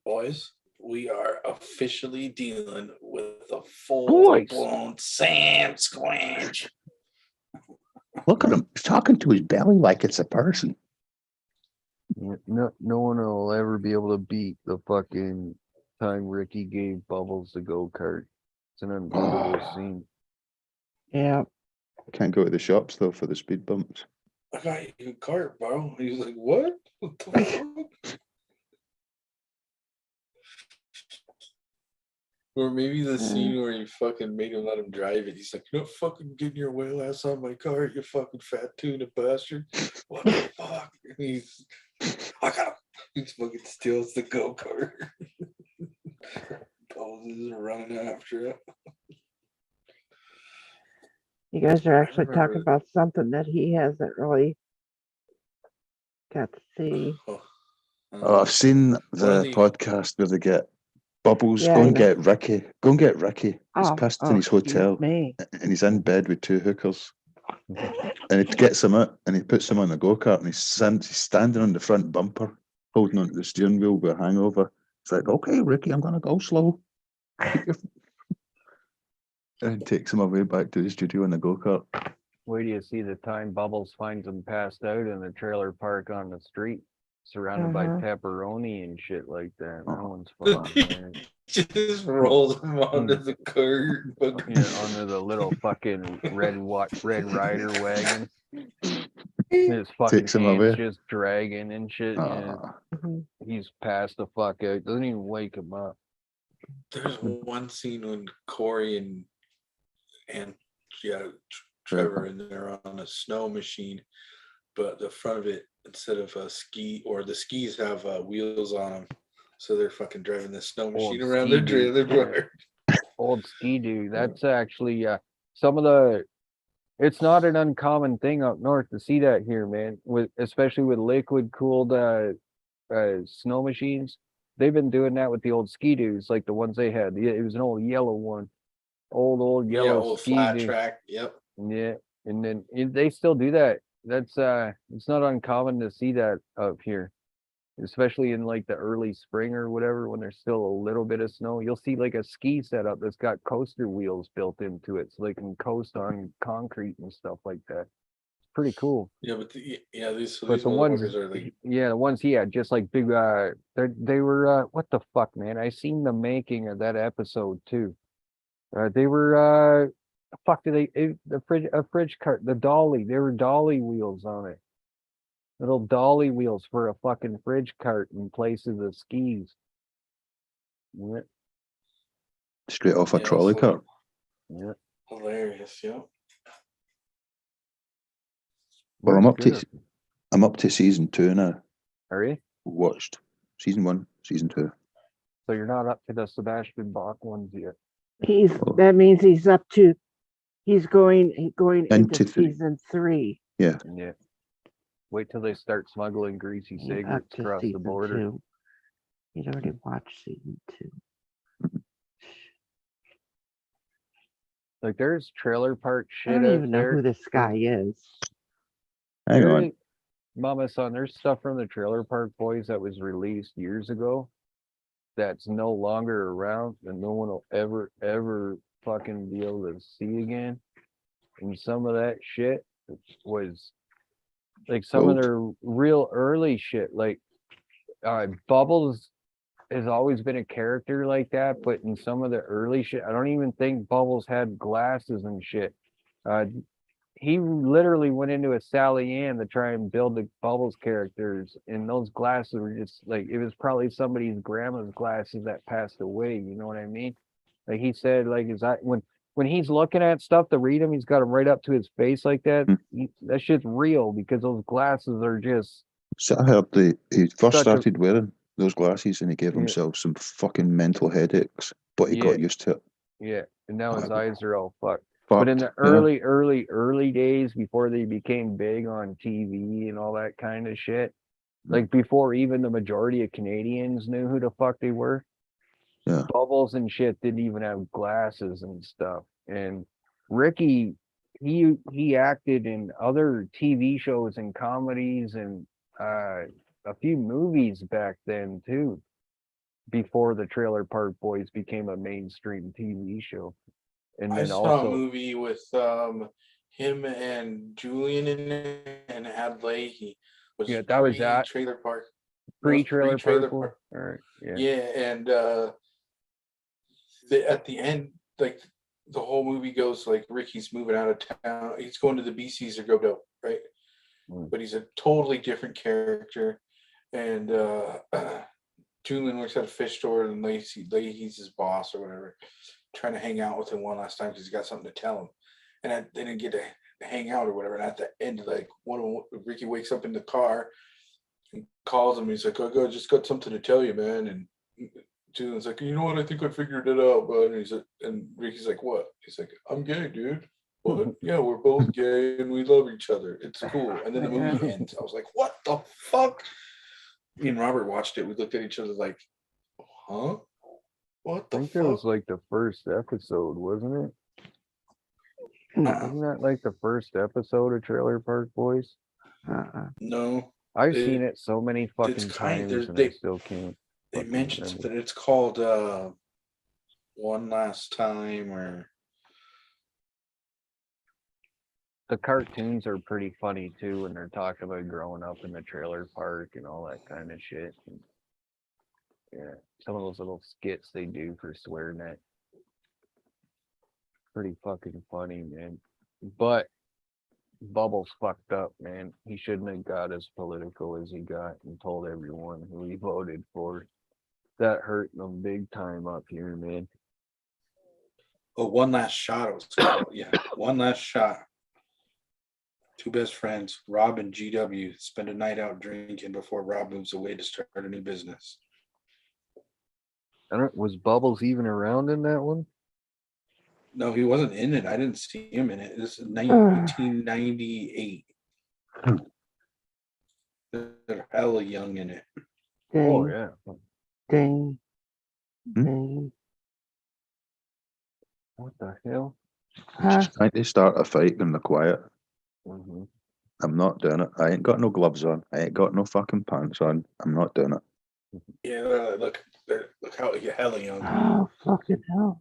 Speaker 3: Boys, we are officially dealing with a full
Speaker 1: Boys.
Speaker 3: blown Sam Squanch.
Speaker 7: Look at him. He's talking to his belly like it's a person.
Speaker 1: No one will ever be able to beat the fucking time Ricky gave Bubbles the go-kart. It's an unbelievable scene.
Speaker 2: Yeah.
Speaker 21: Can't go to the shops though for the speed bumps.
Speaker 3: I got you a cart, bro. He was like, what? What the fuck? Or maybe the scene where you fucking made him let him drive it. He's like, you don't fucking get your whale ass on my car, you fucking fat tuna bastard. What the fuck? And he's, I got him. He fucking steals the go-kart. Bubbles is running after him.
Speaker 2: You guys are actually
Speaker 3: remember-
Speaker 2: talking about something that he hasn't really got to see.
Speaker 21: Oh, I've seen
Speaker 3: One
Speaker 21: the
Speaker 3: of the-
Speaker 21: podcast where they get Bubbles.
Speaker 2: Yeah,
Speaker 21: Go
Speaker 2: I
Speaker 21: and
Speaker 2: know.
Speaker 21: get Ricky. Go and get Ricky. He's
Speaker 2: Oh,
Speaker 21: pissed
Speaker 2: oh,
Speaker 21: in his
Speaker 2: excuse
Speaker 21: hotel,
Speaker 2: me.
Speaker 21: and he's in bed with 2 hookers. And he gets him out, and he puts him on the go kart, and he's standing on the front bumper, holding onto the steering wheel with a hangover. It's like, okay, Ricky, I'm gonna go slow. And takes him away back to the studio in the go kart.
Speaker 1: Wait do you see the time Bubbles finds him passed out in the trailer park on the street, surrounded by pepperoni and shit like that. That one's fun, man.
Speaker 3: Just rolls him onto the cart.
Speaker 1: Yeah, under the little fucking red rider wagon. His fucking
Speaker 21: Takes him
Speaker 1: hands
Speaker 21: away.
Speaker 1: just dragging and shit. Yeah. He's passed the fuck out. Doesn't even wake him up.
Speaker 3: There's one scene when Corey and Trevor, and they're on a snow machine, but the front of it, instead of a ski, or the skis have wheels on them, so they're fucking driving the snow machine around their trailer park.
Speaker 1: Old ski doo. That's actually some of the. It's not an uncommon thing up north to see that here, man. With especially with liquid cooled snow machines. They've been doing that with the old ski doos, like the ones they had. It was an old yellow one, old yellow
Speaker 3: old
Speaker 1: ski
Speaker 3: flat
Speaker 1: doo.
Speaker 3: track. Yep.
Speaker 1: Yeah, and then they still do that. That's it's not uncommon to see that up here, especially in like the early spring or whatever when there's still a little bit of snow. You'll see like a ski setup that's got coaster wheels built into it, so they can coast on concrete and stuff like that. It's pretty cool.
Speaker 3: Yeah, but these
Speaker 1: But the ones,
Speaker 3: motherfuckers are like,
Speaker 1: yeah, the ones he had, just like big. They were what the fuck, man? I seen the making of that episode too. They were fuck. A fridge cart, the dolly. They were dolly wheels on it. Little dolly wheels for a fucking fridge cart in place of the skis. Yeah.
Speaker 21: Straight off a trolley cart.
Speaker 1: Yeah.
Speaker 3: hilarious. Yep.
Speaker 21: Well,
Speaker 1: Where's
Speaker 21: I'm up to season 2 now.
Speaker 1: Are you?
Speaker 21: Watched season 1, season 2.
Speaker 1: So you're not up to the Sebastian Bach ones yet.
Speaker 2: That means he's going into
Speaker 21: Into three.
Speaker 2: season 3.
Speaker 21: Yeah.
Speaker 1: Yeah. Wait till they start smuggling greasy
Speaker 2: He's
Speaker 1: cigarettes
Speaker 2: up to
Speaker 1: across the
Speaker 2: season
Speaker 1: border.
Speaker 2: 2. He'd already watched season 2.
Speaker 1: Like there's trailer park
Speaker 2: I
Speaker 1: shit
Speaker 2: don't
Speaker 1: out
Speaker 2: even know
Speaker 1: there.
Speaker 2: who this guy is.
Speaker 21: Hang
Speaker 1: There
Speaker 21: on.
Speaker 1: ain't- Mama, son, there's stuff from the Trailer Park Boys that was released years ago that's no longer around and no one will ever fucking be able to see again. And some of that shit was like some of
Speaker 21: Gold.
Speaker 1: their real early shit. Like Bubbles has always been a character like that, but in some of the early shit, I don't even think Bubbles had glasses and shit. He literally went into a Sally Ann to try and build the Bubbles characters, and those glasses were just like, it was probably somebody's grandma's glasses that passed away. You know what I mean? Like he said, like when he's looking at stuff to read them, he's got them right up to his face like that. That shit's real because those glasses are just.
Speaker 21: So I heard he first
Speaker 1: Such a-
Speaker 21: started wearing those glasses and he gave himself some fucking mental headaches, but he got used to it.
Speaker 1: Yeah, and now his eyes are all fucked.
Speaker 21: Fucked,
Speaker 1: But in the
Speaker 21: yeah.
Speaker 1: early days before they became big on TV and all that kind of shit, like before even the majority of Canadians knew who the fuck they were,
Speaker 21: Yeah.
Speaker 1: Bubbles and shit didn't even have glasses and stuff. And Ricky, he acted in other TV shows and comedies and a few movies back then too, before the Trailer Park Boys became a mainstream TV show. And
Speaker 3: I
Speaker 1: then
Speaker 3: saw
Speaker 1: also
Speaker 3: a movie with him and Julian in it, and had Leahy.
Speaker 1: Yeah, that was that.
Speaker 3: Trailer Park.
Speaker 1: Pre-Trailer
Speaker 3: Trailer
Speaker 1: Park. All right. Yeah.
Speaker 3: Yeah, and at the end, like the whole movie goes like Ricky's moving out of town. He's going to the BCs or go, right? But he's a totally different character. And Julian works at a fish store, and Leahy's his boss or whatever, trying to hang out with him one last time because he's got something to tell him. And they didn't get to hang out or whatever. And at the end, like Ricky wakes up in the car and calls him. And he's like, "I just got something to tell you, man." And Julian's like, "You know what? I think I figured it out, bud." And Ricky's like, "What?" He's like, "I'm gay, dude." What? Yeah, we're both gay and we love each other. It's cool. And then the movie ends. I was like, "What the fuck?" Me and Robert watched it. We looked at each other like, "Huh? What the
Speaker 1: I think
Speaker 3: fuck?"
Speaker 1: it was like the first episode, wasn't it? Wasn't that like the first episode of Trailer Park Boys?
Speaker 3: No.
Speaker 1: I've seen it so many fucking
Speaker 3: it's kind-
Speaker 1: times and I still can't.
Speaker 3: They
Speaker 1: fucking
Speaker 3: mentioned
Speaker 1: remember.
Speaker 3: something. It's called One Last Time, or
Speaker 1: The cartoons are pretty funny too when they're talking about growing up in the trailer park and all that kind of shit. And, yeah, some of those little skits they do for SwearNet. Pretty fucking funny, man. But Bubbles fucked up, man. He shouldn't have got as political as he got and told everyone who he voted for. that hurt them big time up here, man.
Speaker 16: Oh, One Last Shot. It was called. Yeah, One Last Shot. Two best friends, Rob and GW, spend a night out drinking before Rob moves away to start a new business.
Speaker 1: Was Bubbles even around in that one?
Speaker 16: No, he wasn't in it. I didn't see him in it. This is 1998. They're hella young in it.
Speaker 1: Oh
Speaker 2: Ding,
Speaker 1: yeah.
Speaker 2: ding, ding.
Speaker 1: What the hell?
Speaker 2: Huh?
Speaker 21: Just trying to start a fight in the quiet.
Speaker 1: Mm-hmm.
Speaker 21: I'm not doing it. I ain't got no gloves on. I ain't got no fucking pants on. I'm not doing it.
Speaker 16: Yeah, look how hella young.
Speaker 2: Oh, fucking hell.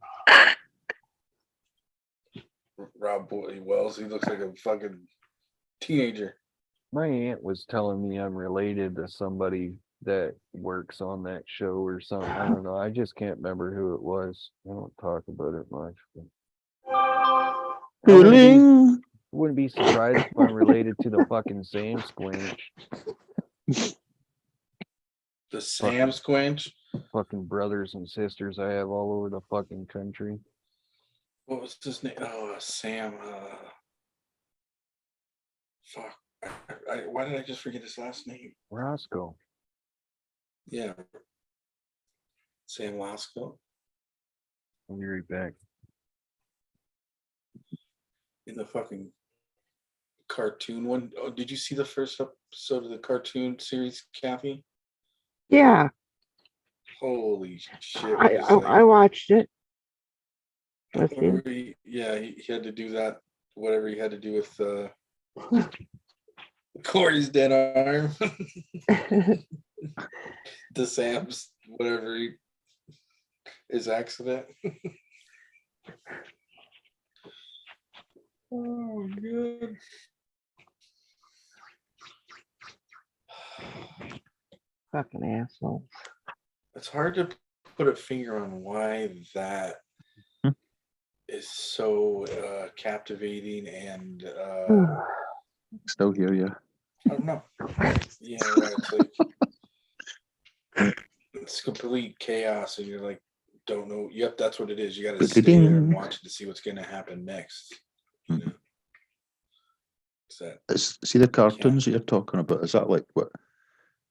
Speaker 16: Rob Boy Wells, he looks like a fucking teenager.
Speaker 1: My aunt was telling me I'm related to somebody that works on that show or something. I don't know. I just can't remember who it was. I don't talk about it much. But wouldn't be surprised if I'm related to the fucking Sam Squinch.
Speaker 16: The Sam Squinch?
Speaker 1: Fucking brothers and sisters I have all over the fucking country.
Speaker 16: What was his name? Oh, Sam. Fuck. Why did I just forget his last name?
Speaker 1: Roscoe.
Speaker 16: Yeah. Sam Lasco.
Speaker 1: I'll be right back.
Speaker 16: In the fucking cartoon one. Oh, did you see the first episode of the cartoon series, Kathy?
Speaker 2: Yeah,
Speaker 16: Holy shit.
Speaker 2: I watched it.
Speaker 16: He had to do that, whatever he had to do with Corey's dead arm. The Sam's, whatever his accident. Oh, good.
Speaker 2: Fucking asshole.
Speaker 16: It's hard to put a finger on why that is so captivating and
Speaker 21: Still hear you.
Speaker 16: I don't know. Yeah, right. It's like it's complete chaos, and you're like, don't know. Yep, that's what it is. You got to stay there and watch to see what's going to happen next. You know?
Speaker 21: See the cartoons you're talking about? Is that like what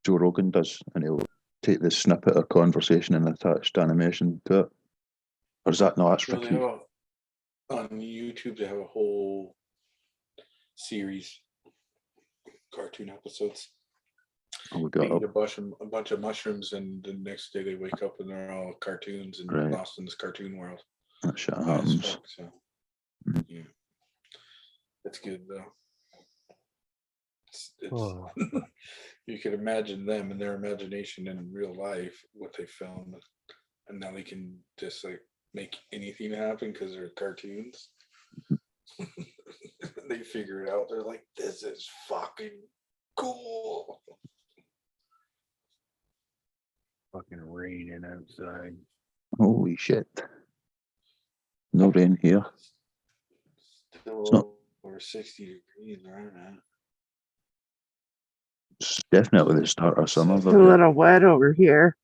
Speaker 21: Joe Rogan does, and he'll take the snippet of conversation and attached animation to it, or is that no? That's
Speaker 16: Well,
Speaker 21: Ricky.
Speaker 16: on YouTube, they have a whole series, cartoon episodes.
Speaker 21: Oh, we
Speaker 16: They
Speaker 21: got
Speaker 16: eat a bunch of mushrooms, and the next day they wake up and they're all cartoons and
Speaker 21: Right.
Speaker 16: lost in this cartoon world.
Speaker 21: that shit
Speaker 16: High as
Speaker 21: happens.
Speaker 16: fuck, so yeah, it's good though.
Speaker 1: Oh.
Speaker 16: You can imagine them and their imagination in real life, what they filmed, and now they can just like make anything happen because they're cartoons. They figure it out. They're like, this is fucking cool.
Speaker 1: Fucking raining outside.
Speaker 21: Holy shit! No rain here.
Speaker 16: Still
Speaker 21: It's not.
Speaker 16: over 60 degrees right now.
Speaker 21: It's definitely the start of summer.
Speaker 2: It's a little wet over here.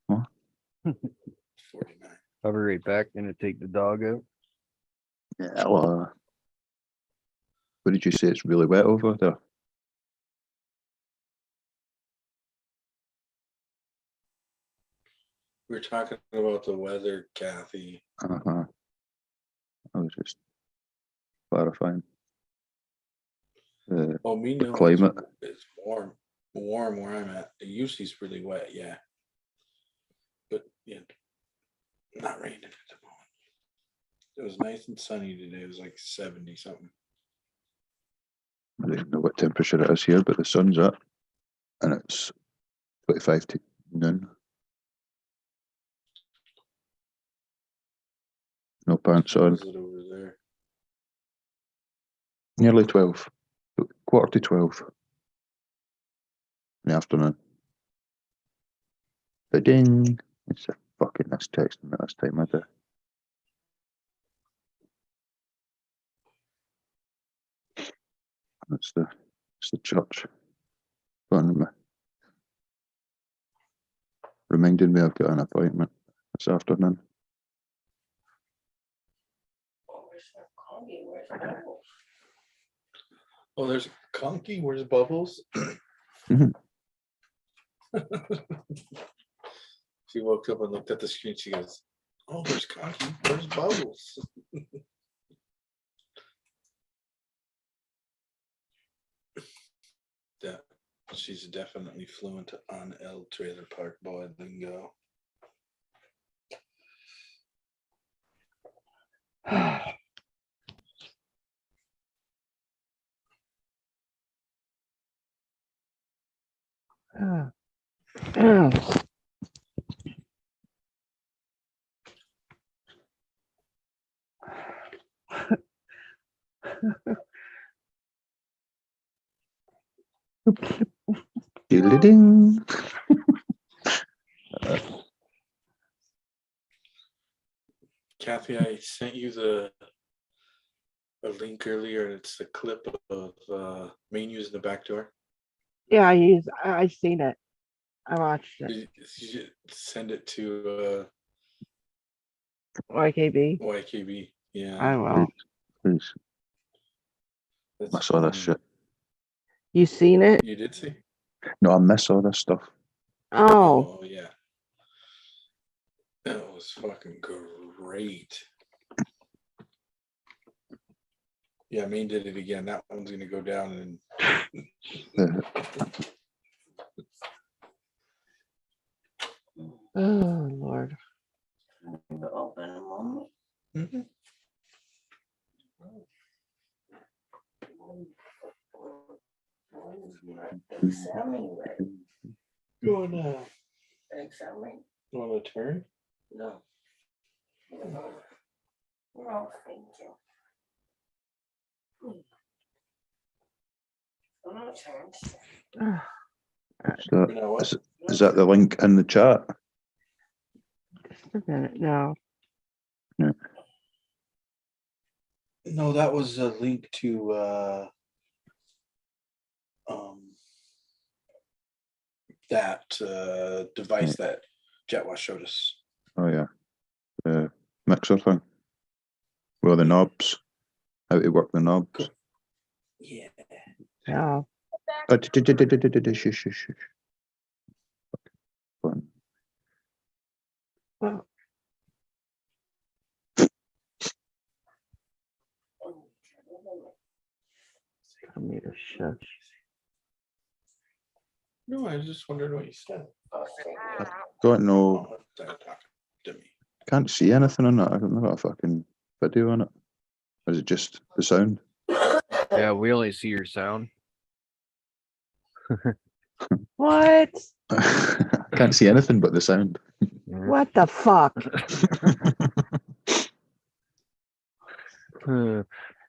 Speaker 21: Huh?
Speaker 16: 49.
Speaker 1: I'll be right back. Gonna take the dog out.
Speaker 21: Yeah, well, what did you say? It's really wet over there.
Speaker 16: We're talking about the weather, Kathy.
Speaker 21: Uh-huh. I was just clarifying.
Speaker 16: Oh, me
Speaker 21: The
Speaker 16: know
Speaker 21: climate.
Speaker 16: it's warm where I'm at. It usually is really wet, yeah. But yeah, not raining at the moment. It was nice and sunny today. It was like 70 something.
Speaker 21: I don't even know what temperature it is here, but the sun's up, and it's 25 to noon. No pants
Speaker 16: What
Speaker 21: on.
Speaker 16: is it over there?
Speaker 21: Nearly 12. Quarter to 12 in the afternoon. Ding! It's a fucking this texting at this time of day. It's the church. Going me. reminded me I've got an appointment this afternoon.
Speaker 3: Oh, there's Conky. Where's Bubbles?
Speaker 21: Mhm.
Speaker 3: She woke up and looked at the screen. She goes, "Oh, there's Conky. Where's Bubbles?" Yeah, she's definitely fluent on El Trailer Park Boy lingo.
Speaker 21: Diddly-ding.
Speaker 3: Kathy, I sent you a link earlier. It's a clip of Maine using the back door.
Speaker 2: Yeah, I seen it. I watched it.
Speaker 3: You should send it to
Speaker 2: YKB.
Speaker 3: YKB. Yeah.
Speaker 2: I will.
Speaker 21: Please. I saw this shit.
Speaker 2: You seen it?
Speaker 3: You did see?
Speaker 21: No, I miss all this stuff.
Speaker 2: Oh.
Speaker 3: Oh yeah. That was fucking great. Yeah, Maine did it again. That one's gonna go down and
Speaker 2: Oh Lord.
Speaker 12: Open a moment.
Speaker 3: Mm-hmm. Going you want to turn?
Speaker 12: No. No, thank you. No chance.
Speaker 21: Is that the link in the chat?
Speaker 2: Just a minute now.
Speaker 21: Yeah.
Speaker 3: No, that was a link to that device that Jetwash showed us.
Speaker 21: Oh yeah, the mixer thing. Well, the knobs. How to work the knobs.
Speaker 3: Yeah.
Speaker 2: Yeah.
Speaker 21: Shush, shush, shush. Fun.
Speaker 2: Well. Tell me to shush.
Speaker 3: No, I just wondered what you said.
Speaker 21: I don't know.
Speaker 3: To me.
Speaker 21: Can't see anything on it. I haven't got a fucking video on it. Or is it just the sound?
Speaker 1: Yeah, we only see your sound.
Speaker 2: What?
Speaker 21: I can't see anything but the sound.
Speaker 2: What the fuck?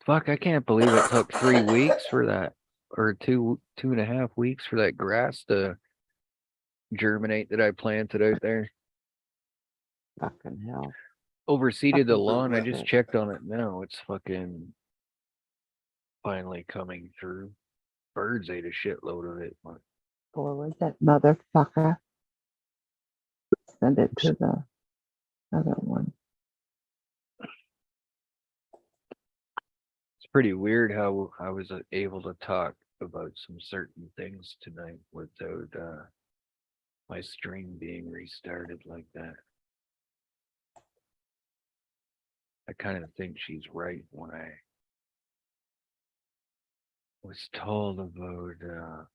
Speaker 1: Fuck, I can't believe it took 3 weeks for that, or 2.5 weeks for that grass to germinate that I planted out there.
Speaker 2: Fucking hell.
Speaker 1: Overseeded the
Speaker 2: Fucking
Speaker 1: lawn. I
Speaker 2: bullshit.
Speaker 1: just checked on it now. It's fucking finally coming through. Birds ate a shitload of it.
Speaker 2: Forward that motherfucker. Send it to the other one.
Speaker 1: It's pretty weird how I was able to talk about some certain things tonight without my stream being restarted like that. I kind of think she's right when I was told about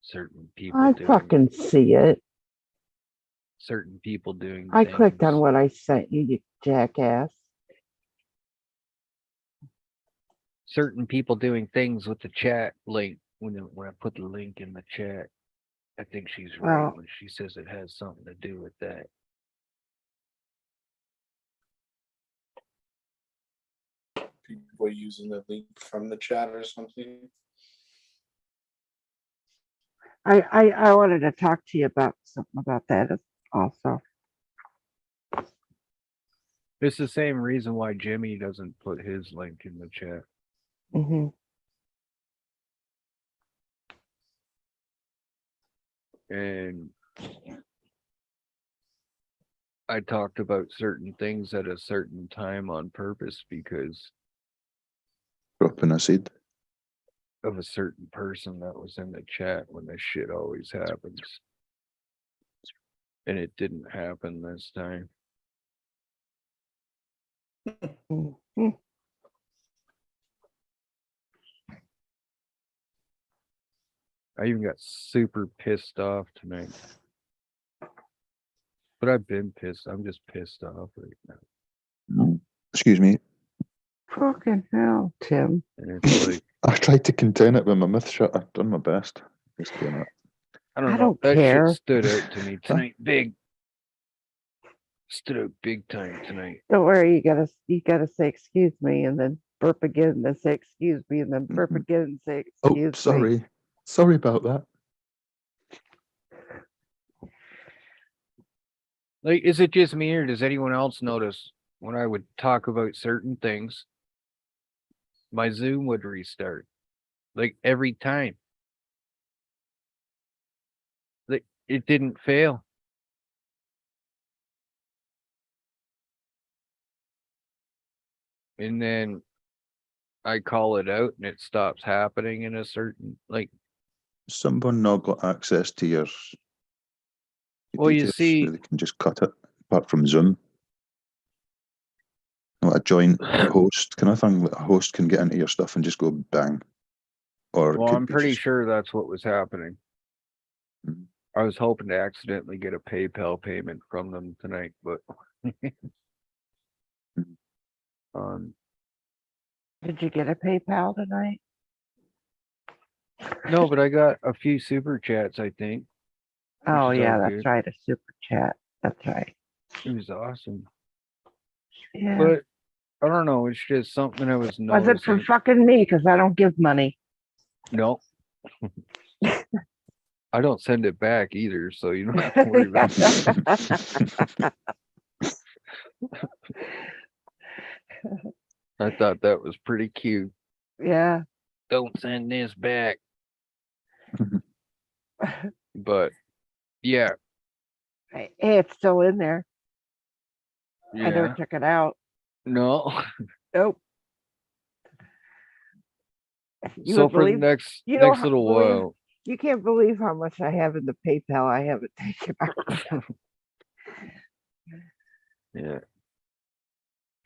Speaker 1: certain people
Speaker 2: I
Speaker 1: doing
Speaker 2: fucking see it.
Speaker 1: certain people doing
Speaker 2: I
Speaker 1: things.
Speaker 2: clicked on what I sent you, you jackass.
Speaker 1: Certain people doing things with the chat link when I put the link in the chat. I think she's right
Speaker 2: Well,
Speaker 1: when she says it has something to do with that.
Speaker 3: People using the link from the chat or something.
Speaker 2: I wanted to talk to you about something about that also.
Speaker 1: It's the same reason why Jimmy doesn't put his link in the chat.
Speaker 2: Mm-hmm.
Speaker 1: and I talked about certain things at a certain time on purpose because
Speaker 21: Dropping a seed.
Speaker 1: of a certain person that was in the chat when this shit always happens. And it didn't happen this time. I even got super pissed off tonight. But I've been pissed. I'm just pissed off right now.
Speaker 21: Excuse me.
Speaker 2: Fucking hell, Tim.
Speaker 1: And it's like,
Speaker 21: I tried to contain it with my mouth shut. I've done my best. Just doing it.
Speaker 1: I don't
Speaker 2: I
Speaker 1: know.
Speaker 2: don't
Speaker 1: That
Speaker 2: care.
Speaker 1: shit stood out to me tonight. Big. Stood out big time tonight.
Speaker 2: Don't worry, you gotta say excuse me and then burp again and then say excuse me and then burp again and say excuse me.
Speaker 21: Oh, sorry. Sorry about that.
Speaker 1: Like, is it just me or does anyone else notice when I would talk about certain things, my Zoom would restart? Like every time. Like it didn't fail. And then I call it out and it stops happening in a certain like.
Speaker 21: Someone not got access to your
Speaker 1: Well, you
Speaker 21: details
Speaker 1: see,
Speaker 21: where they can just cut it apart from Zoom. Like a joint host kind of thing. Like a host can get into your stuff and just go bang. Or it
Speaker 1: well,
Speaker 21: could
Speaker 1: I'm
Speaker 21: be
Speaker 1: pretty
Speaker 21: just-
Speaker 1: sure that's what was happening.
Speaker 21: Mhm.
Speaker 1: I was hoping to accidentally get a PayPal payment from them tonight, but
Speaker 2: Did you get a PayPal tonight?
Speaker 1: no, but I got a few super chats, I think.
Speaker 2: Oh
Speaker 1: is
Speaker 2: yeah,
Speaker 1: all
Speaker 2: that's
Speaker 1: good.
Speaker 2: right, a super chat. That's right.
Speaker 1: It was awesome.
Speaker 2: Yeah.
Speaker 1: But I don't know, it's just something I was
Speaker 2: Was it from
Speaker 1: noticing.
Speaker 2: fucking me? Because I don't give money.
Speaker 1: No. I don't send it back either, so you don't have to worry about it. I thought that was pretty cute.
Speaker 2: Yeah.
Speaker 1: Don't send this back. But yeah,
Speaker 2: Hey, it's still in there. I
Speaker 1: yeah.
Speaker 2: never took it out.
Speaker 1: No.
Speaker 2: Nope. You
Speaker 1: So
Speaker 2: would
Speaker 1: for the
Speaker 2: believe
Speaker 1: next
Speaker 2: you don't
Speaker 1: next little
Speaker 2: believe
Speaker 1: while,
Speaker 2: you can't believe how much I have in the PayPal I haven't taken out.
Speaker 1: yeah.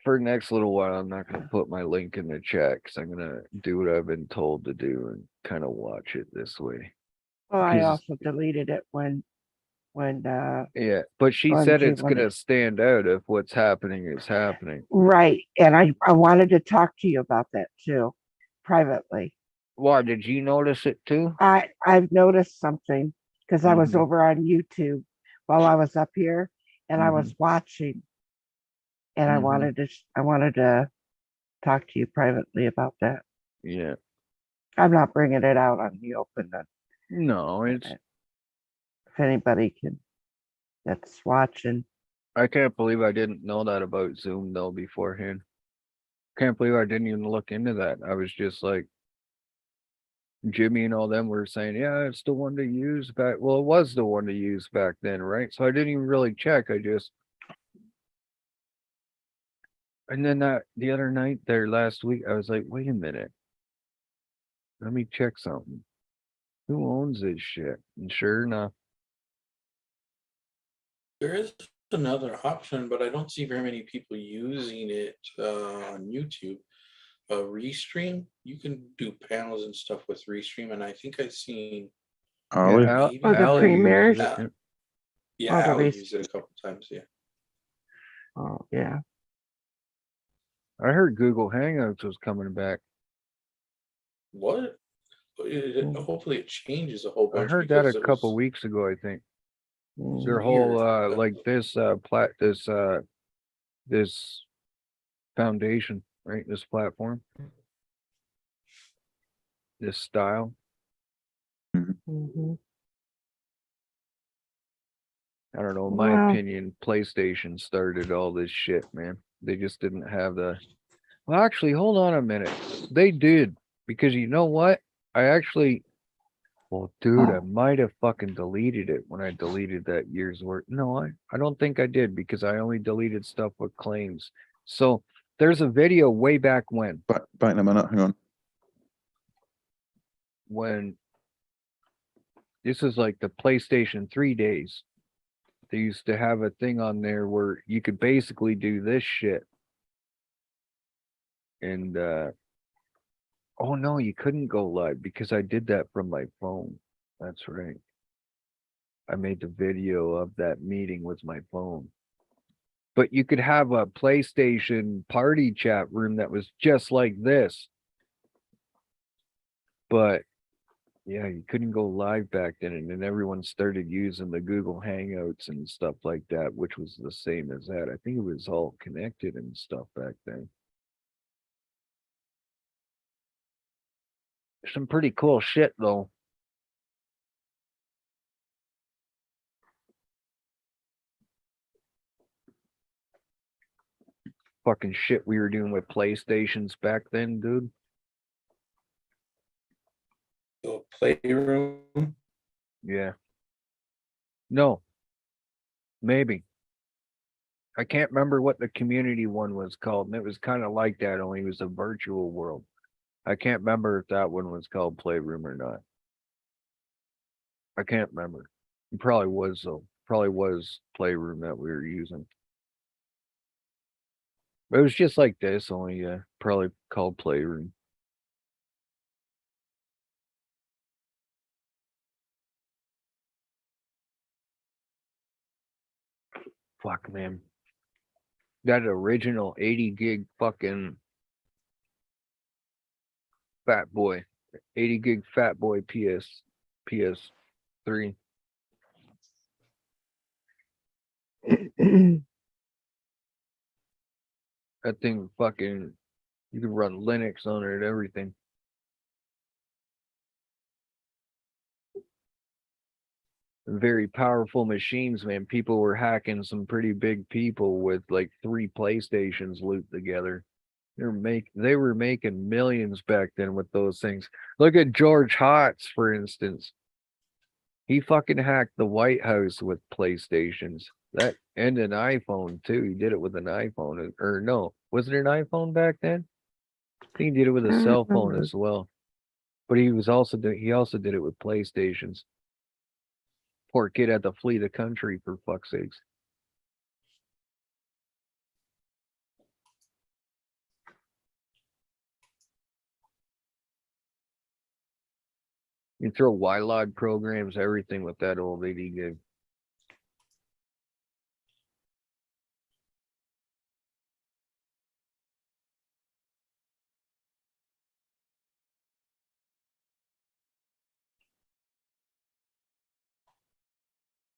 Speaker 1: For the next little while, I'm not gonna put my link in the chat because I'm gonna do what I've been told to do and kind of watch it this way.
Speaker 2: Well, I
Speaker 1: 'Cause-
Speaker 2: also deleted it when
Speaker 1: Yeah, but she
Speaker 2: Well,
Speaker 1: said
Speaker 2: gee,
Speaker 1: it's
Speaker 2: when
Speaker 1: gonna
Speaker 2: it-
Speaker 1: stand out if what's happening is happening.
Speaker 2: right. And I wanted to talk to you about that too, privately.
Speaker 1: Why did you notice it too?
Speaker 2: I've noticed something because I was
Speaker 1: Mhm.
Speaker 2: over on YouTube while I was up here and I
Speaker 1: Mm-hmm.
Speaker 2: was watching and I
Speaker 1: Mhm.
Speaker 2: wanted to talk to you privately about that.
Speaker 1: Yeah.
Speaker 2: I'm not bringing it out on the open then.
Speaker 1: No, it's.
Speaker 2: If anybody can that's watching.
Speaker 1: I can't believe I didn't know that about Zoom though beforehand. Can't believe I didn't even look into that. I was just like, Jimmy and all them were saying, yeah, it's the one to use back. Well, it was the one to use back then, right? So I didn't even really check. I just. And then the other night there last week, I was like, wait a minute. Let me check something. Who owns this shit? And sure enough,
Speaker 3: There is another option, but I don't see very many people using it on YouTube. Restream, you can do panels and stuff with Restream, and I think I've seen.
Speaker 21: Ali?
Speaker 3: maybe
Speaker 2: Oh, the
Speaker 3: Ali
Speaker 2: premieres?
Speaker 3: uses it. Yeah,
Speaker 2: Oh, the
Speaker 3: Ali
Speaker 2: Rest-
Speaker 3: used it a couple times. Yeah.
Speaker 2: Oh yeah.
Speaker 1: I heard Google Hangouts was coming back.
Speaker 3: What? Hopefully it changes a whole
Speaker 1: I
Speaker 3: bunch.
Speaker 1: heard that a
Speaker 3: because it
Speaker 1: couple
Speaker 3: was
Speaker 1: weeks ago, I think. Their
Speaker 3: weird,
Speaker 1: whole
Speaker 3: but-
Speaker 1: like this this foundation, right? This platform. This style.
Speaker 2: Mm-hmm.
Speaker 1: I don't know. In my
Speaker 2: Wow.
Speaker 1: opinion, PlayStation started all this shit, man. They just didn't have the. Well, actually, hold on a minute. They did because you know what? I actually Well, dude, I might have fucking deleted it when I deleted that year's work. No, I don't think I did because I only deleted stuff with claims. So there's a video way back
Speaker 21: Back in a minute, hang on.
Speaker 1: when this is like the PlayStation 3 days. They used to have a thing on there where you could basically do this shit. And oh no, you couldn't go live because I did that from my phone. That's right. I made the video of that meeting with my phone. But you could have a PlayStation party chat room that was just like this. But yeah, you couldn't go live back then. And then everyone started using the Google Hangouts and stuff like that, which was the same as that. I think it was all connected and stuff back then. Some pretty cool shit though. Fucking shit we were doing with PlayStations back then, dude.
Speaker 16: The playroom.
Speaker 1: Yeah. No. Maybe. I can't remember what the community one was called, and it was kind of like that, only it was a virtual world. I can't remember if that one was called Playroom or not. I can't remember. It probably was though. Probably was Playroom that we were using. But it was just like this, only probably called Playroom. Fuck, man. That original 80 gig fucking Fat Boy. 80 gig Fat Boy PS3. That thing fucking, you could run Linux on it and everything. Very powerful machines, man. People were hacking some pretty big people with like 3 PlayStations looped together. They were making millions back then with those things. Look at George Hotz, for instance. He fucking hacked the White House with PlayStations. That and an iPhone too. He did it with an iPhone, or no, was it an iPhone back then? I think he did it with a cell phone as well. But he also did it with PlayStations. Poor kid had to flee the country for fuck's sakes. You throw Y-Log programs, everything with that old 80 gig.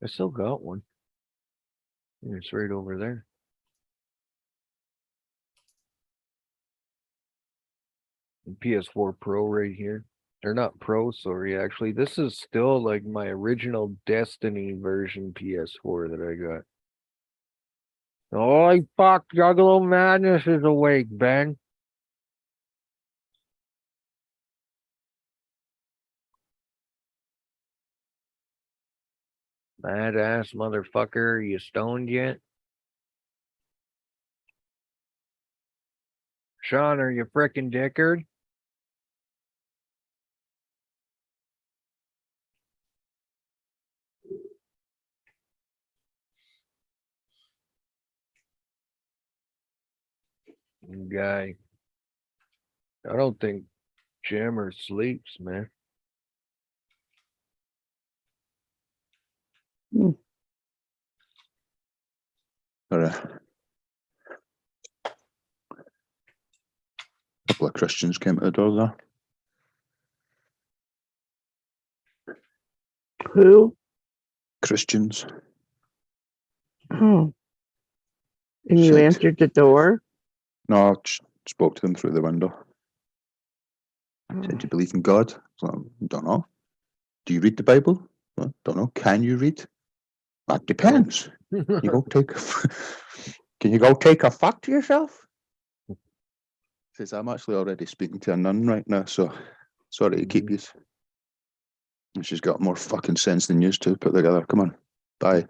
Speaker 1: I still got one. It's right over there. And PS4 Pro right here. They're not Pro, sorry, actually. This is still like my original Destiny version PS4 that I got. Holy fuck, Juggalo Madness is awake, Ben. Mad ass motherfucker, are you stoned yet? Sean, are you frickin' dickard? Guy. I don't think Jimmer sleeps, man.
Speaker 21: Or a couple of Christians came to the door there.
Speaker 2: Who?
Speaker 21: Christians.
Speaker 2: Oh. And you
Speaker 21: Said-
Speaker 2: answered the door?
Speaker 21: No, I spoke to them through the window. Said, do you believe in God? So, don't know. Do you read the Bible? Well, don't know. Can you read? That depends. You go take. Can you go take a fuck to yourself? Says I'm actually already speaking to a nun right now, so sorry to keep you. She's got more fucking sense than used to put together. Come on, bye.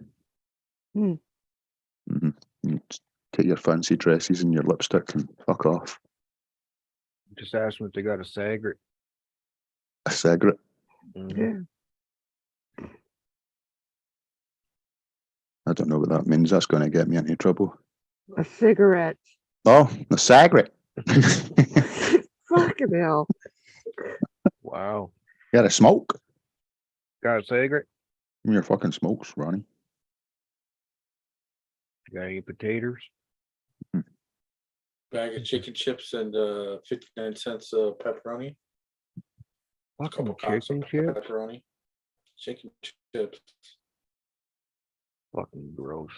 Speaker 2: Hmm.
Speaker 21: You take your fancy dresses and your lipstick and fuck off.
Speaker 1: Just ask them if they got a cigarette.
Speaker 21: A cigarette.
Speaker 2: Yeah.
Speaker 21: I don't know what that means. That's going to get me into trouble.
Speaker 2: A cigarette.
Speaker 21: Oh, a cigarette.
Speaker 2: Fucking hell.
Speaker 1: Wow.
Speaker 21: You got a smoke?
Speaker 1: Got a cigarette?
Speaker 21: Give me your fucking smokes, Ronnie.
Speaker 1: You got any potatoes?
Speaker 16: Bag of chicken chips and 59 cents pepperoni.
Speaker 1: Fucking
Speaker 16: Couple
Speaker 1: chicken
Speaker 16: pounds of
Speaker 1: chips?
Speaker 16: Pepperoni. Chicken chips.
Speaker 1: Fucking gross.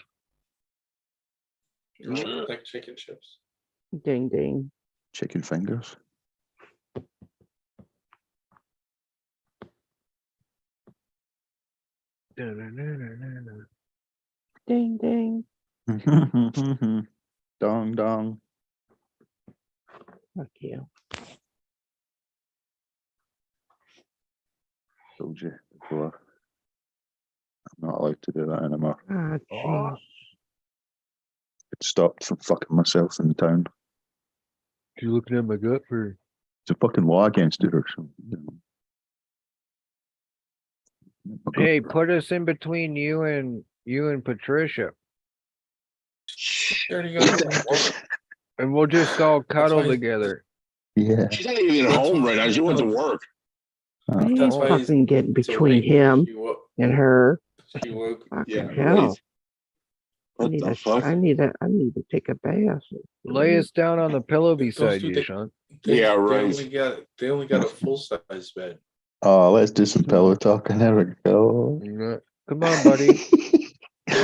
Speaker 16: You don't like chicken chips?
Speaker 2: Ding ding.
Speaker 21: Chicken fingers.
Speaker 2: Ding ding.
Speaker 21: Dong dong.
Speaker 2: Fuck you.
Speaker 21: Told you before. I'm not allowed to do that anymore.
Speaker 2: Ah, jeez.
Speaker 21: It stopped from fucking myself in town.
Speaker 1: You looking at my gut for?
Speaker 21: It's a fucking law against it or something.
Speaker 1: Hey, put us in between you and Patricia. And we'll just all cuddle together.
Speaker 21: Yeah.
Speaker 14: She's not even at home right now. She went to work.
Speaker 2: He's fucking getting between him and her. Fucking hell. I need to take a bath.
Speaker 1: Lay us down on the pillow beside you, Sean.
Speaker 14: Yeah, right.
Speaker 16: They only got a full size bed.
Speaker 21: Oh, let's do some pillow talking. There we go.
Speaker 1: Come on, buddy.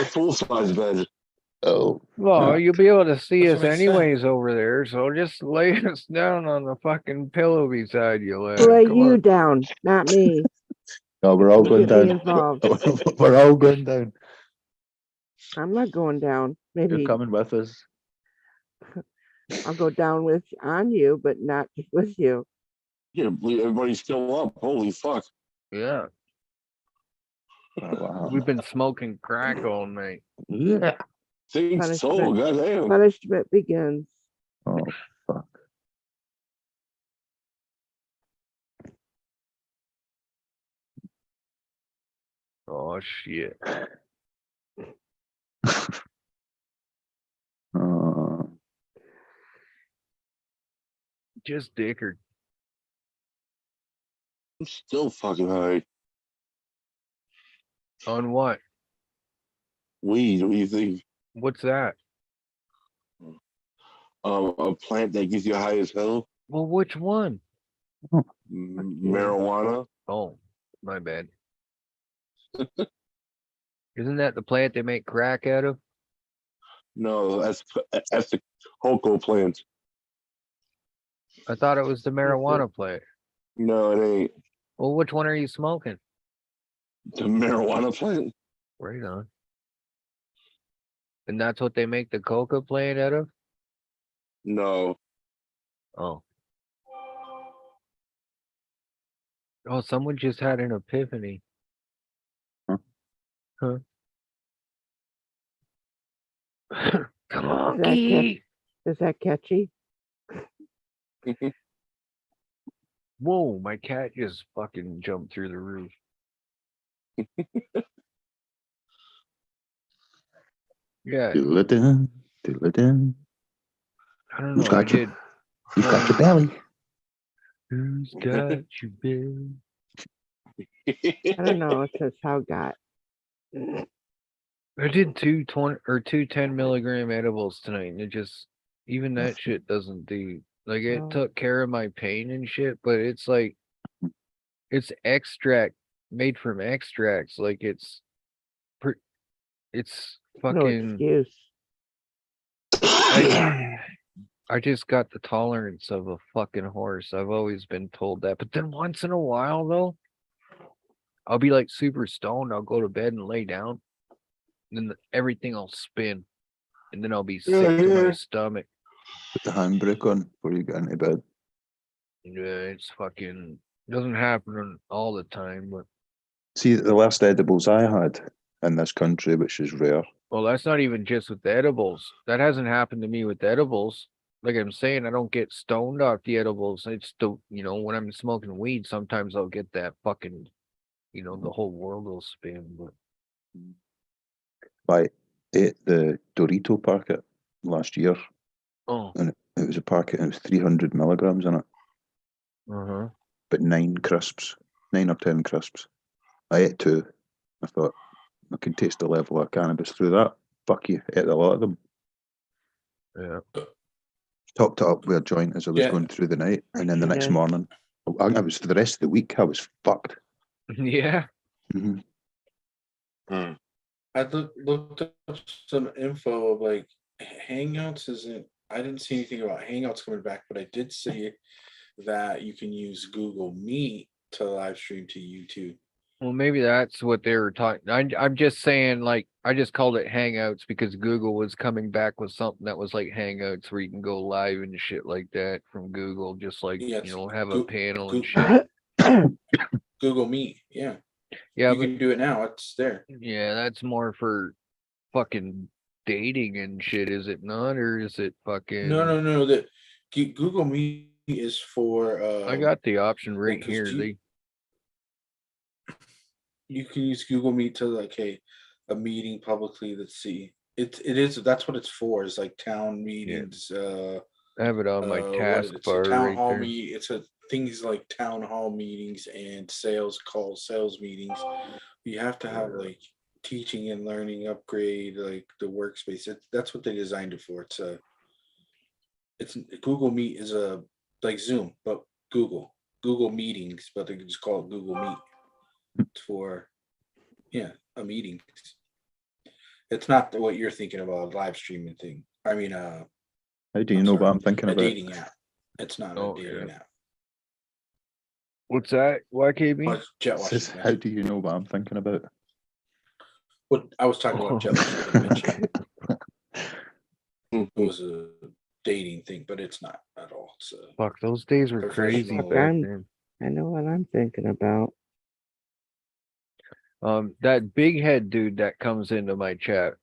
Speaker 14: Full size bed.
Speaker 21: Oh.
Speaker 1: Well, you'll be able to see
Speaker 16: That's
Speaker 1: us
Speaker 16: what I said.
Speaker 1: anyways over there, so just lay us down on the fucking pillow beside you, lad.
Speaker 2: Lay
Speaker 1: Come
Speaker 2: you
Speaker 1: on.
Speaker 2: down, not me.
Speaker 21: No, we're all
Speaker 2: Don't
Speaker 21: going
Speaker 2: get me
Speaker 21: down.
Speaker 2: involved.
Speaker 21: We're all going down.
Speaker 2: I'm not going down. Maybe
Speaker 21: You're coming with us.
Speaker 2: I'll go down on you, but not with you.
Speaker 14: Yeah, everybody's still up. Holy fuck.
Speaker 1: Yeah.
Speaker 21: Oh, wow.
Speaker 1: We've been smoking crack all night.
Speaker 21: Yeah.
Speaker 14: Think so, goddamn.
Speaker 2: Punishment begins.
Speaker 21: Oh, fuck.
Speaker 1: Oh, shit. Just Dickard.
Speaker 14: I'm still fucking high.
Speaker 1: On what?
Speaker 14: Weed, what do you think?
Speaker 1: What's that?
Speaker 14: A plant that gives you high as hell?
Speaker 1: Well, which one?
Speaker 14: Marijuana?
Speaker 1: Oh, my bad. Isn't that the plant they make crack out of?
Speaker 14: No, that's the cocoa plant.
Speaker 1: I thought it was the marijuana plant.
Speaker 14: No, it ain't.
Speaker 1: Well, which one are you smoking?
Speaker 14: The marijuana plant?
Speaker 1: Right on. And that's what they make the coca plant out of?
Speaker 14: No.
Speaker 1: Oh. Oh, someone just had an epiphany. Huh? Come on, Key.
Speaker 2: Is that catchy?
Speaker 1: Whoa, my cat just fucking jumped through the roof. Yeah.
Speaker 21: Do it in. Do it in.
Speaker 1: I don't
Speaker 21: Who's
Speaker 1: know.
Speaker 21: got your belly?
Speaker 1: Who's got your belly?
Speaker 2: I don't know. It says how got.
Speaker 1: I did two 10 milligram edibles tonight, and it just, even that shit doesn't do, like, it took care of my pain and shit, but it's like, it's extract made from extracts, like it's
Speaker 2: No
Speaker 1: fucking.
Speaker 2: excuse.
Speaker 1: I just got the tolerance of a fucking horse. I've always been told that, but then once in a while though, I'll be like super stoned. I'll go to bed and lay down, and then everything will spin, and then I'll be sick to my stomach.
Speaker 21: Put the handbrake on before you get into bed.
Speaker 1: Yeah, it's fucking doesn't happen all the time, but
Speaker 21: See, the last edibles I had in this country, which is rare.
Speaker 1: Well, that's not even just with the edibles. That hasn't happened to me with edibles. Like I'm saying, I don't get stoned off the edibles. It's the, when I'm smoking weed, sometimes I'll get that fucking, the whole world will spin. But
Speaker 21: I ate the Dorito packet last year,
Speaker 1: oh,
Speaker 21: and it was a packet, and it was 300 milligrams in it,
Speaker 1: uh-huh.
Speaker 21: but 9 crisps, 9 or 10 crisps. I ate 2. I thought I could taste the level of cannabis through that. Fuck you, ate a lot of them.
Speaker 1: Yeah.
Speaker 21: Topped it up with a joint as I was
Speaker 16: Yeah.
Speaker 21: going through the night, and then the next
Speaker 2: Yeah.
Speaker 21: morning, I was for the rest of the week, I was fucked.
Speaker 1: Yeah.
Speaker 21: Mhm.
Speaker 16: I looked up some info of like Hangouts isn't. I didn't see anything about Hangouts coming back, but I did see that you can use Google Meet to live stream to YouTube.
Speaker 1: Well, maybe that's what they were talking. I'm just saying, like, I just called it Hangouts because Google was coming back with something that was like Hangouts where you can go live and shit like that from Google, just like,
Speaker 16: Yeah,
Speaker 1: have a panel and shit.
Speaker 16: Google Meet, yeah.
Speaker 1: Yeah,
Speaker 16: you can do it now. It's there.
Speaker 1: Yeah, that's more for fucking dating and shit, is it not? Or is it fucking...
Speaker 16: No. That Google Meet is for.
Speaker 1: I got the option right
Speaker 16: 'cause
Speaker 1: here.
Speaker 16: You can use Google Meet to like a meeting publicly. Let's see. That's what it's for. Is like town meetings.
Speaker 1: I have it on my
Speaker 16: what
Speaker 1: task
Speaker 16: is it?
Speaker 1: bar
Speaker 16: Town
Speaker 1: right
Speaker 16: hall
Speaker 1: there.
Speaker 16: meet. It's things like town hall meetings and sales meetings. You have to have like teaching and learning upgrade, like the workspace. That's what they designed it for. It's Google Meet is like Zoom, but Google Meetings, but they just call it Google Meet. It's for a meeting. It's not what you're thinking about, a live streaming thing. I mean,
Speaker 21: how do you know what I'm thinking
Speaker 16: a
Speaker 21: about?
Speaker 16: dating app. It's not a dating app.
Speaker 1: What's that? YKB?
Speaker 21: Says, how do you know what I'm thinking about?
Speaker 16: What I was talking about, Jetwash. It was a dating thing, but it's not at all. It's
Speaker 1: Fuck, those days were crazy
Speaker 16: professional.
Speaker 1: back then.
Speaker 2: I know what I'm thinking about.
Speaker 1: That big head dude that comes into my chat,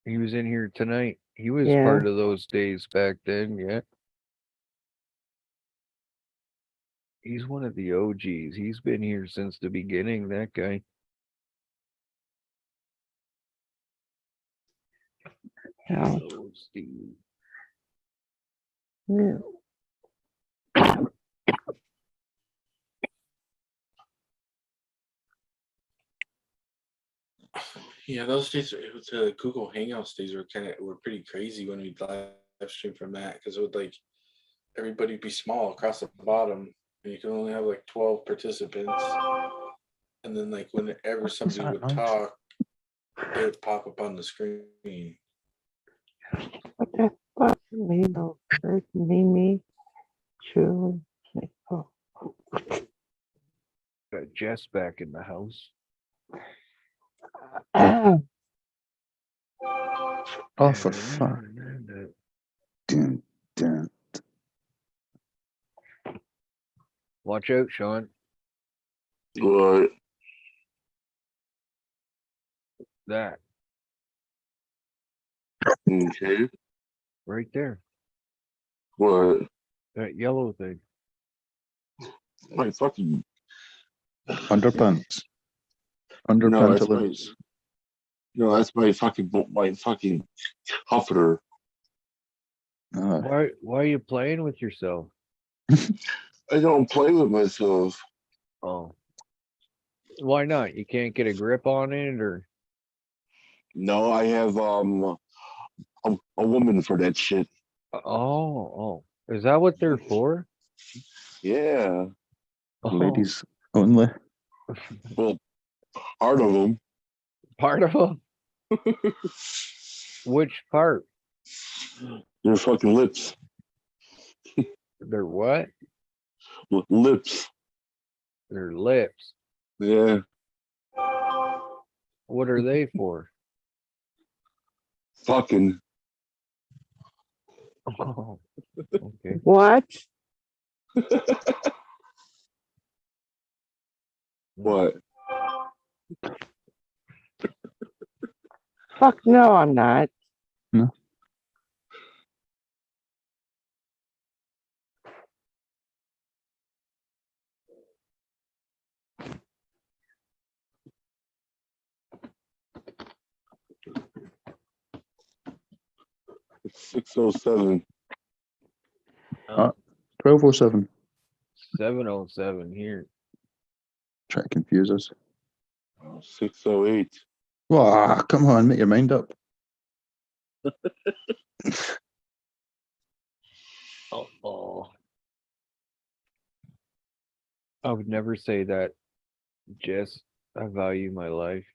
Speaker 1: he was in here tonight. He was
Speaker 2: Yeah.
Speaker 1: part of those days back then, yeah. He's one of the OGs. He's been here since the beginning, that guy.
Speaker 2: Yeah.
Speaker 1: Oh, Steve.
Speaker 2: Yeah.
Speaker 16: Yeah, those days with the Google Hangouts days were pretty crazy when we'd live stream from that, because it would like everybody be small across the bottom, and you could only have like 12 participants, and then like whenever somebody would talk, it would pop up on the screen.
Speaker 2: What the fuck? Rainbow certainly me. Truly. Oh.
Speaker 1: Got Jess back in the house.
Speaker 21: Oh, for fuck. Dun, dun.
Speaker 1: Watch out, Sean.
Speaker 14: What?
Speaker 1: That.
Speaker 14: Okay.
Speaker 1: Right there.
Speaker 14: What?
Speaker 1: That yellow thing.
Speaker 14: My fucking
Speaker 21: Underpants.
Speaker 14: No, that's my,
Speaker 21: Underpants.
Speaker 14: no, that's my fucking comforter.
Speaker 1: Why are you playing with yourself?
Speaker 14: I don't play with myself.
Speaker 1: Oh. Why not? You can't get a grip on it, or?
Speaker 14: No, I have a woman for that shit.
Speaker 1: Oh. Is that what they're for?
Speaker 14: Yeah.
Speaker 1: Oh.
Speaker 21: Ladies only.
Speaker 14: Well, part of them.
Speaker 1: Part of them? Which part?
Speaker 14: Their fucking lips.
Speaker 1: Their what?
Speaker 14: Lips.
Speaker 1: Their lips.
Speaker 14: Yeah.
Speaker 1: What are they for?
Speaker 14: Fucking.
Speaker 1: Oh, okay.
Speaker 2: What?
Speaker 14: What?
Speaker 2: Fuck no, I'm not.
Speaker 21: No.
Speaker 14: It's 6:07.
Speaker 21: 12:07.
Speaker 1: 7:07 here.
Speaker 21: Try to confuse us.
Speaker 14: 6:08.
Speaker 21: Wow, come on, make your mind up.
Speaker 1: Oh. I would never say that, Jess. I value my life.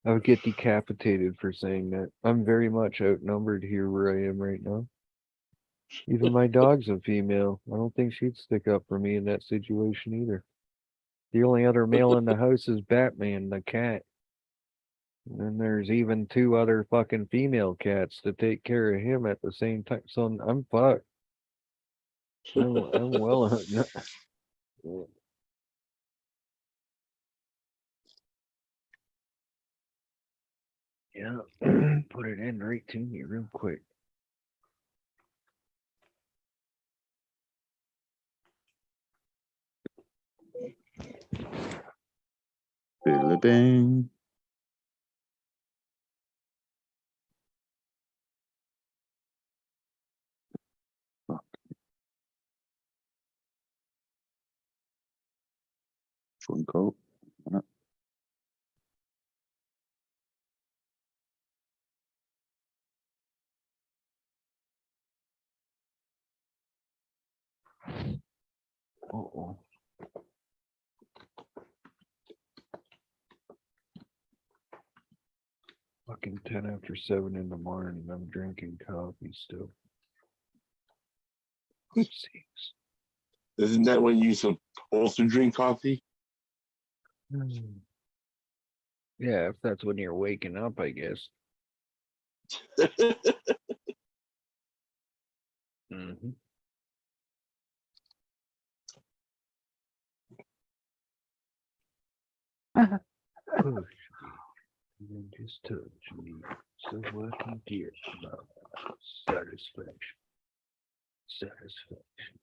Speaker 1: I would get decapitated for saying that. I'm very much outnumbered here where I am right now. Even my dog's a female. I don't think she'd stick up for me in that situation either. The only other male in the house is Batman, the cat. And then there's even 2 other fucking female cats to take care of him at the same time. So I'm fucked. I'm well. Yeah, put it in right to me real quick.
Speaker 21: Billy Bing. Phone call.
Speaker 1: Uh-oh. Fucking 7 in the morning. I'm drinking coffee still. Oopsies.
Speaker 14: Isn't that when you're supposed to drink coffee?
Speaker 1: Yeah, if that's when you're waking up, I guess. Mm-hmm. Push me, and then just touch me. So I can get my satisfaction. Satisfaction.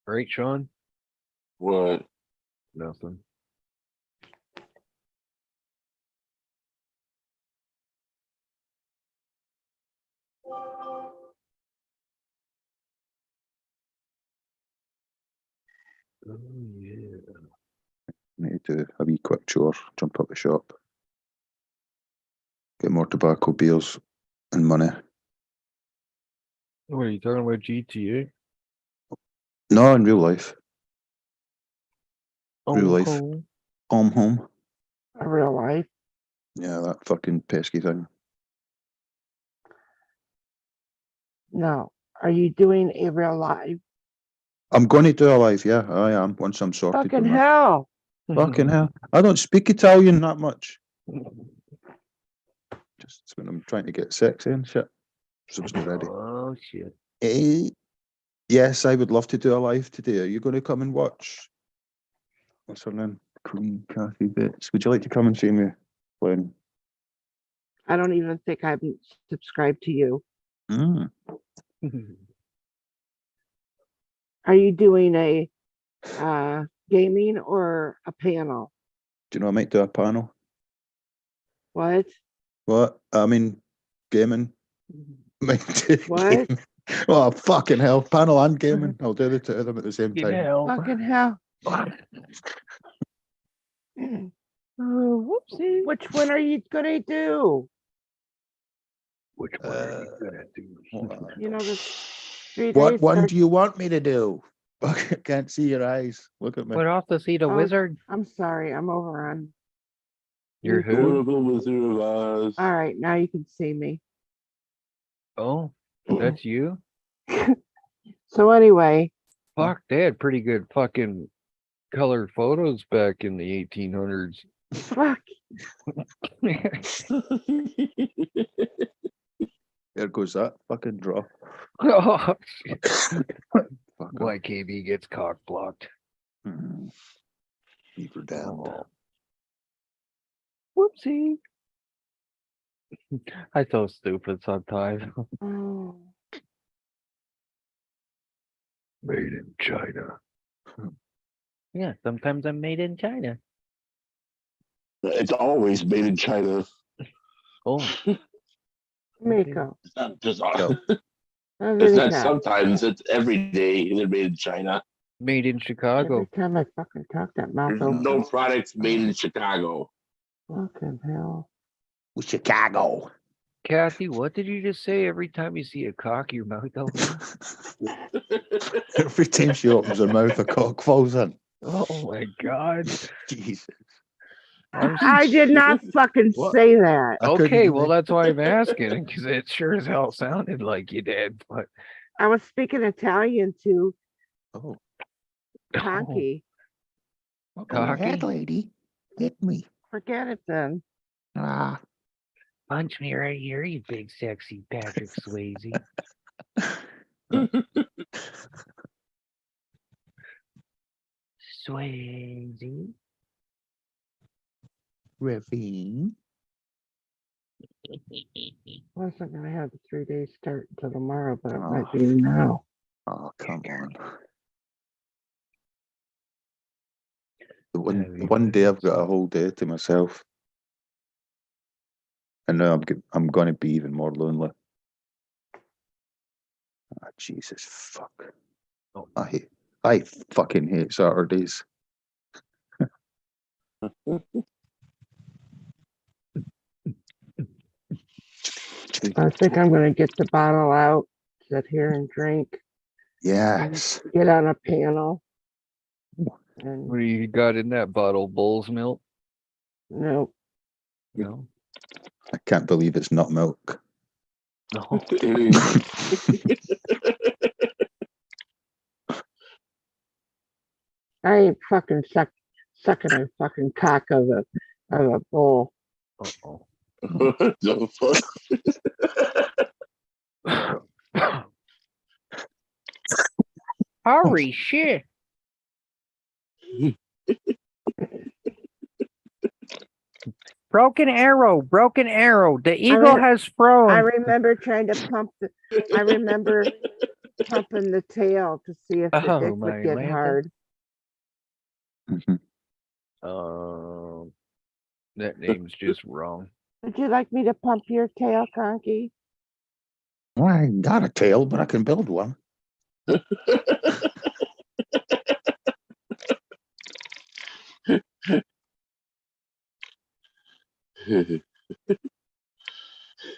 Speaker 1: Right, Sean?
Speaker 14: What?
Speaker 1: Nothing. Oh, yeah.
Speaker 21: Need to do a wee quick chore, jump up the shop. Get more tobacco, beers, and money.
Speaker 1: What are you talking about, GTA?
Speaker 21: No, in real life. Real life.
Speaker 1: Home.
Speaker 21: Home.
Speaker 2: Real life.
Speaker 21: Yeah, that fucking pesky thing.
Speaker 2: No. Are you doing a real life?
Speaker 21: I'm going to do a live, yeah, I am, once I'm sorted.
Speaker 2: Fucking
Speaker 21: with that.
Speaker 2: hell.
Speaker 21: Fucking hell. I don't speak Italian that much. Just when I'm trying to get sexy and shit. So I wasn't ready.
Speaker 1: Oh, shit.
Speaker 21: Yes, I would love to do a live today. Are you going to come and watch? What's her name? Queen Kathy Bits. Would you like to come and see me playing?
Speaker 2: I don't even think I'm subscribed to you.
Speaker 21: Mm.
Speaker 2: Are you doing a gaming or a panel?
Speaker 21: Do you know I might do a panel?
Speaker 2: What?
Speaker 21: What? I mean, gaming. Might do
Speaker 2: What?
Speaker 21: gaming. Oh, fucking hell. Panel and gaming. I'll do the 2 of them at the same time.
Speaker 2: Fucking hell. Whoopsie. Which one are you gonna do?
Speaker 1: Which one are you gonna do?
Speaker 2: You know, the 3 days.
Speaker 21: What one
Speaker 2: start-
Speaker 21: do you want me to do? I can't see your eyes. Look at me.
Speaker 1: Went off to see the
Speaker 2: Oh,
Speaker 1: wizard.
Speaker 2: I'm sorry. I'm over on.
Speaker 1: You're who?
Speaker 14: Wizard of Oz.
Speaker 2: All right, now you can see me.
Speaker 1: Oh, that's you?
Speaker 2: So anyway.
Speaker 1: Fuck, they had pretty good fucking colored photos back in the 1800s.
Speaker 2: Fuck
Speaker 21: There goes that fucking draw.
Speaker 1: Oh, shit.
Speaker 21: Fuck
Speaker 1: Why KB gets cock blocked.
Speaker 21: You were damned.
Speaker 1: Oh. Whoopsie. I'm so stupid sometimes.
Speaker 2: Oh.
Speaker 1: Made in China. Yeah, sometimes I'm made in China.
Speaker 14: It's always made in China.
Speaker 1: Oh.
Speaker 2: Miko.
Speaker 14: It's not just
Speaker 2: How
Speaker 14: it's
Speaker 2: many
Speaker 14: not
Speaker 2: times?
Speaker 14: sometimes, it's every day they're made in China.
Speaker 1: Made in Chicago.
Speaker 2: Every time I fucking talk that mouth
Speaker 14: There's
Speaker 2: open.
Speaker 14: no products made in Chicago.
Speaker 2: Fucking hell.
Speaker 21: Chicago.
Speaker 1: Kathy, what did you just say? Every time you see a cock, your mouth opens?
Speaker 21: Every time she opens her mouth, a cock falls in.
Speaker 1: Oh my God.
Speaker 21: Jesus.
Speaker 2: I did not fucking
Speaker 1: What?
Speaker 2: say that.
Speaker 1: Okay, well, that's why I'm asking, because it sure as hell sounded like you did, but
Speaker 2: I was speaking Italian to
Speaker 21: Oh.
Speaker 2: Conky.
Speaker 21: Go ahead, lady. Hit me.
Speaker 2: Forget it then.
Speaker 21: Ah.
Speaker 1: punch me right here, you big sexy Patrick Swayze. Swayze.
Speaker 21: Ravine.
Speaker 2: Wasn't gonna have the 3 days start until tomorrow, but it might be now.
Speaker 21: Oh, come on. The one day I've got a whole day to myself. And now I'm going to be even more lonely. Ah, Jesus, fuck.
Speaker 1: Oh.
Speaker 21: I fucking hate Saturdays.
Speaker 2: I think I'm gonna get the bottle out, sit here and drink.
Speaker 21: Yes.
Speaker 2: Get on a panel. And
Speaker 1: What do you got in that bottle? Bull's milk?
Speaker 2: no,
Speaker 1: No.
Speaker 21: I can't believe it's not milk.
Speaker 1: No.
Speaker 2: I ain't fucking sucking a fucking cock of a bull.
Speaker 1: Uh-oh.
Speaker 14: The fuck?
Speaker 1: Holy shit. Broken arrow. The eagle has
Speaker 2: I
Speaker 1: thrown.
Speaker 2: remember trying to pump I remember pumping the tail to see if the dick
Speaker 1: my
Speaker 2: would get
Speaker 1: lantern.
Speaker 2: hard.
Speaker 1: That name's just wrong.
Speaker 2: Would you like me to pump your tail, Conky?
Speaker 21: Well, I ain't got a tail, but I can build one.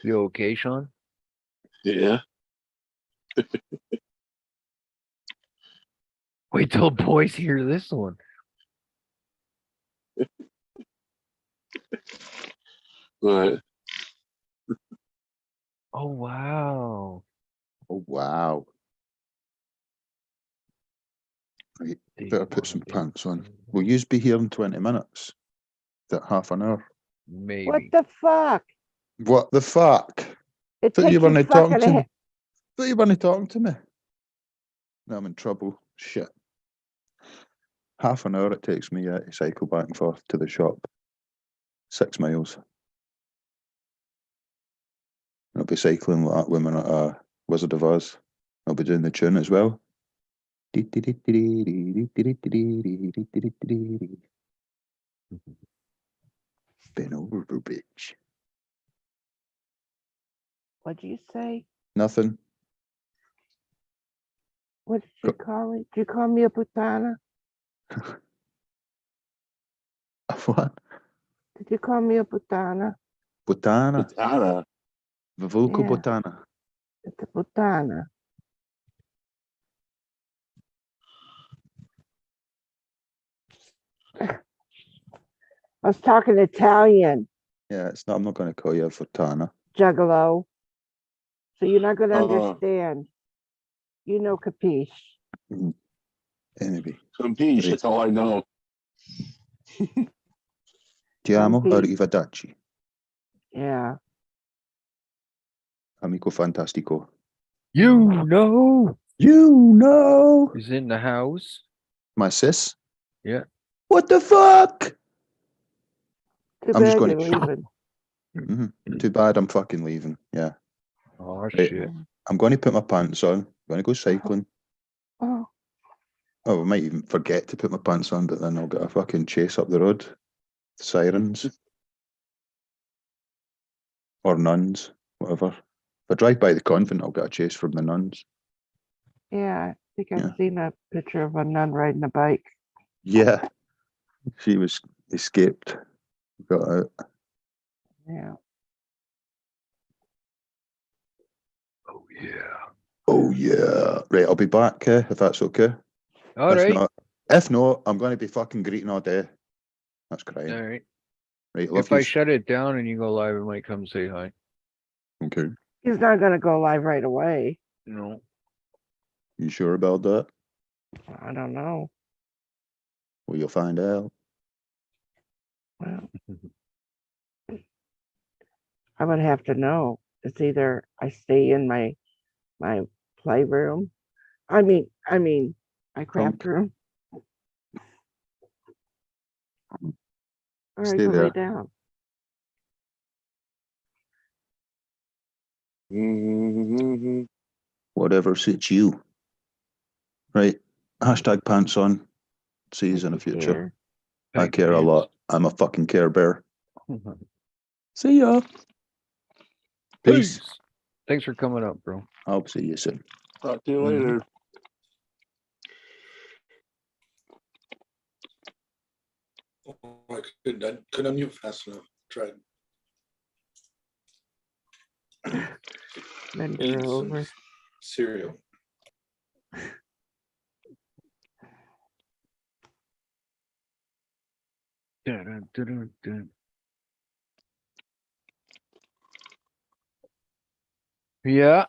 Speaker 1: You okay, Sean?
Speaker 14: Yeah.
Speaker 1: Wait till boys hear this one.
Speaker 14: Right.
Speaker 1: Oh wow.
Speaker 21: Oh wow. Right, better put some pants on. Will you be here in 20 minutes? Is that half an hour?
Speaker 1: Maybe.
Speaker 2: What the fuck?
Speaker 21: What the fuck?
Speaker 2: It
Speaker 21: Thought you
Speaker 2: takes you
Speaker 21: weren't talking
Speaker 2: fucking
Speaker 21: to me.
Speaker 2: ahead.
Speaker 21: Thought you weren't talking to me. Now I'm in trouble. Shit. Half an hour it takes me to cycle back and forth to the shop. 6 miles. I'll be cycling like that woman at Wizard of Oz. I'll be doing the tune as well. Been over, bitch.
Speaker 2: What'd you say?
Speaker 21: Nothing.
Speaker 2: What did you call it? Did you call me a putana?
Speaker 21: What?
Speaker 2: Did you call me a putana?
Speaker 21: Botana.
Speaker 14: Botana.
Speaker 21: Vivuco
Speaker 2: Yeah.
Speaker 21: Botana.
Speaker 2: It's a putana. I was talking Italian,
Speaker 21: Yeah, it's not. I'm not going to call you a Botana.
Speaker 2: Juggalo. So you're not going to
Speaker 14: Uh-huh.
Speaker 2: understand. You know, capiche.
Speaker 21: Anyway.
Speaker 14: Some peach, that's all I know.
Speaker 21: Ti amo,
Speaker 2: peace.
Speaker 21: arrivederci.
Speaker 2: Yeah.
Speaker 21: Amico fantastico.
Speaker 1: You know.
Speaker 21: You know.
Speaker 1: He's in the house.
Speaker 21: My sis?
Speaker 1: Yeah.
Speaker 21: What the fuck?
Speaker 2: Too
Speaker 21: I'm just
Speaker 2: bad
Speaker 21: going
Speaker 2: you're leaving.
Speaker 21: Too bad I'm fucking leaving. Yeah.
Speaker 1: Oh,
Speaker 21: Right.
Speaker 1: shit.
Speaker 21: I'm going to put my pants on. I'm going to go cycling.
Speaker 2: Oh.
Speaker 21: Oh, I might even forget to put my pants on, but then I'll get a fucking chase up the road. Sirens. Or nuns. Whatever. If I drive by the convent, I'll get a chase from the nuns.
Speaker 2: Yeah, I think I've
Speaker 21: Yeah.
Speaker 2: seen a picture of a nun riding a bike.
Speaker 21: Yeah. She was escaped. Got out.
Speaker 2: Yeah.
Speaker 1: Oh, yeah.
Speaker 21: Oh, yeah. Right, I'll be back, if that's okay.
Speaker 1: All
Speaker 21: if
Speaker 1: right.
Speaker 21: Not, if not, I'm going to be fucking greeting all day. That's crying.
Speaker 1: All right.
Speaker 21: Right, love
Speaker 1: If I
Speaker 21: you.
Speaker 1: shut it down and you go live, I might come say hi.
Speaker 21: Okay.
Speaker 2: He's not gonna go live right away.
Speaker 1: No.
Speaker 21: You sure about that?
Speaker 2: I don't know.
Speaker 21: Well, you'll find out.
Speaker 2: Well, I would have to know. It's either I stay in my playroom. I mean my craft room. Or I
Speaker 21: Stay
Speaker 2: go lay
Speaker 21: there.
Speaker 2: down.
Speaker 21: Whatever suits you. Right. Hashtag pants on. See you in the future.
Speaker 2: Care.
Speaker 21: I
Speaker 1: Thanks,
Speaker 21: care a
Speaker 1: man.
Speaker 21: lot. I'm a fucking care bear. See ya. Peace.
Speaker 1: Peace. Thanks for coming up, bro.
Speaker 21: I'll see you soon.
Speaker 14: Talk to you later.
Speaker 3: Oh, I couldn't unmute fast enough. Tried.
Speaker 2: Then
Speaker 3: Eating
Speaker 2: you're
Speaker 3: some
Speaker 2: over.
Speaker 3: cereal.
Speaker 1: Dun, dun, dun, dun. Yeah.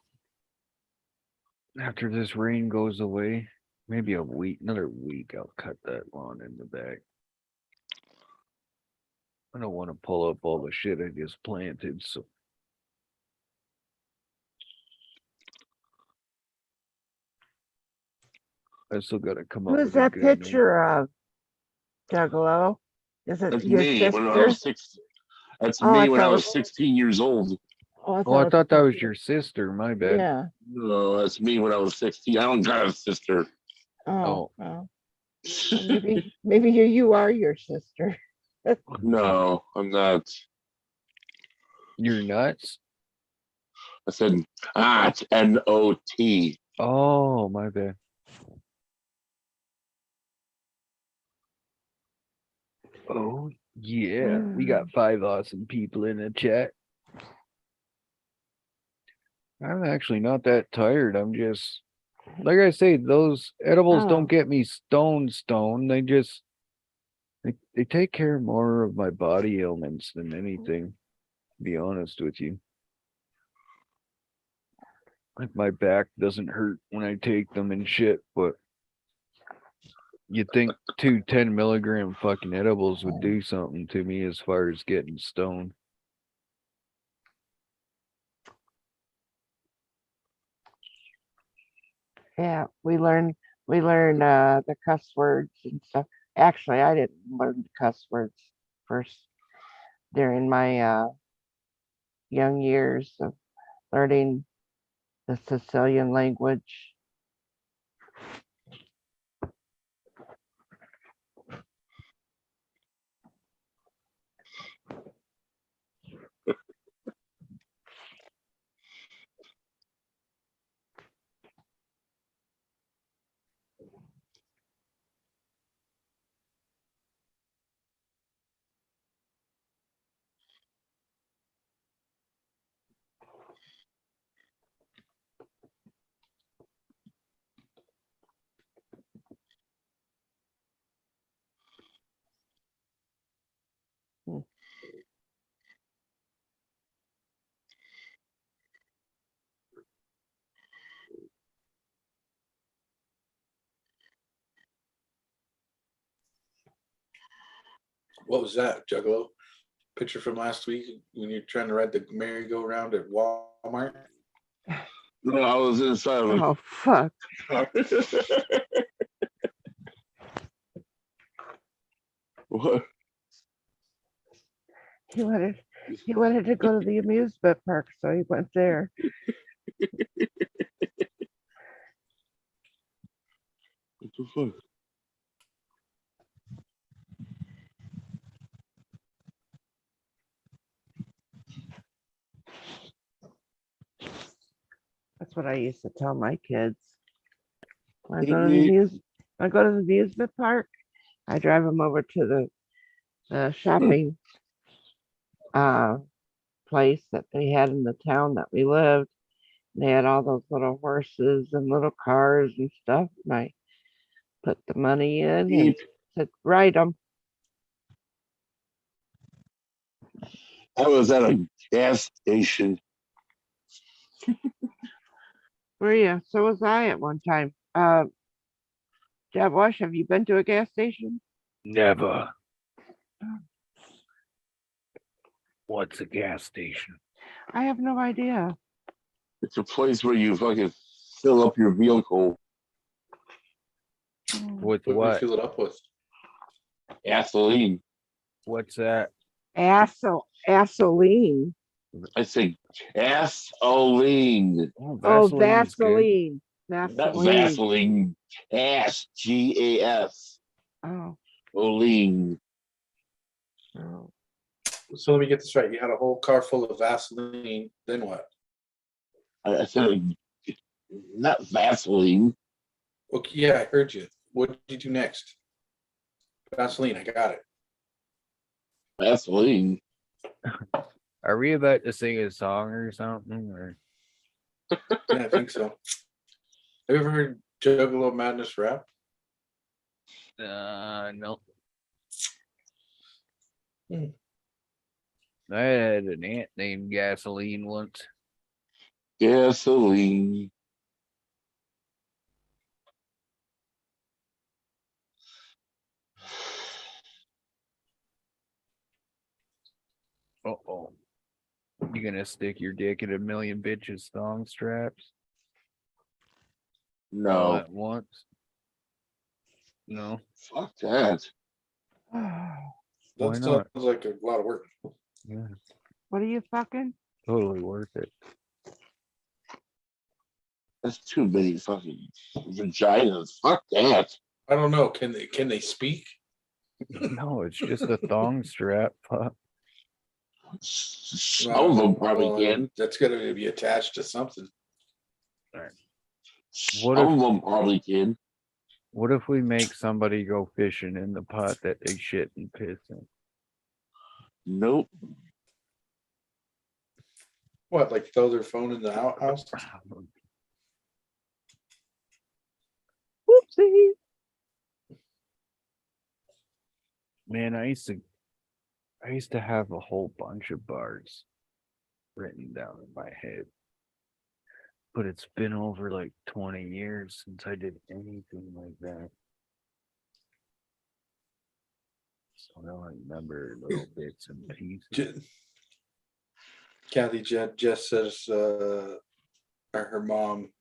Speaker 1: After this rain goes away, maybe another week, I'll cut that lawn in the back. I don't want to pull up all the shit I just planted, so. I still gotta come up
Speaker 2: Who's
Speaker 1: with a
Speaker 2: that
Speaker 1: good name.
Speaker 2: picture of? Juggalo? Is it
Speaker 14: That's
Speaker 2: your
Speaker 14: me
Speaker 2: sister?
Speaker 14: when I was 6. That's
Speaker 2: Oh,
Speaker 14: me when I was 16 years old.
Speaker 2: Oh, I
Speaker 1: Oh, I
Speaker 2: thought
Speaker 1: thought that was your sister. My bad.
Speaker 2: Yeah.
Speaker 14: No, that's me when I was 16. I don't got a sister.
Speaker 2: Oh, well. Well, maybe you are your sister.
Speaker 14: No, I'm not.
Speaker 1: You're nuts?
Speaker 14: I said, it's N-O-T.
Speaker 1: Oh, my bad. Oh, yeah. We got 5 awesome people in the chat. I'm actually not that tired. I'm just, like I say, those edibles
Speaker 2: Oh.
Speaker 1: don't get me stone. They just, they take care more of my body ailments than anything, to be honest with you. Like my back doesn't hurt when I take them and shit, but you'd think 2 10-milligram fucking edibles would do something to me as far as getting stoned.
Speaker 2: Yeah, we learned the cuss words and stuff. Actually, I didn't learn the cuss words first during my young years of learning the Sicilian language.
Speaker 3: What was that, Juggalo?
Speaker 16: picture from last week when you're trying to ride the merry-go-round at Walmart?
Speaker 14: No, I was inside of
Speaker 2: Oh fuck!
Speaker 14: What?
Speaker 2: He wanted to go to the amusement park, so he went there.
Speaker 14: What the fuck?
Speaker 2: That's what I used to tell my kids. When I go to the amusement park, I drive them over to the shopping place that they had in the town that we lived. They had all those little horses and little cars and stuff. And I put the money in and said, ride them.
Speaker 14: I was at a gas station.
Speaker 2: Were you? So was I at one time. Jetwash, have you been to a gas station?
Speaker 1: Never. What's a gas station?
Speaker 2: I have no idea.
Speaker 14: It's a place where you fucking fill up your vehicle.
Speaker 1: With
Speaker 16: What do you
Speaker 1: what?
Speaker 16: fill it up with?
Speaker 14: Gasoline.
Speaker 1: What's that?
Speaker 2: Gasoline.
Speaker 14: I say gasoline.
Speaker 1: Oh,
Speaker 2: Oh,
Speaker 1: Vaseline's good.
Speaker 2: Vaseline.
Speaker 14: Not
Speaker 2: Vaseline.
Speaker 14: Vaseline. Gas. Gas.
Speaker 2: Oh.
Speaker 14: Olean.
Speaker 2: Oh.
Speaker 16: So let me get this right. You had a whole car full of Vaseline. Then what?
Speaker 14: I said not Vaseline.
Speaker 16: Okay, yeah, I heard you. What did you do next? Vaseline. I got it.
Speaker 14: Vaseline.
Speaker 1: Are we about to sing a song or something? Or
Speaker 16: Yeah, I think so. Have you ever heard Juggalo Madness rap?
Speaker 1: no.
Speaker 16: Hmm.
Speaker 1: I had an aunt named Gasoline once.
Speaker 14: Gasoline.
Speaker 1: Uh-oh. You gonna stick your dick in a million bitches thong straps? All
Speaker 14: No.
Speaker 1: at once? No.
Speaker 14: Fuck that.
Speaker 1: Why
Speaker 16: That
Speaker 1: not?
Speaker 16: sounds like a lot of work.
Speaker 1: Yeah,
Speaker 2: What are you fucking?
Speaker 1: totally worth it.
Speaker 14: That's too many fucking vaginas. Fuck that.
Speaker 16: I don't know. Can they speak?
Speaker 1: No, it's just a thong strap. Fuck.
Speaker 14: Some of them probably can.
Speaker 16: That's gonna be attached to something.
Speaker 1: What
Speaker 14: Some
Speaker 1: if
Speaker 14: of them probably can.
Speaker 1: What if we make somebody go fishing in the pot that they shit and piss in?
Speaker 14: Nope.
Speaker 16: What, like throw their phone in the outhouse?
Speaker 2: Whoopsie.
Speaker 1: Man, I used to have a whole bunch of bars written down in my head. But it's been over like 20 years since I did anything like that. So now I remember little bits and pieces.
Speaker 16: Kathy Jess says her mom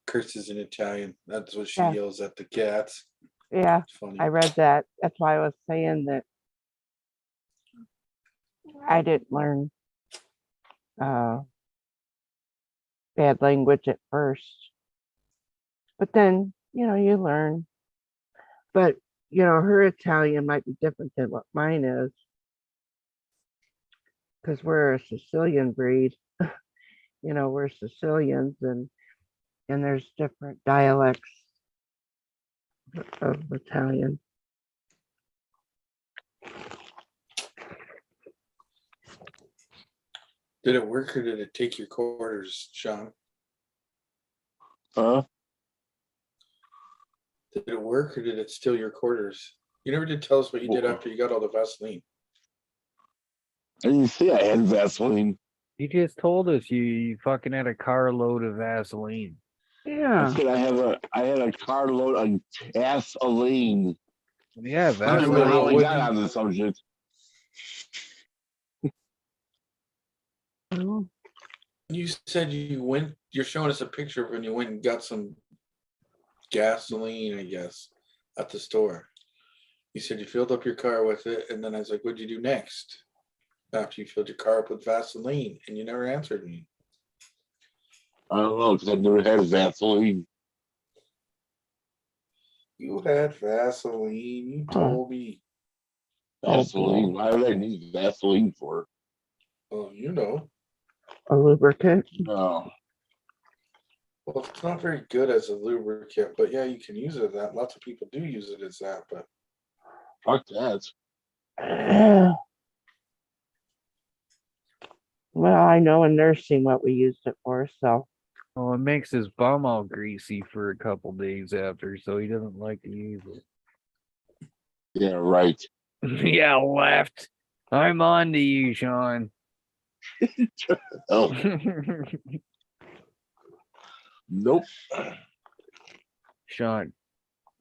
Speaker 16: curses in Italian. That's what she
Speaker 2: Yeah.
Speaker 16: yells at the cats.
Speaker 2: Yeah,
Speaker 16: It's funny.
Speaker 2: I read that. That's why I was saying that I didn't learn bad language at first. But then, you learn. But, her Italian might be different than what mine is. Because we're a Sicilian breed. We're Sicilians and there's different dialects of Italian.
Speaker 16: Did it work or did it take your quarters, Sean?
Speaker 14: Huh?
Speaker 16: Did it work or did it steal your quarters? You never did tell us what you did after you got all the Vaseline.
Speaker 14: I didn't say I had Vaseline.
Speaker 1: You just told us you fucking had a carload of Vaseline.
Speaker 2: Yeah.
Speaker 14: I said I had a carload of gasoline.
Speaker 1: Yeah,
Speaker 14: I don't know how we
Speaker 1: Vaseline.
Speaker 14: got on the subject.
Speaker 16: You said you're showing us a picture of when you went and got some gasoline, I guess, at the store. You said you filled up your car with it, and then I was like, what'd you do next? After you filled your car up with Vaseline, and you never answered me.
Speaker 14: I don't know, because I've never had Vaseline.
Speaker 16: You had Vaseline, you told me.
Speaker 14: Vaseline? Why would I need Vaseline for?
Speaker 16: Oh, you know.
Speaker 2: A lubricant?
Speaker 14: No.
Speaker 16: Well, it's not very good as a lubricant, but yeah, you can use it as that. Lots of people do use it as that, but
Speaker 14: fuck that.
Speaker 2: Well, I know in nursing what we used it for, so.
Speaker 1: Well, it makes his bum all greasy for a couple days after, so he doesn't like to use it.
Speaker 14: Yeah, right.
Speaker 1: Yeah, left. I'm on to you, Sean.
Speaker 14: Oh. Nope.
Speaker 1: Sean,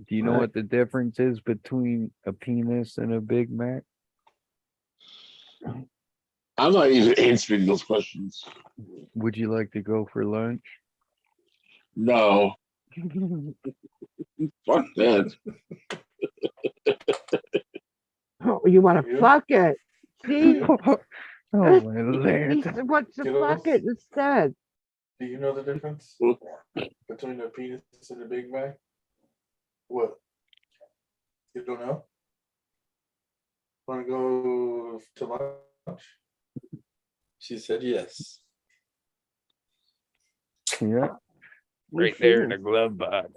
Speaker 1: do you know what the difference is between a penis and a Big Mac?
Speaker 14: I'm not even answering those questions.
Speaker 1: Would you like to go for lunch?
Speaker 14: No. Fuck that.
Speaker 2: Oh, you want to fuck it? See?
Speaker 1: Oh, my Lord.
Speaker 2: He wants to
Speaker 16: You know
Speaker 2: fuck
Speaker 16: this?
Speaker 2: it instead.
Speaker 16: do you know the difference between a penis and a Big Mac? What? You don't know? Want to go to lunch? She said yes.
Speaker 1: Yeah. Right there in the glove box.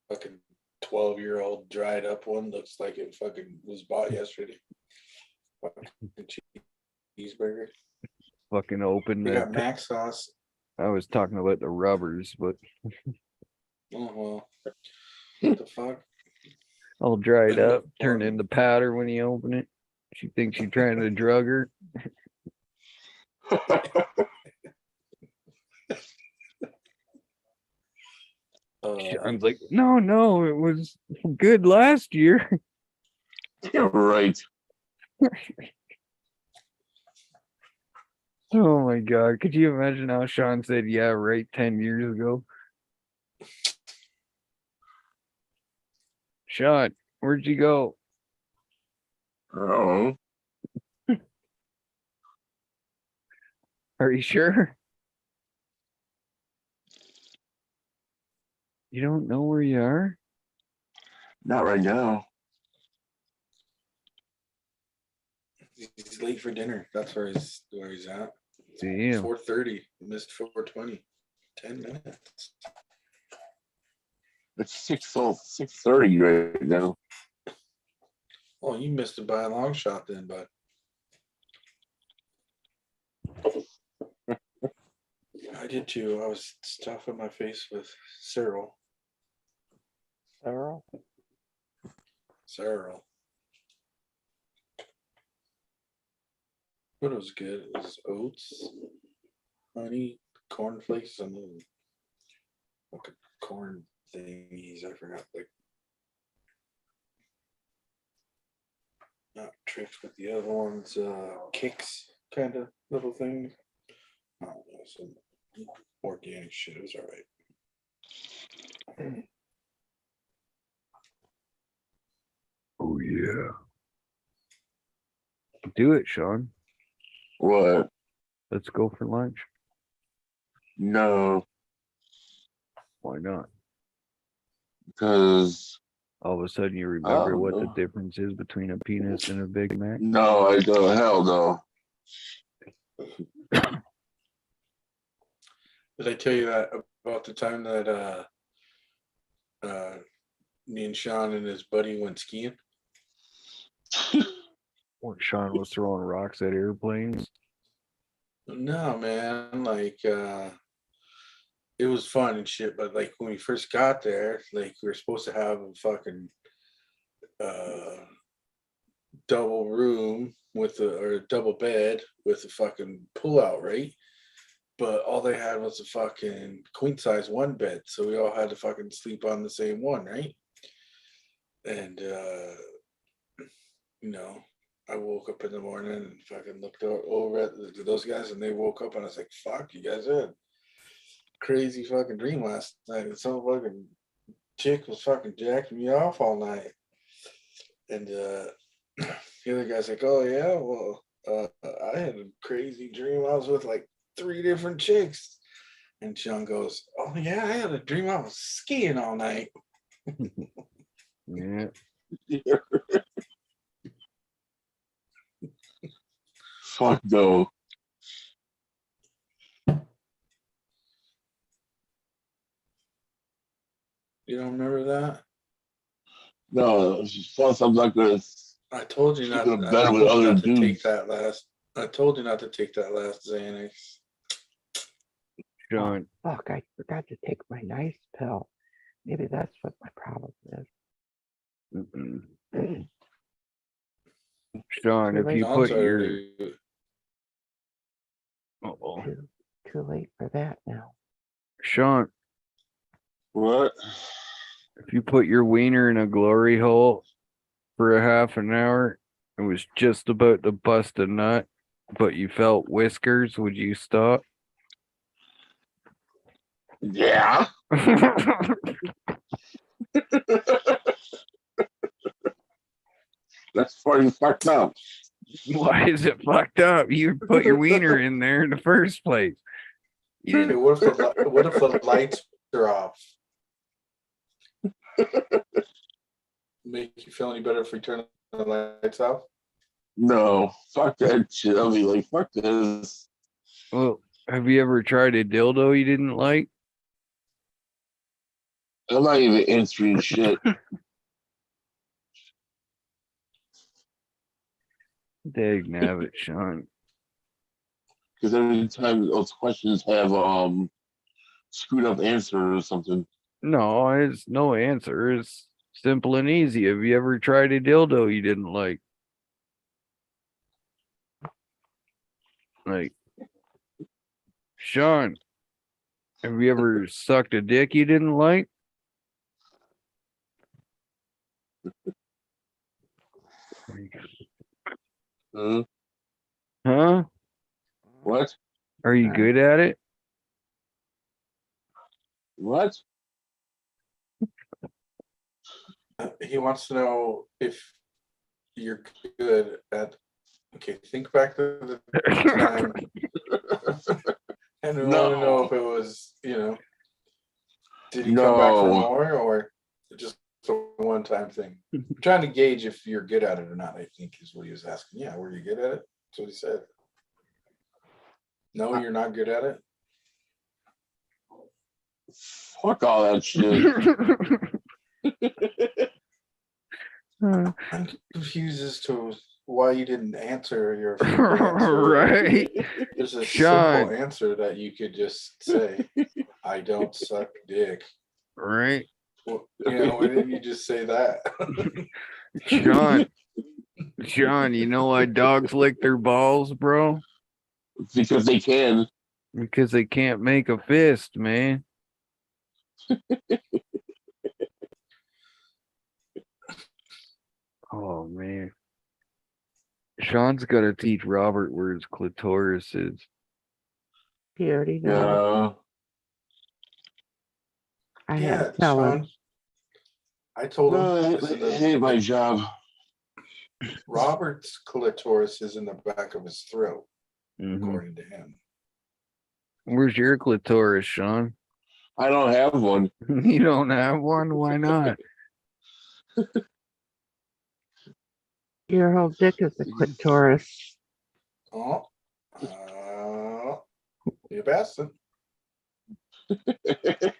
Speaker 16: Fucking 12-year-old dried up one looks like it fucking was bought yesterday. Fucking cheeseburger.
Speaker 1: Fucking open
Speaker 16: They
Speaker 1: the.
Speaker 16: got mac sauce.
Speaker 1: I was talking about the rubbers, but
Speaker 16: Oh well. What the fuck?
Speaker 1: all dried up, turn into powder when you open it. She thinks you're trying to drug her. Sean's like, no, it was good last year.
Speaker 14: You're right.
Speaker 1: Oh my God. Could you imagine how Sean said, yeah, right, 10 years ago? Sean, where'd you go?
Speaker 14: Oh.
Speaker 1: Are you sure? You don't know where you are?
Speaker 14: Not right now.
Speaker 16: He's late for dinner. That's where he's at.
Speaker 1: Damn.
Speaker 16: 4:30. Missed 4:20. 10 minutes.
Speaker 14: It's 6:30 right now.
Speaker 16: Oh, you missed it by a long shot then, bud. I did too. I was stuffing my face with Cyril.
Speaker 2: Cyril?
Speaker 16: But it was good. It was oats, honey, cornflakes, and little fucking corn thingies. I forgot, like, not tricks, but the other ones, kicks kind of little thing. I don't know, some organic shit. It was all right.
Speaker 1: Oh, yeah. Do it, Sean.
Speaker 14: What?
Speaker 1: Let's go for lunch.
Speaker 14: No.
Speaker 1: Why not?
Speaker 14: Because
Speaker 1: all of a sudden you remember what
Speaker 14: know.
Speaker 1: the difference is between a penis and a Big Mac?
Speaker 14: No, I don't. Hell no.
Speaker 16: Did I tell you that about the time that me and Sean and his buddy went skiing?
Speaker 1: Or Sean was throwing rocks at airplanes?
Speaker 16: No, man. Like, it was fun and shit, but like when we first got there, like we were supposed to have a fucking double room or a double bed with a fucking pull out, right? But all they had was a fucking queen size one bed, so we all had to fucking sleep on the same one, right? And you know, I woke up in the morning and fucking looked over at those guys, and they woke up, and I was like, "Fuck, you guys had a crazy fucking dream last night." And some fucking chick was fucking jacking me off all night. And the other guy's like, "Oh yeah, well, I had a crazy dream. I was with like 3 different chicks." And Sean goes, "Oh yeah, I had a dream I was skiing all night."
Speaker 1: Yeah.
Speaker 14: Fuck no.
Speaker 16: You don't remember that?
Speaker 14: No, plus I'm not gonna
Speaker 16: I told you not.
Speaker 14: sleep in a
Speaker 16: I
Speaker 14: bed with
Speaker 16: told you
Speaker 14: other
Speaker 16: not to take
Speaker 14: dudes.
Speaker 16: that last. I told you not to take that last Xanax.
Speaker 1: Sean,
Speaker 2: Fuck, I forgot to take my nice pill. Maybe that's what my problem is.
Speaker 1: Sean,
Speaker 2: Too
Speaker 1: if
Speaker 2: late.
Speaker 1: you
Speaker 16: John's
Speaker 1: put your
Speaker 16: already.
Speaker 1: uh-oh.
Speaker 2: Too late for that now.
Speaker 1: Sean,
Speaker 14: What?
Speaker 1: if you put your wiener in a glory hole for a half an hour and was just about to bust a nut, but you felt whiskers, would you stop?
Speaker 14: Yeah. That's fucking fucked up.
Speaker 1: Why is it fucked up? You put your wiener in there in the first place. You
Speaker 16: Okay,
Speaker 1: didn't.
Speaker 16: what if the lights are off? Make you feel any better if we turn the lights off?
Speaker 14: No, fuck that shit. I'll be like, fuck this.
Speaker 1: Well, have you ever tried a dildo you didn't like?
Speaker 14: I'm not even answering shit.
Speaker 1: Dag nabbit, Sean.
Speaker 14: Because every time those questions have screwed up answer or something.
Speaker 1: No, it's no answer. It's simple and easy. Have you ever tried a dildo you didn't like? Like, Sean, have you ever sucked a dick you didn't like? Huh?
Speaker 14: What?
Speaker 1: Are you good at it?
Speaker 14: What?
Speaker 16: He wants to know if you're good at. Okay, think back to the time, and we want to know if it was, did he come back for
Speaker 14: No.
Speaker 16: more or just a one-time thing? I'm trying to gauge if you're good at it or not. I think is what he was asking. Yeah, were you good at it? That's what he said. No, you're not good at it.
Speaker 14: Fuck all that shit.
Speaker 16: I'm confused as to why you didn't answer your answer.
Speaker 1: Right.
Speaker 16: There's a
Speaker 1: Sean.
Speaker 16: simple answer that you could just say, "I don't suck dick."
Speaker 1: Right.
Speaker 16: Well, why didn't you just say that?
Speaker 1: Sean, you know why dogs lick their balls, bro?
Speaker 14: Because they can.
Speaker 1: Because they can't make a fist, man. Oh, man. Sean's got to teach Robert where his clitoris is.
Speaker 2: He already knows. I had to tell him.
Speaker 16: Sean. I told him.
Speaker 14: It ain't my job.
Speaker 16: Robert's clitoris is in the back of his throat,
Speaker 1: Mm-hmm.
Speaker 16: according to him.
Speaker 1: Where's your clitoris, Sean?
Speaker 14: I don't have one.
Speaker 1: You don't have one? Why not?
Speaker 2: Your whole dick is a clitoris.
Speaker 16: Oh, you bastard.
Speaker 1: I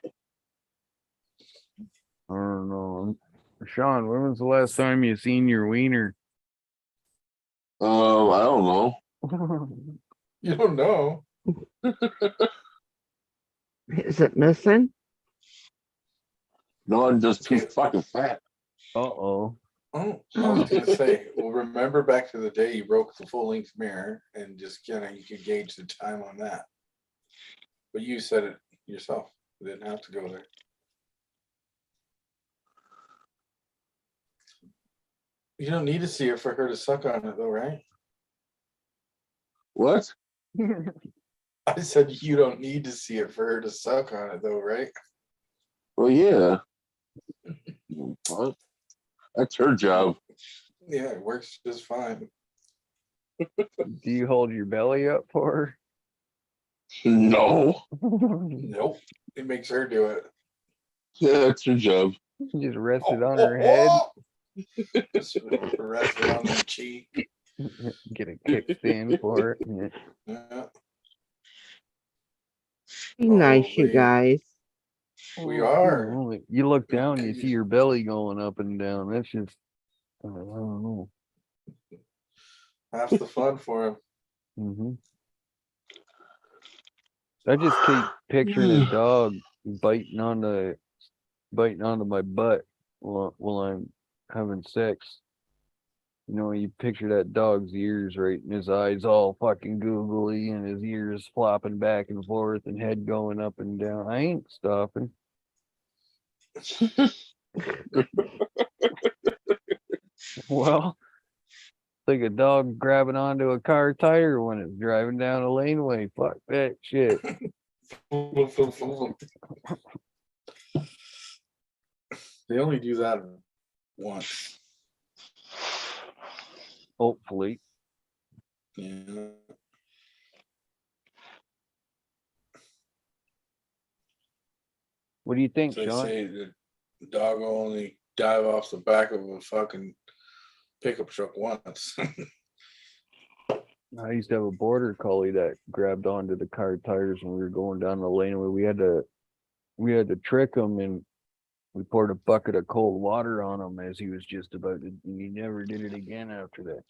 Speaker 1: don't know. Sean, when was the last time you seen your wiener?
Speaker 14: I don't know.
Speaker 16: You don't know.
Speaker 2: Is it missing?
Speaker 14: No, I'm just too fucking fat.
Speaker 1: Uh-oh.
Speaker 16: Oh, I was gonna say, well, remember back to the day you broke the full-length mirror and just you could gauge the time on that. But you said it yourself. You didn't have to go there. You don't need to see it for her to suck on it, though, right?
Speaker 14: What?
Speaker 16: I said you don't need to see it for her to suck on it, though, right?
Speaker 14: Well, yeah. What? That's her job.
Speaker 16: Yeah, it works just fine.
Speaker 1: Do you hold your belly up for her?
Speaker 14: No.
Speaker 16: Nope. It makes her do it.
Speaker 14: Yeah, that's her job.
Speaker 1: Just rest it on her head.
Speaker 16: Just rest it on the cheek.
Speaker 1: Get a kickstand for it.
Speaker 16: Yeah.
Speaker 2: Be nice, you guys.
Speaker 16: We are.
Speaker 1: Oh, you look down, you see your belly going up and down. That's just, I don't know.
Speaker 16: Half the fun for him.
Speaker 1: Mm-hmm. I just keep picturing a dog biting onto my butt while I'm having sex. You know, you picture that dog's ears, right? And his eyes all fucking googly and his ears flopping back and forth and head going up and down. I ain't stopping. Well, like a dog grabbing onto a car tire when it's driving down a laneway. Fuck that shit.
Speaker 16: They only do that once.
Speaker 1: Hopefully.
Speaker 16: Yeah.
Speaker 1: What do you think,
Speaker 16: They
Speaker 1: Sean?
Speaker 16: say the dog will only dive off the back of a fucking pickup truck once.
Speaker 1: I used to have a border collie that grabbed onto the car tires when we were going down the laneway. We had to trick him, and we poured a bucket of cold water on him as he was just about to. He never did it again after that.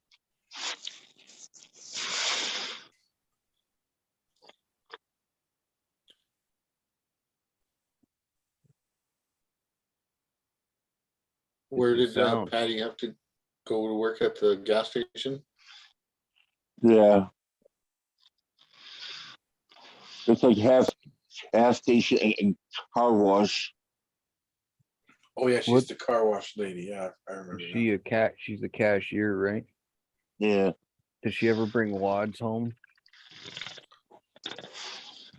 Speaker 16: Where
Speaker 1: It's
Speaker 16: did
Speaker 1: the sound.
Speaker 16: Patty have to go to work at the gas station?
Speaker 14: Yeah. It's like half gas station and car wash.
Speaker 16: Oh yeah, she's
Speaker 1: What?
Speaker 16: the car wash lady. Yeah, I remember.
Speaker 1: Is she a cat? She's a cashier, right?
Speaker 14: Yeah.
Speaker 1: Does she ever bring wads home?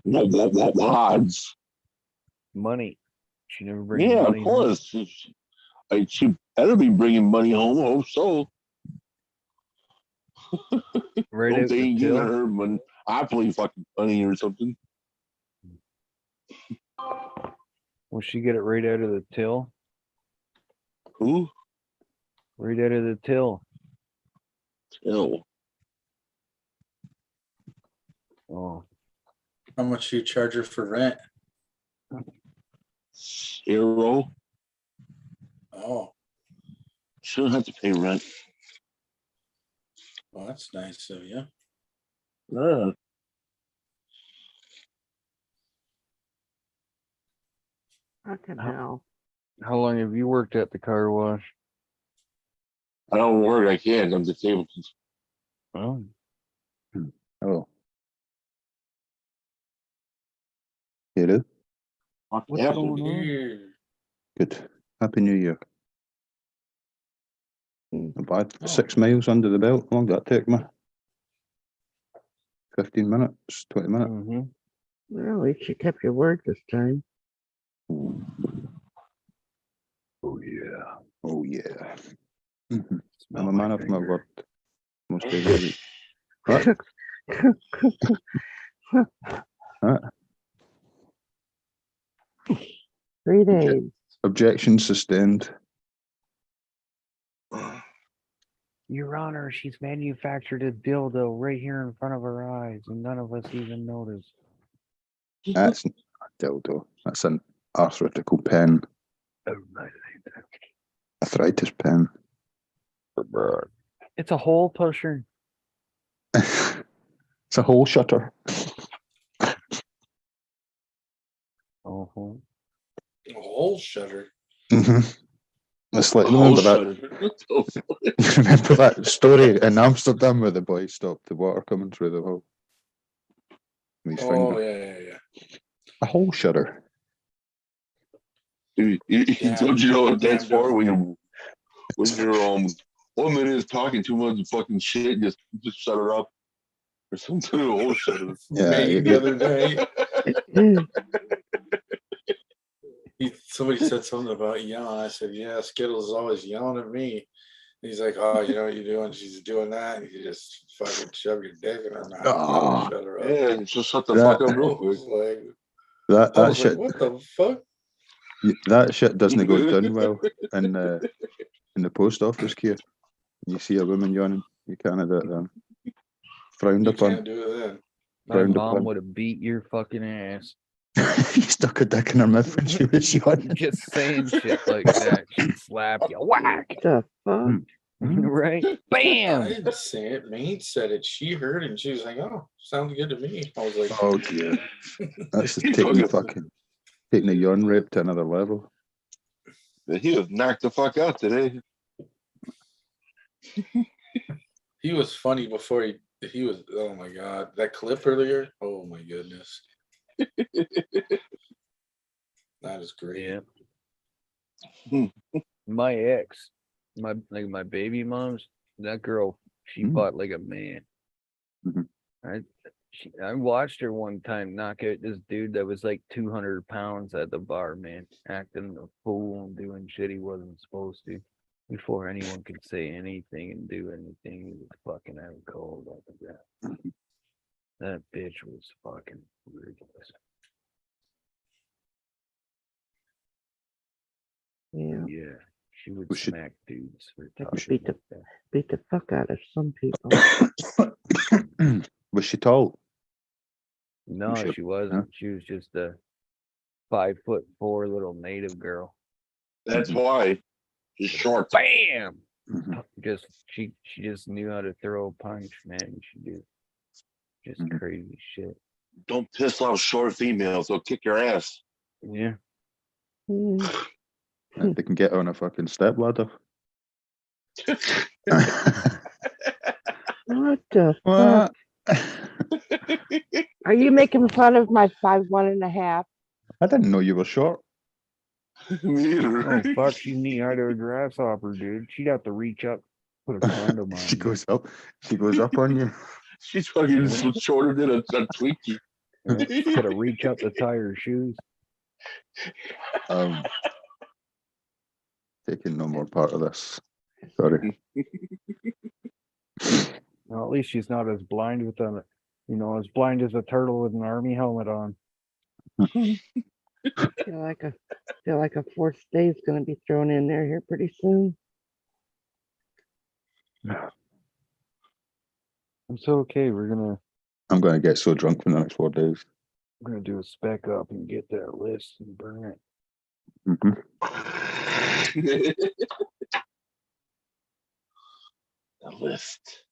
Speaker 14: What wads?
Speaker 1: Money. She never brings
Speaker 14: Yeah,
Speaker 1: money
Speaker 14: of
Speaker 1: home?
Speaker 14: course. She better be bringing money home. I hope so.
Speaker 1: Right
Speaker 14: Hope
Speaker 1: out
Speaker 14: they
Speaker 1: the
Speaker 14: ain't giving
Speaker 1: till?
Speaker 14: her monopoly fucking money or something.
Speaker 1: Will she get it right out of the till?
Speaker 14: Who?
Speaker 1: Right out of the till.
Speaker 14: Till.
Speaker 1: Oh.
Speaker 16: How much do you charge her for rent?
Speaker 14: 0.
Speaker 16: Oh,
Speaker 14: She don't have to pay rent.
Speaker 16: well, that's nice of you.
Speaker 14: Yeah.
Speaker 2: Fucking hell.
Speaker 1: How long have you worked at the car wash?
Speaker 14: I don't work. I can't. I'm disabled.
Speaker 1: Oh.
Speaker 21: Oh. You do?
Speaker 1: What's
Speaker 14: Yeah.
Speaker 1: going on?
Speaker 21: Good. Happy New Year. Not bad.
Speaker 16: Oh.
Speaker 21: 6 miles under the belt. How long did that take me? 15 minutes, 20 minutes.
Speaker 1: Mm-hmm.
Speaker 2: Well, at least you kept your word this time.
Speaker 21: Oh yeah. Oh yeah. Mhm. I'm a man of my word. Most days of the week. What? What?
Speaker 2: 3 days.
Speaker 21: Objection sustained.
Speaker 1: Your Honor, she's manufactured a dildo right here in front of her eyes, and none of us even noticed.
Speaker 21: That's not a dildo. That's an arthritical pen.
Speaker 1: Oh, right.
Speaker 21: Arthritis pen.
Speaker 1: It's a hole pusher.
Speaker 21: It's a hole shutter.
Speaker 1: Oh.
Speaker 16: A hole shutter.
Speaker 21: Mm-hmm. It's like,
Speaker 14: A
Speaker 21: remember
Speaker 14: hole
Speaker 21: that? Remember that story in Amsterdam where the boy stopped the water coming through the hole? With his
Speaker 16: Oh
Speaker 21: finger.
Speaker 16: yeah.
Speaker 21: A hole shutter.
Speaker 14: Don't you know what that's for when you're woman is talking too much fucking shit, just shut her up. Or something. Oh, shut her.
Speaker 21: Yeah,
Speaker 16: Nate the other day. Somebody said something about yelling. I said, yeah, Skittles is always yelling at me. He's like, oh, you know what you're doing? She's doing that. And you just fucking shove your dick in her mouth.
Speaker 21: Oh.
Speaker 16: Shut her up.
Speaker 14: Yeah, just shut the
Speaker 21: That-
Speaker 14: fuck up real quick.
Speaker 21: That
Speaker 16: I was
Speaker 21: shit.
Speaker 16: like, what the fuck?
Speaker 21: That shit doesn't go down well in the post office queue. You see a woman yawning, you can't do it then. Frowned
Speaker 16: You
Speaker 21: upon.
Speaker 16: can't do it then.
Speaker 1: My
Speaker 21: Frowned
Speaker 1: mom
Speaker 21: upon.
Speaker 1: would have beat your fucking ass.
Speaker 21: You stuck a dick in her mouth when she was yawning.
Speaker 1: Just saying shit like that. She'd slap you. Whack!
Speaker 2: The fuck?
Speaker 1: Right?
Speaker 16: I
Speaker 1: Bam!
Speaker 16: didn't say it. Maid said it. She heard it and she was like, oh, sounds good to me. I was like,
Speaker 21: Oh dear. That's just taking the yawn rape to another level.
Speaker 14: He was knocked the fuck out today.
Speaker 16: he was funny before he was, oh my God. That clip earlier, oh my goodness. That is great.
Speaker 1: Yeah. My ex, my baby mom's, that girl, she fought like a man. I watched her one time knock out this dude that was like 200 pounds at the bar, man, acting a fool and doing shit he wasn't supposed to. Before anyone could say anything and do anything, he was fucking out cold like that. That bitch was fucking ridiculous.
Speaker 2: Yeah.
Speaker 1: Yeah, she would smack dudes for
Speaker 2: They
Speaker 1: talking
Speaker 2: could beat
Speaker 1: like that.
Speaker 2: beat the fuck out of some people.
Speaker 21: Was she tall?
Speaker 1: No,
Speaker 21: She-
Speaker 1: she wasn't. She was just a 5'4" little native girl.
Speaker 14: That's why she's short.
Speaker 1: Bam!
Speaker 21: Mhm.
Speaker 1: She just knew how to throw a punch, man. She did just crazy shit.
Speaker 14: Don't piss off short females. They'll kick your ass.
Speaker 1: Yeah.
Speaker 21: They can get on a fucking step ladder.
Speaker 2: What the
Speaker 21: What?
Speaker 2: fuck? Are you making fun of my 5'1.5"?
Speaker 21: I didn't know you were short.
Speaker 1: Oh fuck, she's knee high to a grasshopper, dude. She'd have to reach up, put a condom on.
Speaker 21: She goes up. She goes up on you.
Speaker 14: She's fucking shorter than a Twinkie.
Speaker 1: Gotta reach up to tie her shoes.
Speaker 21: Taking no more part of this. Sorry.
Speaker 1: Well, at least she's not as blind with as blind as a turtle with an army helmet on.
Speaker 2: feel like a fourth day is going to be thrown in there here pretty soon.
Speaker 1: It's okay.
Speaker 21: I'm gonna get so drunk for the next 4 days.
Speaker 1: We're gonna do a spec up and get that list and burn it.
Speaker 14: The list.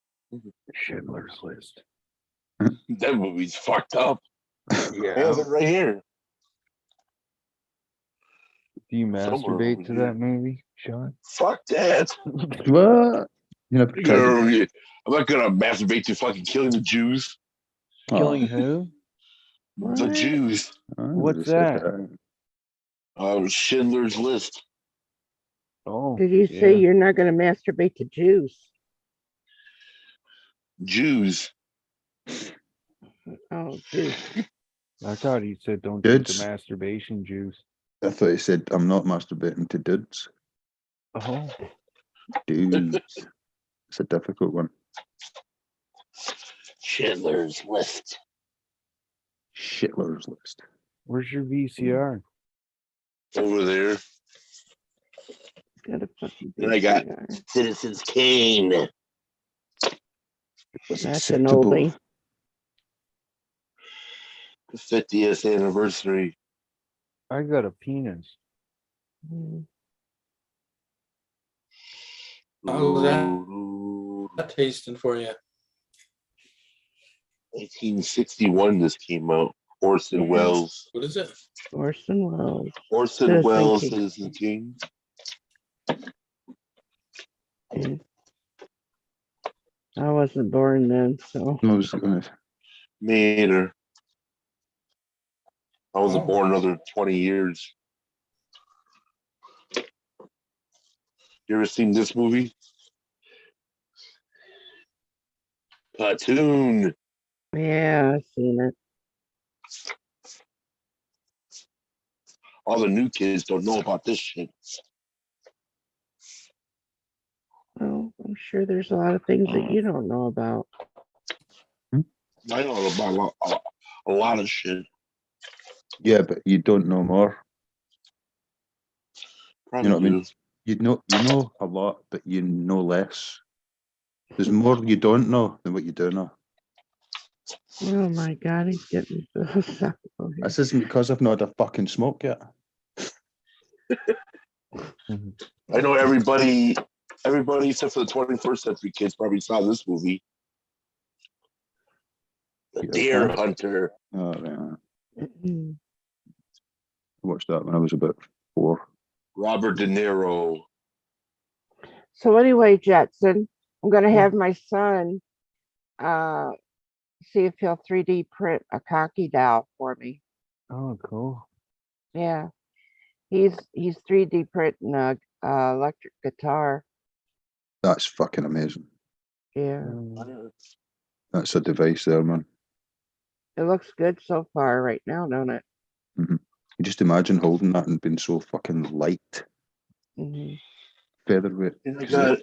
Speaker 1: Schindler's List.
Speaker 14: That movie's fucked up.
Speaker 1: Yeah.
Speaker 14: I have it right here.
Speaker 1: Do you
Speaker 14: Somewhere
Speaker 1: masturbate
Speaker 14: over
Speaker 1: to
Speaker 14: here.
Speaker 1: that movie, Sean?
Speaker 14: Fuck that.
Speaker 21: What? You never tried
Speaker 14: I'm not gonna masturbate to fucking killing the Jews.
Speaker 1: Killing who?
Speaker 14: The Jews.
Speaker 1: What's that?
Speaker 14: Schindler's List.
Speaker 1: Oh.
Speaker 2: Did you say you're not going to masturbate to Jews?
Speaker 14: Jews.
Speaker 2: Oh, Jews.
Speaker 1: I thought he said don't drink
Speaker 21: Dudes.
Speaker 1: the masturbation juice.
Speaker 21: I thought he said I'm not masturbating to dudes.
Speaker 1: Oh.
Speaker 21: Dudes. It's a difficult one.
Speaker 14: Schindler's List.
Speaker 21: Schindler's List.
Speaker 1: Where's your VCR?
Speaker 14: Over there.
Speaker 2: Got a fucking
Speaker 14: Then I got Citizens Kane.
Speaker 2: That's an oldie.
Speaker 14: The 50th anniversary.
Speaker 1: I got a penis.
Speaker 16: How's that tasting for you?
Speaker 14: 1861 this came out. Orson Welles.
Speaker 16: What is it?
Speaker 2: Orson Welles.
Speaker 14: Orson
Speaker 2: Citizen
Speaker 14: Welles,
Speaker 2: Kane.
Speaker 14: Citizen Kane.
Speaker 2: I wasn't born then, so.
Speaker 21: I was gonna.
Speaker 14: Me either. I wasn't
Speaker 16: Oh.
Speaker 14: born another 20 years. You ever seen this movie? Platoon.
Speaker 2: Yeah, I've seen it.
Speaker 14: All the new kids don't know about this shit.
Speaker 2: Well, I'm sure there's a lot of things that you don't know about.
Speaker 14: I know about a lot of shit.
Speaker 21: Yeah, but you don't know more.
Speaker 14: Probably
Speaker 21: You know what I mean?
Speaker 14: do.
Speaker 21: You know a lot, but you know less. There's more you don't know than what you do know.
Speaker 2: Oh my God, he's getting philosophical here.
Speaker 21: This isn't because I've not had a fucking smoke yet.
Speaker 14: I know everybody except for the 21st century kids probably saw this movie. The Deer Hunter.
Speaker 21: Oh, right. I watched that when I was about 4.
Speaker 14: Robert De Niro.
Speaker 2: So anyway, Jetson, I'm gonna have my son see if he'll 3D print a cocky doll for me.
Speaker 1: Oh, cool.
Speaker 2: Yeah, he's 3D printing a electric guitar.
Speaker 21: That's fucking amazing.
Speaker 2: Yeah,
Speaker 21: That's a device there, man.
Speaker 2: it looks good so far right now, don't it?
Speaker 21: You just imagine holding that and being so fucking light. Featherweight.
Speaker 14: And I got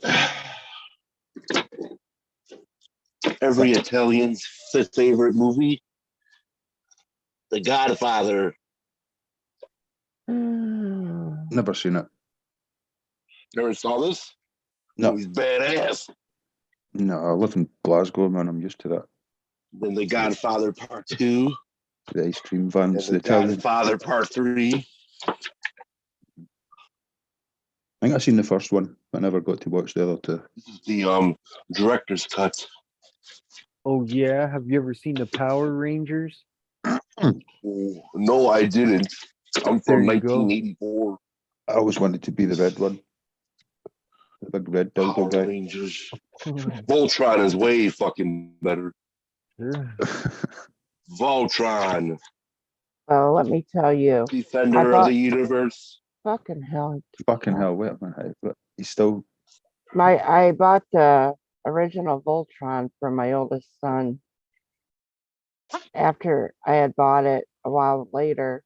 Speaker 14: every Italian's favorite movie, The Godfather.
Speaker 21: Never seen it.
Speaker 14: Never saw this?
Speaker 21: No.
Speaker 14: He's badass.
Speaker 21: No, I live in Glasgow, man. I'm used to that.
Speaker 14: Then The Godfather Part 2.
Speaker 21: The ice cream vans,
Speaker 14: And
Speaker 21: the Italian.
Speaker 14: Godfather Part 3.
Speaker 21: I think I seen the first one, but I never got to watch the other two.
Speaker 14: This is the director's cut.
Speaker 1: Oh yeah, have you ever seen the Power Rangers?
Speaker 14: No, I didn't. I'm
Speaker 1: There
Speaker 14: from
Speaker 1: you go.
Speaker 14: 1984.
Speaker 21: I always wanted to be the red one. The big red dildo
Speaker 14: Power
Speaker 21: guy.
Speaker 14: Rangers. Voltron is way fucking better.
Speaker 1: Sure.
Speaker 14: Voltron.
Speaker 2: Oh, let me tell you,
Speaker 14: Defender of the Universe.
Speaker 2: fucking hell.
Speaker 21: Fucking hell, wait a minute. But he's still.
Speaker 2: I bought the original Voltron for my oldest son. After I had bought it a while later,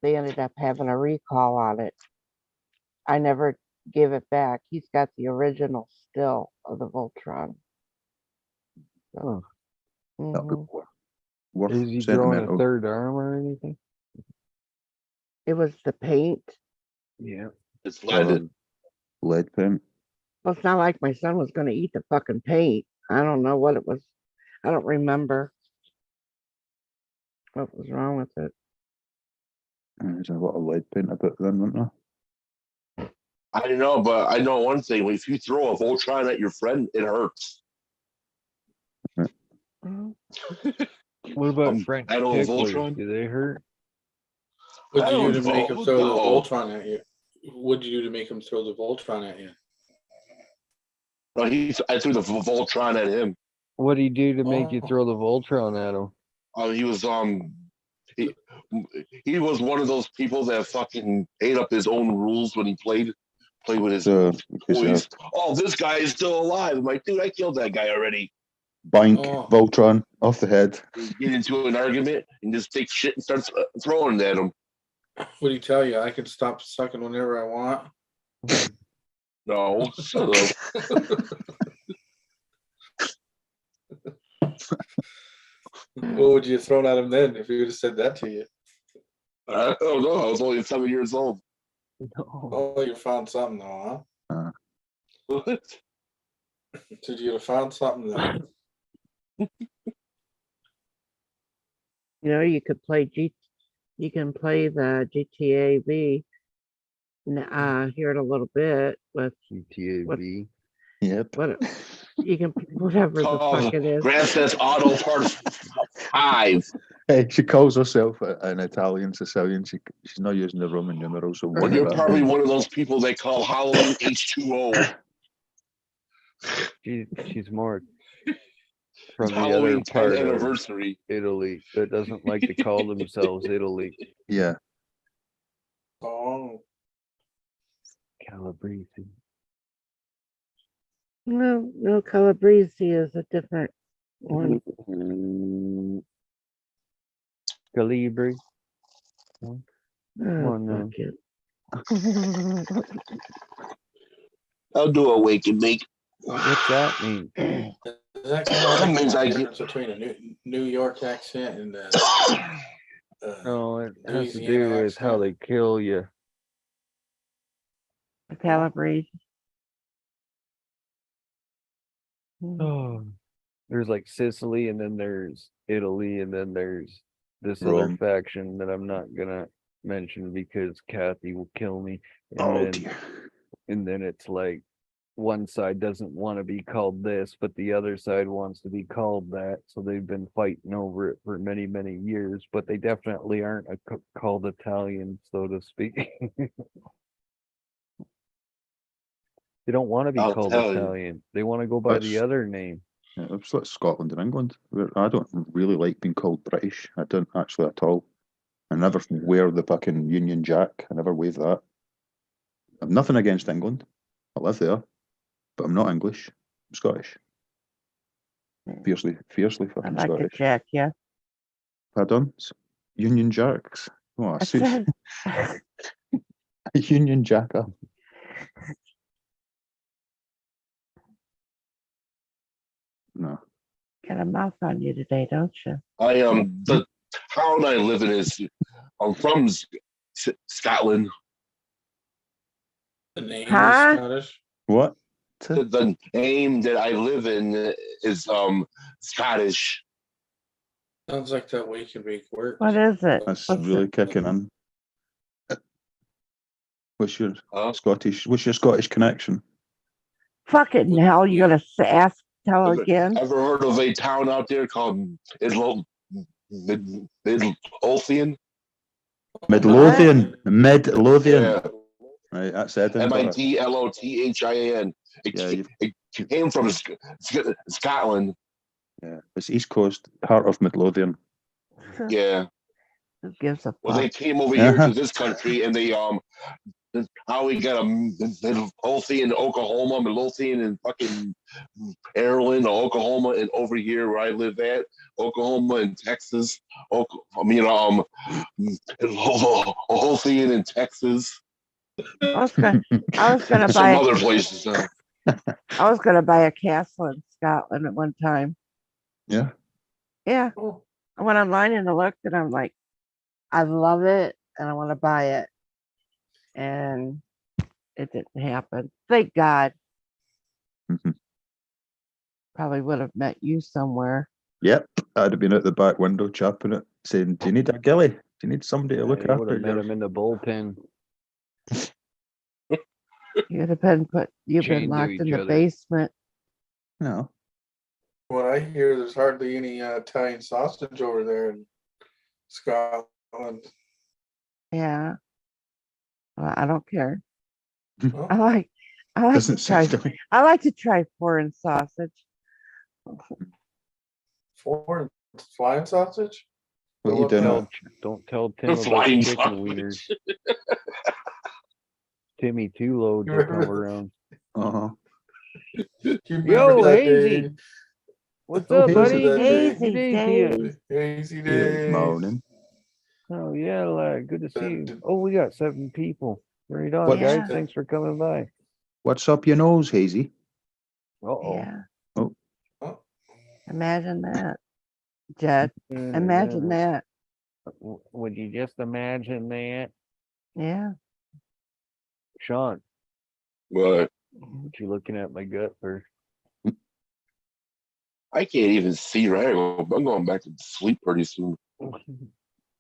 Speaker 2: they ended up having a recall on it. I never gave it back. He's got the original still of the Voltron. So,
Speaker 21: Worth
Speaker 1: Is he growing a
Speaker 21: sentimental.
Speaker 1: third arm or anything?
Speaker 2: it was the paint.
Speaker 1: Yeah.
Speaker 14: It's leaded.
Speaker 21: Lead paint.
Speaker 2: Well, it's not like my son was going to eat the fucking paint. I don't know what it was. I don't remember what was wrong with it.
Speaker 21: There's a lot of lead paint about then, wasn't there?
Speaker 14: I don't know, but I know one thing. If you throw a Voltron at your friend, it hurts.
Speaker 1: What about French
Speaker 14: I don't
Speaker 1: ticklers?
Speaker 14: Voltron.
Speaker 1: Do they hurt?
Speaker 16: What'd you do to
Speaker 14: I
Speaker 16: make
Speaker 14: don't
Speaker 16: him throw the
Speaker 14: know.
Speaker 16: Voltron at you? What'd you do to make him throw the Voltron at you?
Speaker 14: No, I threw the Voltron at him.
Speaker 1: What do you do to make you throw the Voltron at him?
Speaker 14: He was he was one of those people that fucking ate up his own rules when he played with his toys. Oh, this guy is still alive. I'm like, dude, I killed that guy already.
Speaker 21: Bank Voltron off the head.
Speaker 14: Get into an argument and just take shit and start throwing it at him.
Speaker 16: What do you tell you? I can stop sucking whenever I want.
Speaker 14: No, shut up.
Speaker 16: What would you have thrown at him then if he would have said that to you?
Speaker 14: I don't know. I was only 7 years old.
Speaker 16: Oh, you found something though, huh?
Speaker 14: What?
Speaker 16: Did you have found something though?
Speaker 2: You know, you could play you can play the GTA V here in a little bit with
Speaker 21: GTA V. Yep.
Speaker 2: What you can whatever the fuck it is.
Speaker 14: Grand Theft Auto Part 5.
Speaker 21: Hey, she calls herself an Italian Sicilian. She's not using the Roman numerals. So
Speaker 14: Well, you're probably one of those people they call Halloween H2O.
Speaker 1: She's more from the
Speaker 14: Halloween
Speaker 1: other part
Speaker 14: 10th
Speaker 1: of
Speaker 14: anniversary.
Speaker 1: Italy that doesn't like to call themselves Italy.
Speaker 21: Yeah.
Speaker 16: Oh.
Speaker 1: Calabrese.
Speaker 2: No, Calabrese is a different
Speaker 1: Calibri.
Speaker 2: Oh,
Speaker 1: Come on,
Speaker 2: fuck it.
Speaker 14: I'll do a wake and bake.
Speaker 1: What's that mean?
Speaker 16: Is that kind of
Speaker 14: That
Speaker 16: like
Speaker 14: means
Speaker 16: the
Speaker 14: I
Speaker 16: difference between a New York accent and
Speaker 1: No, it has to
Speaker 16: Louisiana
Speaker 1: do with how
Speaker 16: accent?
Speaker 1: they kill you.
Speaker 2: The calibration.
Speaker 1: Oh, there's like Sicily, and then there's Italy, and then there's this other
Speaker 21: Rome.
Speaker 1: faction that I'm not gonna mention because Kathy will kill me. And
Speaker 21: Oh
Speaker 1: then,
Speaker 21: dear.
Speaker 1: and then it's like one side doesn't want to be called this, but the other side wants to be called that. So they've been fighting over it for many, many years, but they definitely aren't called Italian, so to speak. They don't want to be
Speaker 21: I'll
Speaker 1: called
Speaker 21: tell you.
Speaker 1: Italian. They want to go by the
Speaker 21: That's-
Speaker 1: other name.
Speaker 21: Yeah, it's like Scotland and England. I don't really like being called British. I don't actually at all. I never wear the fucking Union Jack. I never wave that. I've nothing against England. I live there, but I'm not English. I'm Scottish. Fiercely
Speaker 2: I
Speaker 21: fucking
Speaker 2: like the
Speaker 21: Scottish.
Speaker 2: Jack, yeah.
Speaker 21: Pardon? Union Jacks. Oh, I
Speaker 2: I
Speaker 21: see.
Speaker 2: said,
Speaker 21: Union Jacker. No.
Speaker 2: got a mouth on you today, don't you?
Speaker 14: I the town I live in is I'm from Scotland.
Speaker 16: The name
Speaker 2: Huh?
Speaker 16: is Scottish.
Speaker 21: What?
Speaker 14: The name that I live in is Scottish.
Speaker 16: Sounds like that wake and bake works.
Speaker 2: What is it?
Speaker 21: That's
Speaker 2: What's
Speaker 21: really
Speaker 2: it?
Speaker 21: kicking in. What's your Scottish connection?
Speaker 2: Fucking hell, you gonna tell again?
Speaker 14: Ever heard of a town out there called Midlothian?
Speaker 21: Midlothian. Midlothian.
Speaker 14: Yeah.
Speaker 21: Right, that's Edinburgh.
Speaker 14: Midlothian. It came from Scotland.
Speaker 21: Yeah, it's East Coast, heart of Midlothian.
Speaker 14: Yeah.
Speaker 2: Who gives a fuck?
Speaker 14: Well, they came over here to this country, and they how we got a Midlothian, Oklahoma, Midlothian, and fucking Maryland, Oklahoma, and over here where I live at, Oklahoma and Texas. Midlothian in Texas.
Speaker 2: I was gonna
Speaker 14: Some
Speaker 2: buy
Speaker 14: other places.
Speaker 2: I was gonna buy a castle in Scotland at one time.
Speaker 21: Yeah.
Speaker 2: Yeah. I went online and I looked and I'm like, I love it and I want to buy it. And it didn't happen. Thank God. Probably would have met you somewhere.
Speaker 21: Yep, I'd have been out the back window chopping it, saying, "Do you need a ghillie? Do you need somebody to look
Speaker 1: You would
Speaker 21: after
Speaker 1: have met
Speaker 21: you?"
Speaker 1: him in the bullpen.
Speaker 2: You'd have been you've been
Speaker 1: Chained to
Speaker 2: locked
Speaker 1: each
Speaker 2: in the
Speaker 1: other.
Speaker 2: basement.
Speaker 21: No.
Speaker 16: What I hear, there's hardly any Italian sausage over there in Scotland.
Speaker 2: Yeah. Well, I don't care.
Speaker 16: Oh,
Speaker 2: I like
Speaker 21: Doesn't
Speaker 2: to try
Speaker 21: sound like-
Speaker 2: I like to try foreign sausage.
Speaker 16: foreign flying sausage?
Speaker 21: What you
Speaker 16: What
Speaker 21: doing?
Speaker 16: about
Speaker 1: Don't tell Tim about
Speaker 14: Flying
Speaker 1: chicken
Speaker 14: sausage.
Speaker 1: wieners. Timmy Two Loads
Speaker 16: You
Speaker 1: will come
Speaker 16: remember-
Speaker 1: around.
Speaker 21: Uh-huh.
Speaker 16: You remember
Speaker 1: Yo,
Speaker 16: that
Speaker 1: Hazy.
Speaker 16: day?
Speaker 1: What's
Speaker 21: Oh,
Speaker 1: up,
Speaker 21: Hazy.
Speaker 1: buddy?
Speaker 16: That day.
Speaker 2: Hazy
Speaker 1: Good
Speaker 2: days.
Speaker 16: Hazy
Speaker 21: Good
Speaker 16: days.
Speaker 21: morning.
Speaker 1: Oh yeah, lad. Good to see you. Oh, we got 7 people. Right on,
Speaker 21: What-
Speaker 1: guys.
Speaker 2: Yeah.
Speaker 1: Thanks for coming by.
Speaker 21: What's up your nose, Hazy?
Speaker 1: Uh-oh.
Speaker 2: Yeah.
Speaker 21: Oh.
Speaker 16: Oh,
Speaker 2: Imagine that. Jed. Imagine that.
Speaker 1: Would you just imagine that?
Speaker 2: Yeah.
Speaker 1: Sean,
Speaker 14: But
Speaker 1: what you looking at my gut for?
Speaker 14: I can't even see right. I'm going back to sleep pretty soon.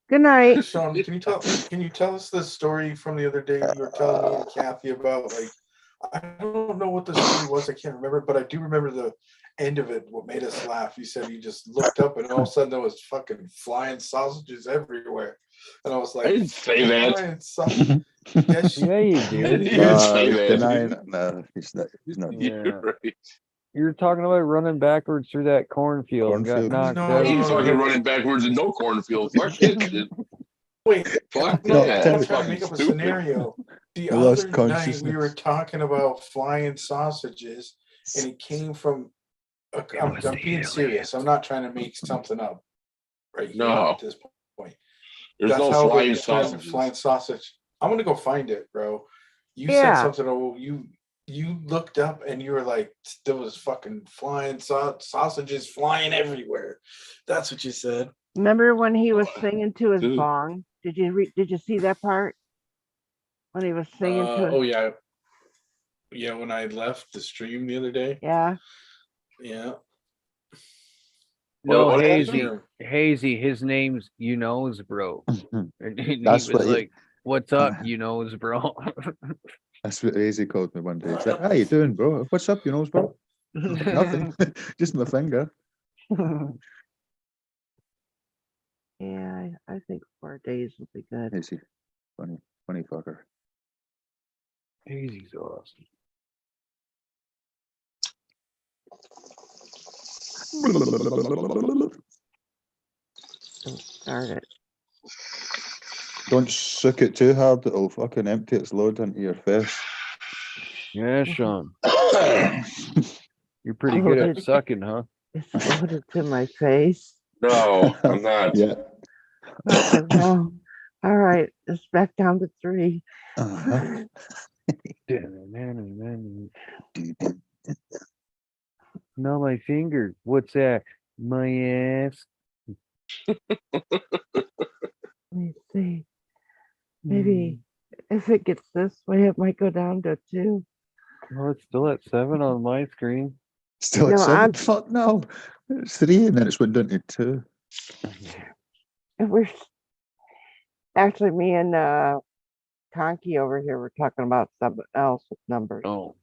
Speaker 2: Good night.
Speaker 16: Sean, can you tell us the story from the other day you were telling me and Kathy about? Like, I don't know what the story was. I can't remember, but I do remember the end of it. What made us laugh? You said you just looked up and all of a sudden there was fucking flying sausages everywhere, and I was like,
Speaker 14: I didn't say that.
Speaker 16: "Flying sausage." Yes,
Speaker 1: Yeah, you
Speaker 14: I
Speaker 1: did.
Speaker 14: didn't even say
Speaker 21: he's
Speaker 14: that.
Speaker 21: denying it. No, he's not. He's not.
Speaker 1: Yeah.
Speaker 14: You're right.
Speaker 1: You're talking about running backwards through that cornfield. And got
Speaker 21: Cornfield.
Speaker 1: knocked
Speaker 16: No,
Speaker 14: I
Speaker 1: out.
Speaker 14: ain't
Speaker 16: no,
Speaker 14: fucking
Speaker 16: no.
Speaker 14: running backwards in no cornfield. Fuck that shit.
Speaker 16: Wait,
Speaker 14: Fuck
Speaker 16: no,
Speaker 14: that.
Speaker 16: I'm
Speaker 14: That's
Speaker 16: trying to
Speaker 14: fucking
Speaker 16: make up a
Speaker 14: stupid.
Speaker 16: scenario. The
Speaker 21: I lost
Speaker 16: other night we
Speaker 21: consciousness.
Speaker 16: were talking about flying sausages, and it came from I'm being serious. I'm not trying to make something up right here
Speaker 14: No.
Speaker 16: at this point.
Speaker 14: There's
Speaker 16: That's
Speaker 14: no
Speaker 16: how
Speaker 14: flying
Speaker 16: they turn
Speaker 14: sausages.
Speaker 16: flying sausage. I'm gonna go find it, bro. You
Speaker 2: Yeah.
Speaker 16: said something. Oh, you looked up and you were like, there was fucking flying sausages flying everywhere. That's what you said.
Speaker 2: Remember when he was singing to his bong? Did you see that part? When he was singing to his...
Speaker 16: Oh yeah. Yeah, when I left the stream the other day.
Speaker 2: Yeah.
Speaker 16: Yeah.
Speaker 1: No,
Speaker 16: What
Speaker 1: Hazy,
Speaker 16: happened?
Speaker 1: Hazy, his name's You Knows Bro. And he
Speaker 21: That's
Speaker 1: was
Speaker 21: what
Speaker 1: like, what's up, You Knows Bro?
Speaker 21: That's what Hazy called me one day. He's like, how you doing, bro? What's up, you know, bro? Nothing. Just my finger.
Speaker 2: Yeah, I think 4 days will be good.
Speaker 21: Hazy. Funny fucker.
Speaker 1: Hazy's awesome.
Speaker 2: Don't start it.
Speaker 21: Don't suck it too hard, it'll fucking empty its load into your face.
Speaker 1: Yeah, Sean. You're pretty good at sucking, huh?
Speaker 2: It's loaded to my face.
Speaker 14: No, I'm not.
Speaker 21: Yeah.
Speaker 2: Okay, well, all right. It's back down to 3.
Speaker 21: Uh-huh.
Speaker 1: No, my finger. What's that? My ass.
Speaker 2: Let me see. Maybe if it gets this way, it might go down to 2.
Speaker 1: Oh, it's still at 7 on my screen.
Speaker 21: Still at
Speaker 2: No,
Speaker 21: 7?
Speaker 2: I'm-
Speaker 21: Fuck no. It's 3 and then it's went down to 2.
Speaker 2: And we're actually, me and Conky over here were talking about something else with numbers.
Speaker 1: Oh.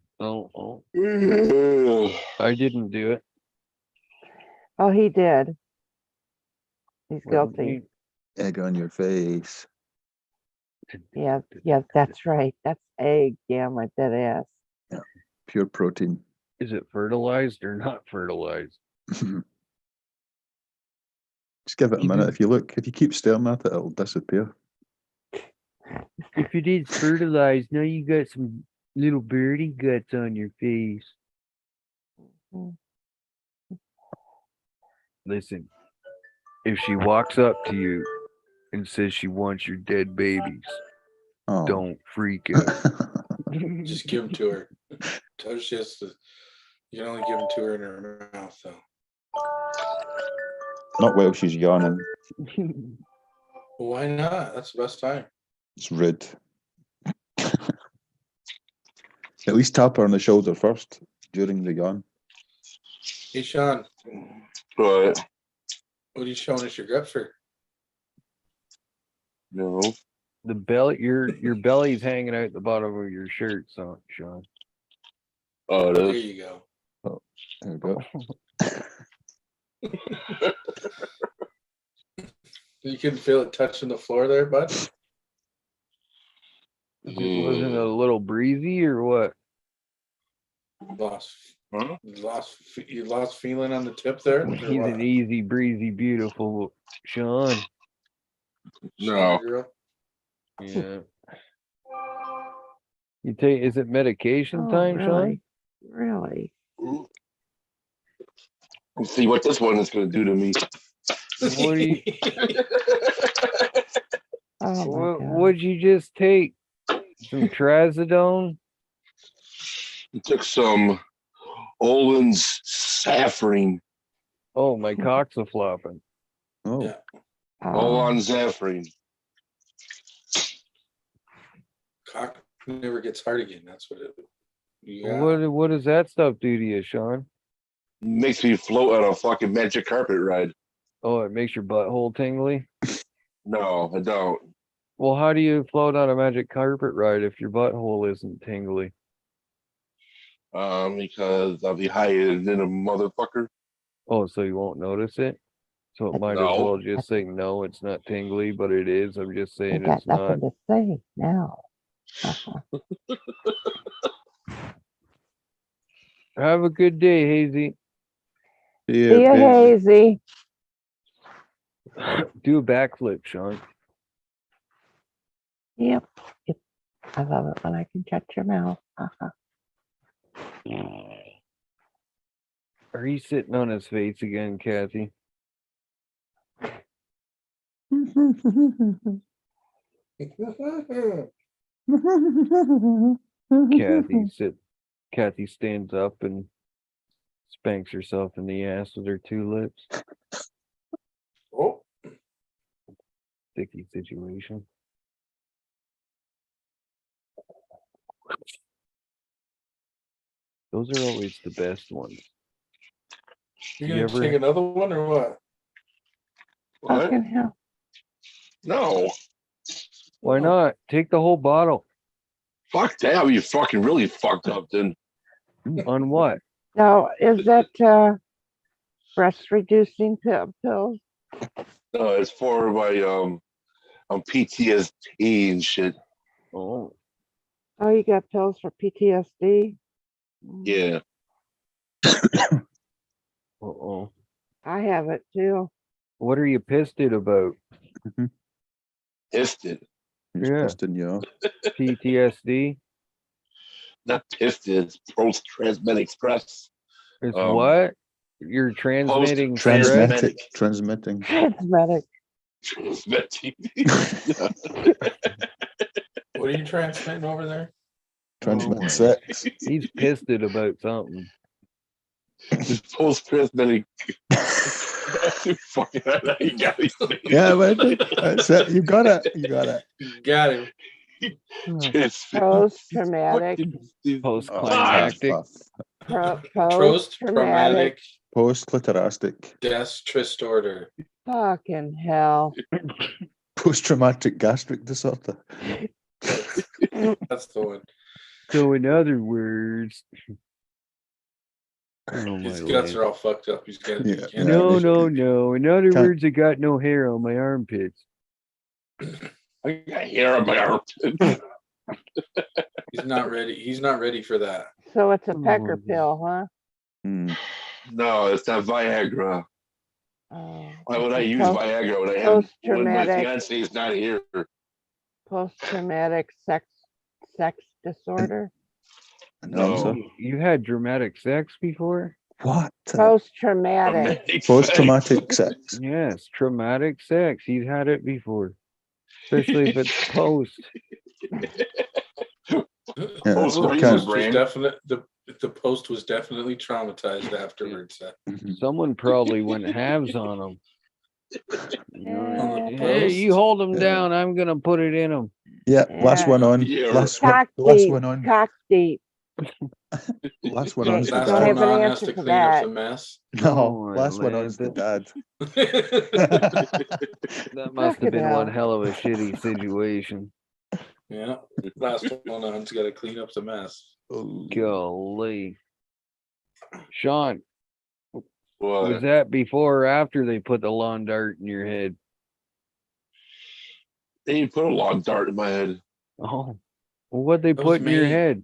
Speaker 1: I didn't do it.
Speaker 2: Oh, he did. He's guilty.
Speaker 21: Egg on your face.
Speaker 2: Yeah, that's right. That's egg. Yeah, my dead ass.
Speaker 21: Yeah. Pure protein.
Speaker 1: Is it fertilized or not fertilized?
Speaker 21: Just give it a minute. If you keep staring at it, it'll disappear.
Speaker 1: If it is fertilized, now you got some little birdie guts on your face. Listen, if she walks up to you and says she wants your dead babies, don't freak out.
Speaker 16: Just give them to her. Tell her she has to. You can only give them to her in her mouth, though.
Speaker 21: Not while she's yawning.
Speaker 16: Why not? That's the best time.
Speaker 21: It's rude. At least tap her on the shoulder first during the yawn.
Speaker 16: Hey, Sean.
Speaker 14: What?
Speaker 16: What are you showing us your gut for?
Speaker 14: No.
Speaker 1: The belly, your belly's hanging out the bottom of your shirt, so Sean.
Speaker 14: Oh, it
Speaker 16: There
Speaker 14: is.
Speaker 16: you go.
Speaker 21: Oh, there we go.
Speaker 16: You couldn't feel it touching the floor there, bud?
Speaker 1: It wasn't a little breezy or what?
Speaker 16: You lost feeling on the tip there? or
Speaker 1: He's
Speaker 16: what?
Speaker 1: an easy, breezy, beautiful Sean.
Speaker 14: No.
Speaker 16: Girl?
Speaker 1: Yeah. Is it medication time, Sean?
Speaker 2: Really?
Speaker 14: Let's see what this one is going to do to me.
Speaker 1: What do you?
Speaker 2: Oh
Speaker 1: What'd you just take? Some trazodone?
Speaker 14: I took some Olin's Saffrine.
Speaker 1: Oh, my cock's a flopping.
Speaker 21: Oh.
Speaker 16: Yeah.
Speaker 14: Olin Saffrine.
Speaker 16: Cock never gets hard again. That's what it. Yeah.
Speaker 1: What does that stuff do to you, Sean?
Speaker 14: Makes me float on a fucking magic carpet ride.
Speaker 1: Oh, it makes your butthole tingly?
Speaker 14: No, I don't.
Speaker 1: Well, how do you float on a magic carpet ride if your butthole isn't tingly?
Speaker 14: Because I'll be higher than a motherfucker.
Speaker 1: Oh, so you won't notice it? So it might as
Speaker 14: No.
Speaker 1: well just say, no, it's not tingly, but it is. I'm just
Speaker 2: I
Speaker 1: saying
Speaker 2: got
Speaker 1: it's not.
Speaker 2: nothing to say now.
Speaker 1: Have a good day, Hazy.
Speaker 2: See you, Hazy.
Speaker 1: Do a backflip, Sean.
Speaker 2: Yep. I love it when I can touch your mouth.
Speaker 1: Are you sitting on his face again, Kathy? Kathy stands up and spanks herself in the ass with her two lips.
Speaker 16: Oh.
Speaker 1: Sticky situation. Those are always the best ones.
Speaker 16: You gonna take another one or what?
Speaker 14: What?
Speaker 2: Fucking hell.
Speaker 14: No.
Speaker 1: Why not? Take the whole bottle.
Speaker 14: Fuck that. You fucking really fucked up then.
Speaker 1: On what?
Speaker 2: Now, is that breast reducing pills?
Speaker 14: No, it's for my PTSD and shit.
Speaker 1: Oh.
Speaker 2: Oh, you got pills for PTSD?
Speaker 14: Yeah.
Speaker 1: Uh-oh.
Speaker 2: I have it too.
Speaker 1: What are you pissed about?
Speaker 14: Pissed it.
Speaker 1: Yeah.
Speaker 21: Pissed you off.
Speaker 1: PTSD?
Speaker 14: Not pissed it. It's post-traumatic stress.
Speaker 1: It's what? You're transmitting
Speaker 21: Transmitting.
Speaker 2: Transmitting.
Speaker 14: Transmitting.
Speaker 16: What are you transmitting over there?
Speaker 21: Transmitting sex.
Speaker 1: He's pissed about something.
Speaker 14: It's post-traumatic. Fucking you got it.
Speaker 21: Yeah, but that's it. You got it. You got it.
Speaker 16: Got him.
Speaker 2: Post-traumatic.
Speaker 1: Post-climactic.
Speaker 16: Post-traumatic
Speaker 21: Post-clitorastic.
Speaker 16: stress disorder.
Speaker 2: Fucking hell.
Speaker 21: Post-traumatic gastric disorder.
Speaker 16: That's the one.
Speaker 1: So in other words,
Speaker 16: His guts are all fucked up. He's got
Speaker 1: no. In other words, I got no hair on my armpits.
Speaker 14: I got hair on my armpits.
Speaker 16: He's not ready. He's not ready for that.
Speaker 2: So it's a pecker pill, huh?
Speaker 14: No, it's not Viagra. Why would I use Viagra when my fiance is not here?
Speaker 2: Post-traumatic sex disorder.
Speaker 14: No.
Speaker 1: You had dramatic sex before?
Speaker 21: What?
Speaker 2: Post-traumatic.
Speaker 21: Post-traumatic sex.
Speaker 1: Yes, traumatic sex. He's had it before. Especially if it's post.
Speaker 21: Yeah,
Speaker 16: Post
Speaker 21: okay.
Speaker 16: was definite. The post was definitely traumatized afterwards.
Speaker 1: Someone probably went halves on him.
Speaker 16: On the
Speaker 1: Hey,
Speaker 16: post.
Speaker 1: you hold him down. I'm gonna put it in him.
Speaker 21: Yeah, last one on. Last
Speaker 2: Cock
Speaker 21: one on.
Speaker 2: Cock deep.
Speaker 21: Last one on.
Speaker 16: Last
Speaker 2: Don't
Speaker 16: one
Speaker 2: have an
Speaker 16: on has
Speaker 2: answer
Speaker 16: to
Speaker 2: for
Speaker 16: clean up
Speaker 2: that.
Speaker 16: the mess.
Speaker 21: No, last one on's the dad.
Speaker 1: That must have been one hell of a shitty situation.
Speaker 16: Yeah, last one on's got to clean up the mess.
Speaker 1: Golly. Sean,
Speaker 14: What?
Speaker 1: was that before or after they put the lawn dart in your head?
Speaker 14: They didn't put a lawn dart in my head.
Speaker 1: Oh, well, what'd they
Speaker 16: That was
Speaker 1: put in your
Speaker 16: me.
Speaker 1: head?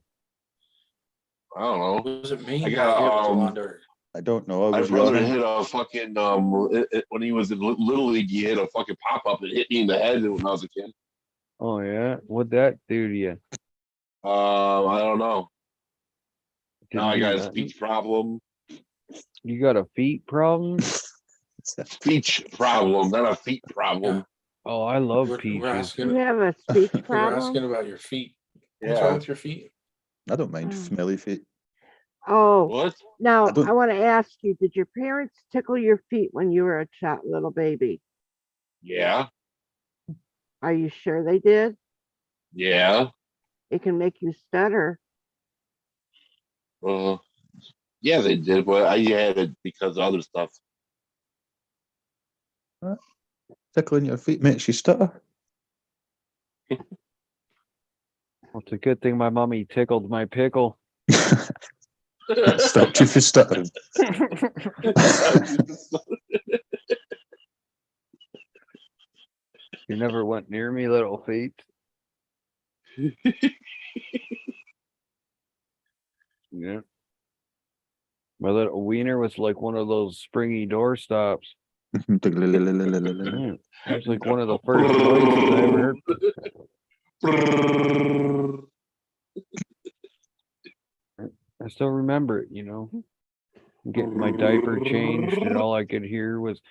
Speaker 14: I don't know.
Speaker 16: Was it me?
Speaker 14: I got
Speaker 21: I don't know. I
Speaker 14: my
Speaker 21: was
Speaker 14: brother
Speaker 21: running.
Speaker 14: hit a fucking when he was in Little League. He hit a fucking pop up and hit me in the head when I was a kid.
Speaker 1: Oh yeah, what'd that do to you?
Speaker 14: I don't know.
Speaker 1: Didn't
Speaker 14: Now I
Speaker 1: do
Speaker 14: got a
Speaker 1: nothing?
Speaker 14: speech problem.
Speaker 1: You got a feet problem?
Speaker 14: Speech problem, not a feet problem.
Speaker 1: Oh, I love
Speaker 16: We're
Speaker 1: peaches.
Speaker 16: asking.
Speaker 2: You have a speech
Speaker 16: We're
Speaker 2: problem?
Speaker 16: asking about your feet. What's
Speaker 14: Yeah.
Speaker 16: wrong with your feet?
Speaker 21: I don't mind smelly feet.
Speaker 2: Oh,
Speaker 14: What?
Speaker 2: now
Speaker 21: I don't-
Speaker 2: I want to ask you, did your parents tickle your feet when you were a little baby?
Speaker 14: Yeah.
Speaker 2: Are you sure they did?
Speaker 14: Yeah.
Speaker 2: It can make you stutter.
Speaker 14: Yeah, they did, but I had it because of other stuff.
Speaker 21: Tickling your feet makes you stutter.
Speaker 1: Well, it's a good thing my mommy tickled my pickle.
Speaker 21: Stopped you from stuttering.
Speaker 1: You never went near me, little feet. Yeah. My little wiener was like one of those springy door stops. It was like one of the first noises I ever heard. I still remember it, you know. getting my diaper changed, and all I could hear was.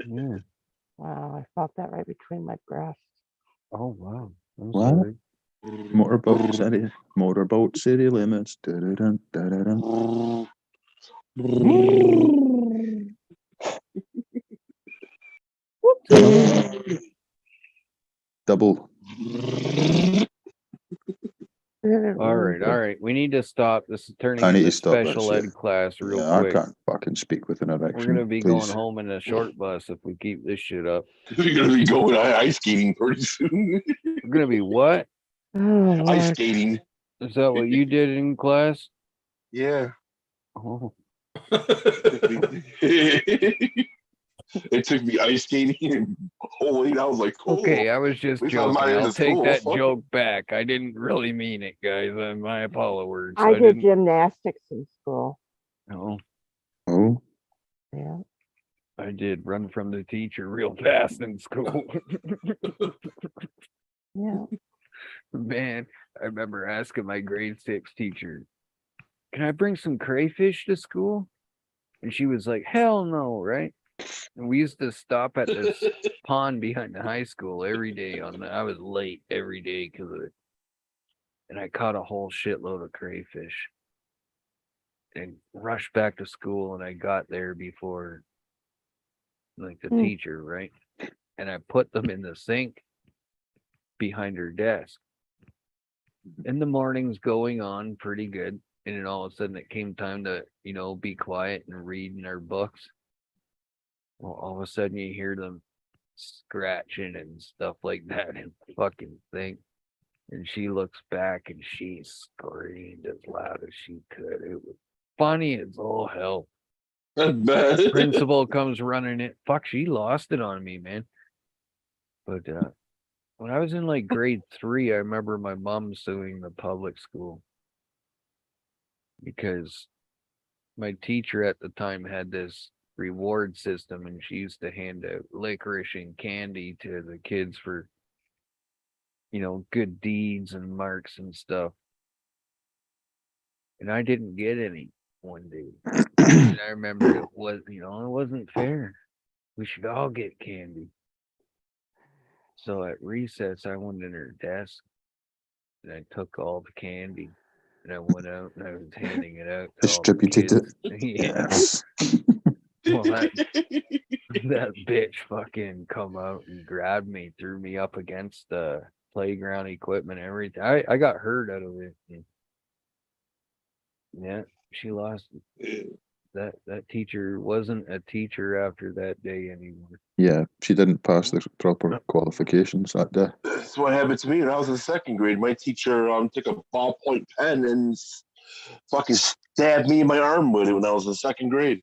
Speaker 1: Yeah.
Speaker 2: Wow, I felt that right between my breasts.
Speaker 1: Oh wow. I'm
Speaker 21: What?
Speaker 1: sorry.
Speaker 21: Motorboat city limits. Dun, dun, dun, dun. Double.
Speaker 1: All right. We need to stop. This is turning
Speaker 21: I need
Speaker 1: into
Speaker 21: to stop this
Speaker 1: special
Speaker 21: shit.
Speaker 1: ed class real
Speaker 21: Yeah,
Speaker 1: quick.
Speaker 21: I can't fucking speak with an erection.
Speaker 1: We're gonna be
Speaker 21: please.
Speaker 1: going home in a short bus if we keep this shit up.
Speaker 14: We're gonna be going ice skating pretty soon.
Speaker 1: We're gonna be what?
Speaker 14: Ice skating.
Speaker 1: Is that what you did in class?
Speaker 14: Yeah.
Speaker 1: Oh.
Speaker 14: It took me ice skating and I was like, cool.
Speaker 1: Okay, I was just
Speaker 14: At least I'm
Speaker 1: joking.
Speaker 14: not into
Speaker 1: I'll take
Speaker 14: school.
Speaker 1: that
Speaker 14: Fuck it.
Speaker 1: joke back. I didn't really mean it, guys. My apologies.
Speaker 2: I did
Speaker 1: didn't.
Speaker 2: gymnastics in school.
Speaker 1: Oh,
Speaker 21: Oh.
Speaker 2: Yeah.
Speaker 1: I did run from the teacher real fast in school.
Speaker 2: Yeah.
Speaker 1: Man, I remember asking my grade 6 teacher, "Can I bring some crayfish to school?" And she was like, "Hell no," right? And we used to stop at this pond behind the high school every day. I was late every day because of it, and I caught a whole shitload of crayfish and rushed back to school. And I got there before, like, the teacher, right? And I put them in the sink behind her desk. And the morning's going on pretty good. And then all of a sudden it came time to, be quiet and read in our books. Well, all of a sudden you hear them scratching and stuff like that in the fucking thing. And she looks back and she screamed as loud as she could. It was funny as all hell. Principal comes running in. Fuck, she lost it on me, man. But when I was in like grade 3, I remember my mom suing the public school because my teacher at the time had this reward system, and she used to hand out licorice and candy to the kids for, good deeds and marks and stuff. And I didn't get any one day. And I remember it wasn't fair. We should all get candy. So at recess, I went in her desk and I took all the candy and I went out and I was handing it out to
Speaker 21: Distributed
Speaker 1: all
Speaker 21: it.
Speaker 1: the kids.
Speaker 21: Yes.
Speaker 1: Well, that bitch fucking come out and grabbed me, threw me up against the playground equipment, everything. I got hurt out of it. Yeah, she lost it. That teacher wasn't a teacher after that day anymore.
Speaker 21: Yeah, she didn't pass the proper qualifications that day.
Speaker 14: That's what happened to me when I was in 2nd grade. My teacher took a ballpoint pen and fucking stabbed me in my arm with it when I was in 2nd grade.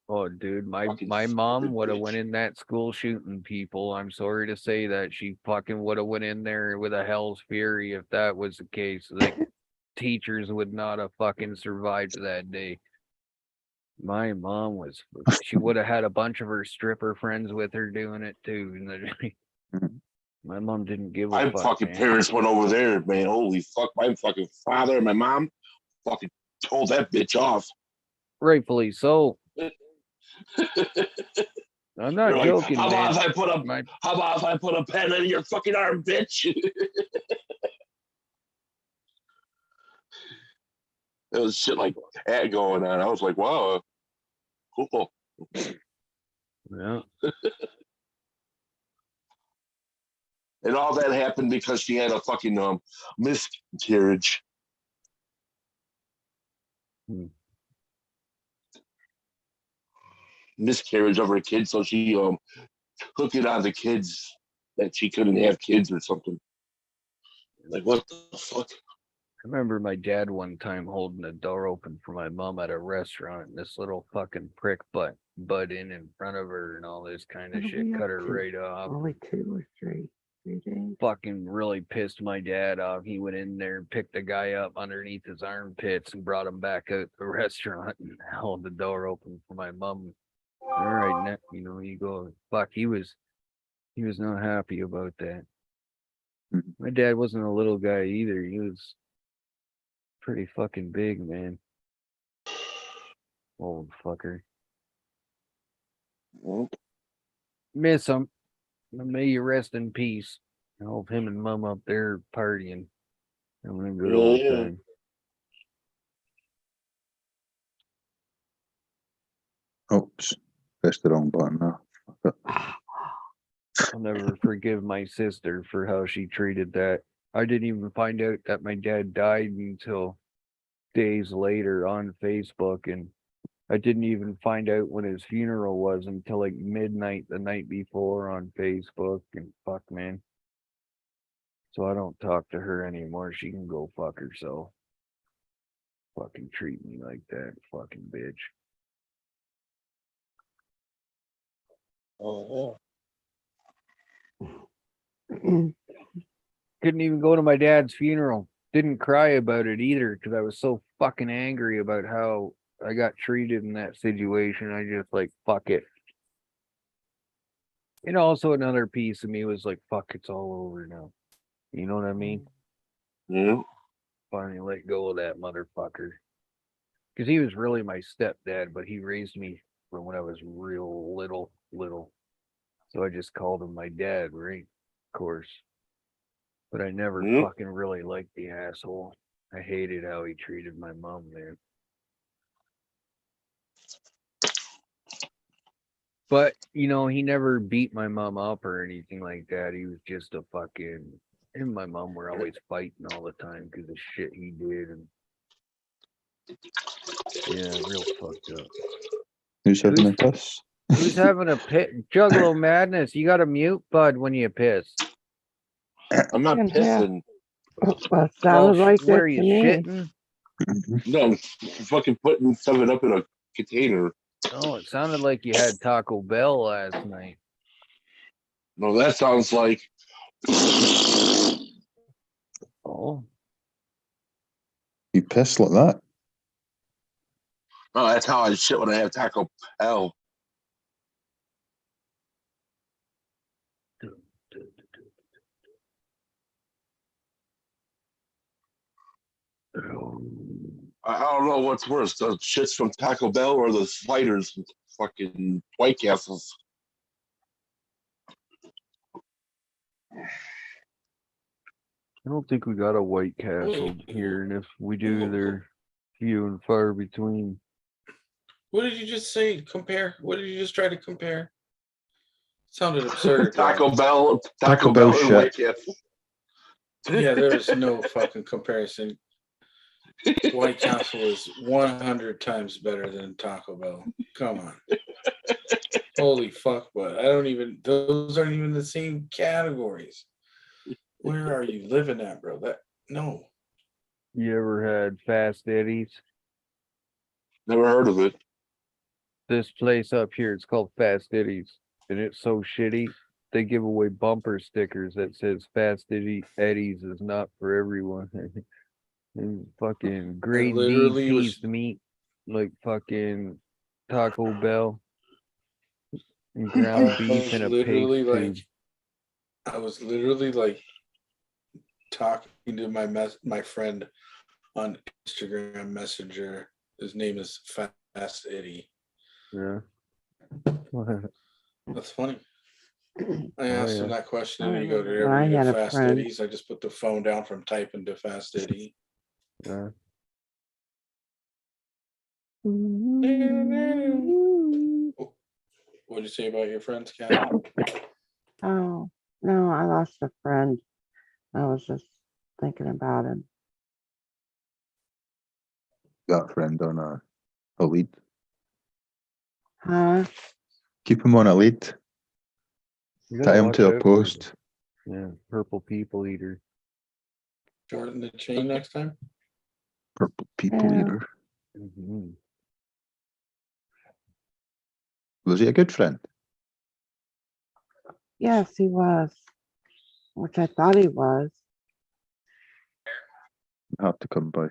Speaker 1: Oh, dude, my mom would have went in that school shooting people. I'm sorry to say that she fucking would have went in there with a hell's fury if that was the case. Like, teachers would not have fucking survived that day. My mom she would have had a bunch of her stripper friends with her doing it too. My mom didn't give a
Speaker 14: My
Speaker 1: fuck.
Speaker 14: fucking
Speaker 1: Man.
Speaker 14: parents went over there, man. Holy fuck. My fucking father and my mom fucking told that bitch off.
Speaker 1: Rightfully so. I'm not
Speaker 14: They're
Speaker 1: joking,
Speaker 14: like,
Speaker 1: man.
Speaker 14: How about if I put a pen in your fucking arm, bitch? There was shit like that going on. I was like, wow, cool.
Speaker 1: Yeah.
Speaker 14: And all that happened because she had a fucking miscarriage. Miscarriage of her kid, so she hooked it on the kids that she couldn't have kids or something. Like, what the fuck?
Speaker 1: I remember my dad one time holding the door open for my mom at a restaurant, and this little fucking prick butt in front of her and all this kind of shit, cut her right off.
Speaker 2: Only 2 or 3 days.
Speaker 1: Fucking really pissed my dad off. He went in there, picked the guy up underneath his armpits, and brought him back out to the restaurant and held the door open for my mom. All right, now, you go. Fuck, he was not happy about that. My dad wasn't a little guy either. He was pretty fucking big, man. Old fucker. Miss him. May you rest in peace. I hope him and mom up there partying. Having a good old time.
Speaker 21: Oops. Pressed the wrong button now.
Speaker 1: I'll never forgive my sister for how she treated that. I didn't even find out that my dad died until days later on Facebook, and I didn't even find out when his funeral was until like midnight the night before on Facebook. And fuck, man. So I don't talk to her anymore. She can go fuck herself. Fucking treat me like that, fucking bitch.
Speaker 14: Oh,
Speaker 1: Couldn't even go to my dad's funeral. Didn't cry about it either because I was so fucking angry about how I got treated in that situation. I just like, fuck it. And also another piece of me was like, fuck, it's all over now. You know what I mean?
Speaker 14: Yeah.
Speaker 1: Finally let go of that motherfucker. Because he was really my stepdad, but he raised me from when I was real little. So I just called him my dad, right? Of course. But I never fucking really liked the asshole. I hated how he treated my mom, man. But, you know, he never beat my mom up or anything like that. He was just a fucking... Him and my mom were always fighting all the time because of shit he did. And yeah, real fucked up.
Speaker 21: Who's having a piss?
Speaker 1: Who's having a pit? Juggalo madness. You got to mute, bud, when you piss.
Speaker 14: I'm not pissing.
Speaker 2: Well, sounded like
Speaker 1: what
Speaker 2: that
Speaker 1: are you
Speaker 2: to me.
Speaker 1: shitting?
Speaker 14: No, I'm fucking putting something up in a container.
Speaker 1: Oh, it sounded like you had Taco Bell last night.
Speaker 14: No, that sounds like.
Speaker 1: Oh.
Speaker 21: You piss like that?
Speaker 14: Oh, that's how I shit when I have Taco Bell. I don't know what's worse, the shits from Taco Bell or the sliders from fucking White Castles.
Speaker 1: I don't think we got a White Castle here, and if we do, they're few and far between.
Speaker 16: What did you just say? Compare? What did you just try to compare? Sounded absurd.
Speaker 14: Taco Bell
Speaker 21: Bell
Speaker 14: and
Speaker 21: shit.
Speaker 14: White Castle.
Speaker 16: Yeah, there's no fucking comparison. White Castle is 100 times better than Taco Bell. Come on. Holy fuck, but those aren't even the same categories. Where are you living at, bro? No.
Speaker 1: You ever had Fast Eddie's?
Speaker 14: Never heard of it.
Speaker 1: This place up here, it's called Fast Eddie's, and it's so shitty. They give away bumper stickers that says Fast Eddie's is not for everyone. And fucking grade B piece meat, like fucking Taco Bell, and ground beef in a paste tube.
Speaker 16: I was literally like talking to my friend on Instagram Messenger. His name is Fast Eddie.
Speaker 1: Yeah.
Speaker 16: That's funny. I asked him that question, and he goes, "Did you
Speaker 2: I
Speaker 16: ever
Speaker 2: had
Speaker 16: get
Speaker 2: a
Speaker 16: Fast
Speaker 2: friend.
Speaker 16: Eddie's?" I just put the phone down from typing to Fast Eddie.
Speaker 1: Yeah.
Speaker 16: What did you say about your friends, Kat?
Speaker 2: Oh, no, I lost a friend. I was just thinking about him.
Speaker 21: Got a friend on a lead.
Speaker 2: Huh?
Speaker 21: Keep him on a lead.
Speaker 1: You gotta
Speaker 21: Tie him
Speaker 1: watch
Speaker 21: to
Speaker 1: out
Speaker 21: a
Speaker 1: for
Speaker 21: post.
Speaker 1: Yeah, purple people eater.
Speaker 16: Shorten the chain next time.
Speaker 21: Purple people
Speaker 2: Yeah.
Speaker 21: eater.
Speaker 1: Mm-hmm.
Speaker 21: Was he a good friend?
Speaker 2: Yes, he was. Which I thought he was.
Speaker 21: Have to come by.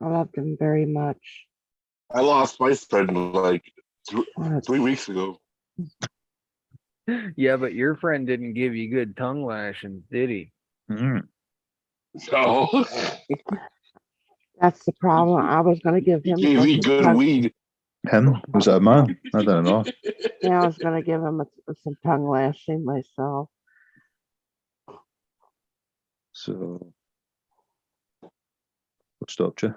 Speaker 2: I loved him very much.
Speaker 14: I lost my friend like 3 weeks ago.
Speaker 1: Yeah, but your friend didn't give you good tongue lashings, did he?
Speaker 21: Mm.
Speaker 14: No.
Speaker 2: That's the problem. I was gonna give
Speaker 14: He
Speaker 2: him
Speaker 14: gave me
Speaker 2: some
Speaker 14: good
Speaker 2: tongue.
Speaker 14: weed.
Speaker 21: Him? Was that a man? I don't know.
Speaker 2: Yeah, I was gonna give him some tongue lashing myself.
Speaker 21: So, what stopped you?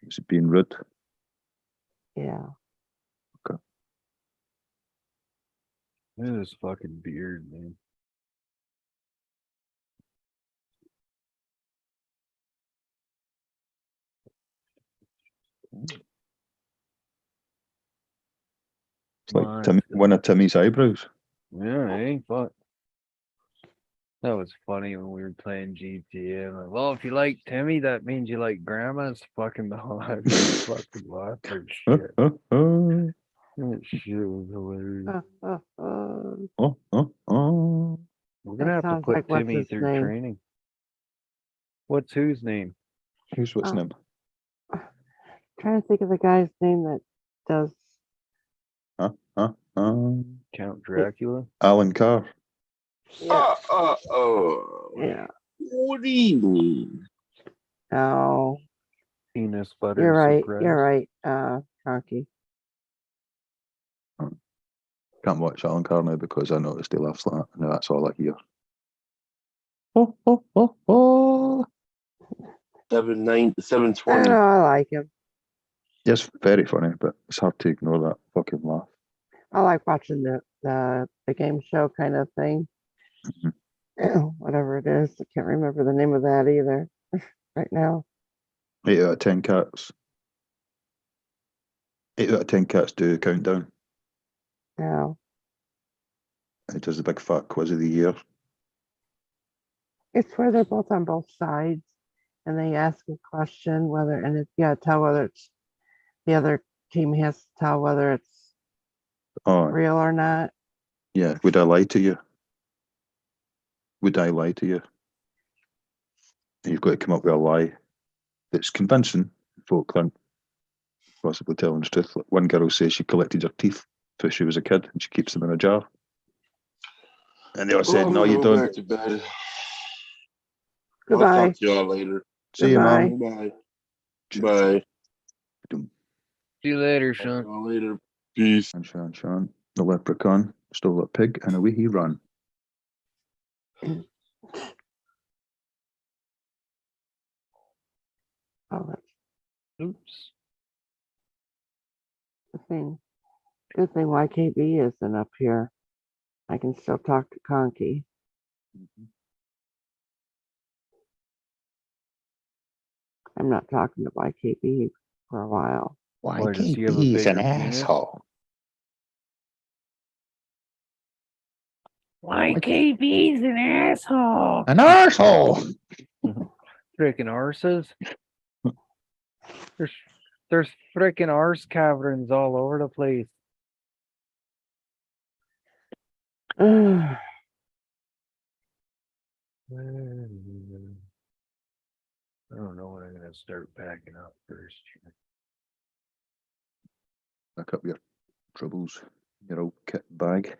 Speaker 21: Was it being rude?
Speaker 2: Yeah.
Speaker 21: Okay.
Speaker 1: Look at this fucking beard, man.
Speaker 21: It's like one of Timmy's eyebrows.
Speaker 1: Yeah, it ain't fun. That was funny when we were playing GTA. I'm like, well, if you like Timmy, that means you like grandma's fucking the whole fucking laugh or shit. That shit was hilarious. We're gonna
Speaker 2: That
Speaker 1: have to
Speaker 2: sounds
Speaker 1: put
Speaker 2: like what's
Speaker 1: Timmy
Speaker 2: his
Speaker 1: through
Speaker 2: name?
Speaker 1: training. What's whose name?
Speaker 21: Who's what's name?
Speaker 2: Trying to think of the guy's name that does.
Speaker 1: Count Dracula?
Speaker 21: Alan Carr.
Speaker 2: Yeah.
Speaker 14: Yeah. What do you mean?
Speaker 2: Oh,
Speaker 1: Penis butter
Speaker 2: you're right.
Speaker 1: surprise.
Speaker 2: You're right, Conky.
Speaker 21: Can't watch Alan Carr now because I noticed he laughs like that. No, that's all I hear.
Speaker 14: 720.
Speaker 2: I like him.
Speaker 21: Yes, very funny, but it's hard to ignore that fucking laugh.
Speaker 2: I like watching the game show kind of thing. Whatever it is, I can't remember the name of that either right now.
Speaker 21: 8 out of 10 cats. 8 out of 10 cats do the countdown.
Speaker 2: Yeah.
Speaker 21: And it does the big fat quiz of the year.
Speaker 2: It's where they're both on both sides and they ask a question and you gotta tell whether it's the other team has to tell whether it's real or not.
Speaker 21: Yeah, would I lie to you? Would I lie to you? And you've got to come up with a lie that's convincing. Folk aren't possibly telling the truth. Like one girl says she collected her teeth when she was a kid and she keeps them in a jar. And they all said, no, you don't.
Speaker 14: Back to bed.
Speaker 2: Goodbye.
Speaker 14: I'll talk to y'all later.
Speaker 21: See you, Mom.
Speaker 14: Bye. Bye.
Speaker 1: See you later, Sean.
Speaker 14: Later. Peace.
Speaker 21: And Sean, the leprechaun, stole a pig and away he ran.
Speaker 1: Oops.
Speaker 2: Good thing YKB isn't up here. I can still talk to Conky. I'm not talking to YKB for a while.
Speaker 21: YKB's an asshole.
Speaker 1: YKB's an asshole.
Speaker 21: An arsehole.
Speaker 1: Freaking arses. There's freaking arse caverns all over the place. I don't know when I'm gonna start packing up first.
Speaker 21: Pack up your troubles, your old kit bag.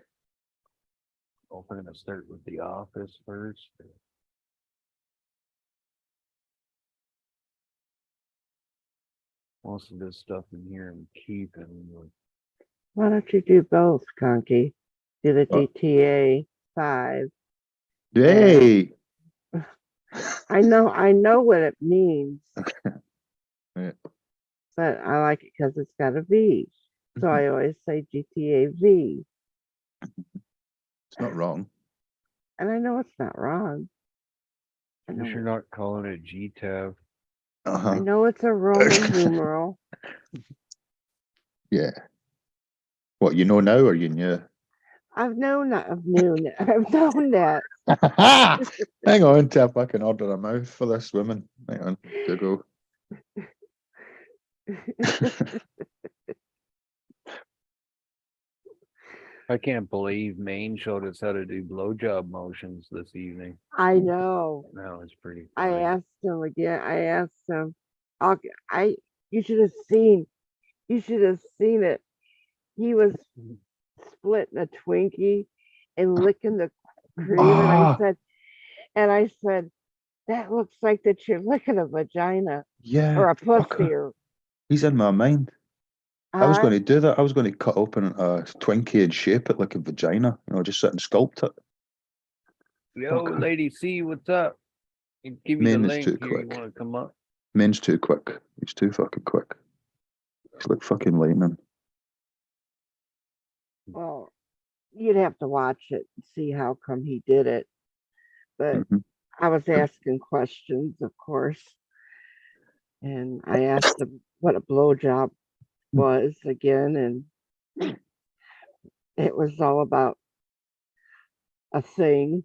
Speaker 1: I'm gonna start with the office first. Most of this stuff in here I'm keeping.
Speaker 2: Why don't you do both, Conky? Do the GTA 5.
Speaker 21: Hey!
Speaker 2: I know what it means.
Speaker 21: Yeah.
Speaker 2: But I like it because it's got a V. So I always say GTA V.
Speaker 21: It's not wrong.
Speaker 2: And I know it's not wrong. I know,
Speaker 1: You're not calling it G-Tab.
Speaker 2: I know it's a Roman numeral.
Speaker 21: Yeah. What, you know now or you knew?
Speaker 2: I've known that. I've known that.
Speaker 21: Hang on till I fucking order a mouth for this woman. Hang on, to go.
Speaker 1: I can't believe Maine showed us how to do blowjob motions this evening.
Speaker 2: I know.
Speaker 1: That was pretty
Speaker 2: I
Speaker 1: funny.
Speaker 2: asked him again. I asked him. You should have seen. You should have seen it. He was splitting a Twinkie and licking the cream,
Speaker 21: Ah.
Speaker 2: and I said, that looks like that you're licking a vagina
Speaker 21: Yeah,
Speaker 2: or a pussy
Speaker 21: fucker.
Speaker 2: or
Speaker 21: He's in my mind. I was
Speaker 2: huh?
Speaker 21: going to do that. I was going to cut open a Twinkie and shape it like a vagina. Just sit and sculpt it.
Speaker 1: Yo,
Speaker 21: Fucker.
Speaker 1: lady C, what's up? Give me the
Speaker 21: Men is too
Speaker 1: link here. You
Speaker 21: quick.
Speaker 1: want to come up?
Speaker 21: Men's too quick. He's too fucking quick. It's like fucking lightning.
Speaker 2: Well, you'd have to watch it and see how come he did it. But I was asking questions, of course, and I asked him what a blowjob was again, and it was all about a thing.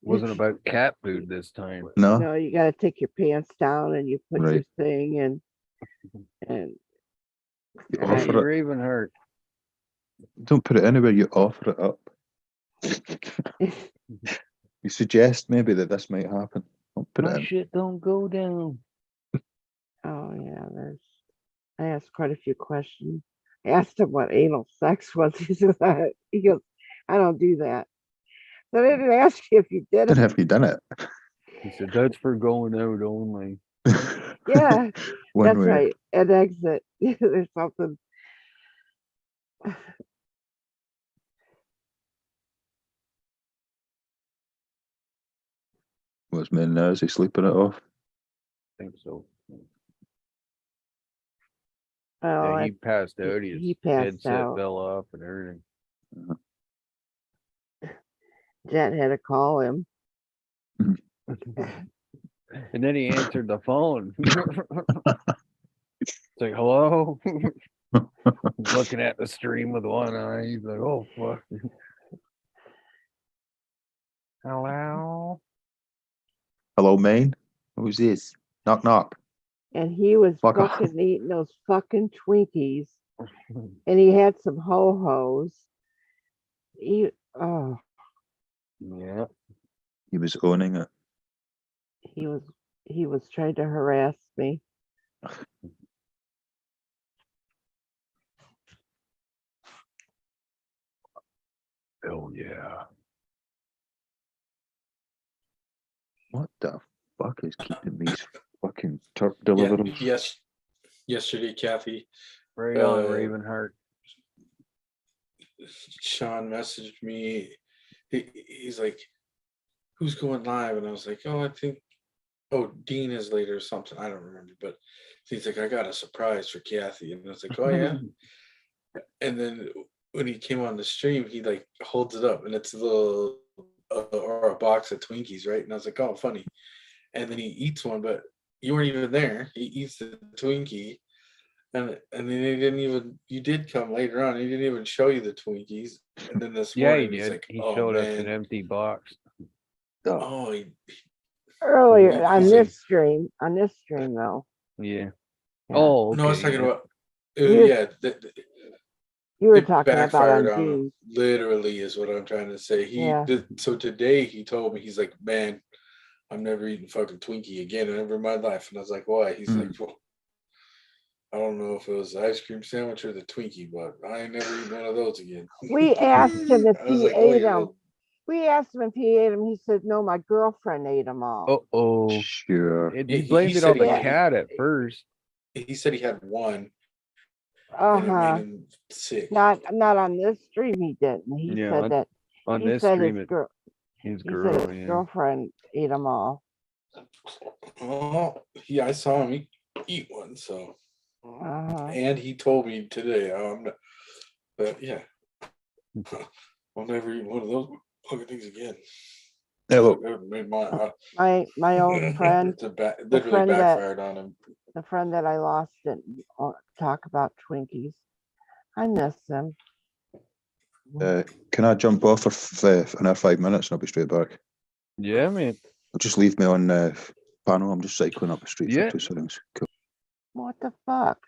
Speaker 1: Wasn't about cat food this time.
Speaker 2: No, you got to take your pants down and you put your
Speaker 21: Right.
Speaker 2: thing and
Speaker 21: You
Speaker 1: Hey,
Speaker 21: offer it.
Speaker 1: Ravenheart.
Speaker 21: Don't put it anywhere. You offer it up. You suggest maybe that this might happen. Don't put
Speaker 1: My
Speaker 21: it in.
Speaker 1: shit don't go down.
Speaker 2: oh yeah, I asked quite a few questions. I asked him what anal sex was. He goes, I don't do that. So I didn't ask you if you did
Speaker 21: Then
Speaker 2: it.
Speaker 21: have you done it?
Speaker 1: He said that's for going out only.
Speaker 2: Yeah,
Speaker 21: One
Speaker 2: that's
Speaker 21: way.
Speaker 2: right. An exit. There's something.
Speaker 21: Was men now? Is he sleeping it off?
Speaker 1: I think so.
Speaker 2: Oh,
Speaker 1: Yeah, he passed out. His
Speaker 2: he passed
Speaker 1: headset
Speaker 2: out.
Speaker 1: fell off and everything.
Speaker 2: Jet had to call him.
Speaker 1: And then he answered the phone. It's like, hello? He's looking at the stream with one eye. He's like, oh, fuck. Hello?
Speaker 21: Hello, Maine? Who's this? Knock, knock.
Speaker 2: And he was
Speaker 21: Fuck off.
Speaker 2: fucking eating those fucking Twinkies. And he had some ho-hos. Oh,
Speaker 1: Yeah.
Speaker 21: He was owning it.
Speaker 2: he was trying to harass me.
Speaker 1: Oh, yeah.
Speaker 21: What the fuck is keeping these fucking turp deliveries?
Speaker 16: Yes. Yesterday, Kathy.
Speaker 1: Right on, Ravenheart.
Speaker 16: Sean messaged me. He's like, who's going live? And I was like, oh, I think, Dean is later or something. I don't remember. But he's like, I got a surprise for Kathy. And I was like, oh, yeah. And then when he came on the stream, he like holds it up and it's a little, or a box of Twinkies, right? And I was like, oh, funny. And then he eats one, but you weren't even there. He eats the Twinkie. And then he didn't even, you did come later on. He didn't even show you the Twinkies. And then this
Speaker 1: Yeah, he
Speaker 16: morning, he's
Speaker 1: did.
Speaker 16: like,
Speaker 1: He
Speaker 16: oh,
Speaker 1: showed us an
Speaker 16: man.
Speaker 1: empty box.
Speaker 16: Oh,
Speaker 2: Earlier on
Speaker 16: he's
Speaker 2: this
Speaker 16: like,
Speaker 2: stream. On this stream though.
Speaker 1: Yeah.
Speaker 2: Yeah.
Speaker 1: Oh, okay.
Speaker 16: no, I was talking
Speaker 1: yeah.
Speaker 16: about,
Speaker 2: You-
Speaker 16: yeah.
Speaker 2: You were
Speaker 16: It
Speaker 2: talking about
Speaker 16: backfired
Speaker 2: on
Speaker 16: on him.
Speaker 2: Dean.
Speaker 16: Literally is what I'm trying to say.
Speaker 2: Yeah.
Speaker 16: So today he told me, he's like, man, I'm never eating fucking Twinkie again ever in my life. And I was like, why? He's like, well, I don't know if it was the ice cream sandwich or the Twinkie, but I ain't never eating one of those again.
Speaker 2: We asked him if
Speaker 16: I was
Speaker 2: he
Speaker 16: like, oh,
Speaker 2: ate
Speaker 16: you're
Speaker 2: them.
Speaker 16: little-
Speaker 2: We asked him if he ate them. He said, no, my girlfriend ate them all.
Speaker 1: Uh-oh.
Speaker 21: Sure.
Speaker 1: He blamed it on the cat at first.
Speaker 16: He said he had one.
Speaker 2: Uh
Speaker 16: And it
Speaker 2: huh.
Speaker 16: made him sick.
Speaker 2: Not on this stream. He didn't. He
Speaker 1: Yeah,
Speaker 2: said that.
Speaker 1: on
Speaker 2: he
Speaker 1: this
Speaker 2: said
Speaker 1: stream,
Speaker 2: his
Speaker 1: it-
Speaker 2: girl.
Speaker 1: his
Speaker 2: he
Speaker 1: girl,
Speaker 2: said his
Speaker 1: yeah.
Speaker 2: girlfriend ate them all.
Speaker 16: Oh, yeah, I saw him eat one. So, and he told me today, but yeah, I'll never eat one of those fucking things again.
Speaker 21: Yeah, look.
Speaker 16: Made my,
Speaker 2: My old friend,
Speaker 16: it's
Speaker 2: the
Speaker 16: literally
Speaker 2: friend
Speaker 16: backfired on him.
Speaker 2: the friend that I lost didn't talk about Twinkies. I miss him.
Speaker 21: Can I jump off for another 5 minutes and I'll be straight back?
Speaker 1: Yeah, man.
Speaker 21: Just leave me on panel. I'm just cycling up the street
Speaker 1: Yeah.
Speaker 21: for 2 seconds. Cool.
Speaker 2: What the fuck?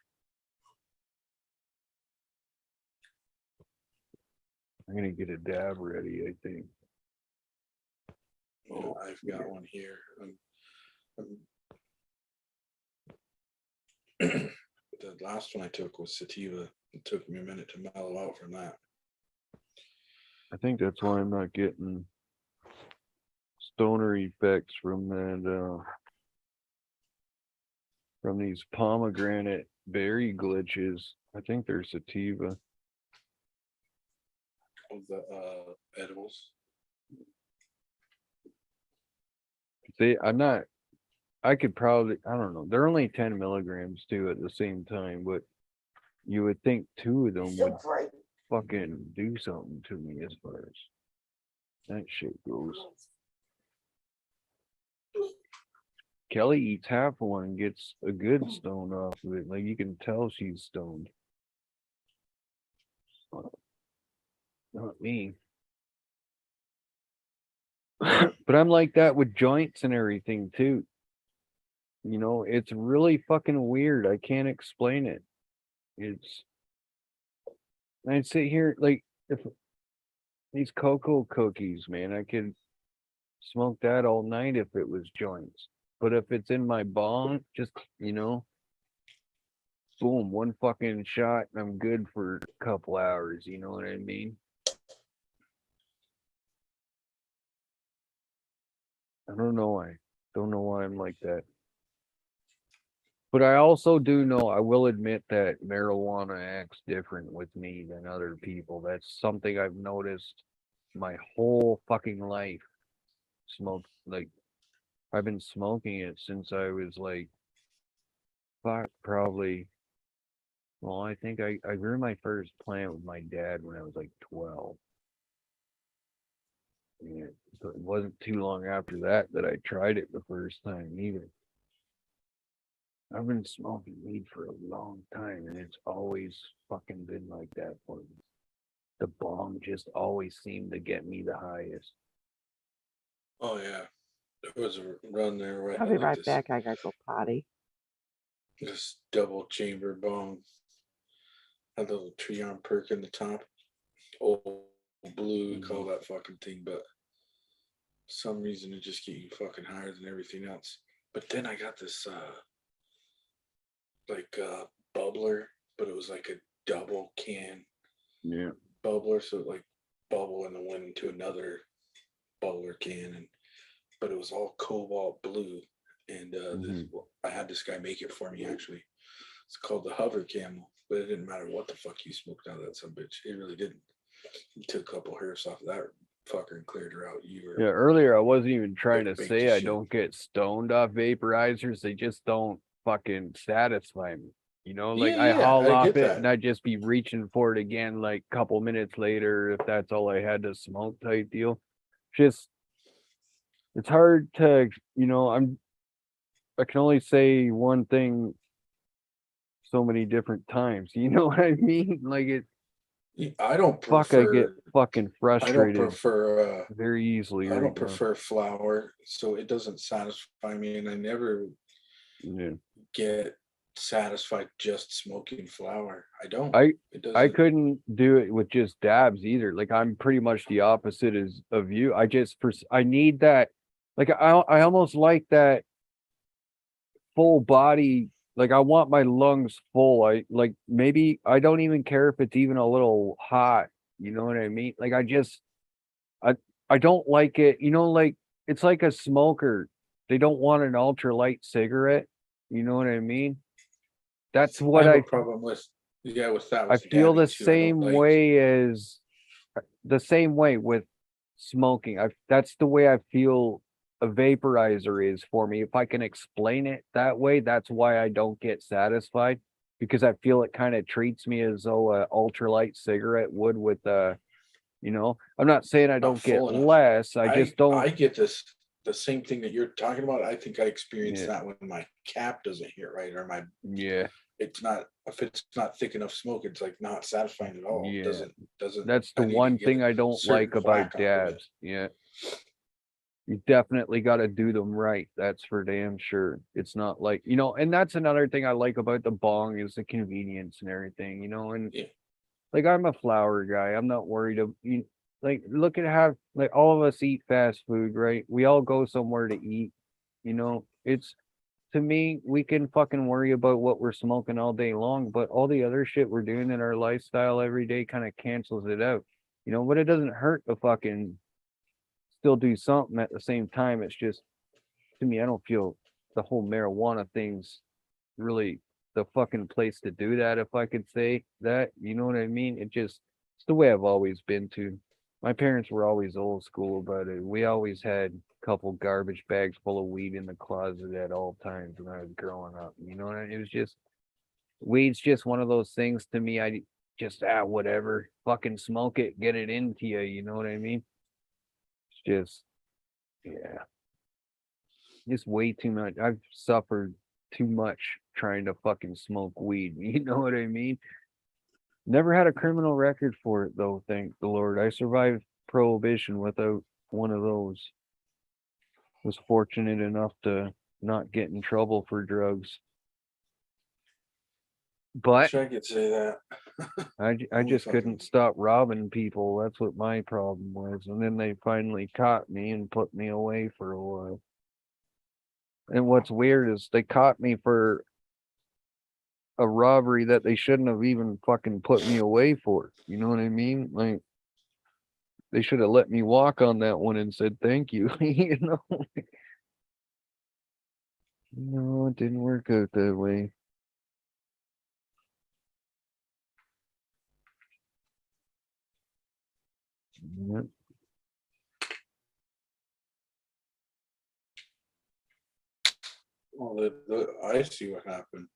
Speaker 1: I'm gonna get a dab ready, I think.
Speaker 16: Oh, I've got one here. The last one I took was sativa. It took me a minute to mellow out from that.
Speaker 1: I think that's why I'm not getting stoner effects from that from these pomegranate berry glitches. I think they're sativa.
Speaker 3: Of the edibles.
Speaker 1: I could probably, I don't know. They're only 10 milligrams too at the same time, but you would think 2 of them would fucking do something to me as far as that shit goes. Kelly eats half one and gets a good stone off of it. Like you can tell she's stoned. Not me. But I'm like that with joints and everything too. You know, it's really fucking weird. I can't explain it. I'd sit here like if these cocoa cookies, man, I could smoke that all night if it was joints. But if it's in my bong, just boom, one fucking shot and I'm good for a couple hours, you know what I mean? I don't know why. Don't know why I'm like that. But I also do know, I will admit that marijuana acts different with me than other people. That's something I've noticed my whole fucking life. I've been smoking it since I was like, probably, well, I think I grew my first plant with my dad when I was like 12. And so it wasn't too long after that I tried it the first time either. I've been smoking weed for a long time and it's always fucking been like that for me. The bong just always seemed to get me the highest.
Speaker 3: Oh yeah. There was a run there right.
Speaker 2: I'll be right back. I gotta go potty.
Speaker 3: This double chamber bong. Had a little tree arm perk in the top. Old blue, we call that fucking thing, but for some reason it just get you fucking higher than everything else. But then I got this bubbler, but it was like a double can bubbler, so it like bubble and then went into another bubbler can, but it was all cobalt blue. And I had this guy make it for me actually. It's called the Hover Camel, but it didn't matter what the fuck you smoked out of that son of a bitch. It really didn't. You took a couple hairs off of that fucker and cleared her out.
Speaker 1: Yeah, earlier I wasn't even trying to say I don't get stoned off vaporizers. They just don't fucking satisfy me. You know, like I haul off it and I'd just be reaching for it again like a couple minutes later if that's all I had to smoke type deal. Just it's hard to, I can only say one thing so many different times. You know what I mean? Like
Speaker 3: I don't prefer,
Speaker 1: I get fucking frustrated.
Speaker 3: I don't prefer
Speaker 1: very easily.
Speaker 3: I don't prefer flour, so it doesn't satisfy me, and I never get satisfied just smoking flour. I don't.
Speaker 1: I couldn't do it with just dabs either. Like I'm pretty much the opposite of you. I need that. Like I almost like that full body. Like I want my lungs full. Maybe I don't even care if it's even a little hot. You know what I mean? Like I don't like it. Like it's like a smoker. They don't want an ultralight cigarette. You know what I mean? That's what
Speaker 3: I have a problem with. Yeah, with that.
Speaker 1: I feel the same way with smoking. That's the way I feel a vaporizer is for me. If I can explain it that way, that's why I don't get satisfied, because I feel it kind of treats me as though a ultralight cigarette would with I'm not saying I don't get less. I just don't.
Speaker 3: I get the same thing that you're talking about. I think I experienced that when my cap doesn't hit right, or my it's not, if it's not thick enough smoke, it's like not satisfying at all. It doesn't.
Speaker 1: That's the one thing I don't like about dabs. Yeah. You definitely got to do them right. That's for damn sure. It's not like, and that's another thing I like about the bong is the convenience and everything, and like I'm a flour guy. I'm not worried like look at how like all of us eat fast food, right? We all go somewhere to eat, it's to me, we can fucking worry about what we're smoking all day long, but all the other shit we're doing in our lifestyle every day kind of cancels it out. you know, but it doesn't hurt to fucking still do something at the same time. It's just, to me, I don't feel the whole marijuana thing's really the fucking place to do that, if I could say that, you know what I mean? It's the way I've always been to. My parents were always old school about it. We always had a couple garbage bags full of weed in the closet at all times when I was growing up. You know, and it was just, weed's just one of those things to me. I just, whatever, fucking smoke it, get it into you. You know what I mean? It's just, yeah, just way too much. I've suffered too much trying to fucking smoke weed. You know what I mean? Never had a criminal record for it though, thank the Lord. I survived prohibition without one of those. Was fortunate enough to not get in trouble for drugs. But
Speaker 3: Wish I could say that.
Speaker 1: I just couldn't stop robbing people. That's what my problem was. And then they finally caught me and put me away for a while. And what's weird is they caught me for a robbery that they shouldn't have even fucking put me away for. You know what I mean? Like, they should have let me walk on that one and said thank you. You know? No, it didn't work out that way. Yep.
Speaker 3: Well, I see what happened.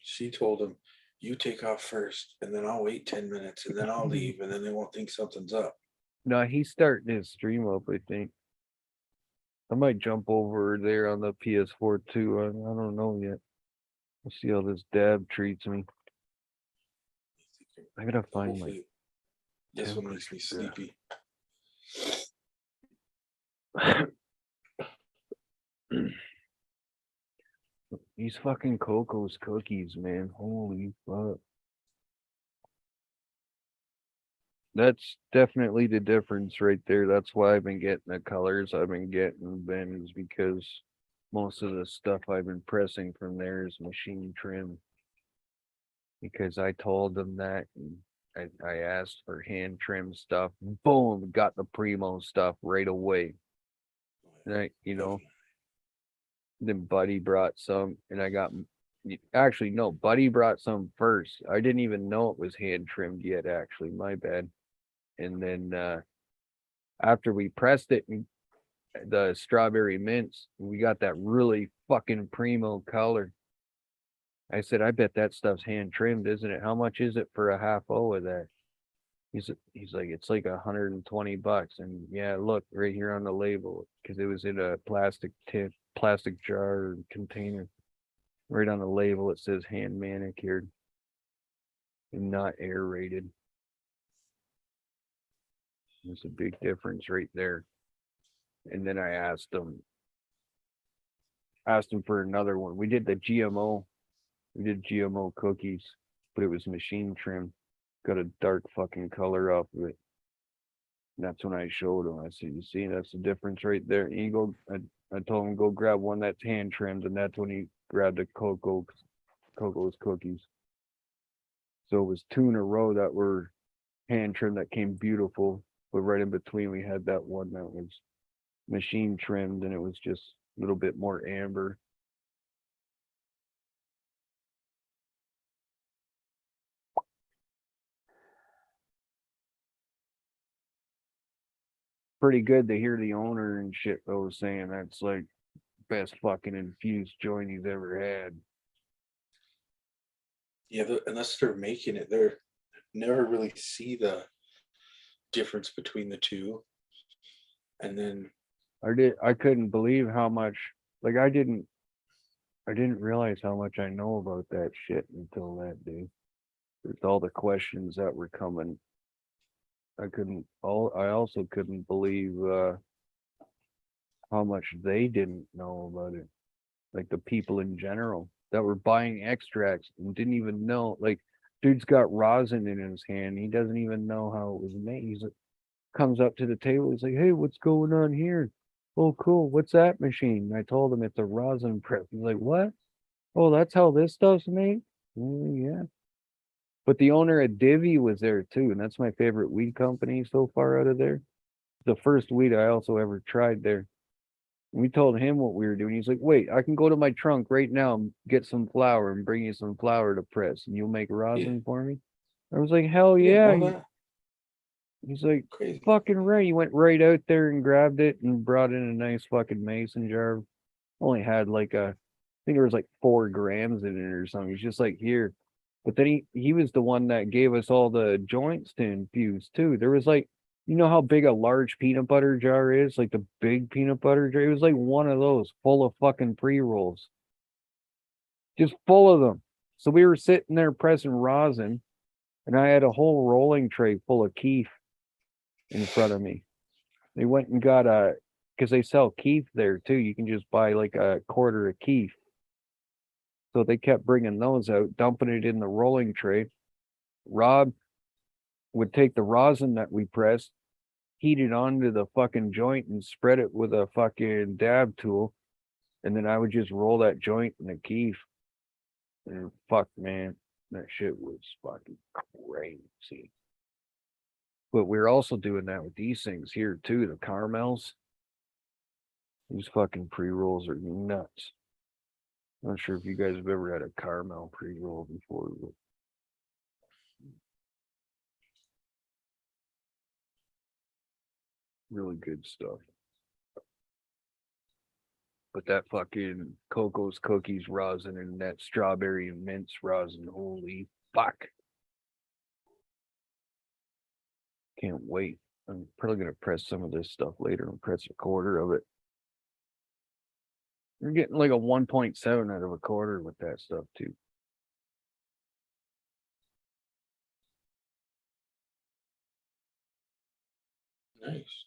Speaker 3: She told him, "You take off first, and then I'll wait 10 minutes, and then I'll leave, and then they won't think something's up."
Speaker 1: No, he's starting his stream up, I think. I might jump over there on the PS4 too. I don't know yet. We'll see how this dab treats me. I gotta find my.
Speaker 3: Hopefully, this one makes me sleepy.
Speaker 1: These fucking Coco's cookies, man. Holy fuck. That's definitely the difference right there. That's why I've been getting the colors I've been getting, Ben, is because most of the stuff I've been pressing from there is machine trim. Because I told them that, and I asked for hand trim stuff. Boom, got the Primo stuff right away. And then Buddy brought some, and I got, actually, no, Buddy brought some first. I didn't even know it was hand trimmed yet, actually, my bad. And then after we pressed it, the strawberry mints, we got that really fucking primo color. I said, I bet that stuff's hand trimmed, isn't it? How much is it for a half O of that? He's like, it's like $120. And yeah, look right here on the label, because it was in a plastic jar container. Right on the label, it says hand manicured and not aerated. There's a big difference right there. And then I asked him for another one. We did the GMO. We did GMO cookies, but it was machine trim. Got a dark fucking color off of it. And that's when I showed him. I said, you see, that's the difference right there. And he I told him go grab one that's hand trimmed, and that's when he grabbed the Coco's cookies. So it was 2 in a row that were hand trimmed that came beautiful. But right in between, we had that one that was machine trimmed, and it was just a little bit more amber. Pretty good to hear the owner and shit though saying that's like best fucking infused joint he's ever had.
Speaker 3: Yeah, unless they're making it, they're never really see the difference between the two. And then
Speaker 1: I couldn't believe how much, like I didn't realize how much I know about that shit until that day. With all the questions that were coming. I also couldn't believe how much they didn't know about it. Like the people in general that were buying extracts and didn't even know. Like, dude's got rosin in his hand. He doesn't even know how it was made. He's like, comes up to the table. He's like, "Hey, what's going on here? Oh, cool. What's that machine?" I told him it's a rosin press. He's like, "What? Oh, that's how this stuff's made?" Yeah. But the owner of Divvy was there too, and that's my favorite weed company so far out of there. The first weed I also ever tried there. We told him what we were doing. He's like, wait, I can go to my trunk right now and get some flour and bring you some flour to press, and you'll make rosin for me. I was like, hell yeah. He's like, fucking right. He went right out there and grabbed it and brought in a nice fucking mason jar. Only had like I think there was like 4 grams in it or something. He's just like, here. But then he was the one that gave us all the joints to infuse too. There was like, you know how big a large peanut butter jar is? Like the big peanut butter jar. It was like one of those full of fucking pre-rolls. Just full of them. So we were sitting there pressing rosin, and I had a whole rolling tray full of keef in front of me. They went and got because they sell keef there too. You can just buy like a quarter of keef. So they kept bringing those out, dumping it in the rolling tray. Rob would take the rosin that we pressed, heat it onto the fucking joint and spread it with a fucking dab tool. And then I would just roll that joint in the keef. And fuck, man, that shit was fucking crazy. But we're also doing that with these things here too, the caramels. These fucking pre-rolls are nuts. Not sure if you guys have ever had a caramel pre-roll before, but really good stuff. But that fucking Coco's Cookies rosin and that strawberry and mince rosin, holy fuck. Can't wait. I'm probably going to press some of this stuff later and press a quarter of it. You're getting like a 1.7 out of a quarter with that stuff too.
Speaker 3: Nice.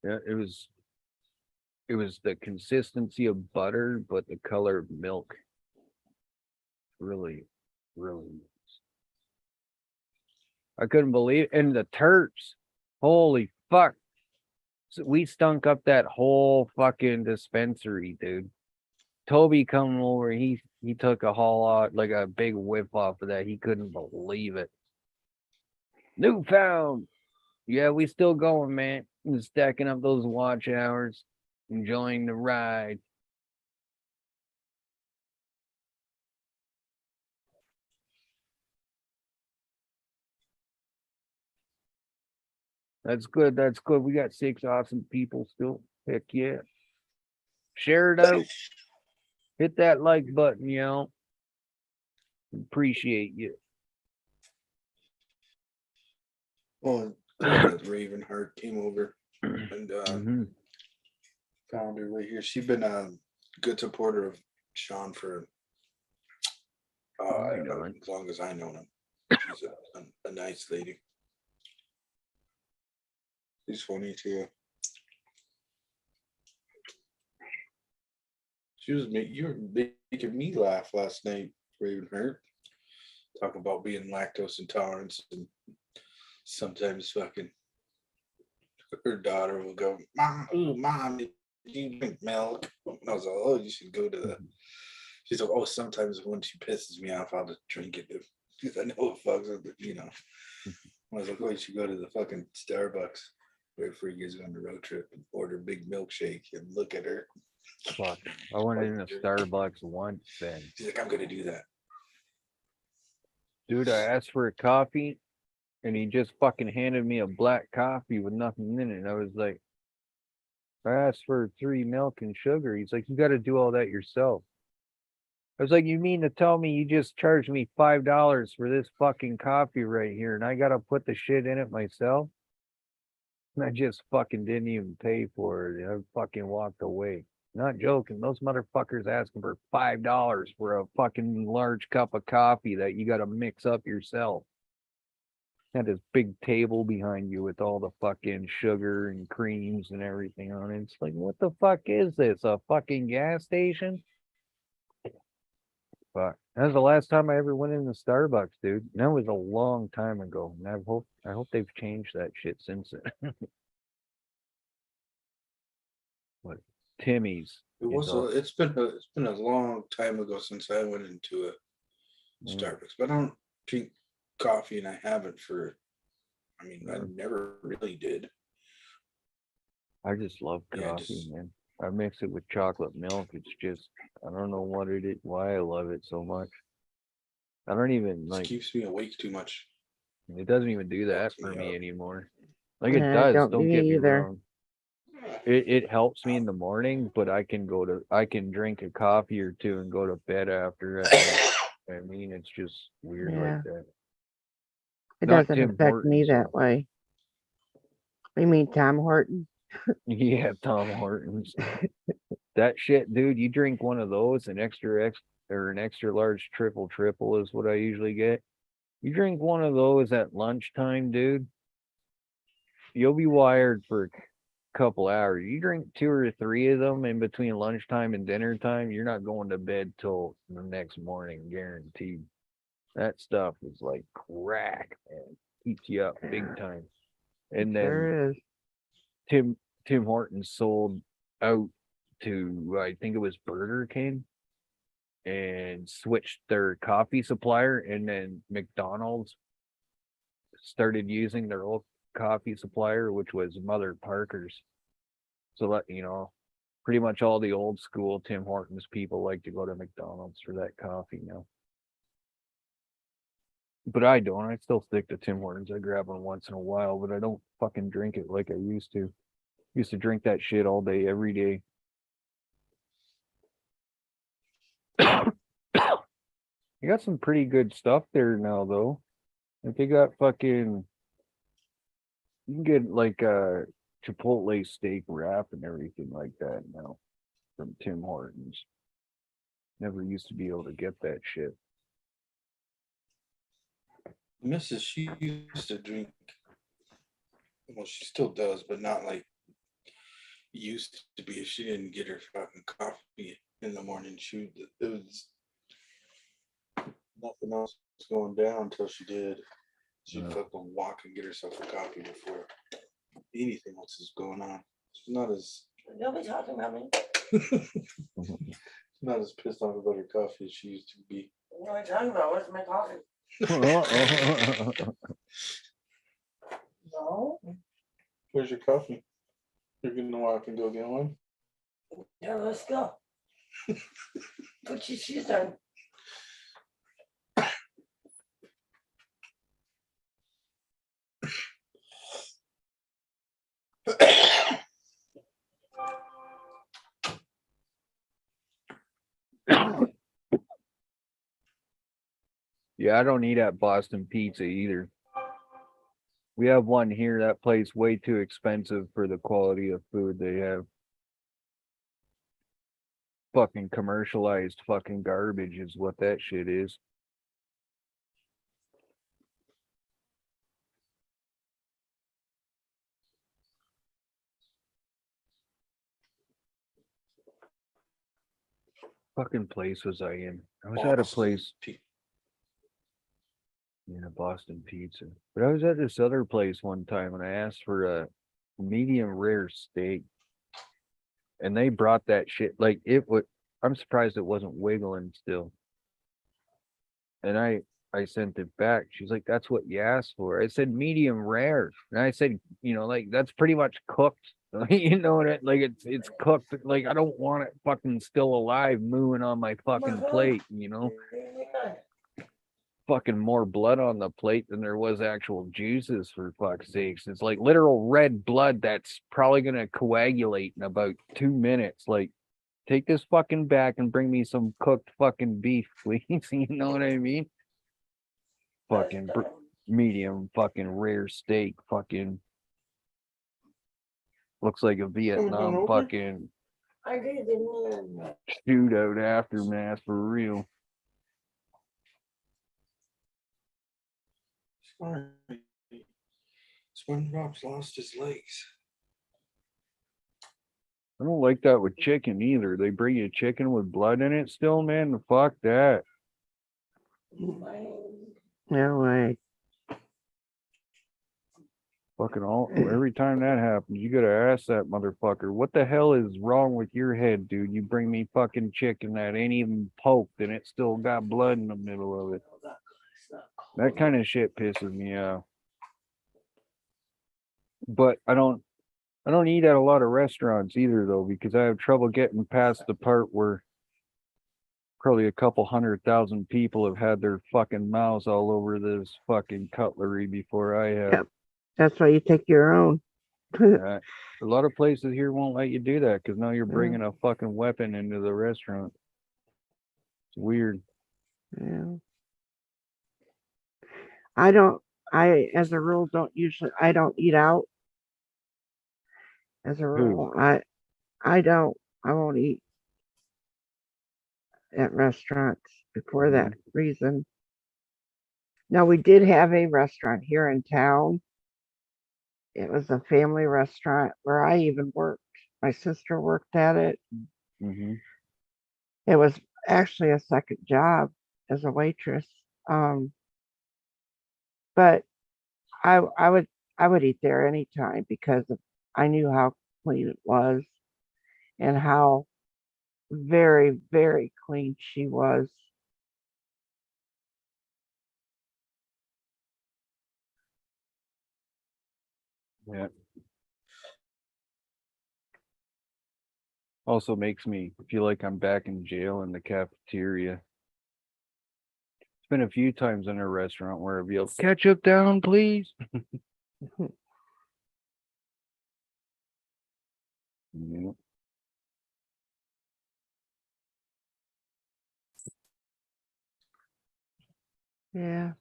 Speaker 1: Yeah, it was the consistency of butter, but the color of milk. Really, really nice. I couldn't believe it. And the terps. Holy fuck. So we stunk up that whole fucking dispensary, dude. Toby coming over, he took a haul out, like a big whiff off of that. He couldn't believe it. Newfound. Yeah, we still going, man. And stacking up those watch hours, enjoying the ride. That's good. That's good. We got 6 awesome people still. Heck yeah. Share it out. Hit that like button, yo. Appreciate you.
Speaker 3: Well, Ravenheart came over and found her right here. She's been a good supporter of Sean for as long as I know him. She's a nice lady. She's funny too. You were making me laugh last night, Ravenheart. Talking about being lactose intolerant, and sometimes fucking her daughter will go, Mom, did you drink milk? And I was like, oh, you should go to the. She's like, oh, sometimes when she pisses me off, I'll just drink it because I know it fucks with it, you know. I was like, oh, you should go to the fucking Starbucks right before you guys go on the road trip and order a big milkshake and look at her.
Speaker 1: Fuck. I went in a Starbucks once then.
Speaker 3: She's like, I'm gonna do that.
Speaker 1: Dude, I asked for a coffee and he just fucking handed me a black coffee with nothing in it. I was like, I asked for 3 milk and sugar. He's like, you got to do all that yourself. I was like, you mean to tell me you just charged me $5 for this fucking coffee right here and I got to put the shit in it myself? And I just fucking didn't even pay for it. I fucking walked away. Not joking. Those motherfuckers asking for $5 for a fucking large cup of coffee that you got to mix up yourself. Had this big table behind you with all the fucking sugar and creams and everything on it. It's like, what the fuck is this? A fucking gas station? Fuck. That was the last time I ever went in the Starbucks, dude. That was a long time ago. And I hope they've changed that shit since then. What? Timmy's.
Speaker 16: It's been a long time ago since I went into a Starbucks, but I don't drink coffee, and I haven't for. I mean, I never really did.
Speaker 1: I just love coffee, man. I mix it with chocolate milk. It's just, I don't know what it is, why I love it so much. I don't even
Speaker 16: It keeps me awake too much.
Speaker 1: It doesn't even do that for me anymore. Like it
Speaker 2: Yeah,
Speaker 1: does.
Speaker 2: don't
Speaker 1: Don't
Speaker 2: me
Speaker 1: get me
Speaker 2: either.
Speaker 1: wrong. It helps me in the morning, but I can drink a coffee or two and go to bed after it. I mean, it's just weird
Speaker 2: Yeah.
Speaker 1: like that.
Speaker 2: It
Speaker 1: Not
Speaker 2: doesn't
Speaker 1: Tim
Speaker 2: affect me
Speaker 1: Hortons,
Speaker 2: that way. You mean Tom Horton?
Speaker 1: Yeah, Tom Hortons. That shit, dude. You drink one of those, an extra large triple is what I usually get. You drink one of those at lunchtime, dude. You'll be wired for a couple hours. You drink 2 or 3 of them in between lunchtime and dinner time, you're not going to bed till the next morning, guaranteed. That stuff is like crack, man. Keeps you up big time. And then
Speaker 2: Sure is.
Speaker 1: Tim Hortons sold out to, I think it was Burger King, and switched their coffee supplier, and then McDonald's started using their old coffee supplier, which was Mother Parker's. So that, pretty much all the old school Tim Hortons people like to go to McDonald's for that coffee now. But I don't. I still stick to Tim Hortons. I grab one once in a while, but I don't fucking drink it like I used to. Used to drink that shit all day, every day. You got some pretty good stuff there now, though. Like they got fucking. You can get like a Chipotle steak wrap and everything like that now from Tim Hortons. Never used to be able to get that shit.
Speaker 16: Mrs. She used to drink. Well, she still does, but not like used to be. If she didn't get her fucking coffee in the morning, it was nothing else was going down until she did. She'd fucking walk and get herself a coffee before anything else is going on. She's not as
Speaker 12: Nobody talking about me.
Speaker 16: she's not as pissed off about her coffee as she used to be.
Speaker 12: What are you talking about? Where's my coffee? No.
Speaker 16: Where's your coffee? You're gonna walk and go get one?
Speaker 12: Yeah, let's go. Put your shoes on.
Speaker 1: Yeah, I don't eat at Boston Pizza either. We have one here. That place way too expensive for the quality of food they have. Fucking commercialized fucking garbage is what that shit is. Fucking place was I in? I was at a place. Yeah, Boston Pizza. But I was at this other place one time and I asked for a medium rare steak. And they brought that shit like it would. I'm surprised it wasn't wiggling still. And I sent it back. She's like, "That's what you asked for." I said medium rare. And I said, like that's pretty much cooked. You know what? Like it's cooked. Like I don't want it fucking still alive mooing on my fucking plate, Fucking more blood on the plate than there was actual juices, for fuck's sakes. It's like literal red blood that's probably gonna coagulate in about 2 minutes. Like, take this fucking back and bring me some cooked fucking beef, please. You know what I mean? Fucking medium fucking rare steak, fucking looks like a Vietnam fucking
Speaker 12: I didn't.
Speaker 1: shootout aftermath for real.
Speaker 16: Sorry. SpongeBob's lost his legs.
Speaker 1: I don't like that with chicken either. They bring you chicken with blood in it still, man. Fuck that.
Speaker 2: No way.
Speaker 1: Fucking all every time that happens, you gotta ask that motherfucker, what the hell is wrong with your head, dude? You bring me fucking chicken that ain't even poked and it still got blood in the middle of it. That kind of shit pisses me off. But I don't eat at a lot of restaurants either though, because I have trouble getting past the part where probably a couple 100,000 people have had their fucking mouths all over this fucking cutlery before I have.
Speaker 2: Yep. That's why you take your own.
Speaker 1: A lot of places here won't let you do that because now you're bringing a fucking weapon into the restaurant. It's weird.
Speaker 2: Yeah. I as a rule don't eat out. As a rule, I won't eat at restaurants for that reason. Now we did have a restaurant here in town. It was a family restaurant where I even worked. My sister worked at it.
Speaker 1: Mm-hmm.
Speaker 2: It was actually a second job as a waitress. But I would eat there anytime because I knew how clean it was and how very, very clean she was.
Speaker 1: Yeah. Also makes me feel like I'm back in jail in the cafeteria. It's been a few times in a restaurant where I've yelled, ketchup down, please. Yeah.
Speaker 2: Yeah.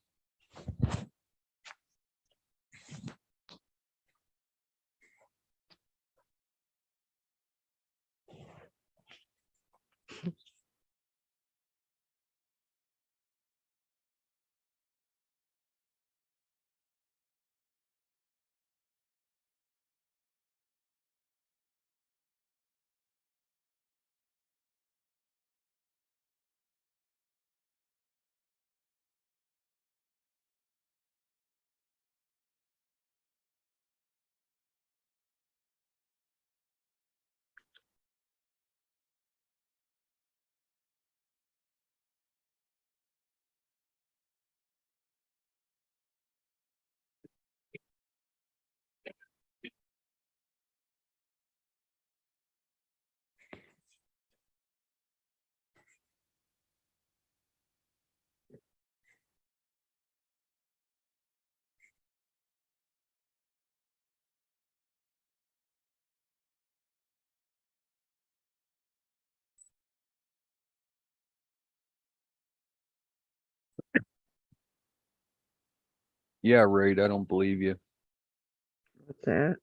Speaker 1: Yeah, right. I don't believe you.
Speaker 2: What's that?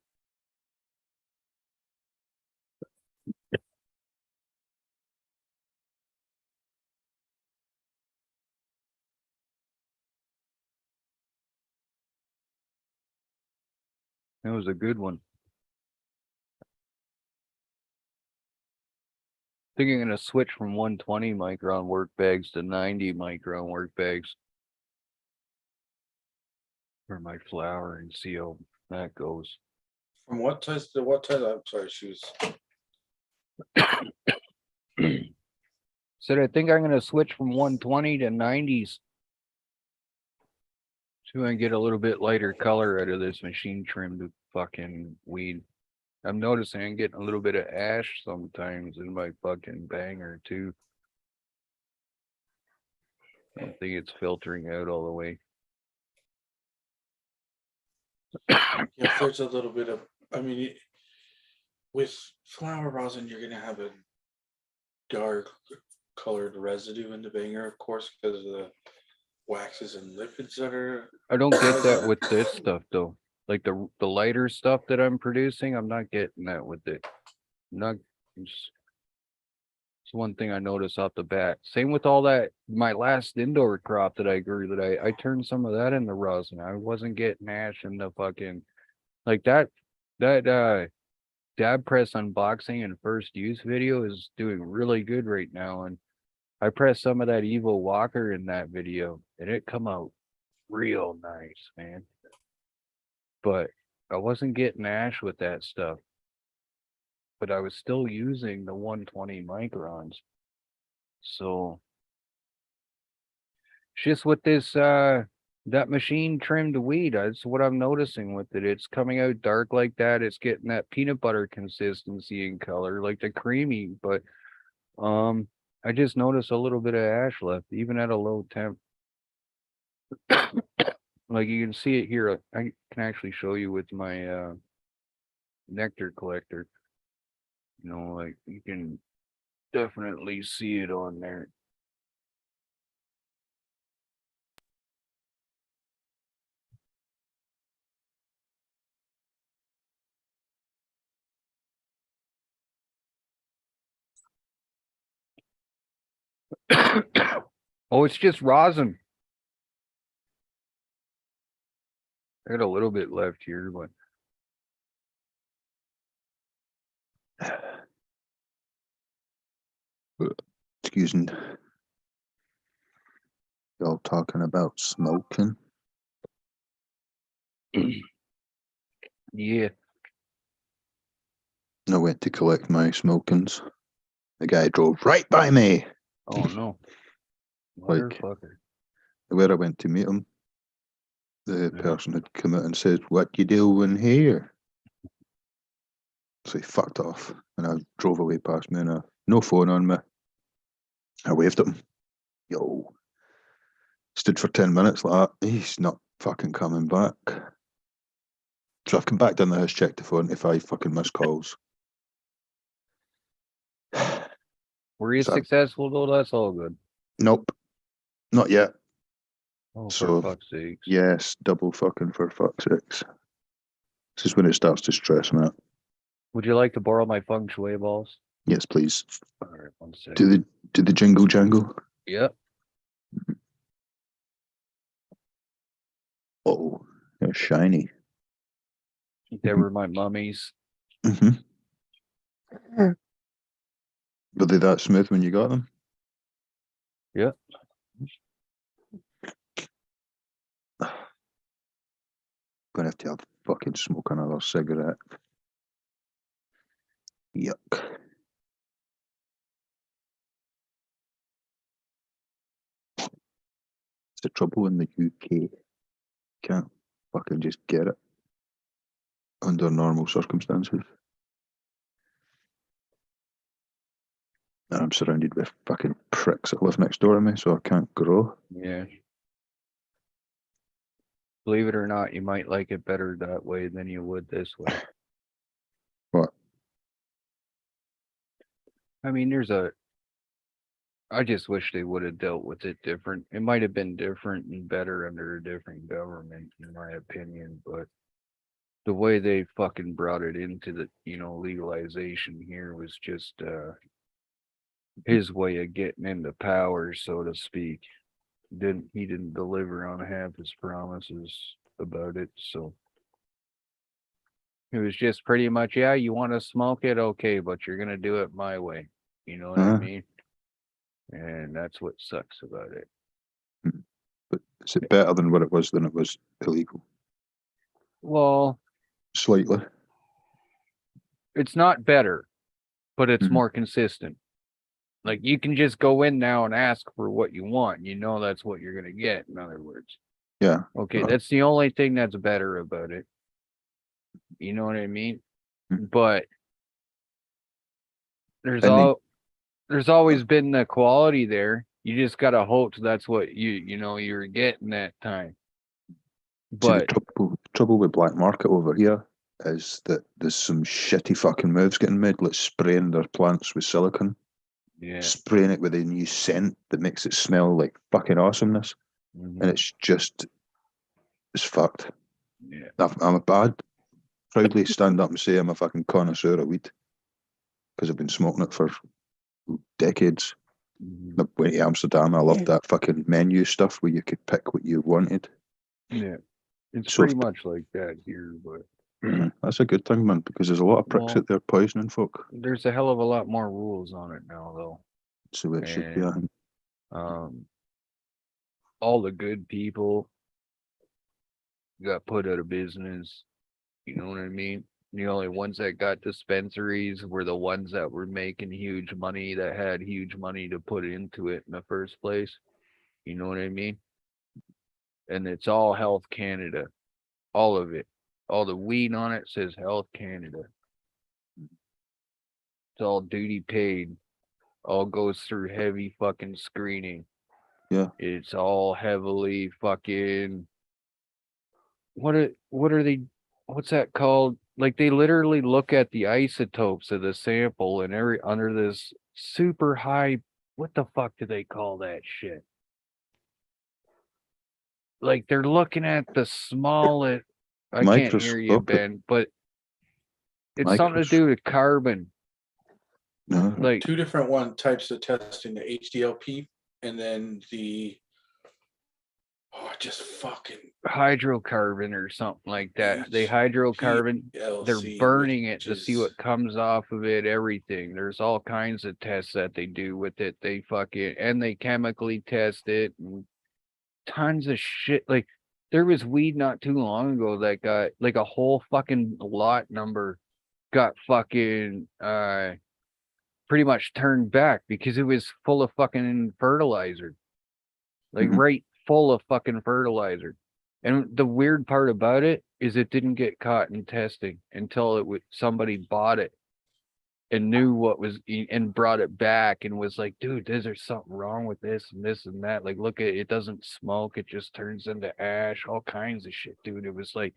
Speaker 1: That was a good one. I think I'm gonna switch from 120 micron work bags to 90 micron work bags for my flour and see how that goes.
Speaker 3: From what size to what size? I'm sorry, shoes.
Speaker 1: Said I think I'm gonna switch from 120 to 90s. So I get a little bit lighter color out of this machine trimmed fucking weed. I'm noticing I'm getting a little bit of ash sometimes in my fucking banger too. I don't think it's filtering out all the way.
Speaker 3: Yeah, if there's a little bit of, I mean, with flower rosin, you're gonna have a dark colored residue in the banger, of course, because of the waxes and lipids that are.
Speaker 1: I don't get that with this stuff though. Like the lighter stuff that I'm producing, I'm not getting that with it. It's one thing I noticed off the bat. Same with all that my last indoor crop that I grew that I turned some of that into rosin. I wasn't getting ash in the fucking like that dab press unboxing and first use video is doing really good right now. And I pressed some of that Evil Walker in that video and it come out real nice, man. But I wasn't getting ash with that stuff, but I was still using the 120 microns. So it's just with this that machine trimmed weed, that's what I'm noticing with it. It's coming out dark like that. It's getting that peanut butter consistency in color, like the creamy, but I just noticed a little bit of ash left, even at a low temp. Like you can see it here. I can actually show you with my nectar collector. You know, like you can definitely see it on there. Oh, it's just rosin. I got a little bit left here, but
Speaker 21: Excuse me. Y'all talking about smoking?
Speaker 1: yeah.
Speaker 21: I went to collect my smokings. The guy drove right by me.
Speaker 1: Oh no.
Speaker 21: Like
Speaker 1: Motherfucker.
Speaker 21: where I went to meet him, the person had come out and said, "What you doing here?" So he fucked off, and I drove away past me, and no phone on me. I waved at him. Yo. Stood for 10 minutes like that. He's not fucking coming back. So I've come back down the house, checked the phone, 5 fucking missed calls.
Speaker 1: Were you successful though? That's all good.
Speaker 21: Nope. Not yet.
Speaker 1: Oh,
Speaker 21: So,
Speaker 1: for fuck's sakes.
Speaker 21: yes, double fucking for fuck's sakes. This is when it starts to stress me out.
Speaker 1: Would you like to borrow my feng shui balls?
Speaker 21: Yes, please.
Speaker 1: All right, 1 second.
Speaker 21: Do the jingle jangle?
Speaker 1: Yep.
Speaker 21: Oh, they're shiny.
Speaker 1: They were my mummies.
Speaker 21: Mm-hmm. Were they that smooth when you got them?
Speaker 1: Yep.
Speaker 21: Gonna have to fucking smoke another cigarette. Yuck. It's the trouble in the UK. Can't fucking just get it under normal circumstances. And I'm surrounded with fucking pricks that live next door to me, so I can't grow.
Speaker 1: Yeah. Believe it or not, you might like it better that way than you would this way.
Speaker 21: What?
Speaker 1: I mean, I just wish they would have dealt with it different. It might have been different and better under a different government, in my opinion, but the way they fucking brought it into the, legalization here was just his way of getting into power, so to speak. He didn't deliver on half his promises about it, so it was just pretty much, yeah, you want to smoke it, okay, but you're gonna do it my way. You know what I mean? And that's what sucks about it.
Speaker 21: But is it better than what it was than it was illegal?
Speaker 1: Well,
Speaker 21: slightly.
Speaker 1: It's not better, but it's more consistent. Like you can just go in now and ask for what you want. You know that's what you're gonna get, in other words.
Speaker 21: Yeah.
Speaker 1: Okay, that's the only thing that's better about it. You know what I mean? But there's always been the quality there. You just gotta hope that's what you're getting that time. But
Speaker 21: see, the trouble with black market over here is that there's some shitty fucking moves getting made, like spraying their plants with silicone.
Speaker 1: Yeah.
Speaker 21: Spraying it with a new scent that makes it smell like fucking awesomeness. And it's fucked.
Speaker 1: Yeah.
Speaker 21: I'm a bad, proudly stand up and say I'm a fucking connoisseur of weed because I've been smoking it for decades. I went to Amsterdam. I loved that fucking menu stuff where you could pick what you wanted.
Speaker 1: Yeah, it's pretty much like that here, but
Speaker 21: that's a good thing, man, because there's a lot of pricks out there poisoning folk.
Speaker 1: There's a hell of a lot more rules on it now, though.
Speaker 21: So it should be.
Speaker 1: All the good people got put out of business. You know what I mean? The only ones that got dispensaries were the ones that were making huge money, that had huge money to put into it in the first place. You know what I mean? And it's all Health Canada. All of it. All the weed on it says Health Canada. It's all duty paid. All goes through heavy fucking screening.
Speaker 21: Yeah.
Speaker 1: It's all heavily fucking what are they what's that called? Like they literally look at the isotopes of the sample and under this super high, what the fuck do they call that shit? Like they're looking at the smallest, I can't hear you,
Speaker 21: Microscopic.
Speaker 1: Ben, but it's something to do with carbon.
Speaker 21: No.
Speaker 1: Like
Speaker 3: two different types of testing, the HDLP and then the just fucking
Speaker 1: hydrocarbon or something like that. They hydrocarbon, they're
Speaker 3: HPLC,
Speaker 1: burning it to
Speaker 3: which
Speaker 1: see what comes off of it, everything. There's all kinds of tests that they do with it. They fucking, and they chemically test it and tons of shit. Like there was weed not too long ago that got like a whole fucking lot number got fucking pretty much turned back because it was full of fucking fertilizer. Like right full of fucking fertilizer. And the weird part about it is it didn't get caught in testing until somebody bought it and knew what was and brought it back and was like, dude, there's something wrong with this and this and that. Like, look at it, doesn't smoke, it just turns into ash, all kinds of shit, dude. It was like,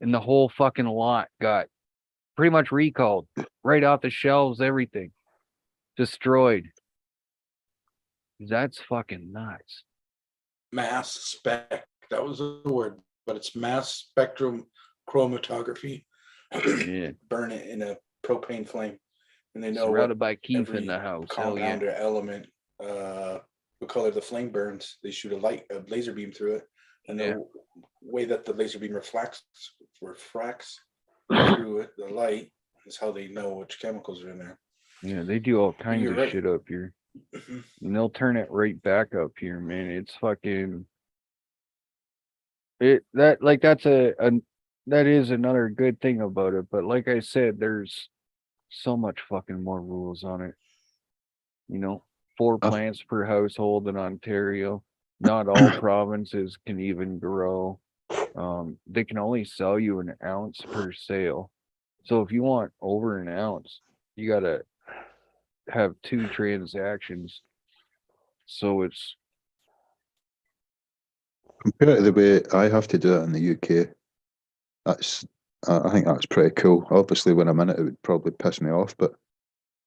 Speaker 1: and the whole fucking lot got pretty much recalled right off the shelves, everything destroyed. That's fucking nuts.
Speaker 3: mass spec. That was the word, but it's mass spectrum chromatography.
Speaker 1: Yeah.
Speaker 3: Burn it in a propane flame, and they know
Speaker 1: Surrounded
Speaker 3: what
Speaker 1: by Keith
Speaker 3: every
Speaker 1: in the house. Hell yeah.
Speaker 3: compound or element, what color the flame burns. They shoot a laser beam through it, and the way that the laser beam refracts through it, the light, is how they know which chemicals are in there.
Speaker 1: Yeah, they do all kinds
Speaker 3: You're
Speaker 1: of
Speaker 3: right.
Speaker 1: shit up here. And they'll turn it right back up here, man. It's fucking that's that is another good thing about it. But like I said, there's so much fucking more rules on it. You know, 4 plants per household in Ontario. Not all provinces can even grow. They can only sell you an ounce per sale. So if you want over an ounce, you gotta have 2 transactions. So it's
Speaker 21: compared to the way I have to do it in the UK, I think that's pretty cool. Obviously, when I'm in it, it would probably piss me off. But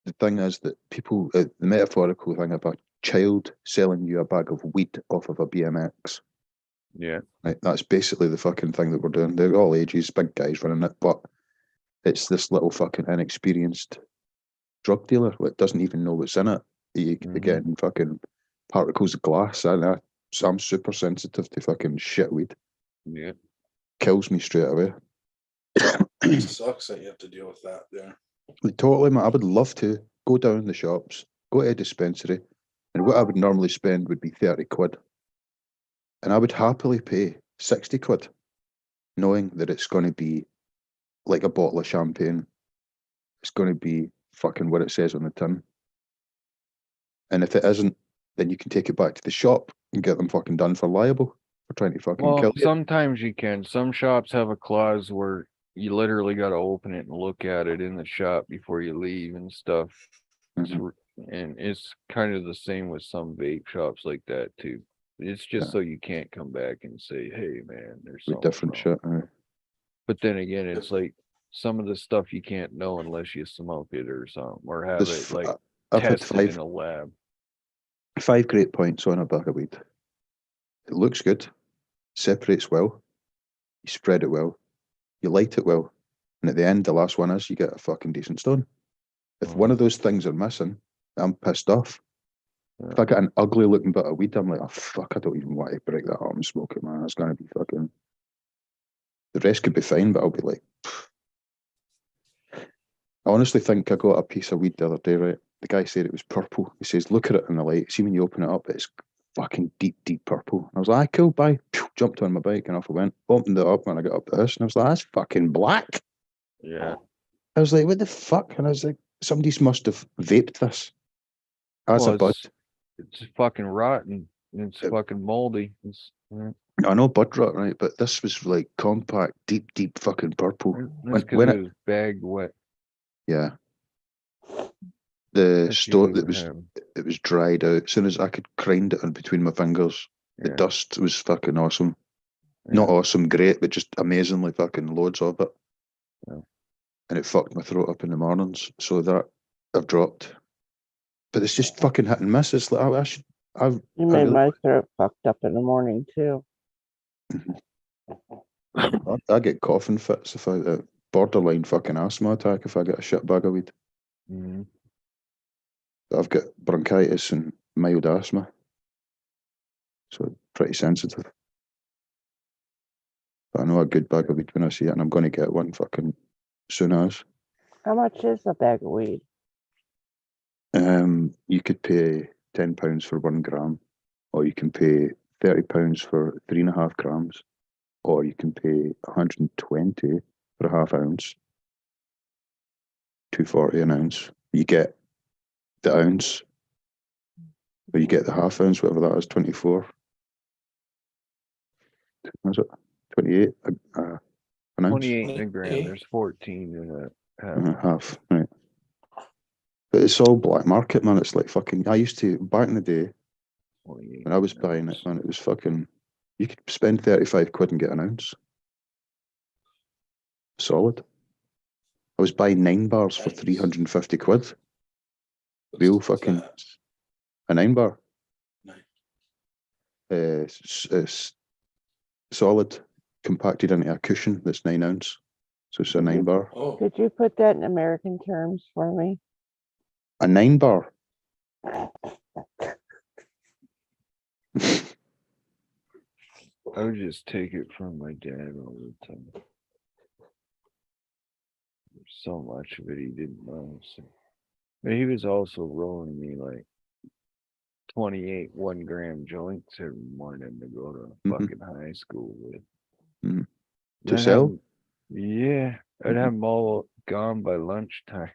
Speaker 21: the thing is that people, the metaphorical thing of a child selling you a bag of weed off of a BMX.
Speaker 1: Yeah.
Speaker 21: Right, that's basically the fucking thing that we're doing. They're all ages, big guys running it, but it's this little fucking inexperienced drug dealer that doesn't even know what's in it. You're getting fucking particles of glass. So I'm super sensitive to fucking shit weed.
Speaker 1: Yeah.
Speaker 21: Kills me straight away.
Speaker 3: It sucks that you have to deal with that there.
Speaker 21: Totally, man. I would love to go down the shops, go to a dispensary, and what I would normally spend would be 30 quid. And I would happily pay 60 quid, knowing that it's going to be like a bottle of champagne. It's going to be fucking what it says on the tin. And if it isn't, then you can take it back to the shop and get them fucking done for liable for trying to fucking
Speaker 1: Well,
Speaker 21: kill you.
Speaker 1: sometimes you can. Some shops have a clause where you literally got to open it and look at it in the shop before you leave and stuff. And it's kind of the same with some vape shops like that too. It's just so you can't come back and say, "Hey, man, there's
Speaker 21: With
Speaker 1: something
Speaker 21: different
Speaker 1: wrong."
Speaker 21: shit.
Speaker 1: But then again, it's like some of the stuff you can't know unless you smoke it or something, or have
Speaker 21: There's
Speaker 1: it like
Speaker 21: I've had
Speaker 1: tested in a lab.
Speaker 21: 5 great points on a bag of weed. It looks good, separates well, you spread it well, you light it well, and at the end, the last one is you get a fucking decent stone. If one of those things are missing, I'm pissed off. If I get an ugly looking bit of weed, I'm like, oh fuck, I don't even want to break that up and smoke it, man. It's gonna be fucking. The rest could be fine, but I'll be like, pfft. I honestly think I got a piece of weed the other day, right? The guy said it was purple. He says, look at it in the light. See when you open it up, it's fucking deep purple. I was like, cool, bye. Jumped on my bike and off I went. Opened it up when I got up the house and I was like, that's fucking black.
Speaker 1: Yeah.
Speaker 21: I was like, what the fuck? And I was like, somebody must have vaped this. As a bud.
Speaker 1: It's fucking rotten. It's fucking moldy.
Speaker 21: I know bud rot, right? But this was like compact, deep fucking purple.
Speaker 1: That's because it was bagged wet.
Speaker 21: Yeah. The
Speaker 1: That's
Speaker 21: store
Speaker 1: usually
Speaker 21: that
Speaker 1: what
Speaker 21: was
Speaker 1: happened.
Speaker 21: it was dried out. As soon as I could grind it in between my fingers, the dust was fucking awesome. Not awesome, great, but just amazingly fucking loads of it.
Speaker 1: Yeah.
Speaker 21: And it fucked my throat up in the mornings. So that I've dropped. But it's just fucking hit and miss. It's like
Speaker 2: You made my throat fucked up in the morning too.
Speaker 21: I get coughing fits if I borderline fucking asthma attack if I get a shit bag of weed.
Speaker 1: Mm-hmm.
Speaker 21: I've got bronchitis and mild asthma, so pretty sensitive. But I know a good bag of weed when I see it, and I'm going to get one fucking soon as.
Speaker 2: How much is a bag of weed?
Speaker 21: You could pay £10 for 1 gram, or you can pay £30 for 3.5 grams, or you can pay 120 for a half ounce, $2.40 an ounce. You get the ounce, or you get the half ounce, whatever that is, 24. Is it 28? An ounce?
Speaker 1: 28 in a gram. There's 14 in a
Speaker 21: Half, right. But it's all black market, man. It's like fucking. I used to back in the day when I was buying it, man. It was fucking. You could spend 35 quid and get an ounce. Solid. I was buying 9 bars for 350 quid. Real fucking. A 9 bar. It's solid, compacted into a cushion that's 9 ounce. So it's a 9 bar.
Speaker 2: Could you put that in American terms for me?
Speaker 21: A 9 bar.
Speaker 1: I would just take it from my dad all the time. There's so much of it he didn't know. So. But he was also rolling me like 28 1-gram joints every morning to go to fucking high school with.
Speaker 21: To
Speaker 1: I'd
Speaker 21: sell?
Speaker 1: have 'em- yeah, I'd have them all gone by lunchtime.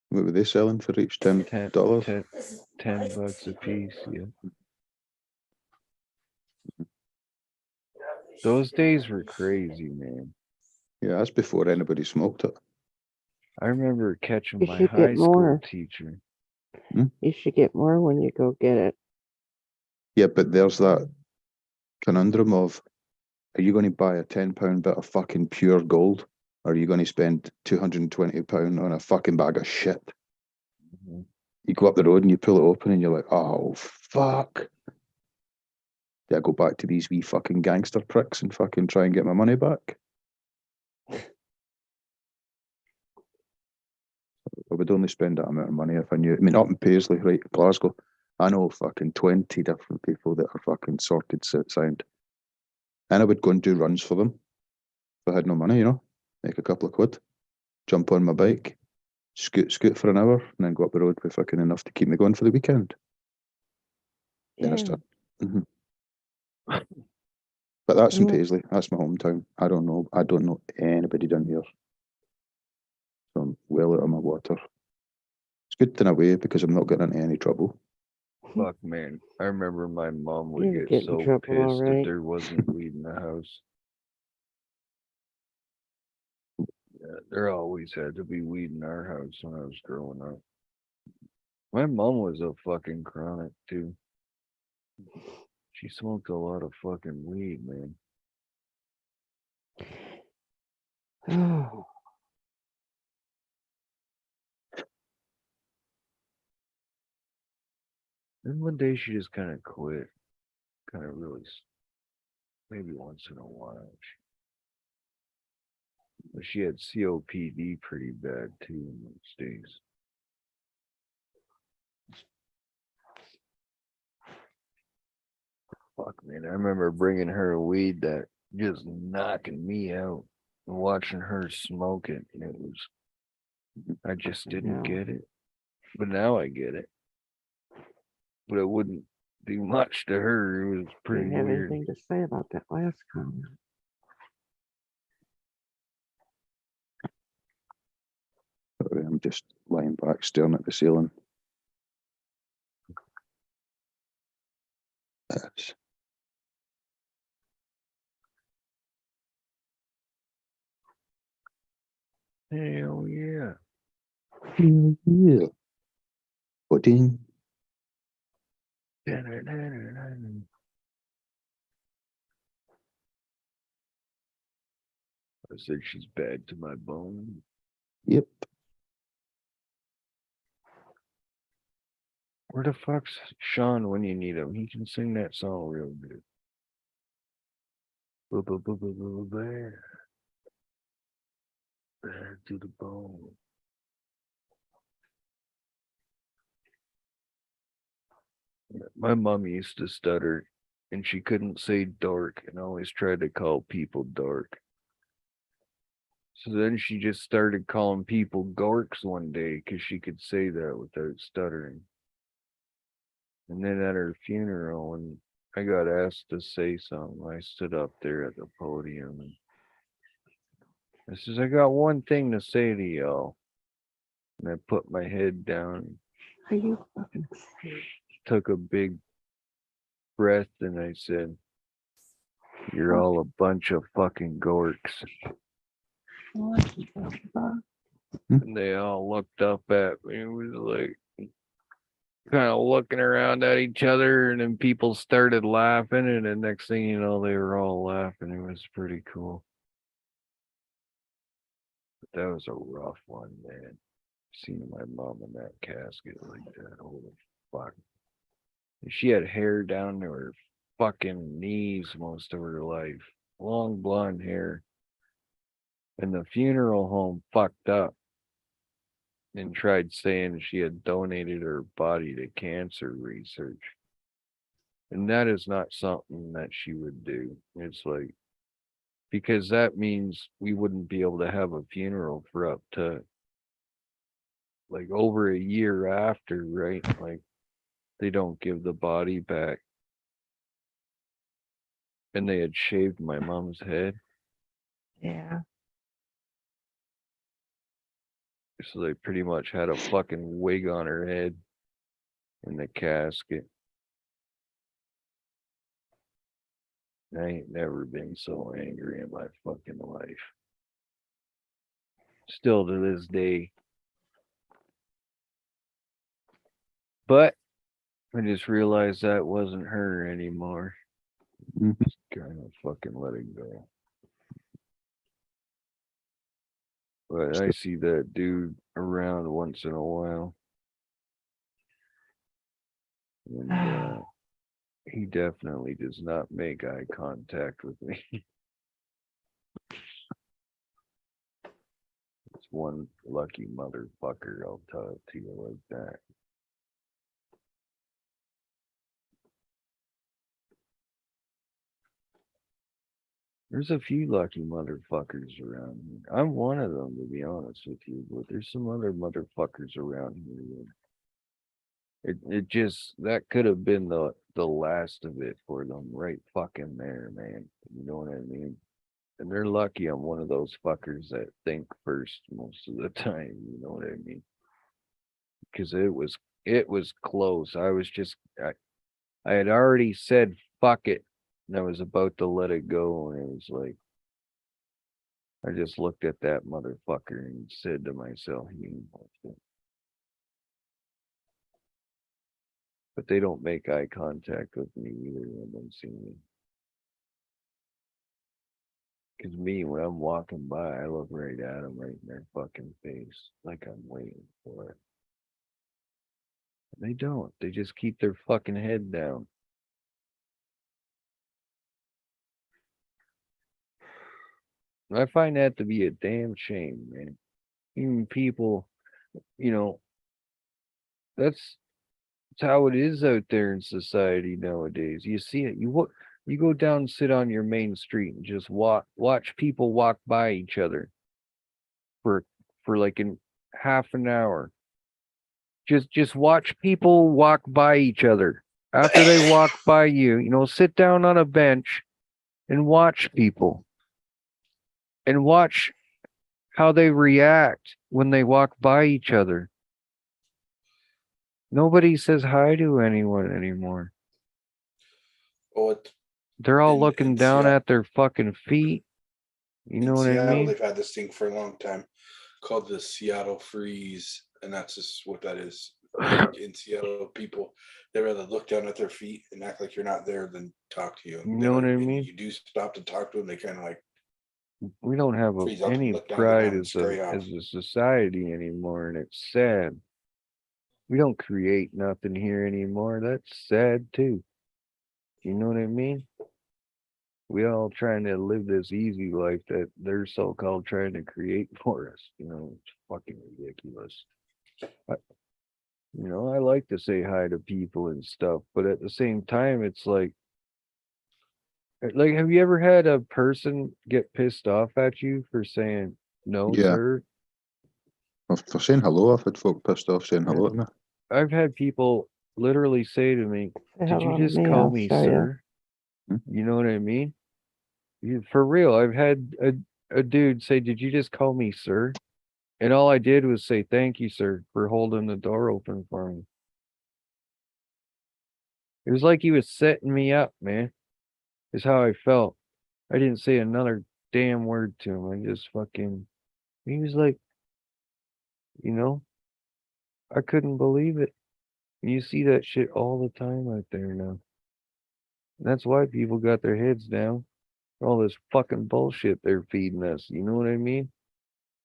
Speaker 21: What were they selling for each? $10?
Speaker 1: $10 a piece, yeah. Those days were crazy, man.
Speaker 21: Yeah, that's before anybody smoked it.
Speaker 1: I remember catching
Speaker 2: You
Speaker 1: my
Speaker 2: should
Speaker 1: high
Speaker 2: get
Speaker 1: school
Speaker 2: more.
Speaker 1: teacher.
Speaker 2: You should get more when you go get it.
Speaker 21: Yeah, but there's that conundrum of, are you going to buy a £10 bit of fucking pure gold, or are you going to spend £220 on a fucking bag of shit? You go up the road and you pull it open and you're like, oh, fuck. Yeah, I go back to these wee fucking gangster pricks and fucking try and get my money back. I would only spend that amount of money if I knew. I mean, up in Paisley, right, Glasgow, I know fucking 20 different people that are fucking sorted sound. And I would go and do runs for them if I had no money, you know, make a couple of quid, jump on my bike, scoot for an hour, and then go up the road with fucking enough to keep me going for the weekend. Then I start. But that's in Paisley. That's my hometown. I don't know anybody down here. So I'm well out of my water. It's good in a way because I'm not getting into any trouble.
Speaker 1: Fuck, man. I remember my mom would
Speaker 2: You
Speaker 1: get
Speaker 2: get in
Speaker 1: so
Speaker 2: trouble,
Speaker 1: pissed if
Speaker 2: alright.
Speaker 1: there wasn't weed in the house. Yeah, there always had to be weed in our house when I was growing up. My mom was a fucking chronic, too. She smoked a lot of fucking weed, man. Then one day she just kind of quit. Kind of really, maybe once in a while. But she had COPD pretty bad too in those days. Fuck, man. I remember bringing her weed that just knocking me out and watching her smoke it. And it was, I just didn't get it. But now I get it. But it wouldn't do much to her. It was pretty
Speaker 2: Didn't have
Speaker 1: weird.
Speaker 2: anything to say about that last comment.
Speaker 21: Sorry, I'm just lying back staring at the ceiling. Yes.
Speaker 1: Hell yeah.
Speaker 21: Yeah. Pudding.
Speaker 1: I said she's bad to my bone.
Speaker 21: Yep.
Speaker 1: Where the fuck's Sean when you need him? He can sing that song real good. Bear. Bad to the bone. My mom used to stutter and she couldn't say dark and always tried to call people dark. So then she just started calling people gorks one day because she could say that without stuttering. And then at her funeral, when I got asked to say something, I stood up there at the podium and I says, I got one thing to say to y'all. And I put my head down,
Speaker 2: Are you fucking
Speaker 1: took a big breath, and I said, you're all a bunch of fucking gorks. And they all looked up at me. It was like kind of looking around at each other, and then people started laughing, and the next thing you know, they were all laughing. It was pretty cool. But that was a rough one, man. Seeing my mom in that casket like that, holy fuck. And she had hair down to her fucking knees most of her life, long blonde hair. And the funeral home fucked up and tried saying she had donated her body to cancer research. And that is not something that she would do. It's like, because that means we wouldn't be able to have a funeral for up to like over a year after, right? Like they don't give the body back. And they had shaved my mom's head.
Speaker 2: Yeah.
Speaker 1: So they pretty much had a fucking wig on her head in the casket. I ain't never been so angry in my fucking life. Still to this day. But I just realized that wasn't her anymore. Just kind of fucking let it go. But I see that dude around once in a while. And he definitely does not make eye contact with me. It's one lucky motherfucker, I'll tell it to you like that. There's a few lucky motherfuckers around here. I'm one of them, to be honest with you, but there's some other motherfuckers around here. It just, that could have been the last of it for them right fucking there, man. You know what I mean? And they're lucky I'm one of those fuckers that think first most of the time, you know what I mean? Because it was close. I had already said fuck it, and I was about to let it go, and it was like, I just looked at that motherfucker and said to myself, he ain't worth it. But they don't make eye contact with me either when they see me. Because me, when I'm walking by, I look right at them, right in their fucking face, like I'm waiting for it. And they don't. They just keep their fucking head down. I find that to be a damn shame, man. Even people, you know, that's how it is out there in society nowadays. You see it. You go down and sit on your main street and just watch people walk by each other for like in half an hour. Just watch people walk by each other after they walk by you, sit down on a bench and watch people and watch how they react when they walk by each other. Nobody says hi to anyone anymore.
Speaker 3: Oh,
Speaker 1: They're all
Speaker 3: in
Speaker 1: looking down
Speaker 3: Seattle-
Speaker 1: at their fucking feet. You know
Speaker 3: in
Speaker 1: what I
Speaker 3: Seattle,
Speaker 1: mean?
Speaker 3: they've had this thing for a long time called the Seattle Freeze, and that's just what that is. Like in Seattle, people they rather look down at their feet and act like you're not there than talk to you.
Speaker 1: You know what I mean?
Speaker 3: You do stop to talk to them, they kind of like
Speaker 1: We don't have
Speaker 3: freeze up and
Speaker 1: any
Speaker 3: look down,
Speaker 1: pride
Speaker 3: and
Speaker 1: as
Speaker 3: scurry off.
Speaker 1: a society anymore, and it's sad. We don't create nothing here anymore. That's sad too. You know what I mean? We all trying to live this easy life that they're so-called trying to create for us. It's fucking ridiculous. I like to say hi to people and stuff, but at the same time, it's like, have you ever had a person get pissed off at you for saying no,
Speaker 21: Yeah.
Speaker 1: sir?
Speaker 21: For saying hello, I've had folk pissed off saying hello to me.
Speaker 1: I've had people literally say to me,
Speaker 2: Say
Speaker 1: "Did you
Speaker 2: hello to
Speaker 1: just
Speaker 2: me,
Speaker 1: call
Speaker 2: I'll
Speaker 1: me
Speaker 2: show ya."
Speaker 1: sir?" You know what I mean? For real, I've had a dude say, "Did you just call me sir?" And all I did was say, "Thank you, sir, for holding the door open for me." It was like he was setting me up, man. Is how I felt. I didn't say another damn word to him. I just he was like, I couldn't believe it. You see that shit all the time out there now. That's why people got their heads down. All this fucking bullshit they're feeding us. You know what I mean?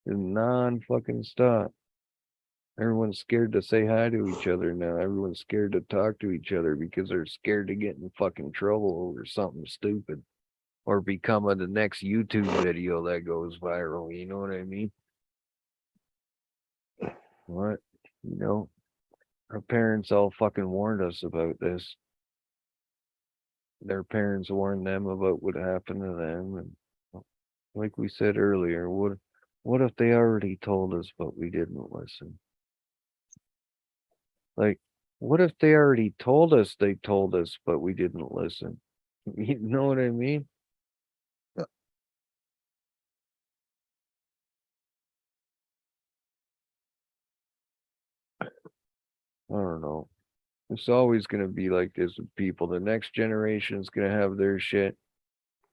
Speaker 1: It's non-fucking stop. Everyone's scared to say hi to each other now. Everyone's scared to talk to each other because they're scared to get in fucking trouble over something stupid. Or becoming the next YouTube video that goes viral. You know what I mean? What? Our parents all fucking warned us about this. Their parents warned them about what happened to them. And like we said earlier, what if they already told us but we didn't listen? Like, what if they already told us they told us but we didn't listen? You know what I mean? I don't know. It's always going to be like this with people. The next generation is going to have their shit.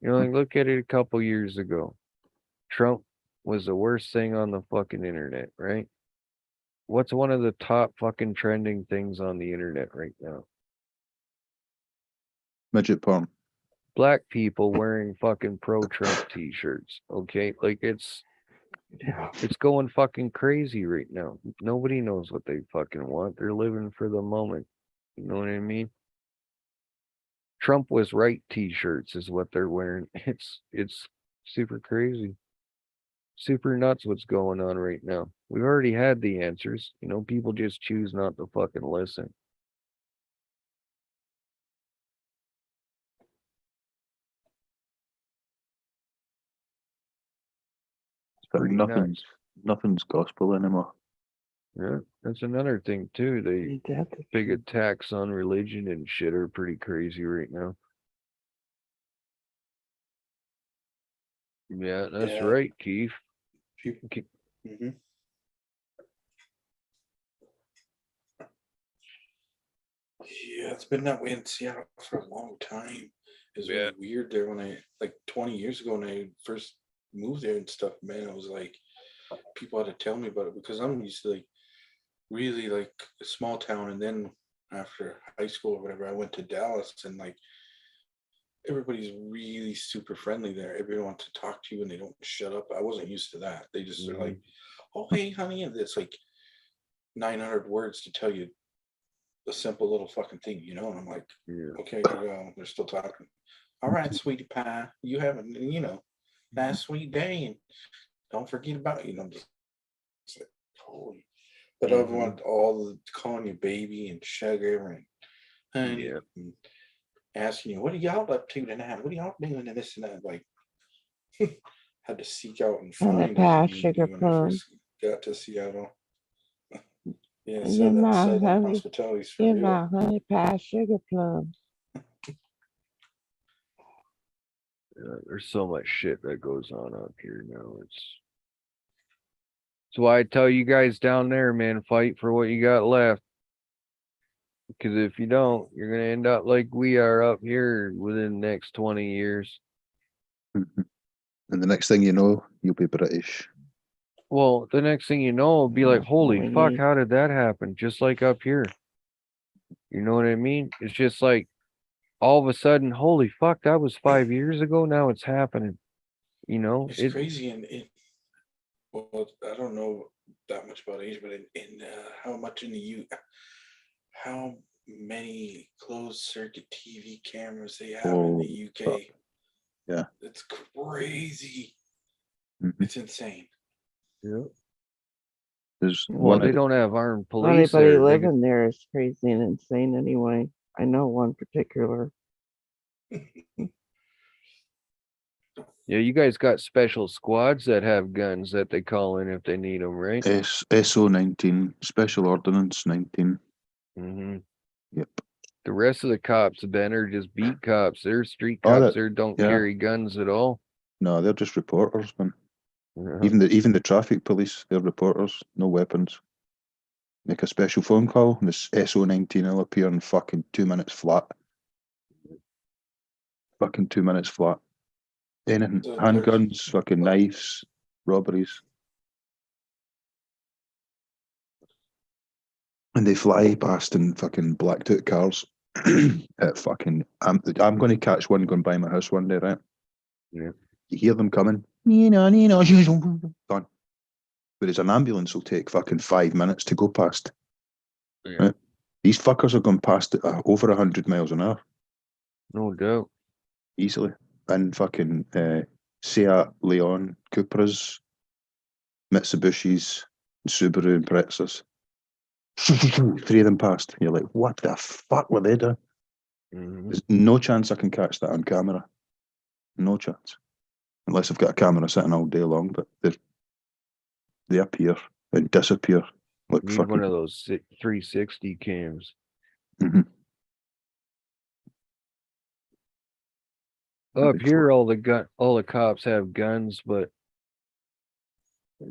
Speaker 1: Like, look at it a couple years ago. Trump was the worst thing on the fucking internet, right? What's one of the top fucking trending things on the internet right now?
Speaker 21: Midget porn.
Speaker 1: Black people wearing fucking pro-Trump t-shirts. Okay, like it's going fucking crazy right now. Nobody knows what they fucking want. They're living for the moment. You know what I mean? Trump was right t-shirts is what they're wearing. It's super crazy. Super nuts what's going on right now. We've already had the answers. People just choose not to fucking listen.
Speaker 21: But
Speaker 1: Pretty
Speaker 21: nothing's gospel anymore.
Speaker 1: Yeah, that's another thing too. They big attacks on religion and shit are pretty crazy right now. Yeah, that's
Speaker 3: Yeah.
Speaker 1: right, Keith.
Speaker 3: Mhm. Yeah, it's been that way in Seattle for a long time. It's really weird there when like 20 years ago when I first moved there and stuff, man, it was like people had to tell me about it because I'm used to like really like a small town, and then after high school or whatever, I went to Dallas and like everybody's really super friendly there. Everyone wants to talk to you and they don't shut up. I wasn't used to that. They just are like, "Oh, hey, honey," and it's like 900 words to tell you a simple little fucking thing, and I'm like, okay, they're still talking. All right, sweetie pie, you have a nice sweet day, and don't forget about just like, holy. But everyone all calling you baby and sugar and honey and asking you, what are y'all up to tonight? What are y'all doing and this and that? Like had to seek out and
Speaker 2: And the
Speaker 3: find
Speaker 2: pie
Speaker 3: a community
Speaker 2: sugar
Speaker 3: when I
Speaker 2: plum.
Speaker 3: first got to Seattle. Yeah,
Speaker 2: And
Speaker 3: so
Speaker 2: give
Speaker 3: that
Speaker 2: my
Speaker 3: Southern
Speaker 2: honey,
Speaker 3: hospitality's for
Speaker 2: give
Speaker 3: real.
Speaker 2: my honey pie sugar plums.
Speaker 1: There's so much shit that goes on up here now. It's why I tell you guys down there, man, fight for what you got left. Because if you don't, you're gonna end up like we are up here within the next 20 years.
Speaker 21: Mhm. And the next thing you know, you'll be British.
Speaker 1: Well, the next thing you know, it'll be like, holy
Speaker 2: we
Speaker 1: fuck,
Speaker 2: need.
Speaker 1: how did that happen? Just like up here. You know what I mean? It's just like all of a sudden, holy fuck, that was 5 years ago. Now it's happening. You know,
Speaker 3: It's crazy well, I don't know that much about Asia, but in how much in the how many closed circuit TV cameras they have in the UK.
Speaker 21: Yeah.
Speaker 3: It's crazy.
Speaker 21: Mhm.
Speaker 3: It's insane.
Speaker 1: Yeah.
Speaker 21: There's
Speaker 1: Well,
Speaker 21: one
Speaker 1: they
Speaker 21: of the,
Speaker 1: don't have armed police
Speaker 2: Anybody
Speaker 1: there. They
Speaker 2: living there is crazy and insane anyway. I know one particular.
Speaker 1: Yeah, you guys got special squads that have guns that they call in if they need them, right?
Speaker 21: SO 19, Special Ordnance 19.
Speaker 1: Mm-hmm.
Speaker 21: Yep.
Speaker 1: The rest of the cops, then, are just beat cops. They're street
Speaker 21: Oh,
Speaker 1: cops.
Speaker 21: that-
Speaker 1: They don't
Speaker 21: yeah.
Speaker 1: carry guns at all.
Speaker 21: No, they're just reporters, man.
Speaker 1: Yeah.
Speaker 21: Even the traffic police, they're reporters, no weapons. Make a special phone call, and this SO 19 will appear in fucking 2 minutes flat. Fucking 2 minutes flat. Anything.
Speaker 3: So
Speaker 21: Handguns, fucking knives, robberies. And they fly past in fucking blacked out cars. At fucking, I'm going to catch one going by my house one day, right?
Speaker 1: Yeah.
Speaker 21: You hear them coming. Gone. Whereas an ambulance will take fucking 5 minutes to go past.
Speaker 1: Yeah.
Speaker 21: Right? These fuckers are going past it over 100 miles an hour.
Speaker 1: No doubt.
Speaker 21: Easily. And fucking Seat Leon, Cupras, Mitsubishis, Subaru and Imprezas. 3 of them passed. You're like, what the fuck were they doing?
Speaker 1: Mm-hmm.
Speaker 21: There's no chance I can catch that on camera. No chance. Unless I've got a camera sitting all day long, but they appear and disappear. Like
Speaker 1: Need
Speaker 21: fucking.
Speaker 1: one of those 360 cams.
Speaker 21: Mhm.
Speaker 1: Up here, all the cops have guns, but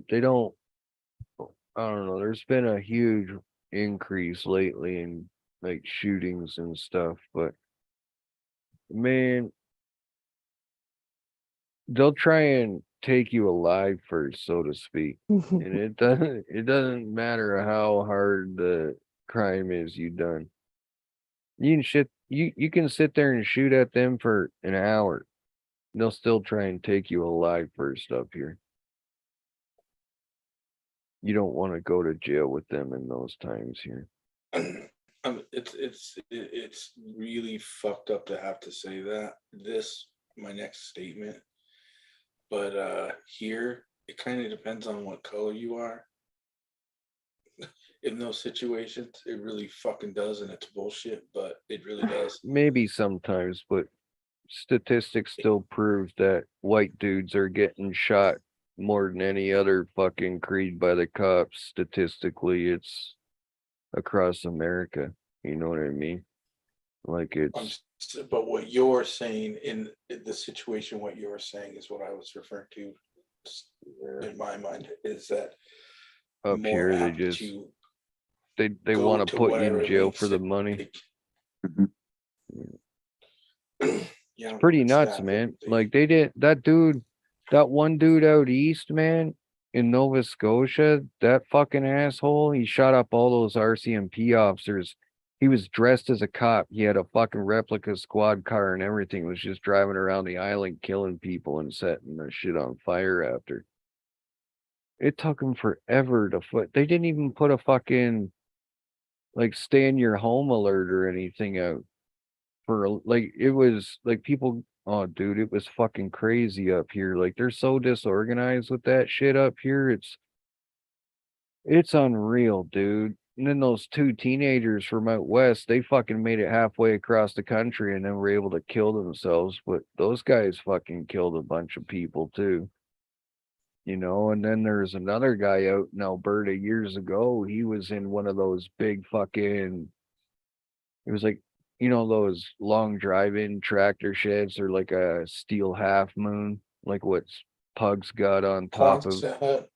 Speaker 1: they don't. I don't know. There's been a huge increase lately in like shootings and stuff, but man, they'll try and take you alive first, so to speak. And it doesn't matter how hard the crime is you done. You can sit there and shoot at them for an hour. They'll still try and take you alive first up here. You don't want to go to jail with them in those times here.
Speaker 3: It's really fucked up to have to say that. My next statement. But here, it kind of depends on what color you are. In those situations, it really fucking does, and it's bullshit, but it really does.
Speaker 1: Maybe sometimes, but statistics still prove that white dudes are getting shot more than any other fucking creed by the cops. Statistically, it's across America. You know what I mean? Like it's.
Speaker 3: But what you're saying in the situation, what you're saying is what I was referring to in my mind, is that
Speaker 1: Up
Speaker 3: more
Speaker 1: here, they
Speaker 3: apt
Speaker 1: just
Speaker 3: to
Speaker 1: they
Speaker 3: go
Speaker 1: want to
Speaker 3: to
Speaker 1: put you in
Speaker 3: whatever
Speaker 1: jail
Speaker 3: lengths
Speaker 1: for the
Speaker 3: it
Speaker 1: money.
Speaker 3: Yeah,
Speaker 1: It's pretty nuts, man. Like that one dude out east, man, in Nova Scotia, that fucking asshole, he shot up all those RCMP officers. He was dressed as a cop. He had a fucking replica squad car and everything. Was just driving around the island killing people and setting the shit on fire after. It took him forever to They didn't even put a fucking like stay in your home alert or anything out for like it was like people. Oh, dude, it was fucking crazy up here. Like they're so disorganized with that shit up here. It's unreal, dude. And then those 2 teenagers from out west, they fucking made it halfway across the country and then were able to kill themselves. But those guys fucking killed a bunch of people too. you know, and then there's another guy out in Alberta years ago. He was in one of those big fucking, it was like, you know, those long drive-in tractor sheds or like a steel half moon, like what's Pug's got on top of.
Speaker 3: Quonset hut.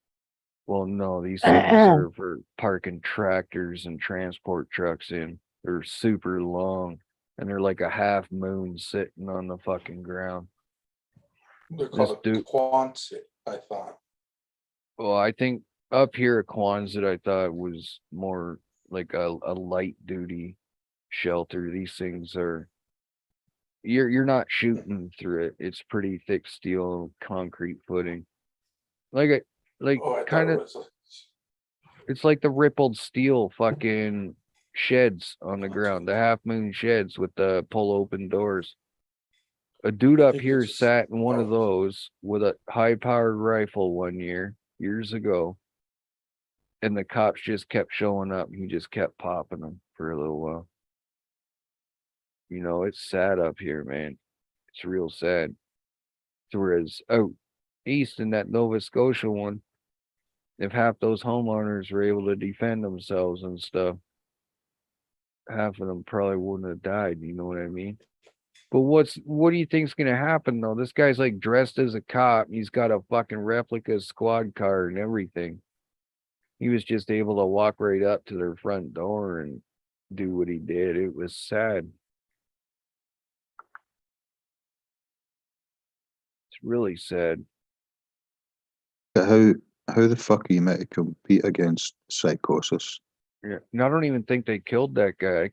Speaker 1: Well, no, these things are for parking tractors and transport trucks in. They're super long and they're like a half moon sitting on the fucking ground.
Speaker 3: They're
Speaker 1: This
Speaker 3: called a
Speaker 1: dude,
Speaker 3: Quonset, I thought.
Speaker 1: well, I think up here at Quonset, I thought was more like a light duty shelter. These things are, you're not shooting through it. It's pretty thick steel concrete footing. Like
Speaker 3: Oh, I thought
Speaker 1: kind
Speaker 3: it
Speaker 1: of,
Speaker 3: was.
Speaker 1: it's like the rippled steel fucking sheds on the ground, the half moon sheds with the pull open doors. A dude up here sat in one of those with a high powered rifle one year, years ago, and the cops just kept showing up. He just kept popping them for a little while. You know, it's sad up here, man. It's real sad. Whereas out east in that Nova Scotia one, if half those homeowners were able to defend themselves and stuff, half of them probably wouldn't have died. You know what I mean? But what do you think's gonna happen though? This guy's like dressed as a cop. He's got a fucking replica squad car and everything. He was just able to walk right up to their front door and do what he did. It was sad. It's really sad.
Speaker 21: But how the fuck are you meant to compete against psychosis?
Speaker 1: Yeah, and I don't even think they killed that guy.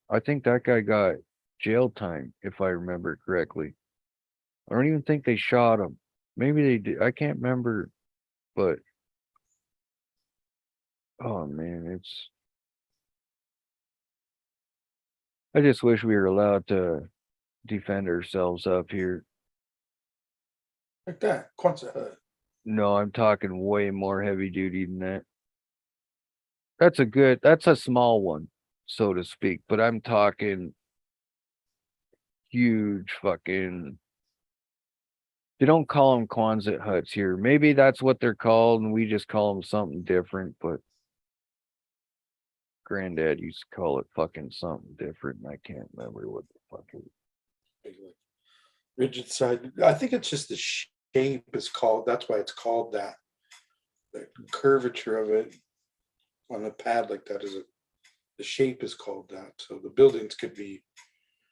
Speaker 1: I think that guy got jail time, if I remember correctly. I don't even think they shot him. Maybe they did. I can't remember, but oh man, I just wish we were allowed to defend ourselves up here.
Speaker 3: Like that. Quonset hut.
Speaker 1: No, I'm talking way more heavy duty than that. That's a small one, so to speak, but I'm talking huge fucking, they don't call them Quonset huts here. Maybe that's what they're called and we just call them something different, but Granddad used to call it fucking something different and I can't remember what the fuck it was.
Speaker 3: Rigid side. I think it's just the shape is called. That's why it's called that. The curvature of it on the pad like that the shape is called that. So the buildings could be.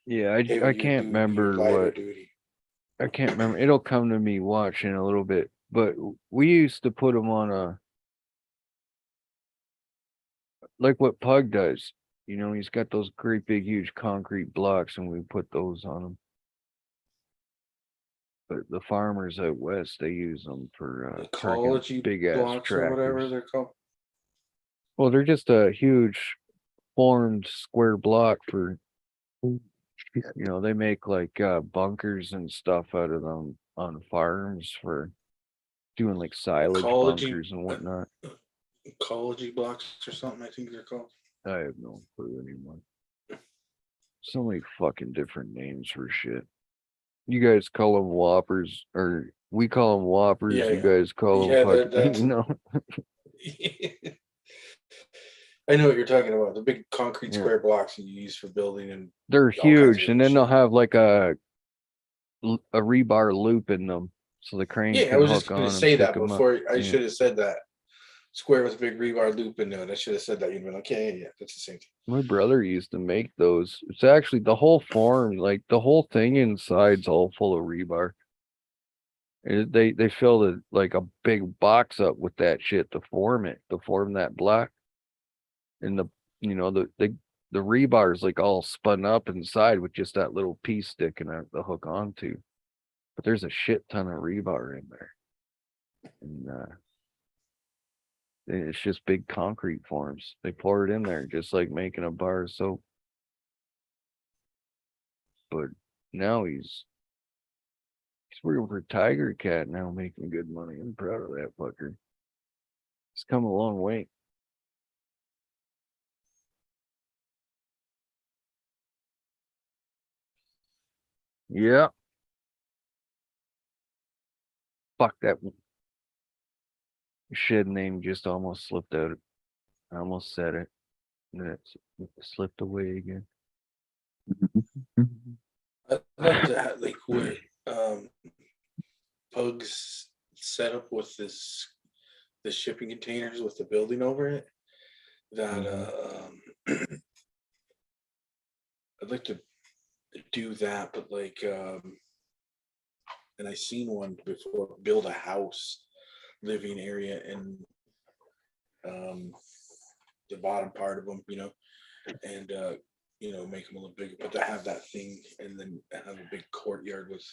Speaker 1: Yeah, I can't remember what.
Speaker 3: Duty.
Speaker 1: I can't remember. It'll come to me watching a little bit, but we used to put them on like what Pug does. You know, he's got those great big huge concrete blocks and we put those on him. But the farmers out west, they use them for
Speaker 3: Ecology
Speaker 1: big ass
Speaker 3: blocks or whatever
Speaker 1: tractors.
Speaker 3: they're called.
Speaker 1: Well, they're just a huge formed square block for, you know, they make like bunkers and stuff out of them on farms for doing like silage bunkers and whatnot.
Speaker 3: Ecology blocks or something, I think they're called.
Speaker 1: I have no clue anymore. So many fucking different names for shit. You guys call them whoppers, or we call them whoppers.
Speaker 3: Yeah,
Speaker 1: you guys call them fucking, you know.
Speaker 3: I know what you're talking about. The big concrete square blocks that you use for building, and
Speaker 1: they're huge, and then they'll have like a rebar loop in them, so the crane
Speaker 3: yeah, I
Speaker 1: can
Speaker 3: was just
Speaker 1: hook
Speaker 3: going
Speaker 1: on
Speaker 3: to
Speaker 1: and
Speaker 3: say
Speaker 1: pick
Speaker 3: that
Speaker 1: 'em up.
Speaker 3: before. I
Speaker 1: Yeah.
Speaker 3: should have said that. Square with a big rebar loop in it. I should have said that. You'd been like, yeah, that's the same thing.
Speaker 1: My brother used to make those. It's actually the whole form, like the whole thing inside's all full of rebar. They filled it like a big box up with that shit to form that block. And the rebar is like all spun up inside with just that little piece sticking out to hook onto. But there's a shit ton of rebar in there. And it's just big concrete forms. They pour it in there just like making a bar of soap. But now he's working for Tiger Cat now, making good money. I'm proud of that fucker. He's come a long way. Yeah. Fuck that Shed name just almost slipped out. I almost said it. And then it slipped away again.
Speaker 3: I'd like to have like what Pug's set up with the shipping containers with the building over it. That I'd like to do that, but like and I seen one before, build a house living area in the bottom part of them, and make them a little bigger, but to have that thing and then have a big courtyard with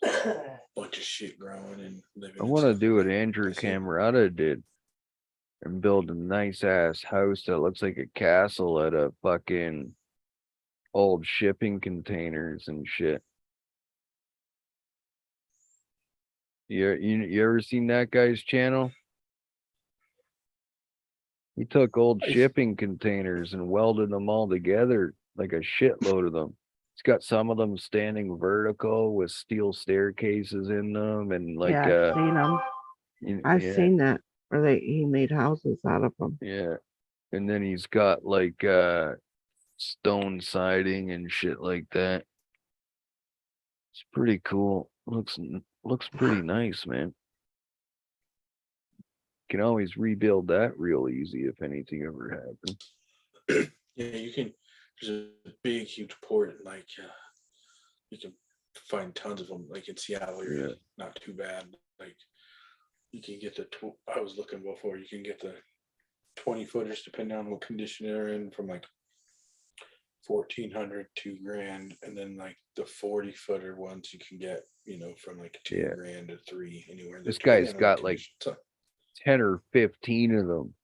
Speaker 3: a bunch of shit growing and living.
Speaker 1: I want to do what Andrew Camerata did and build a nice ass house that looks like a castle out of fucking old shipping containers and shit. You ever seen that guy's channel? He took old shipping containers and welded them all together, like a shitload of them. He's got some of them standing vertical with steel staircases in them, and like
Speaker 2: yeah, I've seen them. I've
Speaker 1: yeah,
Speaker 2: seen that where he made houses out of them.
Speaker 1: yeah. And then he's got like stone siding and shit like that. It's pretty cool. Looks pretty nice, man. Can always rebuild that real easy if anything ever happens.
Speaker 3: Yeah, you can. There's a big, huge port, and like you can find tons of them. Like in Seattle, you're not too bad. Like you can get the. I was looking before. You can get the 20 footers, depending on what condition they're in, from like 1,400, $2,000, and then like the 40 footer ones you can get, from like $2,000 to $3,000 anywhere.
Speaker 1: This guy's got like 10 or 15 of them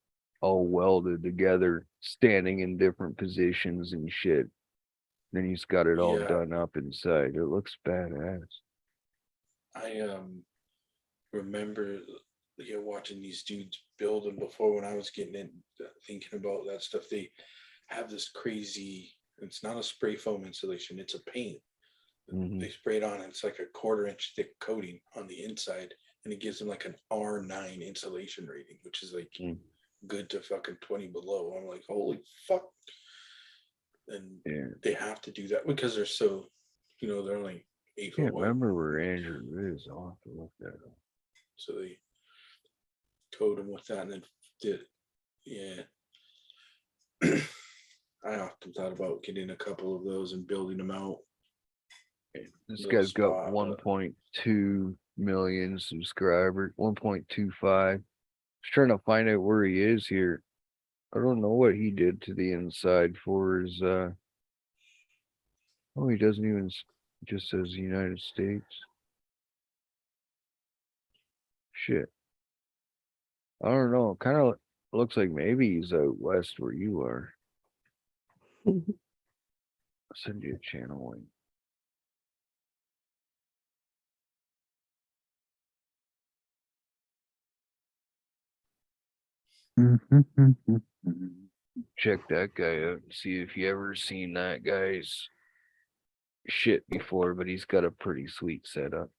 Speaker 1: all welded together, standing in different positions and shit. Then he's got it all done up inside. It looks badass.
Speaker 3: I remember watching these dudes build them before when I was getting in, thinking about that stuff. They have this crazy, it's not a spray foam insulation, it's a paint. They spray it on, and it's like a 1/4 inch thick coating on the inside, and it gives them like an R9 insulation rating, which is like good to fucking 20 below. I'm like, holy fuck. And they have to do that because they're so, they're only 8
Speaker 1: I
Speaker 3: foot
Speaker 1: can't
Speaker 3: wide.
Speaker 1: remember where Andrew is. I'll have to look that up.
Speaker 3: So they coat them with that, and then I often thought about getting a couple of those and building them out.
Speaker 1: This guy's got 1.2 million subscribers, 1.25. Just trying to find out where he is here. I don't know what he did to the inside for his oh, he doesn't even, just says United States. Shit. I don't know. Kind of looks like maybe he's out west where you are. I'll send you a channel link. Check that guy out and see if you ever seen that guy's shit before, but he's got a pretty sweet setup.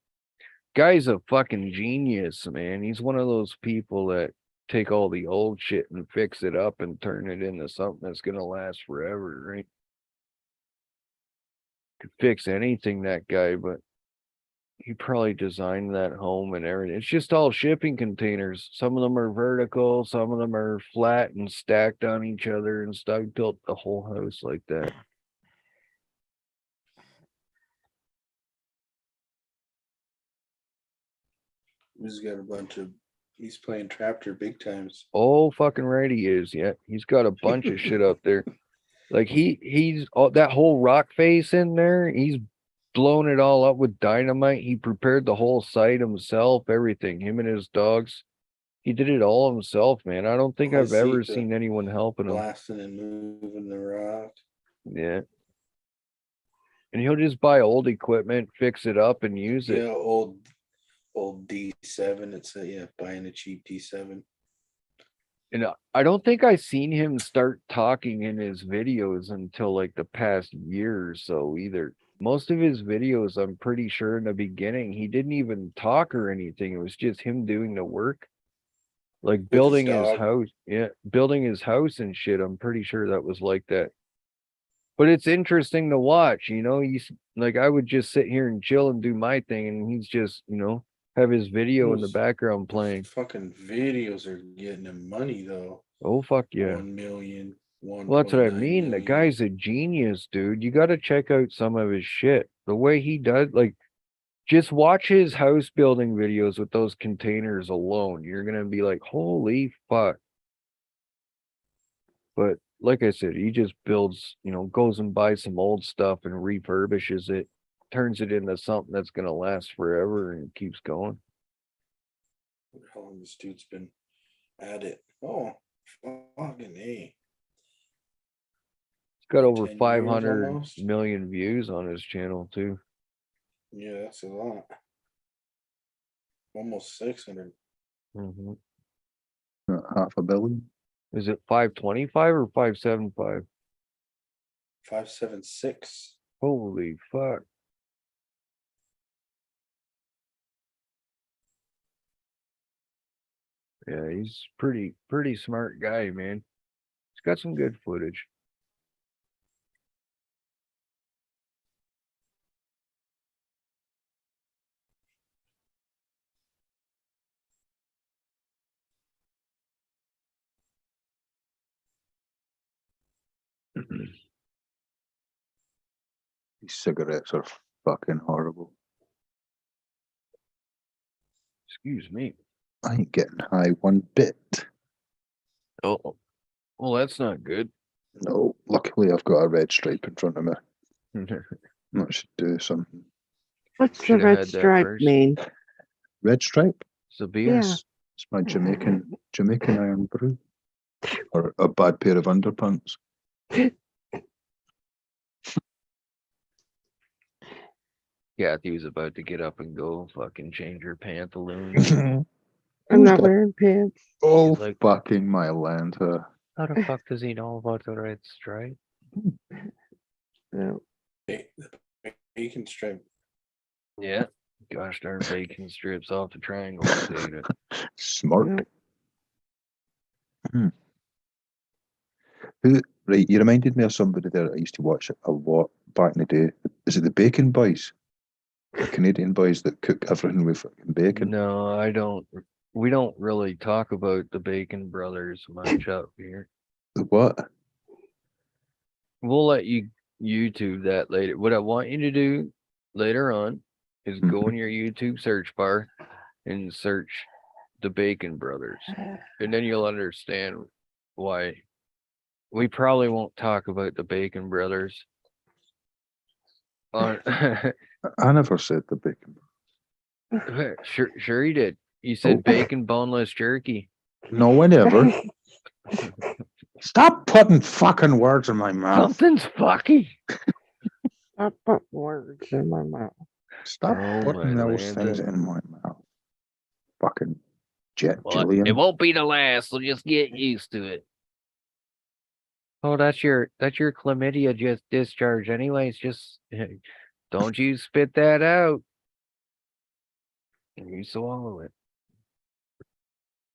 Speaker 1: Guy's a fucking genius, man. He's one of those people that take all the old shit and fix it up and turn it into something that's gonna last forever, right? Could fix anything, that guy, but he probably designed that home and everything. It's just all shipping containers. Some of them are vertical, some of them are flat and stacked on each other and stuff. He built the whole house like that.
Speaker 3: He's got a bunch of, he's playing Traptor big times.
Speaker 1: Oh, fucking right he is. Yeah, he's got a bunch of shit up there. Like he's all that whole rock face in there. He's blown it all up with dynamite. He prepared the whole site himself, everything. Him and his dogs. He did it all himself, man. I don't think I've ever seen anyone helping him.
Speaker 3: Blasting and moving the rock.
Speaker 1: Yeah. And he'll just buy old equipment, fix it up, and use it.
Speaker 3: Yeah, old D7. It's buying a cheap D7.
Speaker 1: And I don't think I seen him start talking in his videos until like the past year or so either. Most of his videos, I'm pretty sure in the beginning, he didn't even talk or anything. It was just him doing the work. Like
Speaker 3: his
Speaker 1: building his
Speaker 3: dog.
Speaker 1: house. Yeah, building his house and shit. I'm pretty sure that was like that. But it's interesting to watch, you know. Like I would just sit here and chill and do my thing, and he's just, you know, have his video in the
Speaker 3: Those
Speaker 1: background playing.
Speaker 3: Fucking videos are getting him money though.
Speaker 1: Oh fuck yeah.
Speaker 3: 1 million,
Speaker 1: Well, that's what I
Speaker 3: 1.9
Speaker 1: mean. The
Speaker 3: million.
Speaker 1: guy's a genius, dude. You got to check out some of his shit. The way he does, like, just watch his house building videos with those containers alone. You're gonna be like, holy fuck. But like I said, he just builds, you know, goes and buys some old stuff and refurbishes it, turns it into something that's gonna last forever and keeps going.
Speaker 3: How long this dude's been at it? Oh, fucking A.
Speaker 1: He's got over
Speaker 3: 10 years
Speaker 1: 500
Speaker 3: almost.
Speaker 1: million views on his channel too.
Speaker 3: Yeah, that's a lot. Almost 600.
Speaker 1: Mm-hmm.
Speaker 21: Half a billion.
Speaker 1: Is it 525 or 575?
Speaker 3: 576.
Speaker 1: Holy fuck. Yeah, he's pretty smart guy, man. He's got some good footage.
Speaker 21: These cigarettes are fucking horrible.
Speaker 1: Excuse me.
Speaker 21: I ain't getting high one bit.
Speaker 1: Oh, well, that's not good.
Speaker 21: No, luckily I've got a red stripe in front of me. That should do something.
Speaker 2: What's the
Speaker 1: Should have
Speaker 2: red
Speaker 1: had that
Speaker 2: stripe
Speaker 1: first.
Speaker 2: mean?
Speaker 21: Red stripe?
Speaker 1: It's a beer.
Speaker 2: Yeah.
Speaker 21: It's my Jamaican iron brew. Or a bad pair of underpants.
Speaker 1: Kathy was about to get up and go fucking change her pantaloons.
Speaker 2: I'm not wearing pants.
Speaker 21: Oh,
Speaker 1: like,
Speaker 21: fucking my land.
Speaker 1: how the fuck does he know about the red stripe?
Speaker 2: No.
Speaker 3: The bacon stripe.
Speaker 1: Yeah. Gosh darn bacon strips off the triangle potato.
Speaker 21: Smart. Right, you reminded me of somebody there I used to watch a lot back in the day. Is it the Bacon Boys? The Canadian boys that cook everything with fucking bacon.
Speaker 1: No, I don't. We don't really talk about the Bacon Brothers much up here.
Speaker 21: The what?
Speaker 1: We'll let you YouTube that later. What I want you to do later on is go in your YouTube search bar and search the Bacon Brothers. And then you'll understand why. We probably won't talk about the Bacon Brothers.
Speaker 21: I never said the Bacon.
Speaker 1: Sure you did. You said bacon boneless jerky.
Speaker 21: No, whatever. Stop putting fucking words in my mouth.
Speaker 1: Something's fucky.
Speaker 2: Stop putting words in my mouth.
Speaker 21: Stop putting
Speaker 1: my
Speaker 21: those things
Speaker 1: Lanta.
Speaker 21: in my mouth. Fucking Jet
Speaker 1: Well,
Speaker 21: Julian.
Speaker 1: it won't be the last, so just get used to it. Oh, that's your chlamydia just discharge anyways. Just don't you spit that out. And you swallow it.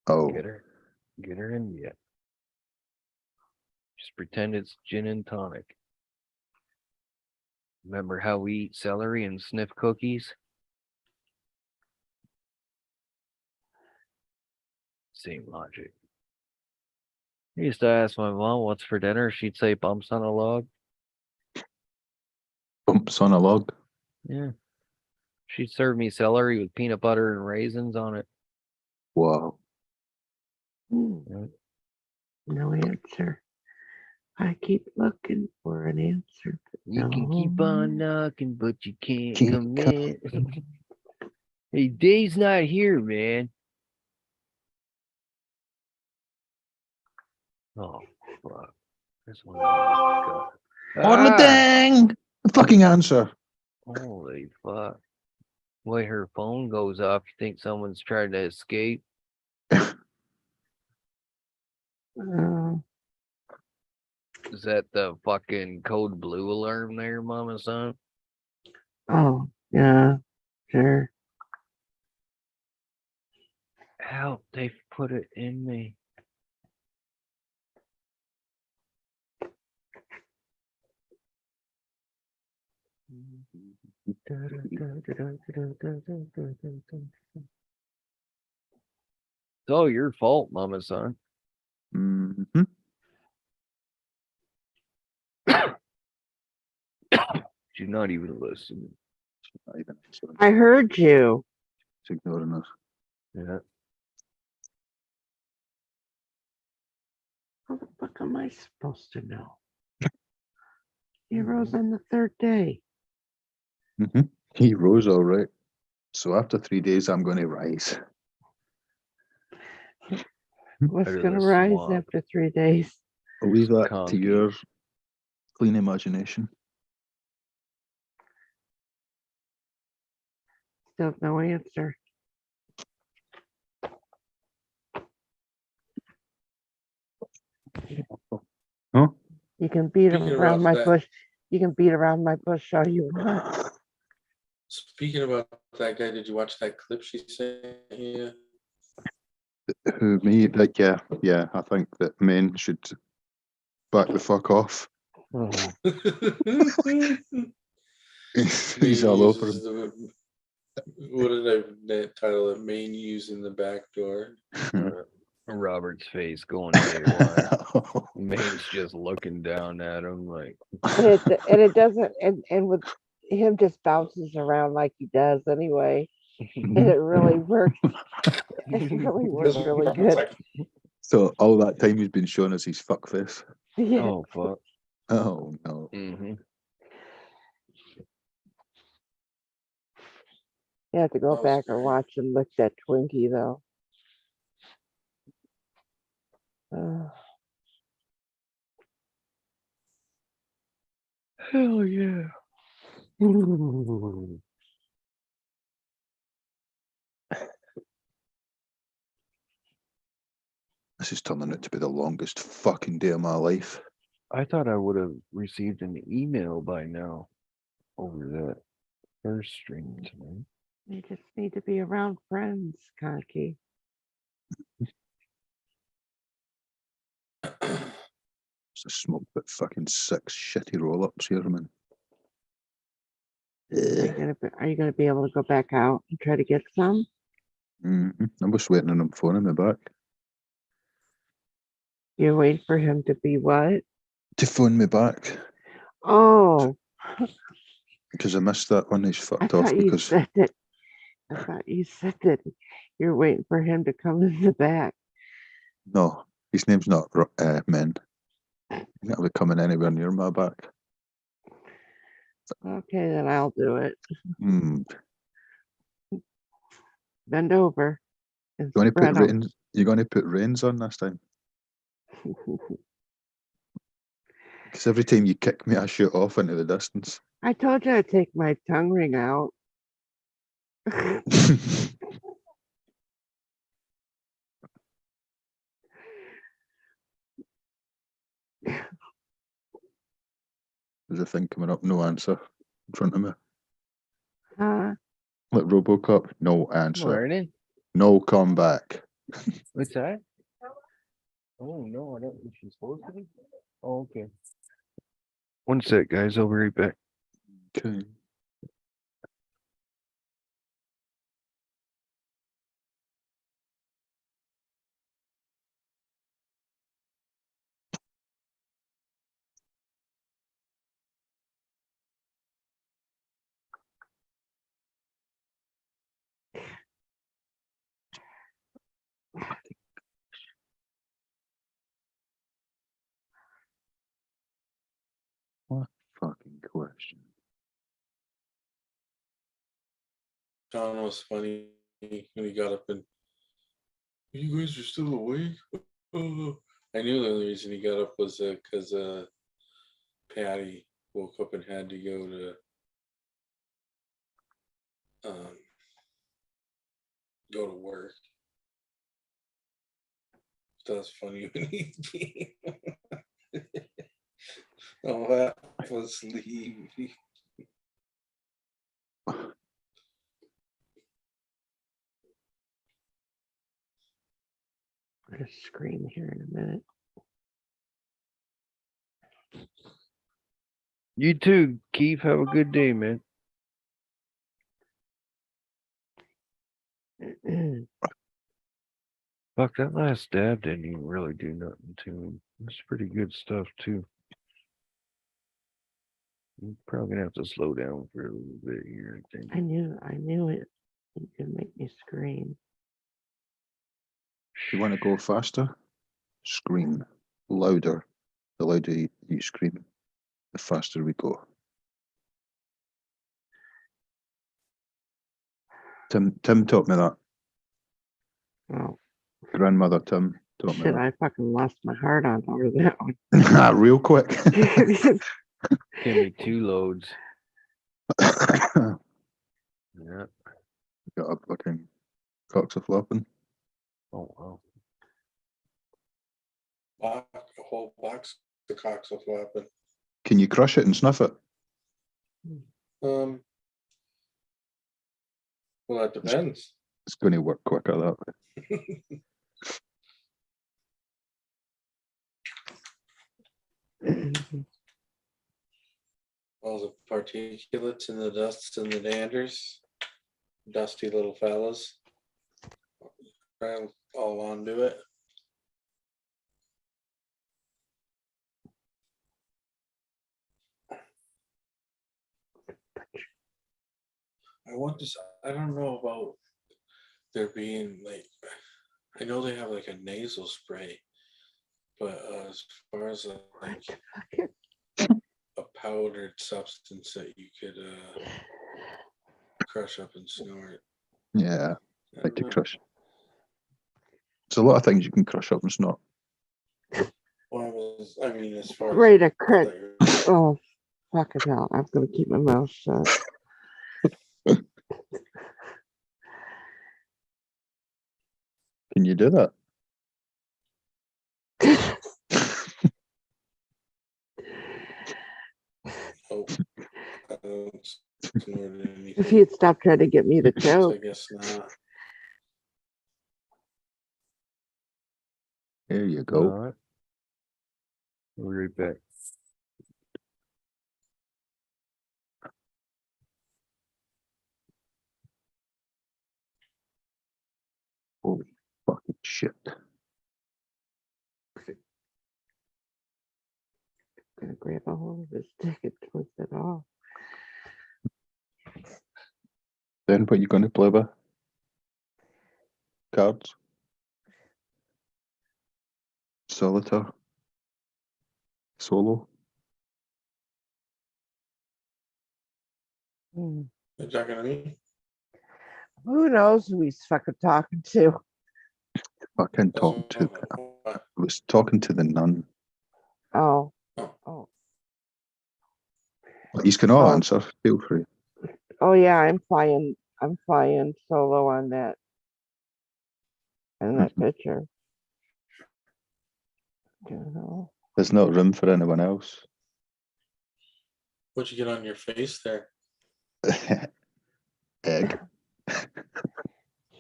Speaker 21: Oh.
Speaker 1: Get her in yet. Just pretend it's gin and tonic. Remember how we eat celery and sniff cookies? Same logic. I used to ask my mom what's for dinner. She'd say bumps on a log.
Speaker 21: Bumps on a log.
Speaker 1: Yeah. She'd serve me celery with peanut butter and raisins on it.
Speaker 21: Wow.
Speaker 1: Yeah.
Speaker 2: No answer. I keep looking for an answer.
Speaker 1: You can keep on knocking, but you can't come
Speaker 21: come
Speaker 1: in. Hey, Dave's not here, man. Oh, fuck. This one.
Speaker 21: On the dang! The fucking answer.
Speaker 1: Holy fuck. Way her phone goes off, you think someone's trying to escape? Is that the fucking code blue alarm there, Mama Son?
Speaker 2: Oh, yeah, sure.
Speaker 1: Help, put it in me. It's all your fault, Mama Son.
Speaker 21: Mm-hmm.
Speaker 1: She's not even listening.
Speaker 21: Not even listening.
Speaker 2: I heard you.
Speaker 21: She's ignoring us.
Speaker 1: Yeah.
Speaker 2: How the fuck am I supposed to know? He rose on the third day.
Speaker 21: Mm-hmm. He rose all right. So after 3 days, I'm going to rise.
Speaker 2: What's
Speaker 21: Out of
Speaker 2: gonna
Speaker 21: the
Speaker 2: rise
Speaker 21: swamp.
Speaker 2: after 3 days?
Speaker 21: I'll leave that to
Speaker 1: Conky.
Speaker 21: your clean imagination.
Speaker 2: Still no answer.
Speaker 21: Huh?
Speaker 2: You can beat
Speaker 16: Speaking
Speaker 2: around
Speaker 16: about
Speaker 2: my
Speaker 16: that-
Speaker 2: bush. You can beat around my bush all you want.
Speaker 16: Speaking about that guy, did you watch that clip she sent you?
Speaker 21: Who, me? Like, yeah. I think that men should back the fuck off. He's all over him.
Speaker 16: What did I title it? Main using the back door.
Speaker 1: Robert's face going haywire. Maine's just looking down at him like.
Speaker 2: And it doesn't and with him just bounces around like he does anyway. And it really works. It really works really good.
Speaker 21: So all that time he's been showing us his fuck face.
Speaker 2: Yeah.
Speaker 1: Oh fuck.
Speaker 21: Oh no.
Speaker 1: Mm-hmm.
Speaker 2: You have to go back and watch and look at Twinkie though.
Speaker 1: Hell yeah.
Speaker 21: This is turning out to be the longest fucking day of my life.
Speaker 1: I thought I would have received an email by now over that first stream tonight.
Speaker 2: You just need to be around friends, Conky.
Speaker 21: It's a smoke but fucking 6 shitty roll-ups here, man.
Speaker 2: Are you gonna be able to go back out and try to get some?
Speaker 21: Mm-hmm. I'm just waiting on him phoning me back.
Speaker 2: You're waiting for him to be what?
Speaker 21: To phone me back.
Speaker 2: Oh,
Speaker 21: Because I missed that one. He's
Speaker 2: I
Speaker 21: fucked off
Speaker 2: thought you
Speaker 21: because
Speaker 2: said that. I thought you said that you're waiting for him to come in the back.
Speaker 21: no, his name's not Men. He's not be coming anywhere near my back.
Speaker 2: Okay, then I'll do it.
Speaker 21: Hmm.
Speaker 2: Bend over and
Speaker 21: You want to
Speaker 2: spread
Speaker 21: put
Speaker 2: 'em.
Speaker 21: reins? You're going to put reins on this time? Because every time you kick me, I shoot off into the distance.
Speaker 2: I told you I'd take my tongue ring out.
Speaker 21: There's a thing coming up. No answer in front of me. Like Robocop. No answer.
Speaker 1: Morning.
Speaker 21: No comeback.
Speaker 1: What's that? Oh no, I don't think she's supposed to be. Oh, okay. One sec, guys. I'll be right back.
Speaker 21: Okay. What fucking question?
Speaker 16: John was funny when he got up and you guys are still awake. Oh. I knew the only reason he got up was because Patty woke up and had to go to work. That's funny when he came. Oh, that was sleepy.
Speaker 2: scream here in a minute.
Speaker 1: You too, Keith. Have a good day, man. Fuck, that last stab didn't even really do nothing to him. It's pretty good stuff too. You're probably gonna have to slow down for a little bit here, I think.
Speaker 2: I knew it. You could make me scream.
Speaker 21: You want to go faster? Scream louder. The louder you scream, the faster we go. Tim taught me that.
Speaker 2: Oh,
Speaker 21: Grandmother Tim taught me
Speaker 2: shit,
Speaker 21: that.
Speaker 2: I fucking lost my heart on over that one.
Speaker 21: Real quick.
Speaker 1: Give me 2 loads. Yeah.
Speaker 21: Got a fucking cocks a flopping.
Speaker 1: Oh wow.
Speaker 3: A whole box of cocks of flapping.
Speaker 21: Can you crush it and snuff it?
Speaker 3: Well, that depends.
Speaker 21: It's going to work quicker that way.
Speaker 3: All the particulates and the dusts and the danders, dusty little fellas, all onto it. I don't know about there being like, I know they have like a nasal spray, but as far as like a powdered substance that you could crush up and snort.
Speaker 21: Yeah, like to crush. There's a lot of things you can crush up and snort.
Speaker 3: Well, I mean, as far
Speaker 2: Great,
Speaker 3: as
Speaker 2: a crit. Oh, fucking hell. I'm going to keep my mouth shut.
Speaker 21: Can you do that?
Speaker 3: Oh, I don't snort anything.
Speaker 2: If he'd stop trying to get me to choke.
Speaker 3: I guess not.
Speaker 21: There you go.
Speaker 1: All right. We'll be right back.
Speaker 21: Holy fucking shit.
Speaker 2: I'm going to grab a hold of his dick and twist it off.
Speaker 21: Then what you going to play with? Cards? Solitaire? Solo?
Speaker 2: Hmm.
Speaker 3: You're talking to me?
Speaker 2: Who knows who he's fucking talking to?
Speaker 21: Fucking talking to. I was talking to the nun.
Speaker 2: Oh.
Speaker 21: You can all answer. Feel free.
Speaker 2: Oh yeah, I'm flying solo on that picture.
Speaker 21: There's no room for anyone else.
Speaker 3: What'd you get on your face there?
Speaker 21: Egg.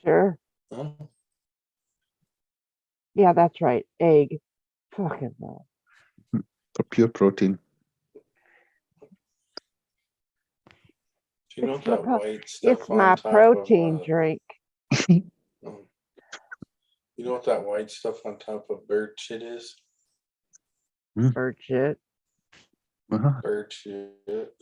Speaker 2: Sure.
Speaker 3: Oh.
Speaker 2: Yeah, that's right. Egg. Fucking hell.
Speaker 21: For pure protein.
Speaker 3: Do you know what that white stuff
Speaker 2: It's
Speaker 3: on
Speaker 2: my
Speaker 3: top
Speaker 2: protein
Speaker 3: of,
Speaker 2: drink.
Speaker 3: you know what that white stuff on top of bird shit is?
Speaker 2: Bird shit.
Speaker 3: Bird shit.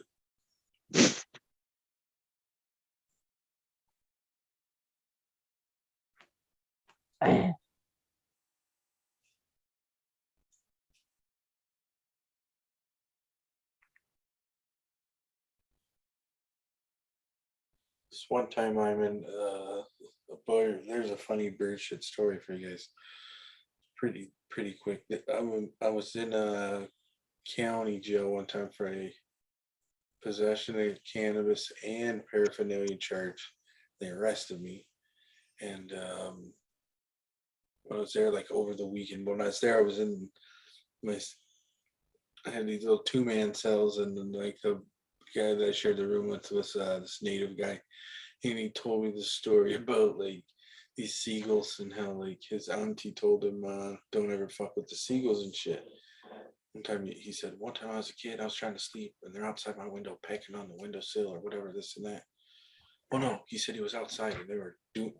Speaker 3: This one time I'm in there's a funny bird shit story for you guys. Pretty quick. I was in a county jail one time for a possession of cannabis and paraphernalia charge. They arrested me, and when I was there, like over the weekend, when I was there, I was in I had these little 2-man cells, and then like the guy that I shared the room with was this native guy, and he told me the story about like these seagulls and how like his auntie told him don't ever fuck with the seagulls and shit. One time he said, one time I was a kid, I was trying to sleep and they're outside my window pecking on the windowsill or whatever, this and that. Oh no, he said he was outside and they were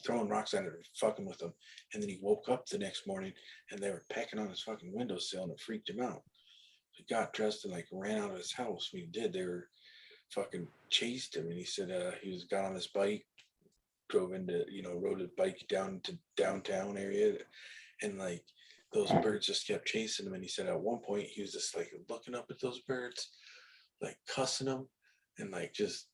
Speaker 3: throwing rocks at him and fucking with him. And then he woke up the next morning and they were pecking on his fucking windowsill and it freaked him out. He got dressed and like ran out of his house. When he did, they were fucking chased him. And he said he got on his bike, drove into, rode his bike down to downtown area. And like those birds just kept chasing him. And he said at one point he was just like looking up at those birds, like cussing them. And like just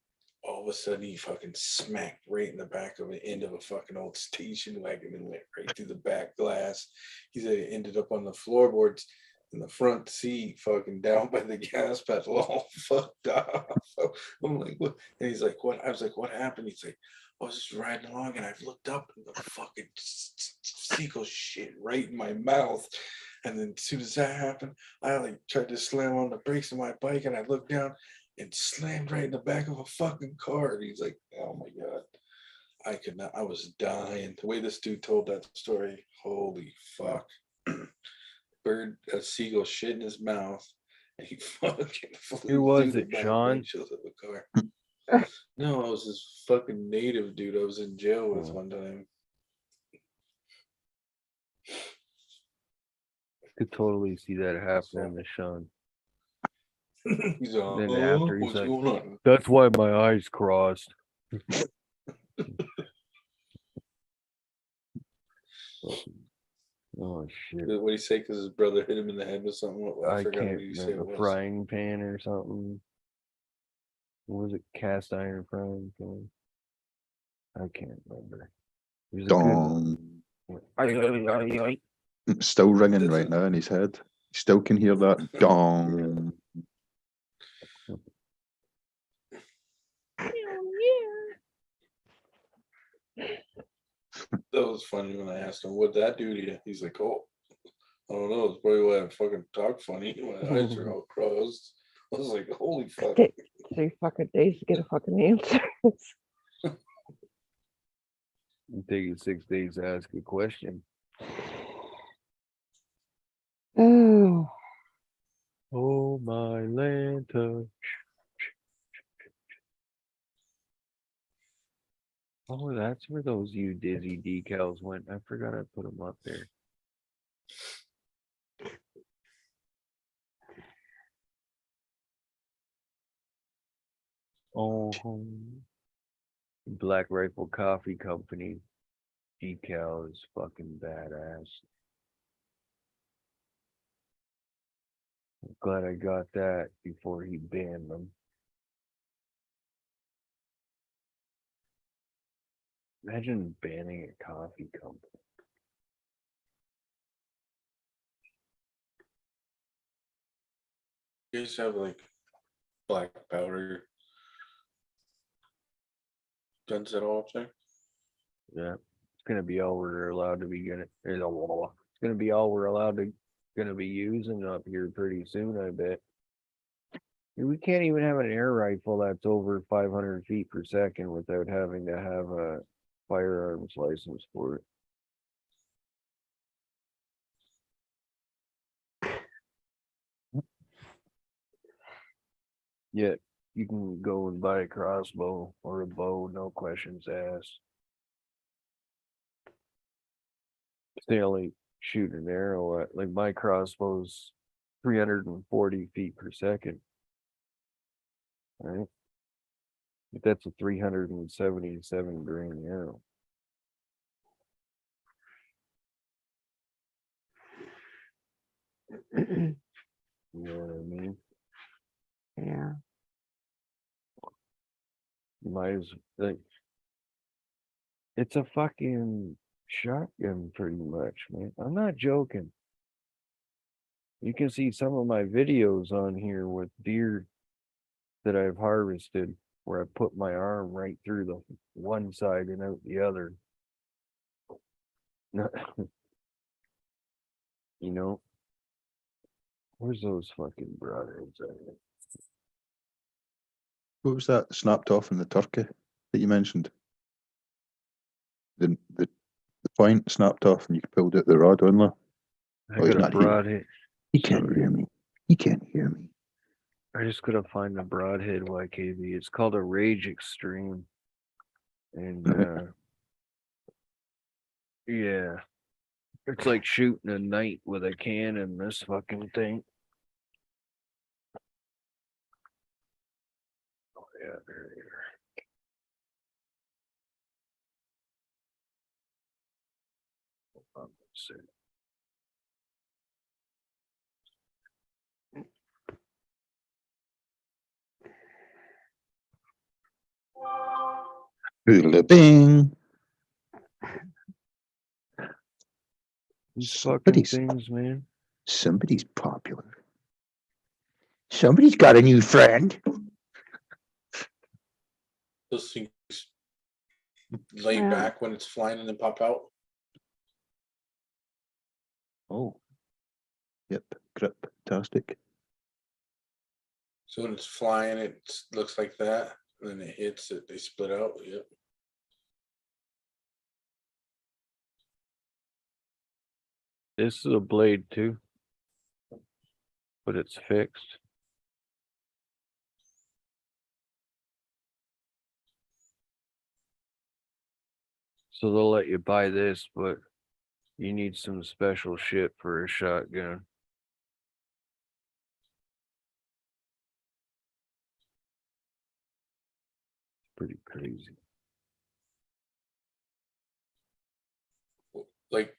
Speaker 3: all of a sudden he fucking smacked right in the back of the end of a fucking old station wagon and went right through the back glass. He said it ended up on the floorboards in the front seat, fucking down by the gas pedal, all fucked off. So I'm like, what? And he's like, what? I was like, what happened? He's like, I was just riding along and I looked up and the fucking seagull shit right in my mouth. And then as soon as that happened, I like tried to slam on the brakes of my bike and I looked down and slammed right in the back of a fucking car. And he's like, oh my God. I could not, I was dying. The way this dude told that story, holy fuck. A seagull shit in his mouth and he fucking flew.
Speaker 1: Who was
Speaker 3: through
Speaker 1: it,
Speaker 3: the back
Speaker 1: Sean?
Speaker 3: windshield of the car. No, I was this fucking native dude I was in jail with one time.
Speaker 1: I could totally see that happening to Sean.
Speaker 3: He's all,
Speaker 1: Then
Speaker 3: oh,
Speaker 1: after he's
Speaker 3: what's
Speaker 1: like,
Speaker 3: going on?
Speaker 1: that's why my eyes crossed. Oh shit!
Speaker 3: What did he say? Because his brother hit him in the head with something. I forgot
Speaker 1: can't
Speaker 3: what he said.
Speaker 1: remember.
Speaker 3: It was.
Speaker 1: Frying pan or something. What was it? Cast iron frying pan. I can't remember. It was a
Speaker 21: Dong.
Speaker 1: good one.
Speaker 21: It's still ringing right now in his head. He still can hear that dong.
Speaker 3: That was funny when I asked him, what'd that do to you? He's like, oh, I don't know. It's probably why I fucking talk funny. My eyes are all crossed. I was like, holy fuck.
Speaker 2: 3 fucking days to get a fucking answer.
Speaker 1: It'll take you 6 days to ask a question.
Speaker 2: Oh.
Speaker 1: Oh, my Lanta. Oh, that's where those You Dizzy decals went. I forgot I put them up there. Oh, Black Rifle Coffee Company decal is fucking badass. I'm glad I got that before he banned them. Imagine banning a coffee company.
Speaker 3: You guys have like black powder guns at all up there?
Speaker 1: Yeah, it's gonna be all we're allowed to be gonna. It's gonna be all we're allowed to gonna be using up here pretty soon. I bet. We can't even have an air rifle that's over 500 feet per second without having to have a firearms license for it. Yet you can go and buy a crossbow or a bow, no questions asked. They only shoot an arrow at, like my crossbow's 340 feet per second. Right? But that's a 377 grain arrow. You know what I mean?
Speaker 2: Yeah.
Speaker 1: Might as like it's a fucking shotgun pretty much, man. I'm not joking. You can see some of my videos on here with deer that I've harvested where I put my arm right through the one side and out the other. You know? Where's those fucking broadheads at?
Speaker 21: What was that snapped off in the turkey that you mentioned? The point, snapped off, and you pulled out the rod only.
Speaker 1: I
Speaker 21: Oh, he's
Speaker 1: got a
Speaker 21: not here.
Speaker 1: broadhead.
Speaker 21: He can't hear me. He can't hear me.
Speaker 1: I just gotta find the broadhead YKB. It's called a Rage Extreme. And yeah. It's like shooting a knight with a can in this fucking thing. Oh yeah, there you are. Hold on, let's see.
Speaker 21: Hula bing.
Speaker 1: These fucking things, man.
Speaker 21: Somebody's popular. Somebody's got a new friend.
Speaker 16: Those things lay
Speaker 2: Yeah.
Speaker 16: back when it's flying and then pop out.
Speaker 21: Oh. Yep. Cryptastic.
Speaker 16: So when it's flying, it looks like that. And then it hits it, they split out. Yep.
Speaker 1: This is a blade too. But it's fixed. So they'll let you buy this, but you need some special shit for a shotgun. Pretty crazy.
Speaker 16: Like,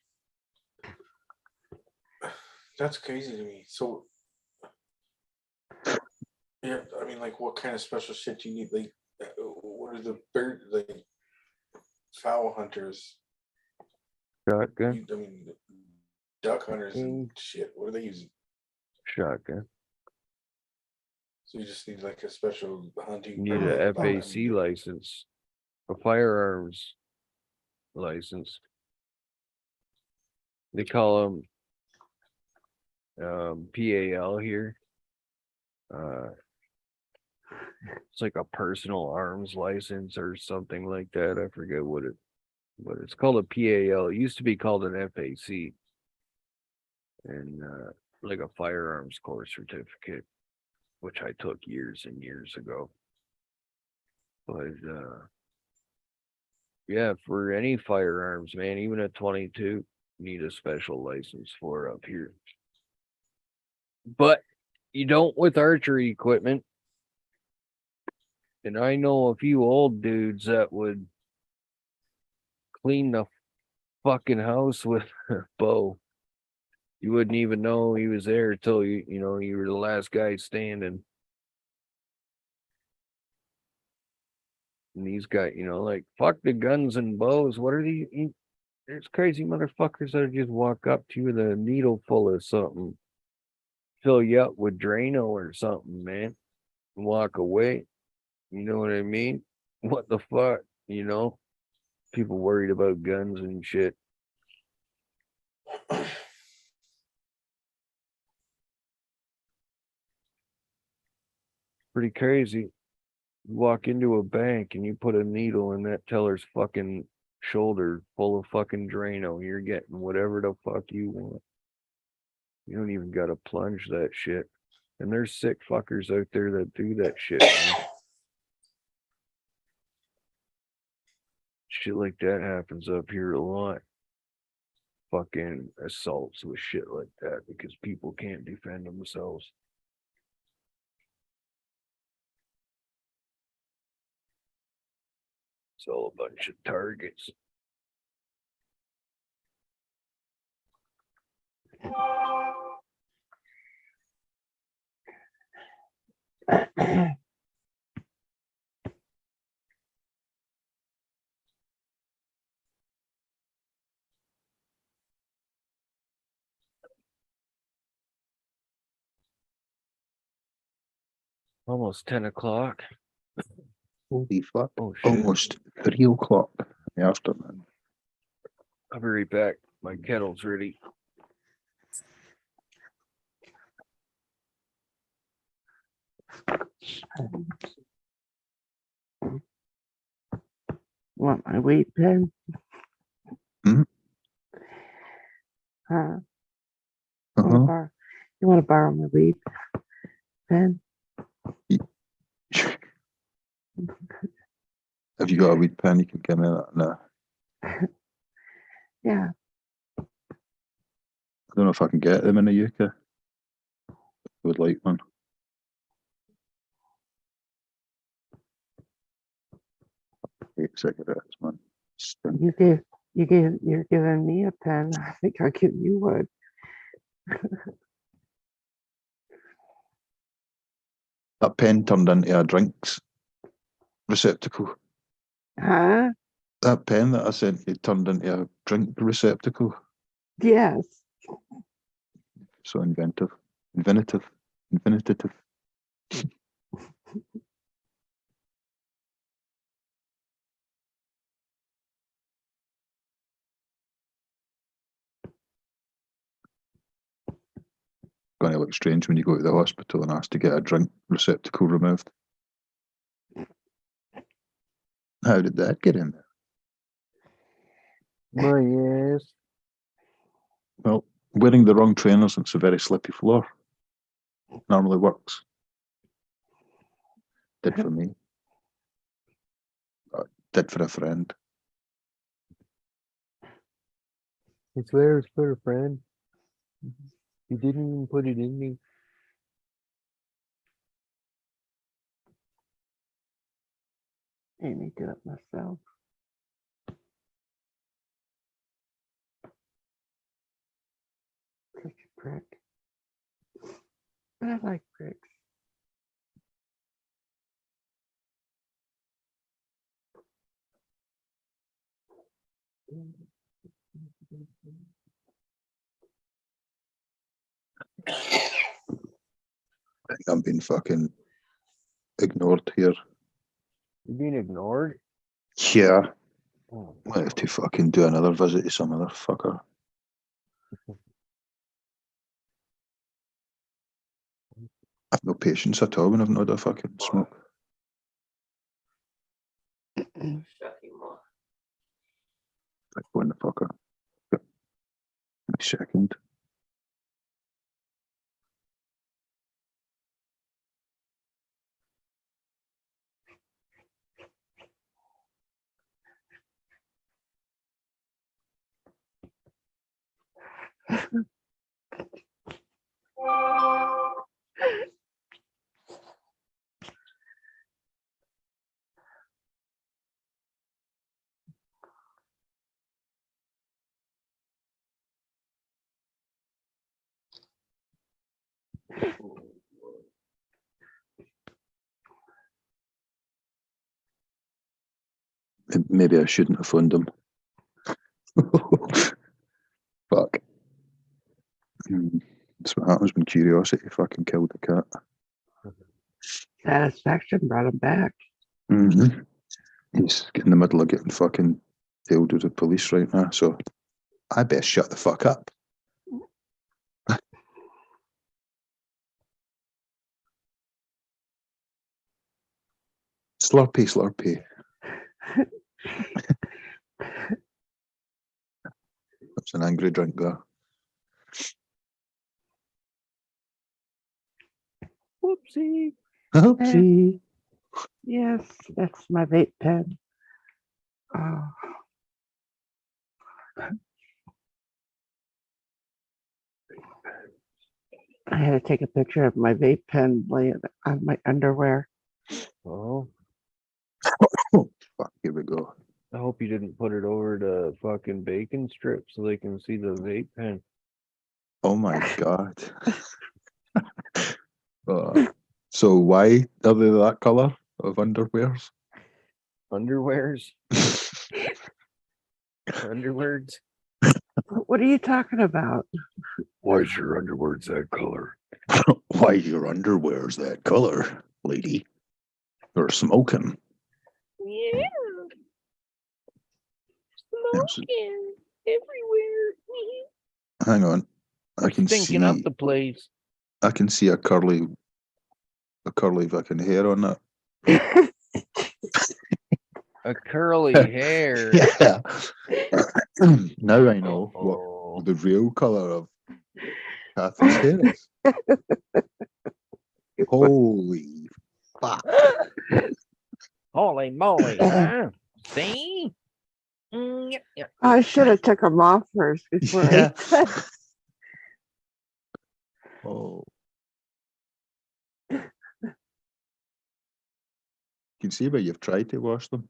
Speaker 16: that's crazy to me. So, yeah, I mean, like, what kind of special shit do you need? Like, what are the bird, like, fowl hunters?
Speaker 1: Shotgun?
Speaker 16: I mean, duck hunters and shit. What are they using?
Speaker 1: Shotgun.
Speaker 16: So you just need like a special hunting.
Speaker 1: You need a FAC license, a firearms license. They call them PAL here. It's like a personal arms license or something like that. I forget what it's called. A PAL. It used to be called an FAC, and like a firearms course certificate, which I took years and years ago. But yeah, for any firearms, man, even a 22, you need a special license for up here. But you don't with archery equipment. And I know a few old dudes that would clean the fucking house with a bow. You wouldn't even know he was there until you were the last guy standing. And these guys, like, fuck the guns and bows. What are these? There's crazy motherfuckers that just walk up to you with a needle full of something, fill you up with Drano or something, man, and walk away. You know what I mean? What the fuck? People worried about guns and shit. Pretty crazy. You walk into a bank and you put a needle in that teller's fucking shoulder full of fucking Drano. You're getting whatever the fuck you want. You don't even gotta plunge that shit. And there's sick fuckers out there that do that shit, man. Shit like that happens up here a lot. Fucking assaults with shit like that because people can't defend themselves. It's all a bunch of targets. Almost 10 o'clock.
Speaker 21: Holy fuck.
Speaker 1: Oh, shit.
Speaker 21: Almost 3 o'clock in the afternoon.
Speaker 1: I'll be right back. My kettle's ready.
Speaker 2: Want my weight pen?
Speaker 21: Hmm?
Speaker 2: Huh? You wanna
Speaker 21: Uh-huh.
Speaker 2: borrow, you want to borrow my weed pen?
Speaker 21: Have you got a weed pen? You can give me that. No.
Speaker 2: Yeah.
Speaker 21: I don't know if I can get them in the UK. I would like one. Hate cigarettes, man. Stink.
Speaker 2: You're giving me a pen. I think I'll give you one.
Speaker 21: That pen turned into a drinks receptacle.
Speaker 2: Huh?
Speaker 21: That pen that I sent you turned into a drink receptacle.
Speaker 2: Yes.
Speaker 21: So inventive. Going to look strange when you go to the hospital and ask to get a drink receptacle removed. How did that get in there?
Speaker 1: My yes.
Speaker 21: Well, wearing the wrong trainers on a very slippy floor normally works. Did for me. Did for a friend.
Speaker 1: It's there for a friend. You didn't even put it in me.
Speaker 2: Made me do it myself. Such a prick. But I like pricks.
Speaker 21: I think I'm being fucking ignored here.
Speaker 1: You're being ignored?
Speaker 21: Yeah.
Speaker 1: Oh.
Speaker 21: Might have to fucking do another visit to some other fucker. I've no patience at all when I've not a fucking smoke. Like when the fucker. A second. Maybe I shouldn't have phoned him. Fuck. That's what happens when curiosity fucking killed the cat.
Speaker 2: Satisfaction brought him back.
Speaker 21: Mm-hmm. He's in the middle of getting fucking tailed with the police right now, so I best shut the fuck up. Slurpee, slurpee. That's an angry drink there.
Speaker 2: Whoopsie.
Speaker 21: Oopsie.
Speaker 2: Yes, that's my vape pen. Oh. I had to take a picture of my vape pen laying on my underwear.
Speaker 1: Oh.
Speaker 21: Fuck, here we go.
Speaker 1: I hope you didn't put it over the fucking bacon strip so they can see the vape pen.
Speaker 21: Oh my god. So why are they that colour of underwears?
Speaker 1: Underwears? Underwears?
Speaker 2: What are you talking about?
Speaker 21: Why is your underwears that color? Why your underwear's that color, lady? You're smoking.
Speaker 20: Yeah. Smoking everywhere.
Speaker 21: Hang on. I can
Speaker 1: Stinking
Speaker 21: see
Speaker 1: up the place.
Speaker 21: I can see a curly fucking hair on that.
Speaker 1: A curly hair.
Speaker 21: Yeah. Now I know what the real color of Kathy's hair is. Holy fuck.
Speaker 5: Holy moly, huh? See? Yep, yep.
Speaker 2: I should have took them off first before I
Speaker 21: Yeah.
Speaker 2: ate them.
Speaker 21: Oh. You can see where you've tried to wash them.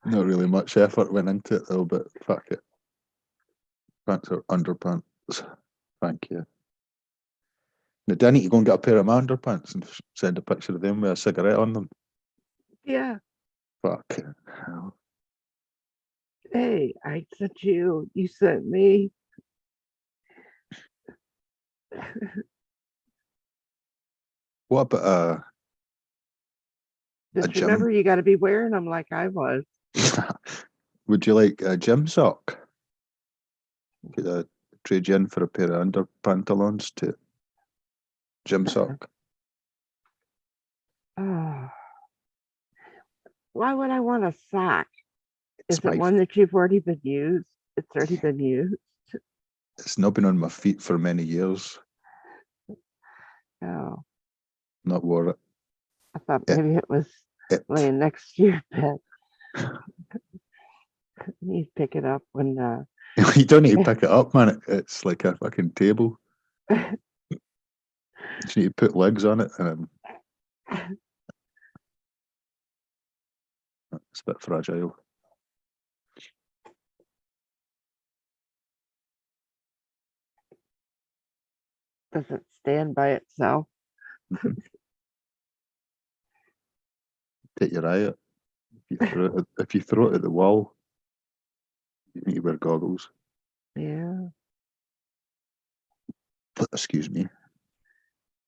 Speaker 21: Not really much effort went into it though, but fuck it. Pants are underpants. Thank you. Now, do I need to go and get a pair of my underpants and send a picture of them with a cigarette on them?
Speaker 2: Yeah.
Speaker 21: Fuck hell.
Speaker 2: Hey, I sent you. You sent me.
Speaker 21: What about a
Speaker 2: Just
Speaker 21: gym?
Speaker 2: remember, you got to be wearing them like I was.
Speaker 21: Would you like a gym sock? Could trade you in for a pair of underpantaloons to gym sock?
Speaker 2: Oh. Why would I want a sock? Is
Speaker 21: my-
Speaker 2: it one that you've already been used? It's already been used.
Speaker 21: It's not been on my feet for many years.
Speaker 2: Oh,
Speaker 21: Not wore it.
Speaker 2: I thought maybe it was laying next to your bed. You pick it up when.
Speaker 21: You don't need to pick it up, man. It's like a fucking table. You just need to put legs on it, and it's a bit fragile.
Speaker 2: Does it stand by itself?
Speaker 21: Take your eye out. If you throw it at the wall, you need to wear goggles.
Speaker 2: Yeah,
Speaker 21: Excuse me.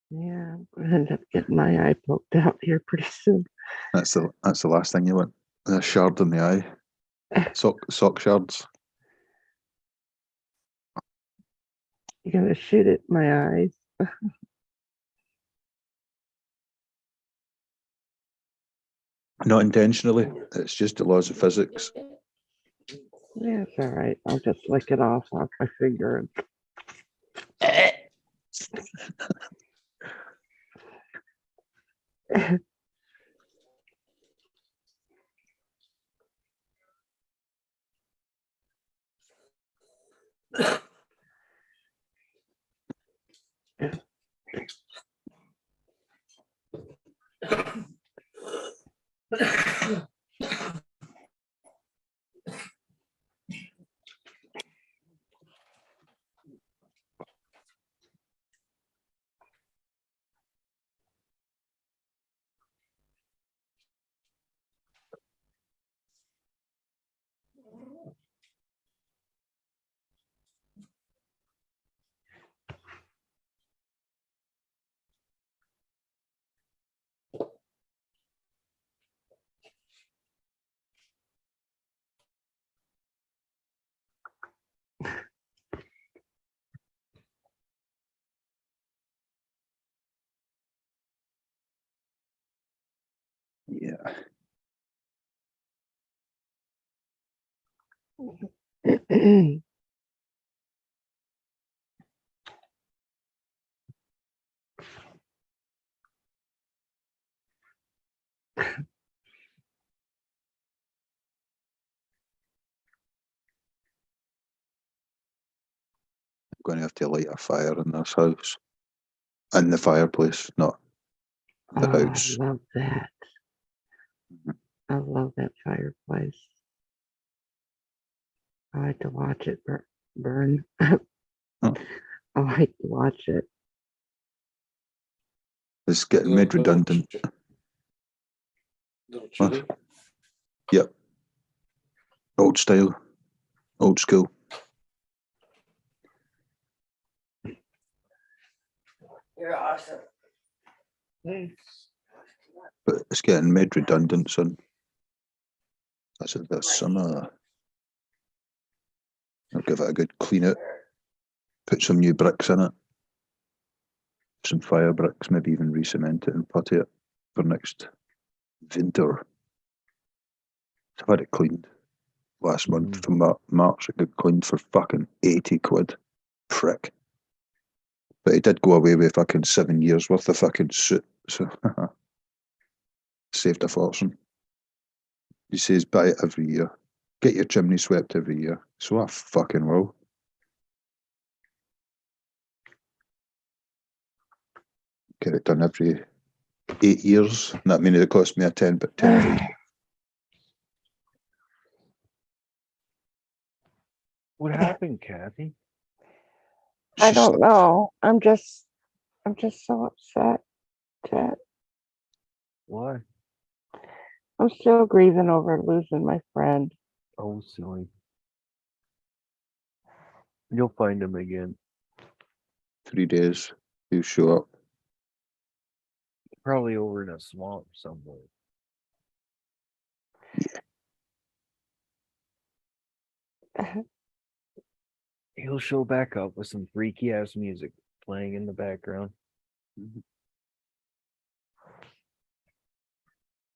Speaker 2: yeah. I'm gonna end up getting my eye poked out here pretty soon.
Speaker 21: That's the last thing you want. A shard in the eye. Sock shards.
Speaker 2: You're gonna shoot at my eyes.
Speaker 21: Not intentionally. It's just the laws of physics.
Speaker 2: Yeah, it's all right. I'll just lick it off my finger and.
Speaker 21: Yeah. I'm going to have to light a fire in this house. In the fireplace, not the house.
Speaker 2: I love that. I love that fireplace. I like to watch it burn. I like to watch it.
Speaker 21: It's getting made redundant. What? Yep. Old style. Old school.
Speaker 2: You're awesome.
Speaker 21: But it's getting made redundant, son. That's it. That's some. I'll give it a good clean out. Put some new bricks in it. Some fire bricks, maybe even re-cement it and putty it for next winter. I've had it cleaned last month from March. It got cleaned for fucking 80 quid. Prick. But he did go away with fucking 7 years worth of fucking soot. So saved a fortune. He says buy it every year. Get your chimney swept every year. So I fucking will. Get it done every 8 years. And that means it cost me a 10 but 10 a year.
Speaker 1: What happened, Kathy?
Speaker 2: I don't know. I'm just so upset, Ted.
Speaker 1: Why?
Speaker 2: I'm still grieving over losing my friend.
Speaker 1: Oh, silly. You'll find him again.
Speaker 21: 3 days. He'll show up.
Speaker 1: Probably over in a swamp somewhere. He'll show back up with some freaky ass music playing in the background.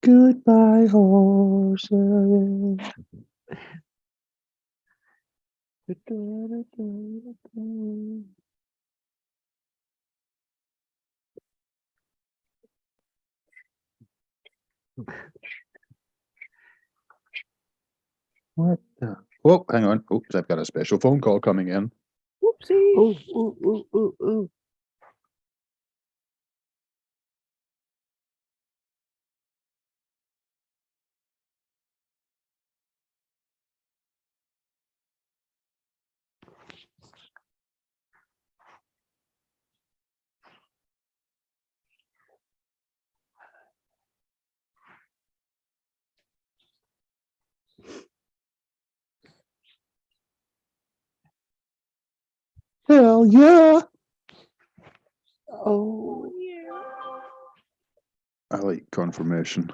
Speaker 21: Goodbye, horses. What the? Oh, hang on. Oops, I've got a special phone call coming in.
Speaker 2: Whoopsie. Ooh, ooh, ooh, ooh, ooh.
Speaker 21: Hell yeah.
Speaker 2: Oh,
Speaker 21: I like confirmation.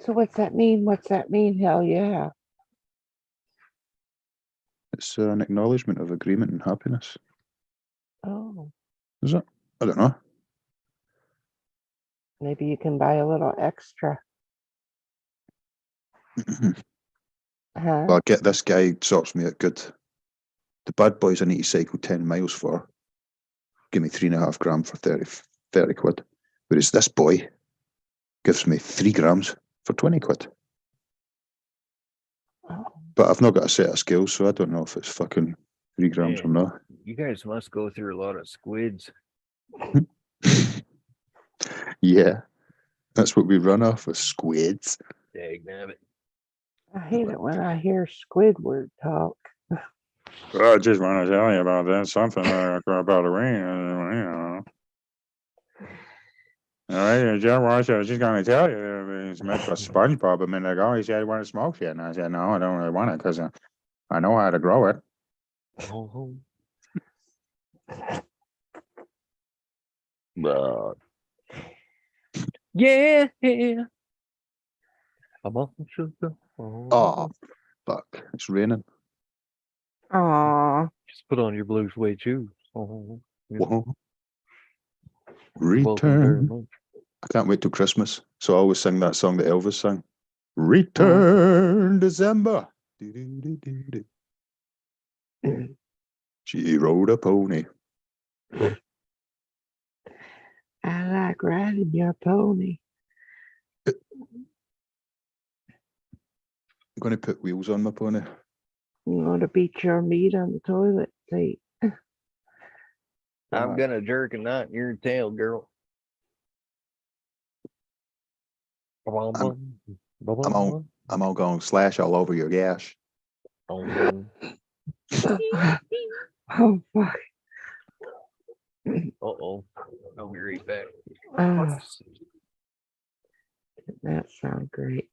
Speaker 2: so what's that mean? What's that mean? Hell yeah.
Speaker 21: It's an acknowledgement of agreement and happiness.
Speaker 2: Oh,
Speaker 21: Is it? I don't know.
Speaker 2: maybe you can buy a little extra. Huh?
Speaker 21: Well, get this guy sorts me out good. The bad boys I need to cycle 10 miles for give me 3.5 grams for 30 quid. Whereas this boy gives me 3 grams for 20 quid. But I've not got a set of scales, so I don't know if it's fucking 3 grams or
Speaker 1: Man,
Speaker 21: not.
Speaker 1: you guys must go through a lot of squids.
Speaker 21: Yeah, that's what we run off with, squids.
Speaker 1: Dagnabbit.
Speaker 2: I hate it when I hear Squidward talk.
Speaker 21: Well, I just want to tell you about that something about the rain. You know. All right, Jetwash, I was just going to tell you, it's meant for SpongeBob a minute ago. He said he wanted to smoke shit. And I said, no, I don't really want it because I know how to grow it.
Speaker 1: Oh, yeah. I'm off the sugar.
Speaker 21: Oh, fuck. It's raining.
Speaker 2: Aw.
Speaker 1: Just put on your blue suede shoes. Oh, yeah.
Speaker 21: Whoa.
Speaker 1: Welcome very
Speaker 21: Return.
Speaker 1: much.
Speaker 21: I can't wait till Christmas. So I always sing that song that Elvis sang. Return December. She rode a pony.
Speaker 2: I like riding your pony.
Speaker 21: I'm going to put wheels on my pony.
Speaker 2: I'm going to beat your meat on the toilet seat.
Speaker 1: I'm gonna jerk a knot in your tail, girl.
Speaker 21: I'm all going slash all over your gash.
Speaker 1: Oh,
Speaker 2: fuck.
Speaker 1: Uh-oh. I'll be right back.
Speaker 2: Oh, that sounds great.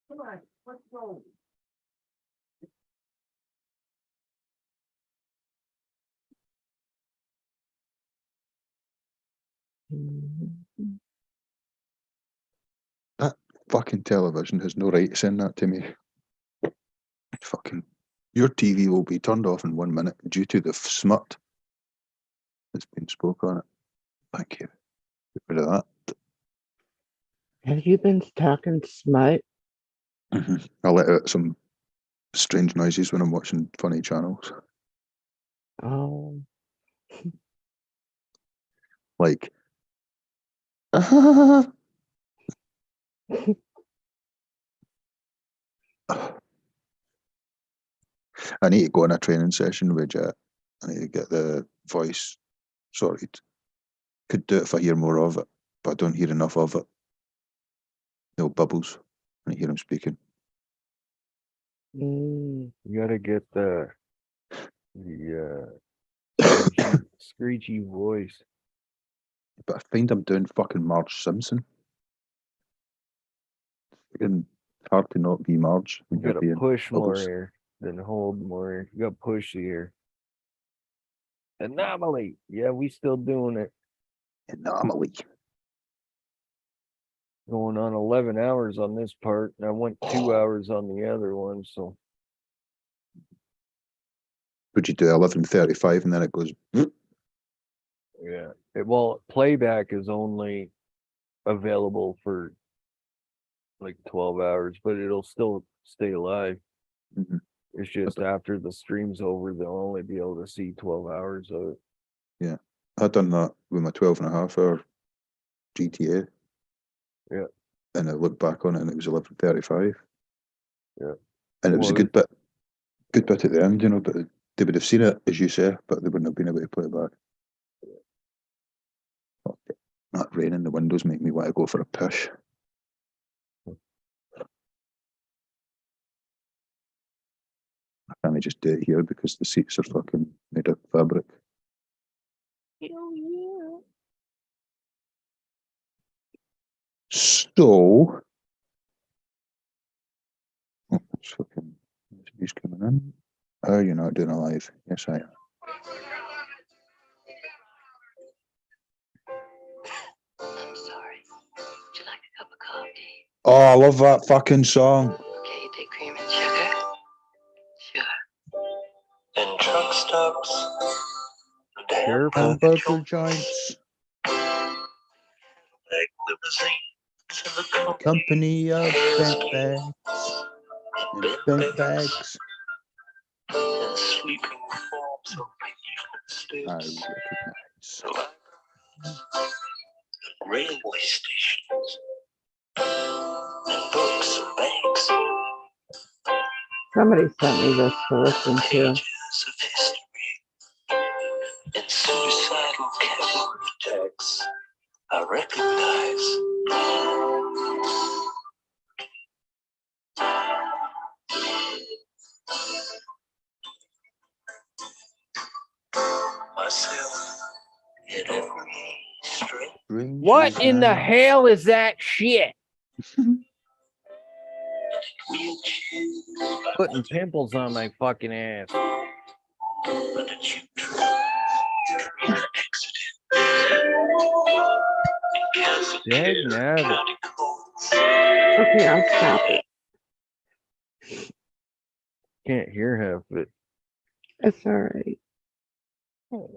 Speaker 1: Come on, let's go.
Speaker 21: That fucking television has no right to send that to me. Fucking, your TV will be turned off in 1 minute due to the smut that's been spoke on it. Thank you. Get rid of that.
Speaker 2: Have you been talking smut?
Speaker 21: I let out some strange noises when I'm watching funny channels.
Speaker 2: Oh.
Speaker 21: Like, I need to go on a training session with Jet. I need to get the voice sorted. Could do it if I hear more of it, but I don't hear enough of it. No bubbles when I hear him speaking.
Speaker 1: You gotta get the screechy voice.
Speaker 21: But I find I'm doing fucking Marge Simpson. Fucking hard to not be Marge.
Speaker 1: You
Speaker 21: when you're
Speaker 1: gotta
Speaker 21: being
Speaker 1: push more
Speaker 21: bubbles.
Speaker 1: air than hold more air. You gotta push the air. Anomaly. Yeah, we still doing it.
Speaker 21: Anomaly.
Speaker 1: Going on 11 hours on this part, and I went 2 hours on the other one. So
Speaker 21: Would you do 11:35 and then it goes?
Speaker 1: yeah, well, playback is only available for like 12 hours, but it'll still stay live. It's just after the stream's over, they'll only be able to see 12 hours of it.
Speaker 21: Yeah, I'd done that with my 12.5 hour GTA.
Speaker 1: Yeah.
Speaker 21: And I looked back on it and it was 11:35.
Speaker 1: Yeah.
Speaker 21: And it was a
Speaker 1: Well,
Speaker 21: good bit at the end, but they would have seen it, as you say, but they wouldn't have been able to play it back. That rain in the windows make me want to go for a piss. I can't just do it here because the seats are fucking made of fabric.
Speaker 2: Hell yeah.
Speaker 21: So, it's fucking, he's coming in. Oh, you're not doing a live? Yes, I am.
Speaker 20: I'm sorry. Would you like a cup of coffee?
Speaker 21: Oh, I love that fucking song.
Speaker 20: Okay, you take cream and sugar. Sure. And truck stops.
Speaker 21: Surf and burger joints. Company of bent bags. And bent bags.
Speaker 20: And sweeping forms of
Speaker 21: I
Speaker 20: steps.
Speaker 21: recognize.
Speaker 20: Railway stations. And books and banks.
Speaker 2: Somebody sent me this to listen to.
Speaker 20: Pages of history. And suicidal cavalry attacks. I recognize. Myself at every string.
Speaker 1: what in the hell is that shit? Putting pimples on my fucking ass. Dag nabbit.
Speaker 2: Okay, I'll stop it.
Speaker 1: Can't hear half of it.
Speaker 2: It's all right. It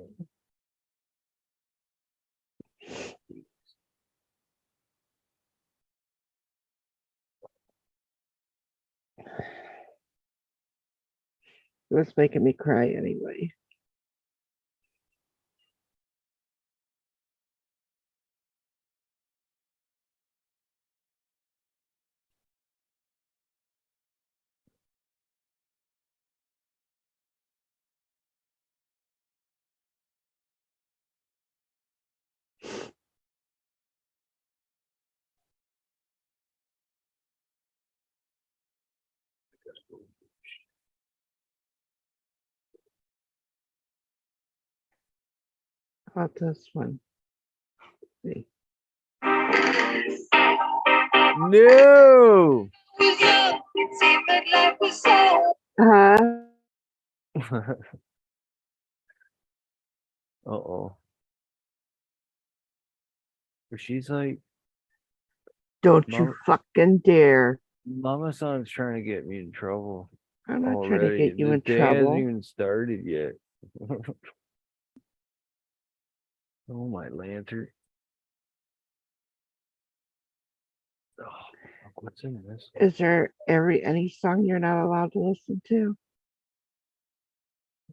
Speaker 2: was making me cry anyway. How about this one? See.
Speaker 1: No. Uh-oh. She's like,
Speaker 2: don't you fucking dare.
Speaker 1: Mama Son's trying to get me in trouble.
Speaker 2: I'm not
Speaker 1: already.
Speaker 2: trying to get you
Speaker 1: The
Speaker 2: in
Speaker 1: day
Speaker 2: trouble.
Speaker 1: hasn't even started yet. Oh, my lantern. What's in this?
Speaker 2: Is there any song you're not allowed to listen to?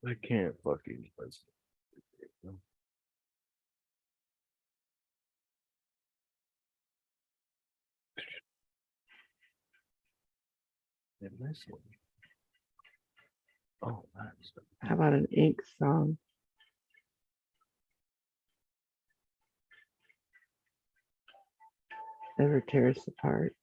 Speaker 1: I can't fucking listen. And this one. Oh, that's
Speaker 2: How about an ink song? Never tear us apart.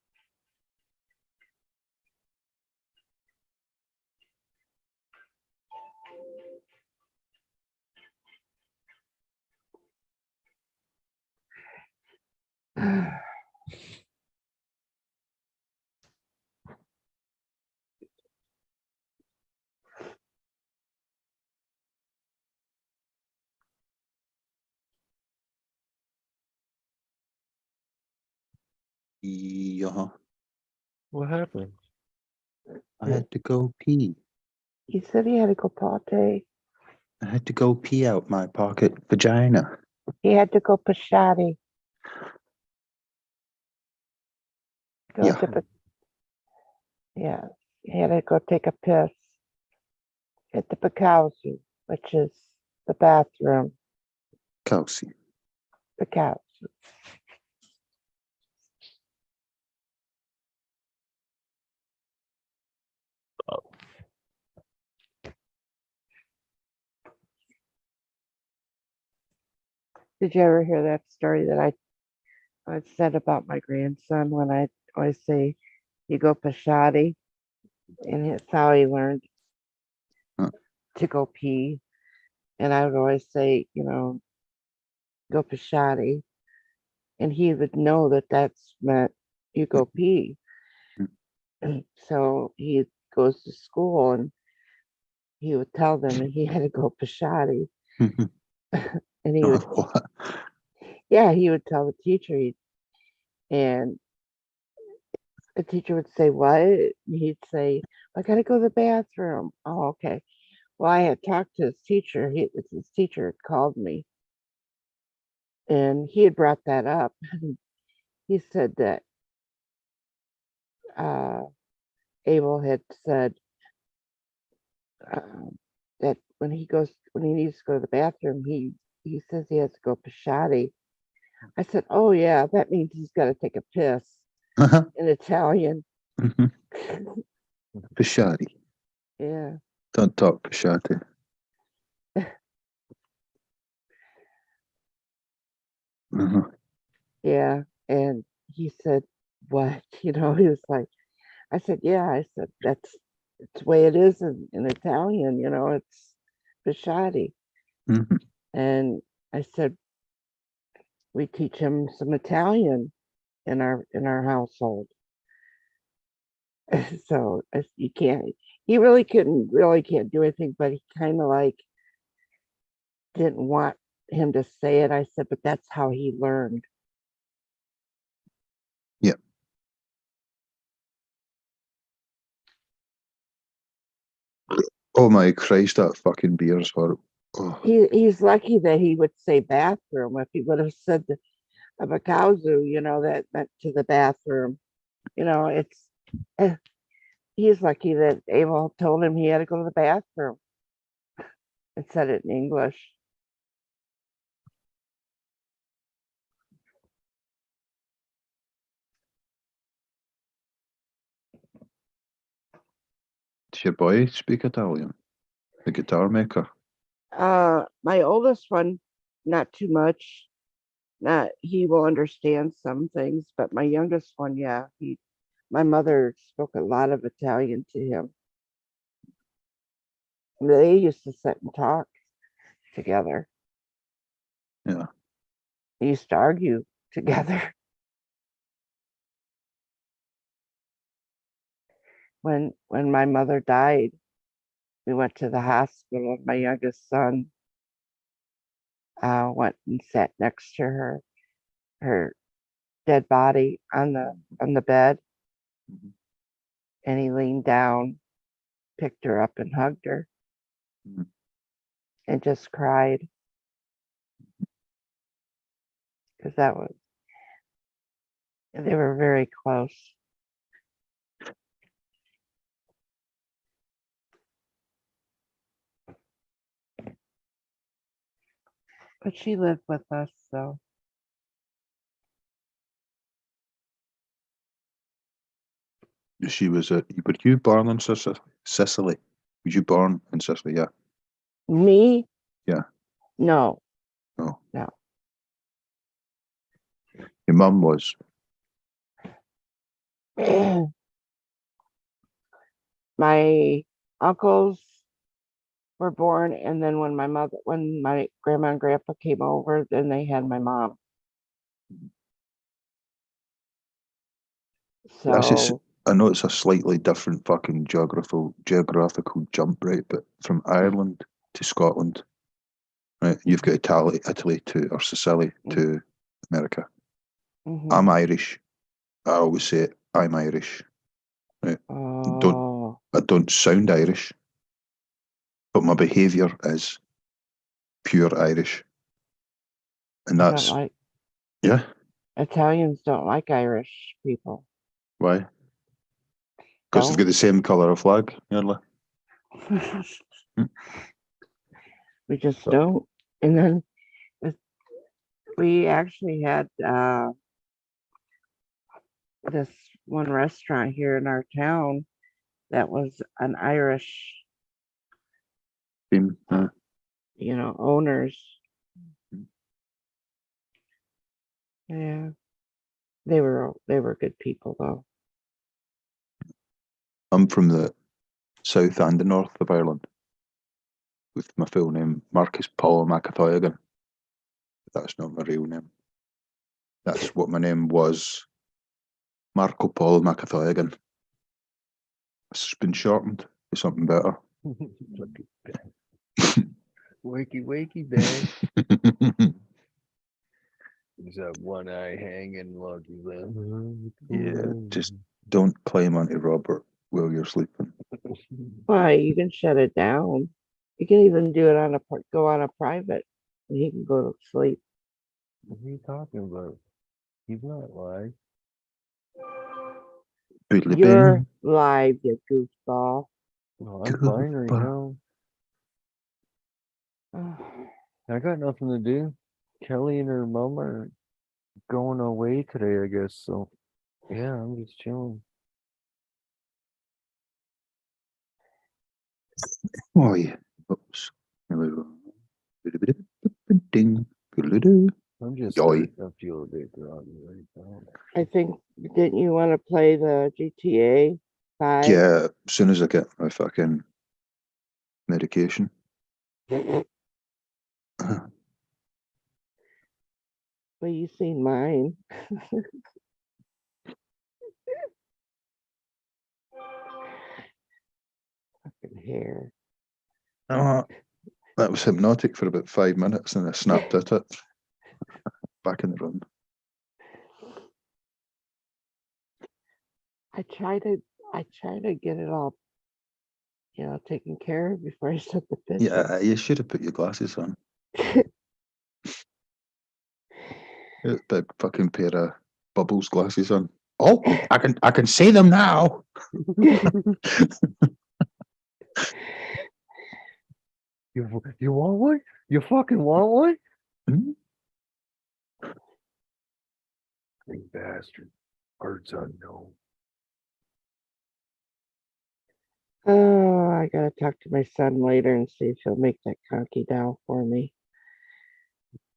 Speaker 21: Yeah,
Speaker 1: what happened?
Speaker 21: I had to go pee.
Speaker 2: He said he had to go potty.
Speaker 21: I had to go pee out my pocket vagina.
Speaker 2: He had to go pashati.
Speaker 21: Yeah.
Speaker 2: Yeah. He had to go take a piss at the Pacowsy, which is the bathroom.
Speaker 21: Kelsey.
Speaker 2: Pacowsy. Did you ever hear that story that I said about my grandson when I always say, you go pashati? And it's how he learned to go pee. And I would always say, go pashati. And he would know that that's meant you go pee. And so he goes to school and he would tell them and he had to go pashati. And he would, yeah, he would tell the teacher, and the teacher would say, what? And he'd say, I gotta go to the bathroom. Oh, okay. Well, I had talked to his teacher. His teacher had called me and he had brought that up. He said that Abel had said that when he needs to go to the bathroom, he says he has to go pashati. I said, oh yeah, that means he's got to take a piss in Italian.
Speaker 21: Pashati.
Speaker 2: Yeah.
Speaker 21: Don't talk Pashati.
Speaker 2: Yeah. And he said, what? He was like, I said, yeah. I said, it's the way it is in Italian, it's pashati. And I said, we teach him some Italian in our household. So you can't, he really can't do anything, but he kind of like didn't want him to say it. I said, but that's how he learned.
Speaker 21: Yep. Oh my Christ, that fucking beer's horrible. Oh.
Speaker 2: He's lucky that he would say bathroom. If he would have said a bakauzu, that meant to the bathroom. It's he's lucky that Abel told him he had to go to the bathroom and said it in English.
Speaker 21: Does your boy speak Italian? The guitar maker?
Speaker 2: My oldest one, not too much. Not he will understand some things, but my youngest one, yeah, my mother spoke a lot of Italian to him. They used to sit and talk together.
Speaker 21: Yeah.
Speaker 2: They used to argue together. When my mother died, we went to the hospital. My youngest son went and sat next to her dead body on the bed, and he leaned down, picked her up, and hugged her, and just cried because they were very close. But she lived with us, so
Speaker 21: She was were you born in Sicily? Was you born in Sicily? Yeah.
Speaker 2: me?
Speaker 21: Yeah.
Speaker 2: No.
Speaker 21: No.
Speaker 2: No.
Speaker 21: Your mum was.
Speaker 2: My uncles were born, and then when my grandma and grandpa came over, then they had my mom.
Speaker 21: That's just,
Speaker 2: So
Speaker 21: I know it's a slightly different fucking geographical jump, right? But from Ireland to Scotland, right? You've got Italy to or Sicily to America.
Speaker 2: mhm.
Speaker 21: I'm Irish. I always say it, I'm Irish. Right?
Speaker 2: Oh,
Speaker 21: I don't sound Irish, but my behaviour is pure Irish, and
Speaker 2: I don't
Speaker 21: that's
Speaker 2: like
Speaker 21: yeah.
Speaker 2: Italians don't like Irish people.
Speaker 21: Why? Because they've got the same colour of flag, nearly.
Speaker 2: We just don't. And then we actually had this one restaurant here in our town that was an Irish,
Speaker 21: Team,
Speaker 2: owners. Yeah, they were good people though.
Speaker 21: I'm from the south and the north of Ireland, with my full name Marcus Paul McAthoyagan. That's not my real name. That's what my name was, Marco Paul McAthoyagan. It's been shortened to something better.
Speaker 1: Wakey, bang. Is that one eye hanging lucky then?
Speaker 21: Yeah, just don't climb onto Robert while you're sleeping.
Speaker 2: Why? You can shut it down. You can even do it go on a private, and he can go to sleep.
Speaker 1: What are you talking about? He's not live.
Speaker 2: You're live, you goofball.
Speaker 1: No, I'm fine right now. I got nothing to do. Kelly and her mom are going away today, I guess. So, yeah, I'm just chilling.
Speaker 21: Oh yeah. Oops.
Speaker 1: I'm just
Speaker 21: Yoy.
Speaker 1: starting to feel a bit groggy right now.
Speaker 2: I think, didn't you want to play the GTA 5?
Speaker 21: Yeah, as soon as I get my fucking medication.
Speaker 2: Well, you seen mine. Fucking hair.
Speaker 21: That was hypnotic for about 5 minutes, and I snapped at it. Back in the room.
Speaker 2: I try to get it all, taken care of before I start the business.
Speaker 21: Yeah, you should have put your glasses on. Big fucking pair of bubbles glasses on. Oh, I can see them now.
Speaker 1: You want one? You fucking want one?
Speaker 21: Hmm?
Speaker 1: You bastard. Words unknown.
Speaker 2: Oh, I gotta talk to my son later and see if he'll make that conky doll for me.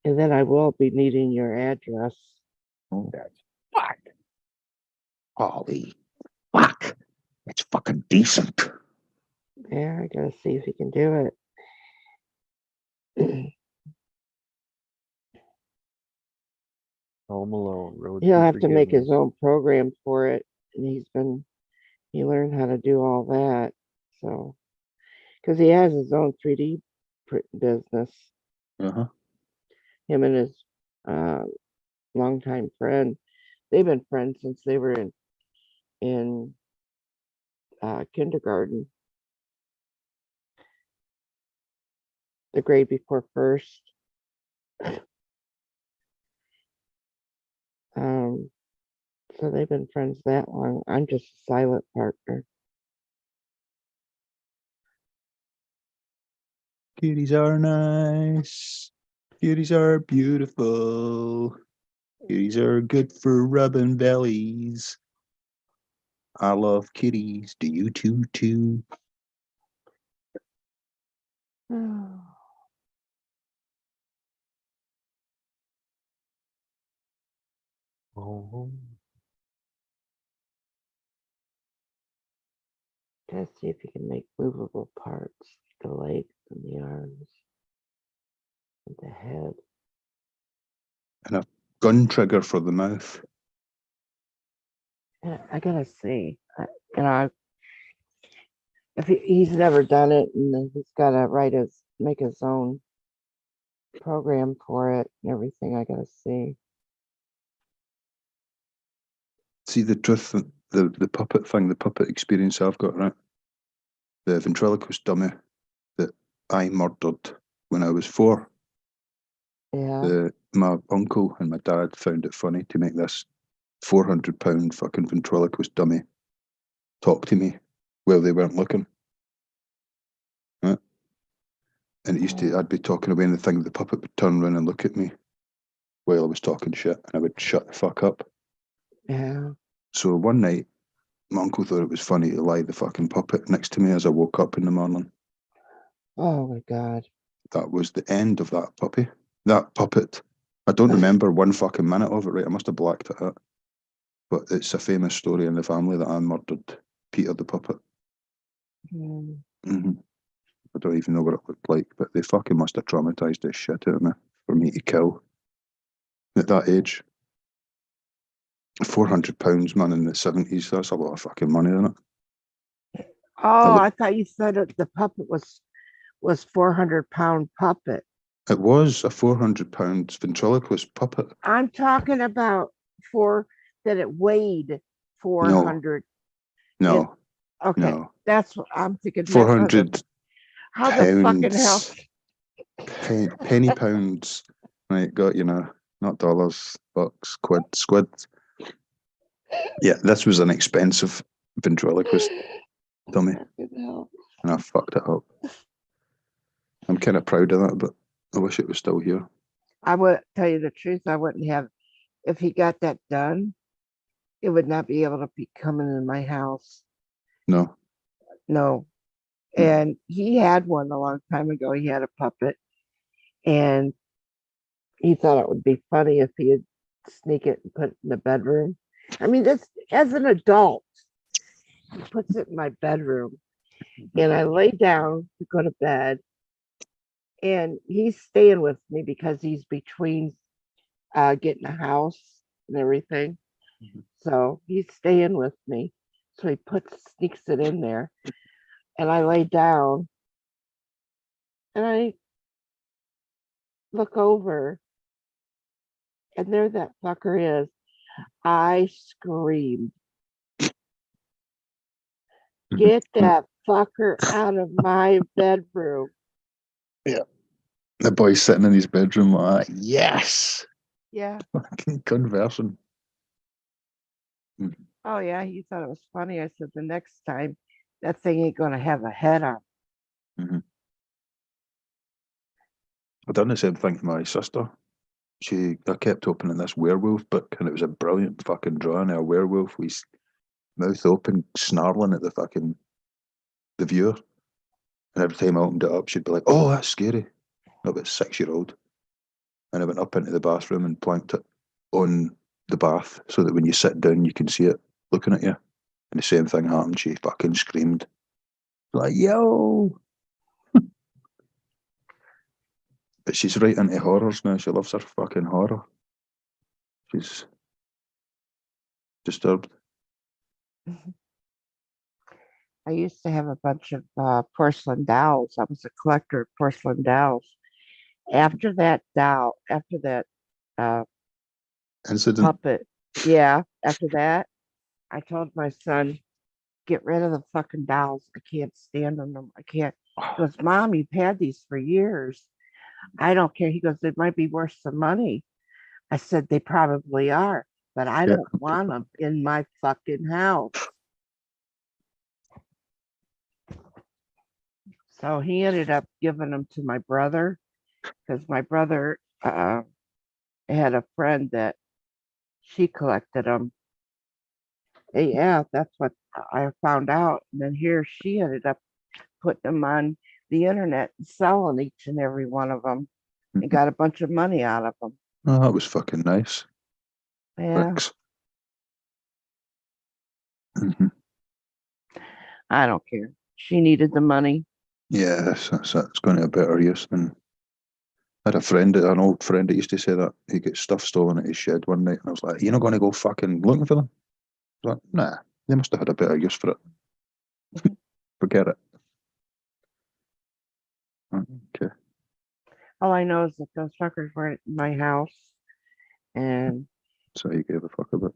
Speaker 2: And then I will be needing your address.
Speaker 21: Oh,
Speaker 1: that's fuck.
Speaker 21: Holy fuck. It's fucking decent.
Speaker 2: Yeah, I gotta see if he can do it.
Speaker 1: Home Alone. Road
Speaker 2: He'll
Speaker 1: to
Speaker 2: have to make his
Speaker 1: Forgiveness.
Speaker 2: own program for it, and he learned how to do all that. So, because he has his own 3D business.
Speaker 21: Uh-huh.
Speaker 2: Him and his longtime friend, they've been friends since they were in kindergarten, the grade before first. So they've been friends that long. I'm just a silent partner.
Speaker 21: Kitties are nice. Kitties are beautiful. Kitties are good for rubbing bellies. I love kitties. Do you too?
Speaker 2: Oh. Let's see if you can make movable parts, the legs and the arms and the head.
Speaker 21: And a gun trigger for the mouth.
Speaker 2: Yeah, I gotta see. You know, if he's never done it, and then he's gotta make his own program for it and everything. I gotta see.
Speaker 21: See the truth, the puppet thing, the puppet experience I've got, right? The ventriloquist dummy that I murdered when I was 4.
Speaker 2: Yeah.
Speaker 21: My uncle and my dad found it funny to make this £400 fucking ventriloquist dummy talk to me while they weren't looking. Right? And it used to, I'd be talking away and the puppet would turn around and look at me while I was talking shit, and I would shut the fuck up.
Speaker 2: Yeah.
Speaker 21: So one night, my uncle thought it was funny to lie the fucking puppet next to me as I woke up in the morning.
Speaker 2: Oh my God.
Speaker 21: That was the end of that puppy. That puppet. I don't remember one fucking minute of it, right? I must have blacked it out. But it's a famous story in the family that I murdered Peter the puppet.
Speaker 2: Mm.
Speaker 21: Mm-hmm. I don't even know what it looked like, but they fucking must have traumatized the shit out of me for me to kill. At that age, £400, man, in the 70s, that's a lot of fucking money, isn't it?
Speaker 2: Oh, I thought you said the puppet was 400-pound puppet.
Speaker 21: It was a £400 ventriloquist puppet.
Speaker 2: I'm talking about that it weighed 400.
Speaker 21: No.
Speaker 2: Okay,
Speaker 21: No.
Speaker 2: that's what I'm thinking.
Speaker 21: 400
Speaker 2: how the fucking hell?
Speaker 21: Penny pounds. Right, got, not dollars, bucks, squid. Yeah, this was an expensive ventriloquist dummy. And I fucked it up. I'm kind of proud of that, but I wish it was still here.
Speaker 2: I would tell you the truth. I wouldn't have, if he got that done, it would not be able to be coming in my house.
Speaker 21: No.
Speaker 2: And he had one a long time ago. He had a puppet, and he thought it would be funny if he'd sneak it and put it in the bedroom. I mean, this as an adult, he puts it in my bedroom, and I lay down to go to bed, and he's staying with me because he's between getting a house and everything. So he's staying with me. So he sneaks it in there, and I lay down, and I look over, and there that fucker is. I screamed, "Get that fucker out of my bedroom!"
Speaker 21: Yeah. The boy's sitting in his bedroom like, yes!
Speaker 2: Yeah.
Speaker 21: Fucking conversing.
Speaker 2: Oh yeah, he thought it was funny. I said, the next time, that thing ain't gonna have a head on.
Speaker 21: Mm-hmm. I done the same thing for my sister. I kept opening this werewolf book, and it was a brilliant fucking drawing of a werewolf with his mouth open, snarling at the viewer. And every time I opened it up, she'd be like, "Oh, that's scary." About 6-year-old. And I went up into the bathroom and planked it on the bath so that when you sit down, you can see it looking at you. And the same thing happened. She fucking screamed, like, "Yo!" But she's right into horrors now. She loves her fucking horror. She's disturbed.
Speaker 2: I used to have a bunch of porcelain dolls. I was a collector of porcelain dolls. After that
Speaker 21: incident
Speaker 2: puppet, yeah, after that, I told my son, get rid of the fucking dolls. I can't stand them. I can't. He goes, Mom, you've had these for years. I don't care. He goes, they might be worth some money. I said, they probably are, but I don't want them in my fucking house. So he ended up giving them to my brother, because my brother had a friend that she collected them. Yeah, that's what I found out. And then here she ended up putting them on the internet and selling each and every one of them and got a bunch of money out of them.
Speaker 21: Oh, that was fucking nice.
Speaker 2: Yeah.
Speaker 21: Thanks. hmm
Speaker 2: I don't care. She needed the money.
Speaker 21: Yes, that's going to a better use than. I had a friend, an old friend that used to say that he got stuff stolen at his shed one night, and I was like, "You're not going to go fucking looking for them?" I was like, "Nah, they must have had a better use for it. Forget it." Okay.
Speaker 2: All I know is that those fuckers were at my house, and
Speaker 21: So you gave a fuck about.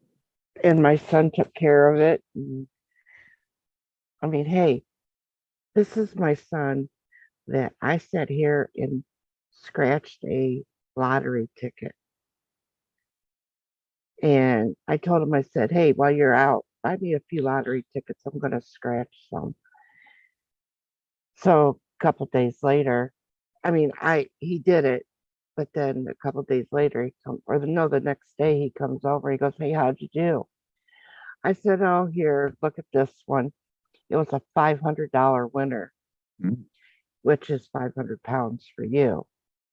Speaker 2: and my son took care of it. And, I mean, hey, this is my son that I sat here and scratched a lottery ticket. And I told him, I said, hey, while you're out, buy me a few lottery tickets. I'm going to scratch some. So a couple days later, I mean, he did it, but then a couple days later, the next day he comes over. He goes, hey, how'd you do? I said, oh, here, look at this one. It was a $500 winner, which is 500 pounds for you.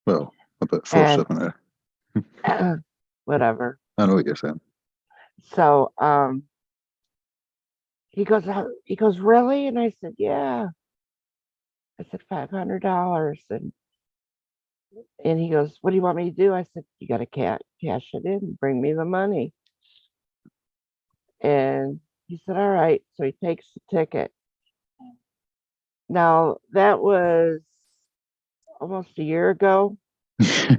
Speaker 21: Well, about
Speaker 2: And
Speaker 21: 470.
Speaker 2: whatever.
Speaker 21: I know what you're saying.
Speaker 2: So he goes, really? And I said, yeah. I said, $500. And he goes, what do you want me to do? I said, you got to cash it in, bring me the money. And he said, all right. So he takes the ticket. Now, that was almost a year ago.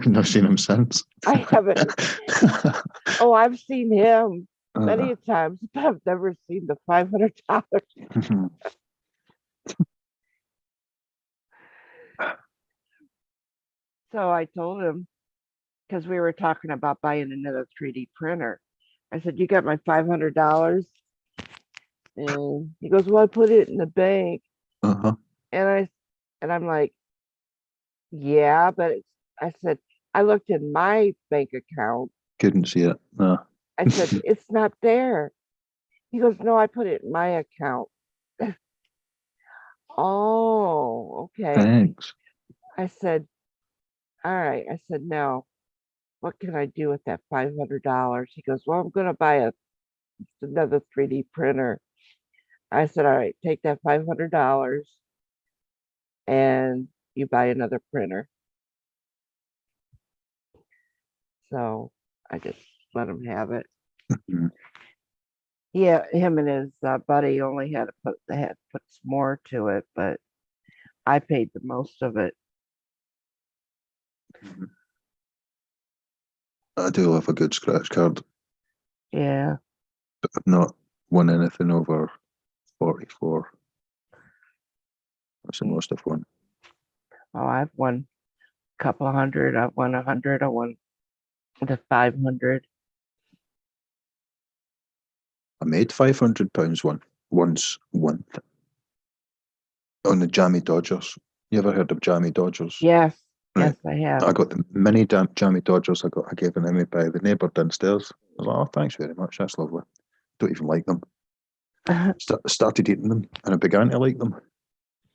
Speaker 21: Not seen him since.
Speaker 2: I haven't. Oh, I've seen him many
Speaker 21: Uh,
Speaker 2: times, but I've never seen the $500. So I told him, because we were talking about buying another 3D printer. I said, you got my $500? And he goes, well, I put it in the bank.
Speaker 21: Uh-huh.
Speaker 2: And I'm like, yeah, but I said, I looked in my bank account.
Speaker 21: Couldn't see it. No.
Speaker 2: I said, it's not there. He goes, no, I put it in my account. Oh, okay.
Speaker 21: Thanks.
Speaker 2: I said, all right. I said, no, what can I do with that $500? He goes, well, I'm going to buy another 3D printer. I said, all right, take that $500 and you buy another printer. So I just let him have it. Yeah, him and his buddy only had to put some more to it, but I paid the most of it.
Speaker 21: I do love a good scratch card.
Speaker 2: Yeah.
Speaker 21: But I've not won anything over 44. That's the most I've won.
Speaker 2: Oh, I've won a couple of hundred. I've won 100. I won the 500.
Speaker 21: I made £500 once on the Jammy Dodgers. You ever heard of Jammy Dodgers?
Speaker 2: Yes.
Speaker 21: Right.
Speaker 2: Yes, I have.
Speaker 21: I got the mini Jammy Dodgers. I gave them away by the neighbour downstairs. I was like, oh, thanks very much. That's lovely. Don't even like them. Started eating them and I began to like them.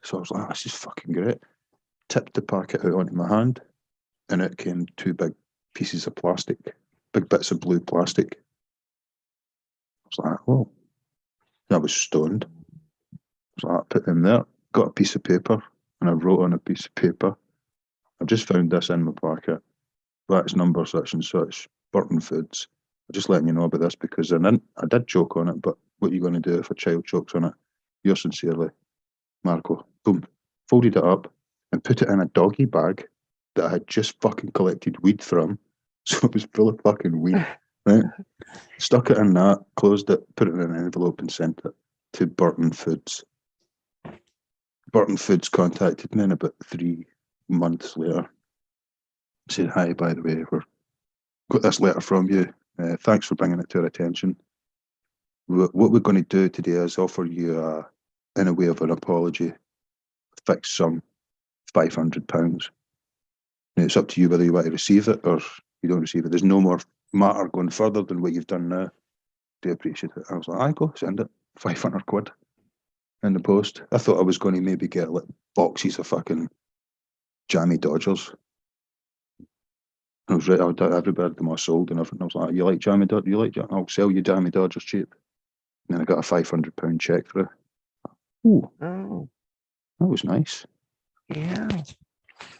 Speaker 21: So I was like, this is fucking great. Tipped the packet out onto my hand and it came 2 big pieces of plastic, big bits of blue plastic. I was like, oh. I was stoned. I was like, I put them there, got a piece of paper and I wrote on a piece of paper, I've just found this in my pocket. That's number such and such, Burton Foods. I'm just letting you know about this because I did joke on it, but what are you going to do if a child chokes on it? Yours sincerely, Marco. Boom. Folded it up and put it in a doggy bag that I had just fucking collected weed from. So it was full of fucking weed, right? Stuck it in that, closed it, put it in an envelope and sent it to Burton Foods. Burton Foods contacted me in about 3 months later. Said, hi, by the way, we've got this letter from you. Thanks for bringing it to our attention. What we're going to do today is offer you, in a way of an apology, fixed sum, £500. It's up to you whether you want to receive it or you don't receive it. There's no more matter going further than what you've done now. Do appreciate it. I was like, I go send it, 500 quid in the post. I thought I was going to maybe get like boxes of fucking jammy Dodgers. I was right. Everybody them all sold and everything. I was like, you like jammy Dodgers? You like? I'll sell you jammy Dodgers cheap. And then I got a £500 check for it. Ooh,
Speaker 2: Oh,
Speaker 21: that was nice.
Speaker 2: yeah.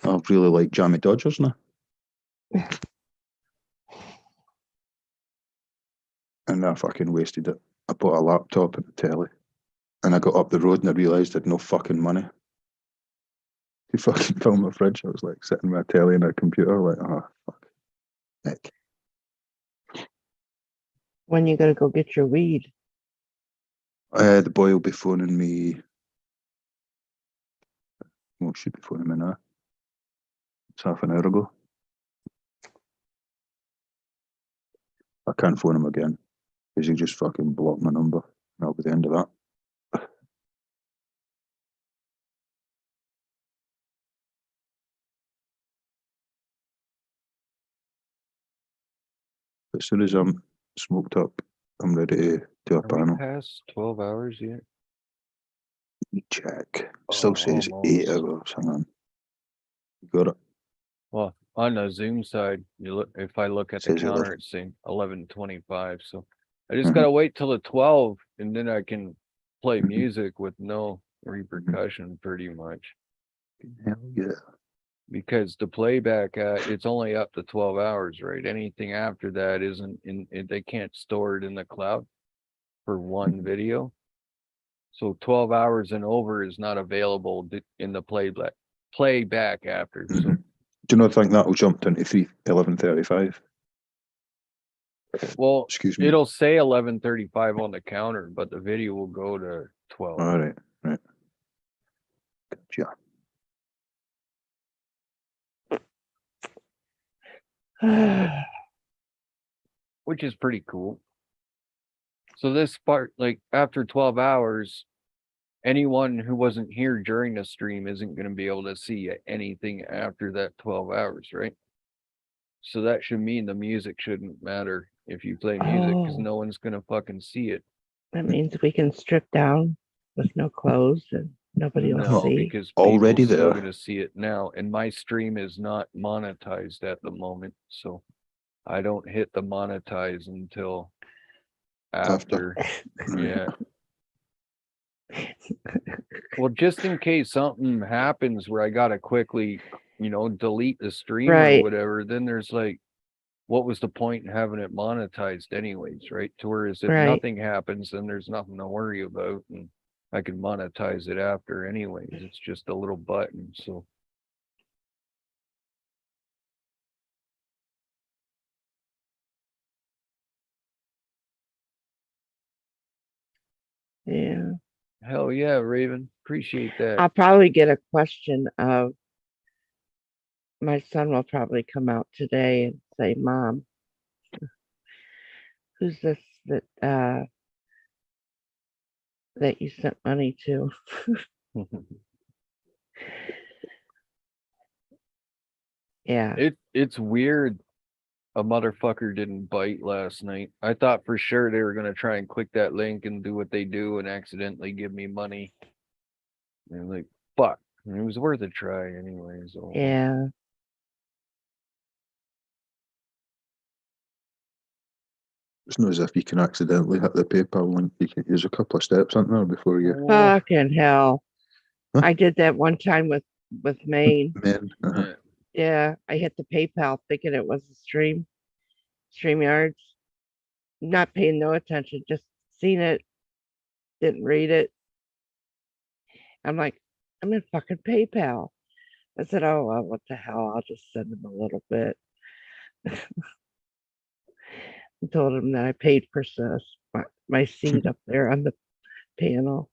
Speaker 21: I really like jammy Dodgers now. And I fucking wasted it. I bought a laptop and a telly. And I got up the road and I realised I had no fucking money to fucking fill my fridge. I was like sitting with a telly and a computer, like, oh, fuck. Heck.
Speaker 2: When you gotta go get your weed?
Speaker 21: The boy will be phoning me. Well, should be phoning me now. It's half an hour ago. I can't phone him again because he just fucking blocked my number. And that'll be the end of that. As soon as I'm smoked up, I'm ready to do a
Speaker 1: Are we
Speaker 21: panel.
Speaker 1: past 12 hours yet?
Speaker 21: Check. Still
Speaker 1: Oh,
Speaker 21: says 8
Speaker 1: almost.
Speaker 21: hours. Hang on. You got it.
Speaker 1: Well, on the Zoom side, you look. If I look at the
Speaker 21: Says
Speaker 1: counter,
Speaker 21: 11.
Speaker 1: it's saying 11:25. So I just gotta wait till the 12, and then I can play music with no repercussion, pretty much.
Speaker 21: Hell yeah.
Speaker 1: Because the playback, it's only up to 12 hours, right? Anything after that isn't they can't store it in the cloud for one video. So 12 hours and over is not available in the playback after. So
Speaker 21: Do you not think that'll jump to 11:35?
Speaker 1: well,
Speaker 21: Excuse me.
Speaker 1: it'll say 11:35 on the counter, but the video will go to 12.
Speaker 21: All right, right. Gotcha.
Speaker 1: Which is pretty cool. So this part, like after 12 hours, anyone who wasn't here during the stream isn't going to be able to see anything after that 12 hours, right? So that should mean the music shouldn't matter if you play music because
Speaker 2: Oh.
Speaker 1: no one's going to fucking see it.
Speaker 2: That means we can strip down with no clothes and nobody will
Speaker 1: No,
Speaker 2: see.
Speaker 1: because
Speaker 21: already
Speaker 1: people still
Speaker 21: there.
Speaker 1: going to see it now. And my stream is not monetized at the moment. So I don't hit the monetize until after. Yeah. Well, just in case something happens where I gotta quickly, delete the stream
Speaker 2: Right.
Speaker 1: or whatever, then there's like, what was the point in having it monetized anyways, right? To whereas if
Speaker 2: Right.
Speaker 1: nothing happens, then there's nothing to worry about and I can monetize it after anyways. It's just a little button. So
Speaker 2: Yeah.
Speaker 1: hell yeah, Raven. Appreciate that.
Speaker 2: I'll probably get a question of my son will probably come out today and say, Mom, who's this that you sent money to? Yeah.
Speaker 1: It's weird a motherfucker didn't bite last night. I thought for sure they were gonna try and click that link and do what they do and accidentally give me money. And like, fuck. It was worth a try anyways. So.
Speaker 2: Yeah.
Speaker 21: It's not as if you can accidentally hit the PayPal link. You can use a couple of steps, aren't there, before you.
Speaker 2: Fucking hell. I did that one time with Maine.
Speaker 21: Men.
Speaker 2: Yeah, I hit the PayPal thinking it was a StreamYards. Not paying no attention, just seen it, didn't read it. I'm like, I'm in fucking PayPal. I said, oh, well, what the hell? I'll just send him a little bit. I told him that I paid for my seat up there on the panel.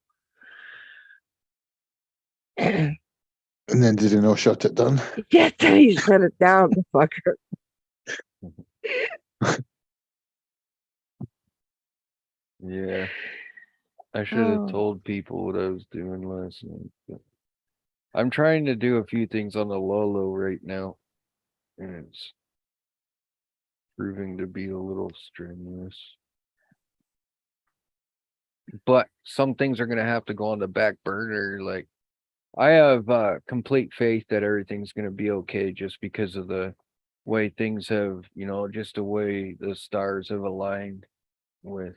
Speaker 21: And then did he not shut it down?
Speaker 2: Yeah, then he shut it down, the fucker.
Speaker 1: Yeah. I should have
Speaker 2: Oh.
Speaker 1: told people what I was doing last night. But I'm trying to do a few things on the Lolo right now. and it's proving to be a little strenuous. But some things are gonna have to go on the back burner. Like I have complete faith that everything's gonna be okay just because of the way things have, just the way the stars have aligned with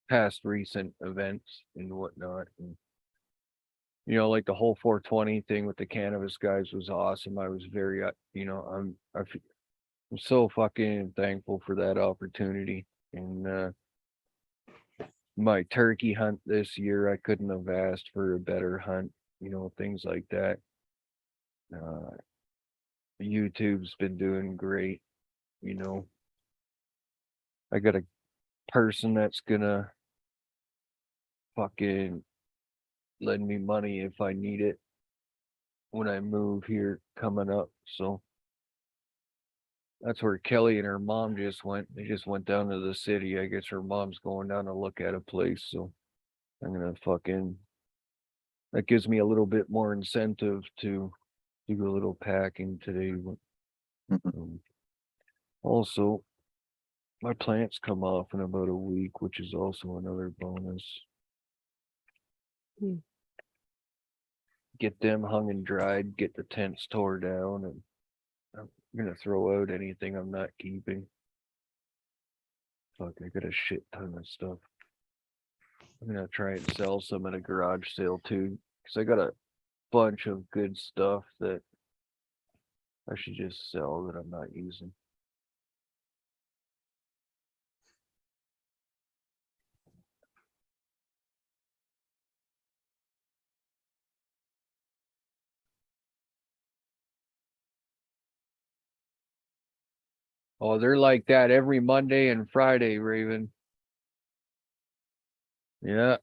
Speaker 1: past recent events and whatnot. And, like the whole 420 thing with the cannabis guys was awesome. I was very, I'm so fucking thankful for that opportunity. And my turkey hunt this year, I couldn't have asked for a better hunt, things like that. YouTube's been doing great, I got a person that's gonna fucking lend me money if I need it when I move here coming up. So that's where Kelly and her mom just went. They just went down to the city. I guess her mom's going down to look at a place. So I'm gonna that gives me a little bit more incentive to do a little packing today. Also, my plants come off in about a week, which is also another bonus. Get them hung and dried, get the tents tore down, and I'm gonna throw out anything I'm not keeping. Fuck, I got a shit ton of stuff. I'm gonna try and sell some at a garage sale too, because I got a bunch of good stuff that I should just sell that I'm not using. Oh, they're like that every Monday and Friday, Raven. Yeah,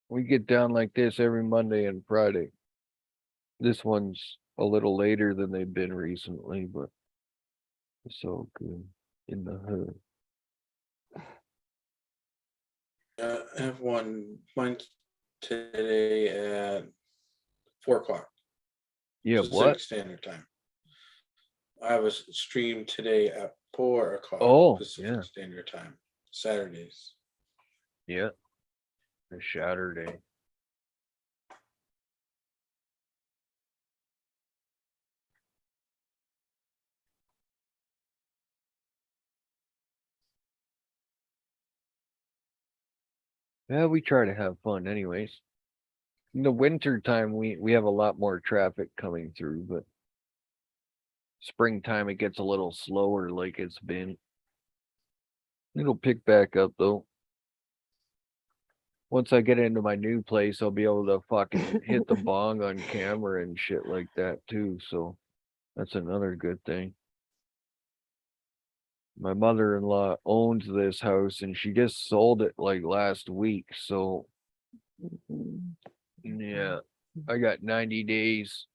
Speaker 1: we get down like this every Monday and Friday. This one's a little later than they've been recently, but it's all good in the hood.
Speaker 16: I have mine today at 4:00.
Speaker 1: Yeah,
Speaker 16: Pacific
Speaker 1: what?
Speaker 16: Standard Time. I have a stream today at 4:00.
Speaker 1: Oh,
Speaker 16: Pacific
Speaker 1: yeah.
Speaker 16: Standard Time, Saturdays.
Speaker 1: Yeah, a Saturday. Yeah, we try to have fun anyways. In the winter time, we have a lot more traffic coming through, but springtime it gets a little slower like it's been. It'll pick back up though. Once I get into my new place, I'll be able to fucking hit the bong on camera and shit like that too. So that's another good thing. My mother-in-law owns this house and she just sold it like last week. So yeah, I got 90 days.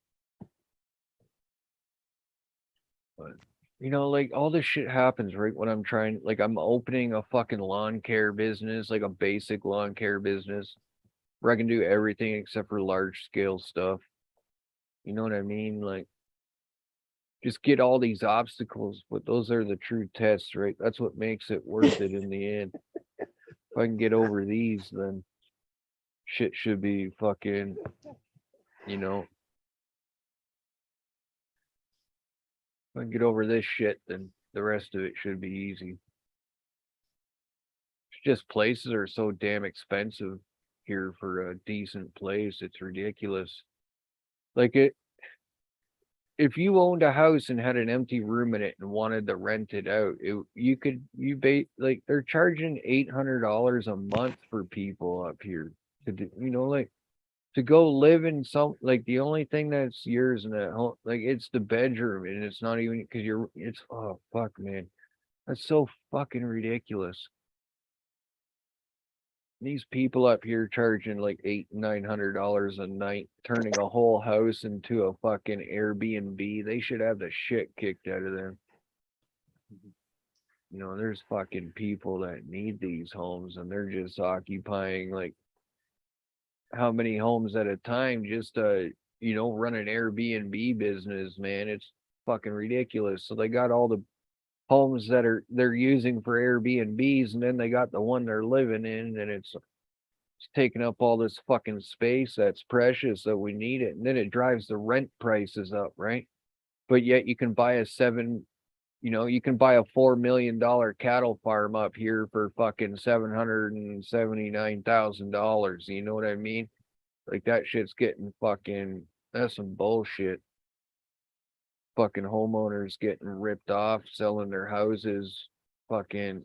Speaker 1: But like all this shit happens right when I'm I'm opening a fucking lawn care business, like a basic lawn care business where I can do everything except for large scale stuff. You know what I mean? Like just get all these obstacles, but those are the true tests, right? That's what makes it worth it in the end. If I can get over these, then shit should be fucking, if I can get over this shit, then the rest of it should be easy. It's just places are so damn expensive here for a decent place. It's ridiculous. Like if you owned a house and had an empty room in it and wanted to rent it out, they're charging $800 a month for people up here to do, to go live in the only thing that's yours in that home, it's the bedroom and it's not even because oh fuck, man, that's so fucking ridiculous. These people up here charging like $800-900 a night, turning a whole house into a fucking Airbnb. They should have the shit kicked out of them. There's fucking people that need these homes and they're just occupying like how many homes at a time just to, run an Airbnb business, man. It's fucking ridiculous. So they got all the homes that they're using for Airbnbs, and then they got the one they're living in, and it's taking up all this fucking space that's precious, so we need it. And then it drives the rent prices up, right? But yet you can buy you can buy a $4 million cattle farm up here for fucking $779,000. You know what I mean? Like that shit's getting fucking, that's some bullshit. Fucking homeowners getting ripped off, selling their houses, fucking,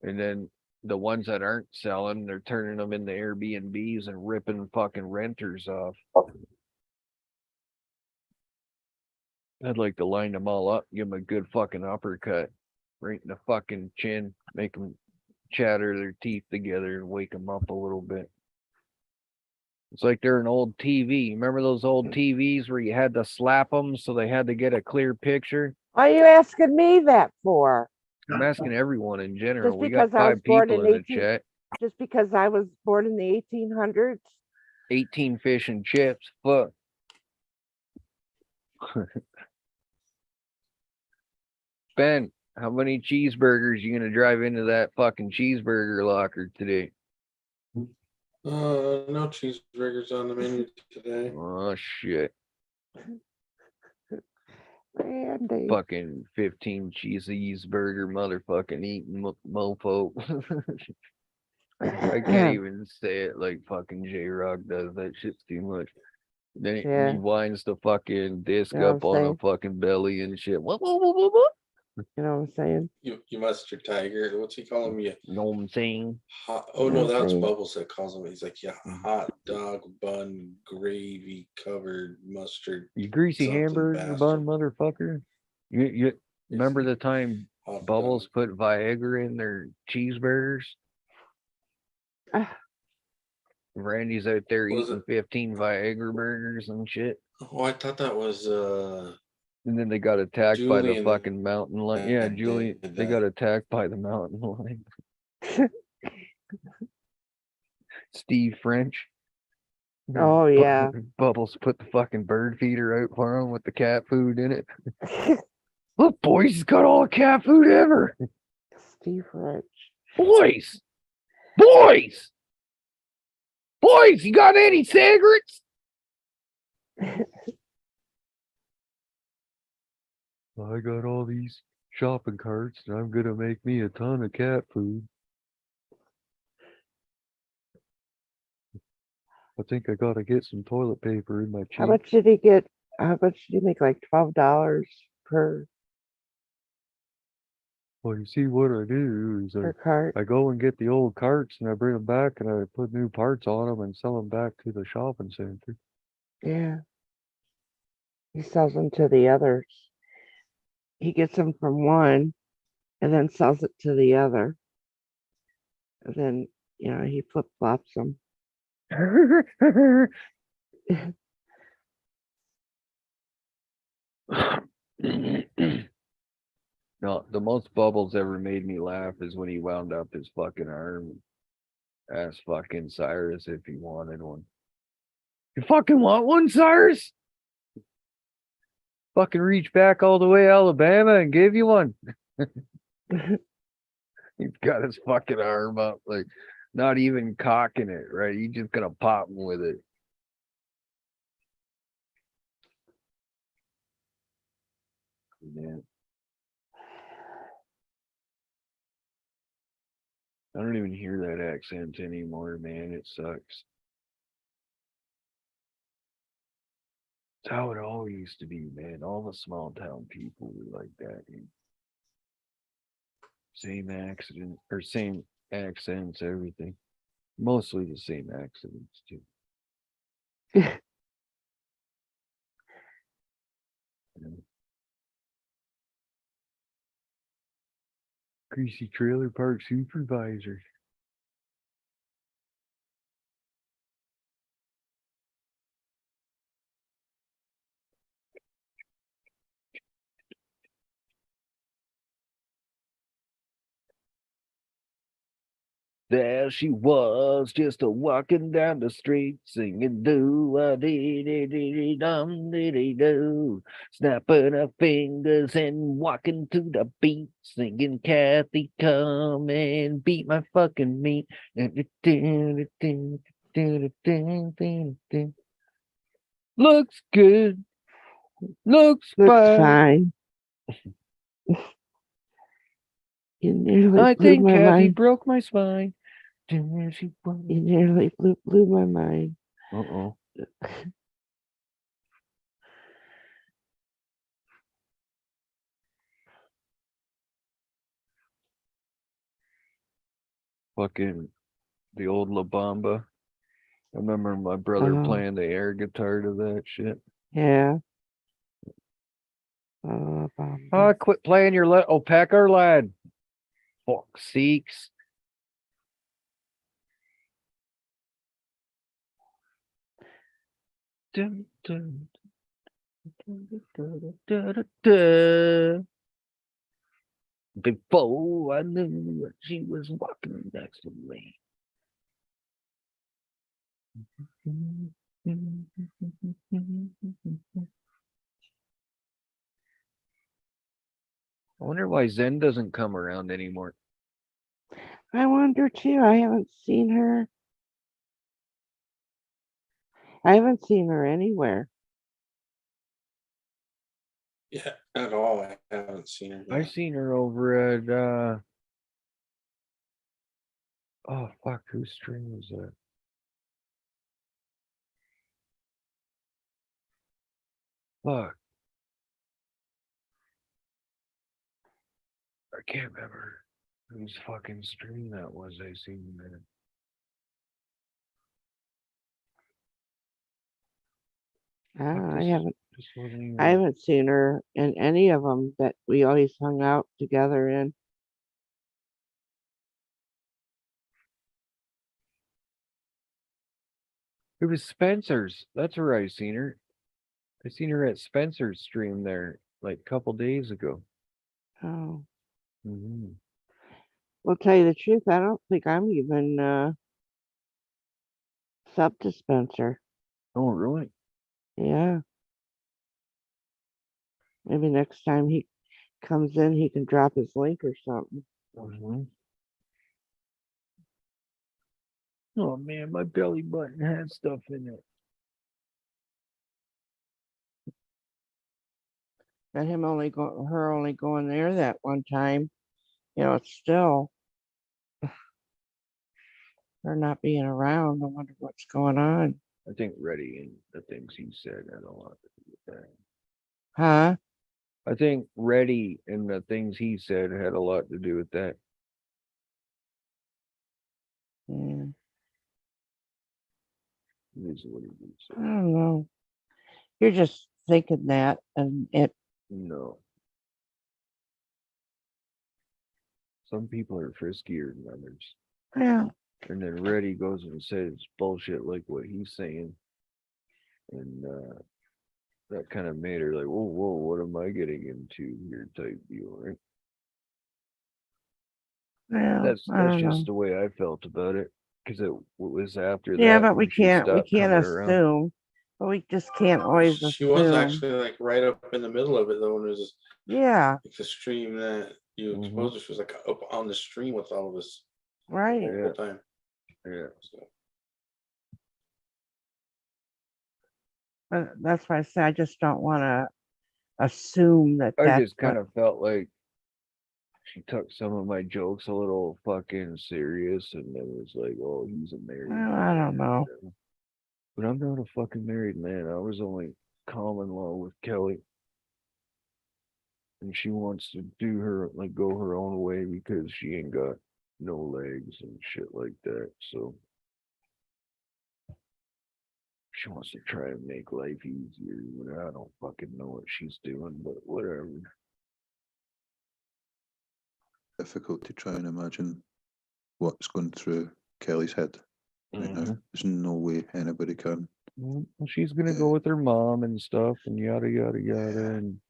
Speaker 1: and then the ones that aren't selling, they're turning them into Airbnbs and ripping fucking renters off. I'd like to line them all up, give them a good fucking uppercut right in the fucking chin, make them chatter their teeth together and wake them up a little bit. It's like they're an old TV. Remember those old TVs where you had to slap them so they had to get a clear picture?
Speaker 2: Why are you asking me that for?
Speaker 1: I'm asking everyone in general.
Speaker 2: Just
Speaker 1: We got
Speaker 2: because I was
Speaker 1: 5
Speaker 2: born
Speaker 1: people
Speaker 2: in
Speaker 1: in the chat.
Speaker 2: Just because I was born in the 1800s?
Speaker 1: 18 fish and chips. Fuck. Ben, how many cheeseburgers you gonna drive into that fucking cheeseburger locker today?
Speaker 3: No cheeseburgers on the menu today.
Speaker 1: Oh shit.
Speaker 2: Randy.
Speaker 1: Fucking 15 cheeseburger motherfucking eating mofo. I can't even say it like fucking J-Rock does. That shit's too much. Then
Speaker 2: Yeah.
Speaker 1: he winds the fucking disc
Speaker 2: You know
Speaker 1: up
Speaker 2: what I'm
Speaker 1: on a
Speaker 2: saying?
Speaker 1: fucking belly and shit. What?
Speaker 2: You know what I'm saying?
Speaker 3: You mustard tiger. What's he calling me?
Speaker 1: Know what I'm saying?
Speaker 3: Oh no, that was
Speaker 2: saying?
Speaker 3: Bubbles that calls him. He's like, yeah, hot dog bun gravy covered mustard.
Speaker 1: You greasy
Speaker 3: something
Speaker 1: hamburger
Speaker 3: bastard.
Speaker 1: bun motherfucker. You remember the time
Speaker 3: Hot
Speaker 1: Bubbles put Viagra in their cheeseburgers? Randy's out there
Speaker 3: Was
Speaker 1: eating 15 Viagra burgers and shit.
Speaker 3: Oh, I thought that was
Speaker 1: And then they got attacked by the
Speaker 3: Julian
Speaker 1: fucking mountain lion. Yeah,
Speaker 3: that
Speaker 1: Julie,
Speaker 3: did
Speaker 1: they
Speaker 3: that.
Speaker 1: got attacked by the mountain lion. Steve French.
Speaker 2: Oh, yeah.
Speaker 1: Bubbles put the fucking bird feeder out for him with the cat food in it. Look, boys, he's got all the cat food ever.
Speaker 2: Steve Rich.
Speaker 1: Boys! Boys! Boys, you got any cigarettes? I got all these shopping carts and I'm gonna make me a ton of cat food. I think I gotta get some toilet paper in my cheeks.
Speaker 2: How much did he get? How much did he make? Like $12 per
Speaker 1: Well, you see what I do is
Speaker 2: cart?
Speaker 1: I go and get the old carts and I bring them back and I put new parts on them and sell them back to the shopping center.
Speaker 2: Yeah. He sells them to the others. He gets them from one and then sells it to the other. And then, he flip-flops them.
Speaker 1: No, the most Bubbles ever made me laugh is when he wound up his fucking arm. Asked fucking Cyrus if he wanted one. You fucking want one, Cyrus? Fucking reach back all the way to Alabama and give you one. He's got his fucking arm up, like not even cocking it, right? He's just gonna pop him with it. Yeah. I don't even hear that accent anymore, man. It sucks. It's how it all used to be, man. All the small town people were like that. Man. Same accident or same accents, everything. Mostly the same accidents too. Greasy trailer park supervisor. There she was, just a walking down the street, singing do a dee dee dee dee dum dee dee do, snapping her fingers and walking to the beat, singing Kathy, come and beat my fucking meat. Looks good, looks fine.
Speaker 2: You nearly
Speaker 1: I
Speaker 2: blew
Speaker 1: think
Speaker 2: my
Speaker 1: Kathy
Speaker 2: mind.
Speaker 1: broke my spine. There she was.
Speaker 2: You nearly blew my mind.
Speaker 1: Uh-oh. Fucking the old La Bamba. I remember my brother
Speaker 2: Oh.
Speaker 1: playing the air guitar to that shit.
Speaker 2: Yeah.
Speaker 1: Oh, quit playing your Packer lad. Fuck sakes. Dun, dun, dun, dun, dun, dun. Before I knew that she was walking next to me. I wonder why Zen doesn't come around anymore.
Speaker 2: I wonder too. I haven't seen her. I haven't seen her anywhere.
Speaker 3: Yeah, at all. I haven't seen her.
Speaker 1: I seen her over at oh fuck, whose stream was that? Fuck. I can't remember whose fucking stream that was I seen there.
Speaker 2: I
Speaker 1: This wasn't even
Speaker 2: I haven't seen her in any of them that we always hung out together in.
Speaker 1: It was Spencer's. That's where I seen her. I seen her at Spencer's stream there like a couple days ago.
Speaker 2: Oh.
Speaker 1: Mm-hmm.
Speaker 2: Well, tell you the truth, I don't think I'm even sub to Spencer.
Speaker 1: Oh, really?
Speaker 2: Yeah. Maybe next time he comes in, he can drop his link or something.
Speaker 1: Mm-hmm. Oh man, my belly button had stuff in it.
Speaker 2: And her only going there that one time. You know, it's still her not being around. I wonder what's going on.
Speaker 1: I think Reddy and the things he said had a lot to do with that.
Speaker 2: Huh?
Speaker 1: I think Reddy and the things he said had a lot to do with that.
Speaker 2: Yeah.
Speaker 1: Is what he said.
Speaker 2: I don't know. You're just thinking that, and it.
Speaker 1: No. Some people are friskier than others.
Speaker 2: Yeah.
Speaker 1: And then Reddy goes and says bullshit like what he's saying. And that kind of made her like, whoa, what am I getting into here type deal, right?
Speaker 2: Well,
Speaker 1: That's
Speaker 2: I don't
Speaker 1: just
Speaker 2: know.
Speaker 1: the way I felt about it. Because it was after that.
Speaker 2: Yeah, but we
Speaker 1: when she
Speaker 2: can't
Speaker 1: stopped coming around.
Speaker 2: assume. But we just can't always
Speaker 3: She
Speaker 2: assume.
Speaker 3: was actually like right up in the middle of it though, when it was
Speaker 2: Yeah.
Speaker 3: like the stream that you exposed her. She was like up on the stream with all of us.
Speaker 2: Right.
Speaker 3: The whole time.
Speaker 1: Yeah.
Speaker 3: So.
Speaker 2: But that's why I say I just don't want to assume that.
Speaker 1: I
Speaker 2: that's
Speaker 1: just kind
Speaker 2: what-
Speaker 1: of felt like she took some of my jokes a little fucking serious, and then was like, "Oh, he's a married."
Speaker 2: Well, I don't know.
Speaker 1: But I'm not a fucking married man. I was only common law with Kelly, and she wants to do her like go her own way because she ain't got no legs and shit like that. So she wants to try and make life easier. I don't fucking know what she's doing, but whatever.
Speaker 21: Difficult to try and imagine what's going through Kelly's head right now. There's no way anybody can.
Speaker 1: Well, she's gonna go with her mom and stuff and yada yada yada. And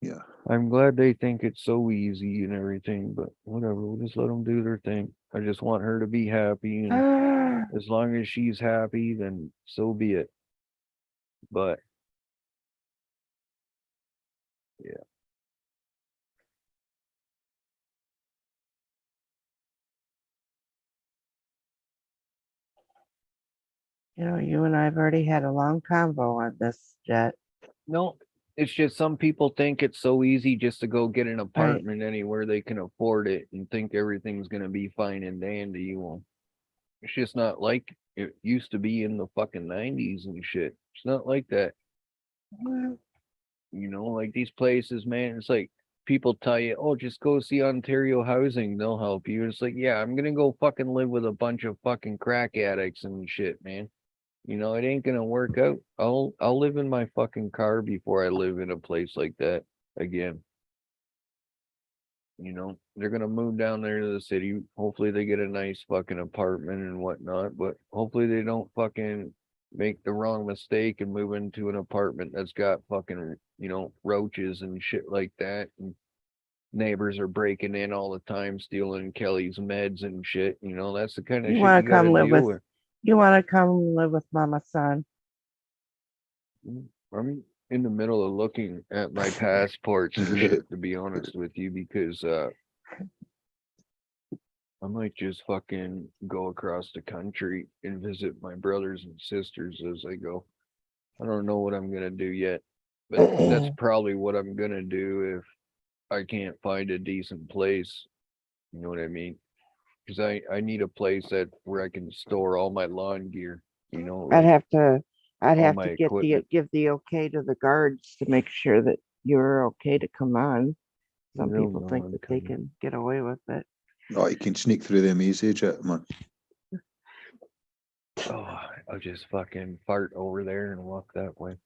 Speaker 21: yeah,
Speaker 1: I'm glad they think it's so easy and everything, but whatever. We'll just let them do their thing. I just want her to be happy, and as long as she's happy, then so be it. But yeah.
Speaker 2: You know, you and I've already had a long convo on this, Jet.
Speaker 1: No, it's just some people think it's so easy just to go get an apartment anywhere they can afford it and think everything's gonna be fine and dandy. Well, it's just not like it used to be in the fucking 90s and shit. It's not like that. You know, like these places, man, it's like people tell you, oh, just go see Ontario Housing, they'll help you. It's like, yeah, I'm gonna go fucking live with a bunch of fucking crack addicts and shit, man. You know, it ain't gonna work out. I'll live in my fucking car before I live in a place like that again. You know, they're gonna move down there to the city. Hopefully they get a nice fucking apartment and whatnot, but hopefully they don't fucking make the wrong mistake and move into an apartment that's got fucking, you know, roaches and shit like that. And neighbors are breaking in all the time, stealing Kelly's meds and shit. You know, that's the kind of
Speaker 2: You
Speaker 1: shit
Speaker 2: want
Speaker 1: you
Speaker 2: to come
Speaker 1: gotta
Speaker 2: live
Speaker 1: deal
Speaker 2: with? You want to come live with Mama Son?
Speaker 1: I'm in the middle of looking at my passports and shit, to be honest with you, because I might just fucking go across the country and visit my brothers and sisters as I go. I don't know what I'm gonna do yet, but that's probably what I'm gonna do if I can't find a decent place. You know what I mean? Because I need a place that where I can store all my lawn gear. You know,
Speaker 2: I'd
Speaker 1: like
Speaker 2: have to
Speaker 1: all my
Speaker 2: get
Speaker 1: equipment.
Speaker 2: give the okay to the guards to make sure that you're okay to come on. Some
Speaker 21: They'll
Speaker 2: people
Speaker 21: know
Speaker 2: think
Speaker 21: I'm
Speaker 2: that they can get away with it.
Speaker 21: Oh, you can sneak through them easy, Jet, man.
Speaker 1: Oh, I'll just fucking fart over there and walk that way.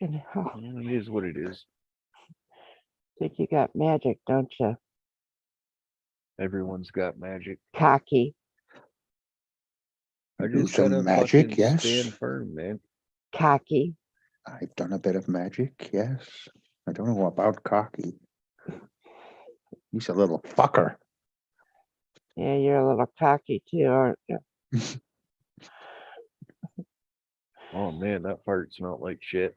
Speaker 2: And, oh,
Speaker 1: It is what it is.
Speaker 2: think you got magic, don't you?
Speaker 1: Everyone's got magic.
Speaker 2: Cocky.
Speaker 21: Do
Speaker 1: I just
Speaker 21: some
Speaker 1: gotta
Speaker 21: magic,
Speaker 1: fucking
Speaker 21: yes.
Speaker 1: stand firm, man.
Speaker 2: Cocky.
Speaker 21: I've done a bit of magic, yes. I don't know about cocky. He's a little fucker.
Speaker 2: Yeah, you're a little cocky too, aren't you?
Speaker 1: Oh man, that fart smelled like shit.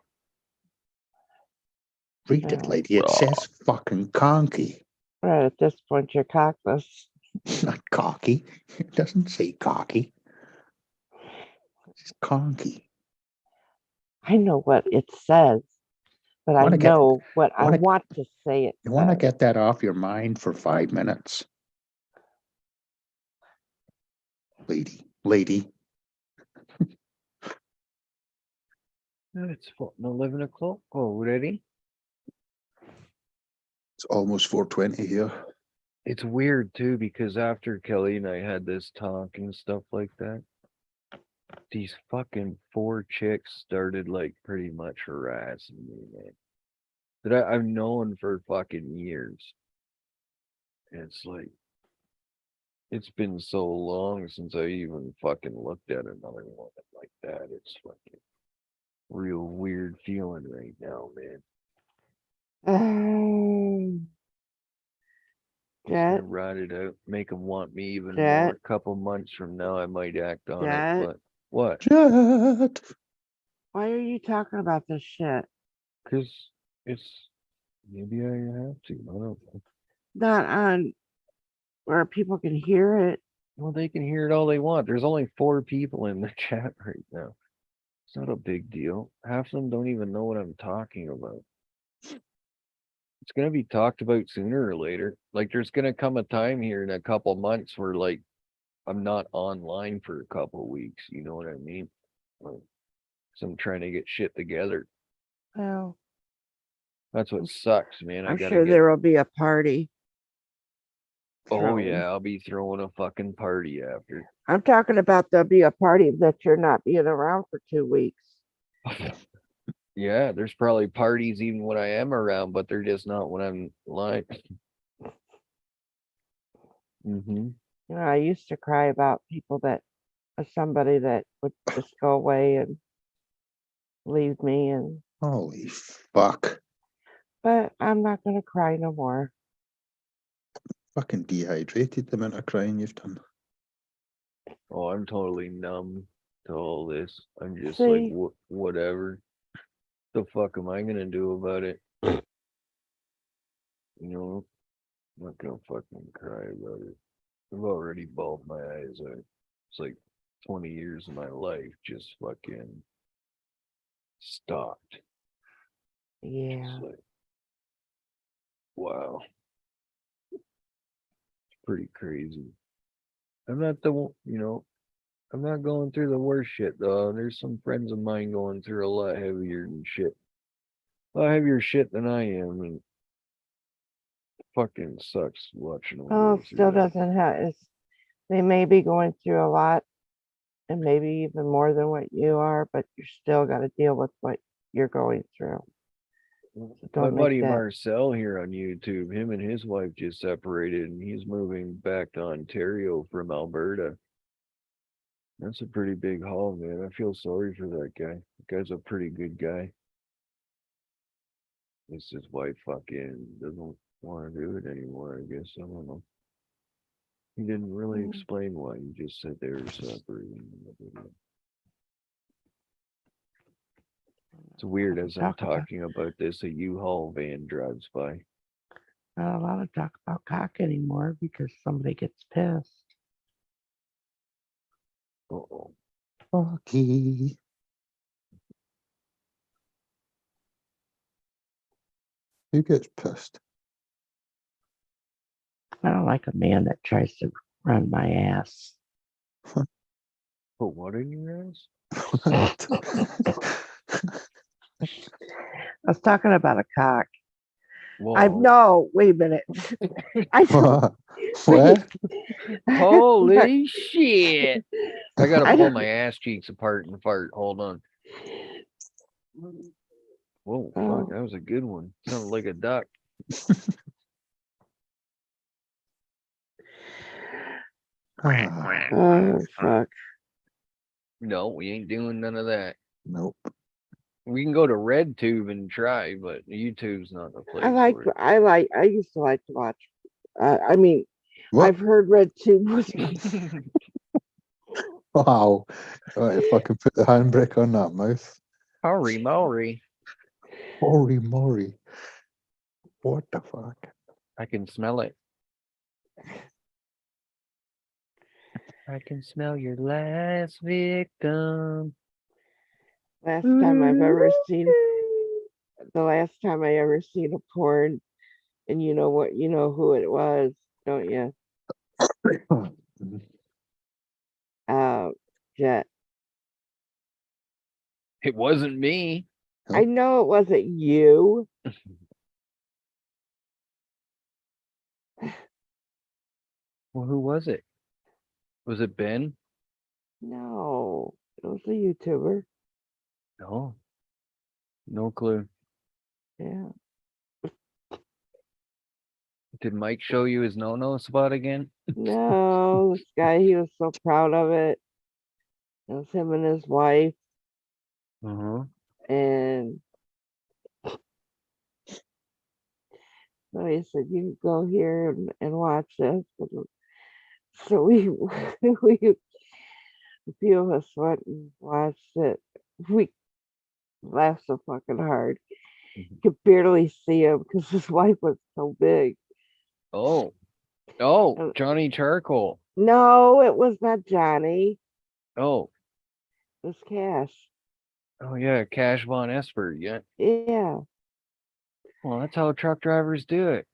Speaker 21: Read it, lady. It says fucking conky.
Speaker 2: Right, at this point, you're cockless.
Speaker 21: Not cocky. It doesn't say cocky. It's conky.
Speaker 2: I know what it says, but I know what I want to say it
Speaker 21: You want to
Speaker 2: says.
Speaker 21: get that off your mind for 5 minutes? Lady.
Speaker 1: It's 11 o'clock already.
Speaker 21: It's almost 4:20 here.
Speaker 1: It's weird too, because after Kelly and I had this talk and stuff like that, these fucking 4 chicks started like pretty much harassing me, man. That I've known for fucking years. And it's like, it's been so long since I even fucking looked at another woman like that. It's fucking real weird feeling right now, man. Just gonna ride it out, make them want me even more. A couple months from now, I might act on it. But what?
Speaker 21: Jet.
Speaker 2: Why are you talking about this shit?
Speaker 1: Because it's maybe I have to. I don't know.
Speaker 2: Not on where people can hear it.
Speaker 1: Well, they can hear it all they want. There's only 4 people in the chat right now. It's not a big deal. Half of them don't even know what I'm talking about. It's going to be talked about sooner or later. Like, there's going to come a time here in a couple months where, like, I'm not online for a couple weeks. You know what I mean? So I'm trying to get shit together.
Speaker 2: Well,
Speaker 1: That's what sucks, man.
Speaker 2: I'm sure there will be a party.
Speaker 1: Oh, yeah. I'll be throwing a fucking party after.
Speaker 2: I'm talking about there'll be a party that you're not being around for 2 weeks.
Speaker 1: Yeah, there's probably parties even when I am around, but they're just not when I'm live.
Speaker 2: You know, I used to cry about people that somebody that would just go away and leave me, and
Speaker 21: Holy fuck.
Speaker 2: but I'm not gonna cry no more.
Speaker 21: Fucking dehydrated the amount of crying you've done.
Speaker 4: Oh, I'm totally numb to all this. I'm just
Speaker 2: See?
Speaker 4: like, whatever. The fuck am I gonna do about it? You know, I'm not gonna fucking cry about it. I've already bawled my eyes out. It's like 20 years of my life just fucking stopped.
Speaker 2: Yeah.
Speaker 4: It's like, wow. It's pretty crazy. I'm not I'm not going through the worst shit though. There's some friends of mine going through a lot heavier than shit. A lot heavier shit than I am, and fucking sucks watching them
Speaker 2: Oh,
Speaker 4: go through
Speaker 2: still
Speaker 4: that.
Speaker 2: doesn't have. They may be going through a lot, and maybe even more than what you are, but you still got to deal with what you're going through. So
Speaker 4: My
Speaker 2: don't make
Speaker 4: buddy
Speaker 2: that.
Speaker 4: Marcel here on YouTube, him and his wife just separated, and he's moving back to Ontario from Alberta. That's a pretty big haul, man. I feel sorry for that guy. The guy's a pretty good guy. It's his wife fucking doesn't want to do it anymore, I guess. I don't know. He didn't really explain why. He just said they were separating. It's weird as I'm talking about this, a U-Haul van drives by.
Speaker 2: Not allowed to talk about cock anymore because somebody gets pissed.
Speaker 4: Uh-oh.
Speaker 21: Fucky. Who gets pissed?
Speaker 2: I don't like a man that tries to run my ass.
Speaker 4: Put what in your ass?
Speaker 2: I was talking about a cock.
Speaker 4: Whoa.
Speaker 2: No, wait a minute. I don't.
Speaker 21: What?
Speaker 4: Holy shit. I gotta
Speaker 2: I
Speaker 4: pull
Speaker 2: don't-
Speaker 4: my ass cheeks apart and fart. Hold on. Whoa, fuck, that was a good one. Sounded like a duck.
Speaker 2: Oh, fuck.
Speaker 4: No, we ain't doing none of that.
Speaker 21: Nope.
Speaker 4: We can go to RedTube and try, but YouTube's not the place for it.
Speaker 2: I used to like to watch. I mean, I've heard Red Tube.
Speaker 21: Wow. Right, if I can put the handbrake on that mouth.
Speaker 4: Holy moly.
Speaker 21: Holy moly. What the fuck?
Speaker 4: I can smell it. I can smell your last victim.
Speaker 2: Last time I've ever seen, the last time I ever seen a porn, and you know what, you know who it was, don't you? Jet.
Speaker 4: It wasn't me.
Speaker 2: I know it wasn't you.
Speaker 4: Well, who was it? Was it Ben?
Speaker 2: No, it was a YouTuber.
Speaker 4: No. No clue.
Speaker 2: Yeah.
Speaker 4: Did Mike show you his no-no spot again?
Speaker 2: No, this guy, he was so proud of it. It was him and his wife.
Speaker 4: Uh-huh.
Speaker 2: And so he said, you can go here and watch this. So we a few of us went and watched it. We laughed so fucking hard. Could barely see him because his wife was so big.
Speaker 4: Oh, Johnny Charcoal.
Speaker 2: No, it was not Johnny.
Speaker 4: Oh.
Speaker 2: It was Cash.
Speaker 4: Oh yeah, Cash Von Esper. Yeah.
Speaker 2: Yeah.
Speaker 4: Well, that's how truck drivers do it.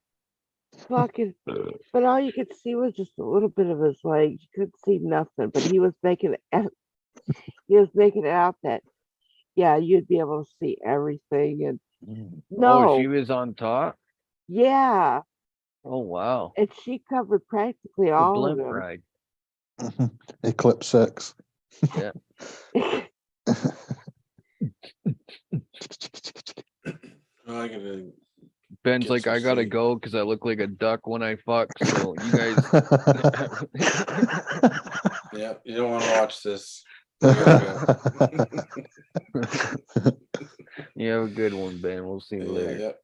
Speaker 2: Fucking, but all you could see was just a little bit of his legs. You couldn't see nothing, but he was making it out that, yeah, you'd be able to see everything. And no,
Speaker 4: Oh, she was on top?
Speaker 2: yeah.
Speaker 4: Oh wow.
Speaker 2: And she covered practically
Speaker 4: The
Speaker 2: all of
Speaker 4: blimp
Speaker 2: them.
Speaker 4: ride.
Speaker 21: Eclipse 6.
Speaker 4: Yeah.
Speaker 3: Oh, I gotta.
Speaker 4: Ben's
Speaker 3: Get
Speaker 4: like,
Speaker 3: some
Speaker 4: I gotta
Speaker 3: sleep.
Speaker 4: go because I look like a duck when I fuck. So you guys.
Speaker 3: Yeah, you don't want to watch this.
Speaker 4: You have a good one, Ben. We'll see you later.
Speaker 3: Yep.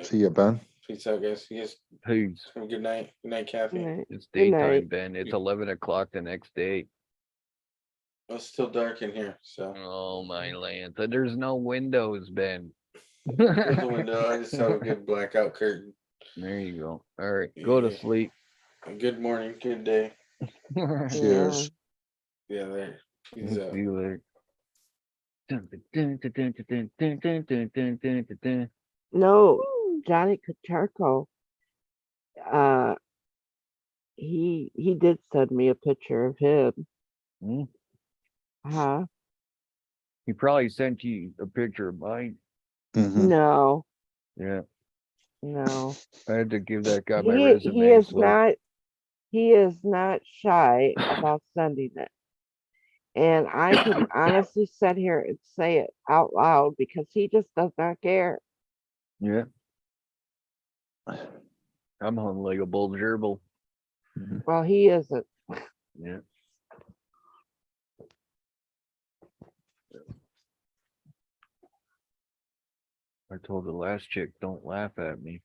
Speaker 21: See you, Ben.
Speaker 16: Peace out, guys. You guys
Speaker 4: Peace.
Speaker 16: have a good night. Good night, Kathy.
Speaker 4: It's
Speaker 2: Good
Speaker 4: daytime,
Speaker 2: night.
Speaker 4: Ben. It's 11 o'clock the next day.
Speaker 16: It's still dark in here, so.
Speaker 4: Oh my land. There's no windows, Ben.
Speaker 16: There's a window. I just have a good blackout curtain.
Speaker 4: There you go. All right. Go to sleep.
Speaker 16: Good morning. Good day.
Speaker 21: Cheers.
Speaker 16: Yeah, there. Peace out.
Speaker 4: See you later.
Speaker 2: No, Johnny Katarko. He did send me a picture of him.
Speaker 4: Hmm?
Speaker 2: Huh?
Speaker 4: He probably sent you a picture of mine.
Speaker 2: No,
Speaker 4: Yeah.
Speaker 2: no.
Speaker 4: I had to give that guy my
Speaker 2: He
Speaker 4: resume.
Speaker 2: is
Speaker 4: so
Speaker 2: not. He is not shy about sending it. And I can honestly sit here and say it out loud because he just does not care.
Speaker 4: yeah. I'm hung like a bull gerbil.
Speaker 2: Well, he isn't.
Speaker 4: Yeah. I told the last chick, don't laugh at me.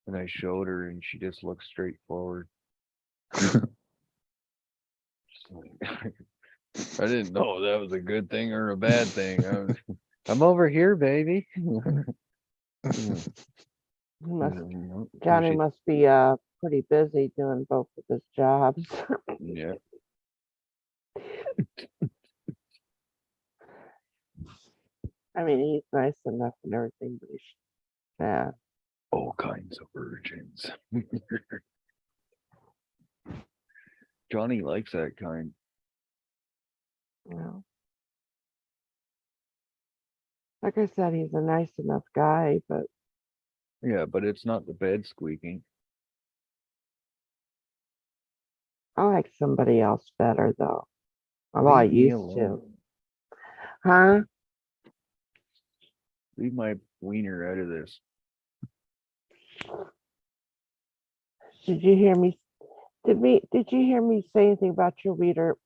Speaker 4: And I showed her and she just looked straight forward. Just like, I didn't know if that was a good thing or a bad thing. I'm over here, baby.
Speaker 2: Johnny must be pretty busy doing both of his jobs.
Speaker 4: Yeah.
Speaker 2: I mean, he's nice enough and everything, but yeah.
Speaker 4: All kinds of virgins. Johnny likes that kind.
Speaker 2: Well, like I said, he's a nice enough guy, but
Speaker 4: Yeah, but it's not the bed squeaking.
Speaker 2: I like somebody else better though. Well, I
Speaker 4: Leave me
Speaker 2: used to.
Speaker 4: alone.
Speaker 2: Huh?
Speaker 4: Leave my wiener out of this.
Speaker 2: Did you hear me? Did you hear me say anything about your wiener